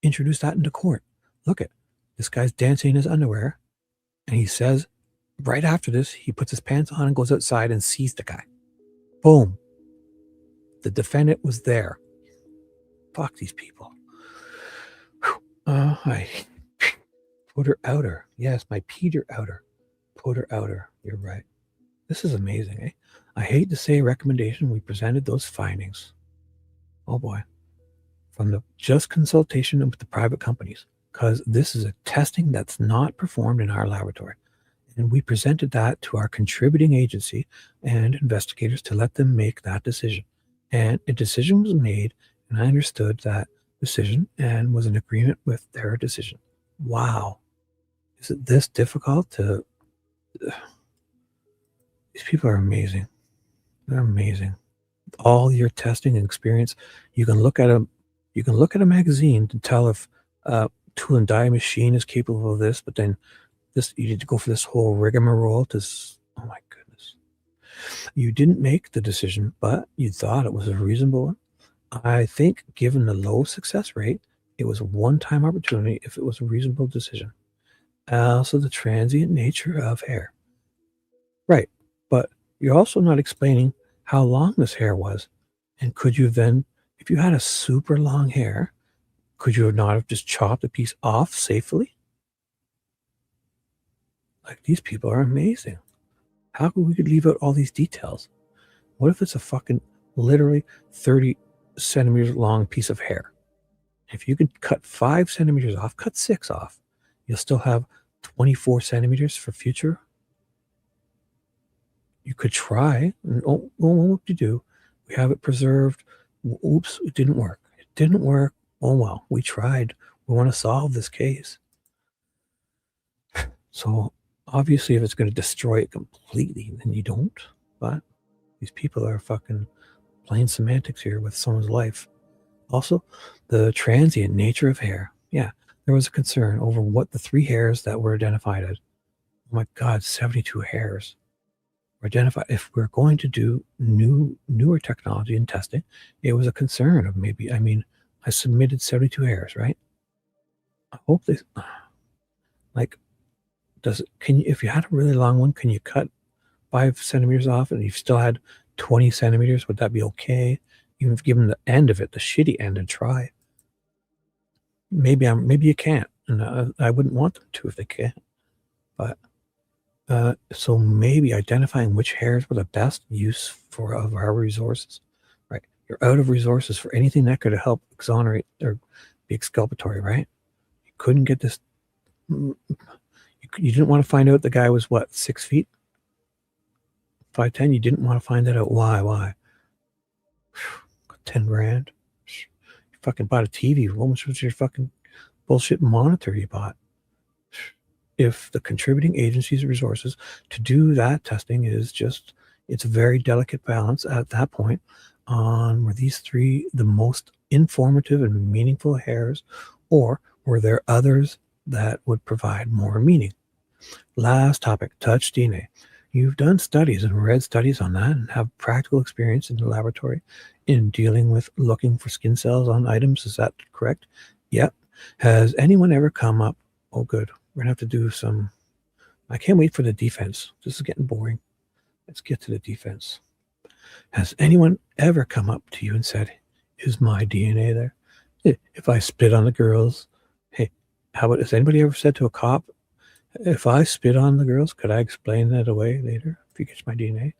introduce that into court. Look at this guy's dancing in his underwear. And he says, right after this, he puts his pants on and goes outside and sees the guy. Boom. The defendant was there. Fuck these people. I put her outer. Yes, my Peter outer. Put her outer. You're right. This is amazing, eh? I hate to say recommendation. We presented those findings. Oh boy. From the just consultation with the private companies, because this is a testing that's not performed in our laboratory. And we presented that to our contributing agency and investigators to let them make that decision. And a decision was made, and I understood that decision and was in agreement with their decision. Wow. Is it this difficult to... These people are amazing. They're amazing. All your testing and experience, you can look at a magazine to tell if tool and die machine is capable of this, but then you need to go for this whole rigmarole to... Oh my goodness. You didn't make the decision, but you thought it was a reasonable one. I think given the low success rate, it was a one-time opportunity if it was a reasonable decision. Also the transient nature of hair. Right, but you're also not explaining how long this hair was. And could you then, if you had a super long hair, could you not have just chopped a piece off safely? Like, these people are amazing. How could we leave out all these details? What if it's a fucking literally 30 centimeters long piece of hair? If you could cut 5 centimeters off, cut 6 off, you'll still have 24 centimeters for future. You could try. And, oh, what do you do? We have it preserved. Oops, it didn't work. It didn't work. Oh, well, we tried. We want to solve this case. So obviously, if it's going to destroy it completely, then you don't. But these people are fucking playing semantics here with someone's life. Also, the transient nature of hair. Yeah, there was a concern over what the 3 hairs that were identified as. Oh my God, 72 hairs were identified. If we're going to do newer technology and testing, it was a concern of maybe, I submitted 72 hairs, right? I hope they, like, if you had a really long one, can you cut 5 centimeters off and you've still had 20 centimeters? Would that be okay? Even if given the end of it, the shitty end, and try. Maybe you can't, and I wouldn't want them to if they can't. But so maybe identifying which hairs were the best use of our resources. Right, you're out of resources for anything that could help exonerate or be exculpatory. Right, you couldn't get this. You didn't want to find out the guy was what, 6 feet, 5'10". You didn't want to find that out. Why? 10 grand. You fucking bought a TV. How much was your fucking bullshit monitor you bought? If the contributing agency's resources to do that testing is just, it's a very delicate balance at that point on were these 3 the most informative and meaningful hairs, or were there others that would provide more meaning? Last topic, touch DNA. You've done studies and read studies on that and have practical experience in the laboratory in dealing with looking for skin cells on items. Is that correct? Yep. Has anyone ever come up? Oh, good. We're going to have to do some. I can't wait for the defense. This is getting boring. Let's get to the defense. Has anyone ever come up to you and said, is my DNA there? If I spit on the girls, hey, how about, has anybody ever said to a cop, if I spit on the girls, could I explain that away later if you get my DNA?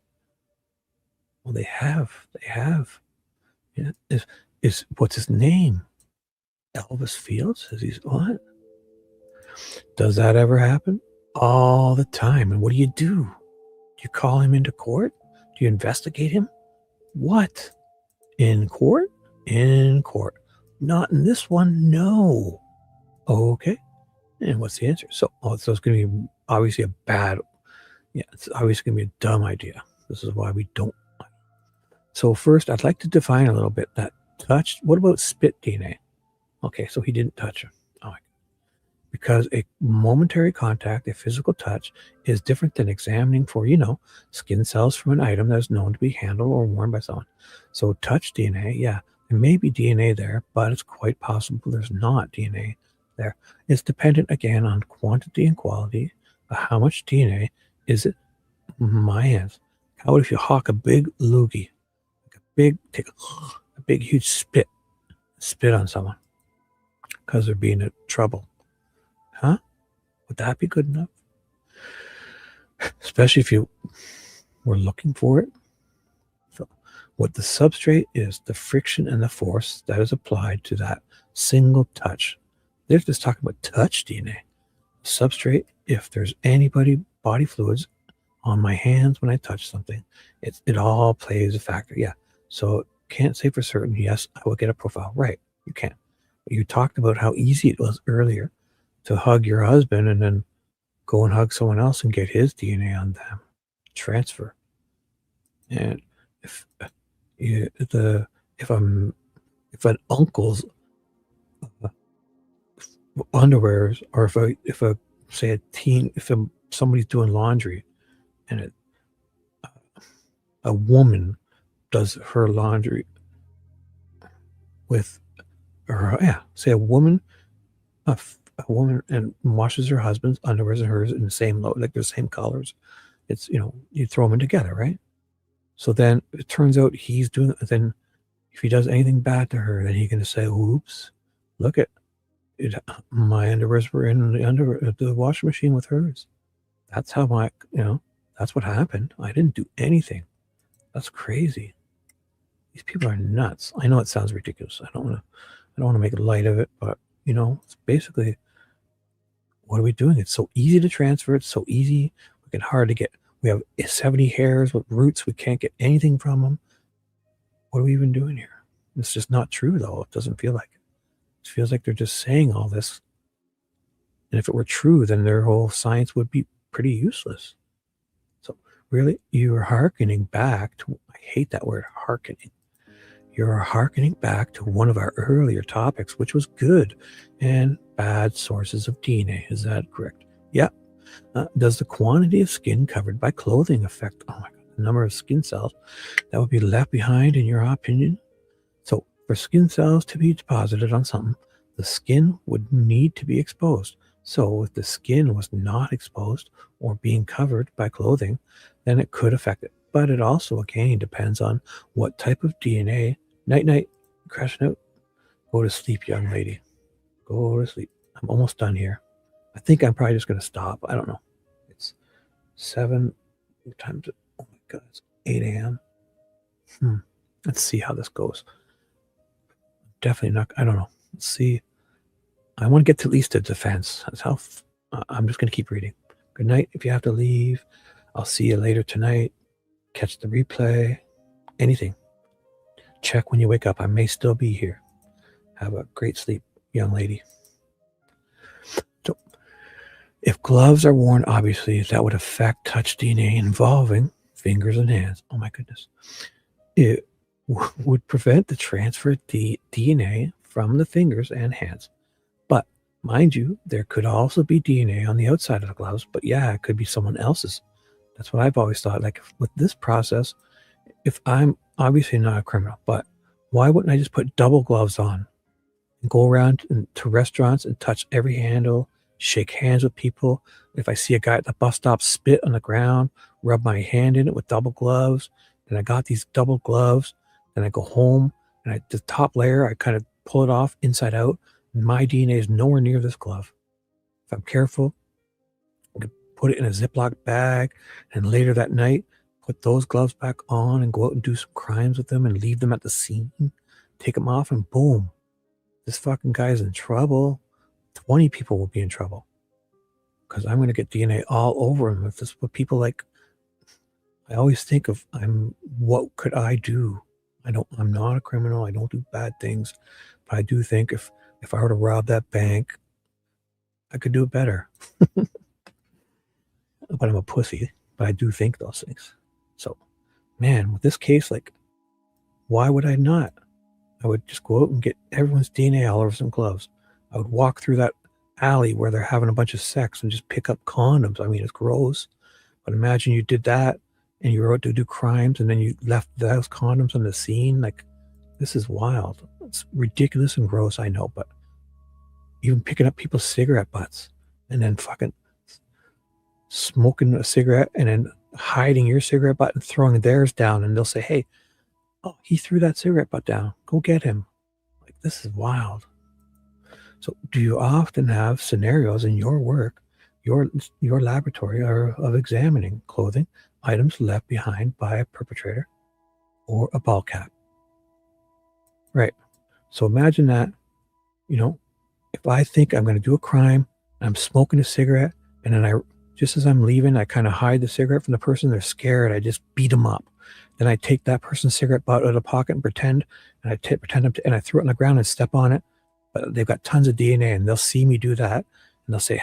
Well, they have. Yeah. Is what's his name? Elvis Fields? Is he what? Does that ever happen? All the time. And what do? Do you call him into court? Do you investigate him? What? In court? In court. Not in this one. No. Okay. And what's the answer? So it's going to be obviously a bad, it's obviously going to be a dumb idea. This is why we don't. So first, I'd like to define a little bit that touch. What about spit DNA? Okay, so he didn't touch her. Oh, because a momentary contact, a physical touch, is different than examining for, skin cells from an item that is known to be handled or worn by someone. So touch DNA, yeah, there may be DNA there, but it's quite possible there's not DNA there. It's dependent again on quantity and quality. How much DNA is it in my hands? How about if you hawk a big loogie, take a big huge spit on someone because they're being in trouble? Huh? Would that be good enough? Especially if you we're looking for it. So what the substrate is, the friction and the force that is applied to that single touch. They're just talking about touch DNA. Substrate, if there's anybody body fluids on my hands when I touch something, it all plays a factor. Yeah. So can't say for certain, yes, I will get a profile. Right. You can't. But you talked about how easy it was earlier to hug your husband and then go and hug someone else and get his DNA on them. Transfer. And if an uncle's underwears, or if somebody's doing laundry and a woman does her laundry with her, say a woman and washes her husband's underwears and hers in the same like the same colors, it's, you throw them in together, right? So then it turns out he's doing it. Then if he does anything bad to her, then he's going to say, oops, look at it, my underwears were in the washing machine with hers. That's how that's what happened. I didn't do anything. That's crazy. These people are nuts. I know it sounds ridiculous. I don't want to make light of it, but it's basically, what are we doing? It's so easy to transfer. It's so easy. We can hardly get. We have 70 hairs with roots. We can't get anything from them. What are we even doing here? It's just not true, though. It doesn't feel like it. It feels like they're just saying all this. And if it were true, then their whole science would be pretty useless. So really, you're hearkening back to, I hate that word, hearkening. You're hearkening back to one of our earlier topics, which was good and bad sources of DNA. Is that correct? Yeah. Does the quantity of skin covered by clothing affect, oh my God, the number of skin cells that would be left behind, in your opinion? So for skin cells to be deposited on something, the skin would need to be exposed. So if the skin was not exposed or being covered by clothing, then it could affect it. But it also, again, depends on what type of DNA. Night, crashing out. Go to sleep, young lady. Go to sleep. I'm almost done here. I think I'm probably just going to stop. I don't know. It's 7 times. Oh my God, it's 8 a.m. Let's see how this goes. Definitely not. I don't know. Let's see. I want to get to at least a defense. That's how. I'm just going to keep reading. Good night. If you have to leave, I'll see you later tonight. Catch the replay. Anything. Check when you wake up. I may still be here. Have a great sleep, young lady. So, if gloves are worn, obviously that would affect touch DNA involving fingers and hands. Oh my goodness. It would prevent the transfer of DNA from the fingers and hands. But mind you, there could also be DNA on the outside of the gloves. But yeah, it could be someone else's. That's what I've always thought. Like with this process, if I'm obviously not a criminal, but why wouldn't I just put double gloves on and go around to restaurants and touch every handle, shake hands with people? If I see a guy at the bus stop spit on the ground, rub my hand in it with double gloves, then I got these double gloves, then I go home and the top layer, I kind of pull it off inside out, and my DNA is nowhere near this glove. If I'm careful, I could put it in a Ziploc bag, and later that night, put those gloves back on and go out and do some crimes with them and leave them at the scene, take them off, and boom, this fucking guy's in trouble. 20 people will be in trouble because I'm going to get DNA all over him. If this is what people like, I always think of, what could I do? I'm not a criminal. I don't do bad things, but I do think if I were to rob that bank, I could do it better. But I'm a pussy, but I do think those things. So, man, with this case, like, why would I not? I would just go out and get everyone's DNA all over some gloves. I would walk through that alley where they're having a bunch of sex and just pick up condoms. I mean, it's gross. But imagine you did that and you were out to do crimes and then you left those condoms on the scene. Like, this is wild. It's ridiculous and gross, I know. But even picking up people's cigarette butts and then fucking smoking a cigarette and then hiding your cigarette butt and throwing theirs down, and they'll say, hey, oh, he threw that cigarette butt down, go get him. Like, this is wild. So do you often have scenarios in your work, your laboratory, or of examining clothing items left behind by a perpetrator or a ball cap. Right. So imagine that, you know, if I think I'm going to do a crime, I'm smoking a cigarette, and then just as I'm leaving, I kind of hide the cigarette from the person. They're scared. I just beat them up. Then I take that person's cigarette butt out of the pocket and pretend and I throw it on the ground and step on it. But they've got tons of DNA, and they'll see me do that, and they'll say,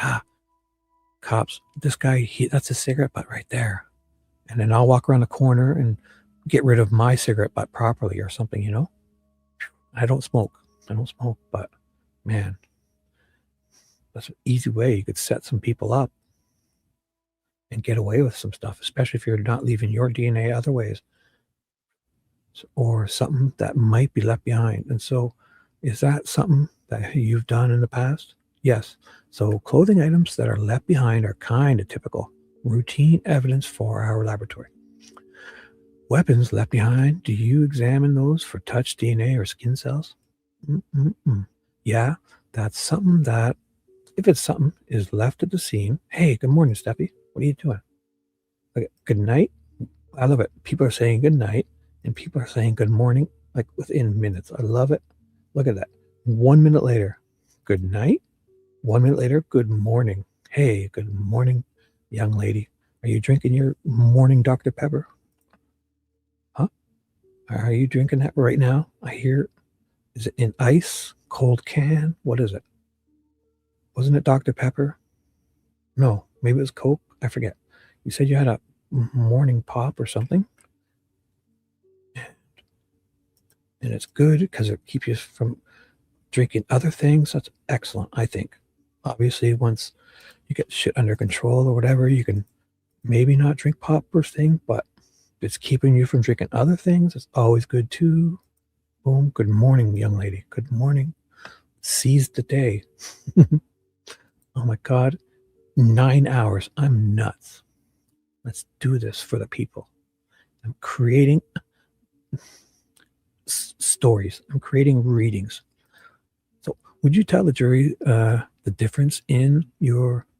cops, this guy, that's a cigarette butt right there. And then I'll walk around the corner and get rid of my cigarette butt properly or something, you know? I don't smoke, but man, that's an easy way you could set some people up and get away with some stuff, especially if you're not leaving your DNA other ways or something that might be left behind. And so is that something that you've done in the past? Yes. So clothing items that are left behind are kind of typical, routine evidence for our laboratory. Weapons left behind, do you examine those for touch DNA or skin cells? Yeah, that's something that, if it's something is left at the scene, hey, good morning, Steffi. What are you doing? Okay, good night. I love it. People are saying good night, and people are saying good morning, like within minutes. I love it. Look at that. 1 minute later, good night. 1 minute later, good morning. Hey, good morning, young lady. Are you drinking your morning Dr. Pepper? Huh? Are you drinking that right now? I hear, is it in ice, cold can? What is it? Wasn't it Dr. Pepper? No, maybe it was Coke. I forget. You said you had a morning pop or something. And it's good because it keeps you from drinking other things. That's excellent, I think. Obviously, once you get shit under control or whatever, you can maybe not drink pop first thing, but if it's keeping you from drinking other things, it's always good too. Boom. Good morning, young lady. Good morning. Seize the day. Oh my God. 9 hours. I'm nuts. Let's do this for the people. I'm creating stories. I'm creating readings. So would you tell the jury the difference in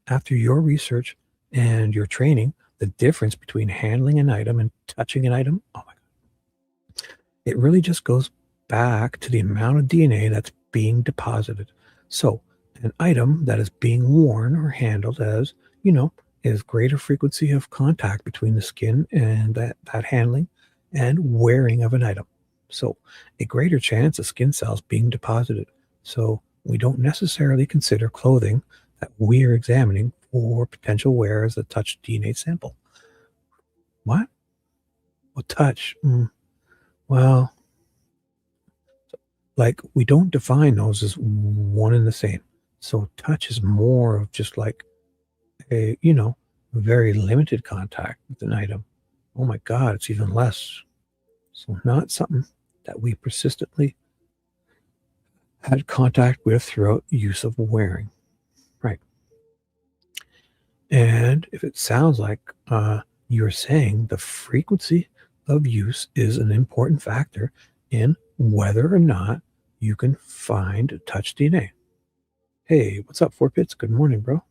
after your research and your training, the difference between handling an item and touching an item? Oh my God. It really just goes back to the amount of DNA that's being deposited. So an item that is being worn or handled as, is greater frequency of contact between the skin and that handling and wearing of an item. So a greater chance of skin cells being deposited. So we don't necessarily consider clothing that we're examining for potential wear as a touch DNA sample. What? Well, touch. Well, like we don't define those as one and the same. So touch is more of just like a, very limited contact with an item. Oh my God, it's even less. So not something that we persistently had contact with throughout use of wearing. Right. And if it sounds like you're saying the frequency of use is an important factor in whether or not you can find touch DNA. Hey, what's up, Four Pits? Good morning, bro.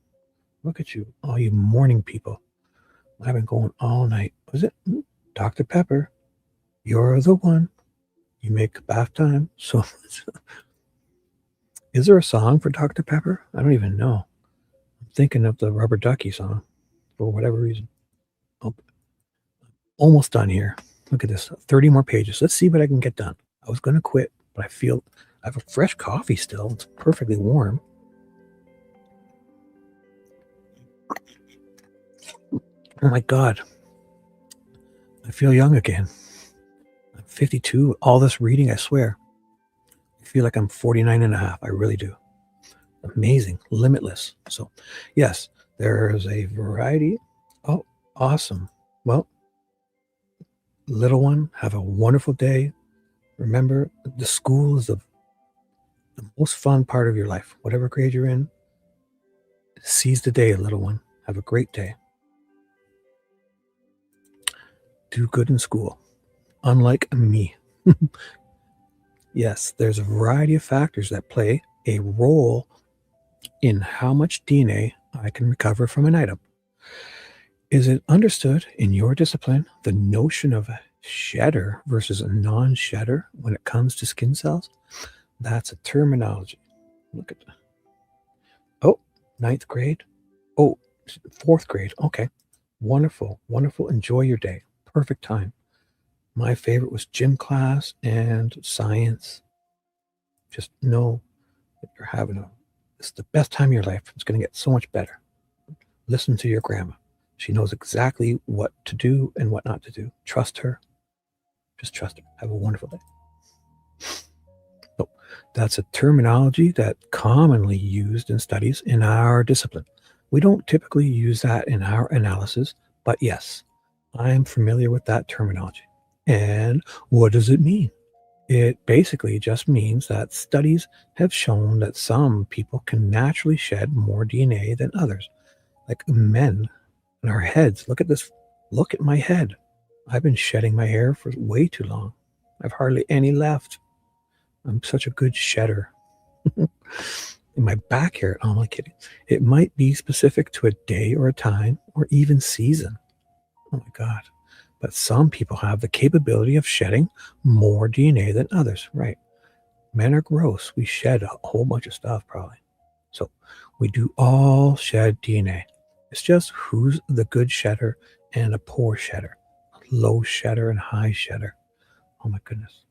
Look at you, all you morning people. I've been going all night. Was it Dr. Pepper? You're the one. You make bath time so much. Is there a song for Dr. Pepper? I don't even know. I'm thinking of the Rubber Ducky song for whatever reason. Oh, almost done here. Look at this. 30 more pages. Let's see what I can get done. I was going to quit, but I feel I have a fresh coffee still. It's perfectly warm. Oh my God. I feel young again. I'm 52. All this reading, I swear. I feel like I'm 49 and a half. I really do. Amazing. Limitless. So, yes, there's a variety. Oh, awesome. Well, little one, have a wonderful day. Remember, the school is the most fun part of your life. Whatever grade you're in, seize the day, little one. Have a great day. Do good in school, unlike me. Yes, there's a variety of factors that play a role in how much DNA I can recover from an item. Is it understood in your discipline the notion of a shedder versus a non-shedder when it comes to skin cells? That's a terminology. Look at that. Oh, 9th grade. Oh, 4th grade. Okay. Wonderful. Wonderful. Enjoy your day. Perfect time. My favorite was gym class and science. Just know that you're having it's the best time of your life. It's going to get so much better. Listen to your grandma. She knows exactly what to do and what not to do. Trust her. Just trust her. Have a wonderful day. So that's a terminology that commonly used in studies in our discipline. We don't typically use that in our analysis, but yes, I'm familiar with that terminology. And what does it mean? It basically just means that studies have shown that some people can naturally shed more DNA than others. Like men and our heads. Look at this. Look at my head. I've been shedding my hair for way too long. I've hardly any left. I'm such a good shedder. In my back hair, oh, I'm only kidding. It might be specific to a day or a time or even season. Oh my God. But some people have the capability of shedding more DNA than others, right? Men are gross. We shed a whole bunch of stuff probably. So we do all shed DNA. It's just who's the good shedder and a poor shedder, a low shedder and high shedder. Oh my goodness.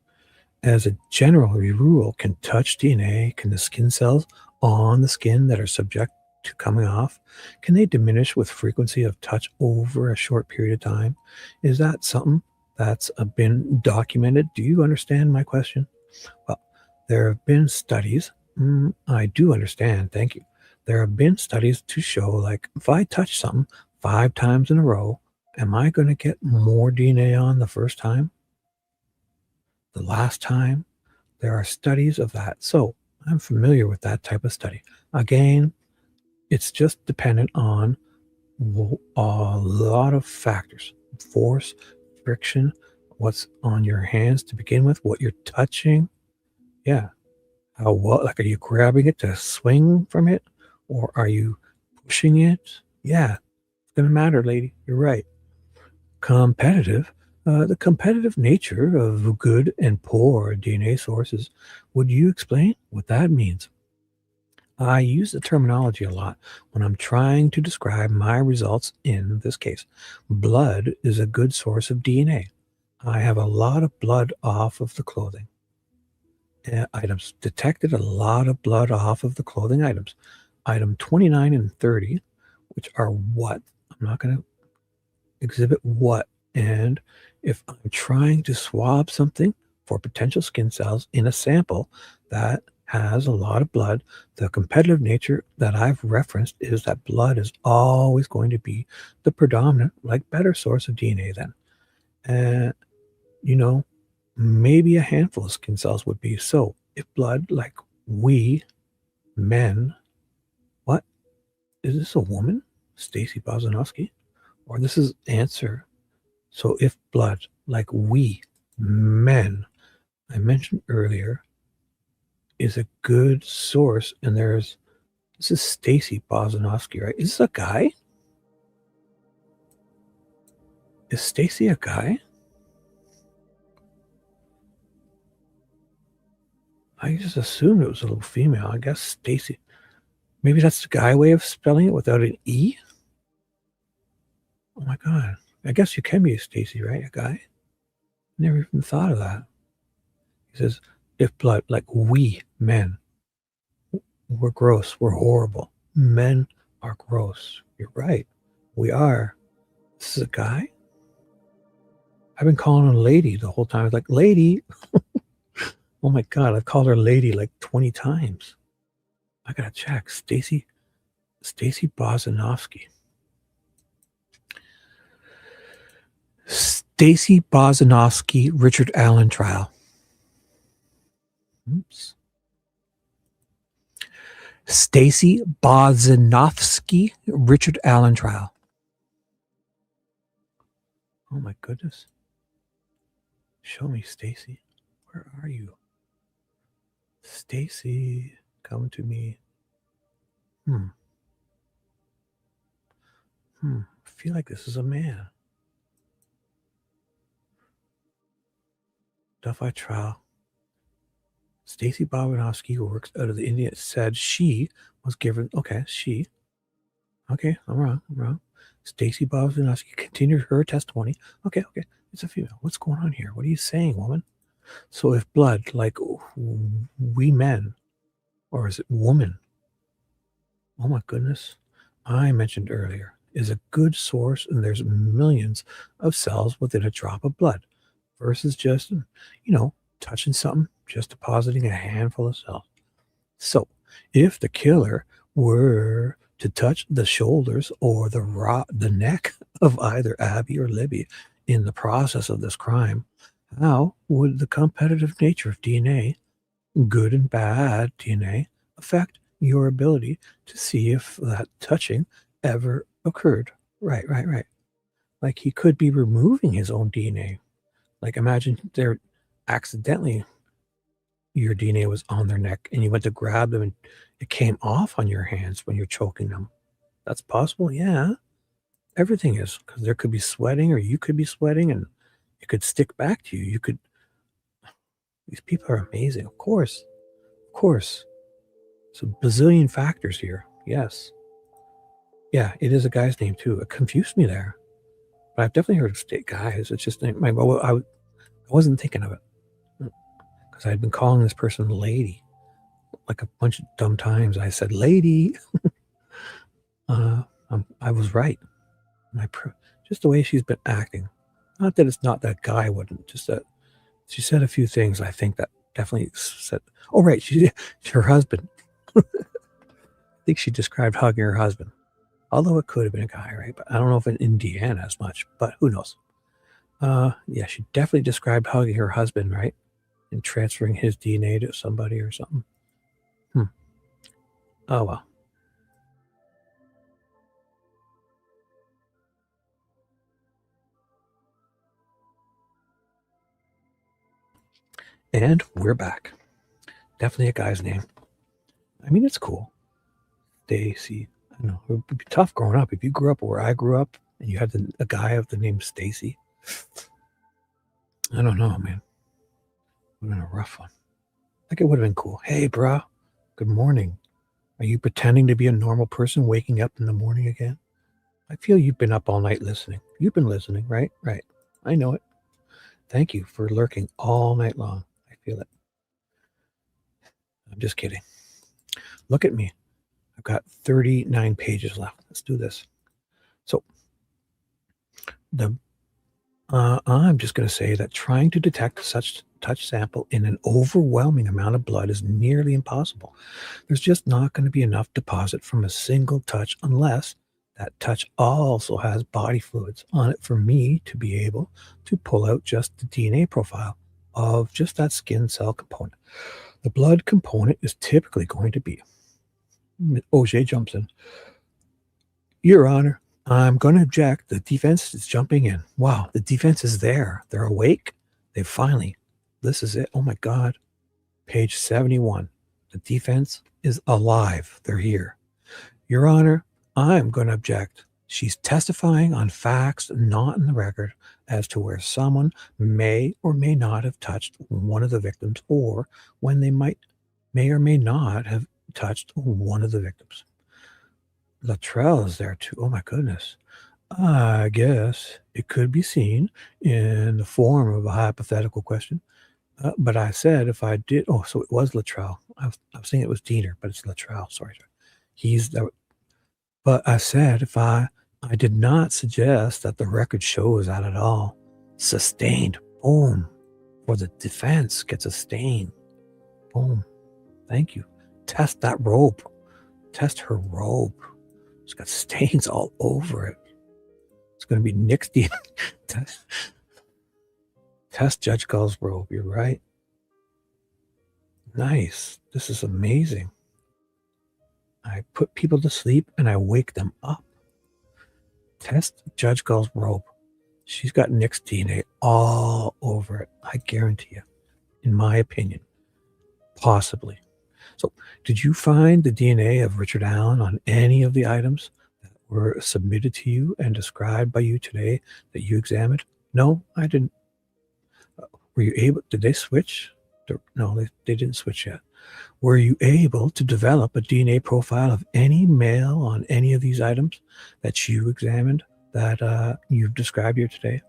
As a general rule, can touch DNA, can the skin cells on the skin that are subject to coming off, can they diminish with frequency of touch over a short period of time? Is that something that's been documented? Do you understand my question? Well, there have been studies. I do understand. Thank you. There have been studies to show, like, if I touch something 5 times in a row, am I going to get more DNA on the first time? The last time? There are studies of that. So I'm familiar with that type of study. Again, it's just dependent on a lot of factors. Force, friction, what's on your hands to begin with, what you're touching. Yeah. How well, like, are you grabbing it to swing from it? Or are you pushing it? Yeah. It's going to matter, lady. You're right. Competitive. The competitive nature of good and poor DNA sources. Would you explain what that means? I use the terminology a lot when I'm trying to describe my results in this case. Blood is a good source of DNA. I have a lot of blood off of the clothing items. Detected a lot of blood off of the clothing items. Item 29 and 30, which are what? I'm not going to exhibit what. And if I'm trying to swab something for potential skin cells in a sample that has a lot of blood, the competitive nature that I've referenced is that blood is always going to be the predominant, like, better source of DNA then. And, maybe a handful of skin cells would be. So if blood, like we men, what? Is this a woman? Stacey Bozinovski? Or this is answer. So if blood, like we men, I mentioned earlier, is a good source, and this is Stacey Bozinovski, right? Is this a guy? Is Stacey a guy? I just assumed it was a little female. I guess Stacey. Maybe that's the guy way of spelling it without an E? Oh my God. I guess you can be a Stacey, right? A guy? Never even thought of that. He says, if blood, like we men, we're gross, we're horrible. Men are gross. You're right. We are. This is a guy? I've been calling her lady the whole time. I was like, lady. Oh my God, I've called her lady like 20 times. I gotta check. Stacey Bozinovski. Stacey Bozinovski, Richard Allen trial. Oops. Stacey Bozinovski, Richard Allen trial. Oh my goodness. Show me, Stacey. Where are you? Stacey, come to me. I feel like this is a man. Delphi trial. Stacey Bozinovski, who works out of the India, said she was given. Okay, she. Okay, I'm wrong. Stacey Bozinovski continued her testimony. Okay, it's a female. What's going on here? What are you saying, woman? So if blood, like we men, or is it woman? Oh my goodness. I mentioned earlier, is a good source, and there's millions of cells within a drop of blood versus just, touching something, just depositing a handful of cells. So if the killer were to touch the shoulders or the neck of either Abby or Libby in the process of this crime, how would the competitive nature of DNA, good and bad DNA, affect your ability to see if that touching ever occurred? Right. Like he could be removing his own DNA. Like imagine they're accidentally, your DNA was on their neck and you went to grab them and it came off on your hands when you're choking them. That's possible. Yeah, everything is, because there could be sweating or you could be sweating and it could stick back to you. These people are amazing. Of course. So bazillion factors here. Yes. Yeah, it is a guy's name too. It confused me there. But I've definitely heard of state guys. It's just I wasn't thinking of it. Because I'd been calling this person lady. Like a bunch of dumb times. I said lady. I was right. Just the way she's been acting. Not that it's not that guy wouldn't. Just that she said a few things I think that definitely said, oh, right. Her husband. I think she described hugging her husband. Although it could have been a guy, right? But I don't know if in Indiana as much, but who knows? Yeah, she definitely described hugging her husband, right? And transferring his DNA to somebody or something. Oh, well. And we're back. Definitely a guy's name. I mean, it's cool. Stacey. I don't know. It would be tough growing up. If you grew up where I grew up and you had a guy of the name Stacey, I don't know, man. It would have been a rough one. Like it would have been cool. Hey, bro. Good morning. Are you pretending to be a normal person waking up in the morning again? I feel you've been up all night listening. You've been listening, right? Right. I know it. Thank you for lurking all night long. I feel it. I'm just kidding. Look at me. I've got 39 pages left. Let's do this. So I'm just going to say that trying to detect such touch sample in an overwhelming amount of blood is nearly impossible. There's just not going to be enough deposit from a single touch unless that touch also has body fluids on it for me to be able to pull out just the DNA profile of just that skin cell component. The blood component is typically going to be. OJ jumps in. Your Honor, I'm going to object. The defense is jumping in. Wow, the defense is there. They're awake. They finally, this is it. Oh my God. Page 71. The defense is alive. They're here. Your Honor, I'm going to object. She's testifying on facts not in the record as to where someone may or may not have touched one of the victims or when they may or may not have touched one of the victims. Luttrell is there too. Oh my goodness. I guess it could be seen in the form of a hypothetical question. But I said if I did, so it was Luttrell. I was saying it was Diener, but it's Luttrell. Sorry. But I said if I did not suggest that the record shows that at all. Sustained. Boom. For the defense gets a stain. Boom. Thank you. Test that robe. Test her robe. It's got stains all over it. It's going to be Nick's DNA. Test Judge Gull's robe. You're right. Nice. This is amazing. I put people to sleep and I wake them up. Test Judge Gull's robe. She's got Nick's DNA all over it. I guarantee you. In my opinion. Possibly. So, did you find the DNA of Richard Allen on any of the items that were submitted to you and described by you today that you examined? No, I didn't. Were you able, did they switch? No, they didn't switch yet. Were you able to develop a DNA profile of any male on any of these items that you examined that you've described here today?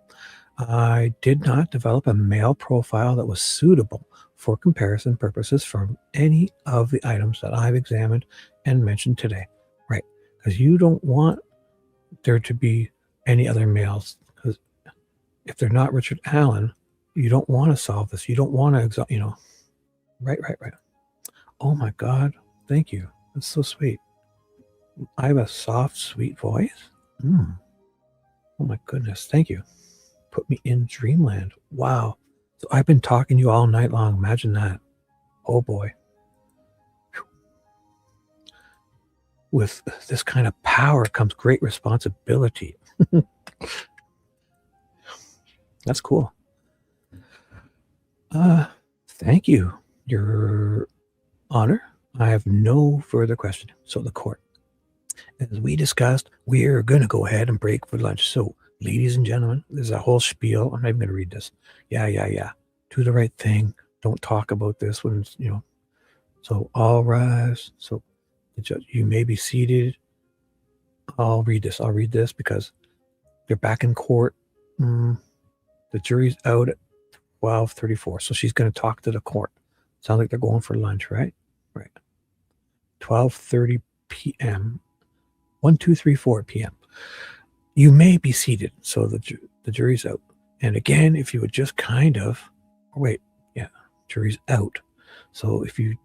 I did not develop a male profile that was suitable for comparison purposes from any of the items that I've examined and mentioned today. Right. Because you don't want there to be any other males. Because if they're not Richard Allen, you don't want to solve this. You don't want to, you know. Right. Oh my God. Thank you. That's so sweet. I have a soft, sweet voice. Oh my goodness. Thank you. Put me in dreamland. Wow. So I've been talking to you all night long. Imagine that. Oh boy. Whew. With this kind of power comes great responsibility. That's cool. Thank you, Your Honor. I have no further question. So the court. As we discussed, we're going to go ahead and break for lunch. So, ladies and gentlemen, there's a whole spiel. I'm not even going to read this. Yeah. Do the right thing. Don't talk about this when it's, you know. So, all rise. So, the judge, you may be seated. I'll read this because they're back in court. The jury's out at 12:34. So, she's going to talk to the court. Sounds like they're going for lunch, right? Right. 12:30 p.m. 1, 2, 3, 4 p.m. You may be seated. So the jury's out. And again, if you would just kind of, jury's out. So if you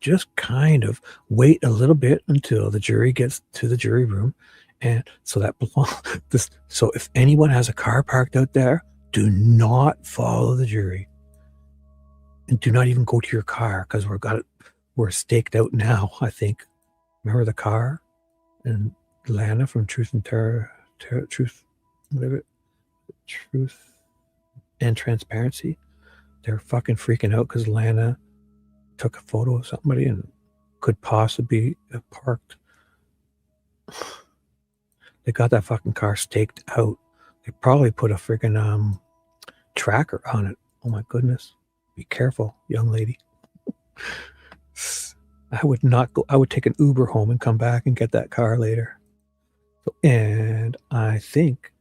just kind of wait a little bit until the jury gets to the jury room, and so that this. So if anyone has a car parked out there, do not follow the jury, and do not even go to your car because we're staked out now. I think. Remember the car and Lana from Truth and Truth and Transparency. They're fucking freaking out because Lana took a photo of somebody and could possibly have parked. They got that fucking car staked out. They probably put a freaking tracker on it. Oh my goodness. Be careful, young lady. I would not go. I would take an Uber home and come back and get that car later. So, and I think,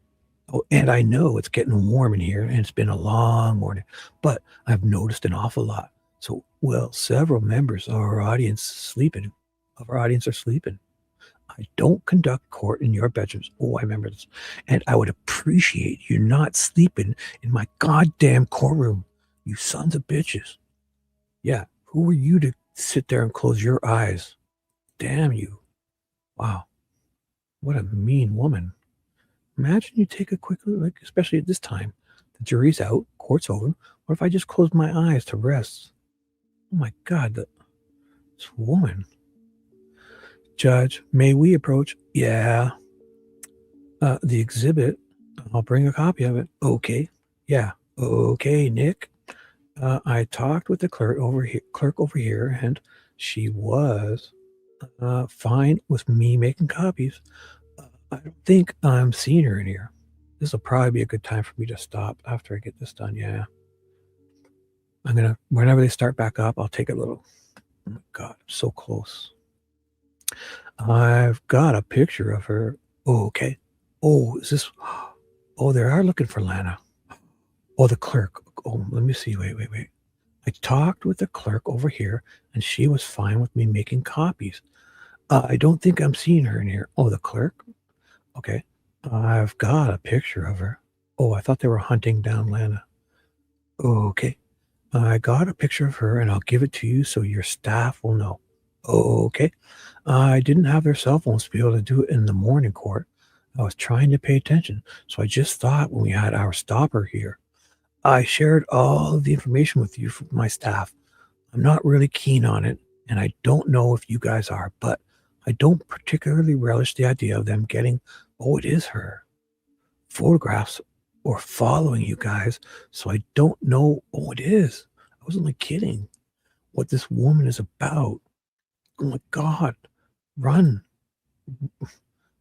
and I know it's getting warm in here and it's been a long morning, but I've noticed an awful lot. So, several members of our audience are sleeping. I don't conduct court in your bedrooms. Oh, I remember this. And I would appreciate you not sleeping in my goddamn courtroom, you sons of bitches. Yeah, who are you to sit there and close your eyes? Damn you. Wow. What a mean woman. Imagine you take a quick look, especially at this time. The jury's out, court's over. What if I just close my eyes to rest? Oh my God, this woman. Judge, may we approach? Yeah. The exhibit, I'll bring a copy of it. Okay. Yeah. Okay, Nick. I talked with the clerk over here, and she was fine with me making copies. I don't think I'm seeing her in here. This will probably be a good time for me to stop after I get this done. Yeah. Whenever they start back up, I'll take a little. Oh my God, I'm so close. I've got a picture of her. Oh, okay. Oh, is this? Oh, they are looking for Lana. Oh, the clerk. Oh, let me see. Wait. I talked with the clerk over here, and she was fine with me making copies. I don't think I'm seeing her in here. Oh, the clerk? Okay. I've got a picture of her. Oh, I thought they were hunting down Lana. Okay. I got a picture of her, and I'll give it to you so your staff will know. Okay. I didn't have their cell phones to be able to do it in the morning court. I was trying to pay attention, so I just thought when we had our stopper here, I shared all of the information with you from my staff. I'm not really keen on it, and I don't know if you guys are, but I don't particularly relish the idea of them getting, oh, it is her, photographs or following you guys, so I don't know, oh, it is. I wasn't like kidding what this woman is about. Oh my God, run.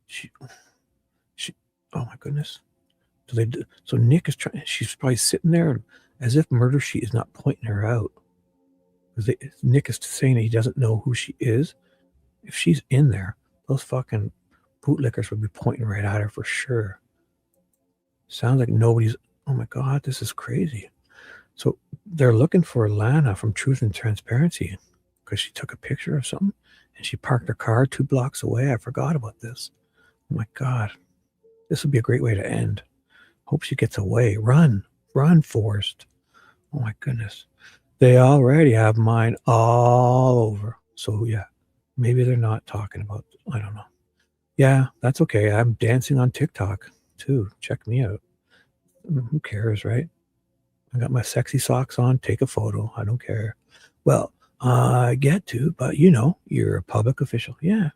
She, oh my goodness. So Nick is trying, she's probably sitting there as if Murder Sheet is not pointing her out. Nick is saying that he doesn't know who she is. If she's in there, those fucking bootlickers would be pointing right at her for sure. Sounds like nobody's, oh my God, this is crazy. So they're looking for Lana from Truth and Transparency because she took a picture of something and she parked her car 2 blocks away. I forgot about this. Oh my God. This would be a great way to end. Hope she gets away. Run, Forrest. Oh my goodness. They already have mine all over. So yeah, maybe they're not talking about, I don't know. Yeah, that's okay. I'm dancing on TikTok too. Check me out. Who cares, right? I got my sexy socks on. Take a photo. I don't care. Well, I get to, but you know, you're a public official. Yeah,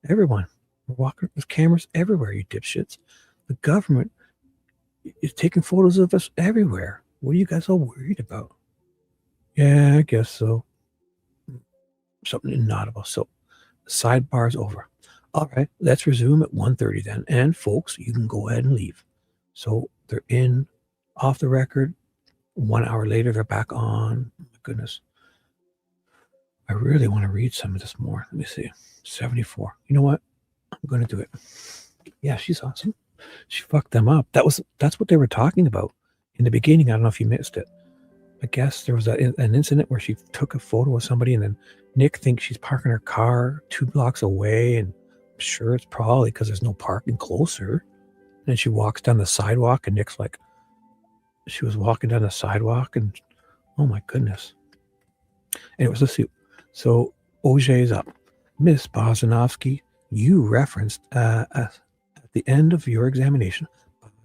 everyone. We're walking. There's cameras everywhere, you dipshits. The government is taking photos of us everywhere. What are you guys all worried about? Yeah, I guess so. Something inaudible. So, the sidebar's over. All right, let's resume at 1:30 then. And folks, you can go ahead and leave. So they're in, off the record. 1 hour later, they're back on. Oh my goodness. I really want to read some of this more. Let me see. 74. You know what? I'm going to do it. Yeah, she's awesome. She fucked them up. That's what they were talking about in the beginning. I don't know if you missed it. I guess there was an incident where she took a photo of somebody and then Nick thinks she's parking her car 2 blocks away, and I'm sure it's probably because there's no parking closer. And then she walks down the sidewalk and Nick's like, she was walking down the sidewalk and oh my goodness. Anyways, let's see. So OJ is up. Miss Bozinovski, you referenced at the end of your examination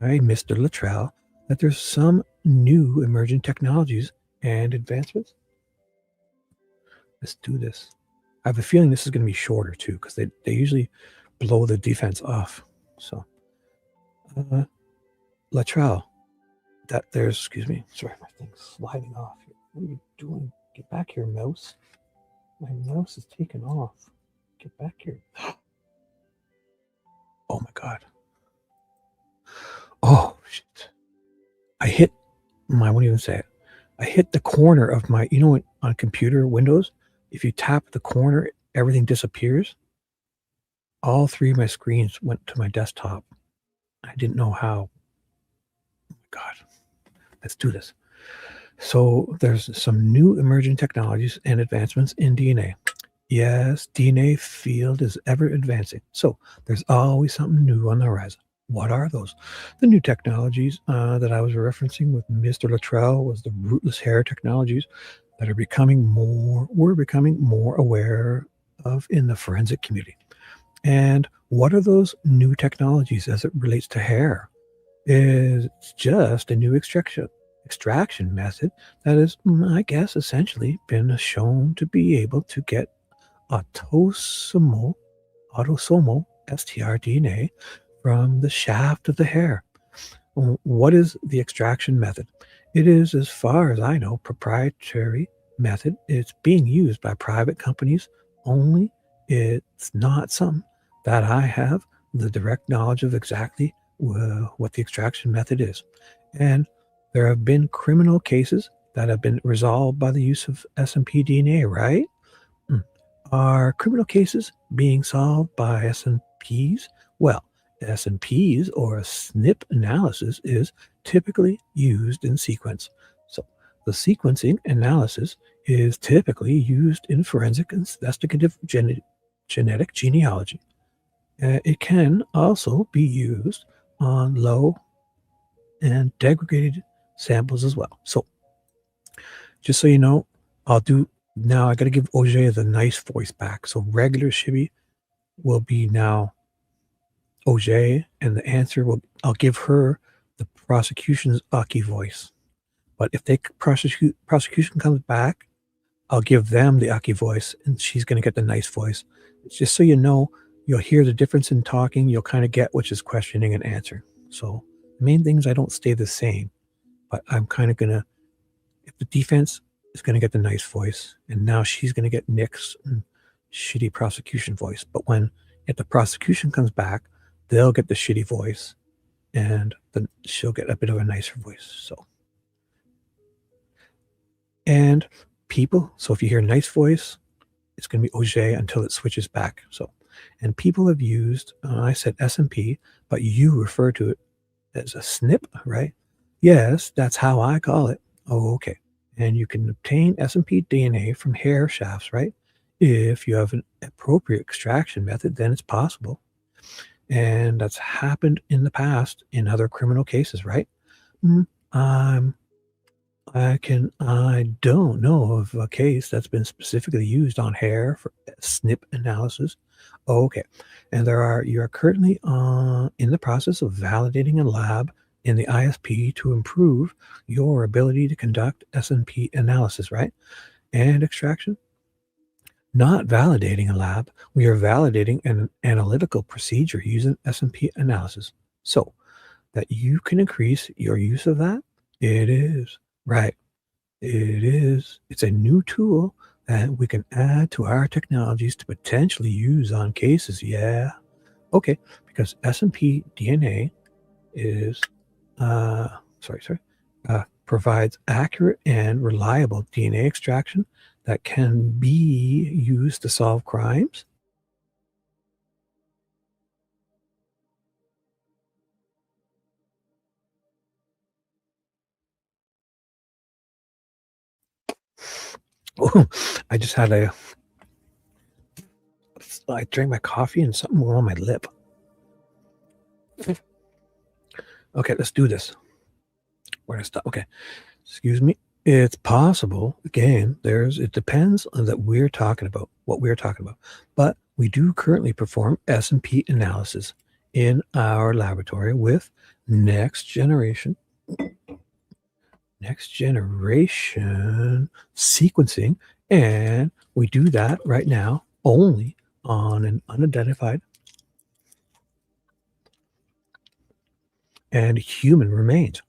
by Mr. Luttrell that there's some new emerging technologies and advancements. Let's do this. I have a feeling this is going to be shorter too, because they usually blow the defense off. So, Luttrell, that there's, excuse me, sorry, my thing's sliding off here. What are you doing? Get back here, mouse. My mouse is taken off. Get back here. Oh my God. Oh shit. I won't even say it. I hit the corner of my, you know, on computer Windows, if you tap the corner, everything disappears. All 3 of my screens went to my desktop. I didn't know how. Oh my God. Let's do this. So there's some new emerging technologies and advancements in DNA. Yes, DNA field is ever advancing. So there's always something new on the horizon. What are those? The new technologies that I was referencing with Mr. Luttrell was the rootless hair technologies that we're becoming more aware of in the forensic community. And what are those new technologies as it relates to hair? It's just a new extraction method that is, I guess, essentially been shown to be able to get autosomal STR-DNA from the shaft of the hair. What is the extraction method? It is, as far as I know, proprietary method. It's being used by private companies only. It's not something that I have the direct knowledge of exactly what the extraction method is. And there have been criminal cases that have been resolved by the use of SMP DNA, right? Are criminal cases being solved by SNPs? Well, SNPs, or a SNP analysis, is typically used in sequence. So the sequencing analysis is typically used in forensic investigative genetic genealogy. It can also be used on low and degraded samples as well. So just so you know, now I got to give OJ the nice voice back. So regular Shibby will be now OJ, and the answer I'll give her the prosecution's Aki voice. But if the prosecution comes back, I'll give them the Aki voice, and she's going to get the nice voice. It's just so you know, you'll hear the difference in talking. You'll kind of get which is questioning and answer. So the main things, I don't stay the same, but I'm kind of going to, if the defense is going to get the nice voice, and now she's going to get Nick's shitty prosecution voice. But if the prosecution comes back, they'll get the shitty voice, and then she'll get a bit of a nicer voice. So, and people, so if you hear nice voice, it's going to be Auger until it switches back. So, and people have used, I said SMP, but you refer to it as a snip, right? Yes, that's how I call it. Oh, okay. And you can obtain SMP DNA from hair shafts, right? If you have an appropriate extraction method, then it's possible. And that's happened in the past in other criminal cases, right? I don't know of a case that's been specifically used on hair for SNP analysis. Oh, okay. And you are currently in the process of validating a lab in the ISP to improve your ability to conduct SNP analysis, right? And extraction. Not validating a lab, we are validating an analytical procedure using SNP analysis. So that you can increase your use of that, it is. Right. It is. It's a new tool that we can add to our technologies to potentially use on cases. Yeah. Okay. Because SMP DNA is, provides accurate and reliable DNA extraction that can be used to solve crimes. Oh, I just had I drank my coffee and something went on my lip. Okay, let's do this. Where did I stop? Okay, excuse me. It's possible. Again, it depends on what we're talking about. But we do currently perform SMP analysis in our laboratory with next generation sequencing, and we do that right now only on an unidentified and human remains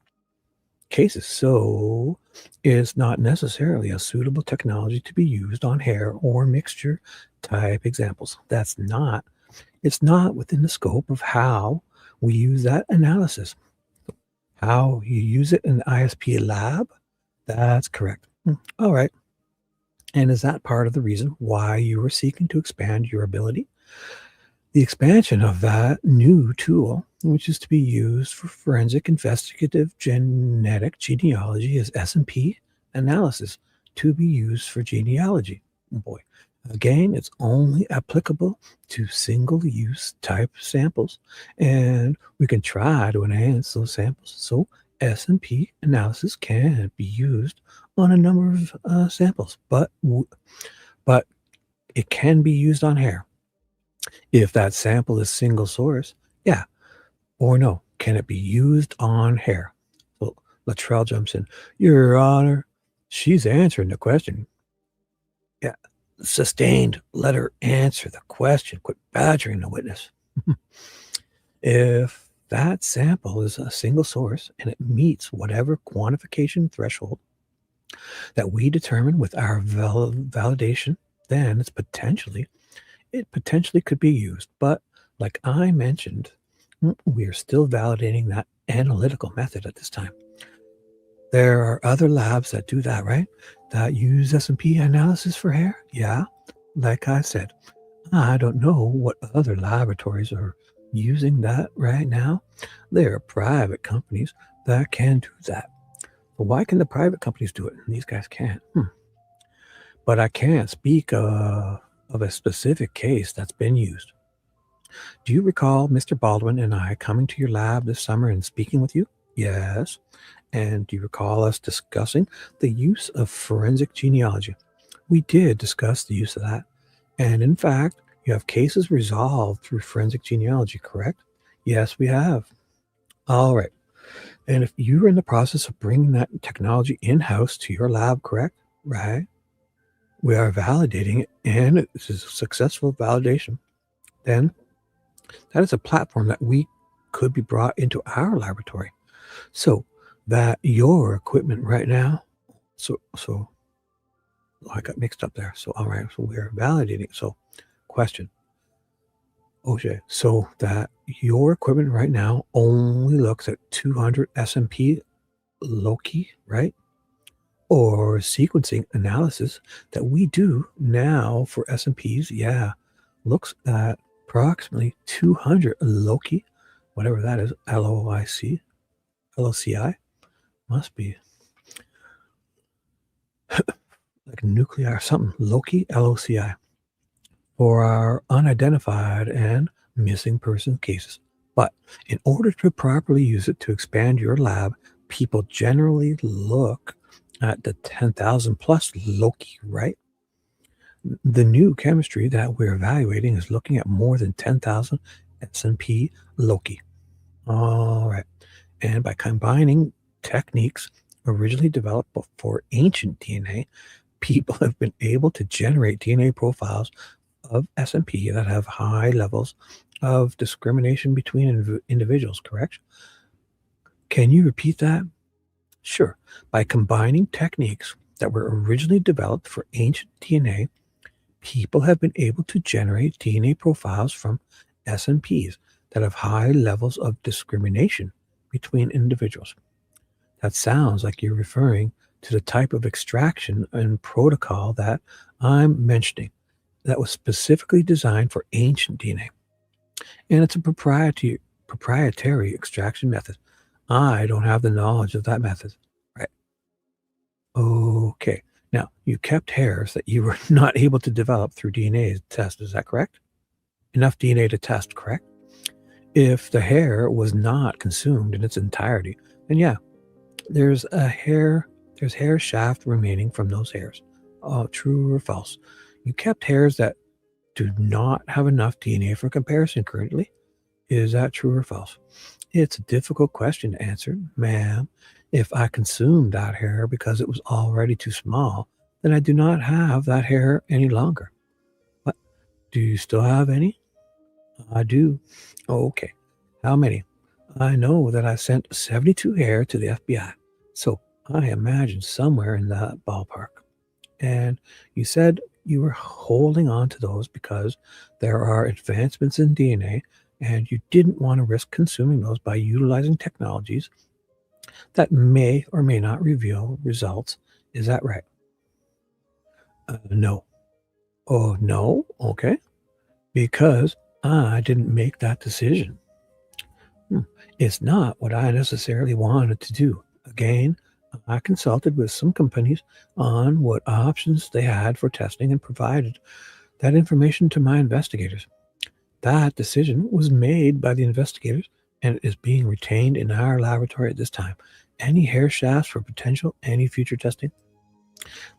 cases. So it's not necessarily a suitable technology to be used on hair or mixture type examples. It's not within the scope of how we use that analysis. How you use it in the ISP lab, that's correct. All right. And is that part of the reason why you were seeking to expand your ability? The expansion of that new tool, which is to be used for forensic investigative genetic genealogy, is SMP analysis to be used for genealogy. Oh boy. Again, it's only applicable to single-use type samples, and we can try to enhance those samples so SMP analysis can be used on a number of samples, but it can be used on hair. If that sample is single source, yeah, or no, can it be used on hair? So Latrell jumps in. Your Honor, she's answering the question. Yeah, sustained. Let her answer the question. Quit badgering the witness. If that sample is a single source and it meets whatever quantification threshold that we determine with our validation, then it potentially could be used. But like I mentioned, we are still validating that analytical method at this time. There are other labs that do that, right? That use SMP analysis for hair. Yeah, like I said, I don't know what other laboratories are using that right now. There are private companies that can do that. But why can the private companies do it and these guys can't? But I can't speak of a specific case that's been used. Do you recall Mr. Baldwin and I coming to your lab this summer and speaking with you? Yes. And do you recall us discussing the use of forensic genealogy? We did discuss the use of that. And in fact, you have cases resolved through forensic genealogy, correct? Yes, we have. All right. And if you're in the process of bringing that technology in-house to your lab, correct? Right. We are validating it, and it's a successful validation. Then that is a platform that we could be brought into our laboratory. So that your equipment right now, so I got mixed up there. So, all right, so we're validating. So question, Okay, so that your equipment right now only looks at 200 SMP loci, right? Or sequencing analysis that we do now for SMPs, yeah, looks at approximately 200 loci, whatever that is, LOIC, LOCI, must be like nuclear something, loci, LOCI, for our unidentified and missing person cases. But in order to properly use it to expand your lab, people generally look at the 10,000 plus loci, right? The new chemistry that we're evaluating is looking at more than 10,000 S&P loci. All right. And by combining techniques originally developed for ancient DNA, people have been able to generate DNA profiles of S&P that have high levels of discrimination between individuals, correct? Can you repeat that? Sure. By combining techniques that were originally developed for ancient DNA, people have been able to generate DNA profiles from SNPs that have high levels of discrimination between individuals. That sounds like you're referring to the type of extraction and protocol that I'm mentioning that was specifically designed for ancient DNA. And it's a proprietary extraction method. I don't have the knowledge of that method. Right. Okay. Now, you kept hairs that you were not able to develop through DNA test. Is that correct? Enough DNA to test, correct? If the hair was not consumed in its entirety, then yeah, there's hair shaft remaining from those hairs. True or false? You kept hairs that do not have enough DNA for comparison currently. Is that true or false? It's a difficult question to answer, ma'am. If I consumed that hair because it was already too small, then I do not have that hair any longer. What? Do you still have any? I do. Oh, okay. How many? I know that I sent 72 hair to the FBI. So I imagine somewhere in that ballpark. And you said you were holding on to those because there are advancements in DNA and you didn't want to risk consuming those by utilizing technologies that may or may not reveal results. Is that right? No. Oh, no? Okay. Because I didn't make that decision. It's not what I necessarily wanted to do. Again, I consulted with some companies on what options they had for testing and provided that information to my investigators. That decision was made by the investigators and it is being retained in our laboratory at this time. Any hair shafts for potential any future testing?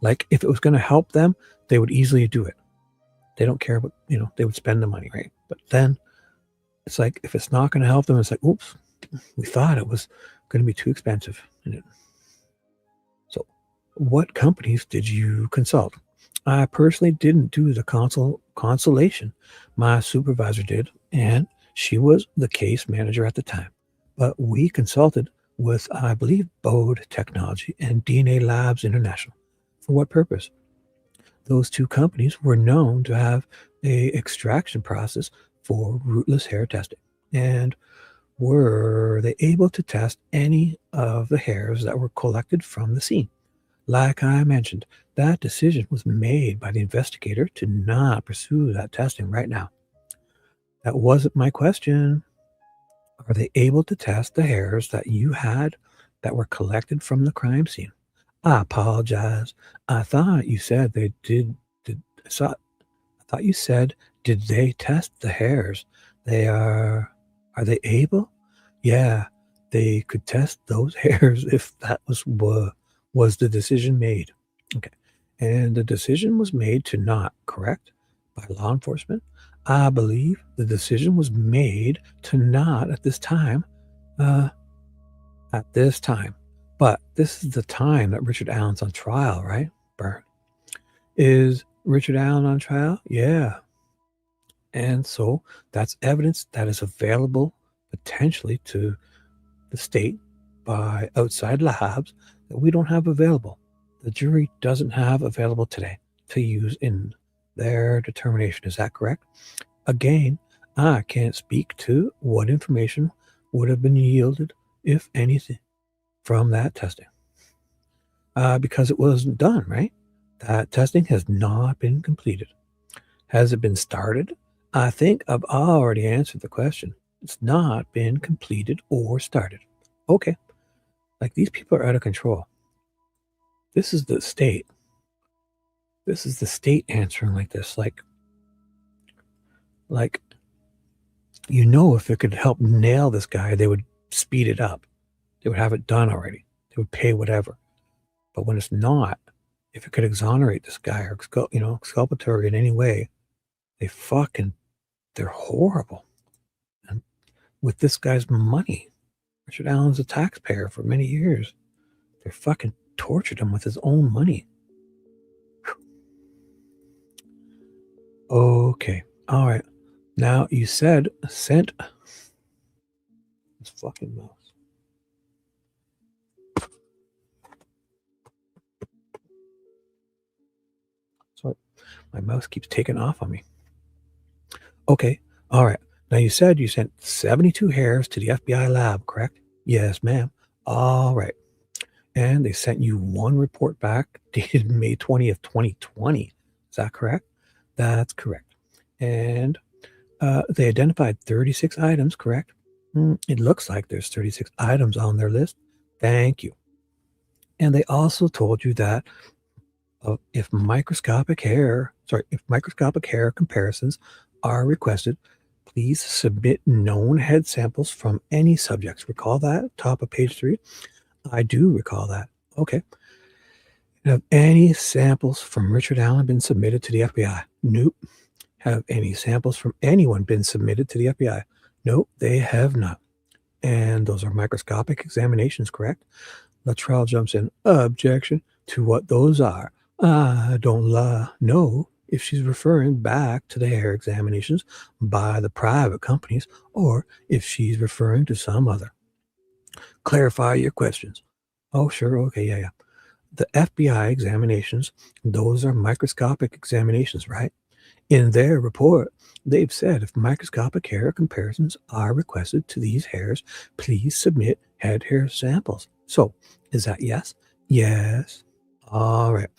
Like if it was going to help them, they would easily do it. They don't care what, they would spend the money, right? But then it's like, if it's not going to help them, it's like, oops, we thought it was going to be too expensive. So what companies did you consult? I personally didn't do the consultation. My supervisor did, and she was the case manager at the time. But we consulted with, I believe, Bode Technology and DNA Labs International. For what purpose? Those two companies were known to have a extraction process for rootless hair testing. And were they able to test any of the hairs that were collected from the scene? Like I mentioned, that decision was made by the investigator to not pursue that testing right now. That wasn't my question. Are they able to test the hairs that you had that were collected from the crime scene? I apologize. I thought you said they did. I thought you said, did they test the hairs? Are they able? Yeah, they could test those hairs if that was the decision made. Okay. And the decision was made to not, correct? By law enforcement? I believe the decision was made to not at this time. At this time. But this is the time that Richard Allen's on trial, right? Bert. Is Richard Allen on trial? Yeah. And so that's evidence that is available potentially to the state by outside labs that we don't have available. The jury doesn't have available today to use in their determination. Is that correct? Again, I can't speak to what information would have been yielded, if anything, from that testing. Because it wasn't done, right? That testing has not been completed. Has it been started? I think I've already answered the question. It's not been completed or started. Okay. Like, these people are out of control. This is the state. This is the state answering like this. Like, you know, if it could help nail this guy, they would speed it up. They would have it done already. They would pay whatever. But when it's not, if it could exonerate this guy or, exculpatory in any way, they're horrible. And with this guy's money, Richard Allen's a taxpayer for many years. They fucking tortured him with his own money. Okay. All right. Now, you said sent this fucking mouse. Sorry, my mouse keeps taking off on me. Okay. All right. Now, you said you sent 72 hairs to the FBI lab, correct? Yes, ma'am. All right. And they sent you one report back dated May 20th, 2020. Is that correct? That's correct. And they identified 36 items, correct? It looks like there's 36 items on their list. Thank you. And they also told you that if microscopic hair comparisons are requested, please submit known head samples from any subjects. Recall that? Top of page 3. I do recall that. Okay. Have any samples from Richard Allen been submitted to the FBI? Nope. Have any samples from anyone been submitted to the FBI? Nope, they have not. And those are microscopic examinations, correct? Latrell jumps in. Objection to what those are. I don't know if she's referring back to the hair examinations by the private companies or if she's referring to some other. Clarify your questions. Oh, sure. Okay. Yeah. The FBI examinations, those are microscopic examinations, right? In their report, they've said if microscopic hair comparisons are requested to these hairs, please submit head hair samples. So, is that yes? Yes. All right.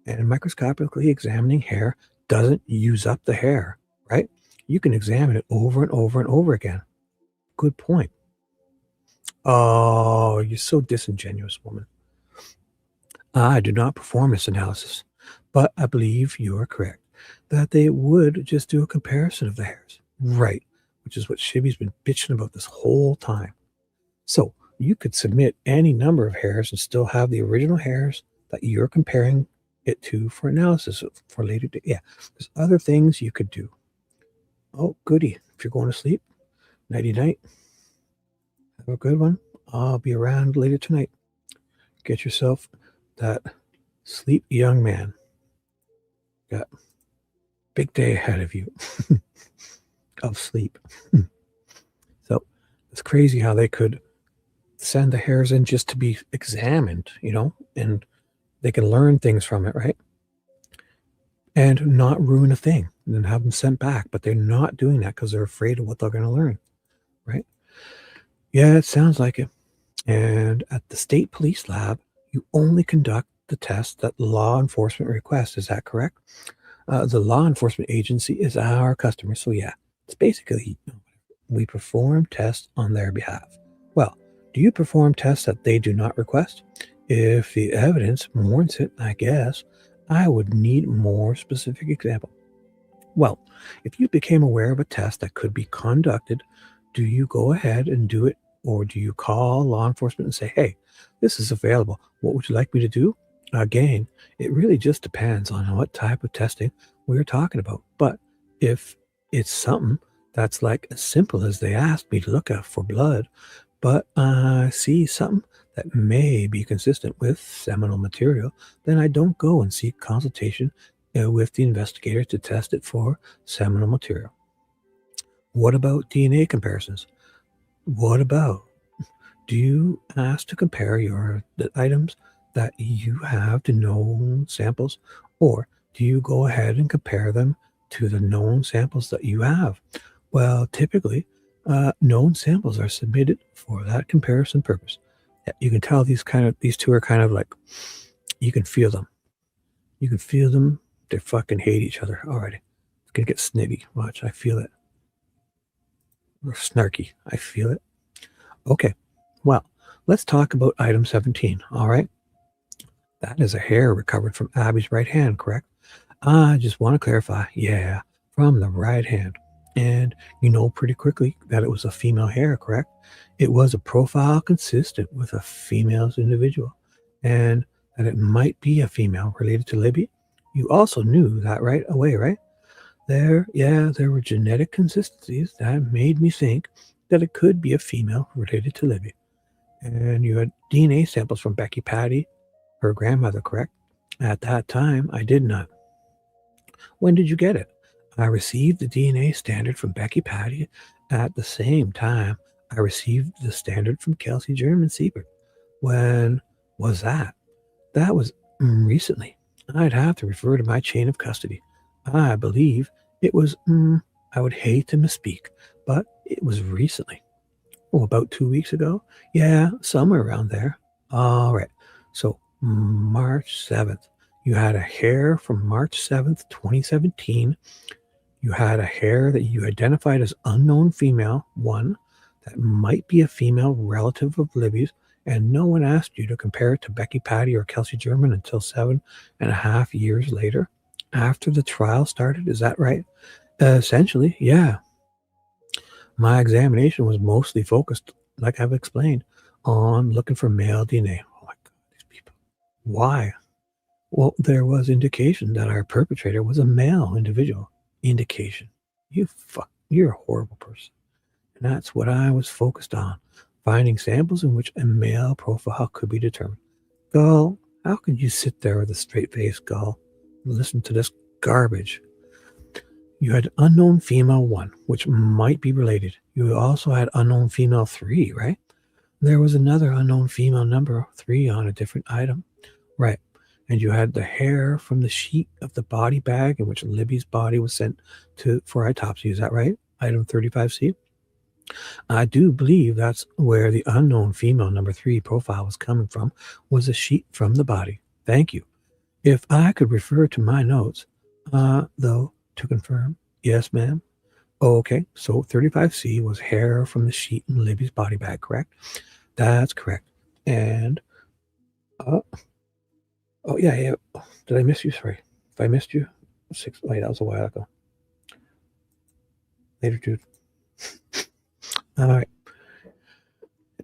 And microscopically examining hair doesn't use up the hair, right? You can examine it over and over and over again. Good point. Oh, you're so disingenuous, woman. I do not perform this analysis, but I believe you are correct that they would just do a comparison of the hairs. Right, which is what Shibby's been bitching about this whole time. So you could submit any number of hairs and still have the original hairs that you're comparing it to for analysis for later. Yeah, there's other things you could do. Oh, goody. If you're going to sleep, nighty-night. Have a good one. I'll be around later tonight. Get yourself that sleep, young man. Got a big day ahead of you of sleep. So it's crazy how they could send the hairs in just to be examined, and they can learn things from it, right? And not ruin a thing and then have them sent back. But they're not doing that because they're afraid of what they're going to learn, right? Yeah, it sounds like it. And at the state police lab, you only conduct the tests that law enforcement requests. Is that correct? The law enforcement agency is our customer. So yeah, it's basically we perform tests on their behalf. Well, do you perform tests that they do not request? If the evidence warrants it, I guess I would need more specific example. Well, if you became aware of a test that could be conducted, do you go ahead and do it, or do you call law enforcement and say, hey, this is available. What would you like me to do? Again, it really just depends on what type of testing we're talking about. But if it's something that's like as simple as they asked me to look at for blood, but I see something that may be consistent with seminal material, then I don't go and seek consultation with the investigator to test it for seminal material. What about DNA comparisons? What about, do you ask to compare the items that you have to known samples, or do you go ahead and compare them to the known samples that you have? Well, typically, known samples are submitted for that comparison purpose. Yeah, you can tell these two are kind of like, you can feel them. You can feel them. They fucking hate each other already. It's gonna get snitty. Watch, I feel it. Or snarky. I feel it. Okay, well, let's talk about item 17. All right, that is a hair recovered from Abby's right hand, correct? I just want to clarify. Yeah, from the right hand. And you know pretty quickly that it was a female hair, correct? It was a profile consistent with a female's individual, and that it might be a female related to Libby. You also knew that right away, right? There were genetic consistencies that made me think that it could be a female related to Libby. And you had DNA samples from Becky Patty, her grandmother, correct? At that time, I did not. When did you get it? I received the DNA standard from Becky Patty at the same time I received the standard from Kelsey German Siebert. When was that? That was recently. I'd have to refer to my chain of custody. I believe it was, I would hate to misspeak, but it was recently. Oh, about 2 weeks ago? Yeah, somewhere around there. All right. So March 7th. You had a hair from March 7th, 2017. You had a hair that you identified as unknown female, one, that might be a female relative of Libby's, and no one asked you to compare it to Becky Patty or Kelsey German until 7.5 years later, after the trial started. Is that right? Essentially, yeah. My examination was mostly focused, like I've explained, on looking for male DNA. Oh my God, these people. Why? Well, there was indication that our perpetrator was a male individual. Indication. You're a horrible person. And that's what I was focused on, finding samples in which a male profile could be determined. Gull, how could you sit there with a straight face, Gull, and listen to this garbage? You had unknown female 1, which might be related. You also had unknown female 3, right? There was another unknown female number 3 on a different item. Right. And you had the hair from the sheet of the body bag in which Libby's body was sent for autopsy. Is that right? Item 35C. I do believe that's where the unknown female number 3 profile was coming from, was a sheet from the body. Thank you. If I could refer to my notes, though, to confirm. Yes, ma'am. Okay, so 35C was hair from the sheet in Libby's body bag, correct? That's correct. And, oh, yeah. Did I miss you? Sorry. If I missed you, wait, that was a while ago. Later, dude. All right.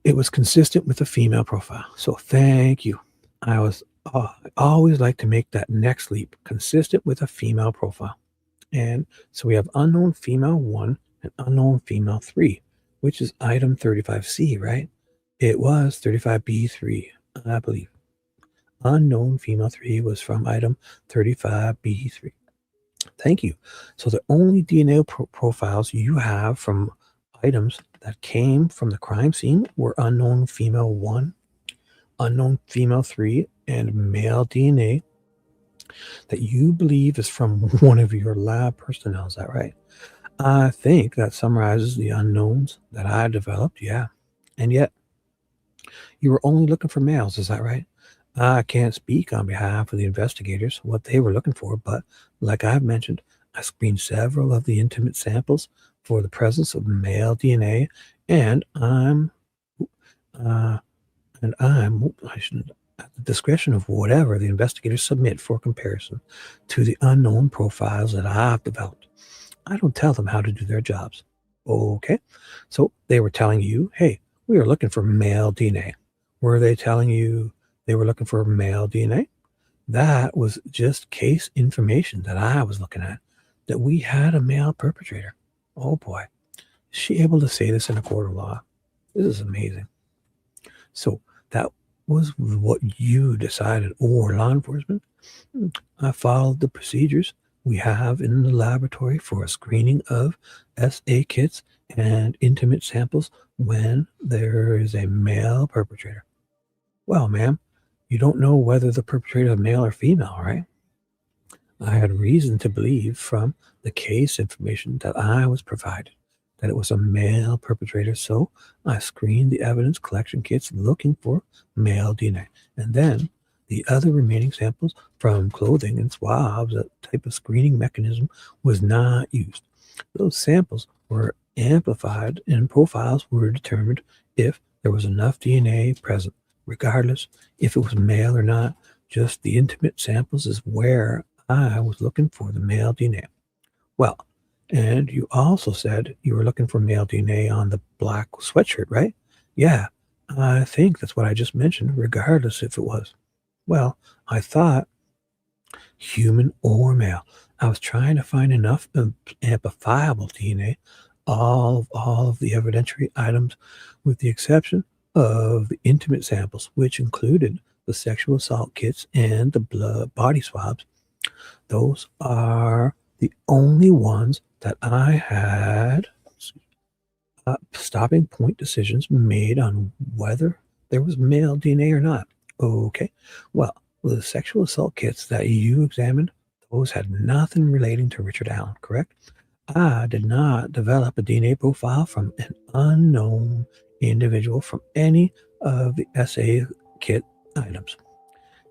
It was consistent with the female profile. So thank you. I always like to make that next leap, consistent with a female profile. And so we have unknown female 1 and unknown female 3, which is item 35C, right? It was 35B3, I believe. Unknown female 3 was from item 35B3. Thank you. So the only DNA profiles you have from items that came from the crime scene were unknown female 1, unknown female 3, and male DNA that you believe is from one of your lab personnel. Is that right? I think that summarizes the unknowns that I developed, yeah. And yet, you were only looking for males, is that right? I can't speak on behalf of the investigators what they were looking for, but like I've mentioned, I screened several of the intimate samples for the presence of male DNA, and I'm at the discretion of whatever the investigators submit for comparison to the unknown profiles that I've developed. I don't tell them how to do their jobs. Okay, so they were telling you, hey, we are looking for male DNA. Were they telling you they were looking for male DNA? That was just case information that I was looking at, that we had a male perpetrator. Oh boy, is she able to say this in a court of law? This is amazing. So that was what you decided, or law enforcement. I followed the procedures we have in the laboratory for a screening of SA kits and intimate samples when there is a male perpetrator. Well, ma'am, you don't know whether the perpetrator is male or female, right? I had reason to believe from the case information that I was provided that it was a male perpetrator, so I screened the evidence collection kits looking for male DNA. And then the other remaining samples from clothing and swabs, that type of screening mechanism was not used. Those samples were amplified and profiles were determined if there was enough DNA present, regardless if it was male or not. Just the intimate samples is where I was looking for the male DNA. Well, and you also said you were looking for male DNA on the black sweatshirt, right? Yeah, I think that's what I just mentioned, regardless if it was. Well, I thought human or male. I was trying to find enough amplifiable DNA, all of the evidentiary items, with the exception of the intimate samples, which included the sexual assault kits and the blood body swabs. Those are the only ones that I had stopping point decisions made on whether there was male DNA or not. Okay, well, the sexual assault kits that you examined, those had nothing relating to Richard Allen, correct? I did not develop a DNA profile from an unknown individual from any of the SA kit items.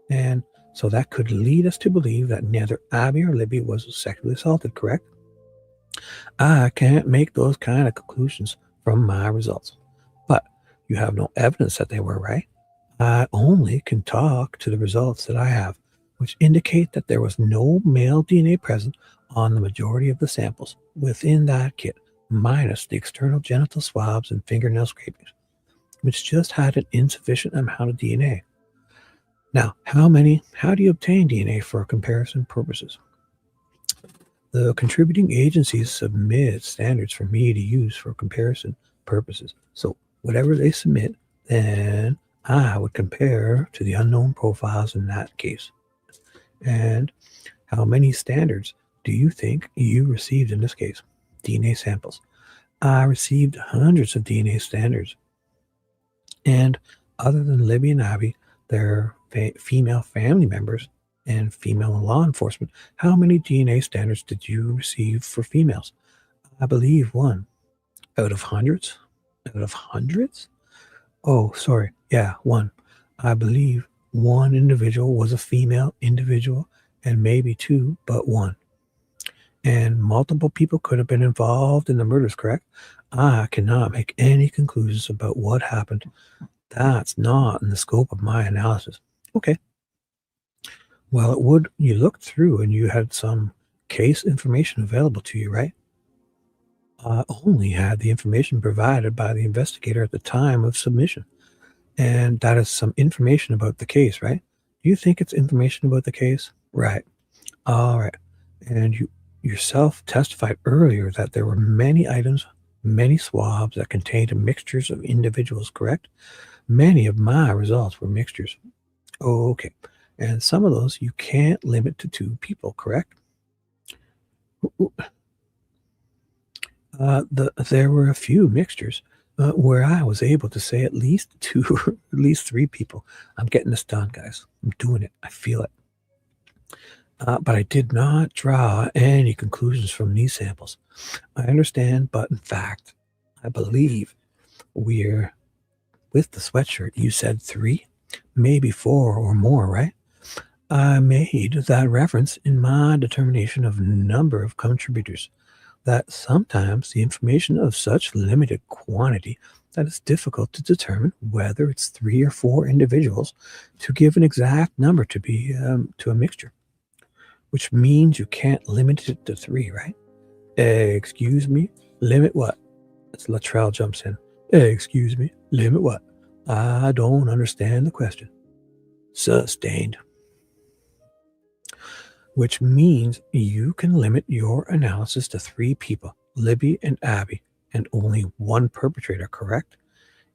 And so that could lead us to believe that neither Abby or Libby was sexually assaulted, correct? I can't make those kind of conclusions from my results. But you have no evidence that they were, right? I only can talk to the results that I have, which indicate that there was no male DNA present on the majority of the samples within that kit, minus the external genital swabs and fingernail scrapings, which just had an insufficient amount of DNA. Now, how do you obtain DNA for comparison purposes? The contributing agencies submit standards for me to use for comparison purposes. So whatever they submit, then I would compare to the unknown profiles in that case. And how many standards do you think you received in this case? DNA samples. I received hundreds of DNA standards. And other than Libby and Abby, their female family members and female law enforcement, how many DNA standards did you receive for females? I believe one. Out of hundreds? Out of hundreds? Oh, sorry. Yeah, one. I believe one individual was a female individual, and maybe two, but one. And multiple people could have been involved in the murders, correct? I cannot make any conclusions about what happened. That's not in the scope of my analysis. Okay. Well, you looked through and you had some case information available to you, right? I only had the information provided by the investigator at the time of submission. And that is some information about the case, right? Do you think it's information about the case? Right. All right. And you yourself testified earlier that there were many items, many swabs that contained mixtures of individuals, correct? Many of my results were mixtures. Okay. And some of those you can't limit to 2 people, correct? There were a few mixtures where I was able to say at least 2 or at least 3 people. I'm getting this done, guys. I'm doing it. I feel it. But I did not draw any conclusions from these samples. I understand, but in fact, I believe we're with the sweatshirt. You said 3, maybe 4 or more, right? I made that reference in my determination of number of contributors, that sometimes the information of such limited quantity that it's difficult to determine whether it's 3 or 4 individuals to give an exact number to be to a mixture, which means you can't limit it to 3, right? Excuse me, limit what? As Latrell jumps in. Excuse me, limit what? I don't understand the question. Sustained. Which means you can limit your analysis to 3 people, Libby and Abby, and only 1 perpetrator, correct?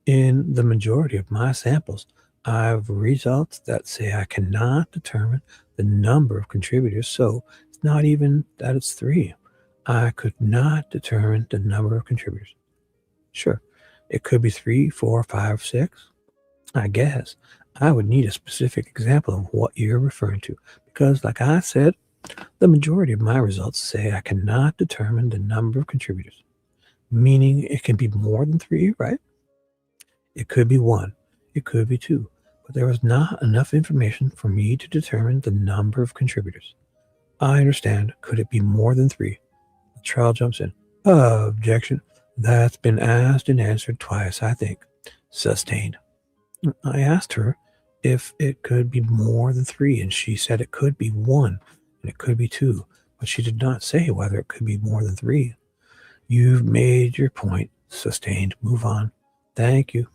In the majority of my samples, I have results that say I cannot determine the number of contributors, so it's not even that it's 3. I could not determine the number of contributors. Sure, it could be 3, 4, 5, 6. I guess I would need a specific example of what you're referring to, because like I said, the majority of my results say I cannot determine the number of contributors. meaning it can be more than 3, right? It could be 1. It could be 2. But there was not enough information for me to determine the number of contributors. I understand. Could it be more than 3? The trial jumps in. Objection. That's been asked and answered twice, I think. Sustained. I asked her if it could be more than 3, and she said it could be 1, and it could be 2, but she did not say whether it could be more than 3. You've made your point. Sustained. Move on. Thank you.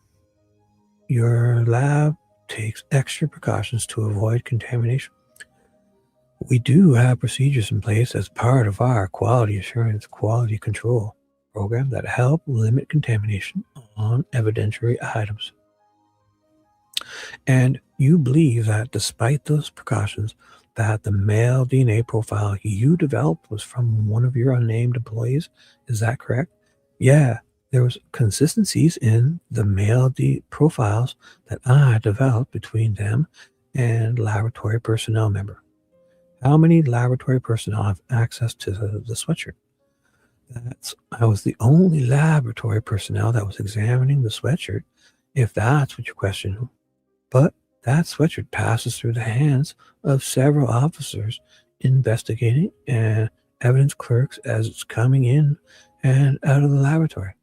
Your lab takes extra precautions to avoid contamination. We do have procedures in place as part of our quality assurance, quality control program that help limit contamination on evidentiary items. And you believe that despite those precautions, that the male DNA profile you developed was from one of your unnamed employees. Is that correct? Yeah, there was consistencies in the male profiles that I developed between them and laboratory personnel member. How many laboratory personnel have access to the sweatshirt? I was the only laboratory personnel that was examining the sweatshirt, if that's what your question. But that sweatshirt passes through the hands of several officers investigating and evidence clerks as it's coming in and out of the laboratory.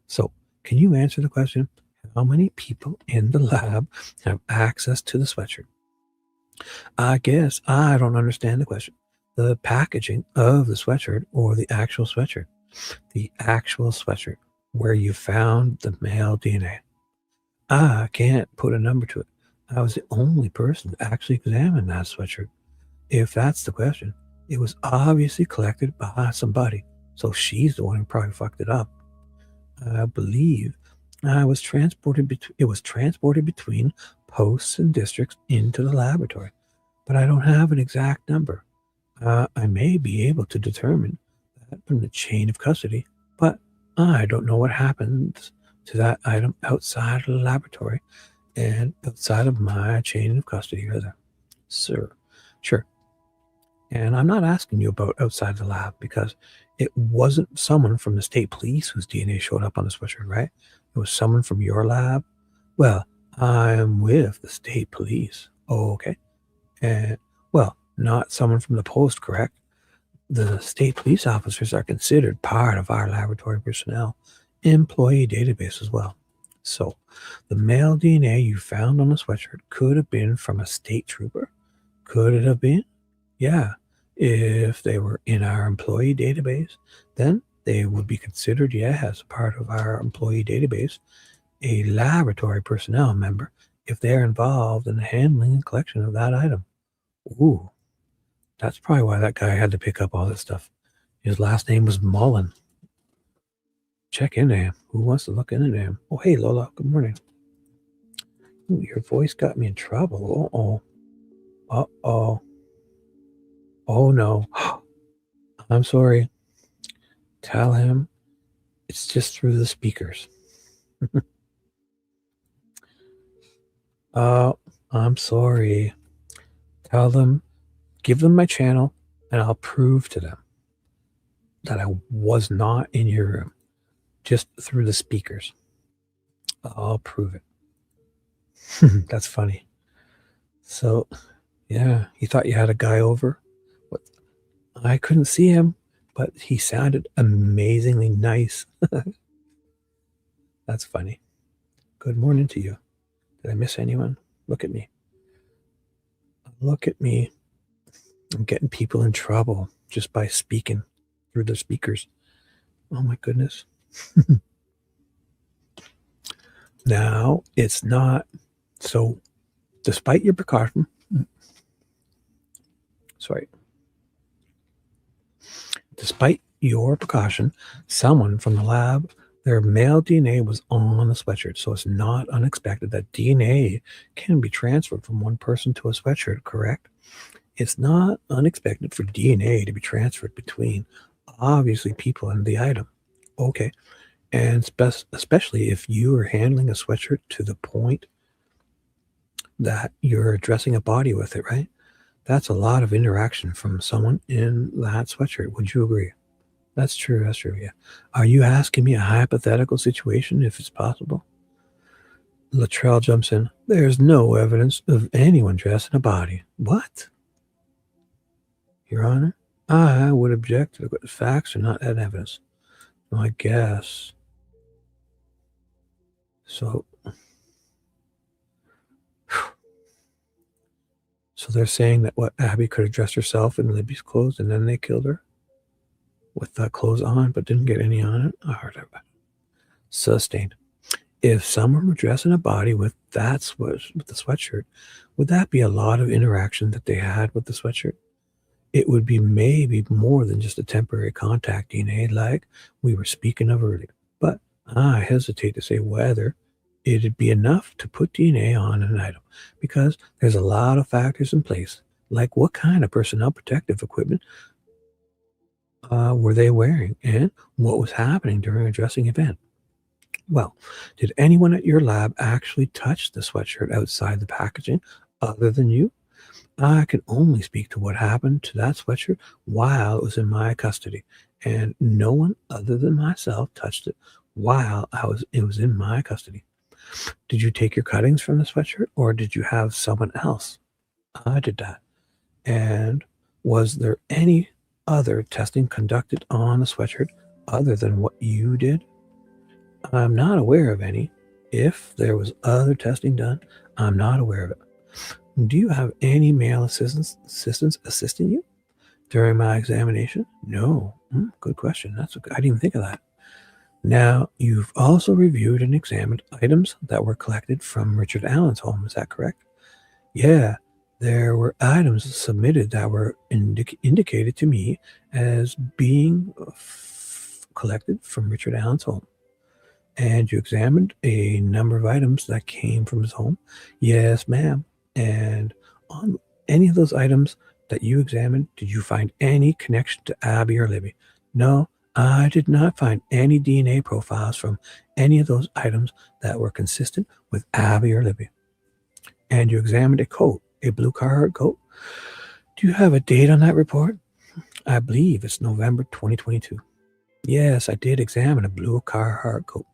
So, can you answer the question, how many people in the lab have access to the sweatshirt? I guess I don't understand the question. The packaging of the sweatshirt or the actual sweatshirt? The actual sweatshirt where you found the male DNA. I can't put a number to it. I was the only person to actually examine that sweatshirt. If that's the question, it was obviously collected by somebody, so she's the one who probably fucked it up. I believe it was transported between posts and districts into the laboratory, but I don't have an exact number. I may be able to determine that from the chain of custody, but I don't know what happens to that item outside of the laboratory and outside of my chain of custody either. Sir, sure. And I'm not asking you about outside the lab because it wasn't someone from the state police whose DNA showed up on the sweatshirt, right? It was someone from your lab. Well, I'm with the state police. Oh, okay. And, well, not someone from the post, correct? The state police officers are considered part of our laboratory personnel employee database as well. So, the male DNA you found on the sweatshirt could have been from a state trooper. Could it have been? Yeah. If they were in our employee database, then they would be considered, as part of our employee database, a laboratory personnel member if they're involved in the handling and collection of that item. Ooh, that's probably why that guy had to pick up all this stuff. His last name was Mullen. Check into him. Who wants to look into him? Oh, hey, Lola. Good morning. Ooh, your voice got me in trouble. Uh-oh. Uh-oh. Oh, no. I'm sorry. Tell him it's just through the speakers. I'm sorry. Tell them, give them my channel, and I'll prove to them that I was not in your room. Just through the speakers. I'll prove it. That's funny. So, yeah, you thought you had a guy over? What? I couldn't see him, but he sounded amazingly nice. That's funny. Good morning to you. Did I miss anyone? Look at me. Look at me. I'm getting people in trouble just by speaking through the speakers. Oh my goodness. Now, it's not. So, despite your precaution, someone from the lab, their male DNA was on the sweatshirt. So it's not unexpected that DNA can be transferred from one person to a sweatshirt, correct? It's not unexpected for DNA to be transferred between, obviously, people and the item. Okay. And especially if you are handling a sweatshirt to the point that you're addressing a body with it, right? That's a lot of interaction from someone in that sweatshirt. Would you agree? That's true. That's true. Yeah. Are you asking me a hypothetical situation if it's possible? Latrell jumps in. There's no evidence of anyone dressed in a body. What? Your Honor, I would object to the facts are not that evidence. I guess. So they're saying that what Abby could have dressed herself in Libby's clothes and then they killed her with that clothes on but didn't get any on it? I heard about it. Sustained. If someone were dressed in a body with the sweatshirt, would that be a lot of interaction that they had with the sweatshirt? It would be maybe more than just a temporary contact DNA like we were speaking of earlier. But I hesitate to say whether it'd be enough to put DNA on an item because there's a lot of factors in place, like what kind of personnel protective equipment were they wearing and what was happening during a dressing event. Well, did anyone at your lab actually touch the sweatshirt outside the packaging other than you? I can only speak to what happened to that sweatshirt while it was in my custody, and no one other than myself touched it while it was in my custody. Did you take your cuttings from the sweatshirt, or did you have someone else? I did that. And was there any other testing conducted on the sweatshirt other than what you did? I'm not aware of any. If there was other testing done, I'm not aware of it. Do you have any male assistants assisting you during my examination? No. Good question. I didn't even think of that. Now, you've also reviewed and examined items that were collected from Richard Allen's home. Is that correct? Yeah. There were items submitted that were indicated to me as being collected from Richard Allen's home. And you examined a number of items that came from his home? Yes, ma'am. And on any of those items that you examined, did you find any connection to Abby or Libby? No, I did not find any DNA profiles from any of those items that were consistent with Abby or Libby. And you examined a coat, a blue Carhartt coat. Do you have a date on that report? I believe it's November 2022. Yes, I did examine a blue Carhartt coat.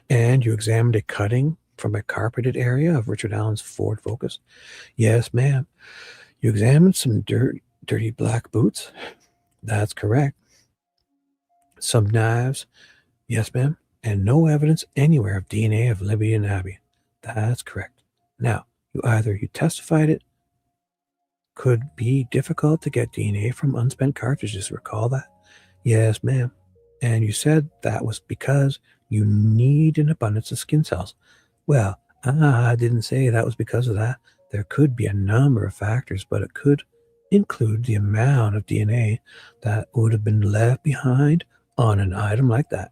And you examined a cutting from a carpeted area of Richard Allen's Ford Focus? Yes, ma'am. You examined some dirty black boots? That's correct. Some knives? Yes, ma'am. And no evidence anywhere of DNA of Libby and Abby? That's correct. Now, you testified it could be difficult to get DNA from unspent cartridges. Recall that? Yes, ma'am. And you said that was because you need an abundance of skin cells. Well, I didn't say that was because of that. There could be a number of factors, but it could include the amount of DNA that would have been left behind on an item like that.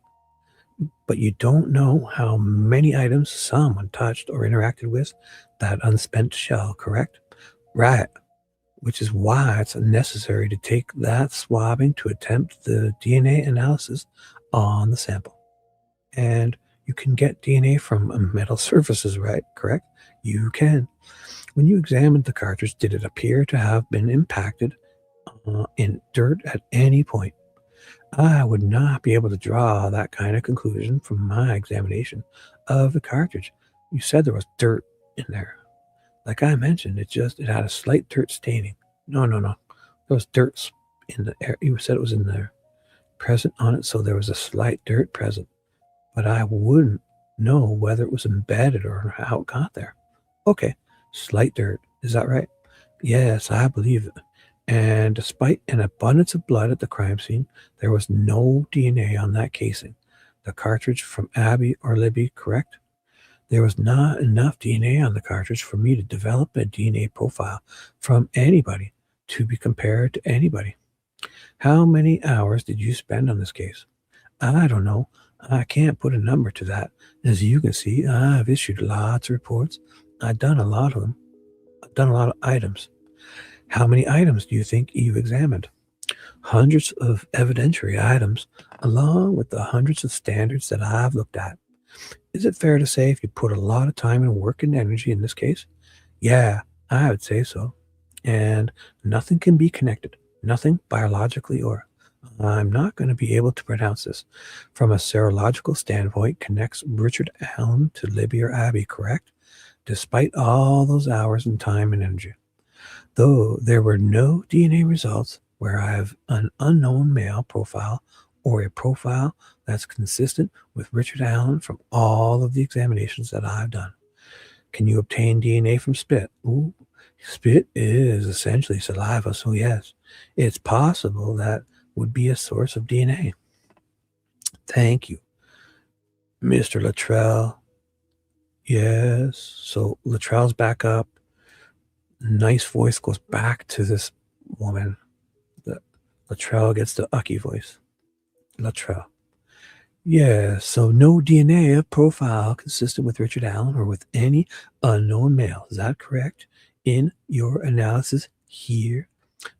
But you don't know how many items someone touched or interacted with that unspent shell, correct? Right. Which is why it's necessary to take that swabbing to attempt the DNA analysis on the sample. And you can get DNA from metal surfaces, right? Correct? You can. When you examined the cartridge, did it appear to have been impacted in dirt at any point? I would not be able to draw that kind of conclusion from my examination of the cartridge. You said there was dirt in there. Like I mentioned, it had a slight dirt staining. No. There was dirt in the air. You said it was in there, present on it, so there was a slight dirt present. But I wouldn't know whether it was embedded or how it got there. Okay, slight dirt. Is that right? Yes, I believe it. And despite an abundance of blood at the crime scene, there was no DNA on that casing. The cartridge from Abby or Libby, correct? There was not enough DNA on the cartridge for me to develop a DNA profile from anybody to be compared to anybody. How many hours did you spend on this case? I don't know. I can't put a number to that. As you can see, I've issued lots of reports. I've done a lot of them. I've done a lot of items. How many items do you think you've examined? Hundreds of evidentiary items, along with the hundreds of standards that I've looked at. Is it fair to say if you put a lot of time and work and energy in this case? Yeah, I would say so. And nothing can be connected. Nothing biologically or I'm not going to be able to pronounce this. From a serological standpoint, connects Richard Allen to Libby or Abby, correct? Despite all those hours and time and energy. Though there were no DNA results where I have an unknown male profile or a profile that's consistent with Richard Allen from all of the examinations that I've done. Can you obtain DNA from spit? Ooh, spit is essentially saliva, so yes, it's possible that would be a source of DNA. Thank you, Mr. Luttrell. Yes, so Luttrell's back up. Nice voice goes back to this woman. Luttrell gets the ucky voice. Luttrell. Yeah, so no DNA of profile consistent with Richard Allen or with any unknown male. Is that correct? In your analysis here?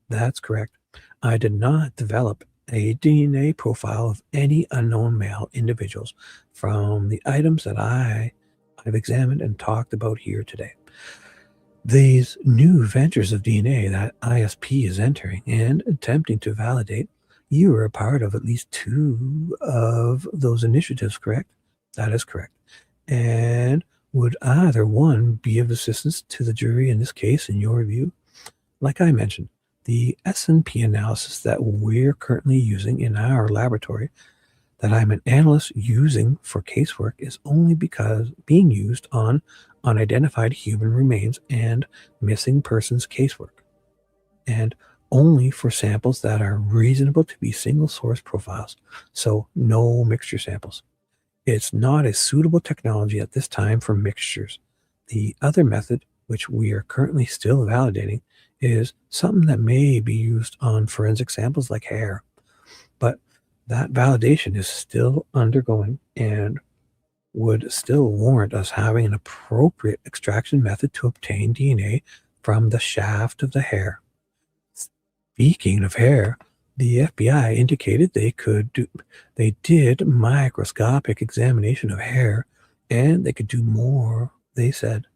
That's correct. I did not develop a DNA profile of any unknown male individuals from the items that I've examined and talked about here today. These new ventures of DNA that ISP is entering and attempting to validate, you are a part of at least 2 of those initiatives, correct? That is correct. And would either one be of assistance to the jury in this case, in your view? Like I mentioned, the S&P analysis that we're currently using in our laboratory, that I'm an analyst using for casework, is only because being used on unidentified human remains and missing persons casework, and only for samples that are reasonable to be single source profiles, so no mixture samples. It's not a suitable technology at this time for mixtures. The other method, which we are currently still validating, is something that may be used on forensic samples like hair, but that validation is still undergoing and would still warrant us having an appropriate extraction method to obtain DNA from the shaft of the hair. Speaking of hair, the FBI indicated they did microscopic examination of hair, and they could do more, they said.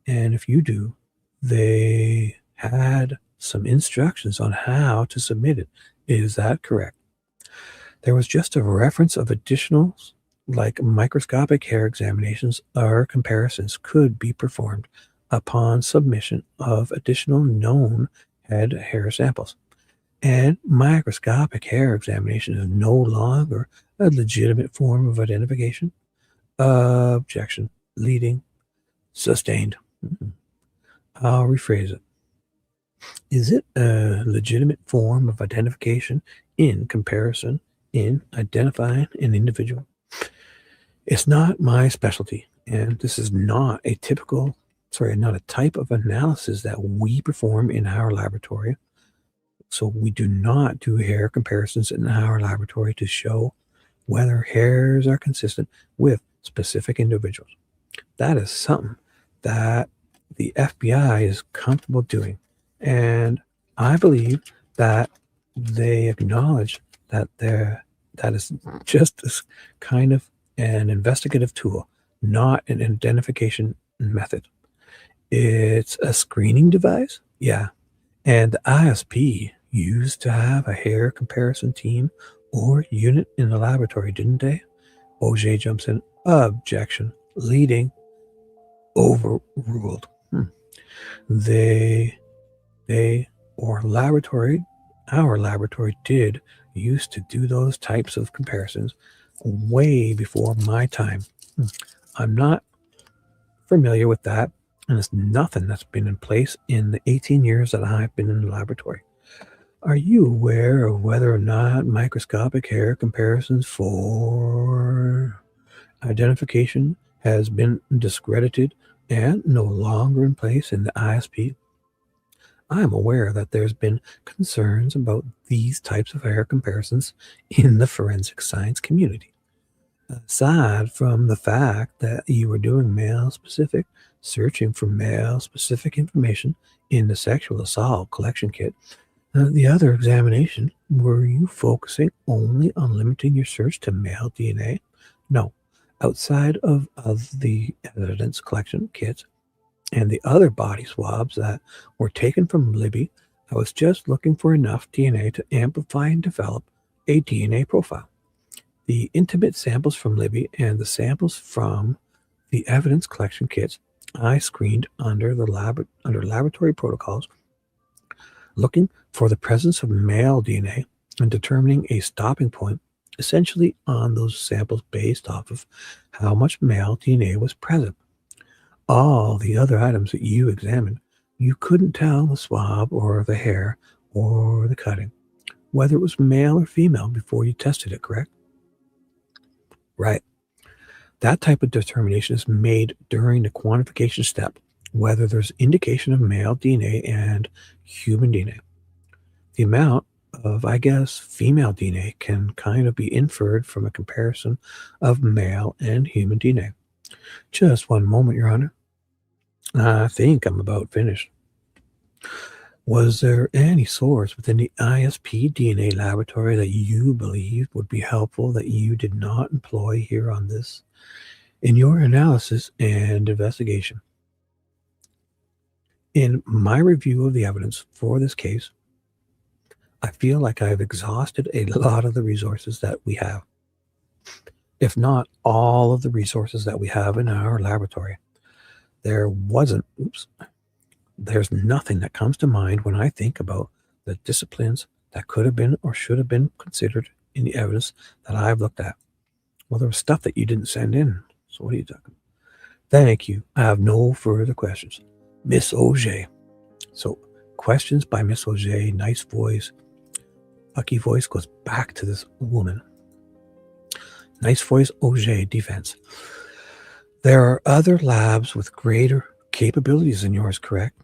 And if you do, they had some instructions on how to submit it. Is that correct? There was just a reference of additionals, like microscopic hair examinations or comparisons could be performed upon submission of additional known head hair samples. And microscopic hair examination is no longer a legitimate form of identification. Objection. Leading. Sustained. I'll rephrase it. Is it a legitimate form of identification in comparison in identifying an individual? It's not my specialty, and this is not a type of analysis that we perform in our laboratory. So we do not do hair comparisons in our laboratory to show whether hairs are consistent with specific individuals. That is something that the FBI is comfortable doing, and I believe that they acknowledge that that is just this kind of an investigative tool, not an identification method. It's a screening device, yeah. And the ISP used to have a hair comparison team or unit in the laboratory, didn't they? OJ jumps in. Objection. Leading. Overruled. Our laboratory did used to do those types of comparisons way before my time. I'm not familiar with that, and it's nothing that's been in place in the 18 years that I've been in the laboratory. Are you aware of whether or not microscopic hair comparisons for identification has been discredited and no longer in place in the ISP? I am aware that there's been concerns about these types of hair comparisons in the forensic science community. Aside from the fact that you were doing male-specific, searching for male-specific information in the sexual assault collection kit, the other examination, were you focusing only on limiting your search to male DNA? No. Outside of the evidence collection kits and the other body swabs that were taken from Libby, I was just looking for enough DNA to amplify and develop a DNA profile. The intimate samples from Libby and the samples from the evidence collection kits I screened under laboratory protocols, looking for the presence of male DNA and determining a stopping point essentially on those samples based off of how much male DNA was present. All the other items that you examined, you couldn't tell the swab or the hair or the cutting, whether it was male or female before you tested it, correct? Right. That type of determination is made during the quantification step, whether there's indication of male DNA and human DNA. The amount of, I guess, female DNA can kind of be inferred from a comparison of male and human DNA. Just one moment, Your Honor. I think I'm about finished. Was there any source within the ISP DNA laboratory that you believe would be helpful that you did not employ here on this in your analysis and investigation? In my review of the evidence for this case, I feel like I've exhausted a lot of the resources that we have, if not all of the resources that we have in our laboratory. There's nothing that comes to mind when I think about the disciplines that could have been or should have been considered in the evidence that I've looked at. Well, there was stuff that you didn't send in. So what are you talking? Thank you. I have no further questions. Miss Auger. So questions by Miss Auger, nice voice. Lucky voice goes back to this woman. Nice voice, Auger, defense. There are other labs with greater capabilities than yours, correct?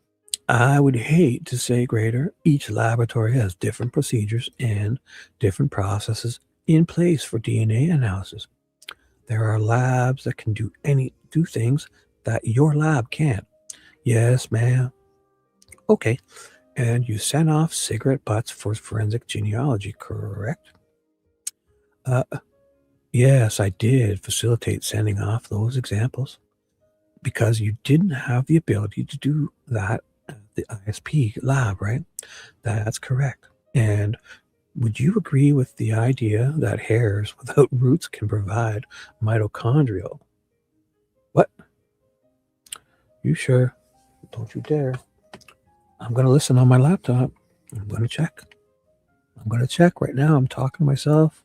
I would hate to say greater. Each laboratory has different procedures and different processes in place for DNA analysis. There are labs that can do things that your lab can't. Yes, ma'am. Okay. And you sent off cigarette butts for forensic genealogy, correct? Yes, I did facilitate sending off those examples because you didn't have the ability to do that at the ISP lab, right? That's correct. And would you agree with the idea that hairs without roots can provide mitochondrial? What? You sure? Don't you dare. I'm going to listen on my laptop. I'm going to check. I'm going to check right now. I'm talking to myself.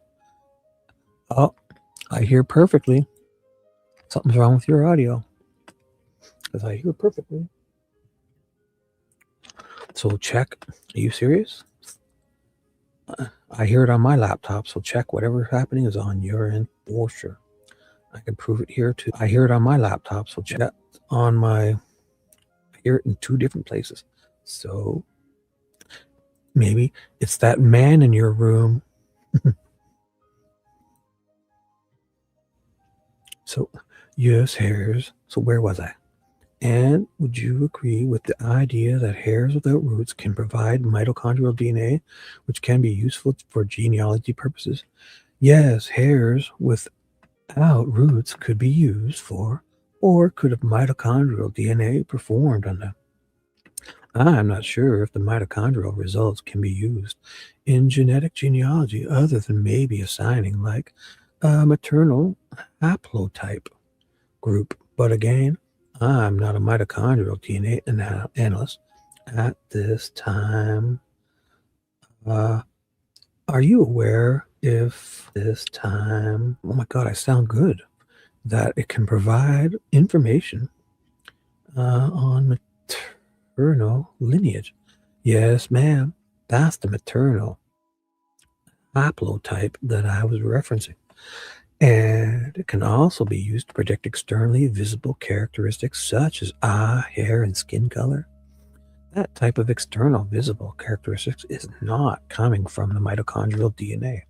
Oh, I hear perfectly. Something's wrong with your audio. Because I hear perfectly. So check. Are you serious? I hear it on my laptop, so check whatever's happening is on your end for sure. I can prove it here too. I hear it on my laptop, so check that on my... I hear it in two different places. So maybe it's that man in your room. So yes, hairs. So where was I? And would you agree with the idea that hairs without roots can provide mitochondrial DNA, which can be useful for genealogy purposes? Yes, hairs without roots could be used for, or could have mitochondrial DNA performed on them. I'm not sure if the mitochondrial results can be used in genetic genealogy other than maybe assigning like a maternal haplotype group. But again, I'm not a mitochondrial DNA analyst at this time. Are you aware if this time, oh my God, I sound good, that it can provide information on maternal lineage? Yes, ma'am. That's the maternal haplotype that I was referencing. And it can also be used to predict externally visible characteristics such as eye, hair, and skin color. That type of external visible characteristics is not coming from the mitochondrial DNA.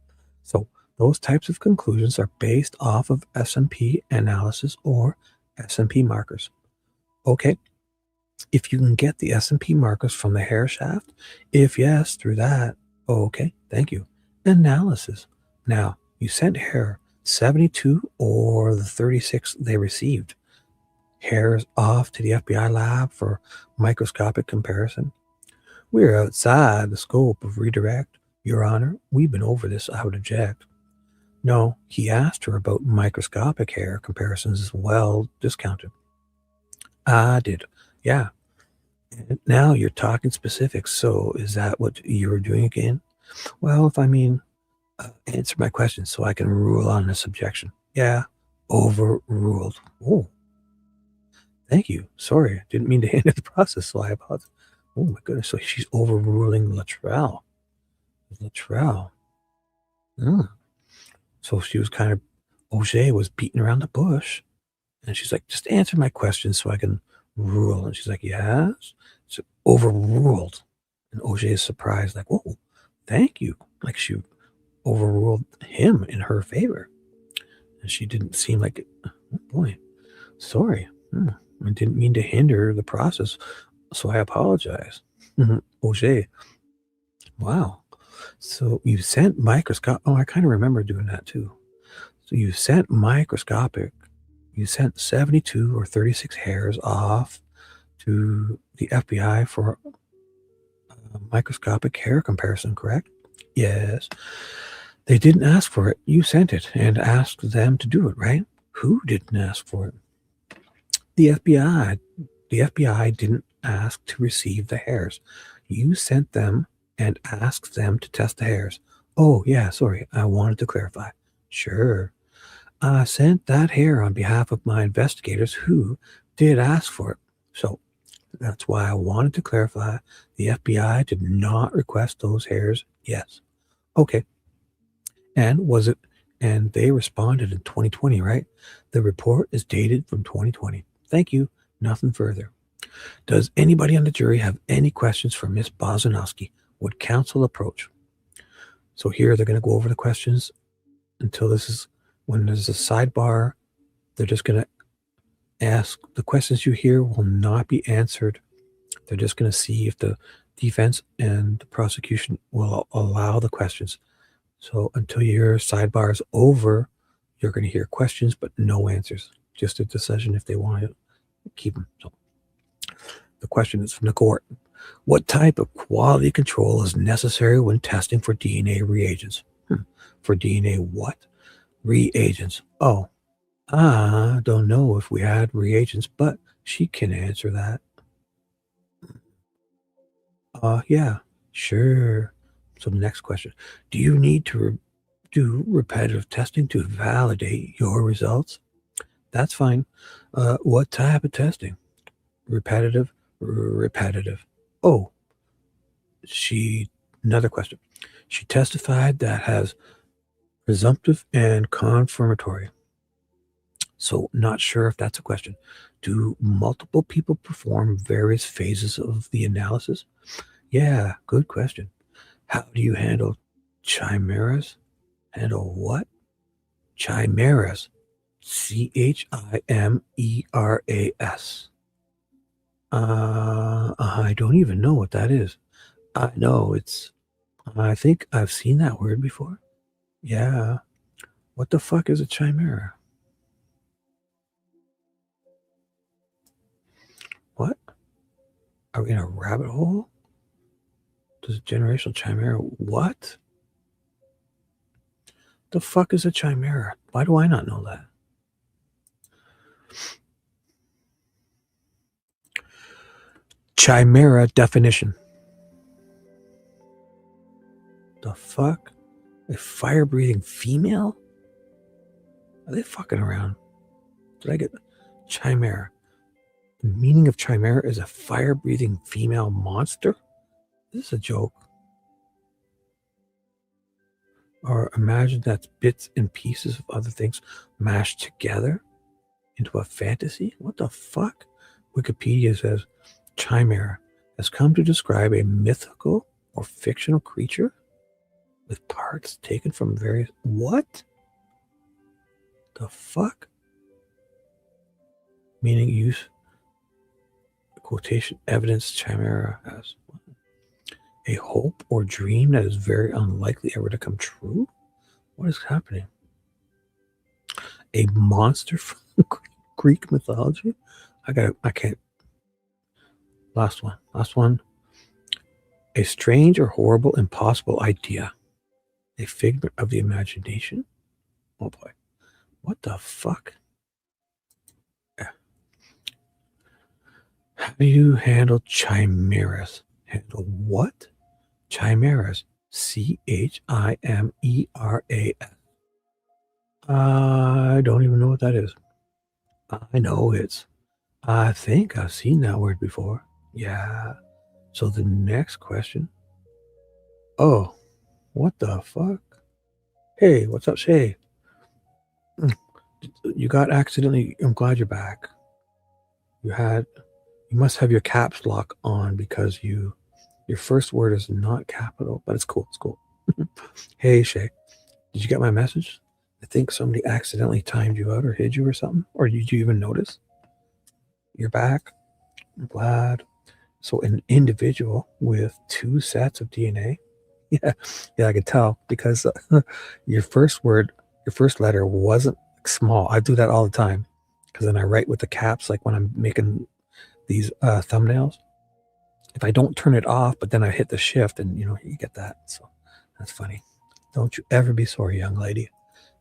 So those types of conclusions are based off of SNP analysis or SNP markers. Okay, if you can get the SNP markers from the hair shaft, if yes, through that, okay, thank you. Analysis. Now, you sent hair 72 or the 36 they received. Hairs off to the FBI lab for microscopic comparison. We're outside the scope of redirect. Your Honor, we've been over this. I would object. No, he asked her about microscopic hair comparisons as well discounted. I did. Yeah. And now you're talking specifics. So is that what you're doing again? Well, if I mean, answer my question so I can rule on this objection. Yeah. Overruled. Oh. Thank you. Sorry. I didn't mean to hinder the process, so I apologize. Oh my goodness. So she's overruling Luttrell. Luttrell. So she was kind of, Auger was beating around the bush. And she's like, just answer my question so I can rule. And she's like, yes. So overruled. And Auger is surprised, like, whoa, thank you. Like she overruled him in her favor. And she didn't seem like it. Oh boy, sorry. I didn't mean to hinder the process, so I apologize. Auger. Wow. So you sent microscopic. Oh, I kind of remember doing that too. So you sent microscopic. You sent 72 or 36 hairs off to the FBI for a microscopic hair comparison, correct? Yes. They didn't ask for it. You sent it and asked them to do it, right? Who didn't ask for it? The FBI. The FBI didn't ask to receive the hairs. You sent them and asked them to test the hairs. Oh, yeah, sorry. I wanted to clarify. Sure. I sent that hair on behalf of my investigators who did ask for it. So that's why I wanted to clarify. The FBI did not request those hairs. Yes. Okay. And was it? And they responded in 2020, right? The report is dated from 2020. Thank you. Nothing further. Does anybody on the jury have any questions for Miss Bozinovski? Would counsel approach? So here they're going to go over the questions until this is when there's a sidebar. They're just going to ask the questions you hear will not be answered. They're just going to see if the defense and the prosecution will allow the questions. So until your sidebar is over, you're going to hear questions, but no answers. Just a decision if they want to keep them. So the question is from the court. What type of quality control is necessary when testing for DNA reagents? For DNA what? Reagents. Oh, I don't know if we had reagents, but she can answer that. Yeah, sure. So the next question. Do you need to do repetitive testing to validate your results? That's fine. What type of testing? Repetitive. Oh, another question. She testified that has presumptive and confirmatory. So not sure if that's a question. Do multiple people perform various phases of the analysis? Yeah, good question. How do you handle chimeras? Handle what? Chimeras. Chimeras. I don't even know what that is. I know I think I've seen that word before. Yeah. What the fuck is a chimera? What? Are we in a rabbit hole? Does a generational chimera? What? The fuck is a chimera? Why do I not know that? Chimera definition. The fuck? A fire-breathing female? Are they fucking around? Did I get chimera? The meaning of chimera is a fire-breathing female monster? This is a joke. Or imagine that's bits and pieces of other things mashed together into a fantasy? What the fuck? Wikipedia says chimera has come to describe a mythical or fictional creature with parts taken from various... What? The fuck? Meaning use quotation evidence chimera as a hope or dream that is very unlikely ever to come true? What is happening? A monster from Greek mythology? I can't. Last one. A strange or horrible, impossible idea. A figment of the imagination. Oh boy. What the fuck? How do you handle chimeras? Handle what? Chimeras. Chimeras. I don't even know what that is. I know I think I've seen that word before. Yeah. So the next question. Oh, what the fuck? Hey, what's up, Shay? You got accidentally. I'm glad you're back. You must have your caps lock on because your first word is not capital, but it's cool. It's cool. Hey, Shay, did you get my message? I think somebody accidentally timed you out or hid you or something. Or did you even notice? You're back. I'm glad. So an individual with 2 sets of DNA. Yeah, I could tell because your first letter wasn't small. I do that all the time because then I write with the caps, like when I'm making these thumbnails. If I don't turn it off, but then I hit the shift, and you get that. So that's funny. Don't you ever be sorry, young lady.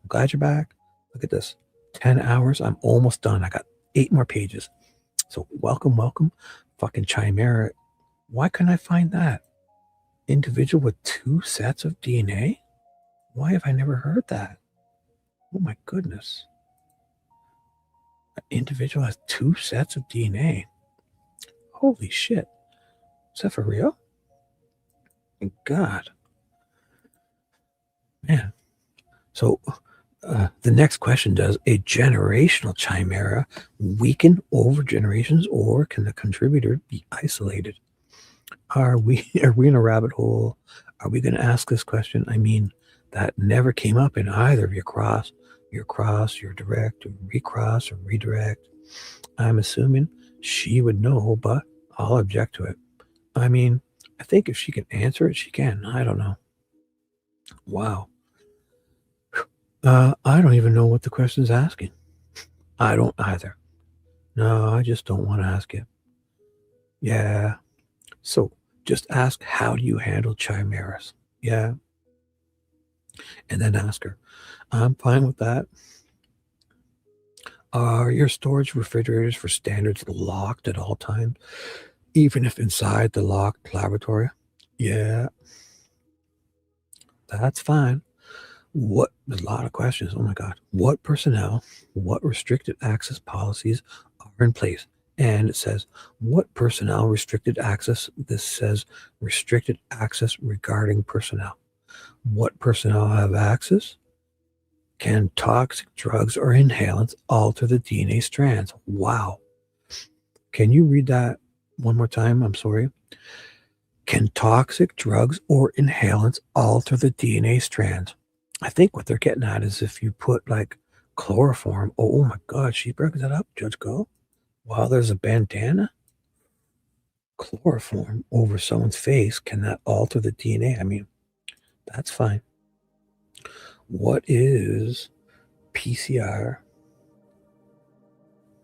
I'm glad you're back. Look at this. 10 hours. I'm almost done. I got 8 more pages. So welcome. Fucking chimera. Why couldn't I find that? Individual with 2 sets of DNA? Why have I never heard that? Oh my goodness. An individual has 2 sets of DNA. Holy shit. Is that for real? God. Man. So the next question, does a generational chimera weaken over generations, or can the contributor be isolated? Are we in a rabbit hole? Are we going to ask this question? I mean, that never came up in either of your cross, your direct, or recross, or redirect. I'm assuming she would know, but I'll object to it. I mean, I think if she can answer it, she can. I don't know. Wow. I don't even know what the question's asking. I don't either. No, I just don't want to ask it. Yeah. So just ask, how do you handle chimeras? Yeah. And then ask her. I'm fine with that. Are your storage refrigerators for standards locked at all times, even if inside the locked laboratory? Yeah. That's fine. There's a lot of questions. Oh my God. What personnel, what restricted access policies are in place? And it says, what personnel restricted access? This says restricted access regarding personnel. What personnel have access? Can toxic drugs or inhalants alter the DNA strands? Wow. Can you read that one more time? I'm sorry. Can toxic drugs or inhalants alter the DNA strands? I think what they're getting at is if you put like chloroform. Oh my God, she broke that up, Judge Go. While there's a bandana, chloroform over someone's face, can that alter the DNA? I mean, that's fine. What is PCR?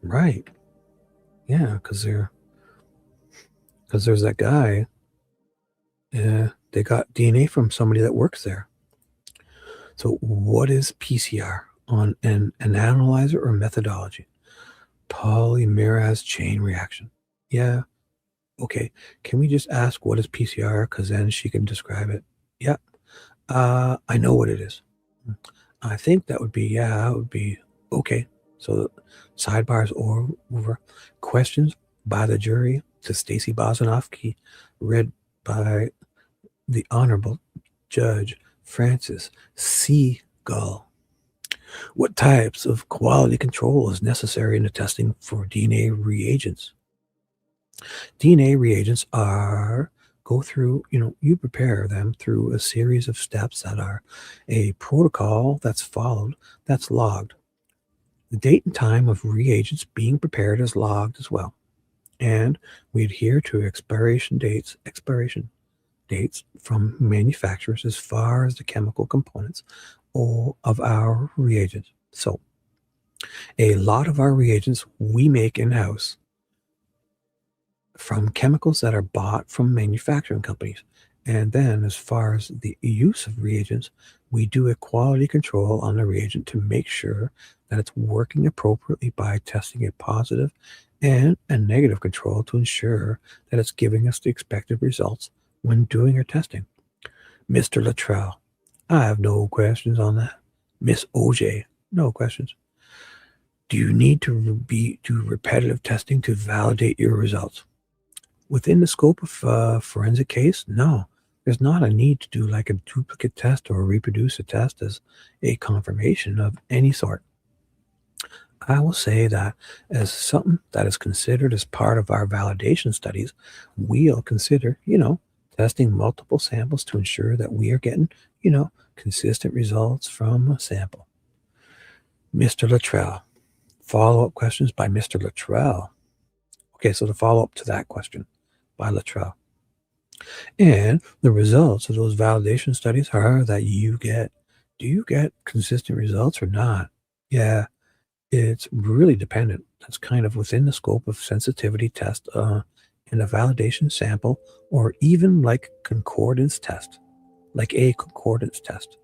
Right. Yeah, because there's that guy. They got DNA from somebody that works there. So what is PCR on an analyzer or methodology? Polymerase chain reaction. Yeah. Okay. Can we just ask what is PCR? Because then she can describe it. Yeah. I know what it is. I think that would be okay. So sidebars over questions by the jury to Stacey Bozinovski, read by the Honorable Judge Francis C. Gull. What types of quality control is necessary in the testing for DNA reagents? DNA reagents you prepare them through a series of steps that are a protocol that's followed, that's logged. The date and time of reagents being prepared is logged as well. And we adhere to expiration dates from manufacturers as far as the chemical components of our reagents. So a lot of our reagents we make in-house. from chemicals that are bought from manufacturing companies. And then as far as the use of reagents, we do a quality control on the reagent to make sure that it's working appropriately by testing a positive and a negative control to ensure that it's giving us the expected results when doing our testing. Mr. Luttrell, I have no questions on that. Miss OJ, no questions. Do you need to do repetitive testing to validate your results? Within the scope of a forensic case, no. There's not a need to do like a duplicate test or reproduce a test as a confirmation of any sort. I will say that as something that is considered as part of our validation studies, we'll consider, testing multiple samples to ensure that we are getting, consistent results from a sample. Mr. Luttrell. Follow-up questions by Mr. Luttrell. Okay, so the follow-up to that question by Luttrell. And the results of those validation studies are that do you get consistent results or not? Yeah, it's really dependent. That's kind of within the scope of sensitivity test in a validation sample, or even like concordance test, like a concordance test.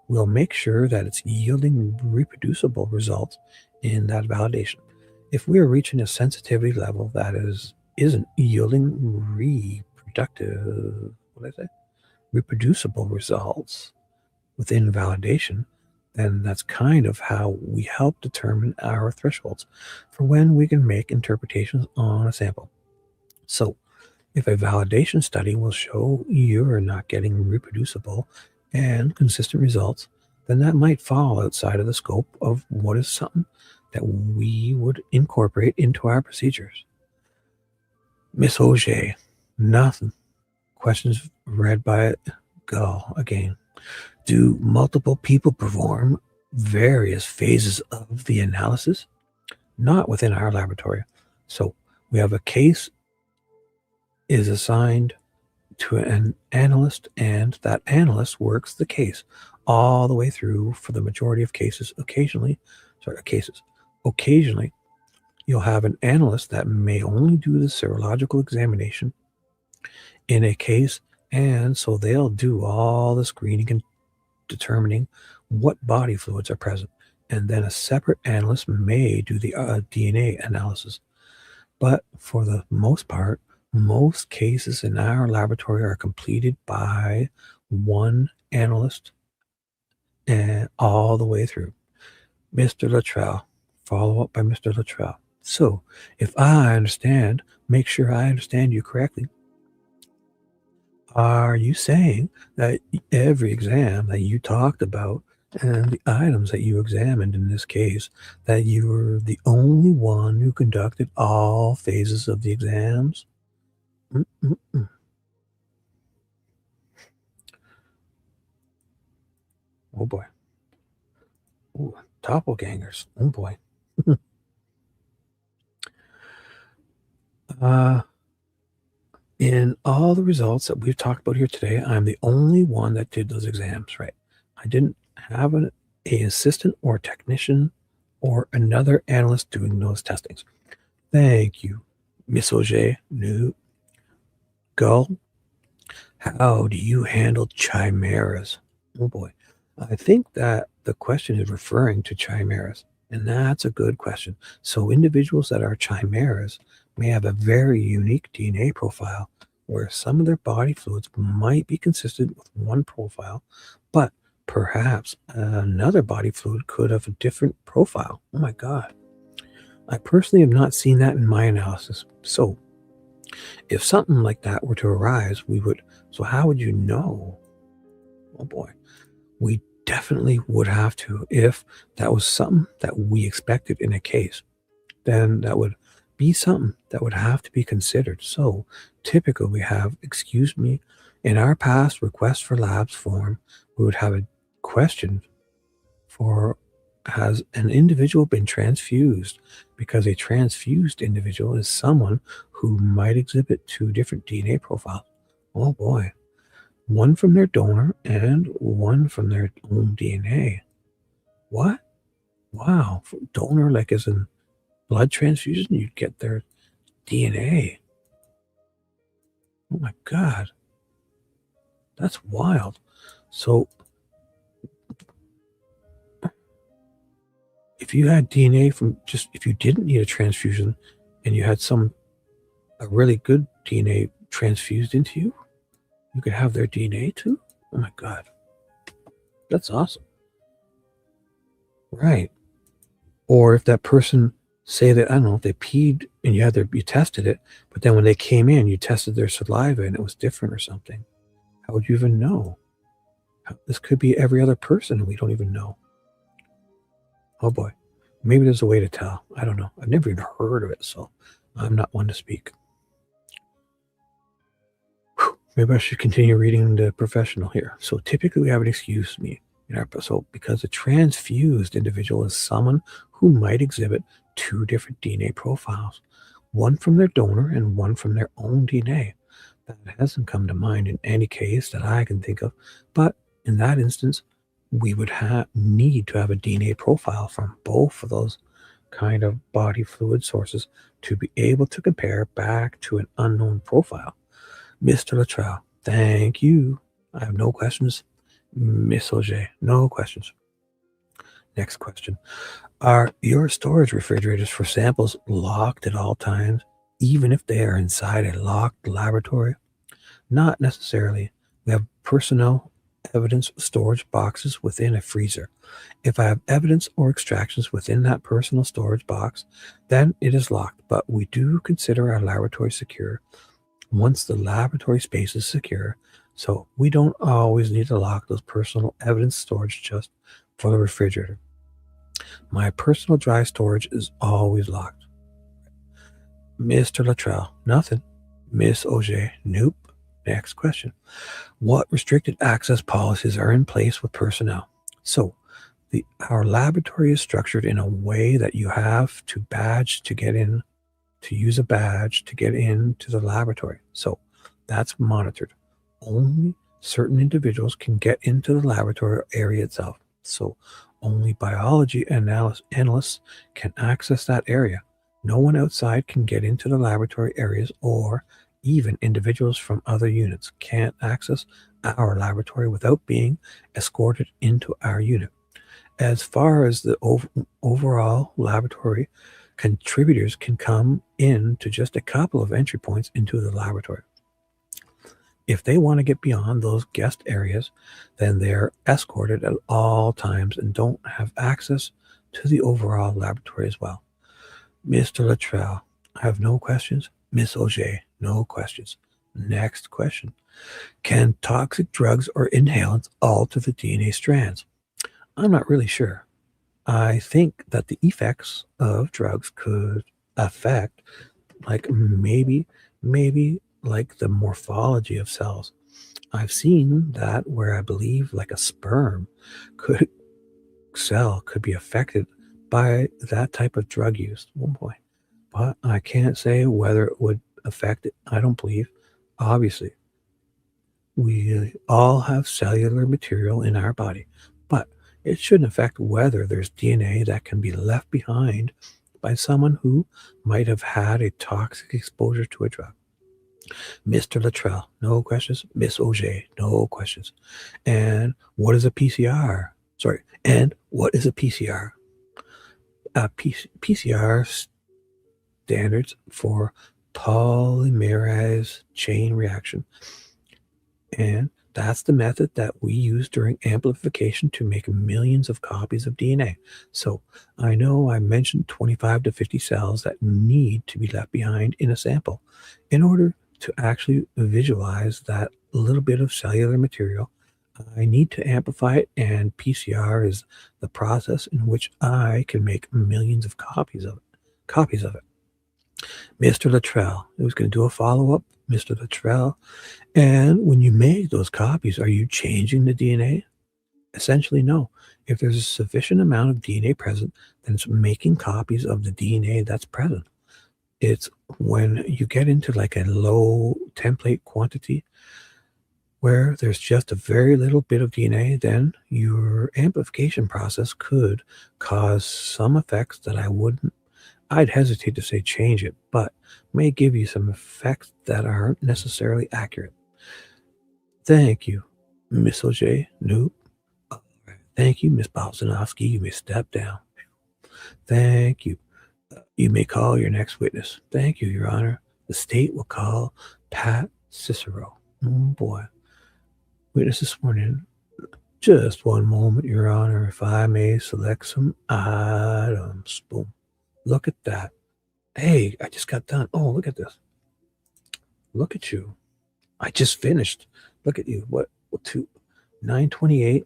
We'll make sure that it's yielding reproducible results in that validation. If we are reaching a sensitivity level that isn't yielding reproducible results within validation, then that's kind of how we help determine our thresholds for when we can make interpretations on a sample. So if a validation study will show you are not getting reproducible and consistent results, then that might fall outside of the scope of what is something that we would incorporate into our procedures. Miss OJ, nothing. Questions read by Gull again. Do multiple people perform various phases of the analysis? Not within our laboratory. So we have a case is assigned to an analyst, and that analyst works the case all the way through for the majority of cases. Occasionally, you'll have an analyst that may only do the serological examination in a case, and so they'll do all the screening and determining what body fluids are present. And then a separate analyst may do the DNA analysis. But for the most part, most cases in our laboratory are completed by one analyst and all the way through. Mr. Luttrell, follow up by Mr. Luttrell. So if I understand, make sure I understand you correctly. Are you saying that every exam that you talked about and the items that you examined in this case, that you were the only one who conducted all phases of the exams? Oh boy. Ooh, doppelgangers. Oh boy. In all the results that we've talked about here today, I'm the only one that did those exams, right? I didn't have an assistant or technician or another analyst doing those testings. Thank you, Miss Auger. No. Gull, how do you handle chimeras? Oh boy. I think that the question is referring to chimeras, and that's a good question. So individuals that are chimeras may have a very unique DNA profile where some of their body fluids might be consistent with one profile, but perhaps another body fluid could have a different profile. Oh my God. I personally have not seen that in my analysis. So if something like that were to arise, so how would you know? Oh boy. We definitely would have to, if that was something that we expected in a case, then that would be something that would have to be considered. So typically we have, in our past request for labs form, we would have a question for, has an individual been transfused? Because a transfused individual is someone who might exhibit two different DNA profiles. Oh boy. One from their donor and one from their own DNA. What? Wow. Donor, like as in blood transfusion, you'd get their DNA. Oh my God. That's wild. So if you had DNA from just, if you didn't need a transfusion and you had a really good DNA transfused into you, you could have their DNA too? Oh my God. That's awesome. Right. Or if that person, say that, I don't know, they peed and you tested it, but then when they came in, you tested their saliva and it was different or something. How would you even know? This could be every other person and we don't even know. Oh boy. Maybe there's a way to tell. I don't know. I've never even heard of it, so I'm not one to speak. Whew. Maybe I should continue reading the professional here. So typically we have an excuse me in our episode because a transfused individual is someone who might exhibit two different DNA profiles, one from their donor and one from their own DNA. That hasn't come to mind in any case that I can think of, but in that instance, we would need to have a DNA profile from both of those kind of body fluid sources to be able to compare back to an unknown profile. Mr. Luttrell, thank you. I have no questions. Miss Auger, no questions. Next question. Are your storage refrigerators for samples locked at all times, even if they are inside a locked laboratory? Not necessarily. We have personnel evidence storage boxes within a freezer. If I have evidence or extractions within that personal storage box, then it is locked, but we do consider our laboratory secure once the laboratory space is secure, so we don't always need to lock those personal evidence storage just for the refrigerator. My personal dry storage is always locked. Mr. Luttrell, nothing. Miss Auger, nope. Next question. What restricted access policies are in place with personnel? So our laboratory is structured in a way that you have to badge to get in, to use a badge to get into the laboratory. So that's monitored. Only certain individuals can get into the laboratory area itself. So only biology analysts can access that area. No one outside can get into the laboratory areas, or even individuals from other units can't access our laboratory without being escorted into our unit. As far as the overall laboratory, contributors can come in to just a couple of entry points into the laboratory. If they want to get beyond those guest areas, then they're escorted at all times and don't have access to the overall laboratory as well. Mr. Luttrell, I have no questions. Miss Auger, no questions. Next question. Can toxic drugs or inhalants alter the DNA strands? I'm not really sure. I think that the effects of drugs could affect, like maybe like the morphology of cells. I've seen that where I believe like a sperm cell could be affected by that type of drug use. Oh boy. But I can't say whether it would affect it. I don't believe. Obviously, we all have cellular material in our body, but it shouldn't affect whether there's DNA that can be left behind by someone who might have had a toxic exposure to a drug. Mr. Luttrell, no questions. Miss Auger, no questions. And what is a PCR? And what is a PCR? PCR standards for polymerase chain reaction. And that's the method that we use during amplification to make millions of copies of DNA. So I know I mentioned 25 to 50 cells that need to be left behind in a sample. In order to actually visualize that little bit of cellular material, I need to amplify it, and PCR is the process in which I can make millions of copies of it. Mr. Luttrell, who's going to do a follow-up? Mr. Luttrell. And when you make those copies, are you changing the DNA? Essentially, no. If there's a sufficient amount of DNA present, then it's making copies of the DNA that's present. It's when you get into like a low template quantity where there's just a very little bit of DNA, then your amplification process could cause some effects that I'd hesitate to say change it, but may give you some effects that aren't necessarily accurate. Thank you, Miss OJ. Nope. Thank you, Miss Bozinovski. You may step down. Thank you. You may call your next witness. Thank you, Your Honor. The state will call Pat Cicero. Oh, boy. Witness is sworn in. Just one moment, Your Honor, if I may select some items. Boom. Look at that. Hey, I just got done. Oh, look at this. Look at you. I just finished. Look at you. What 9:28?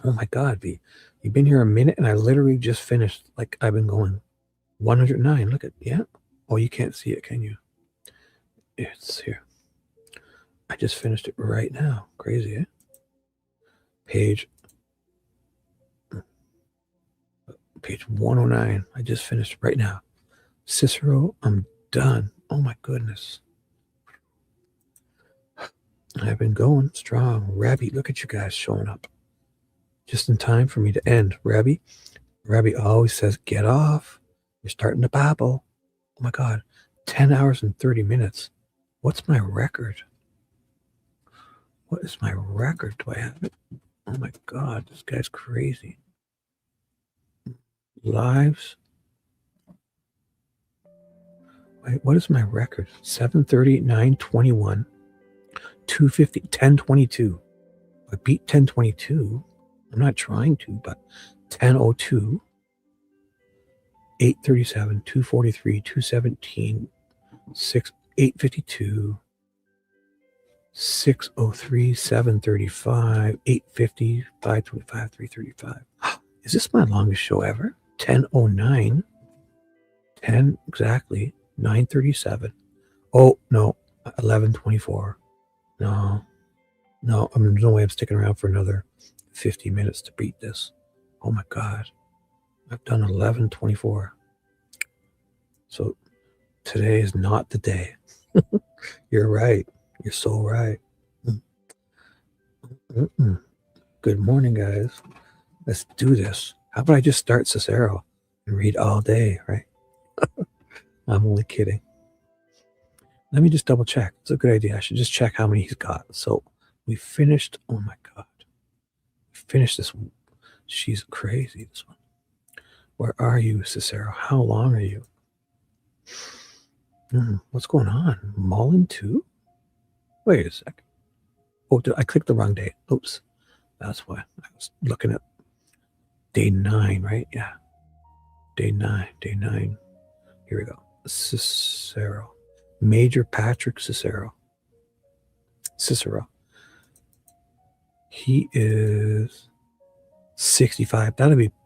Oh my God, V. You've been here a minute and I literally just finished. Like I've been going 109. Look at, yeah. Oh, you can't see it, can you? It's here. I just finished it right now. Crazy, eh? Page 109. I just finished right now. Cicero, I'm done. Oh my goodness. I've been going strong. Rabbi, look at you guys showing up. Just in time for me to end. Rabbi always says, get off. You're starting to babble. Oh my God. 10 hours and 30 minutes. What's my record? What is my record? Do I have it? Oh my God. This guy's crazy. Lives. Wait, what is my record? 7:30, 9:21, 2:50, 10:22. I beat 10:22. I'm not trying to, but 10:02, 8:37, 2:43, 2:17, 8:52, 6:03, 7:35, 8:50, 5:25, 3:35. Is this my longest show ever? 10:09, 10 exactly, 9:37. Oh no, 11:24. No, there's no way I'm sticking around for another 50 minutes to beat this. Oh my God, I've done 11:24. So today is not the day. You're right. You're so right. Good morning, guys. Let's do this. How about I just start Cicero and read all day, right? I'm only kidding. Let me just double check. It's a good idea. I should just check how many he's got. So we finished. Oh my God. We finished this one. She's crazy, this one. Where are you, Cicero? How long are you? What's going on? Mullen 2? Wait a second. Oh, I clicked the wrong date. Oops. That's why. I was looking at day 9, right? Yeah. Day 9. Here we go. Cicero. Major Patrick Cicero. He is 65.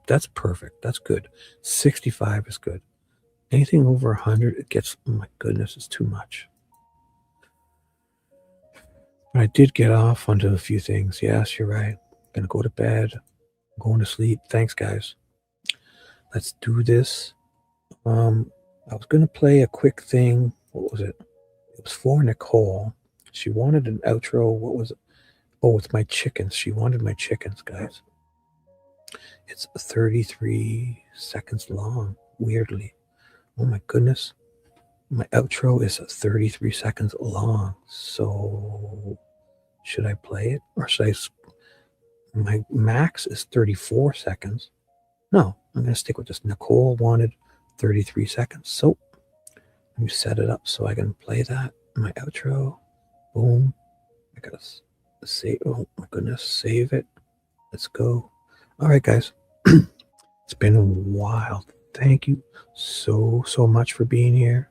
That's perfect. That's good. 65 is good. Anything over 100, it gets, oh my goodness, it's too much. But I did get off onto a few things. Yes, you're right. I'm going to go to bed. I'm going to sleep. Thanks, guys. Let's do this. I was going to play a quick thing. What was it? It was for Nicole. She wanted an outro. What was it? Oh, it's my chickens. She wanted my chickens, guys. It's 33 seconds long, weirdly. Oh my goodness. My outro is 33 seconds long. So should I play it? Or should I? My max is 34 seconds. No, I'm going to stick with this. Nicole wanted 33 seconds. So let me set it up so I can play that. My outro. Boom. I got to save. Oh my goodness. Save it. Let's go. All right, guys. It's been a while. Thank you so much for being here.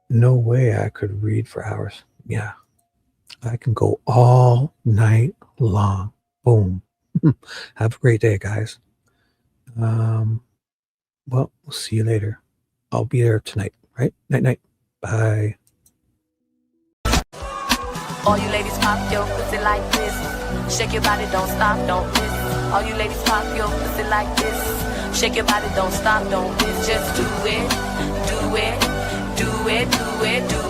No way I could read for hours. Yeah. I can go all night long. Boom. Have a great day, guys. Well, we'll see you later. I'll be there tonight, right? Night. Bye. All you ladies pop your pussy like this. Shake your body, don't stop, don't miss. All you ladies pop your pussy like this. Shake your body, don't stop, don't miss. Just do it, do it, do it, do it, do it.